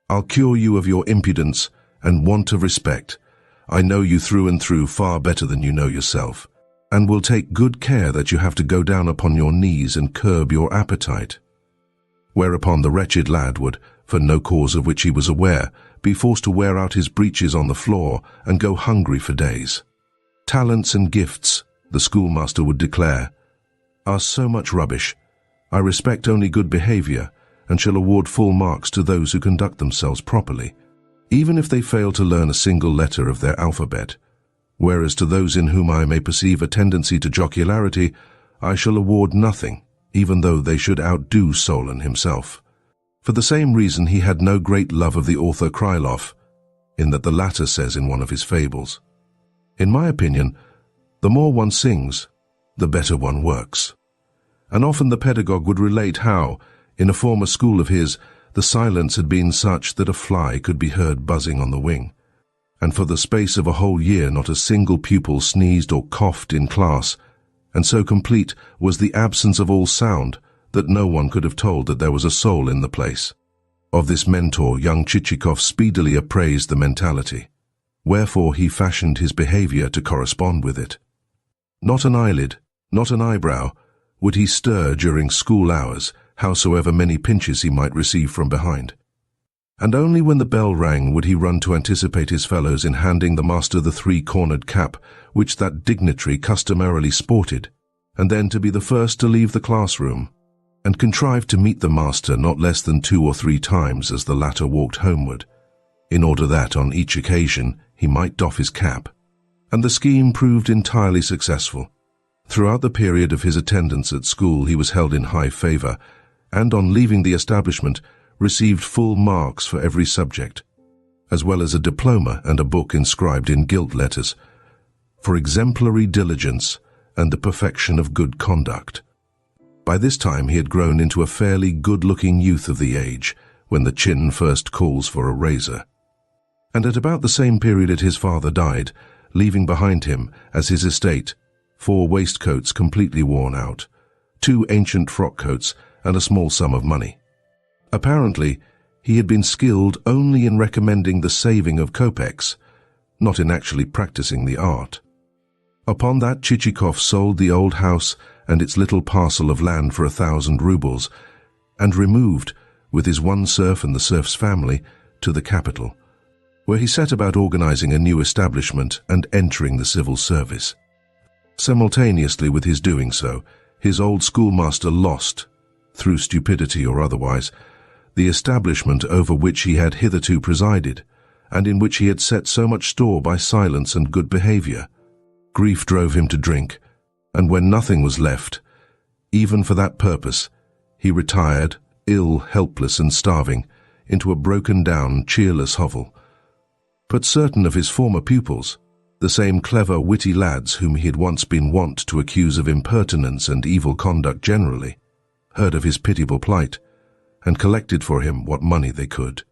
"I'll cure you of your impudence and want of respect. I know you through and through far better than you know yourself, and will take good care that you have to go down upon your knees and curb your appetite." Whereupon the wretched lad would, for no cause of which he was aware, be forced to wear out his breeches on the floor and go hungry for days. "Talents and gifts," the schoolmaster would declare, "are so much rubbish. I respect only good behavior, and shall award full marks to those who conduct themselves properly, even if they fail to learn a single letter of their alphabet. Whereas to those in whom I may perceive a tendency to jocularity, I shall award nothing, even though they should outdo Solon himself." For the same reason he had no great love of the author Krylov, in that the latter says in one of his fables, "In my opinion, the more one sings, the better one works." And often the pedagogue would relate how, in a former school of his, the silence had been such that a fly could be heard buzzing on the wing, and for the space of a whole year not a single pupil sneezed or coughed in class, and so complete was the absence of all sound that no one could have told that there was a soul in the place. Of this mentor young Chichikov speedily appraised the mentality, wherefore he fashioned his behavior to correspond with it. Not an eyelid, not an eyebrow, would he stir during school hours, howsoever many pinches he might receive from behind. And only when the bell rang would he run to anticipate his fellows in handing the master the three-cornered cap which that dignitary customarily sported, and then to be the first to leave the classroom, and contrive to meet the master not less than 2 or 3 times as the latter walked homeward, in order that on each occasion he might doff his cap. And the scheme proved entirely successful. Throughout the period of his attendance at school he was held in high favor, and on leaving the establishment received full marks for every subject, as well as a diploma and a book inscribed in gilt letters, for exemplary diligence and the perfection of good conduct. By this time he had grown into a fairly good-looking youth of the age, when the chin first calls for a razor. And at about the same period his father died, leaving behind him, as his estate, 4 waistcoats completely worn out, 2 ancient frock coats, and a small sum of money. Apparently, he had been skilled only in recommending the saving of kopecks, not in actually practicing the art. Upon that Chichikov sold the old house and its little parcel of land for 1,000 rubles, and removed, with his one serf and the serf's family, to the capital, where he set about organizing a new establishment and entering the civil service. Simultaneously with his doing so, his old schoolmaster lost, through stupidity or otherwise, the establishment over which he had hitherto presided, and in which he had set so much store by silence and good behavior. Grief drove him to drink, and when nothing was left, even for that purpose, he retired, ill, helpless, and starving, into a broken-down, cheerless hovel. But certain of his former pupils, the same clever, witty lads whom he had once been wont to accuse of impertinence and evil conduct generally, heard of his pitiable plight, and collected for him what money they could,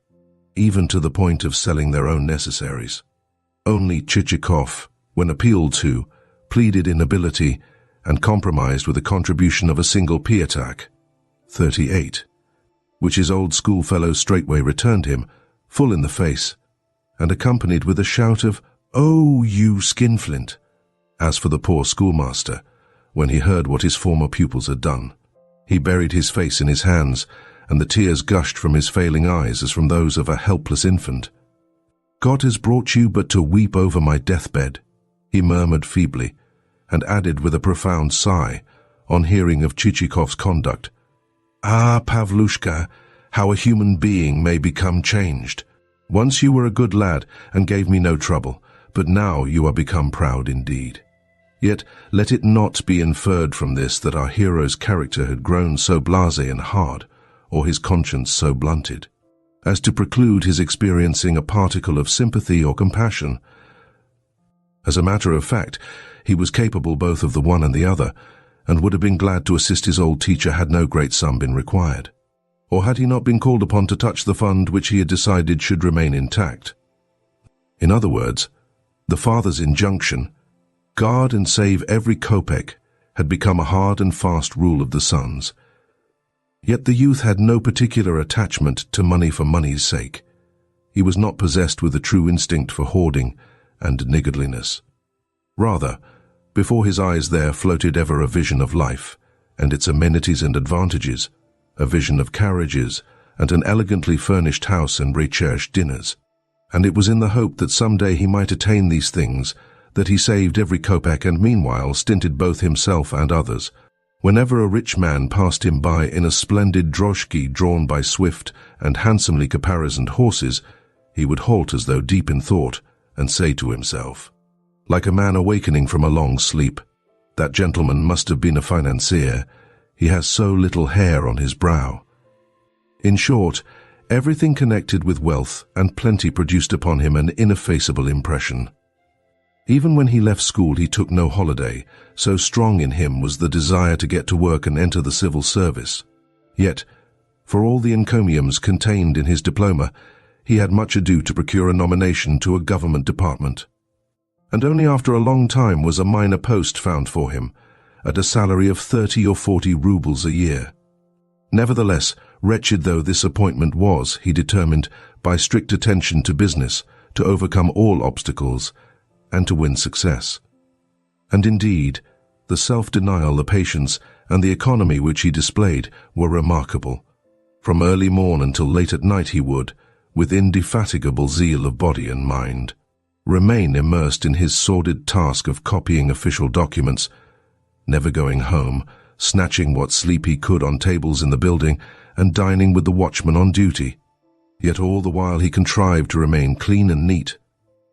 even to the point of selling their own necessaries. Only Chichikov, when appealed to, pleaded inability and compromised with a contribution of a single piatak, 38, which his old schoolfellows straightway returned him, full in the face, and accompanied with a shout of, "Oh, you skinflint!" As for the poor schoolmaster, when he heard what his former pupils had done, he buried his face in his hands, and the tears gushed from his failing eyes as from those of a helpless infant. "God has brought you but to weep over my deathbed," he murmured feebly, and added with a profound sigh, on hearing of Chichikov's conduct, "Ah, Pavlushka, how a human being may become changed. Once you were a good lad and gave me no trouble, but now you are become proud indeed. Yet let it not be inferred from this that our hero's character had grown so blasé and hard, or his conscience so blunted, as to preclude his experiencing a particle of sympathy or compassion. As a matter of fact, he was capable both of the one and the other, and would have been glad to assist his old teacher had no great sum been required, or had he not been called upon to touch the fund which he had decided should remain intact. In other words, the father's injunction, guard and save every kopeck, had become a hard and fast rule of the son's. Yet the youth had no particular attachment to money for money's sake. He was not possessed with a true instinct for hoarding and niggardliness. Rather, before his eyes there floated ever a vision of life, and its amenities and advantages, a vision of carriages, and an elegantly furnished house and recherche dinners. And it was in the hope that some day he might attain these things that he saved every kopeck and meanwhile stinted both himself and others. Whenever a rich man passed him by in a splendid droshky drawn by swift and handsomely caparisoned horses, he would halt as though deep in thought and say to himself, like a man awakening from a long sleep, "That gentleman must have been a financier. He has so little hair on his brow." In short, everything connected with wealth and plenty produced upon him an ineffaceable impression. Even when he left school he took no holiday, so strong in him was the desire to get to work and enter the civil service. Yet, for all the encomiums contained in his diploma, he had much ado to procure a nomination to a government department. And only after a long time was a minor post found for him, at a salary of 30 or 40 rubles a year. Nevertheless, wretched though this appointment was, he determined, by strict attention to business, to overcome all obstacles, and to win success. And indeed, the self-denial, the patience, and the economy which he displayed were remarkable. From early morn until late at night he would, with indefatigable zeal of body and mind, remain immersed in his sordid task of copying official documents, never going home, snatching what sleep he could on tables in the building, and dining with the watchman on duty. Yet all the while he contrived to remain clean and neat,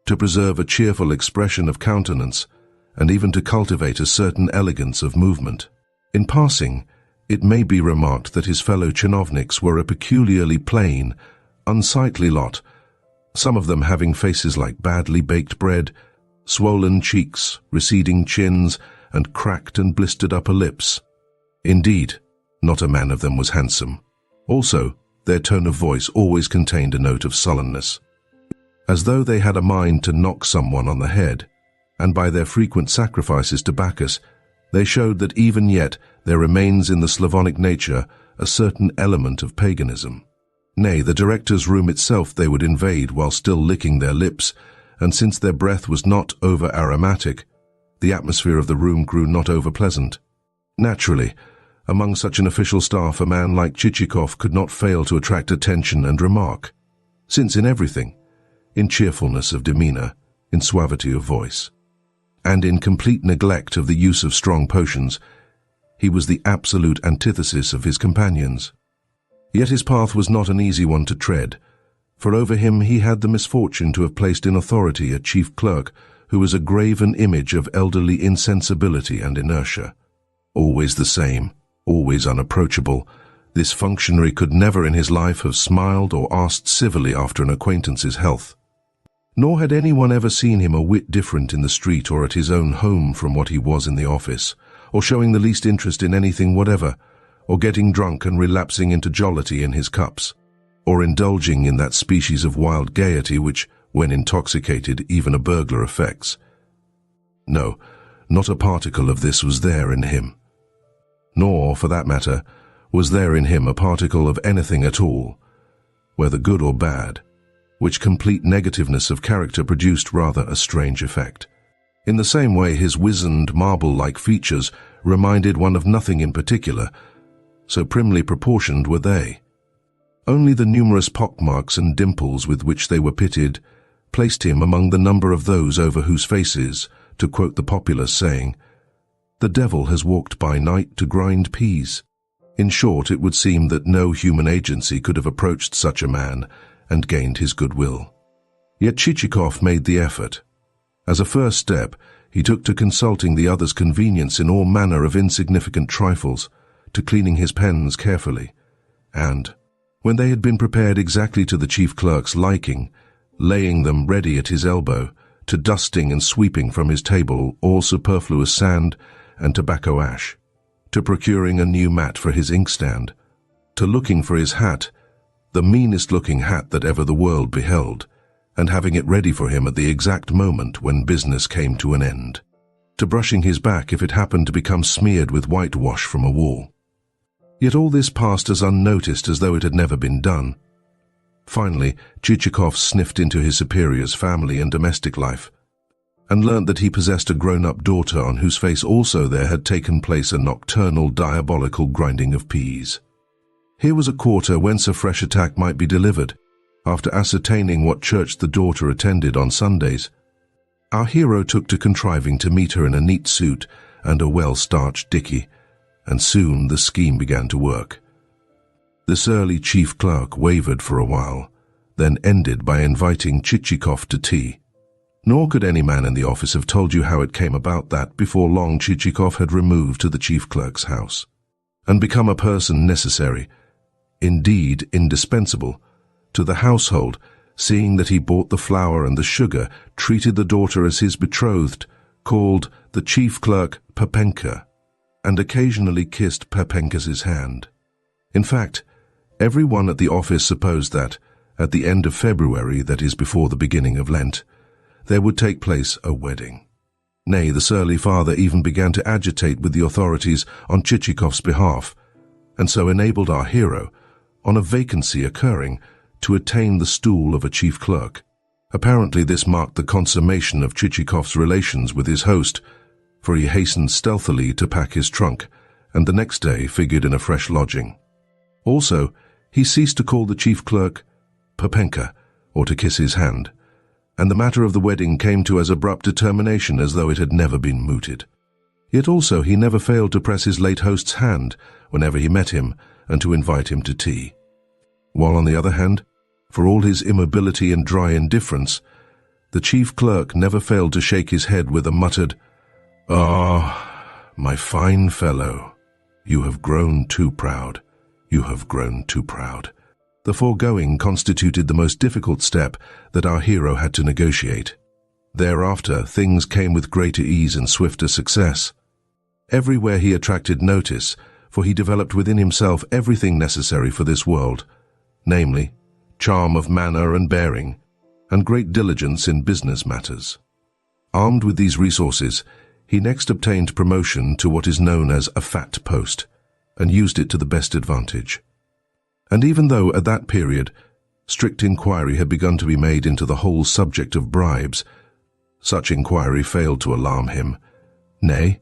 to preserve a cheerful expression of countenance, and even to cultivate a certain elegance of movement. In passing, it may be remarked that his fellow chinovniks were a peculiarly plain, unsightly lot, some of them having faces like badly baked bread, swollen cheeks, receding chins, and cracked and blistered upper lips. Indeed, not a man of them was handsome. Also, their tone of voice always contained a note of sullenness, as though they had a mind to knock someone on the head, and by their frequent sacrifices to Bacchus, they showed that even yet there remains in the Slavonic nature a certain element of paganism. Nay, the director's room itself they would invade while still licking their lips, and since their breath was not over-aromatic, the atmosphere of the room grew not over-pleasant. Naturally, among such an official staff a man like Chichikov could not fail to attract attention and remark, since in everything, in cheerfulness of demeanor, in suavity of voice, and in complete neglect of the use of strong potions, he was the absolute antithesis of his companions. Yet his path was not an easy one to tread, for over him he had the misfortune to have placed in authority a chief clerk who was a graven image of elderly insensibility and inertia. Always the same, always unapproachable, this functionary could never in his life have smiled or asked civilly after an acquaintance's health. Nor had anyone ever seen him a whit different in the street or at his own home from what he was in the office, or showing the least interest in anything whatever, or getting drunk and relapsing into jollity in his cups, or indulging in that species of wild gaiety which, when intoxicated, even a burglar affects. No, not a particle of this was there in him. Nor, for that matter, was there in him a particle of anything at all, whether good or bad, which complete negativeness of character produced rather a strange effect. In the same way his wizened, marble-like features reminded one of nothing in particular, so primly proportioned were they. Only the numerous pockmarks and dimples with which they were pitted placed him among the number of those over whose faces, to quote the popular saying, "The devil has walked by night to grind peas." In short, it would seem that no human agency could have approached such a man and gained his goodwill. Yet Chichikov made the effort. As a first step, he took to consulting the other's convenience in all manner of insignificant trifles, to cleaning his pens carefully, and, when they had been prepared exactly to the chief clerk's liking, laying them ready at his elbow, to dusting and sweeping from his table all superfluous sand and tobacco ash, to procuring a new mat for his inkstand, to looking for his hat, the meanest-looking hat that ever the world beheld, and having it ready for him at the exact moment when business came to an end, to brushing his back if it happened to become smeared with whitewash from a wall. Yet all this passed as unnoticed as though it had never been done. Finally, Chichikov sniffed into his superior's family and domestic life, and learnt that he possessed a grown-up daughter on whose face also there had taken place a nocturnal diabolical grinding of peas. Here was a quarter whence a fresh attack might be delivered, after ascertaining what church the daughter attended on Sundays. Our hero took to contriving to meet her in a neat suit and a well-starched dicky, and soon the scheme began to work. The surly chief clerk wavered for a while, then ended by inviting Chichikov to tea. Nor could any man in the office have told you how it came about that before long Chichikov had removed to the chief clerk's house, and become a person necessary, indeed indispensable, to the household, seeing that he bought the flour and the sugar, treated the daughter as his betrothed, called the chief clerk Papenka, and occasionally kissed Papenka's hand. In fact, every one at the office supposed that, at the end of February, that is before the beginning of Lent, there would take place a wedding. Nay, the surly father even began to agitate with the authorities on Chichikov's behalf, and so enabled our hero, on a vacancy occurring, to attain the stool of a chief clerk. Apparently this marked the consummation of Chichikov's relations with his host, for he hastened stealthily to pack his trunk, and the next day figured in a fresh lodging. Also, he ceased to call the chief clerk Papenka, or to kiss his hand, and the matter of the wedding came to as abrupt a termination as though it had never been mooted. Yet also he never failed to press his late host's hand whenever he met him, and to invite him to tea. While on the other hand, for all his immobility and dry indifference, the chief clerk never failed to shake his head with a muttered, "Ah, my fine fellow, you have grown too proud, you have grown too proud." The foregoing constituted the most difficult step that our hero had to negotiate. Thereafter, things came with greater ease and swifter success. Everywhere he attracted notice, for he developed within himself everything necessary for this world, namely, charm of manner and bearing, and great diligence in business matters. Armed with these resources, he next obtained promotion to what is known as a fat post, and used it to the best advantage. And even though, at that period, strict inquiry had begun to be made into the whole subject of bribes, such inquiry failed to alarm him. Nay,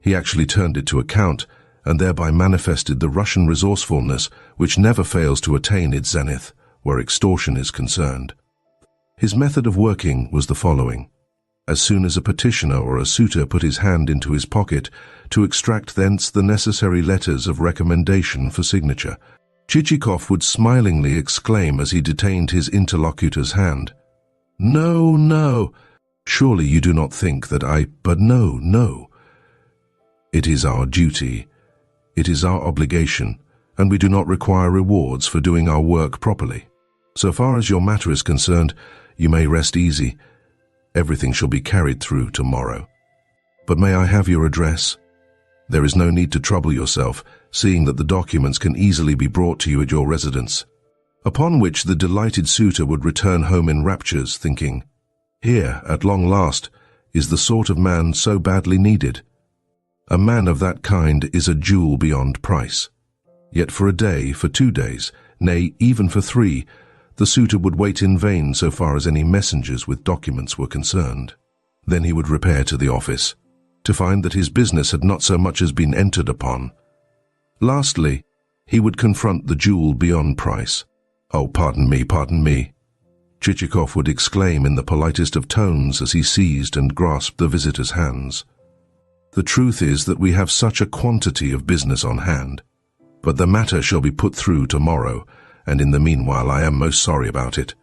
he actually turned it to account, and thereby manifested the Russian resourcefulness which never fails to attain its zenith where extortion is concerned. His method of working was the following. As soon as a petitioner or a suitor put his hand into his pocket to extract thence the necessary letters of recommendation for signature, Chichikov would smilingly exclaim as he detained his interlocutor's hand, "No, no, surely you do not think that but no, no. It is our duty, it is our obligation, and we do not require rewards for doing our work properly. So far as your matter is concerned, you may rest easy. Everything shall be carried through tomorrow. But may I have your address? There is no need to trouble yourself, seeing that the documents can easily be brought to you at your residence." Upon which the delighted suitor would return home in raptures, thinking, "Here, at long last, is the sort of man so badly needed. A man of that kind is a jewel beyond price." Yet for a day, for 2 days, nay, even for 3, the suitor would wait in vain so far as any messengers with documents were concerned. Then he would repair to the office, to find that his business had not so much as been entered upon. Lastly, he would confront the jewel beyond price. "Oh, pardon me," Chichikov would exclaim in the politest of tones as he seized and grasped the visitor's hands. "The truth is that we have such a quantity of business on hand, but the matter shall be put through tomorrow, and in the meanwhile I am most sorry about it."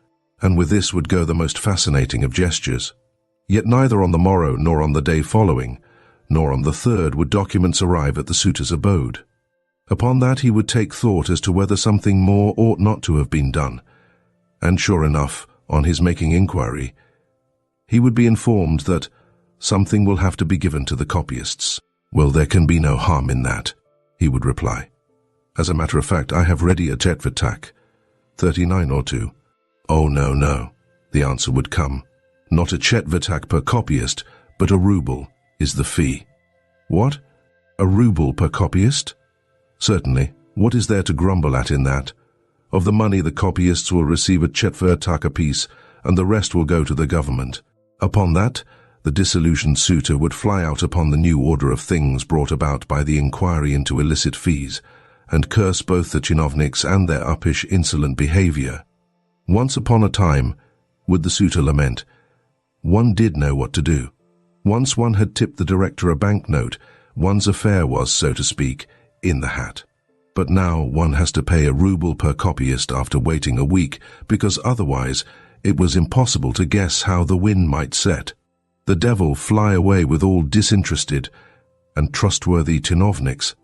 And with this would go the most fascinating of gestures. Yet neither on the morrow nor on the day following, nor on the third would documents arrive at the suitor's abode. Upon that he would take thought as to whether something more ought not to have been done, and sure enough, on his making inquiry, he would be informed that something will have to be given to the copyists. Well, there can be no harm in that, he would reply. As a matter of fact, I have ready a chetvertak, 39 or 2. Oh, no, the answer would come. Not a chetvertak per copyist, but a ruble is the fee. What? A ruble per copyist? Certainly. What is there to grumble at in that? Of the money, the copyists will receive a chetvertak apiece, and the rest will go to the government. Upon that, the disillusioned suitor would fly out upon the new order of things brought about by the inquiry into illicit fees, and curse both the chinovniks and their uppish, insolent behavior. Once upon a time, would the suitor lament, one did know what to do. Once one had tipped the director a banknote, one's affair was, so to speak, in the hat. But now one has to pay a ruble per copyist after waiting a week, because otherwise it was impossible to guess how the wind might set. The devil fly away with all disinterested and trustworthy chinovniks,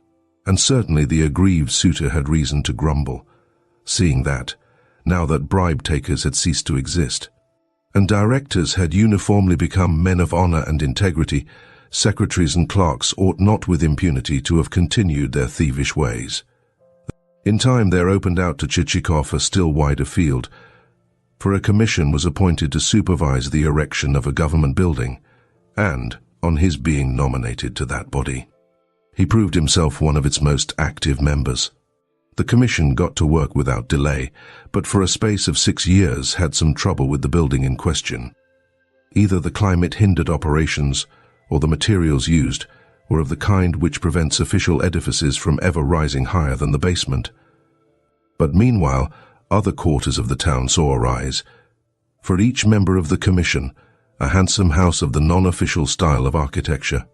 and certainly the aggrieved suitor had reason to grumble, seeing that, now that bribe-takers had ceased to exist, and directors had uniformly become men of honor and integrity, secretaries and clerks ought not with impunity to have continued their thievish ways. In time there opened out to Chichikov a still wider field, for a commission was appointed to supervise the erection of a government building, and, on his being nominated to that body, he proved himself one of its most active members. The commission got to work without delay, but for a space of 6 years had some trouble with the building in question. Either the climate hindered operations, or the materials used were of the kind which prevents official edifices from ever rising higher than the basement. But meanwhile, other quarters of the town saw arise, for each member of the commission, a handsome house of the non-official style of architecture.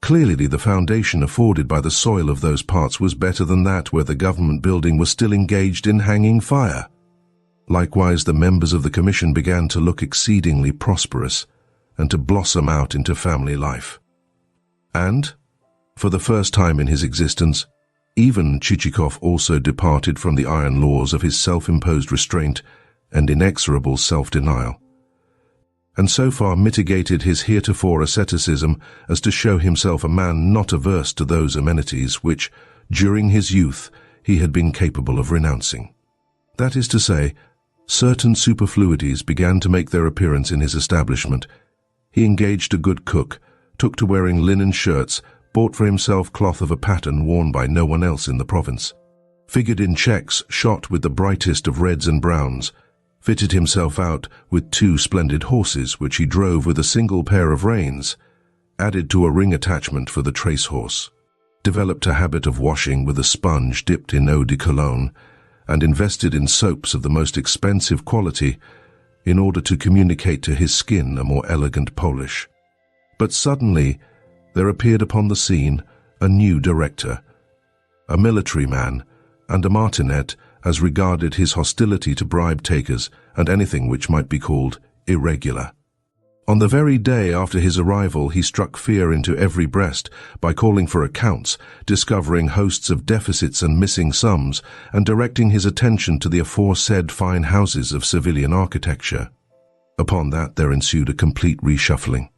Clearly the foundation afforded by the soil of those parts was better than that where the government building was still engaged in hanging fire. Likewise the members of the commission began to look exceedingly prosperous, and to blossom out into family life. And, for the first time in his existence, even Chichikov also departed from the iron laws of his self-imposed restraint and inexorable self-denial, and so far mitigated his heretofore asceticism as to show himself a man not averse to those amenities which, during his youth, he had been capable of renouncing. That is to say, certain superfluities began to make their appearance in his establishment. He engaged a good cook, took to wearing linen shirts, bought for himself cloth of a pattern worn by no one else in the province, figured in checks shot with the brightest of reds and browns, fitted himself out with 2 splendid horses which he drove with a single pair of reins, added to a ring attachment for the trace horse, developed a habit of washing with a sponge dipped in eau de cologne, and invested in soaps of the most expensive quality in order to communicate to his skin a more elegant polish. But suddenly there appeared upon the scene a new director, a military man, and a martinet as regarded his hostility to bribe-takers and anything which might be called irregular. On the very day after his arrival he struck fear into every breast by calling for accounts, discovering hosts of deficits and missing sums, and directing his attention to the aforesaid fine houses of civilian architecture. Upon that there ensued a complete reshuffling.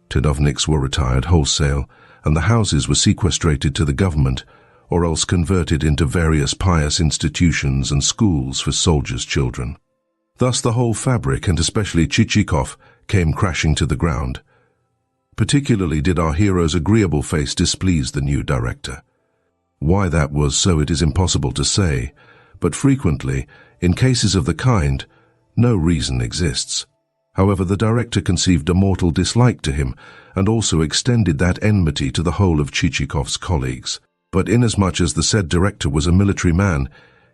Chinovniks were retired wholesale, and the houses were sequestrated to the government, or else converted into various pious institutions and schools for soldiers' children. Thus the whole fabric, and especially Chichikov, came crashing to the ground. Particularly did our hero's agreeable face displease the new director. Why that was so it is impossible to say, but frequently, in cases of the kind, no reason exists. However, the director conceived a mortal dislike to him, and also extended that enmity to the whole of Chichikov's colleagues. But inasmuch as the said director was a military man,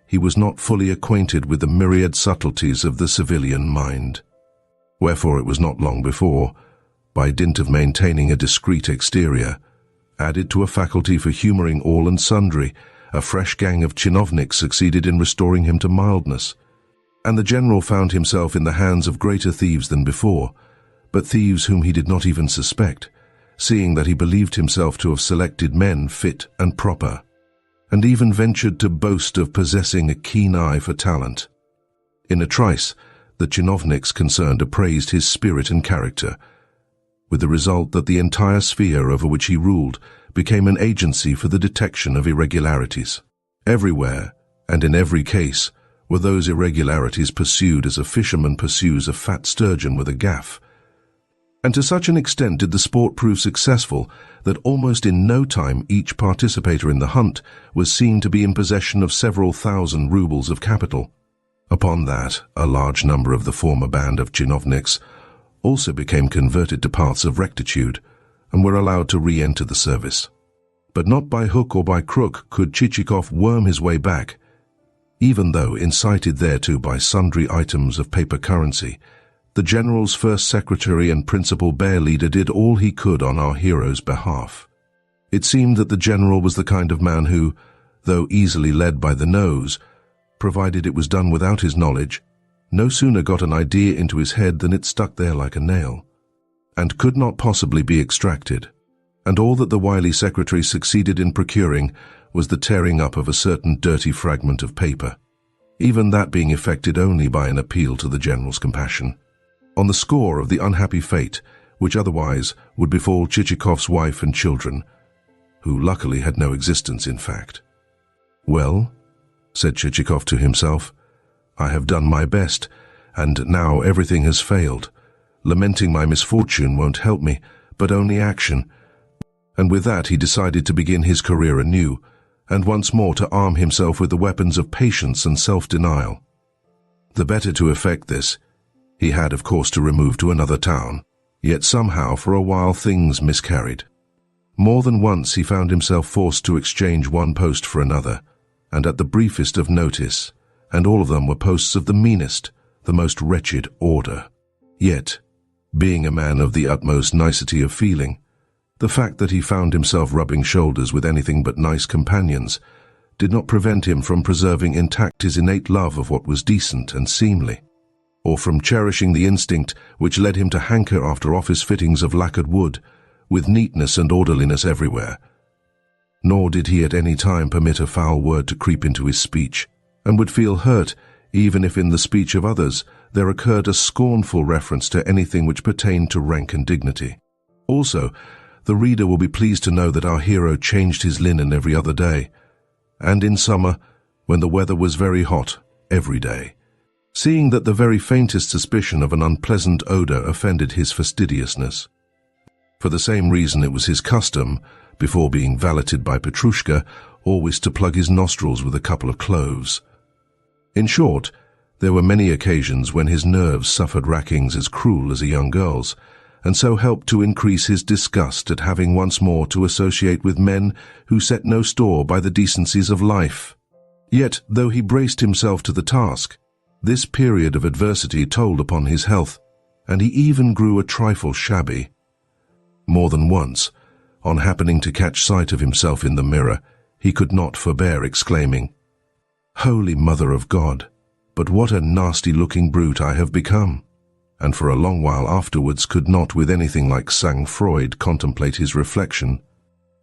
he was not fully acquainted with the myriad subtleties of the civilian mind. Wherefore it was not long before, by dint of maintaining a discreet exterior, added to a faculty for humouring all and sundry, a fresh gang of chinovniks succeeded in restoring him to mildness, and the general found himself in the hands of greater thieves than before, but thieves whom he did not even suspect, seeing that he believed himself to have selected men fit and proper, and even ventured to boast of possessing a keen eye for talent. In a trice, the chinovniks concerned appraised his spirit and character, with the result that the entire sphere over which he ruled became an agency for the detection of irregularities. Everywhere, and in every case, were those irregularities pursued as a fisherman pursues a fat sturgeon with a gaff. And to such an extent did the sport prove successful that almost in no time each participator in the hunt was seen to be in possession of several thousand rubles of capital. Upon that, a large number of the former band of chinovniks also became converted to paths of rectitude and were allowed to re-enter the service. But not by hook or by crook could Chichikov worm his way back, even though incited thereto by sundry items of paper currency. The general's first secretary and principal bear leader did all he could on our hero's behalf. It seemed that the general was the kind of man who, though easily led by the nose, provided it was done without his knowledge, no sooner got an idea into his head than it stuck there like a nail, and could not possibly be extracted, and all that the wily secretary succeeded in procuring was the tearing up of a certain dirty fragment of paper, even that being effected only by an appeal to the general's compassion, on the score of the unhappy fate which otherwise would befall Chichikov's wife and children, who luckily had no existence in fact. "Well," said Chichikov to himself, "I have done my best, and now everything has failed. Lamenting my misfortune won't help me, but only action." And with that he decided to begin his career anew, and once more to arm himself with the weapons of patience and self-denial. The better to effect this, he had of course to remove to another town, yet somehow for a while things miscarried. More than once he found himself forced to exchange one post for another, and at the briefest of notice, and all of them were posts of the meanest, the most wretched order. Yet, being a man of the utmost nicety of feeling, the fact that he found himself rubbing shoulders with anything but nice companions did not prevent him from preserving intact his innate love of what was decent and seemly, or from cherishing the instinct which led him to hanker after office fittings of lacquered wood, with neatness and orderliness everywhere. Nor did he at any time permit a foul word to creep into his speech, and would feel hurt even if in the speech of others there occurred a scornful reference to anything which pertained to rank and dignity. Also, the reader will be pleased to know that our hero changed his linen every other day, and in summer, when the weather was very hot, every day, seeing that the very faintest suspicion of an unpleasant odor offended his fastidiousness. For the same reason it was his custom, before being valeted by Petrushka, always to plug his nostrils with a couple of cloves. In short, there were many occasions when his nerves suffered rackings as cruel as a young girl's, and so helped to increase his disgust at having once more to associate with men who set no store by the decencies of life. Yet, though he braced himself to the task, this period of adversity told upon his health, and he even grew a trifle shabby. More than once, on happening to catch sight of himself in the mirror, he could not forbear exclaiming, "Holy Mother of God, but what a nasty-looking brute I have become!" And for a long while afterwards could not with anything like sang-froid contemplate his reflection.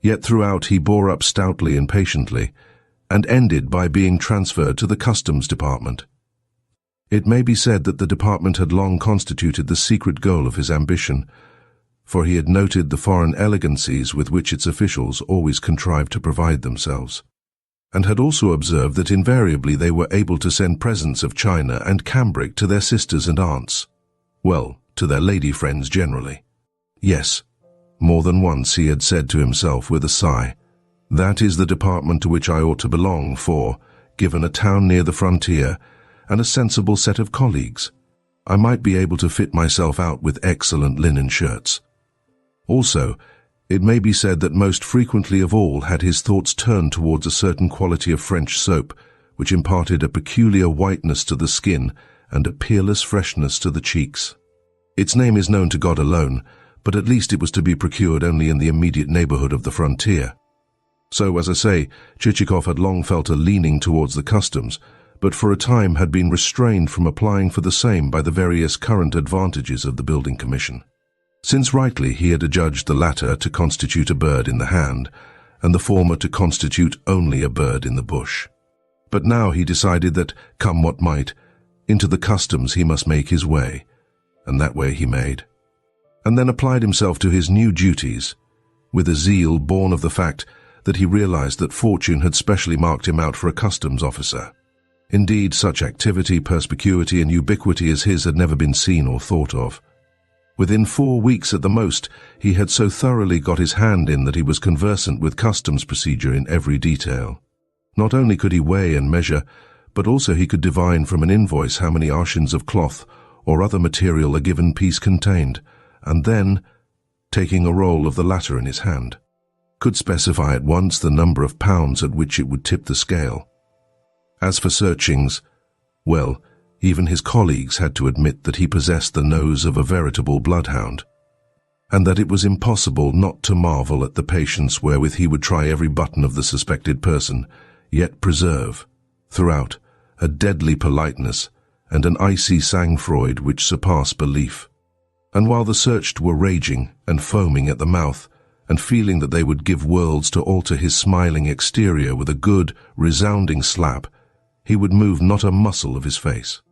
Yet throughout he bore up stoutly and patiently, and ended by being transferred to the customs department. It may be said that the department had long constituted the secret goal of his ambition, for he had noted the foreign elegancies with which its officials always contrived to provide themselves, and had also observed that invariably they were able to send presents of china and cambric to their sisters and aunts. Well, to their lady friends generally. Yes, more than once he had said to himself with a sigh, "That is the department to which I ought to belong, for, given a town near the frontier and a sensible set of colleagues, I might be able to fit myself out with excellent linen shirts." Also, it may be said that most frequently of all had his thoughts turned towards a certain quality of French soap, which imparted a peculiar whiteness to the skin and a peerless freshness to the cheeks. Its name is known to God alone, but at least it was to be procured only in the immediate neighborhood of the frontier. So, as I say, Chichikov had long felt a leaning towards the customs, but for a time had been restrained from applying for the same by the various current advantages of the building commission. since rightly he had adjudged the latter to constitute a bird in the hand, and the former to constitute only a bird in the bush. But now he decided that, come what might, into the customs he must make his way, and that way he made, and then applied himself to his new duties, with a zeal born of the fact that he realized that fortune had specially marked him out for a customs officer. Indeed, such activity, perspicuity, and ubiquity as his had never been seen or thought of. Within 4 weeks at the most, he had so thoroughly got his hand in that he was conversant with customs procedure in every detail. Not only could he weigh and measure, but also he could divine from an invoice how many arshins of cloth or other material a given piece contained, and then, taking a roll of the latter in his hand, could specify at once the number of pounds at which it would tip the scale. As for searchings, well, even his colleagues had to admit that he possessed the nose of a veritable bloodhound, and that it was impossible not to marvel at the patience wherewith he would try every button of the suspected person, yet preserve, throughout, a deadly politeness and an icy sang-froid which surpassed belief. And while the searched were raging and foaming at the mouth, and feeling that they would give worlds to alter his smiling exterior with a good, resounding slap, he would move not a muscle of his face,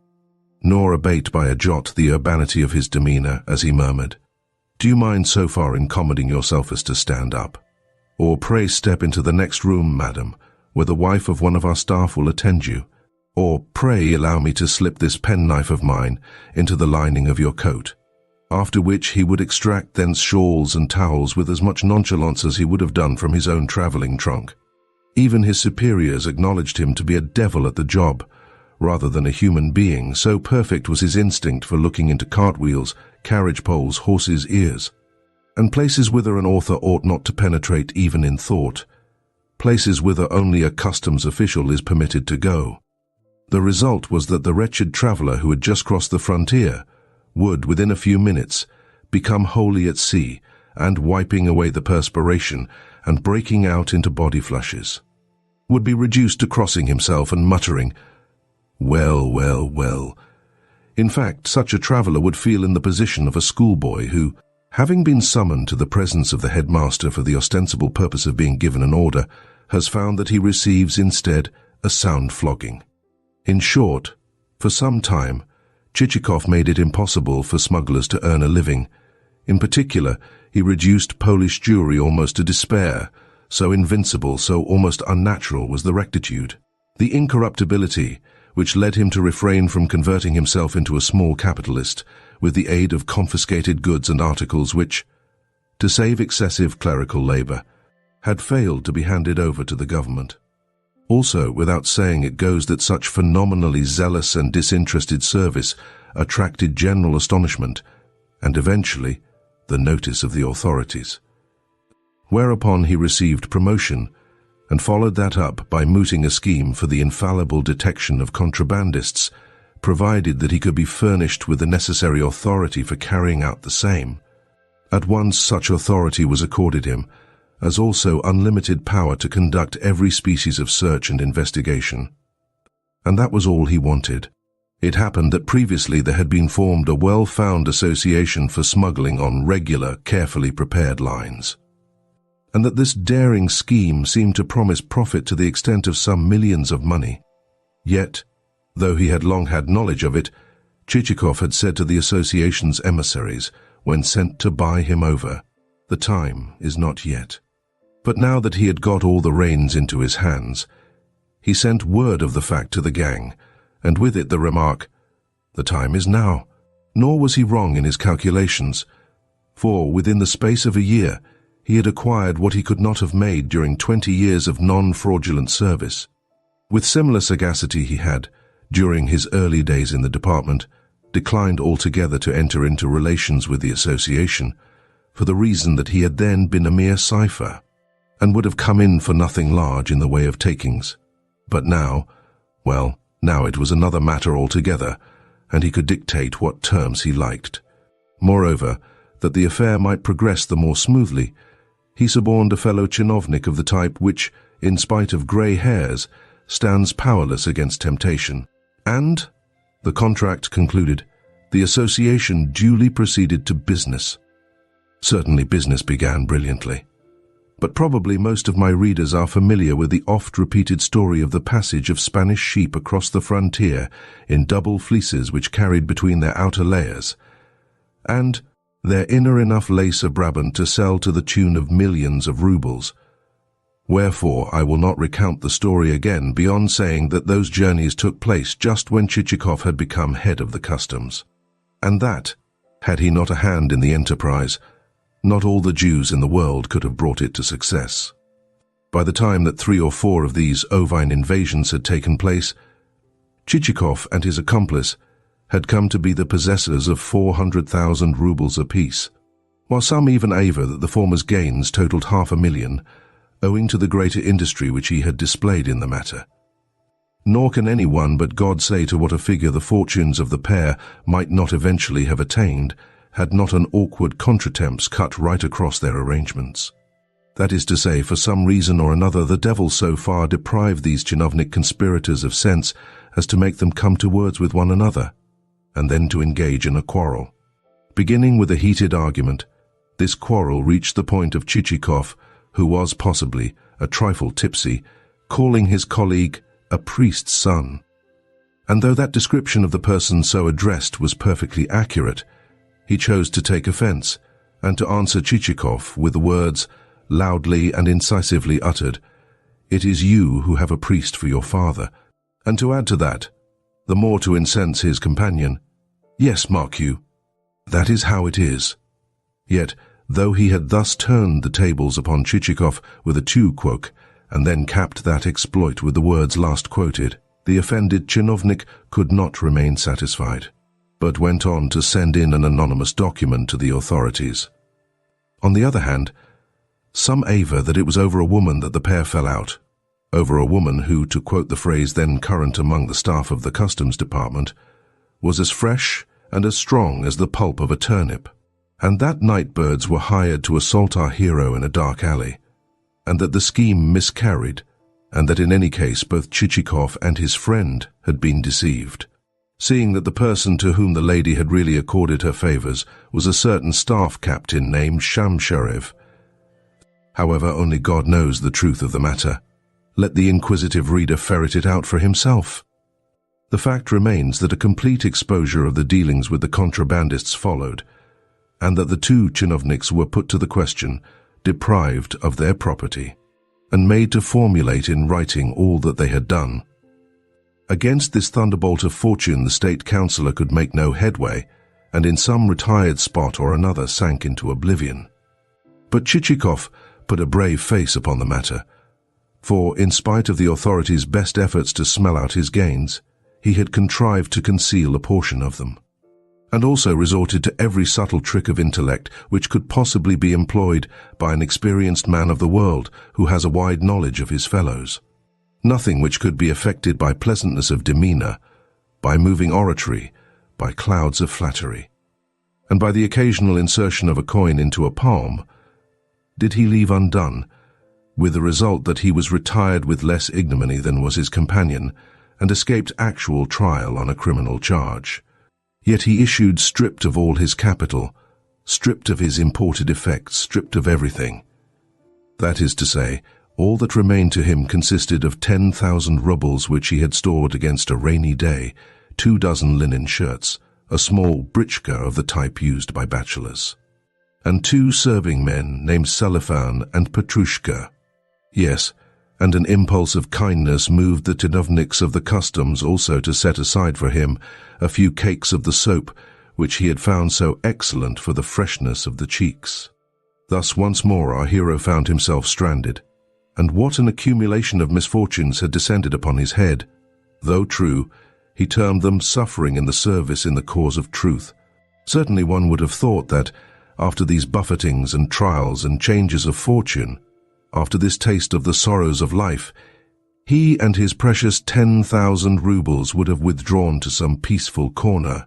nor abate by a jot the urbanity of his demeanor as he murmured, "Do you mind so far incommoding yourself as to stand up? Or pray step into the next room, madam, where the wife of one of our staff will attend you. Or pray allow me to slip this penknife of mine into the lining of your coat." After which he would extract thence shawls and towels with as much nonchalance as he would have done from his own travelling trunk. Even his superiors acknowledged him to be a devil at the job, rather than a human being, so perfect was his instinct for looking into cartwheels, carriage poles, horses' ears, and places whither an author ought not to penetrate even in thought, places whither only a customs official is permitted to go. The result was that the wretched traveller who had just crossed the frontier would, within a few minutes, become wholly at sea, and wiping away the perspiration and breaking out into body flushes, would be reduced to crossing himself and muttering, "Well, well, well." In fact, such a traveller would feel in the position of a schoolboy who, having been summoned to the presence of the headmaster for the ostensible purpose of being given an order, has found that he receives instead a sound flogging. In short, for some time, Chichikov made it impossible for smugglers to earn a living. In particular, he reduced Polish Jewry almost to despair, so invincible, so almost unnatural was the rectitude, the incorruptibility, which led him to refrain from converting himself into a small capitalist with the aid of confiscated goods and articles which, to save excessive clerical labour, had failed to be handed over to the government. Also, without saying it goes that such phenomenally zealous and disinterested service attracted general astonishment, and eventually the notice of the authorities. Whereupon he received promotion, and followed that up by mooting a scheme for the infallible detection of contrabandists, provided that he could be furnished with the necessary authority for carrying out the same. At once such authority was accorded him, as also unlimited power to conduct every species of search and investigation. And that was all he wanted. It happened that previously there had been formed a well-found association for smuggling on regular, carefully prepared lines, and that this daring scheme seemed to promise profit to the extent of some millions of money. Yet, though he had long had knowledge of it, Chichikov had said to the association's emissaries, when sent to buy him over, "The time is not yet." But now that he had got all the reins into his hands, he sent word of the fact to the gang, and with it the remark, "The time is now." Nor was he wrong in his calculations, for within the space of a year he had acquired what he could not have made during 20 years of non-fraudulent service. With similar sagacity he had, during his early days in the department, declined altogether to enter into relations with the association, for the reason that he had then been a mere cipher, and would have come in for nothing large in the way of takings. But now, well, now it was another matter altogether, and he could dictate what terms he liked. Moreover, that the affair might progress the more smoothly, he suborned a fellow chinovnik of the type which, in spite of grey hairs, stands powerless against temptation. And, the contract concluded, the association duly proceeded to business. Certainly business began brilliantly. But probably most of my readers are familiar with the oft-repeated story of the passage of Spanish sheep across the frontier in double fleeces which carried between their outer layers, and their inner enough lace of Brabant to sell to the tune of millions of rubles. Wherefore I will not recount the story again beyond saying that those journeys took place just when Chichikov had become head of the customs, and that, had he not a hand in the enterprise, not all the Jews in the world could have brought it to success. By the time that 3 or 4 of these ovine invasions had taken place, Chichikov and his accomplice had come to be the possessors of 400,000 rubles apiece, while some even aver that the former's gains totaled 500,000, owing to the greater industry which he had displayed in the matter. Nor can anyone but God say to what a figure the fortunes of the pair might not eventually have attained, had not an awkward contretemps cut right across their arrangements. That is to say, for some reason or another, the devil so far deprived these chinovnik conspirators of sense as to make them come to words with one another, and then to engage in a quarrel. Beginning with a heated argument, this quarrel reached the point of Chichikov, who was possibly a trifle tipsy, calling his colleague a priest's son. And though that description of the person so addressed was perfectly accurate, he chose to take offense, and to answer Chichikov with the words, loudly and incisively uttered, "It is you who have a priest for your father," and to add to that, the more to incense his companion, "Yes, mark you, that is how it is." Yet, though he had thus turned the tables upon Chichikov with a tu quoque, and then capped that exploit with the words last quoted, the offended chinovnik could not remain satisfied, but went on to send in an anonymous document to the authorities. On the other hand, some aver that it was over a woman that the pair fell out, over a woman who, to quote the phrase then current among the staff of the customs department, was as fresh and as strong as the pulp of a turnip, and that nightbirds were hired to assault our hero in a dark alley, and that the scheme miscarried, and that in any case both Chichikov and his friend had been deceived, seeing that the person to whom the lady had really accorded her favors was a certain staff captain named Shamsharev. However, only God knows the truth of the matter. Let the inquisitive reader ferret it out for himself. The fact remains that a complete exposure of the dealings with the contrabandists followed, and that the 2 chinovniks were put to the question, deprived of their property, and made to formulate in writing all that they had done. Against this thunderbolt of fortune the state councillor could make no headway, and in some retired spot or another sank into oblivion. But Chichikov put a brave face upon the matter, for in spite of the authorities' best efforts to smell out his gains, he had contrived to conceal a portion of them, and also resorted to every subtle trick of intellect which could possibly be employed by an experienced man of the world who has a wide knowledge of his fellows. Nothing which could be effected by pleasantness of demeanor, by moving oratory, by clouds of flattery, and by the occasional insertion of a coin into a palm, did he leave undone, with the result that he was retired with less ignominy than was his companion, and escaped actual trial on a criminal charge. Yet he issued stripped of all his capital, stripped of his imported effects, stripped of everything. That is to say, all that remained to him consisted of 10,000 rubles which he had stored against a rainy day, 2 dozen linen shirts, a small britchka of the type used by bachelors, and 2 serving men named Selifan and Petrushka. Yes, and an impulse of kindness moved the chinovniks of the customs also to set aside for him a few cakes of the soap which he had found so excellent for the freshness of the cheeks. Thus once more our hero found himself stranded, and what an accumulation of misfortunes had descended upon his head. Though true, he termed them suffering in the service in the cause of truth. Certainly one would have thought that, after these buffetings and trials and changes of fortune, after this taste of the sorrows of life, he and his precious 10,000 rubles would have withdrawn to some peaceful corner,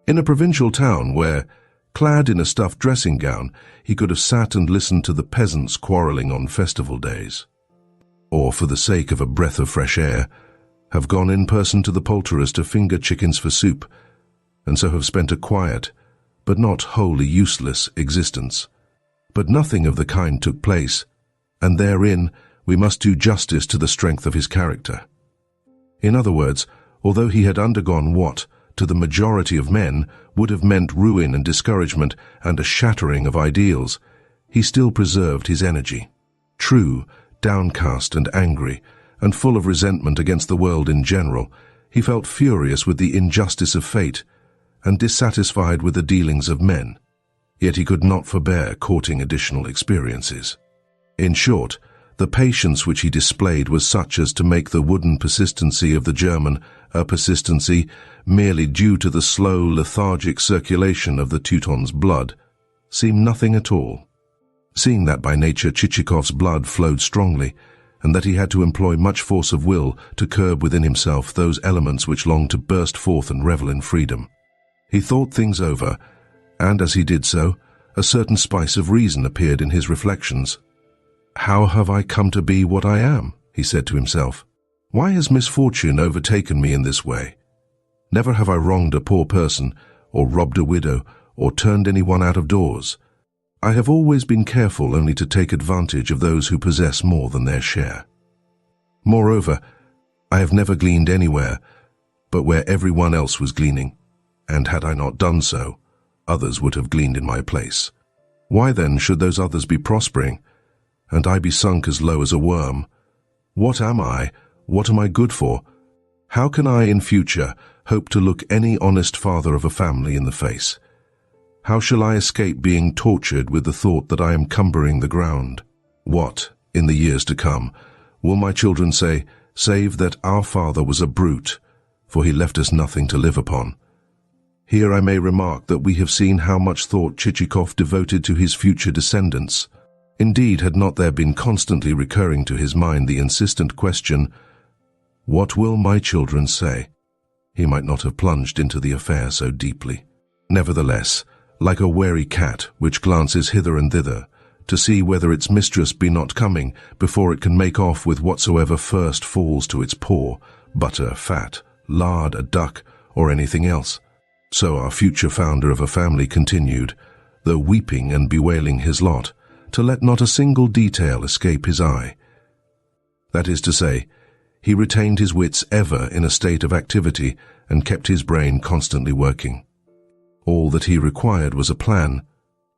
in a provincial town where, clad in a stuffed dressing gown, he could have sat and listened to the peasants quarrelling on festival days. Or, for the sake of a breath of fresh air, have gone in person to the poulterer's to finger chickens for soup, and so have spent a quiet, but not wholly useless, existence, But nothing of the kind took place, and therein we must do justice to the strength of his character. In other words, although he had undergone what, to the majority of men, would have meant ruin and discouragement and a shattering of ideals, he still preserved his energy. True, downcast and angry, and full of resentment against the world in general, he felt furious with the injustice of fate, and dissatisfied with the dealings of men. Yet he could not forbear courting additional experiences. In short, the patience which he displayed was such as to make the wooden persistency of the German a persistency merely due to the slow, lethargic circulation of the Teuton's blood seem nothing at all. Seeing that by nature Chichikov's blood flowed strongly, and that he had to employ much force of will to curb within himself those elements which longed to burst forth and revel in freedom, he thought things over, and as he did so, a certain spice of reason appeared in his reflections. "How have I come to be what I am?" he said to himself. "Why has misfortune overtaken me in this way? Never have I wronged a poor person, or robbed a widow, or turned anyone out of doors. I have always been careful only to take advantage of those who possess more than their share. Moreover, I have never gleaned anywhere but where everyone else was gleaning, and had I not done so, others would have gleaned in my place. Why then should those others be prospering, and I be sunk as low as a worm? What am I? What am I good for? How can I in future hope to look any honest father of a family in the face? How shall I escape being tortured with the thought that I am cumbering the ground? What, in the years to come, will my children say, save that our father was a brute, for he left us nothing to live upon? Here I may remark that we have seen how much thought Chichikov devoted to his future descendants. Indeed, had not there been constantly recurring to his mind the insistent question, "What will my children say?" he might not have plunged into the affair so deeply. Nevertheless, like a wary cat which glances hither and thither, to see whether its mistress be not coming before it can make off with whatsoever first falls to its paw, butter, fat, lard, a duck, or anything else, so our future founder of a family continued, though weeping and bewailing his lot, to let not a single detail escape his eye. That is to say, he retained his wits ever in a state of activity and kept his brain constantly working. All that he required was a plan.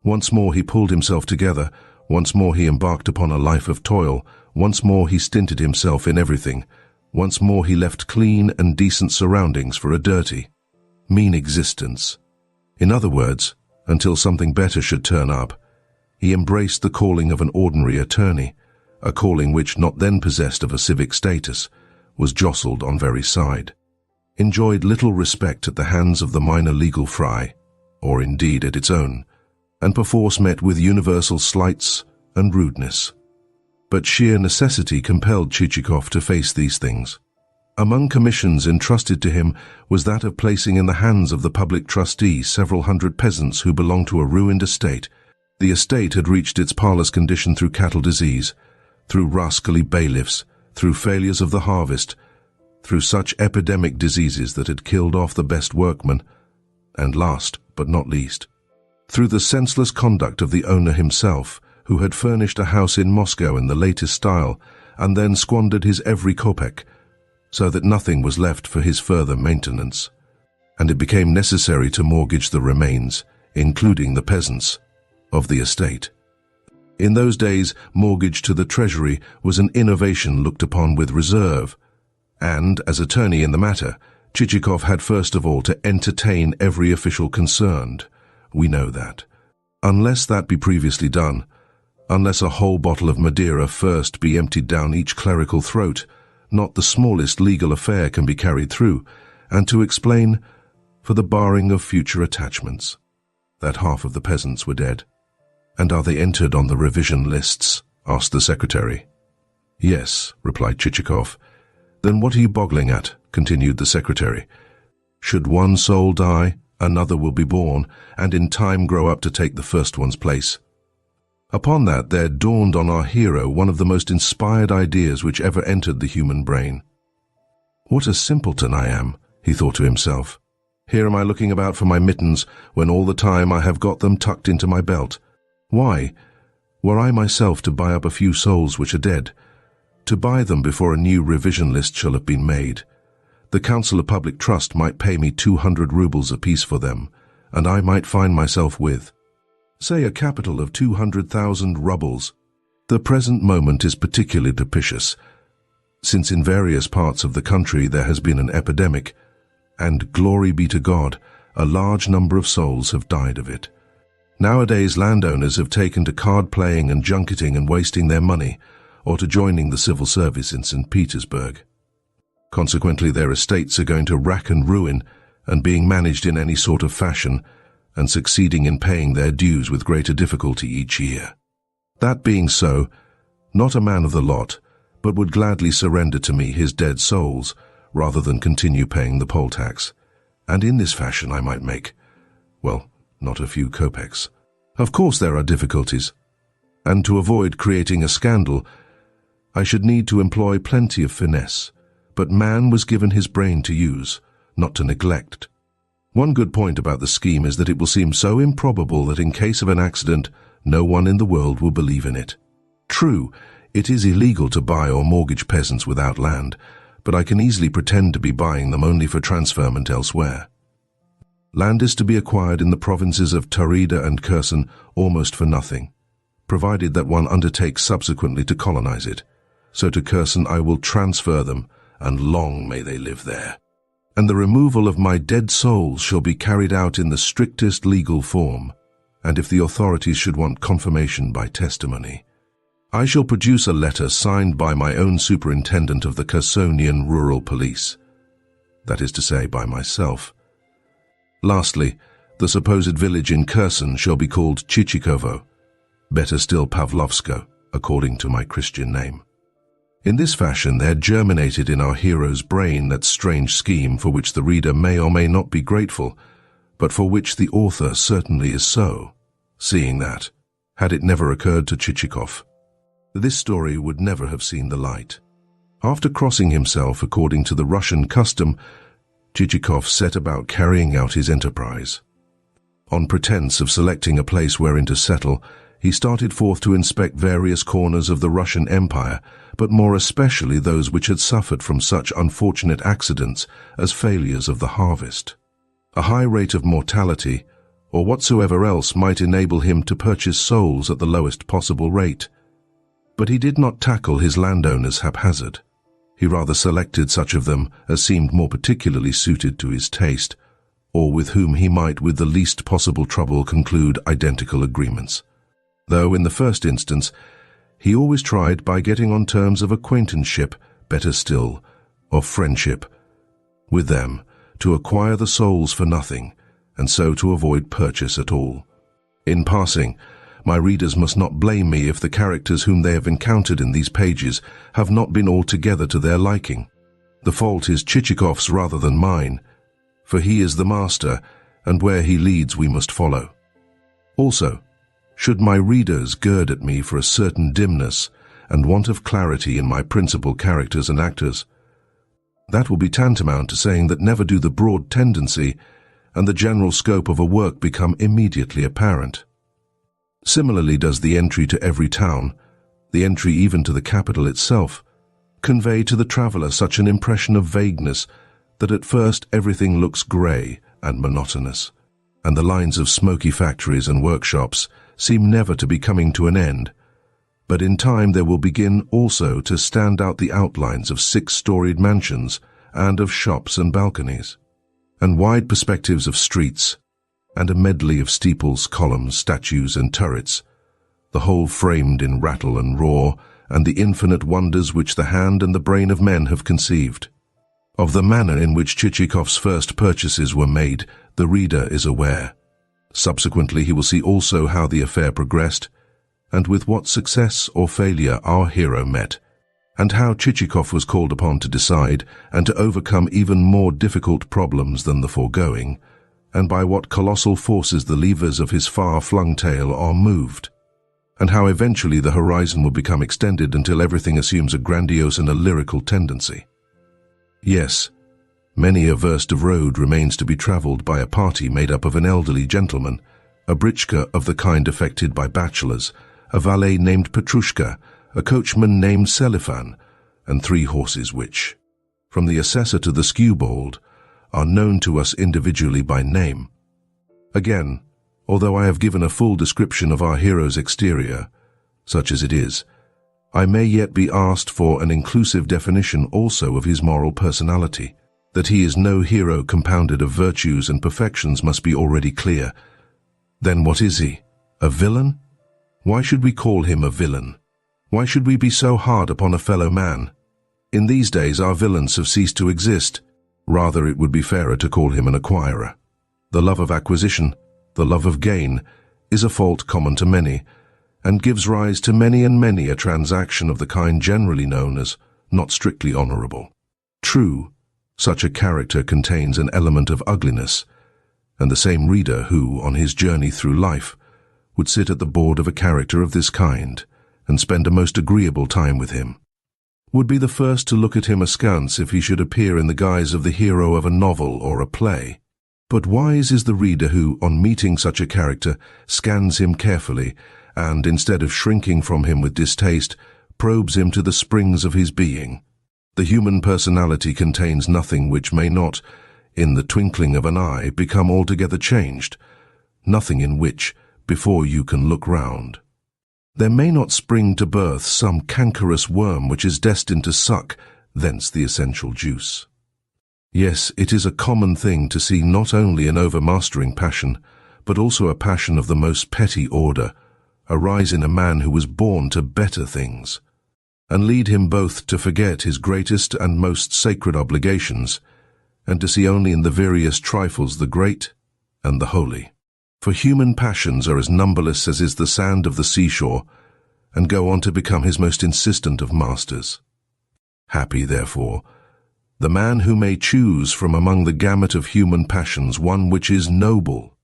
Once more he pulled himself together, once more he embarked upon a life of toil, once more he stinted himself in everything, once more he left clean and decent surroundings for a dirty, mean existence. In other words, until something better should turn up, he embraced the calling of an ordinary attorney, a calling which, not then possessed of a civic status, was jostled on every side, enjoyed little respect at the hands of the minor legal fry, or indeed at its own, and perforce met with universal slights and rudeness. But sheer necessity compelled Chichikov to face these things. Among commissions entrusted to him was that of placing in the hands of the public trustee several hundred peasants who belonged to a ruined estate. The estate had reached its parlous condition through cattle disease, through rascally bailiffs, through failures of the harvest, through such epidemic diseases that had killed off the best workmen, and last but not least, through the senseless conduct of the owner himself, who had furnished a house in Moscow in the latest style, and then squandered his every kopeck, so that nothing was left for his further maintenance, and it became necessary to mortgage the remains, including the peasants, of the estate. In those days, mortgage to the treasury was an innovation looked upon with reserve, and, as attorney in the matter, Chichikov had first of all to entertain every official concerned. We know that. Unless that be previously done, unless a whole bottle of Madeira first be emptied down each clerical throat, not the smallest legal affair can be carried through, and to explain, for the barring of future attachments, that half of the peasants were dead. "And are they entered on the revision lists?" asked the secretary. "Yes," replied Chichikov. "Then what are you boggling at?" continued the secretary. "Should one soul die, another will be born, and in time grow up to take the first one's place." Upon that there dawned on our hero one of the most inspired ideas which ever entered the human brain. "What a simpleton I am," he thought to himself. "Here am I looking about for my mittens, when all the time I have got them tucked into my belt. Why? Were I myself to buy up a few souls which are dead, to buy them before a new revision list shall have been made, the Council of Public Trust might pay me 200 rubles apiece for them, and I might find myself with, say, a capital of 200,000 rubles. The present moment is particularly propitious, since in various parts of the country there has been an epidemic, and, glory be to God, a large number of souls have died of it. Nowadays landowners have taken to card-playing and junketing and wasting their money, or to joining the civil service in St. Petersburg. Consequently, their estates are going to rack and ruin, and being managed in any sort of fashion, and succeeding in paying their dues with greater difficulty each year. That being so, not a man of the lot, but would gladly surrender to me his dead souls, rather than continue paying the poll tax, and in this fashion I might make, well, not a few kopecks. Of course there are difficulties, and to avoid creating a scandal, I should need to employ plenty of finesse, but man was given his brain to use, not to neglect. One good point about the scheme is that it will seem so improbable that in case of an accident, no one in the world will believe in it. True, it is illegal to buy or mortgage peasants without land, but I can easily pretend to be buying them only for transferment elsewhere. Land is to be acquired in the provinces of Taurida and Kherson almost for nothing, provided that one undertakes subsequently to colonize it. So to Kherson I will transfer them, and long may they live there. And the removal of my dead souls shall be carried out in the strictest legal form, and if the authorities should want confirmation by testimony, I shall produce a letter signed by my own superintendent of the Khersonian Rural Police, that is to say, by myself. Lastly, the supposed village in Kherson shall be called Chichikovo, better still Pavlovsko, according to my Christian name. In this fashion there germinated in our hero's brain that strange scheme for which the reader may or may not be grateful, but for which the author certainly is so, seeing that, had it never occurred to Chichikov, this story would never have seen the light. After crossing himself according to the Russian custom, Chichikov set about carrying out his enterprise. On pretense of selecting a place wherein to settle, he started forth to inspect various corners of the Russian Empire, but more especially those which had suffered from such unfortunate accidents as failures of the harvest, a high rate of mortality, or whatsoever else might enable him to purchase souls at the lowest possible rate. But he did not tackle his landowners haphazard. He rather selected such of them as seemed more particularly suited to his taste, or with whom he might with the least possible trouble conclude identical agreements. Though in the first instance, he always tried by getting on terms of acquaintanceship, better still, of friendship, with them, to acquire the souls for nothing, and so to avoid purchase at all. In passing, my readers must not blame me if the characters whom they have encountered in these pages have not been altogether to their liking. The fault is Chichikov's rather than mine, for he is the master, and where he leads we must follow. Also, should my readers gird at me for a certain dimness and want of clarity in my principal characters and actors, that will be tantamount to saying that never do the broad tendency and the general scope of a work become immediately apparent. Similarly does the entry to every town, the entry even to the capital itself, convey to the traveller such an impression of vagueness that at first everything looks grey and monotonous, and the lines of smoky factories and workshops seem never to be coming to an end, but in time there will begin also to stand out the outlines of six-storied mansions and of shops and balconies, and wide perspectives of streets, and a medley of steeples, columns, statues, and turrets, the whole framed in rattle and roar, and the infinite wonders which the hand and the brain of men have conceived. Of the manner in which Chichikov's first purchases were made, the reader is aware. Subsequently he will see also how the affair progressed, and with what success or failure our hero met, and how Chichikov was called upon to decide and to overcome even more difficult problems than the foregoing, and by what colossal forces the levers of his far-flung tale are moved, and how eventually the horizon will become extended until everything assumes a grandiose and a lyrical tendency. Yes, many a verst of road remains to be travelled by a party made up of an elderly gentleman, a britchka of the kind affected by bachelors, a valet named Petrushka, a coachman named Selifan, and 3 horses which, from the assessor to the skewbald, are known to us individually by name. Again, although I have given a full description of our hero's exterior, such as it is, I may yet be asked for an inclusive definition also of his moral personality. That he is no hero compounded of virtues and perfections must be already clear. Then what is he? A villain? Why should we call him a villain? Why should we be so hard upon a fellow man? In these days our villains have ceased to exist. Rather it would be fairer to call him an acquirer. The love of acquisition, the love of gain, is a fault common to many, and gives rise to many and many a transaction of the kind generally known as not strictly honorable. True, such a character contains an element of ugliness, and the same reader who, on his journey through life, would sit at the board of a character of this kind and spend a most agreeable time with him, would be the first to look at him askance if he should appear in the guise of the hero of a novel or a play. But wise is the reader who, on meeting such a character, scans him carefully, and, instead of shrinking from him with distaste, probes him to the springs of his being. The human personality contains nothing which may not, in the twinkling of an eye, become altogether changed, nothing in which, before you can look round, there may not spring to birth some cankerous worm which is destined to suck thence the essential juice. Yes, it is a common thing to see not only an overmastering passion, but also a passion of the most petty order, arise in a man who was born to better things, and lead him both to forget his greatest and most sacred obligations, and to see only in the veriest trifles the great and the holy. For human passions are as numberless as is the sand of the seashore, and go on to become his most insistent of masters. Happy, therefore, the man who may choose from among the gamut of human passions one which is noble.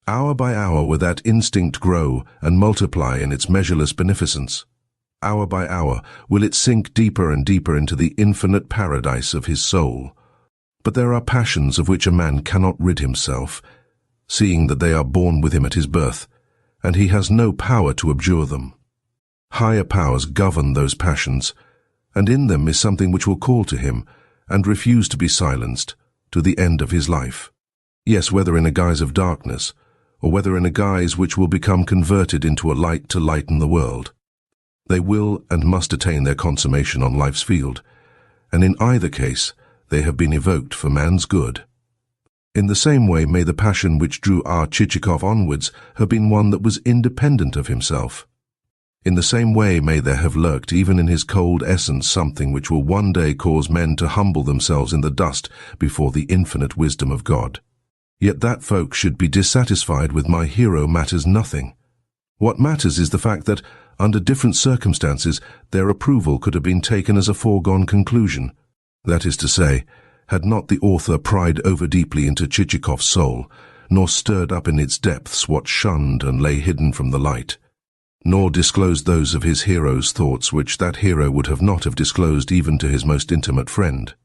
Hour by hour will that instinct grow and multiply in its measureless beneficence. Hour by hour will it sink deeper and deeper into the infinite paradise of his soul. But there are passions of which a man cannot rid himself, seeing that they are born with him at his birth, and he has no power to abjure them. Higher powers govern those passions, and in them is something which will call to him, and refuse to be silenced, to the end of his life. Yes, whether in a guise of darkness, or whether in a guise which will become converted into a light to lighten the world. They will and must attain their consummation on life's field, and in either case they have been evoked for man's good. In the same way may the passion which drew our Chichikov onwards have been one that was independent of himself. In the same way may there have lurked even in his cold essence something which will one day cause men to humble themselves in the dust before the infinite wisdom of God. Yet that folk should be dissatisfied with my hero matters nothing. What matters is the fact that, under different circumstances, their approval could have been taken as a foregone conclusion. That is to say, had not the author pried over deeply into Chichikov's soul, nor stirred up in its depths what shunned and lay hidden from the light, nor disclosed those of his hero's thoughts which that hero would have not have disclosed even to his most intimate friend.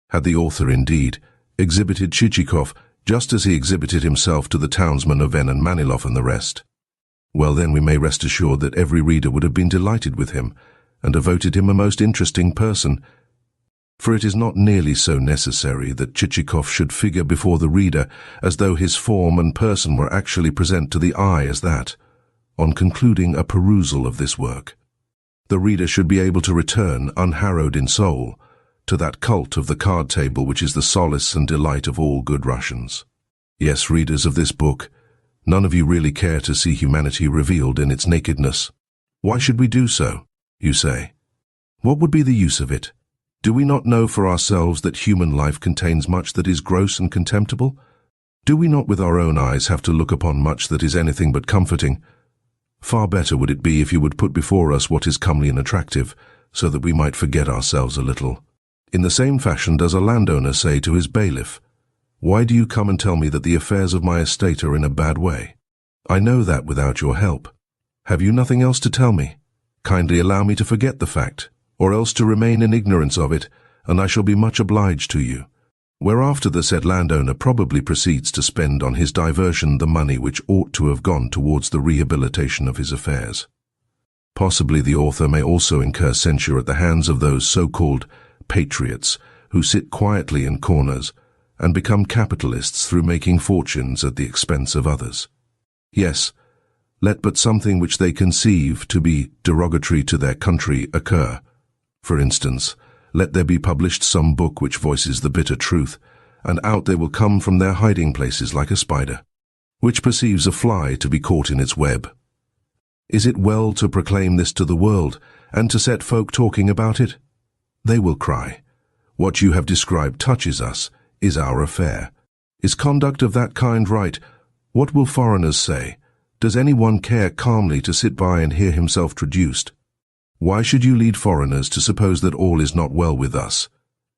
Had the author, indeed, exhibited Chichikov just as he exhibited himself to the townsmen of N and Manilov and the rest, well then we may rest assured that every reader would have been delighted with him, and have voted him a most interesting person, for it is not nearly so necessary that Chichikov should figure before the reader as though his form and person were actually present to the eye as that, on concluding a perusal of this work, the reader should be able to return, unharrowed in soul, to that cult of the card table which is the solace and delight of all good Russians. Yes, readers of this book, none of you really care to see humanity revealed in its nakedness. Why should we do so, you say? What would be the use of it? Do we not know for ourselves that human life contains much that is gross and contemptible? Do we not with our own eyes have to look upon much that is anything but comforting? Far better would it be if you would put before us what is comely and attractive, so that we might forget ourselves a little. In the same fashion does a landowner say to his bailiff, "Why do you come and tell me that the affairs of my estate are in a bad way? I know that without your help. Have you nothing else to tell me? Kindly allow me to forget the fact, or else to remain in ignorance of it, and I shall be much obliged to you." Whereafter the said landowner probably proceeds to spend on his diversion the money which ought to have gone towards the rehabilitation of his affairs. Possibly the author may also incur censure at the hands of those so-called patriots who sit quietly in corners and become capitalists through making fortunes at the expense of others. Yes, let but something which they conceive to be derogatory to their country occur. For instance, let there be published some book which voices the bitter truth, and out they will come from their hiding places like a spider, which perceives a fly to be caught in its web. Is it well to proclaim this to the world, and to set folk talking about it? They will cry, "What you have described touches us, is our affair. Is conduct of that kind right? What will foreigners say? Does anyone care calmly to sit by and hear himself traduced? Why should you lead foreigners to suppose that all is not well with us,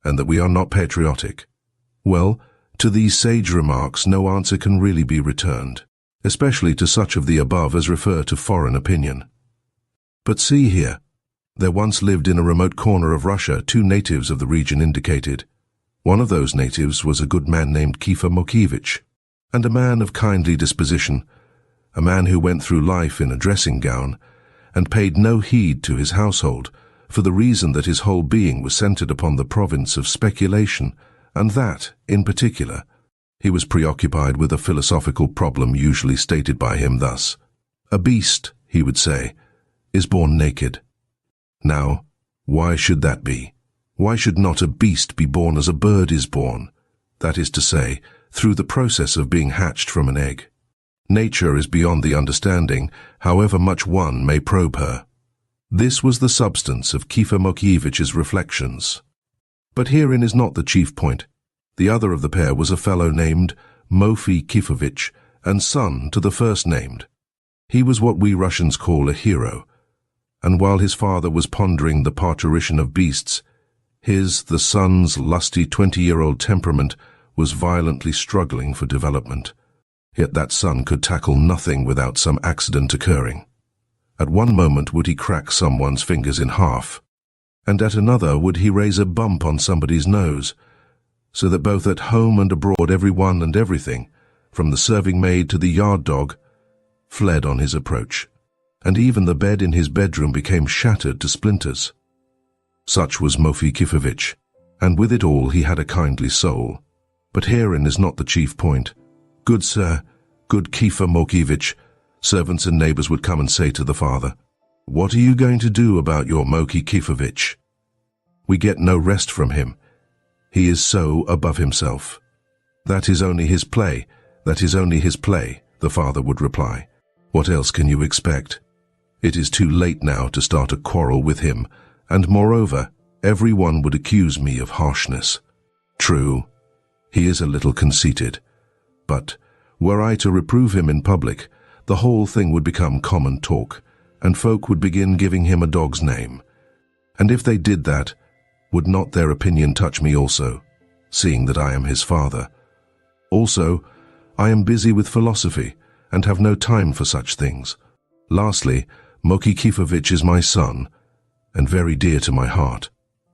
and that we are not patriotic?" Well, to these sage remarks no answer can really be returned, especially to such of the above as refer to foreign opinion. But see here, there once lived in a remote corner of Russia 2 natives of the region indicated. One of those natives was a good man named Sobakevich, and a man of kindly disposition, a man who went through life in a dressing gown, and paid no heed to his household, for the reason that his whole being was centered upon the province of speculation, and that, in particular, he was preoccupied with a philosophical problem usually stated by him thus: "A beast," he would say, "is born naked." Now, why should that be? Why should not a beast be born as a bird is born? That is to say, through the process of being hatched from an egg. Nature is beyond the understanding, however much one may probe her. This was the substance of Sobakevich's reflections. But herein is not the chief point. The other of the pair was a fellow named Sobakevich, and son to the first named. He was what we Russians call a hero, and while his father was pondering the parturition of beasts, the son's lusty 20-year-old temperament was violently struggling for development. Yet that son could tackle nothing without some accident occurring. At one moment would he crack someone's fingers in half, and at another would he raise a bump on somebody's nose, so that both at home and abroad everyone and everything, from the serving maid to the yard dog, fled on his approach, and even the bed in his bedroom became shattered to splinters. Such was Sobakevich, and with it all he had a kindly soul. But herein is not the chief point. "Good sir, good Sobakevich," servants and neighbors would come and say to the father, "What are you going to do about your Sobakevich? We get no rest from him. He is so above himself." "That is only his play, that is only his play," the father would reply. "What else can you expect? It is too late now to start a quarrel with him, and moreover, everyone would accuse me of harshness. True, he is a little conceited, but were I to reprove him in public, the whole thing would become common talk, and folk would begin giving him a dog's name. And if they did that, would not their opinion touch me also, seeing that I am his father? Also, I am busy with philosophy, and have no time for such things. Lastly, Sobakevich is my son, and very dear to my heart."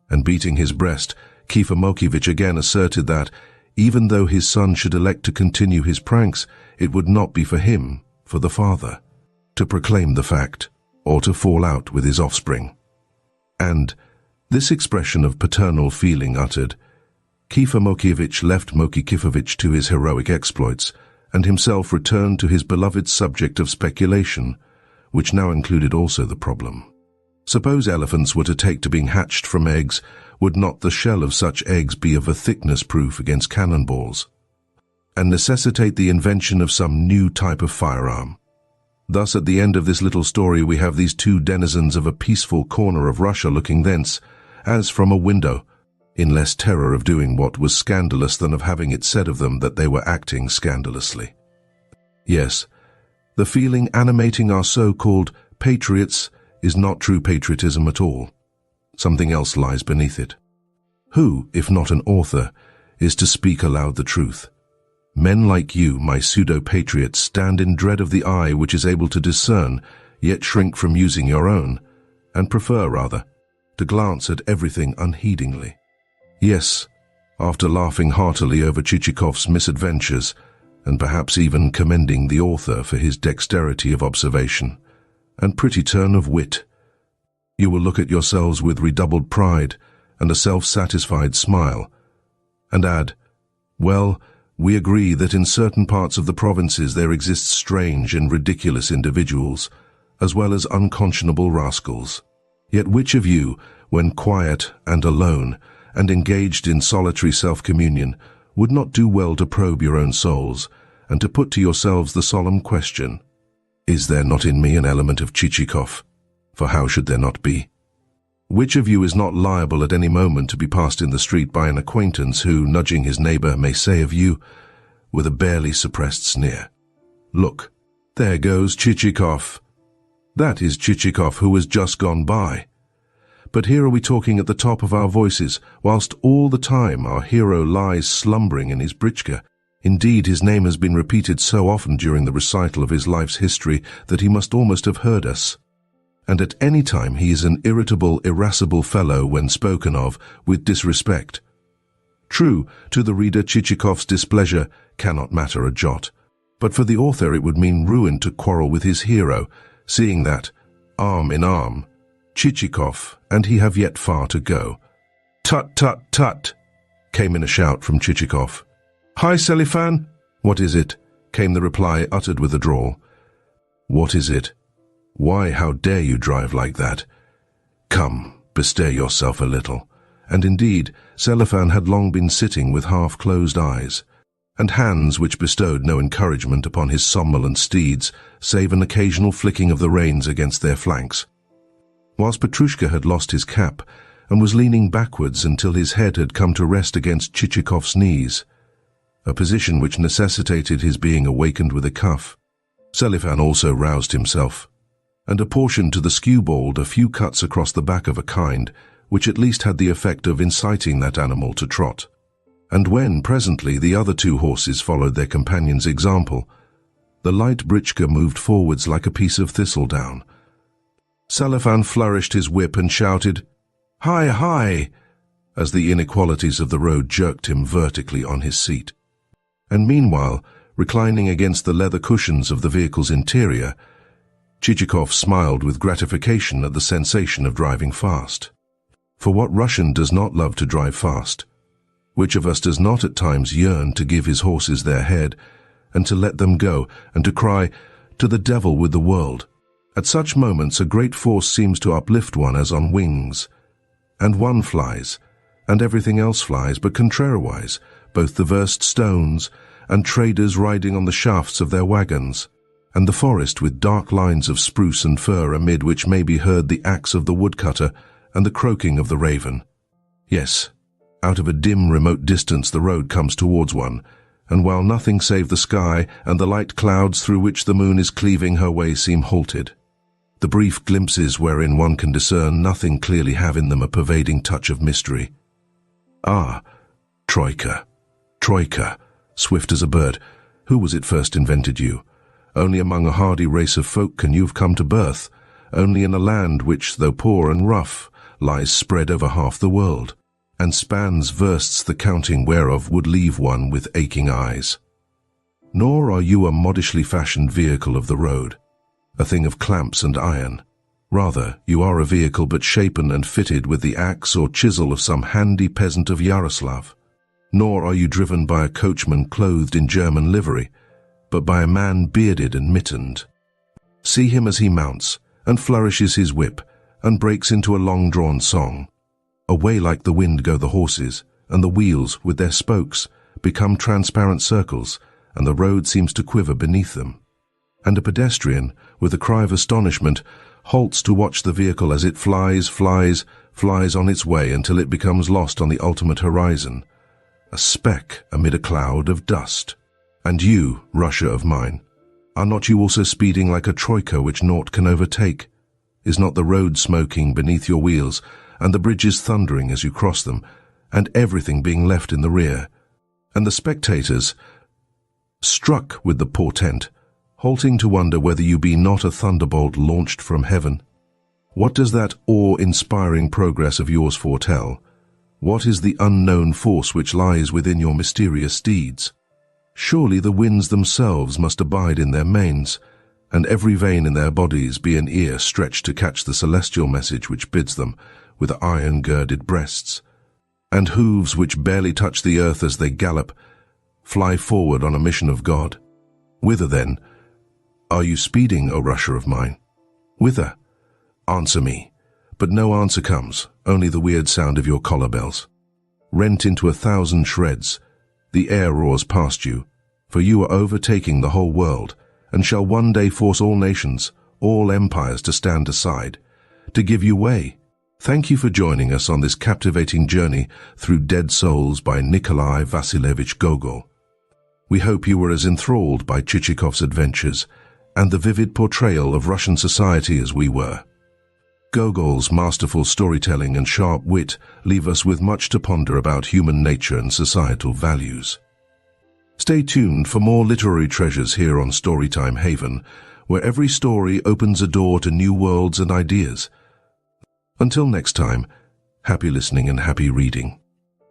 And beating his breast, Sobakevich again asserted that, even though his son should elect to continue his pranks, it would not be for him, for the father, to proclaim the fact, or to fall out with his offspring. And, this expression of paternal feeling uttered, Sobakevich left Sobakevich to his heroic exploits, and himself returned to his beloved subject of speculation, which now included also the problem. Suppose elephants were to take to being hatched from eggs, would not the shell of such eggs be of a thickness proof against cannonballs, and necessitate the invention of some new type of firearm? Thus, at the end of this little story, we have these 2 denizens of a peaceful corner of Russia looking thence, as from a window, in less terror of doing what was scandalous than of having it said of them that they were acting scandalously. Yes, the feeling animating our so-called patriots is not true patriotism at all. Something else lies beneath it. Who, if not an author, is to speak aloud the truth? Men like you, my pseudo-patriots, stand in dread of the eye which is able to discern, yet shrink from using your own, and prefer, rather, to glance at everything unheedingly. Yes, after laughing heartily over Chichikov's misadventures, and perhaps even commending the author for his dexterity of observation, and pretty turn of wit, You will look at yourselves with redoubled pride and a self-satisfied smile, and add, "Well, we agree that in certain parts of the provinces there exist strange and ridiculous individuals, as well as unconscionable rascals. Yet which of you, when quiet and alone, and engaged in solitary self-communion, would not do well to probe your own souls, and to put to yourselves the solemn question, is there not in me an element of Chichikov? For how should there not be? Which of you is not liable at any moment to be passed in the street by an acquaintance who, nudging his neighbor, may say of you, with a barely suppressed sneer, 'Look, there goes Chichikov. That is Chichikov who has just gone by.' But here are we talking at the top of our voices, whilst all the time our hero lies slumbering in his britchka. Indeed, his name has been repeated so often during the recital of his life's history that he must almost have heard us. And at any time he is an irritable, irascible fellow when spoken of with disrespect. True, to the reader Chichikov's displeasure cannot matter a jot, but for the author it would mean ruin to quarrel with his hero, seeing that, arm in arm, Chichikov and he have yet far to go. "Tut, tut, tut," came in a shout from Chichikov. "Hi, Selifan." "What is it?" came the reply, uttered with a drawl. "What is it? Why, how dare you drive like that? Come, bestir yourself a little." And indeed, Selifan had long been sitting with half-closed eyes, and hands which bestowed no encouragement upon his somnolent steeds, save an occasional flicking of the reins against their flanks. Whilst Petrushka had lost his cap, and was leaning backwards until his head had come to rest against Chichikov's knees, a position which necessitated his being awakened with a cuff, Selifan also roused himself, and apportioned to the skewbald a few cuts across the back of a kind which at least had the effect of inciting that animal to trot. And when, presently, the other two horses followed their companion's example, the light britchka moved forwards like a piece of thistledown. Selifan flourished his whip and shouted, "Hi, hi!" as the inequalities of the road jerked him vertically on his seat. And meanwhile, reclining against the leather cushions of the vehicle's interior, Chichikov smiled with gratification at the sensation of driving fast. For what Russian does not love to drive fast? Which of us does not at times yearn to give his horses their head, and to let them go, and to cry, "To the devil with the world"? At such moments a great force seems to uplift one as on wings, and one flies, and everything else flies, but contrariwise, both the versed stones, and traders riding on the shafts of their wagons, and the forest with dark lines of spruce and fir amid which may be heard the axe of the woodcutter and the croaking of the raven. Yes, out of a dim, remote distance the road comes towards one, and while nothing save the sky and the light clouds through which the moon is cleaving her way seem halted, the brief glimpses wherein one can discern nothing clearly have in them a pervading touch of mystery. Ah, Troika, Troika, swift as a bird, who was it first invented you? Only among a hardy race of folk can you have come to birth, only in a land which, though poor and rough, lies spread over half the world, and spans versts the counting whereof would leave one with aching eyes. Nor are you a modishly fashioned vehicle of the road, a thing of clamps and iron. Rather, you are a vehicle but shapen and fitted with the axe or chisel of some handy peasant of Yaroslav. Nor are you driven by a coachman clothed in German livery, but by a man bearded and mittened. See him as he mounts, and flourishes his whip, and breaks into a long-drawn song. Away like the wind go the horses, and the wheels, with their spokes, become transparent circles, and the road seems to quiver beneath them. And a pedestrian, with a cry of astonishment, halts to watch the vehicle as it flies on its way until it becomes lost on the ultimate horizon, a speck amid a cloud of dust. And you, Russia of mine, are not you also speeding like a troika which naught can overtake? Is not the road smoking beneath your wheels, and the bridges thundering as you cross them, and everything being left in the rear? And the spectators, struck with the portent, halting to wonder whether you be not a thunderbolt launched from heaven? What does that awe-inspiring progress of yours foretell? What is the unknown force which lies within your mysterious steeds? Surely the winds themselves must abide in their manes, and every vein in their bodies be an ear stretched to catch the celestial message which bids them, with iron-girded breasts, and hooves which barely touch the earth as they gallop, fly forward on a mission of God. Whither, then, are you speeding, O rusher of mine? Whither? Answer me. But no answer comes, only the weird sound of your collar bells. Rent into 1,000 shreds, the air roars past you, for you are overtaking the whole world, and shall one day force all nations, all empires to stand aside, to give you way. Thank you for joining us on this captivating journey through Dead Souls by Nikolai Vasilievich Gogol. We hope you were as enthralled by Chichikov's adventures and the vivid portrayal of Russian society as we were. Gogol's masterful storytelling and sharp wit leave us with much to ponder about human nature and societal values. Stay tuned for more literary treasures here on Storytime Haven, where every story opens a door to new worlds and ideas. Until next time, happy listening and happy reading.